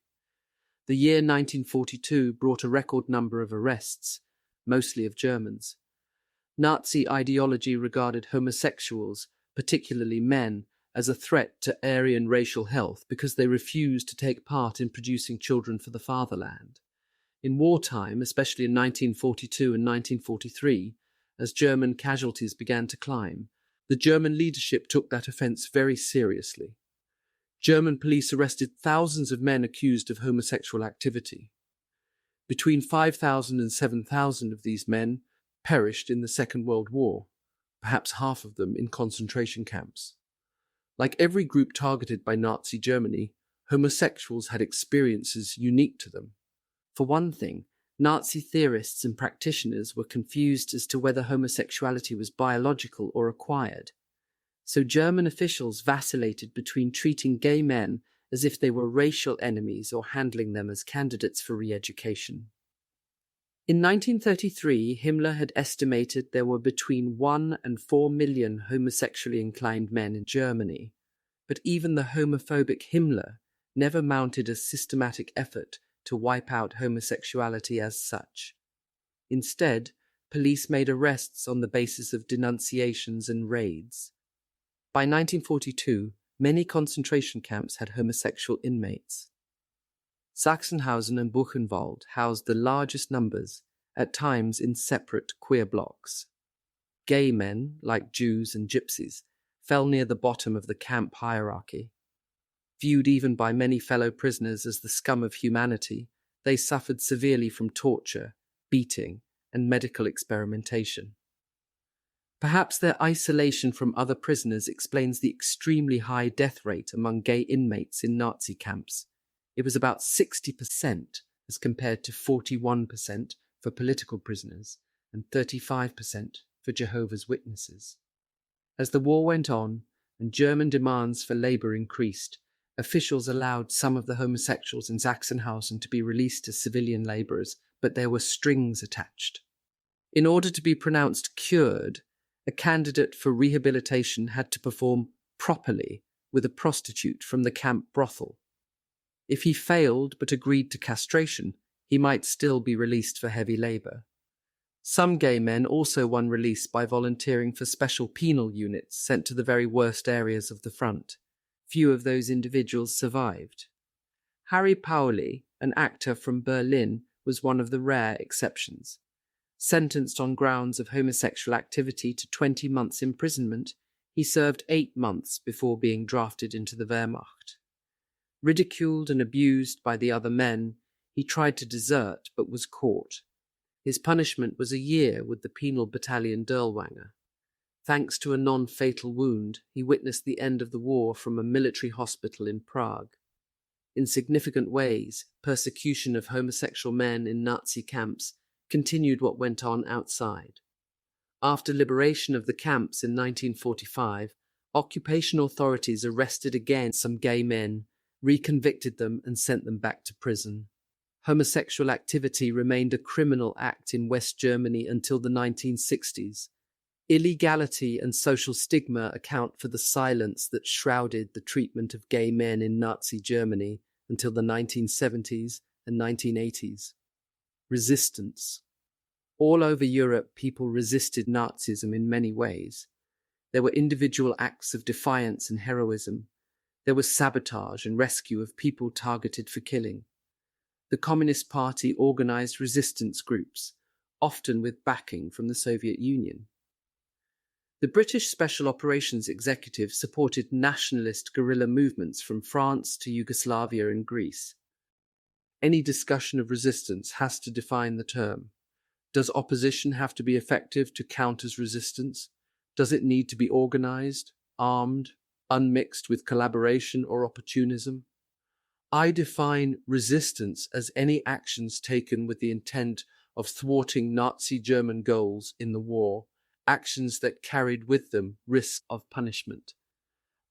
The year 1942 brought a record number of arrests, mostly of Germans. Nazi ideology regarded homosexuals, particularly men, as a threat to Aryan racial health because they refused to take part in producing children for the fatherland. In wartime, especially in 1942 and 1943, as German casualties began to climb, the German leadership took that offence very seriously. German police arrested thousands of men accused of homosexual activity. Between 5,000 and 7,000 of these men perished in the Second World War, perhaps half of them in concentration camps. Like every group targeted by Nazi Germany, homosexuals had experiences unique to them. For one thing, Nazi theorists and practitioners were confused as to whether homosexuality was biological or acquired. So German officials vacillated between treating gay men as if they were racial enemies or handling them as candidates for re-education. In 1933, Himmler had estimated there were between 1 and 4 million homosexually inclined men in Germany, but even the homophobic Himmler never mounted a systematic effort to wipe out homosexuality as such. Instead, police made arrests on the basis of denunciations and raids. By 1942, many concentration camps had homosexual inmates. Sachsenhausen and Buchenwald housed the largest numbers, at times in separate queer blocks. Gay men, like Jews and Gypsies, fell near the bottom of the camp hierarchy. Viewed even by many fellow prisoners as the scum of humanity, they suffered severely from torture, beating, and medical experimentation. Perhaps their isolation from other prisoners explains the extremely high death rate among gay inmates in Nazi camps. It was about 60% as compared to 41% for political prisoners and 35% for Jehovah's Witnesses. As the war went on and German demands for labor increased, officials allowed some of the homosexuals in Sachsenhausen to be released as civilian laborers, but there were strings attached. In order to be pronounced cured, a candidate for rehabilitation had to perform properly with a prostitute from the camp brothel. If he failed but agreed to castration, he might still be released for heavy labor. Some gay men also won release by volunteering for special penal units sent to the very worst areas of the front. Few of those individuals survived. Harry Pauli, an actor from Berlin, was one of the rare exceptions. Sentenced on grounds of homosexual activity to 20 months imprisonment, he served 8 months before being drafted into the Wehrmacht. Ridiculed and abused by the other men, he tried to desert but was caught. His punishment was a year with the penal battalion Dirlewanger. Thanks to a non-fatal wound, he witnessed the end of the war from a military hospital in Prague. In significant ways, persecution of homosexual men in Nazi camps continued what went on outside. After liberation of the camps in 1945, occupation authorities arrested again some gay men, reconvicted them and sent them back to prison. Homosexual activity remained a criminal act in West Germany until the 1960s. Illegality and social stigma account for the silence that shrouded the treatment of gay men in Nazi Germany until the 1970s and 1980s. Resistance. All over Europe, people resisted Nazism in many ways. There were individual acts of defiance and heroism. There was sabotage and rescue of people targeted for killing. The Communist Party organized resistance groups, often with backing from the Soviet Union. The British Special Operations Executive supported nationalist guerrilla movements from France to Yugoslavia and Greece. Any discussion of resistance has to define the term. Does opposition have to be effective to count as resistance? Does it need to be organized, armed, unmixed with collaboration or opportunism? I define resistance as any actions taken with the intent of thwarting Nazi German goals in the war, actions that carried with them risk of punishment.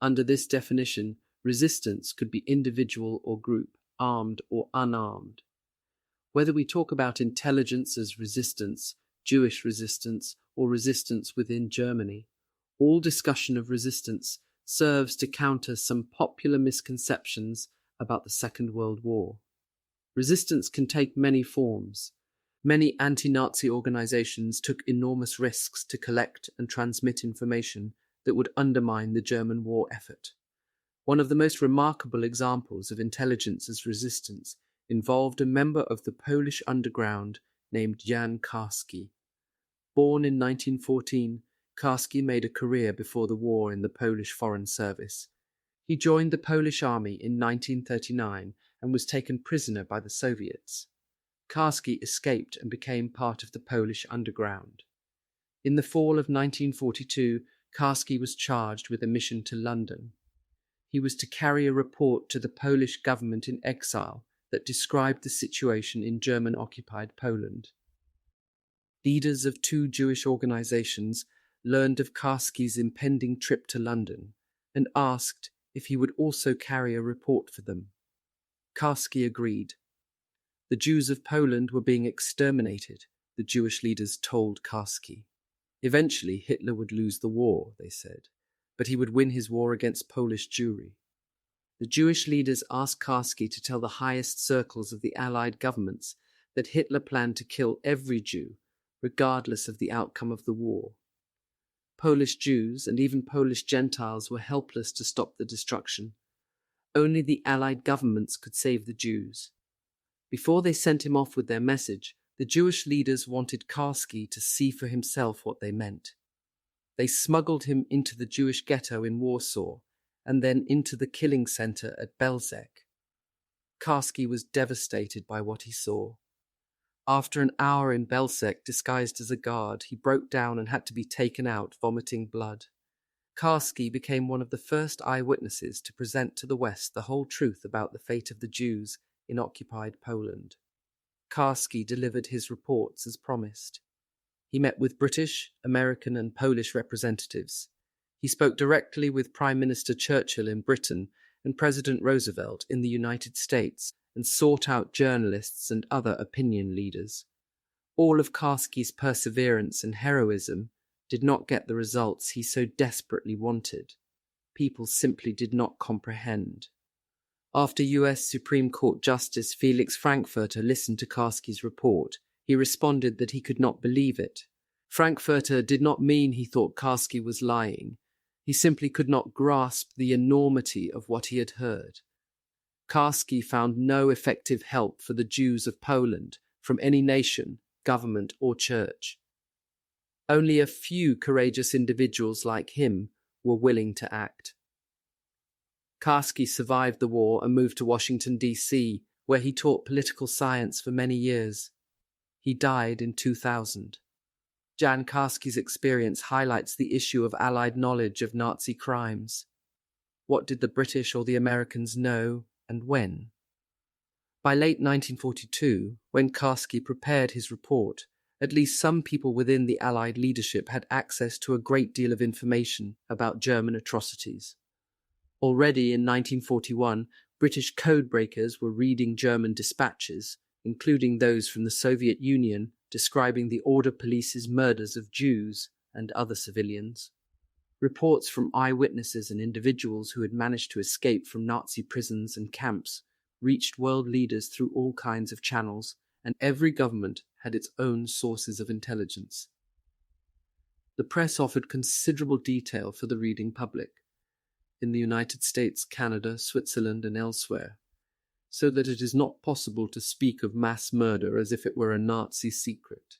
Under this definition, resistance could be individual or group, armed or unarmed. Whether we talk about intelligence as resistance, Jewish resistance, or resistance within Germany, all discussion of resistance serves to counter some popular misconceptions about the Second World War. Resistance can take many forms. Many anti-Nazi organizations took enormous risks to collect and transmit information that would undermine the German war effort. One of the most remarkable examples of intelligence as resistance involved a member of the Polish underground named Jan Karski. Born in 1914, Karski made a career before the war in the Polish Foreign Service. He joined the Polish army in 1939 and was taken prisoner by the Soviets. Karski escaped and became part of the Polish underground. In the fall of 1942, Karski was charged with a mission to London. He was to carry a report to the Polish government in exile that described the situation in German-occupied Poland. Leaders of two Jewish organizations learned of Karski's impending trip to London and asked if he would also carry a report for them. Karski agreed. The Jews of Poland were being exterminated, the Jewish leaders told Karski. Eventually, Hitler would lose the war, they said, but he would win his war against Polish Jewry. The Jewish leaders asked Karski to tell the highest circles of the Allied governments that Hitler planned to kill every Jew, regardless of the outcome of the war. Polish Jews and even Polish Gentiles were helpless to stop the destruction. Only the Allied governments could save the Jews. Before they sent him off with their message, the Jewish leaders wanted Karski to see for himself what they meant. They smuggled him into the Jewish ghetto in Warsaw and then into the killing center at Belzec. Karski was devastated by what he saw. After an hour in Belzec disguised as a guard, he broke down and had to be taken out, vomiting blood. Karski became one of the first eyewitnesses to present to the West the whole truth about the fate of the Jews in occupied Poland. Karski delivered his reports as promised. He met with British, American, and Polish representatives. He spoke directly with Prime Minister Churchill in Britain and President Roosevelt in the United States and sought out journalists and other opinion leaders. All of Karski's perseverance and heroism did not get the results he so desperately wanted. People simply did not comprehend. After U.S. Supreme Court Justice Felix Frankfurter listened to Karski's report, he responded that he could not believe it. Frankfurter did not mean he thought Karski was lying. He simply could not grasp the enormity of what he had heard. Karski found no effective help for the Jews of Poland from any nation, government, or church. Only a few courageous individuals like him were willing to act. Karski survived the war and moved to Washington, D.C., where he taught political science for many years. He died in 2000. Jan Karski's experience highlights the issue of Allied knowledge of Nazi crimes. What did the British or the Americans know, and when? By late 1942, when Karski prepared his report, at least some people within the Allied leadership had access to a great deal of information about German atrocities. Already in 1941, British codebreakers were reading German dispatches, including those from the Soviet Union, describing the Order Police's murders of Jews and other civilians. Reports from eyewitnesses and individuals who had managed to escape from Nazi prisons and camps reached world leaders through all kinds of channels, and every government had its own sources of intelligence. The press offered considerable detail for the reading public, in the United States, Canada, Switzerland, and elsewhere, so that it is not possible to speak of mass murder as if it were a Nazi secret.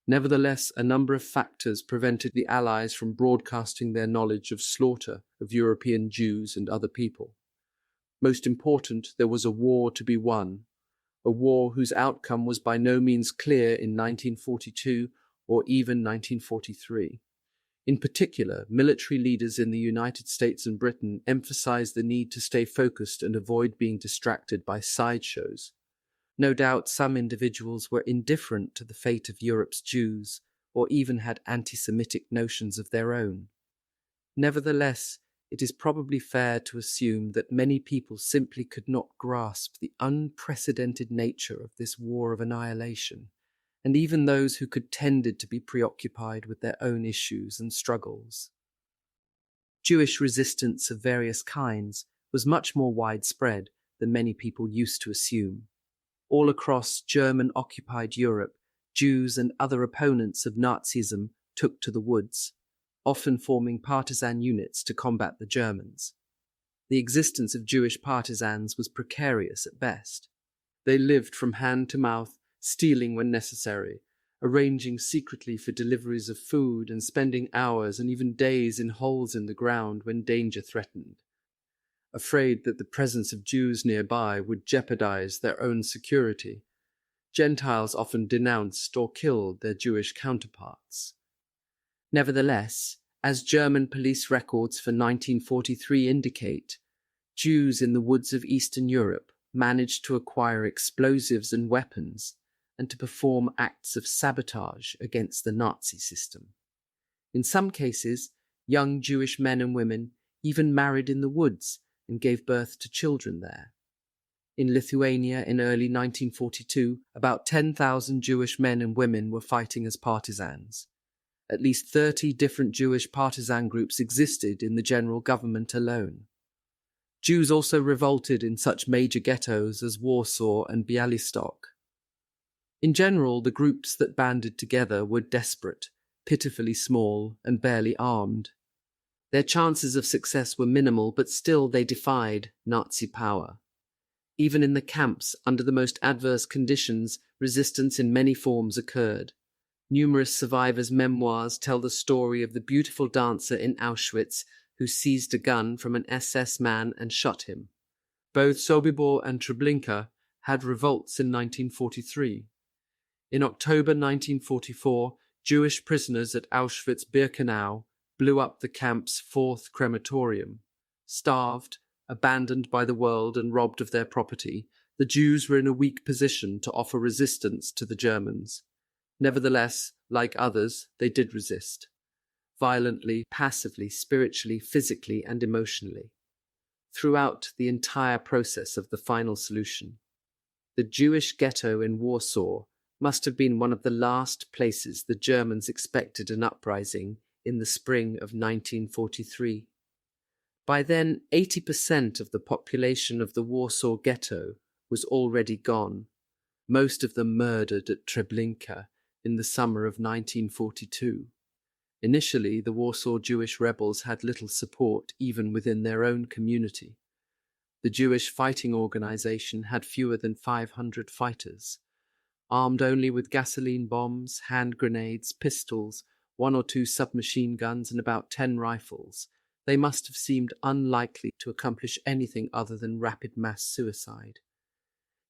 Nevertheless, a number of factors prevented the Allies from broadcasting their knowledge of slaughter of European Jews and other people. Most important, there was a war to be won, a war whose outcome was by no means clear in 1942 or even 1943. In particular, military leaders in the United States and Britain emphasized the need to stay focused and avoid being distracted by sideshows. No doubt some individuals were indifferent to the fate of Europe's Jews, or even had anti-Semitic notions of their own. Nevertheless, it is probably fair to assume that many people simply could not grasp the unprecedented nature of this war of annihilation, and even those who could tended to be preoccupied with their own issues and struggles. Jewish resistance of various kinds was much more widespread than many people used to assume. All across German-occupied Europe, Jews and other opponents of Nazism took to the woods, often forming partisan units to combat the Germans. The existence of Jewish partisans was precarious at best. They lived from hand to mouth, stealing when necessary, arranging secretly for deliveries of food and spending hours and even days in holes in the ground when danger threatened. Afraid that the presence of Jews nearby would jeopardize their own security, Gentiles often denounced or killed their Jewish counterparts. Nevertheless, as German police records for 1943 indicate, Jews in the woods of Eastern Europe managed to acquire explosives and weapons and to perform acts of sabotage against the Nazi system. In some cases, young Jewish men and women even married in the woods and gave birth to children there. In Lithuania in early 1942, about 10,000 Jewish men and women were fighting as partisans. At least 30 different Jewish partisan groups existed in the general government alone. Jews also revolted in such major ghettos as Warsaw and Białystok. In general, the groups that banded together were desperate, pitifully small, and barely armed. Their chances of success were minimal, but still they defied Nazi power. Even in the camps, under the most adverse conditions, resistance in many forms occurred. Numerous survivors' memoirs tell the story of the beautiful dancer in Auschwitz who seized a gun from an SS man and shot him. Both Sobibor and Treblinka had revolts in 1943. In October 1944, Jewish prisoners at Auschwitz-Birkenau blew up the camp's fourth crematorium. Starved, abandoned by the world and robbed of their property, the Jews were in a weak position to offer resistance to the Germans. Nevertheless, like others, they did resist. Violently, passively, spiritually, physically, and emotionally. Throughout the entire process of the final solution, the Jewish ghetto in Warsaw must have been one of the last places the Germans expected an uprising in the spring of 1943. By then, 80% of the population of the Warsaw ghetto was already gone, most of them murdered at Treblinka in the summer of 1942. Initially, the Warsaw Jewish rebels had little support even within their own community. The Jewish Fighting Organization had fewer than 500 fighters. Armed only with gasoline bombs, hand grenades, pistols, 1 or 2 submachine guns, and about 10 rifles, they must have seemed unlikely to accomplish anything other than rapid mass suicide.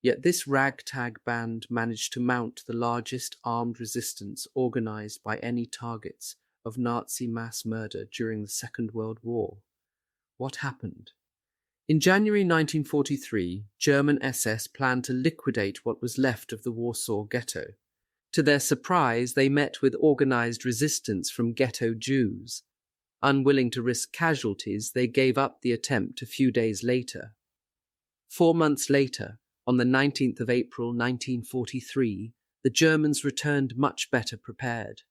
Yet this ragtag band managed to mount the largest armed resistance organized by any targets of Nazi mass murder during the Second World War. What happened? In January 1943, German SS planned to liquidate what was left of the Warsaw ghetto. To their surprise, they met with organized resistance from ghetto Jews. Unwilling to risk casualties, they gave up the attempt a few days later. 4 months later, on the 19th of April 1943, the Germans returned much better prepared.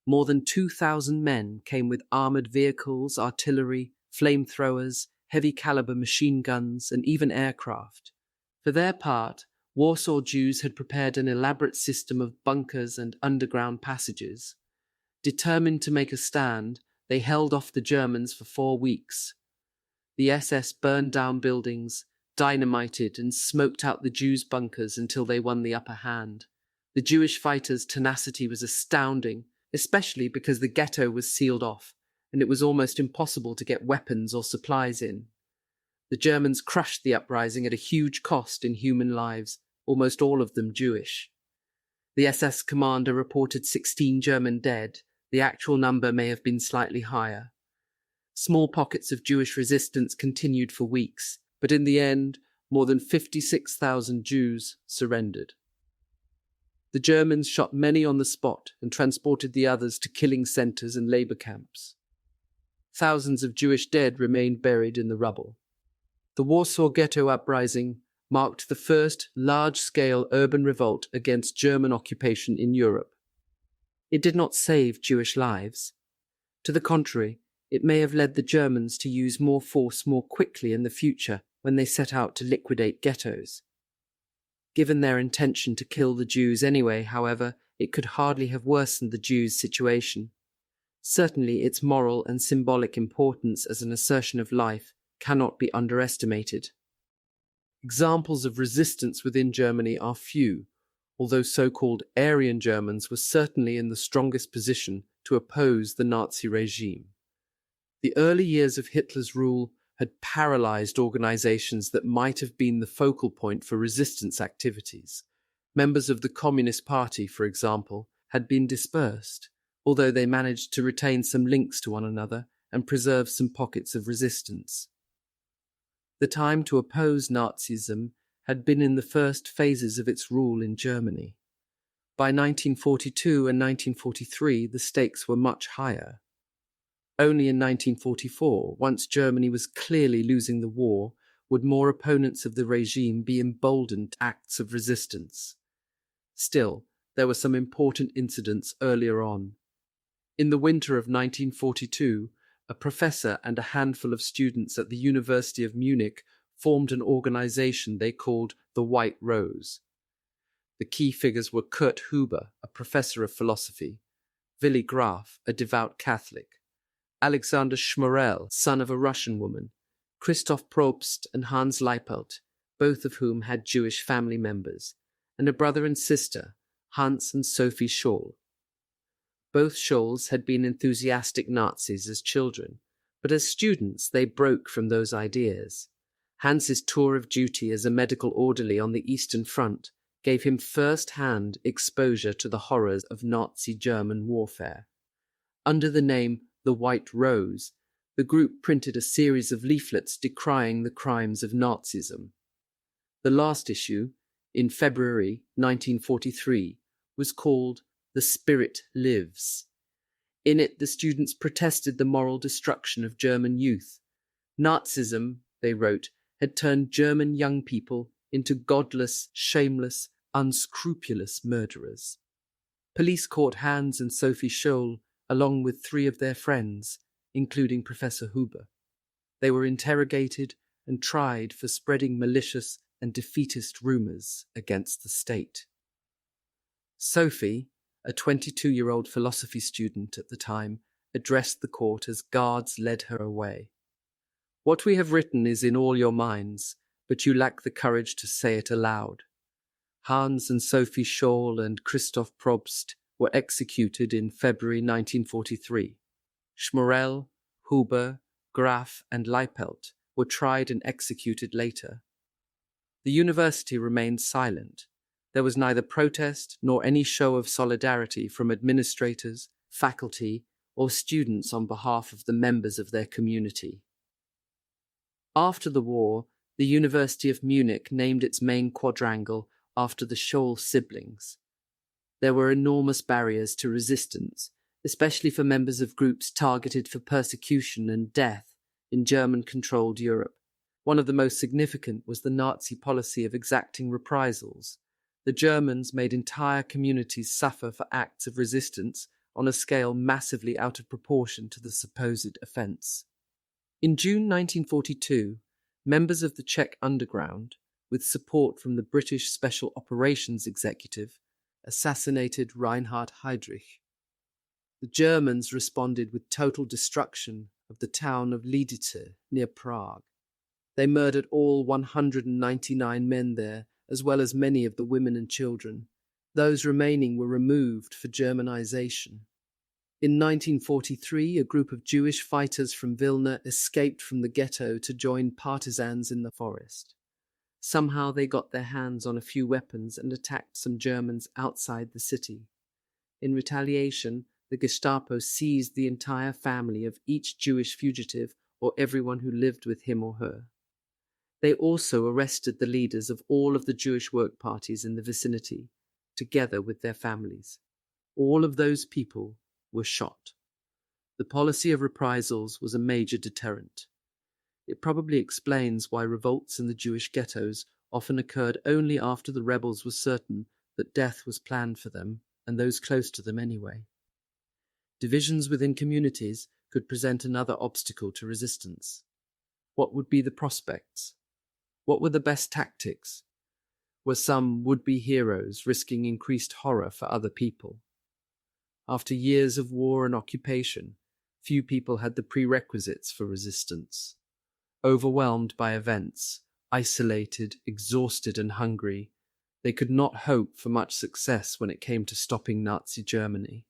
More than 2,000 men came with armoured vehicles, artillery, flamethrowers, heavy-caliber machine guns, and even aircraft. For their part, Warsaw Jews had prepared an elaborate system of bunkers and underground passages. Determined to make a stand, they held off the Germans for 4 weeks. The SS burned down buildings, dynamited and smoked out the Jews' bunkers until they won the upper hand. The Jewish fighters' tenacity was astounding, especially because the ghetto was sealed off, and it was almost impossible to get weapons or supplies in. The Germans crushed the uprising at a huge cost in human lives, almost all of them Jewish. The SS commander reported 16 German dead. The actual number may have been slightly higher. Small pockets of Jewish resistance continued for weeks, but in the end, more than 56,000 Jews surrendered. The Germans shot many on the spot and transported the others to killing centres and labour camps. Thousands of Jewish dead remained buried in the rubble. The Warsaw Ghetto Uprising marked the first large-scale urban revolt against German occupation in Europe. It did not save Jewish lives. To the contrary, it may have led the Germans to use more force more quickly in the future when they set out to liquidate ghettos. Given their intention to kill the Jews anyway, however, it could hardly have worsened the Jews' situation. Certainly its moral and symbolic importance as an assertion of life cannot be underestimated. Examples of resistance within Germany are few, although so-called Aryan Germans were certainly in the strongest position to oppose the Nazi regime. The early years of Hitler's rule had paralyzed organizations that might have been the focal point for resistance activities. Members of the Communist Party, for example, had been dispersed, although they managed to retain some links to one another and preserve some pockets of resistance. The time to oppose Nazism had been in the first phases of its rule in Germany. By 1942 and 1943, the stakes were much higher. Only in 1944, once Germany was clearly losing the war, would more opponents of the regime be emboldened to acts of resistance. Still, there were some important incidents earlier on. In the winter of 1942, a professor and a handful of students at the University of Munich formed an organization they called the White Rose. The key figures were Kurt Huber, a professor of philosophy, Willy Graf, a devout Catholic, Alexander Schmorell, son of a Russian woman, Christoph Probst and Hans Leipelt, both of whom had Jewish family members, and a brother and sister, Hans and Sophie Scholl. Both Scholls had been enthusiastic Nazis as children, but as students they broke from those ideas. Hans's tour of duty as a medical orderly on the Eastern Front gave him first-hand exposure to the horrors of Nazi German warfare. Under the name The White Rose, the group printed a series of leaflets decrying the crimes of Nazism. The last issue, in February 1943, was called The Spirit Lives. In it, the students protested the moral destruction of German youth. Nazism, they wrote, had turned German young people into godless, shameless, unscrupulous murderers. Police caught Hans and Sophie Scholl, along with 3 of their friends, including Professor Huber. They were interrogated and tried for spreading malicious and defeatist rumors against the state. Sophie, a 22-year-old philosophy student at the time, addressed the court as guards led her away. "What we have written is in all your minds, but you lack the courage to say it aloud." Hans and Sophie Scholl and Christoph Probst were executed in February 1943. Schmorell, Huber, Graf and Leipelt were tried and executed later. The university remained silent. There was neither protest nor any show of solidarity from administrators, faculty, or students on behalf of the members of their community. After the war, the University of Munich named its main quadrangle after the Scholl siblings. There were enormous barriers to resistance, especially for members of groups targeted for persecution and death in German-controlled Europe. One of the most significant was the Nazi policy of exacting reprisals. The Germans made entire communities suffer for acts of resistance on a scale massively out of proportion to the supposed offence. In June 1942, members of the Czech underground, with support from the British Special Operations Executive, assassinated Reinhard Heydrich. The Germans responded with total destruction of the town of Lidice near Prague. They murdered all 199 men there, as well as many of the women and children. Those remaining were removed for Germanization. In 1943, a group of Jewish fighters from Vilna escaped from the ghetto to join partisans in the forest. Somehow they got their hands on a few weapons and attacked some Germans outside the city. In retaliation, the Gestapo seized the entire family of each Jewish fugitive or everyone who lived with him or her. They also arrested the leaders of all of the Jewish work parties in the vicinity, together with their families. All of those people were shot. The policy of reprisals was a major deterrent. It probably explains why revolts in the Jewish ghettos often occurred only after the rebels were certain that death was planned for them and those close to them anyway. Divisions within communities could present another obstacle to resistance. What would be the prospects? What were the best tactics? were some would-be heroes risking increased horror for other people. After years of war and occupation, few people had the prerequisites for resistance. Overwhelmed by events, isolated, exhausted and hungry, they could not hope for much success when it came to stopping Nazi Germany.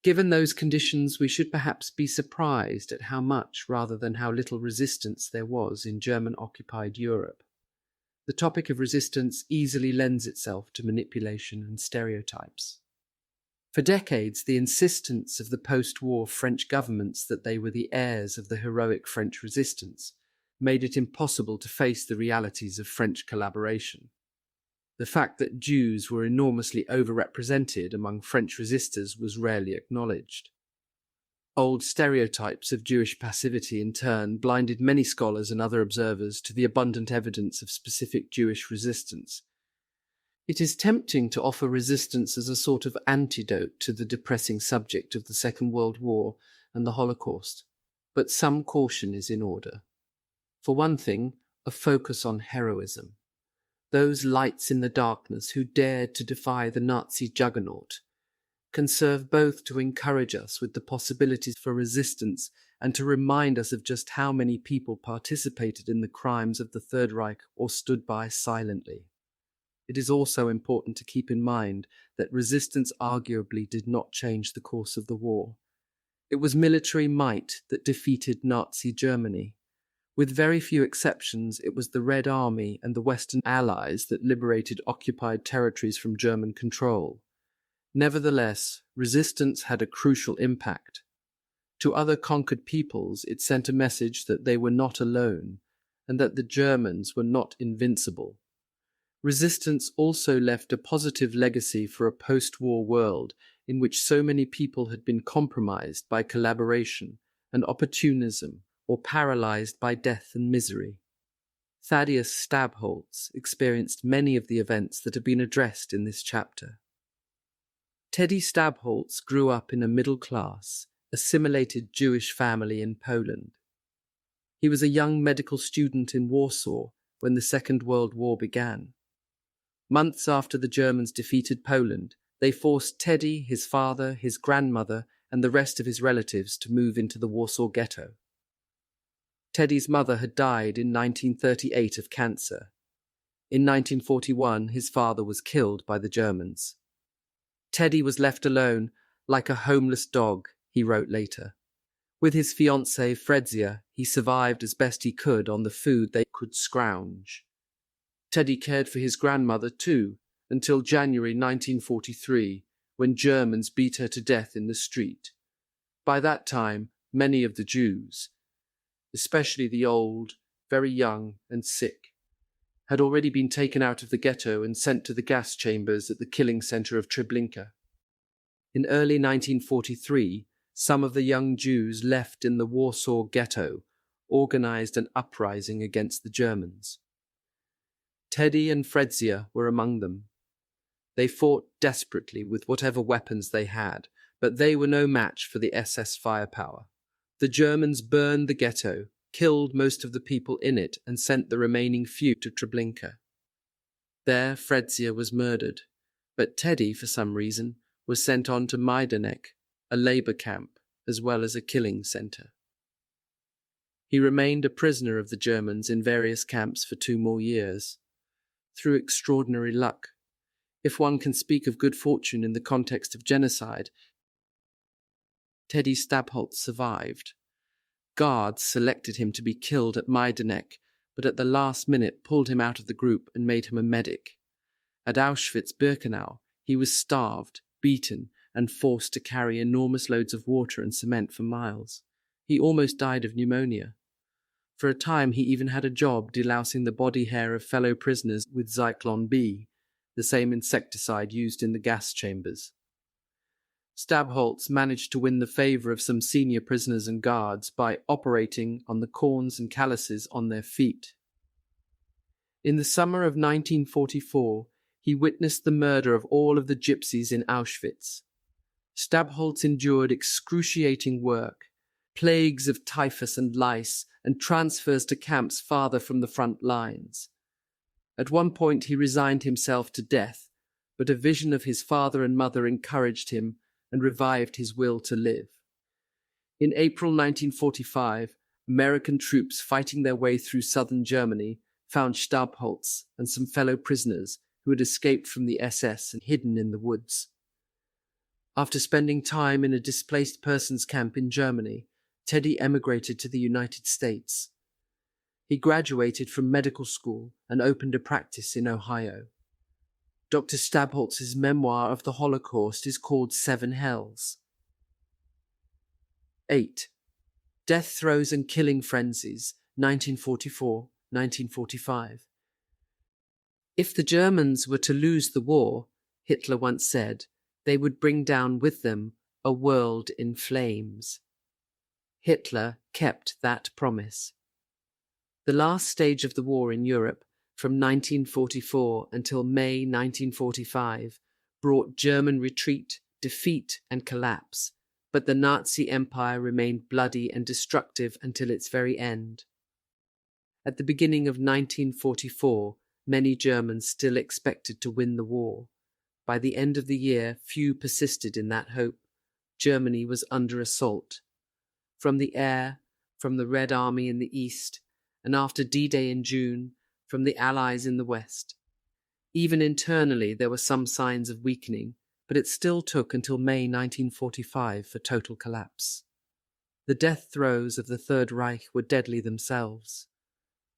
Given those conditions, we should perhaps be surprised at how much rather than how little resistance there was in German-occupied Europe. The topic of resistance easily lends itself to manipulation and stereotypes. For decades, the insistence of the post-war French governments that they were the heirs of the heroic French resistance made it impossible to face the realities of French collaboration. The fact that Jews were enormously overrepresented among French resistors was rarely acknowledged. Old stereotypes of Jewish passivity, in turn, blinded many scholars and other observers to the abundant evidence of specific Jewish resistance. It is tempting to offer resistance as a sort of antidote to the depressing subject of the Second World War and the Holocaust, but some caution is in order. For one thing, a focus on heroism. Those lights in the darkness who dared to defy the Nazi juggernaut can serve both to encourage us with the possibilities for resistance and to remind us of just how many people participated in the crimes of the Third Reich or stood by silently. It is also important to keep in mind that resistance arguably did not change the course of the war. It was military might that defeated Nazi Germany. With very few exceptions, it was the Red Army and the Western Allies that liberated occupied territories from German control. Nevertheless, resistance had a crucial impact. To other conquered peoples, it sent a message that they were not alone and that the Germans were not invincible. Resistance also left a positive legacy for a post-war world in which so many people had been compromised by collaboration and opportunism or paralyzed by death and misery. Thaddeus Stabholz experienced many of the events that have been addressed in this chapter. Teddy Stabholz grew up in a middle-class, assimilated Jewish family in Poland. He was a young medical student in Warsaw when the Second World War began. Months after the Germans defeated Poland, they forced Teddy, his father, his grandmother, and the rest of his relatives to move into the Warsaw Ghetto. Teddy's mother had died in 1938 of cancer. In 1941, his father was killed by the Germans. Teddy was left alone, like a homeless dog, he wrote later. With his fiancée, Frenzia, he survived as best he could on the food they could scrounge. Teddy cared for his grandmother too, until January 1943, when Germans beat her to death in the street. By that time, many of the Jews, especially the old, very young and sick, had already been taken out of the ghetto and sent to the gas chambers at the killing centre of Treblinka. In early 1943, some of the young Jews left in the Warsaw Ghetto organised an uprising against the Germans. Teddy and Frenzia were among them. They fought desperately with whatever weapons they had, but they were no match for the SS firepower. The Germans burned the ghetto, killed most of the people in it, and sent the remaining few to Treblinka. There, Frenzia was murdered, but Teddy, for some reason, was sent on to Majdanek, a labour camp, as well as a killing centre. He remained a prisoner of the Germans in various camps for 2 more years. Through extraordinary luck, if one can speak of good fortune in the context of genocide, Teddy Stabholz survived. Guards selected him to be killed at Majdanek, but at the last minute pulled him out of the group and made him a medic. At Auschwitz-Birkenau, he was starved, beaten, and forced to carry enormous loads of water and cement for miles. He almost died of pneumonia. For a time, he even had a job delousing the body hair of fellow prisoners with Zyklon B, the same insecticide used in the gas chambers. Stabholz managed to win the favour of some senior prisoners and guards by operating on the corns and calluses on their feet. In the summer of 1944, he witnessed the murder of all of the gypsies in Auschwitz. Stabholz endured excruciating work, plagues of typhus and lice, and transfers to camps farther from the front lines. At one point he resigned himself to death, but a vision of his father and mother encouraged him and revived his will to live. In April 1945, American troops fighting their way through southern Germany found Stabholz and some fellow prisoners who had escaped from the SS and hidden in the woods. After spending time in a displaced persons camp in Germany, Teddy emigrated to the United States. He graduated from medical school and opened a practice in Ohio. Dr. Stabholz's memoir of the Holocaust is called Seven Hells. 8. Death Throes and Killing Frenzies, 1944-1945. If the Germans were to lose the war, Hitler once said, they would bring down with them a world in flames. Hitler kept that promise. The last stage of the war in Europe, from 1944 until May 1945, brought German retreat, defeat, and collapse, but the Nazi Empire remained bloody and destructive until its very end. At the beginning of 1944, many Germans still expected to win the war. By the end of the year, few persisted in that hope. Germany was under assault. From the air, from the Red Army in the east, and after D-Day in June, from the Allies in the west. Even internally, there were some signs of weakening, but it still took until May 1945 for total collapse. The death throes of the Third Reich were deadly themselves,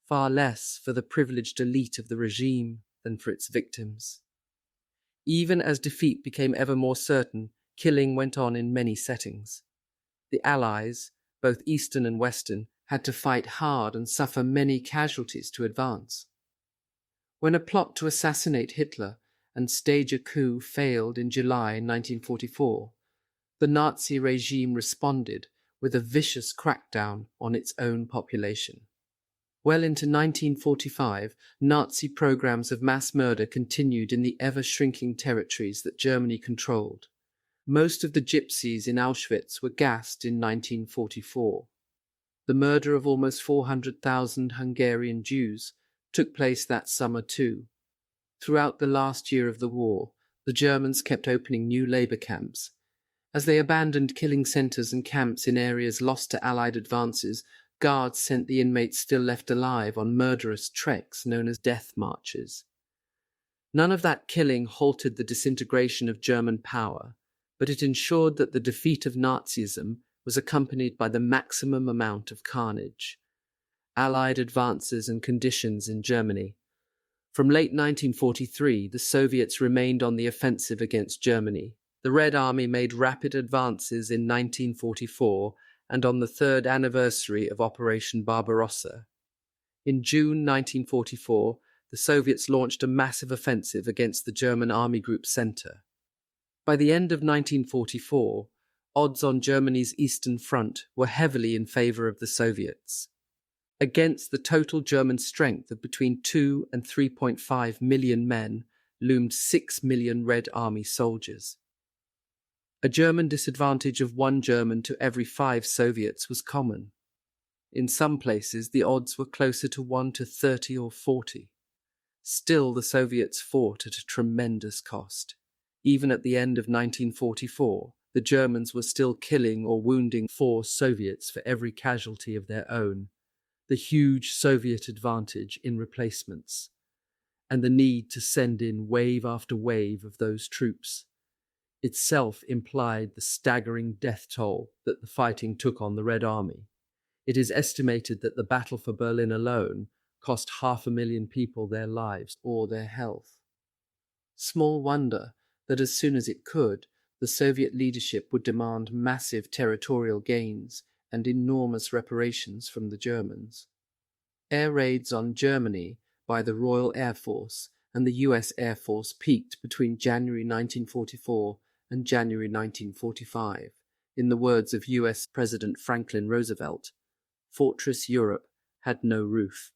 far less for the privileged elite of the regime than for its victims. Even as defeat became ever more certain, killing went on in many settings. The Allies, both Eastern and Western, had to fight hard and suffer many casualties to advance. When a plot to assassinate Hitler and stage a coup failed in July 1944, the Nazi regime responded with a vicious crackdown on its own population. Well into 1945, Nazi programs of mass murder continued in the ever-shrinking territories that Germany controlled. Most of the gypsies in Auschwitz were gassed in 1944. The murder of almost 400,000 Hungarian Jews took place that summer too. Throughout the last year of the war, the Germans kept opening new labor camps. As they abandoned killing centers and camps in areas lost to Allied advances, guards sent the inmates still left alive on murderous treks known as death marches. None of that killing halted the disintegration of German power, but it ensured that the defeat of Nazism was accompanied by the maximum amount of carnage. Allied advances and conditions in Germany. From late 1943, the Soviets remained on the offensive against Germany. The Red Army made rapid advances in 1944 and on the third anniversary of Operation Barbarossa. In June 1944, the Soviets launched a massive offensive against the German Army Group Center. By the end of 1944, odds on Germany's Eastern Front were heavily in favor of the Soviets. Against the total German strength of between 2 and 3.5 million men loomed 6 million Red Army soldiers. A German disadvantage of 1 German to every 5 Soviets was common. In some places, the odds were closer to 1 to 30 or 40. Still, the Soviets fought at a tremendous cost. Even at the end of 1944, the Germans were still killing or wounding 4 Soviets for every casualty of their own. The huge Soviet advantage in replacements, and the need to send in wave after wave of those troops, itself implied the staggering death toll that the fighting took on the Red Army. It is estimated that the battle for Berlin alone cost 500,000 people their lives or their health. Small wonder that as soon as it could, the Soviet leadership would demand massive territorial gains and enormous reparations from the Germans. Air raids on Germany by the Royal Air Force and the US Air Force peaked between January 1944 and January 1945. In the words of US President Franklin Roosevelt, Fortress Europe had no roof.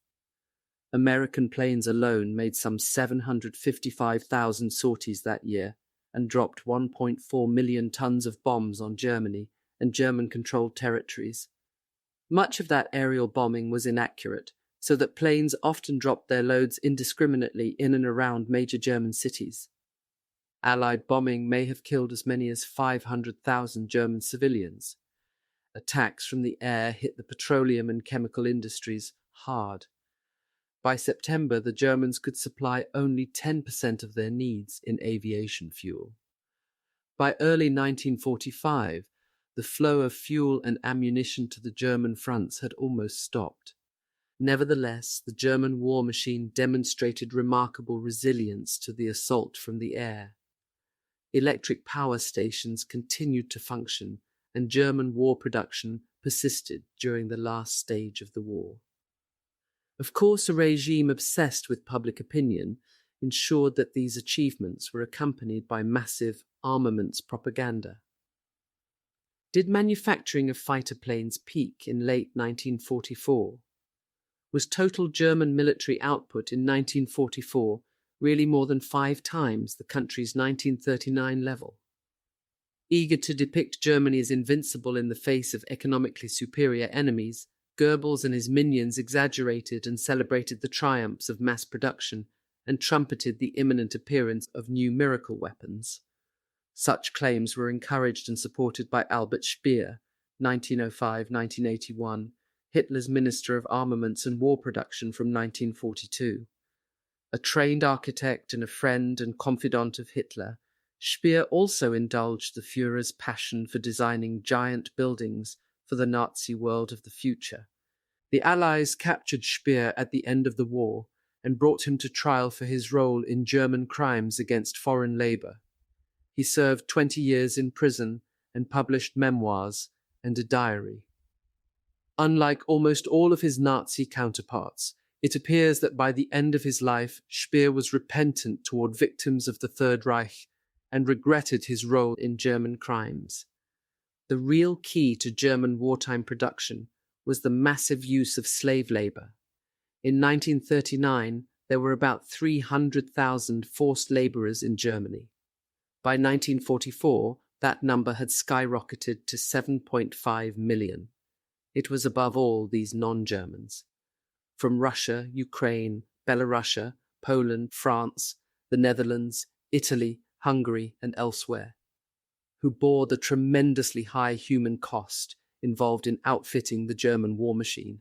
American planes alone made some 755,000 sorties that year and dropped 1.4 million tons of bombs on Germany and German-controlled territories. Much of that aerial bombing was inaccurate, so that planes often dropped their loads indiscriminately in and around major German cities. Allied bombing may have killed as many as 500,000 German civilians. Attacks from the air hit the petroleum and chemical industries hard. By September, the Germans could supply only 10% of their needs in aviation fuel. By early 1945, the flow of fuel and ammunition to the German fronts had almost stopped. Nevertheless, the German war machine demonstrated remarkable resilience to the assault from the air. Electric power stations continued to function, and German war production persisted during the last stage of the war. Of course, a regime obsessed with public opinion ensured that these achievements were accompanied by massive armaments propaganda. Did manufacturing of fighter planes peak in late 1944? Was total German military output in 1944 really more than 5 times the country's 1939 level? Eager to depict Germany as invincible in the face of economically superior enemies, Goebbels and his minions exaggerated and celebrated the triumphs of mass production and trumpeted the imminent appearance of new miracle weapons. Such claims were encouraged and supported by Albert Speer, 1905-1981, Hitler's Minister of Armaments and War Production from 1942. A trained architect and a friend and confidant of Hitler, Speer also indulged the Führer's passion for designing giant buildings for the Nazi world of the future. The Allies captured Speer at the end of the war and brought him to trial for his role in German crimes against foreign labor. He served 20 years in prison and published memoirs and a diary. Unlike almost all of his Nazi counterparts, it appears that by the end of his life, Speer was repentant toward victims of the Third Reich and regretted his role in German crimes. The real key to German wartime production was the massive use of slave labor. In 1939, there were about 300,000 forced laborers in Germany. By 1944, that number had skyrocketed to 7.5 million. It was above all these non-Germans. From Russia, Ukraine, Belarus, Poland, France, the Netherlands, Italy, Hungary, and elsewhere, who bore the tremendously high human cost involved in outfitting the German war machine.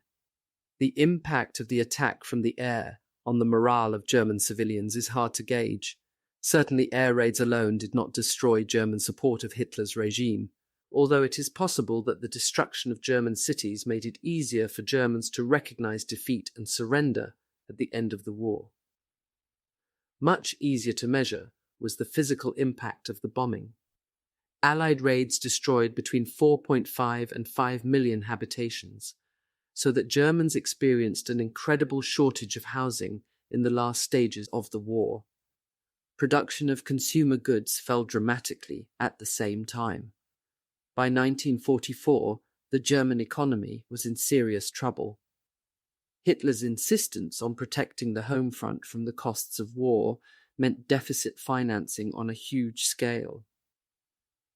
The impact of the attack from the air on the morale of German civilians is hard to gauge. Certainly air raids alone did not destroy German support of Hitler's regime, although it is possible that the destruction of German cities made it easier for Germans to recognize defeat and surrender at the end of the war. Much easier to measure was the physical impact of the bombing. Allied raids destroyed between 4.5 and 5 million habitations, so that Germans experienced an incredible shortage of housing in the last stages of the war. Production of consumer goods fell dramatically at the same time. By 1944, the German economy was in serious trouble. Hitler's insistence on protecting the home front from the costs of war meant deficit financing on a huge scale.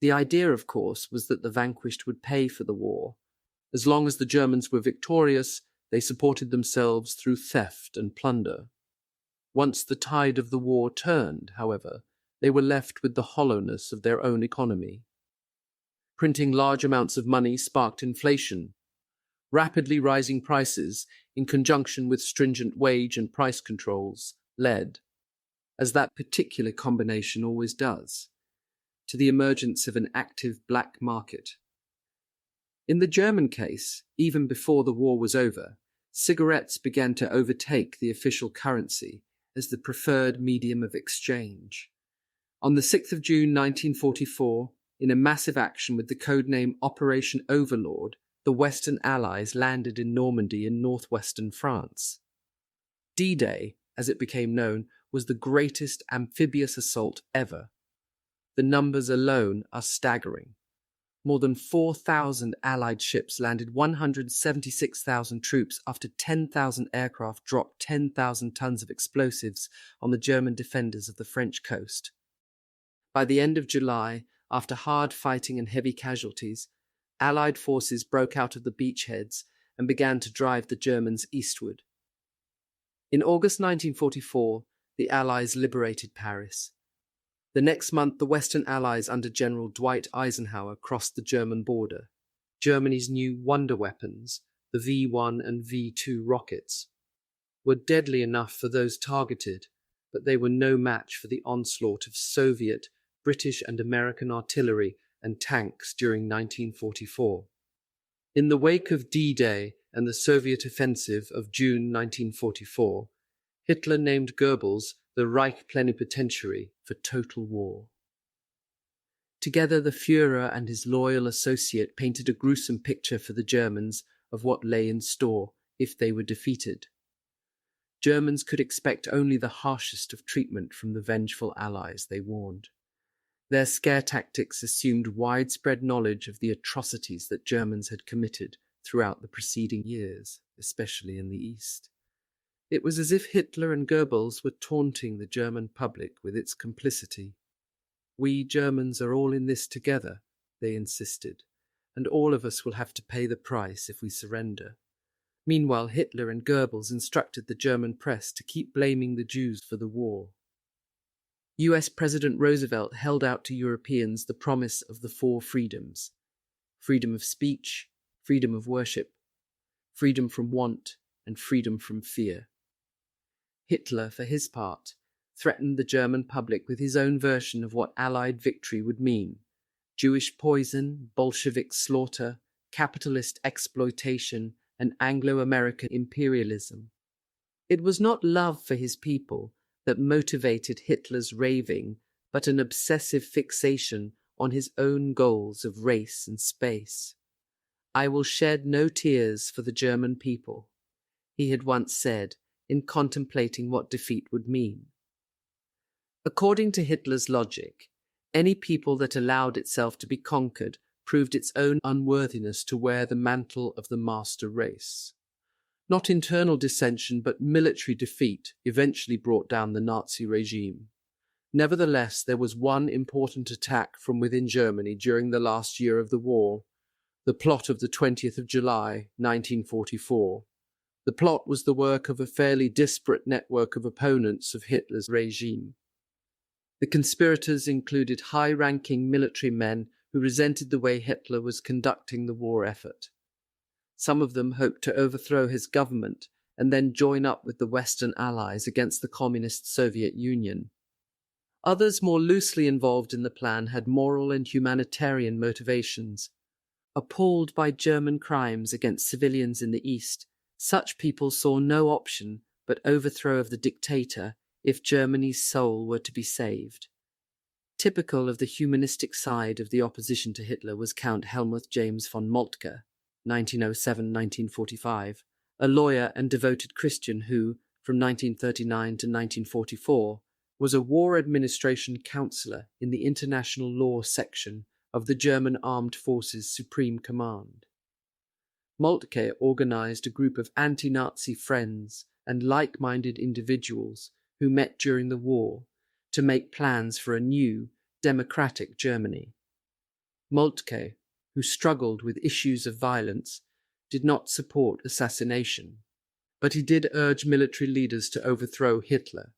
The idea, of course, was that the vanquished would pay for the war. As long as the Germans were victorious, they supported themselves through theft and plunder. Once the tide of the war turned, however, they were left with the hollowness of their own economy. Printing large amounts of money sparked inflation. Rapidly rising prices, in conjunction with stringent wage and price controls, led, as that particular combination always does, to the emergence of an active black market. In the German case, even before the war was over, cigarettes began to overtake the official currency as the preferred medium of exchange. On the 6th of June 1944, in a massive action with the codename Operation Overlord, the Western Allies landed in Normandy in northwestern France. D-Day, as it became known, was the greatest amphibious assault ever. The numbers alone are staggering. More than 4,000 Allied ships landed 176,000 troops after 10,000 aircraft dropped 10,000 tons of explosives on the German defenders of the French coast. By the end of July, after hard fighting and heavy casualties, Allied forces broke out of the beachheads and began to drive the Germans eastward. In August 1944, the Allies liberated Paris. The next month, the Western Allies under General Dwight Eisenhower crossed the German border. Germany's new wonder weapons, the V-1 and V-2 rockets, were deadly enough for those targeted, but they were no match for the onslaught of Soviet, British and American artillery and tanks during 1944. In the wake of D-Day and the Soviet offensive of June 1944, Hitler named Goebbels the Reich Plenipotentiary for total war. Together, the Führer and his loyal associate painted a gruesome picture for the Germans of what lay in store if they were defeated. Germans could expect only the harshest of treatment from the vengeful Allies, they warned. Their scare tactics assumed widespread knowledge of the atrocities that Germans had committed throughout the preceding years, especially in the East. It was as if Hitler and Goebbels were taunting the German public with its complicity. "We Germans are all in this together," they insisted, "and all of us will have to pay the price if we surrender." Meanwhile, Hitler and Goebbels instructed the German press to keep blaming the Jews for the war. US President Roosevelt held out to Europeans the promise of the 4 freedoms: freedom of speech, freedom of worship, freedom from want, and freedom from fear. Hitler, for his part, threatened the German public with his own version of what Allied victory would mean: Jewish poison, Bolshevik slaughter, capitalist exploitation, and Anglo-American imperialism. It was not love for his people that motivated Hitler's raving, but an obsessive fixation on his own goals of race and space. "I will shed no tears for the German people," he had once said in contemplating what defeat would mean. According to Hitler's logic, any people that allowed itself to be conquered proved its own unworthiness to wear the mantle of the master race. Not internal dissension, but military defeat eventually brought down the Nazi regime. Nevertheless, there was one important attack from within Germany during the last year of the war: the plot of the 20th of July, 1944. The plot was the work of a fairly disparate network of opponents of Hitler's regime. The conspirators included high-ranking military men who resented the way Hitler was conducting the war effort. Some of them hoped to overthrow his government and then join up with the Western Allies against the Communist Soviet Union. Others, more loosely involved in the plan, had moral and humanitarian motivations. Appalled by German crimes against civilians in the East, such people saw no option but overthrow of the dictator if Germany's soul were to be saved. Typical of the humanistic side of the opposition to Hitler was Count Helmuth James von Moltke, 1907–1945, a lawyer and devoted Christian who, from 1939 to 1944, was a war administration counselor in the international law section of the German Armed Forces Supreme Command. Moltke organized a group of anti-Nazi friends and like-minded individuals who met during the war to make plans for a new, democratic Germany. Moltke, who struggled with issues of violence, did not support assassination, but he did urge military leaders to overthrow Hitler.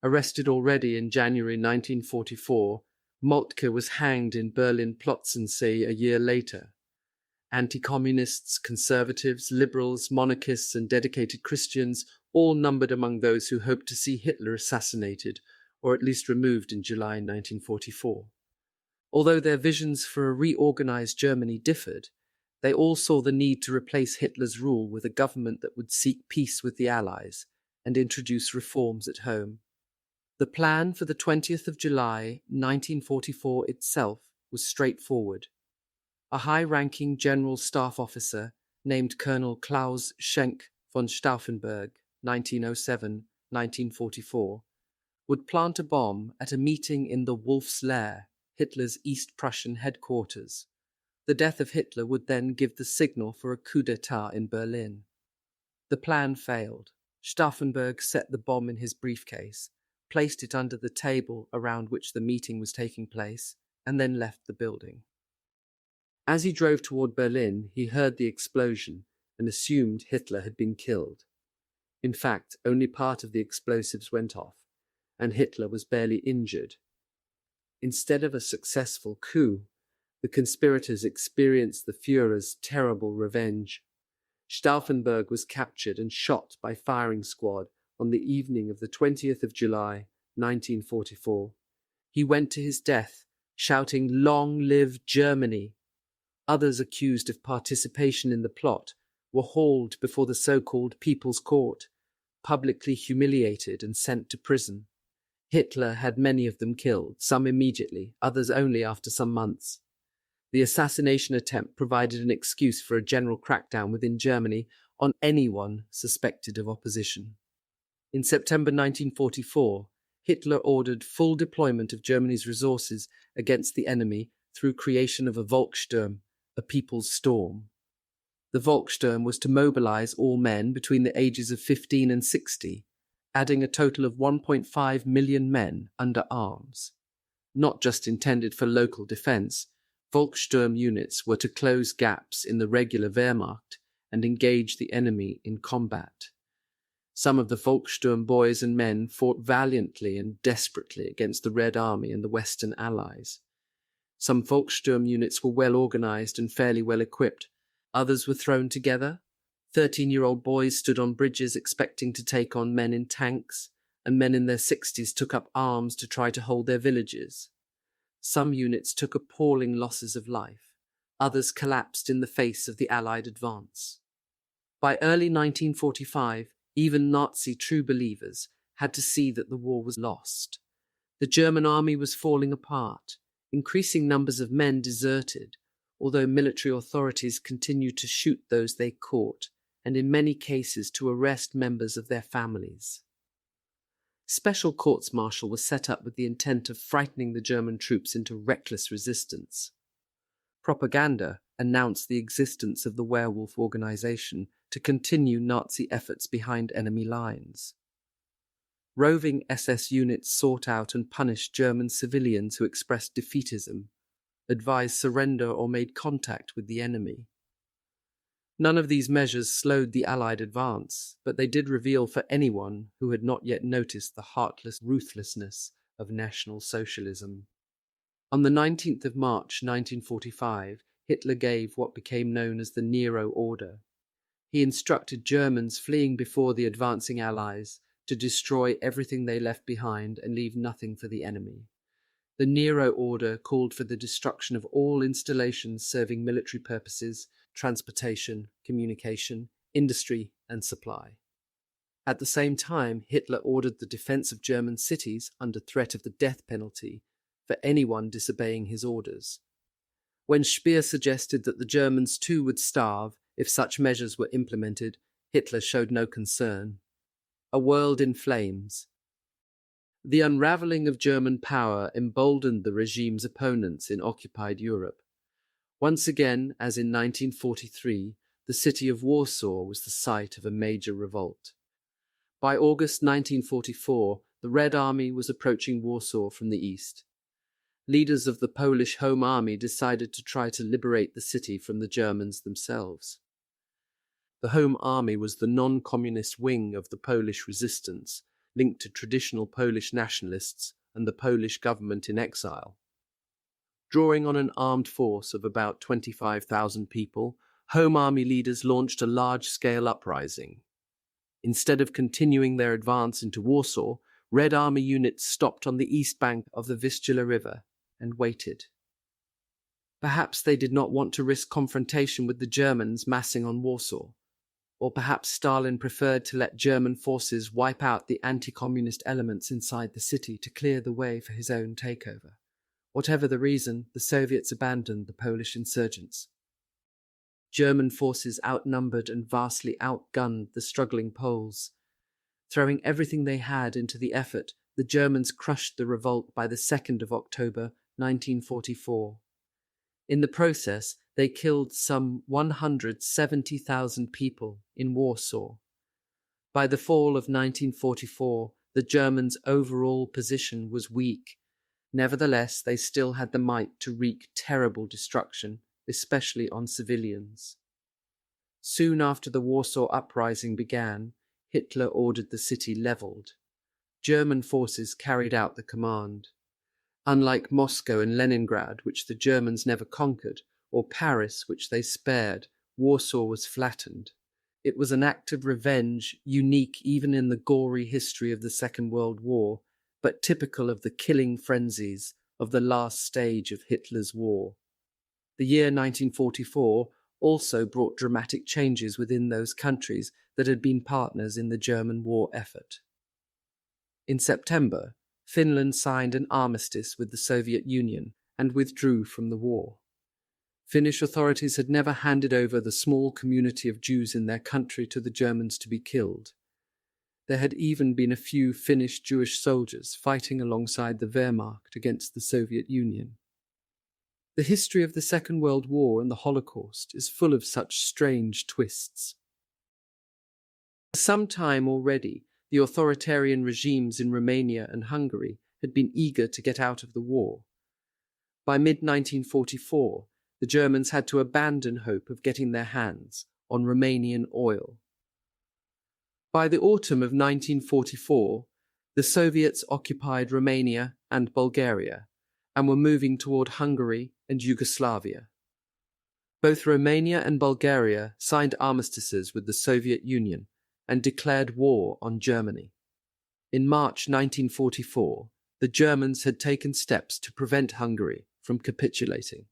Arrested already in January 1944, Moltke was hanged in Berlin-Plötzensee a year later. Anti-communists, conservatives, liberals, monarchists, and dedicated Christians all numbered among those who hoped to see Hitler assassinated, or at least removed in July 1944. Although their visions for a reorganized Germany differed, they all saw the need to replace Hitler's rule with a government that would seek peace with the Allies and introduce reforms at home. The plan for the 20th of July, 1944 itself was straightforward. A high-ranking general staff officer named Colonel Klaus Schenk von Stauffenberg, 1907–1944, would plant a bomb at a meeting in the Wolf's Lair, Hitler's East Prussian headquarters. The death of Hitler would then give the signal for a coup d'etat in Berlin. The plan failed. Stauffenberg set the bomb in his briefcase, placed it under the table around which the meeting was taking place, and then left the building. As he drove toward Berlin, he heard the explosion and assumed Hitler had been killed. In fact, only part of the explosives went off, and Hitler was barely injured. Instead of a successful coup, the conspirators experienced the Führer's terrible revenge. Stauffenberg was captured and shot by firing squad on the evening of the 20th of July, 1944. He went to his death, shouting, "Long live Germany!" Others accused of participation in the plot were hauled before the so-called People's Court, publicly humiliated and sent to prison. Hitler had many of them killed, some immediately, others only after some months. The assassination attempt provided an excuse for a general crackdown within Germany on anyone suspected of opposition. In September 1944, Hitler ordered full deployment of Germany's resources against the enemy through creation of a Volkssturm, a people's storm. The Volkssturm was to mobilize all men between the ages of 15 and 60, adding a total of 1.5 million men under arms. Not just intended for local defense, Volkssturm units were to close gaps in the regular Wehrmacht and engage the enemy in combat. Some of the Volkssturm boys and men fought valiantly and desperately against the Red Army and the Western Allies. Some Volkssturm units were well organized and fairly well equipped. Others were thrown together. 13-year-old boys stood on bridges expecting to take on men in tanks, and men in their 60s took up arms to try to hold their villages. Some units took appalling losses of life. Others collapsed in the face of the Allied advance. By early 1945, even Nazi true believers had to see that the war was lost. The German army was falling apart. Increasing numbers of men deserted, although military authorities continued to shoot those they caught, and in many cases to arrest members of their families. Special courts-martial was set up with the intent of frightening the German troops into reckless resistance. Propaganda announced the existence of the werewolf organization to continue Nazi efforts behind enemy lines. Roving SS units sought out and punished German civilians who expressed defeatism, advised surrender or made contact with the enemy. None of these measures slowed the Allied advance, but they did reveal for anyone who had not yet noticed the heartless ruthlessness of National Socialism. On the 19th of March 1945, Hitler gave what became known as the Nero Order. He instructed Germans fleeing before the advancing Allies to destroy everything they left behind and leave nothing for the enemy. The Nero Order called for the destruction of all installations serving military purposes, transportation, communication, industry, and supply. At the same time, Hitler ordered the defense of German cities under threat of the death penalty for anyone disobeying his orders. When Speer suggested that the Germans too would starve if such measures were implemented, Hitler showed no concern. A world in flames. The unraveling of German power emboldened the regime's opponents in occupied Europe. Once again, as in 1943, the city of Warsaw was the site of a major revolt. By August 1944, the Red Army was approaching Warsaw from the east. Leaders of the Polish Home Army decided to try to liberate the city from the Germans themselves. The Home Army was the non-communist wing of the Polish resistance, linked to traditional Polish nationalists and the Polish government in exile. Drawing on an armed force of about 25,000 people, Home Army leaders launched a large-scale uprising. Instead of continuing their advance into Warsaw, Red Army units stopped on the east bank of the Vistula River and waited. Perhaps they did not want to risk confrontation with the Germans massing on Warsaw, or perhaps Stalin preferred to let German forces wipe out the anti-communist elements inside the city to clear the way for his own takeover. Whatever the reason, the Soviets abandoned the Polish insurgents. German forces outnumbered and vastly outgunned the struggling Poles. Throwing everything they had into the effort, the Germans crushed the revolt by the 2nd of October 1944. In the process, they killed some 170,000 people in Warsaw. By the fall of 1944, the Germans' overall position was weak. Nevertheless, they still had the might to wreak terrible destruction, especially on civilians. Soon after the Warsaw Uprising began, Hitler ordered the city leveled. German forces carried out the command. Unlike Moscow and Leningrad, which the Germans never conquered, or Paris, which they spared, Warsaw was flattened. It was an act of revenge, unique even in the gory history of the Second World War, but typical of the killing frenzies of the last stage of Hitler's war. The year 1944 also brought dramatic changes within those countries that had been partners in the German war effort. In September, Finland signed an armistice with the Soviet Union and withdrew from the war. Finnish authorities had never handed over the small community of Jews in their country to the Germans to be killed. There had even been a few Finnish Jewish soldiers fighting alongside the Wehrmacht against the Soviet Union. The history of the Second World War and the Holocaust is full of such strange twists. For some time already, the authoritarian regimes in Romania and Hungary had been eager to get out of the war. By mid-1944, the Germans had to abandon hope of getting their hands on Romanian oil. By the autumn of 1944, the Soviets occupied Romania and Bulgaria and were moving toward Hungary and Yugoslavia. Both Romania and Bulgaria signed armistices with the Soviet Union and declared war on Germany. In March 1944, the Germans had taken steps to prevent Hungary from capitulating.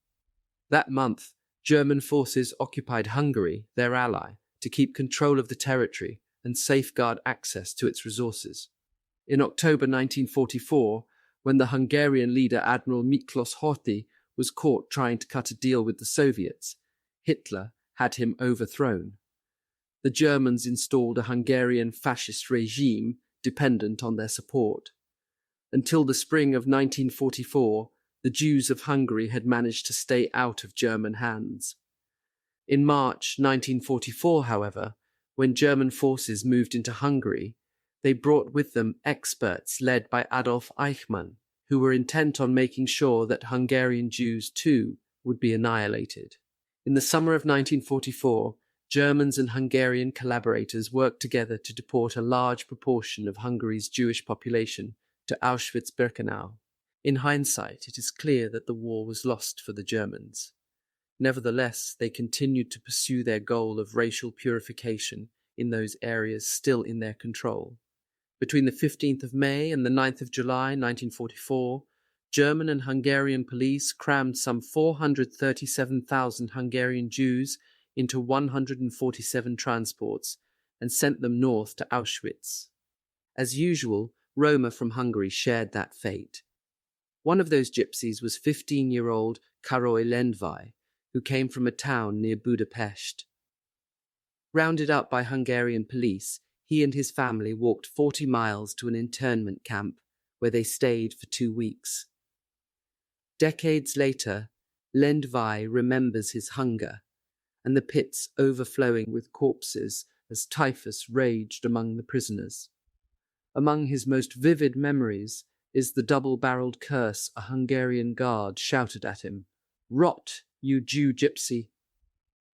That month, German forces occupied Hungary, their ally, to keep control of the territory and safeguard access to its resources. In October 1944, when the Hungarian leader Admiral Miklos Horthy was caught trying to cut a deal with the Soviets, Hitler had him overthrown. The Germans installed a Hungarian fascist regime dependent on their support. Until the spring of 1944, the Jews of Hungary had managed to stay out of German hands. In March 1944, however, when German forces moved into Hungary, they brought with them experts led by Adolf Eichmann, who were intent on making sure that Hungarian Jews too would be annihilated. In the summer of 1944, Germans and Hungarian collaborators worked together to deport a large proportion of Hungary's Jewish population to Auschwitz-Birkenau. In hindsight, it is clear that the war was lost for the Germans. Nevertheless, they continued to pursue their goal of racial purification in those areas still in their control. Between the 15th of May and the 9th of July 1944, German and Hungarian police crammed some 437,000 Hungarian Jews into 147 transports and sent them north to Auschwitz. As usual, Roma from Hungary shared that fate. One of those gypsies was 15-year-old Károly Lendvai, who came from a town near Budapest. Rounded up by Hungarian police, he and his family walked 40 miles to an internment camp where they stayed for 2 weeks. Decades later, Lendvai remembers his hunger and the pits overflowing with corpses as typhus raged among the prisoners. Among his most vivid memories is the double-barreled curse a Hungarian guard shouted at him, "Rot, you Jew gypsy!"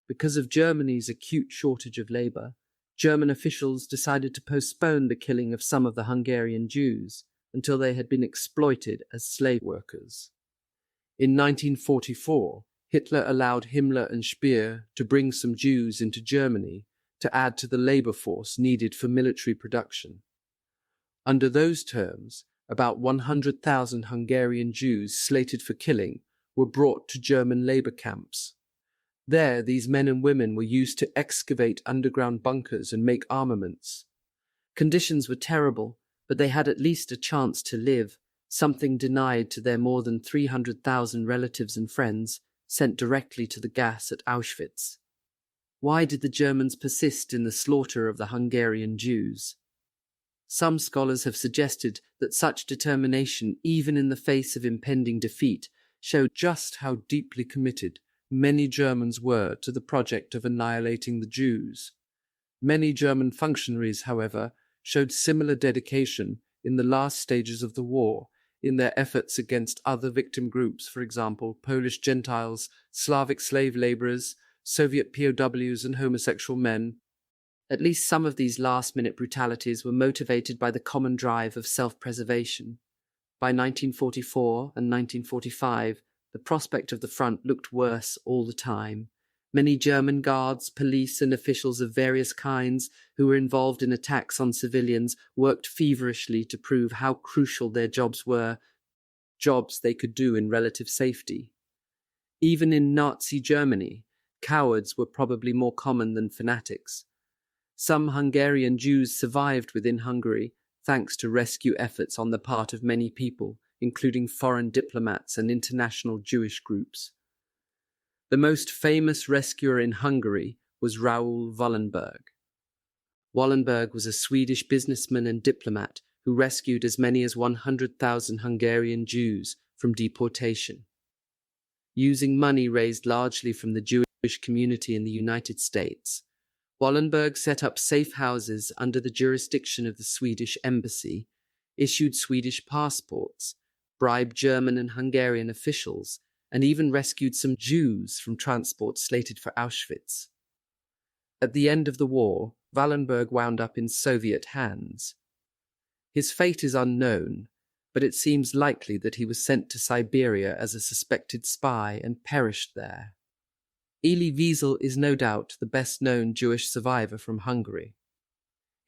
Because of Germany's acute shortage of labor, German officials decided to postpone the killing of some of the Hungarian Jews until they had been exploited as slave workers. In 1944, Hitler allowed Himmler and Speer to bring some Jews into Germany to add to the labor force needed for military production. Under those terms, about 100,000 Hungarian Jews slated for killing were brought to German labor camps. There, these men and women were used to excavate underground bunkers and make armaments. Conditions were terrible, but they had at least a chance to live, something denied to their more than 300,000 relatives and friends sent directly to the gas at Auschwitz. Why did the Germans persist in the slaughter of the Hungarian Jews? Some scholars have suggested that such determination, even in the face of impending defeat, showed just how deeply committed many Germans were to the project of annihilating the Jews. Many German functionaries, however, showed similar dedication in the last stages of the war, in their efforts against other victim groups, for example, Polish Gentiles, Slavic slave laborers, Soviet POWs and homosexual men. At least some of these last-minute brutalities were motivated by the common drive of self-preservation. By 1944 and 1945, the prospect of the front looked worse all the time. Many German guards, police, and officials of various kinds who were involved in attacks on civilians worked feverishly to prove how crucial their jobs were, jobs they could do in relative safety. Even in Nazi Germany, cowards were probably more common than fanatics. Some Hungarian Jews survived within Hungary thanks to rescue efforts on the part of many people, including foreign diplomats and international Jewish groups. The most famous rescuer in Hungary was Raoul Wallenberg. Wallenberg was a Swedish businessman and diplomat who rescued as many as 100,000 Hungarian Jews from deportation. Using money raised largely from the Jewish community in the United States, Wallenberg set up safe houses under the jurisdiction of the Swedish embassy, issued Swedish passports, bribed German and Hungarian officials, and even rescued some Jews from transports slated for Auschwitz. At the end of the war, Wallenberg wound up in Soviet hands. His fate is unknown, but it seems likely that he was sent to Siberia as a suspected spy and perished there. Elie Wiesel is no doubt the best-known Jewish survivor from Hungary.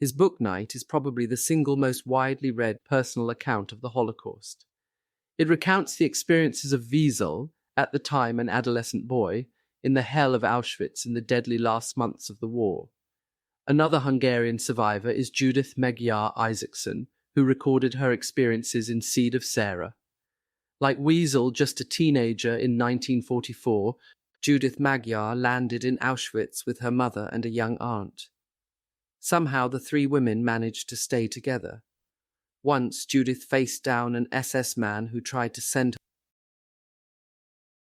His book Night is probably the single most widely read personal account of the Holocaust. It recounts the experiences of Wiesel, at the time an adolescent boy, in the hell of Auschwitz in the deadly last months of the war. Another Hungarian survivor is Judith Magyar Isaacson, who recorded her experiences in Seed of Sarah. Like Wiesel, just a teenager in 1944, Judith Magyar landed in Auschwitz with her mother and a young aunt. Somehow the three women managed to stay together. Once Judith faced down an SS man who tried to send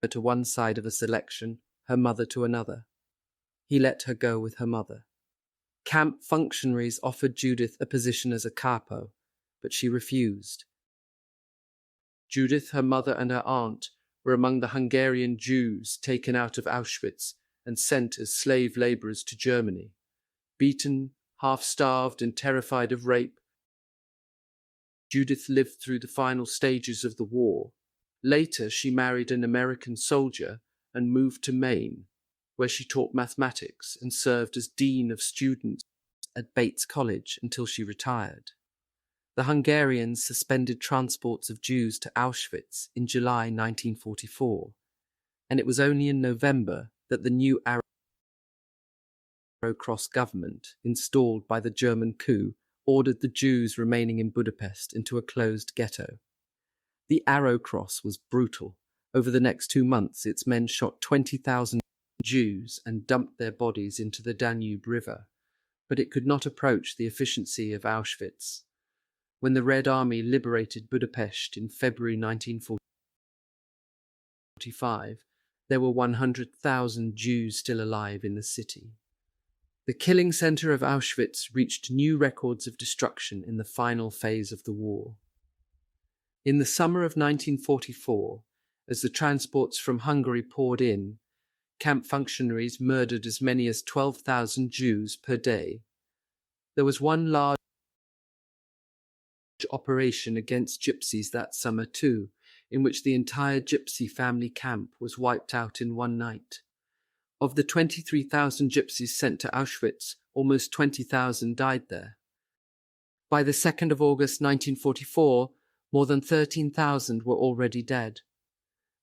her to one side of a selection, her mother to another. He let her go with her mother. Camp functionaries offered Judith a position as a capo, but she refused. Judith, her mother, and her aunt were among the Hungarian Jews taken out of Auschwitz and sent as slave labourers to Germany. Beaten, half-starved, and terrified of rape, Judith lived through the final stages of the war. Later, she married an American soldier and moved to Maine, where she taught mathematics and served as dean of students at Bates College until she retired. The Hungarians suspended transports of Jews to Auschwitz in July 1944, and it was only in November that the new Arrow Cross government, installed by the German coup, ordered the Jews remaining in Budapest into a closed ghetto. The Arrow Cross was brutal. Over the next 2 months, its men shot 20,000 Jews and dumped their bodies into the Danube River, but it could not approach the efficiency of Auschwitz. When the Red Army liberated Budapest in February 1945, there were 100,000 Jews still alive in the city. The killing centre of Auschwitz reached new records of destruction in the final phase of the war. In the summer of 1944, as the transports from Hungary poured in, camp functionaries murdered as many as 12,000 Jews per day. There was one large operation against gypsies that summer too, in which the entire gypsy family camp was wiped out in one night. Of the 23,000 gypsies sent to Auschwitz, almost 20,000 died there. By the 2nd of August 1944, more than 13,000 were already dead.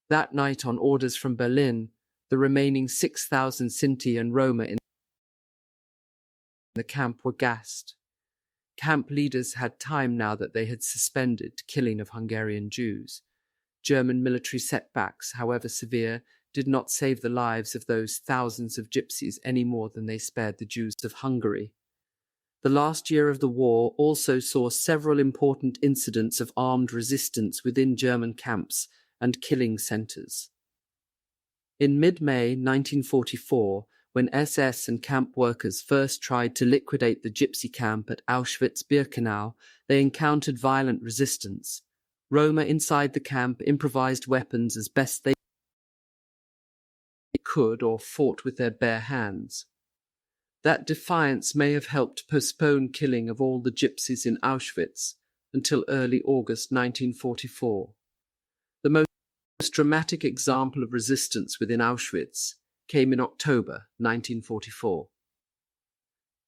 That night, on orders from Berlin, the remaining 6,000 Sinti and Roma in the camp were gassed. Camp leaders had time now that they had suspended killing of Hungarian Jews. German military setbacks, however severe, did not save the lives of those thousands of gypsies any more than they spared the Jews of Hungary. The last year of the war also saw several important incidents of armed resistance within German camps and killing centres. In mid-May 1944, when SS and camp workers first tried to liquidate the gypsy camp at Auschwitz-Birkenau, they encountered violent resistance. Roma inside the camp improvised weapons as best they could or fought with their bare hands. That defiance may have helped postpone killing of all the gypsies in Auschwitz until early August 1944. The most dramatic example of resistance within Auschwitz came in October 1944.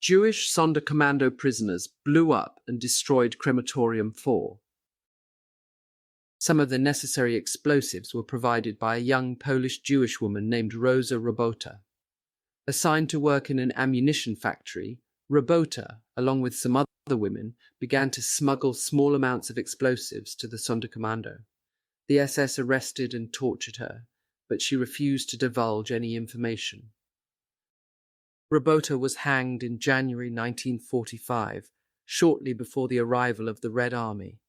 Jewish Sonderkommando prisoners blew up and destroyed Crematorium 4. Some of the necessary explosives were provided by a young Polish Jewish woman named Rosa Robota. Assigned to work in an ammunition factory, Robota, along with some other women, began to smuggle small amounts of explosives to the Sonderkommando. The SS arrested and tortured her, but she refused to divulge any information. Robota was hanged in January 1945, shortly before the arrival of the Red Army.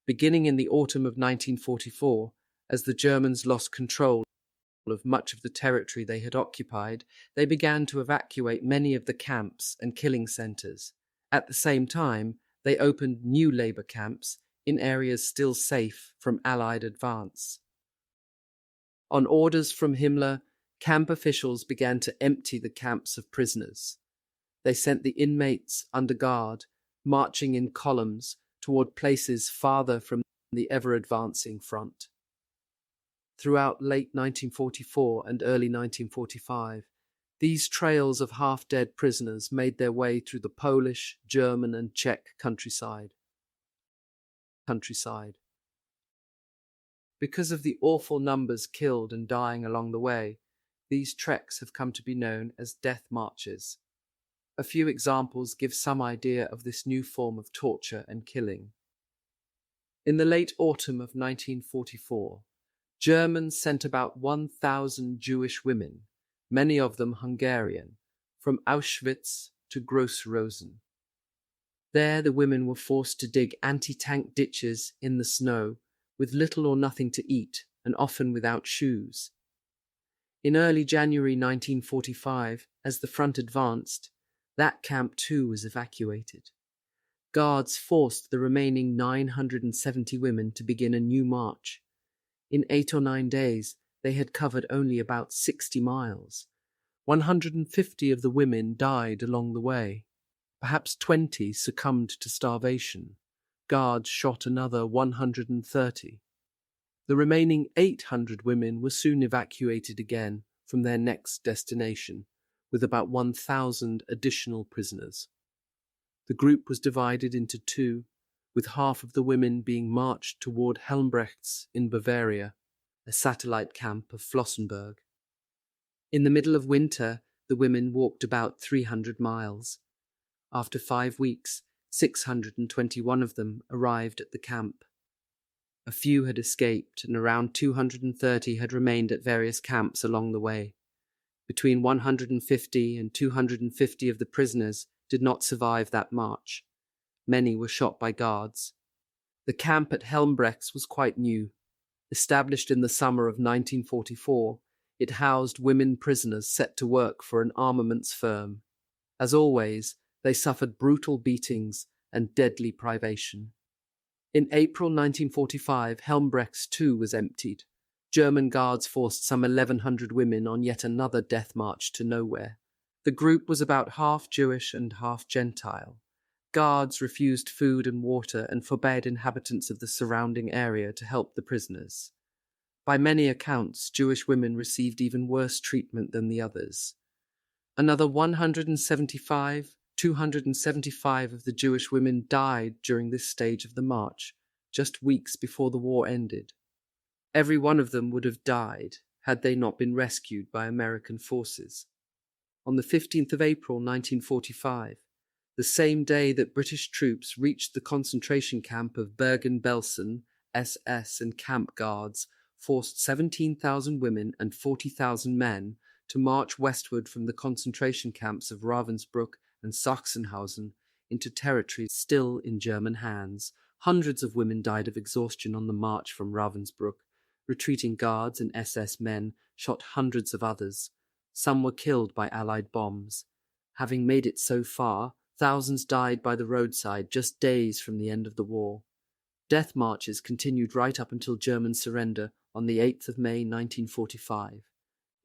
Beginning in the autumn of 1944, as the Germans lost control of much of the territory they had occupied, they began to evacuate many of the camps and killing centers. At the same time, they opened new labor camps in areas still safe from Allied advance. On orders from Himmler, camp officials began to empty the camps of prisoners. They sent the inmates under guard, marching in columns toward places farther from the ever-advancing front. Throughout late 1944 and early 1945, these trails of half-dead prisoners made their way through the Polish, German, and Czech countryside. Because of the awful numbers killed and dying along the way, these treks have come to be known as death marches. A few examples give some idea of this new form of torture and killing. In the late autumn of 1944, Germans sent about 1,000 Jewish women, many of them Hungarian, from Auschwitz to Gross-Rosen. There the women were forced to dig anti-tank ditches in the snow with little or nothing to eat and often without shoes. In early January 1945, as the front advanced, that camp too was evacuated. Guards forced the remaining 970 women to begin a new march. In 8 or 9 days, they had covered only about 60 miles. 150 of the women died along the way. Perhaps 20 succumbed to starvation. Guards shot another 130. The remaining 800 women were soon evacuated again from their next destination, with about 1,000 additional prisoners. The group was divided into two, with half of the women being marched toward Helmbrechts in Bavaria, a satellite camp of Flossenburg. In the middle of winter, the women walked about 300 miles. After 5 weeks, 621 of them arrived at the camp. A few had escaped, and around 230 had remained at various camps along the way. Between 150 and 250 of the prisoners did not survive that march. Many were shot by guards. The camp at Helmbrechts was quite new. Established in the summer of 1944, it housed women prisoners set to work for an armaments firm. As always, they suffered brutal beatings and deadly privation. In April 1945, Helmbrechts too was emptied. German guards forced some 1,100 women on yet another death march to nowhere. The group was about half Jewish and half Gentile. Guards refused food and water and forbade inhabitants of the surrounding area to help the prisoners. By many accounts, Jewish women received even worse treatment than the others. Another 275 of the Jewish women died during this stage of the march, just weeks before the war ended. Every one of them would have died had they not been rescued by American forces. On the 15th of April 1945, the same day that British troops reached the concentration camp of Bergen-Belsen, SS and camp guards forced 17,000 women and 40,000 men to march westward from the concentration camps of Ravensbrück and Sachsenhausen into territories still in German hands. Hundreds of women died of exhaustion on the march from Ravensbrück. Retreating guards and SS men shot hundreds of others. Some were killed by Allied bombs. Having made it so far, thousands died by the roadside just days from the end of the war. Death marches continued right up until German surrender on the 8th of May 1945.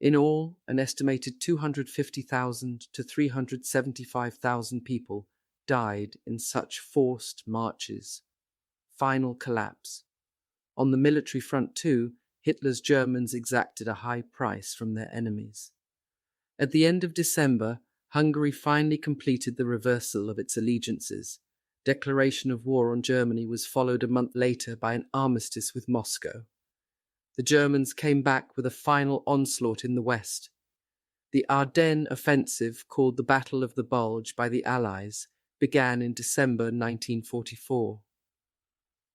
In all, an estimated 250,000 to 375,000 people died in such forced marches. Final collapse. On the military front too, Hitler's Germans exacted a high price from their enemies. At the end of December, Hungary finally completed the reversal of its allegiances. Declaration of war on Germany was followed a month later by an armistice with Moscow. The Germans came back with a final onslaught in the west. The Ardennes offensive, called the Battle of the Bulge by the Allies, began in December 1944.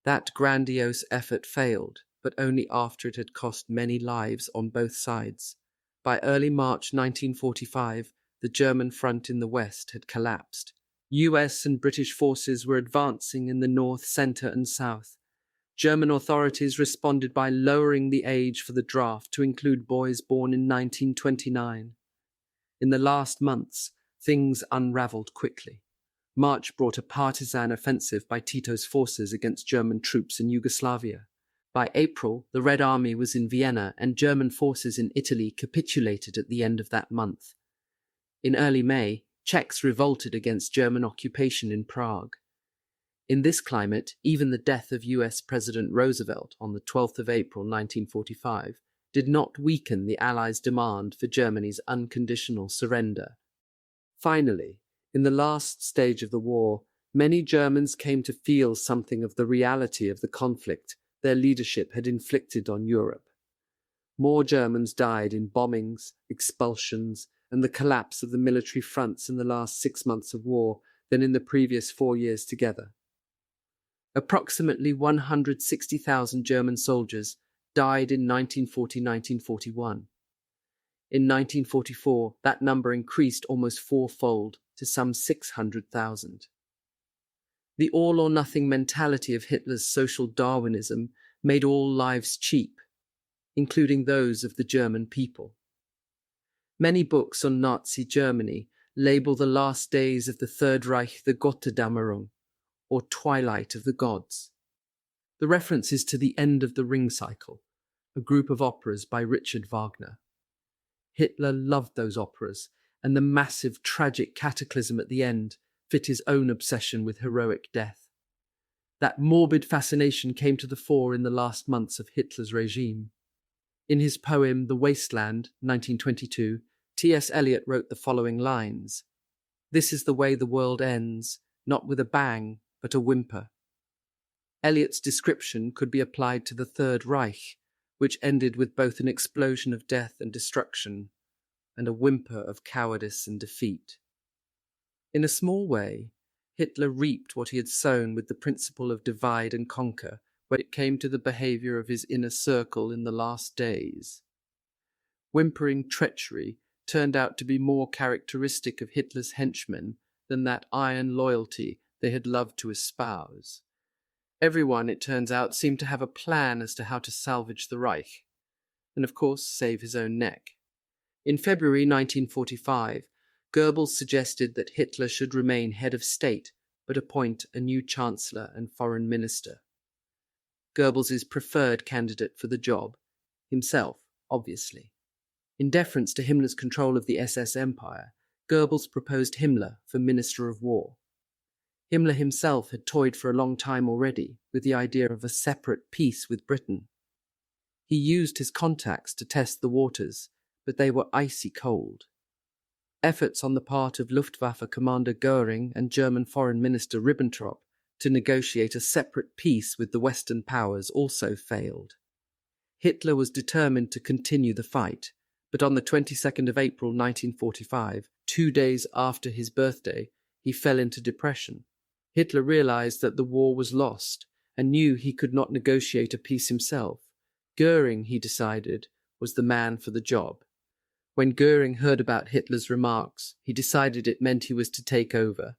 That grandiose effort failed, but only after it had cost many lives on both sides. By early March 1945, the German front in the west had collapsed. US and British forces were advancing in the north, centre and south. German authorities responded by lowering the age for the draft to include boys born in 1929. In the last months, things unravelled quickly. March brought a partisan offensive by Tito's forces against German troops in Yugoslavia. By April, the Red Army was in Vienna and German forces in Italy capitulated at the end of that month. In early May, Czechs revolted against German occupation in Prague. In this climate, even the death of US President Roosevelt on the 12th of April 1945 did not weaken the Allies' demand for Germany's unconditional surrender. Finally, in the last stage of the war, many Germans came to feel something of the reality of the conflict their leadership had inflicted on Europe. More Germans died in bombings, expulsions, and the collapse of the military fronts in the last 6 months of war than in the previous 4 years together. Approximately 160,000 German soldiers died in 1940-1941. In 1944, that number increased almost fourfold to some 600,000. The all-or-nothing mentality of Hitler's social Darwinism made all lives cheap, including those of the German people. Many books on Nazi Germany label the last days of the Third Reich the Gotterdammerung, or Twilight of the Gods. The reference is to the End of the Ring Cycle, a group of operas by Richard Wagner. Hitler loved those operas, and the massive tragic cataclysm at the end fit his own obsession with heroic death. That morbid fascination came to the fore in the last months of Hitler's regime. In his poem The Wasteland, 1922, T.S. Eliot wrote the following lines: "This is the way the world ends, not with a bang, but a whimper." Eliot's description could be applied to the Third Reich, which ended with both an explosion of death and destruction, and a whimper of cowardice and defeat. In a small way, Hitler reaped what he had sown with the principle of divide and conquer when it came to the behaviour of his inner circle in the last days. Whimpering treachery turned out to be more characteristic of Hitler's henchmen than that iron loyalty they had loved to espouse. Everyone, it turns out, seemed to have a plan as to how to salvage the Reich, and of course save his own neck. In February 1945, Goebbels suggested that Hitler should remain head of state but appoint a new chancellor and foreign minister. Goebbels' preferred candidate for the job, himself, obviously. In deference to Himmler's control of the SS Empire, Goebbels proposed Himmler for Minister of War. Himmler himself had toyed for a long time already with the idea of a separate peace with Britain. He used his contacts to test the waters, but they were icy cold. Efforts on the part of Luftwaffe Commander Göring and German Foreign Minister Ribbentrop to negotiate a separate peace with the Western powers also failed. Hitler was determined to continue the fight, but on the 22nd of April 1945, 2 days after his birthday, he fell into depression. Hitler realized that the war was lost and knew he could not negotiate a peace himself. Göring, he decided, was the man for the job. When Göring heard about Hitler's remarks, he decided it meant he was to take over.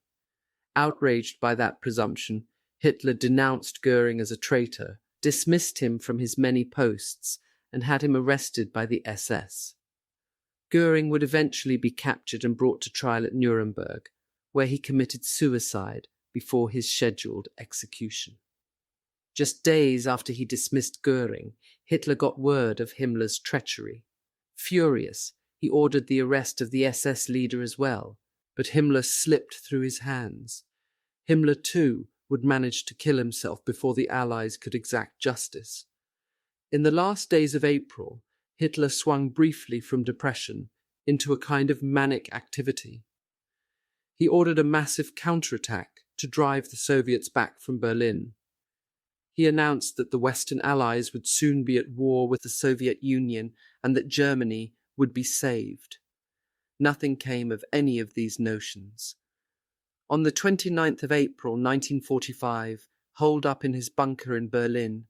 Outraged by that presumption, Hitler denounced Göring as a traitor, dismissed him from his many posts, and had him arrested by the SS. Göring would eventually be captured and brought to trial at Nuremberg, where he committed suicide before his scheduled execution. Just days after he dismissed Göring, Hitler got word of Himmler's treachery. Furious, he ordered the arrest of the SS leader as well, but Himmler slipped through his hands. Himmler, too, would manage to kill himself before the Allies could exact justice. In the last days of April, Hitler swung briefly from depression into a kind of manic activity. He ordered a massive counterattack to drive the Soviets back from Berlin. He announced that the Western Allies would soon be at war with the Soviet Union and that Germany would be saved. Nothing came of any of these notions. On the 29th of April 1945, holed up in his bunker in Berlin,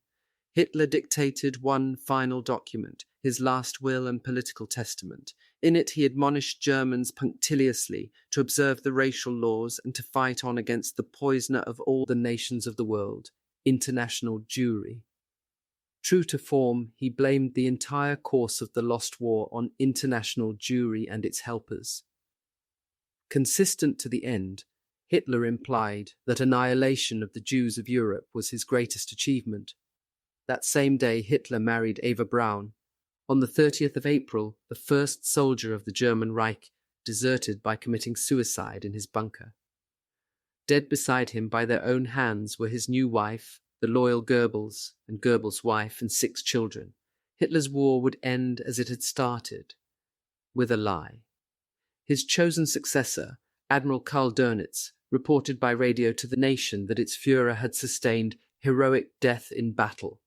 Hitler dictated one final document, his last will and political testament. In it he admonished Germans punctiliously to observe the racial laws and to fight on against the poisoner of all the nations of the world, international Jewry. True to form, he blamed the entire course of the lost war on international Jewry and its helpers. Consistent to the end, Hitler implied that annihilation of the Jews of Europe was his greatest achievement. That same day, Hitler married Eva Braun. On the 30th of April, the first soldier of the German Reich deserted by committing suicide in his bunker. Dead beside him by their own hands were his new wife, the loyal Goebbels, and Goebbels' wife and 6 children. Hitler's war would end as it had started, with a lie. His chosen successor, Admiral Karl Dönitz, reported by radio to the nation that its Führer had sustained heroic death in battle.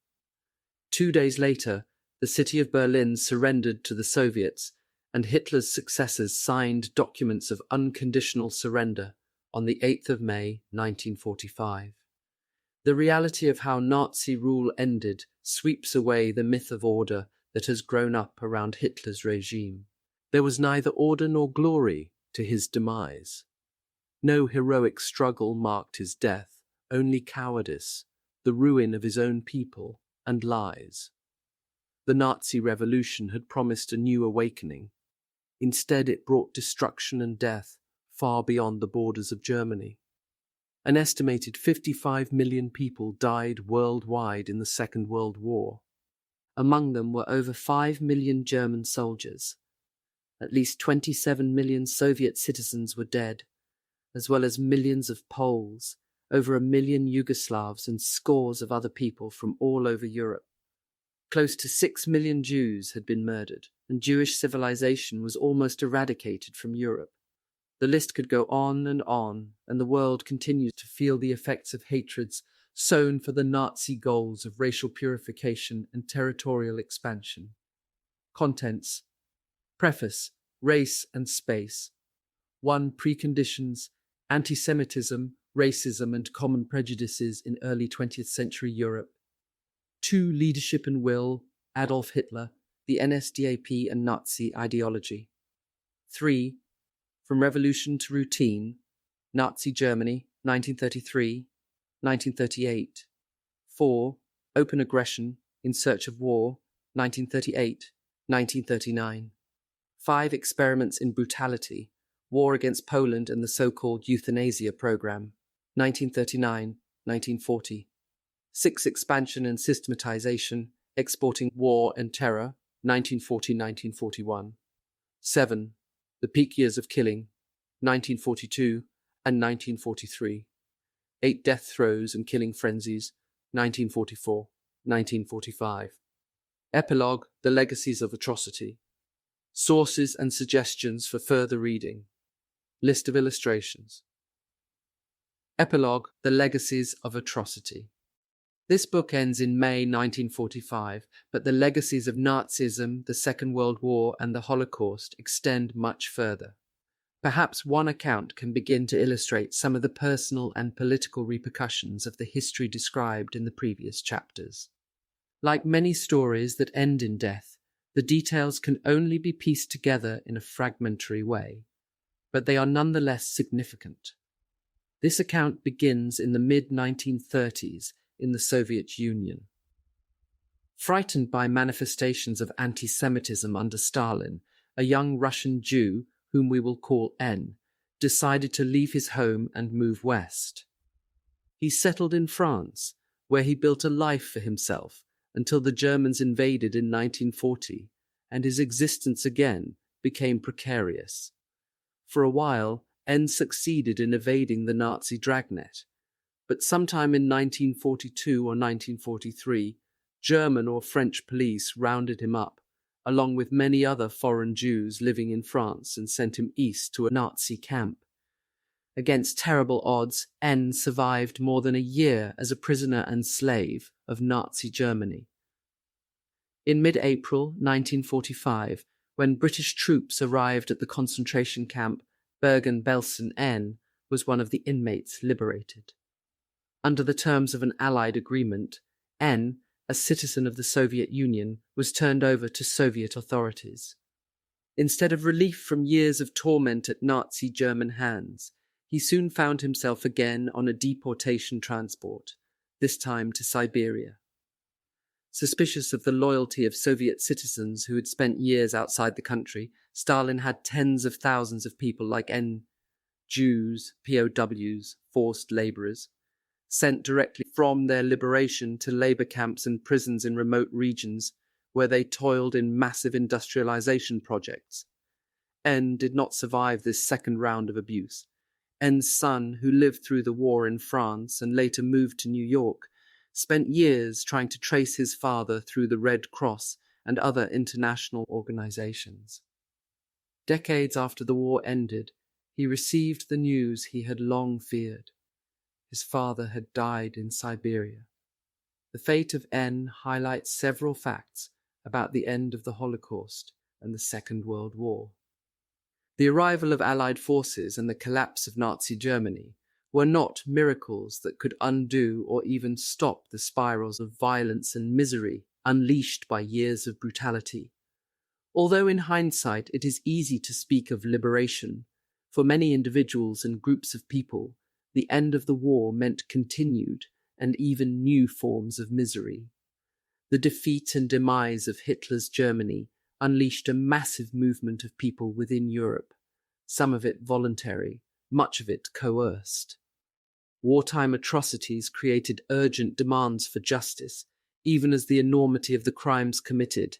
2 days later, the city of Berlin surrendered to the Soviets, and Hitler's successors signed documents of unconditional surrender on the 8th of May 1945. The reality of how Nazi rule ended sweeps away the myth of order that has grown up around Hitler's regime. There was neither order nor glory to his demise. No heroic struggle marked his death, only cowardice, the ruin of his own people, and lies. The Nazi revolution had promised a new awakening. Instead, it brought destruction and death far beyond the borders of Germany. An estimated 55 million people died worldwide in the Second World War. Among them were over 5 million German soldiers. At least 27 million Soviet citizens were dead, as well as millions of Poles, over 1 million Yugoslavs, and scores of other people from all over Europe. Close to 6 million Jews had been murdered, and Jewish civilization was almost eradicated from Europe. The list could go on, and the world continues to feel the effects of hatreds sown for the Nazi goals of racial purification and territorial expansion. Contents: Preface, Race and Space. 1. Preconditions, Antisemitism, Racism and Common Prejudices in Early 20th Century Europe. 2. Leadership and Will, Adolf Hitler, the NSDAP and Nazi Ideology. 3. From Revolution to Routine, Nazi Germany, 1933, 1938. 4. Open Aggression, In Search of War, 1938, 1939. 5. Experiments in Brutality, War against Poland and the so-called Euthanasia program, 1939-1940. 6. Expansion and Systematization, Exporting War and Terror, 1940-1941. 7. The Peak Years of Killing, 1942 and 1943. 8. Death Throes and Killing Frenzies, 1944-1945. Epilogue, The Legacies of Atrocity. Sources and suggestions for further reading. List of illustrations. Epilogue, The Legacies of Atrocity. This book ends in May 1945, but the legacies of Nazism, the Second World War, and the Holocaust extend much further. Perhaps one account can begin to illustrate some of the personal and political repercussions of the history described in the previous chapters. Like many stories that end in death, the details can only be pieced together in a fragmentary way, but they are nonetheless significant. This account begins in the mid-1930s in the Soviet Union. Frightened by manifestations of anti-Semitism under Stalin, a young Russian Jew, whom we will call N, decided to leave his home and move west. He settled in France, where he built a life for himself until the Germans invaded in 1940, and his existence again became precarious. For a while, N succeeded in evading the Nazi dragnet, but sometime in 1942 or 1943, German or French police rounded him up, along with many other foreign Jews living in France, and sent him east to a Nazi camp. Against terrible odds, N survived more than a year as a prisoner and slave of Nazi Germany. In mid-April 1945, when British troops arrived at the concentration camp Bergen, Belzec, N was one of the inmates liberated. Under the terms of an Allied agreement, N, a citizen of the Soviet Union, was turned over to Soviet authorities. Instead of relief from years of torment at Nazi German hands, he soon found himself again on a deportation transport, this time to Siberia. Suspicious of the loyalty of Soviet citizens who had spent years outside the country, Stalin had tens of thousands of people like N, Jews, POWs, forced laborers, sent directly from their liberation to labor camps and prisons in remote regions where they toiled in massive industrialization projects. N did not survive this second round of abuse. N's son, who lived through the war in France and later moved to New York, spent years trying to trace his father through the Red Cross and other international organizations. Decades after the war ended, he received the news he had long feared. His father had died in Siberia. The fate of N highlights several facts about the end of the Holocaust and the Second World War. The arrival of Allied forces and the collapse of Nazi Germany were not miracles that could undo or even stop the spirals of violence and misery unleashed by years of brutality. Although in hindsight it is easy to speak of liberation, for many individuals and groups of people, the end of the war meant continued and even new forms of misery. The defeat and demise of Hitler's Germany unleashed a massive movement of people within Europe, some of it voluntary, much of it coerced. Wartime atrocities created urgent demands for justice, even as the enormity of the crimes committed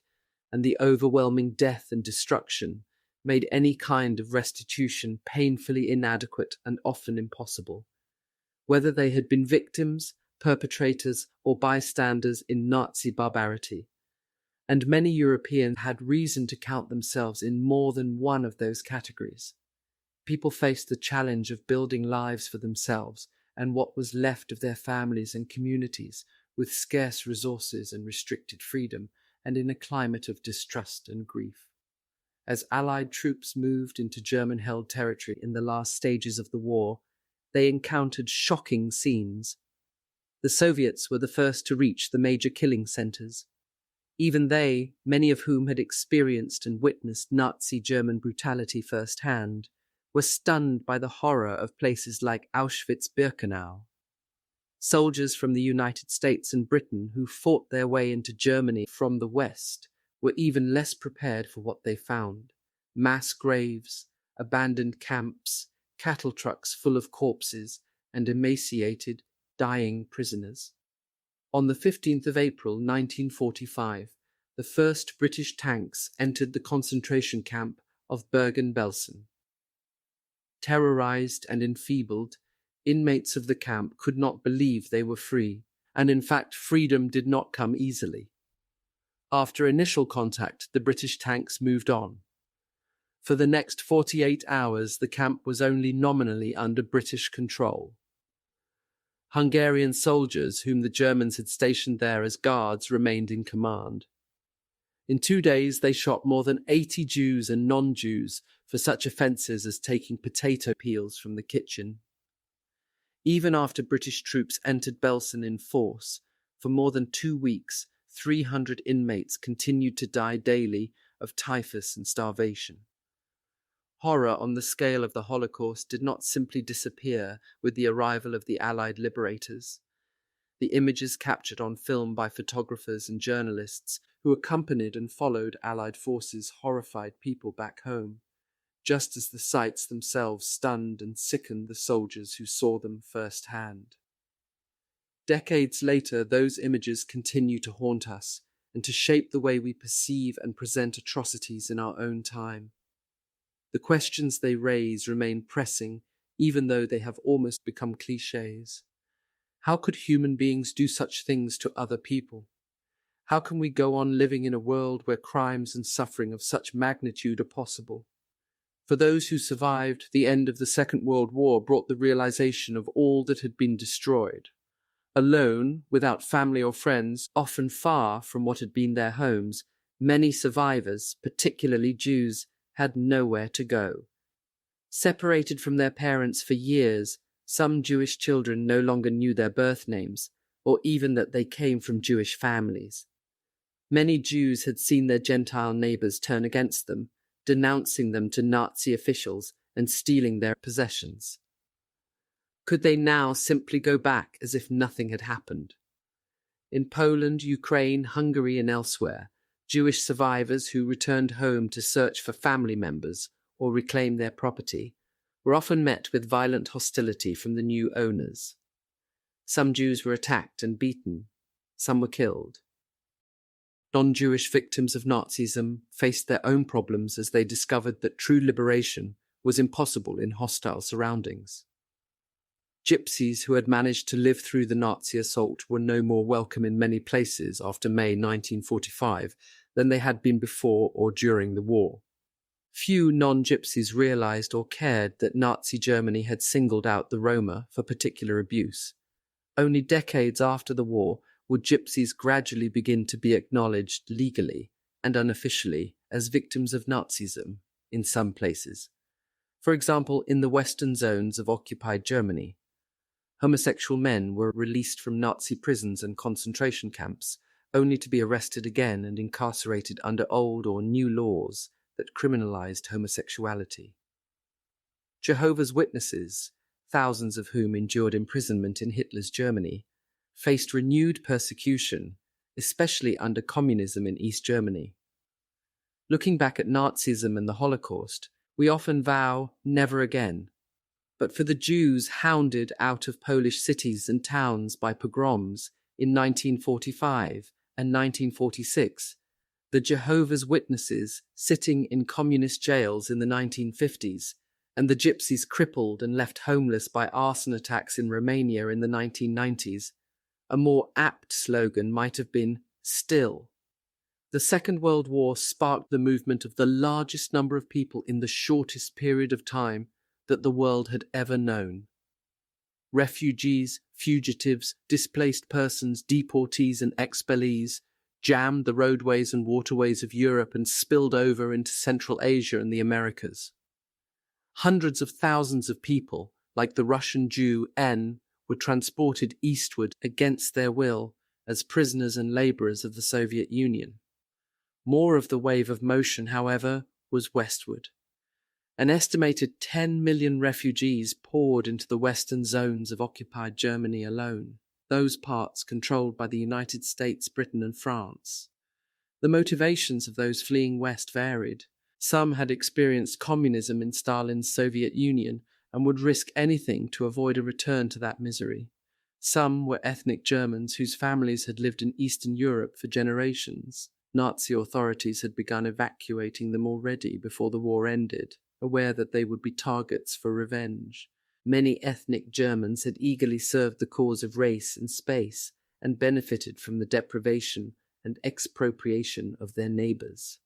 and the overwhelming death and destruction made any kind of restitution painfully inadequate and often impossible. Whether they had been victims, perpetrators, or bystanders in Nazi barbarity, and many Europeans had reason to count themselves in more than one of those categories. People faced the challenge of building lives for themselves and what was left of their families and communities with scarce resources and restricted freedom, and in a climate of distrust and grief. As Allied troops moved into German-held territory in the last stages of the war, they encountered shocking scenes. The Soviets were the first to reach the major killing centers. Even they, many of whom had experienced and witnessed Nazi German brutality firsthand, were stunned by the horror of places like Auschwitz-Birkenau. Soldiers from the United States and Britain who fought their way into Germany from the West were even less prepared for what they found: mass graves, abandoned camps, cattle trucks full of corpses, and emaciated, dying prisoners. On the 15th of April 1945, the first British tanks entered the concentration camp of Bergen-Belsen. Terrorized and enfeebled, inmates of the camp could not believe they were free, and in fact freedom did not come easily. After initial contact, the British tanks moved on. For the next 48 hours, the camp was only nominally under British control. Hungarian soldiers, whom the Germans had stationed there as guards, remained in command. In 2 days, they shot more than 80 Jews and non-Jews for such offences as taking potato peels from the kitchen. Even after British troops entered Belsen in force, for more than 2 weeks, 300 inmates continued to die daily of typhus and starvation. Horror on the scale of the Holocaust did not simply disappear with the arrival of the Allied liberators. The images captured on film by photographers and journalists who accompanied and followed Allied forces horrified people back home, just as the sights themselves stunned and sickened the soldiers who saw them firsthand. Decades later, those images continue to haunt us, and to shape the way we perceive and present atrocities in our own time. The questions they raise remain pressing, even though they have almost become clichés. How could human beings do such things to other people? How can we go on living in a world where crimes and suffering of such magnitude are possible? For those who survived, the end of the Second World War brought the realization of all that had been destroyed. Alone, without family or friends, often far from what had been their homes, many survivors, particularly Jews, had nowhere to go. Separated from their parents for years, some Jewish children no longer knew their birth names, or even that they came from Jewish families. Many Jews had seen their Gentile neighbors turn against them, denouncing them to Nazi officials and stealing their possessions. Could they now simply go back as if nothing had happened? In Poland, Ukraine, Hungary, and elsewhere, Jewish survivors who returned home to search for family members or reclaim their property were often met with violent hostility from the new owners. Some Jews were attacked and beaten. Some were killed. Non-Jewish victims of Nazism faced their own problems as they discovered that true liberation was impossible in hostile surroundings. Gypsies who had managed to live through the Nazi assault were no more welcome in many places after May 1945 than they had been before or during the war. Few non-Gypsies realized or cared that Nazi Germany had singled out the Roma for particular abuse. Only decades after the war would Gypsies gradually begin to be acknowledged legally and unofficially as victims of Nazism in some places. For example, in the western zones of occupied Germany, homosexual men were released from Nazi prisons and concentration camps, only to be arrested again and incarcerated under old or new laws that criminalized homosexuality. Jehovah's Witnesses, thousands of whom endured imprisonment in Hitler's Germany, faced renewed persecution, especially under communism in East Germany. Looking back at Nazism and the Holocaust, we often vow never again. But for the Jews hounded out of Polish cities and towns by pogroms in 1945 and 1946, the Jehovah's Witnesses sitting in communist jails in the 1950s, and the Gypsies crippled and left homeless by arson attacks in Romania in the 1990s, a more apt slogan might have been still. The Second World War sparked the movement of the largest number of people in the shortest period of time that the world had ever known. Refugees, fugitives, displaced persons, deportees and expellees jammed the roadways and waterways of Europe and spilled over into Central Asia and the Americas. Hundreds of thousands of people, like the Russian Jew N, were transported eastward against their will as prisoners and laborers of the Soviet Union. More of the wave of motion, however, was westward. An estimated 10 million refugees poured into the western zones of occupied Germany alone, those parts controlled by the United States, Britain, and France. The motivations of those fleeing west varied. Some had experienced communism in Stalin's Soviet Union and would risk anything to avoid a return to that misery. Some were ethnic Germans whose families had lived in Eastern Europe for generations. Nazi authorities had begun evacuating them already before the war ended, aware that they would be targets for revenge. Many ethnic Germans had eagerly served the cause of race and space and benefited from the deprivation and expropriation of their neighbors.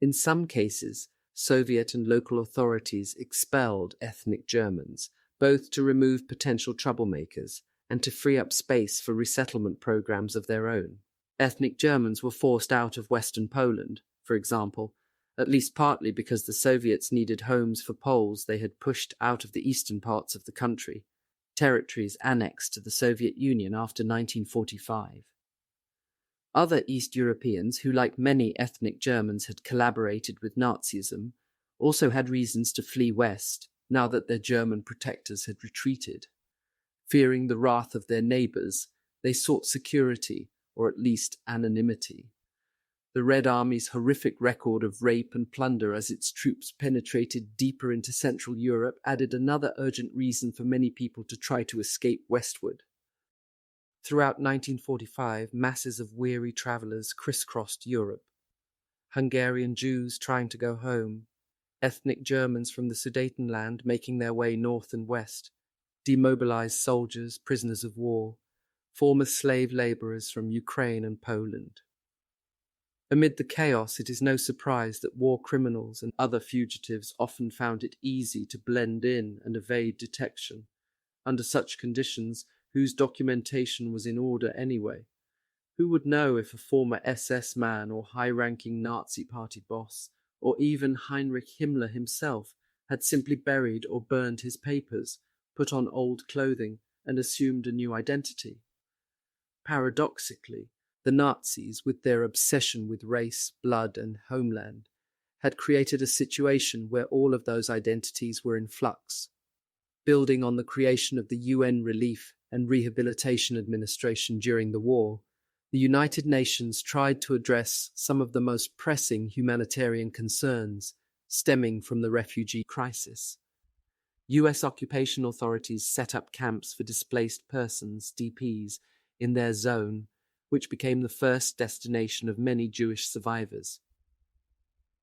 In some cases, Soviet and local authorities expelled ethnic Germans, both to remove potential troublemakers and to free up space for resettlement programs of their own. Ethnic Germans were forced out of Western Poland, for example, at least partly because the Soviets needed homes for Poles they had pushed out of the eastern parts of the country, territories annexed to the Soviet Union after 1945. Other East Europeans who, like many ethnic Germans, had collaborated with Nazism, also had reasons to flee west now that their German protectors had retreated. Fearing the wrath of their neighbors, they sought security, or at least anonymity. The Red Army's horrific record of rape and plunder as its troops penetrated deeper into Central Europe added another urgent reason for many people to try to escape westward. Throughout 1945, masses of weary travelers crisscrossed Europe. Hungarian Jews trying to go home, ethnic Germans from the Sudetenland making their way north and west, demobilized soldiers, prisoners of war, former slave laborers from Ukraine and Poland. Amid the chaos, it is no surprise that war criminals and other fugitives often found it easy to blend in and evade detection under such conditions whose documentation was in order anyway. Who would know if a former SS man or high-ranking Nazi party boss, or even Heinrich Himmler himself, had simply buried or burned his papers, put on old clothing, and assumed a new identity? Paradoxically, the Nazis, with their obsession with race, blood, and homeland, had created a situation where all of those identities were in flux. Building on the creation of the UN Relief and Rehabilitation Administration during the war, the United Nations tried to address some of the most pressing humanitarian concerns stemming from the refugee crisis. US occupation authorities set up camps for displaced persons, DPs, in their zone, which became the first destination of many Jewish survivors.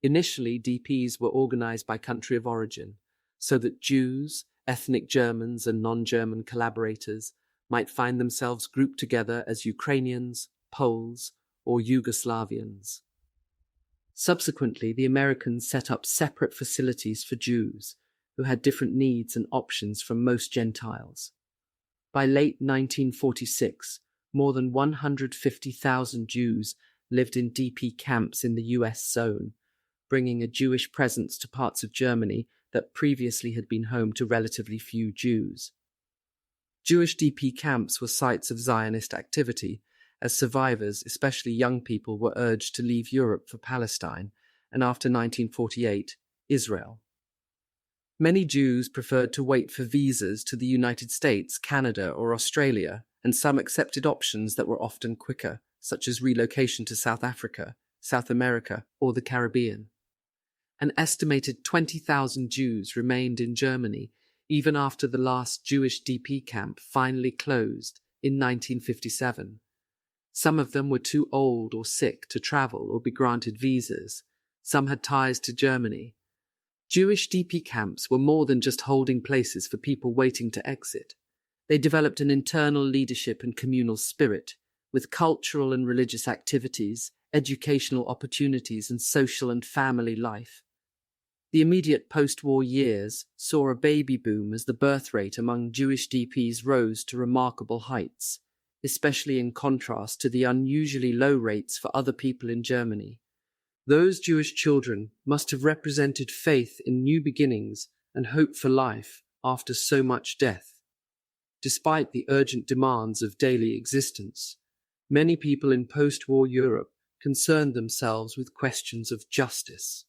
Initially, DPs were organized by country of origin, so that Jews, ethnic Germans, and non-German collaborators might find themselves grouped together as Ukrainians, Poles, or Yugoslavians. Subsequently, the Americans set up separate facilities for Jews, who had different needs and options from most Gentiles. By late 1946, more than 150,000 Jews lived in DP camps in the US zone, bringing a Jewish presence to parts of Germany that previously had been home to relatively few Jews. Jewish DP camps were sites of Zionist activity, as survivors, especially young people, were urged to leave Europe for Palestine, and after 1948, Israel. Many Jews preferred to wait for visas to the United States, Canada, or Australia, and some accepted options that were often quicker, such as relocation to South Africa, South America, or the Caribbean. An estimated 20,000 Jews remained in Germany even after the last Jewish DP camp finally closed in 1957. Some of them were too old or sick to travel or be granted visas. Some had ties to Germany. Jewish DP camps were more than just holding places for people waiting to exit. They developed an internal leadership and communal spirit, with cultural and religious activities, educational opportunities, and social and family life. The immediate post-war years saw a baby boom as the birth rate among Jewish DPs rose to remarkable heights, especially in contrast to the unusually low rates for other people in Germany. Those Jewish children must have represented faith in new beginnings and hope for life after so much death. Despite the urgent demands of daily existence, many people in post-war Europe concerned themselves with questions of justice.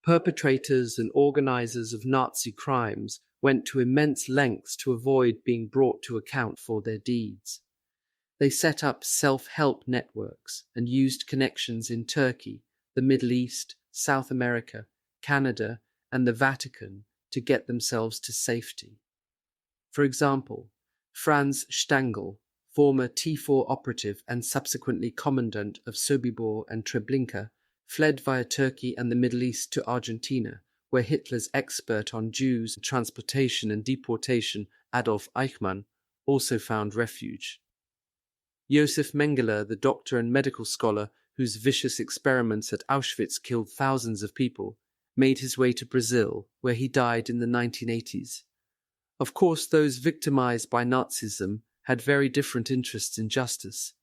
Perpetrators and organizers of Nazi crimes went to immense lengths to avoid being brought to account for their deeds. They set up self-help networks and used connections in Turkey, the Middle East, South America, Canada, and the Vatican to get themselves to safety. For example, Franz Stangl, former T4 operative and subsequently commandant of Sobibor and Treblinka, fled via Turkey and the Middle East to Argentina, where Hitler's expert on Jews, transportation and deportation, Adolf Eichmann, also found refuge. Josef Mengele, the doctor and medical scholar whose vicious experiments at Auschwitz killed thousands of people, made his way to Brazil, where he died in the 1980s. Of course, those victimized by Nazism had very different interests in justice.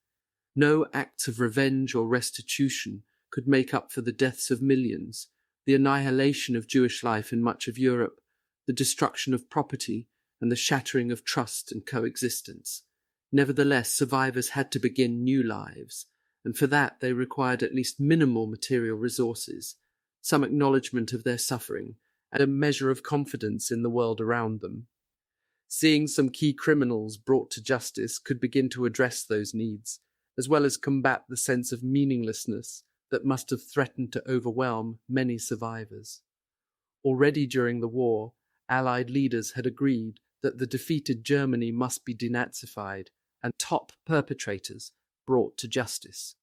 No acts of revenge or restitution could make up for the deaths of millions, the annihilation of Jewish life in much of Europe, the destruction of property, and the shattering of trust and coexistence. Nevertheless, survivors had to begin new lives, and for that they required at least minimal material resources, some acknowledgement of their suffering, and a measure of confidence in the world around them. Seeing some key criminals brought to justice could begin to address those needs, as well as combat the sense of meaninglessness that must have threatened to overwhelm many survivors. Already during the war, Allied leaders had agreed that the defeated Germany must be denazified, and top perpetrators brought to justice.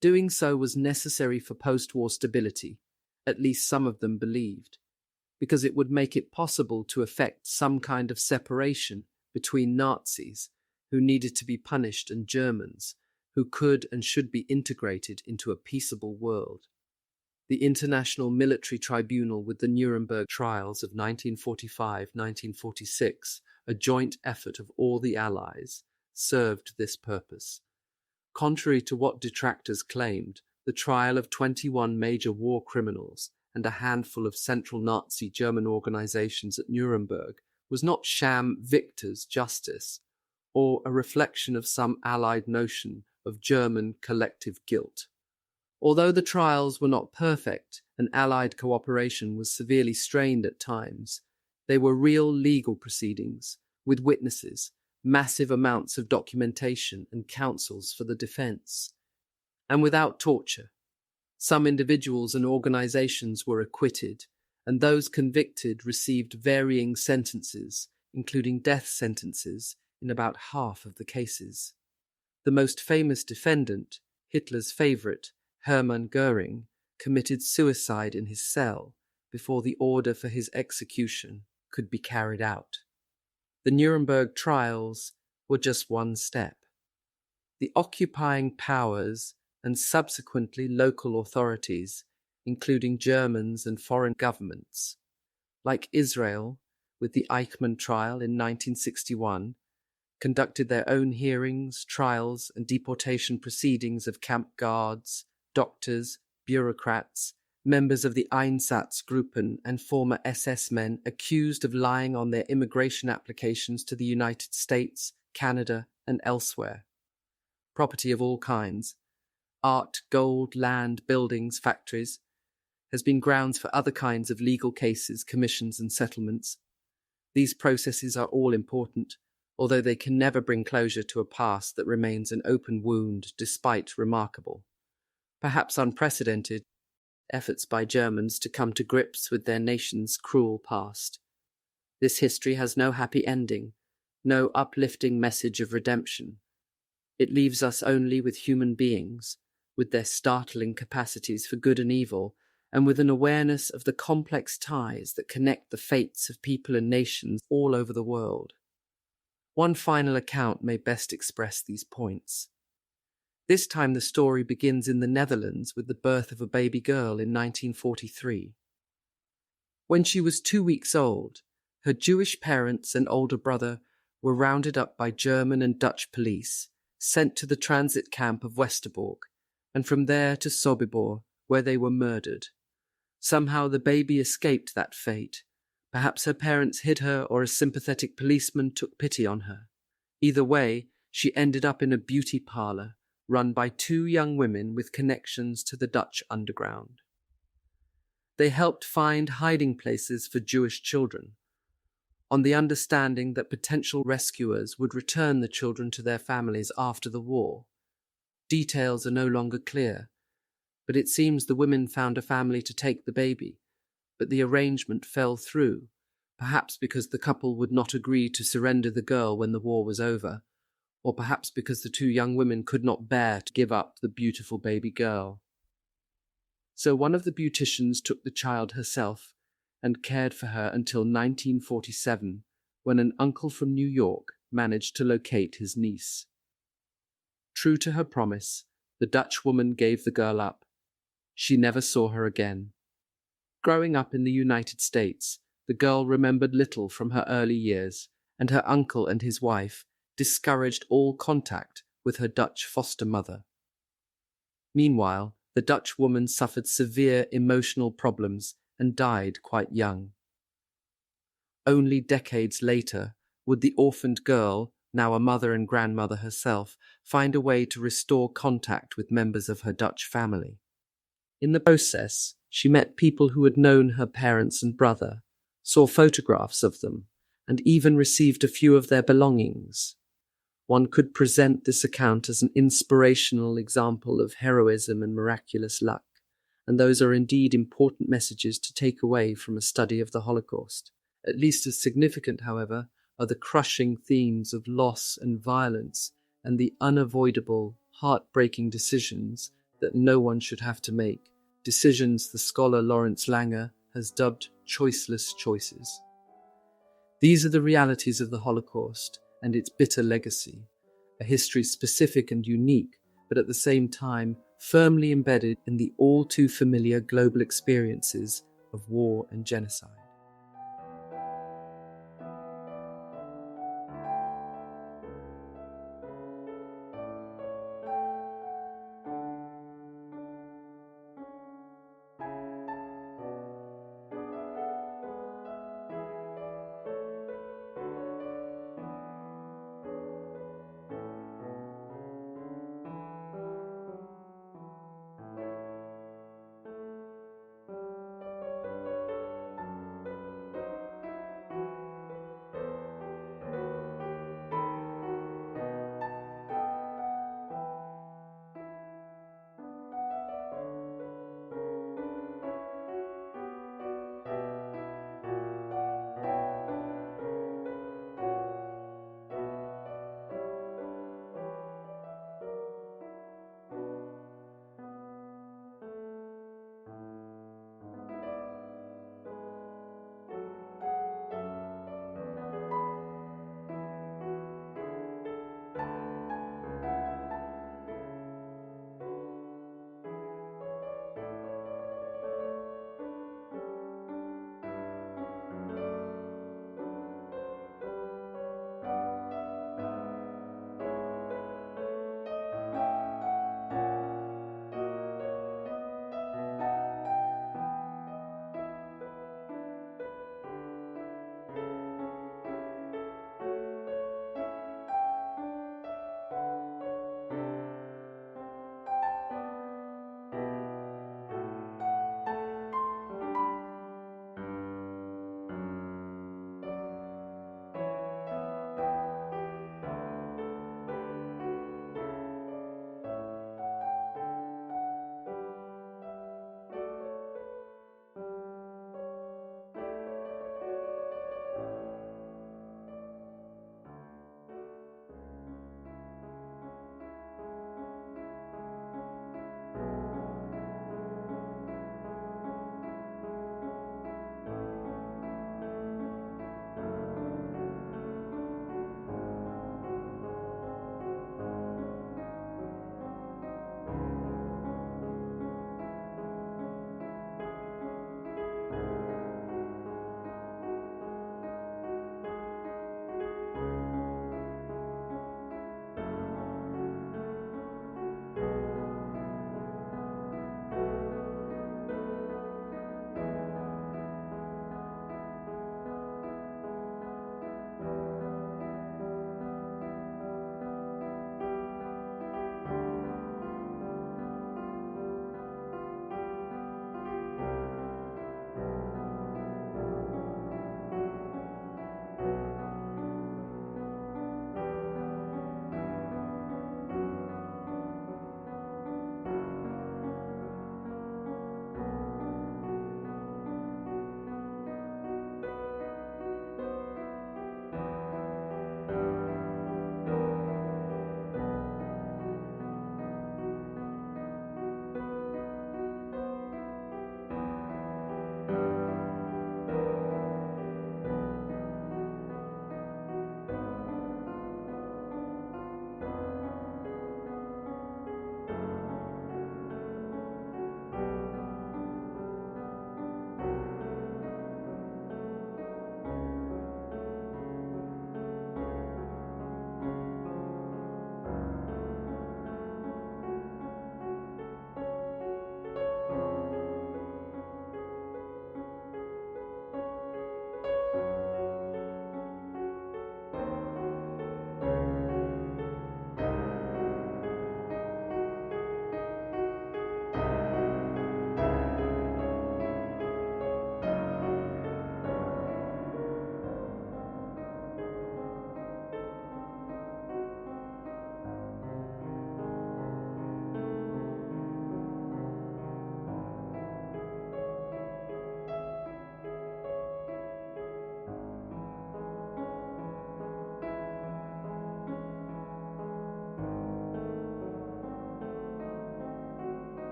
Doing so was necessary for post-war stability, at least some of them believed, because it would make it possible to effect some kind of separation between Nazis, who needed to be punished, and Germans, who could and should be integrated into a peaceable world. The International Military Tribunal with the Nuremberg trials of 1945-1946, a joint effort of all the Allies, served this purpose. Contrary to what detractors claimed, the trial of 21 major war criminals and a handful of central Nazi German organizations at Nuremberg was not sham victors' justice, or a reflection of some Allied notion of German collective guilt. Although the trials were not perfect and Allied cooperation was severely strained at times, they were real legal proceedings, with witnesses, massive amounts of documentation and counsels for the defense, and without torture. Some individuals and organizations were acquitted, and those convicted received varying sentences, including death sentences, in about half of the cases. The most famous defendant, Hitler's favorite, Hermann Göring, committed suicide in his cell before the order for his execution could be carried out. The Nuremberg trials were just one step. The occupying powers and subsequently local authorities, including Germans and foreign governments, like Israel with the Eichmann trial in 1961, conducted their own hearings, trials, and deportation proceedings of camp guards, doctors, bureaucrats, members of the Einsatzgruppen, and former SS men accused of lying on their immigration applications to the United States, Canada, and elsewhere. Property of all kinds, art, gold, land, buildings, factories, has been grounds for other kinds of legal cases, commissions, and settlements. These processes are all important, although they can never bring closure to a past that remains an open wound despite remarkable, perhaps unprecedented, efforts by Germans to come to grips with their nation's cruel past. This history has no happy ending, no uplifting message of redemption. It leaves us only with human beings, with their startling capacities for good and evil, and with an awareness of the complex ties that connect the fates of people and nations all over the world. One final account may best express these points. This time the story begins in the Netherlands with the birth of a baby girl in 1943. When she was 2 weeks old, her Jewish parents and older brother were rounded up by German and Dutch police, sent to the transit camp of Westerbork, and from there to Sobibor, where they were murdered. Somehow the baby escaped that fate. Perhaps her parents hid her, or a sympathetic policeman took pity on her. Either way, she ended up in a beauty parlour, run by 2 young women with connections to the Dutch underground. They helped find hiding places for Jewish children, on the understanding that potential rescuers would return the children to their families after the war. Details are no longer clear, but it seems the women found a family to take the baby, but the arrangement fell through, perhaps because the couple would not agree to surrender the girl when the war was over, or perhaps because the 2 young women could not bear to give up the beautiful baby girl. So one of the beauticians took the child herself and cared for her until 1947, when an uncle from New York managed to locate his niece. True to her promise, the Dutch woman gave the girl up. She never saw her again. Growing up in the United States, the girl remembered little from her early years, and her uncle and his wife discouraged all contact with her Dutch foster mother. Meanwhile, the Dutch woman suffered severe emotional problems and died quite young. Only decades later would the orphaned girl, now a mother and grandmother herself, find a way to restore contact with members of her Dutch family. In the process, she met people who had known her parents and brother, saw photographs of them, and even received a few of their belongings. One could present this account as an inspirational example of heroism and miraculous luck, and those are indeed important messages to take away from a study of the Holocaust. At least as significant, however, are the crushing themes of loss and violence and the unavoidable, heartbreaking decisions that no one should have to make, decisions the scholar Lawrence Langer has dubbed choiceless choices. These are the realities of the Holocaust and its bitter legacy, a history specific and unique, but at the same time firmly embedded in the all too familiar global experiences of war and genocide.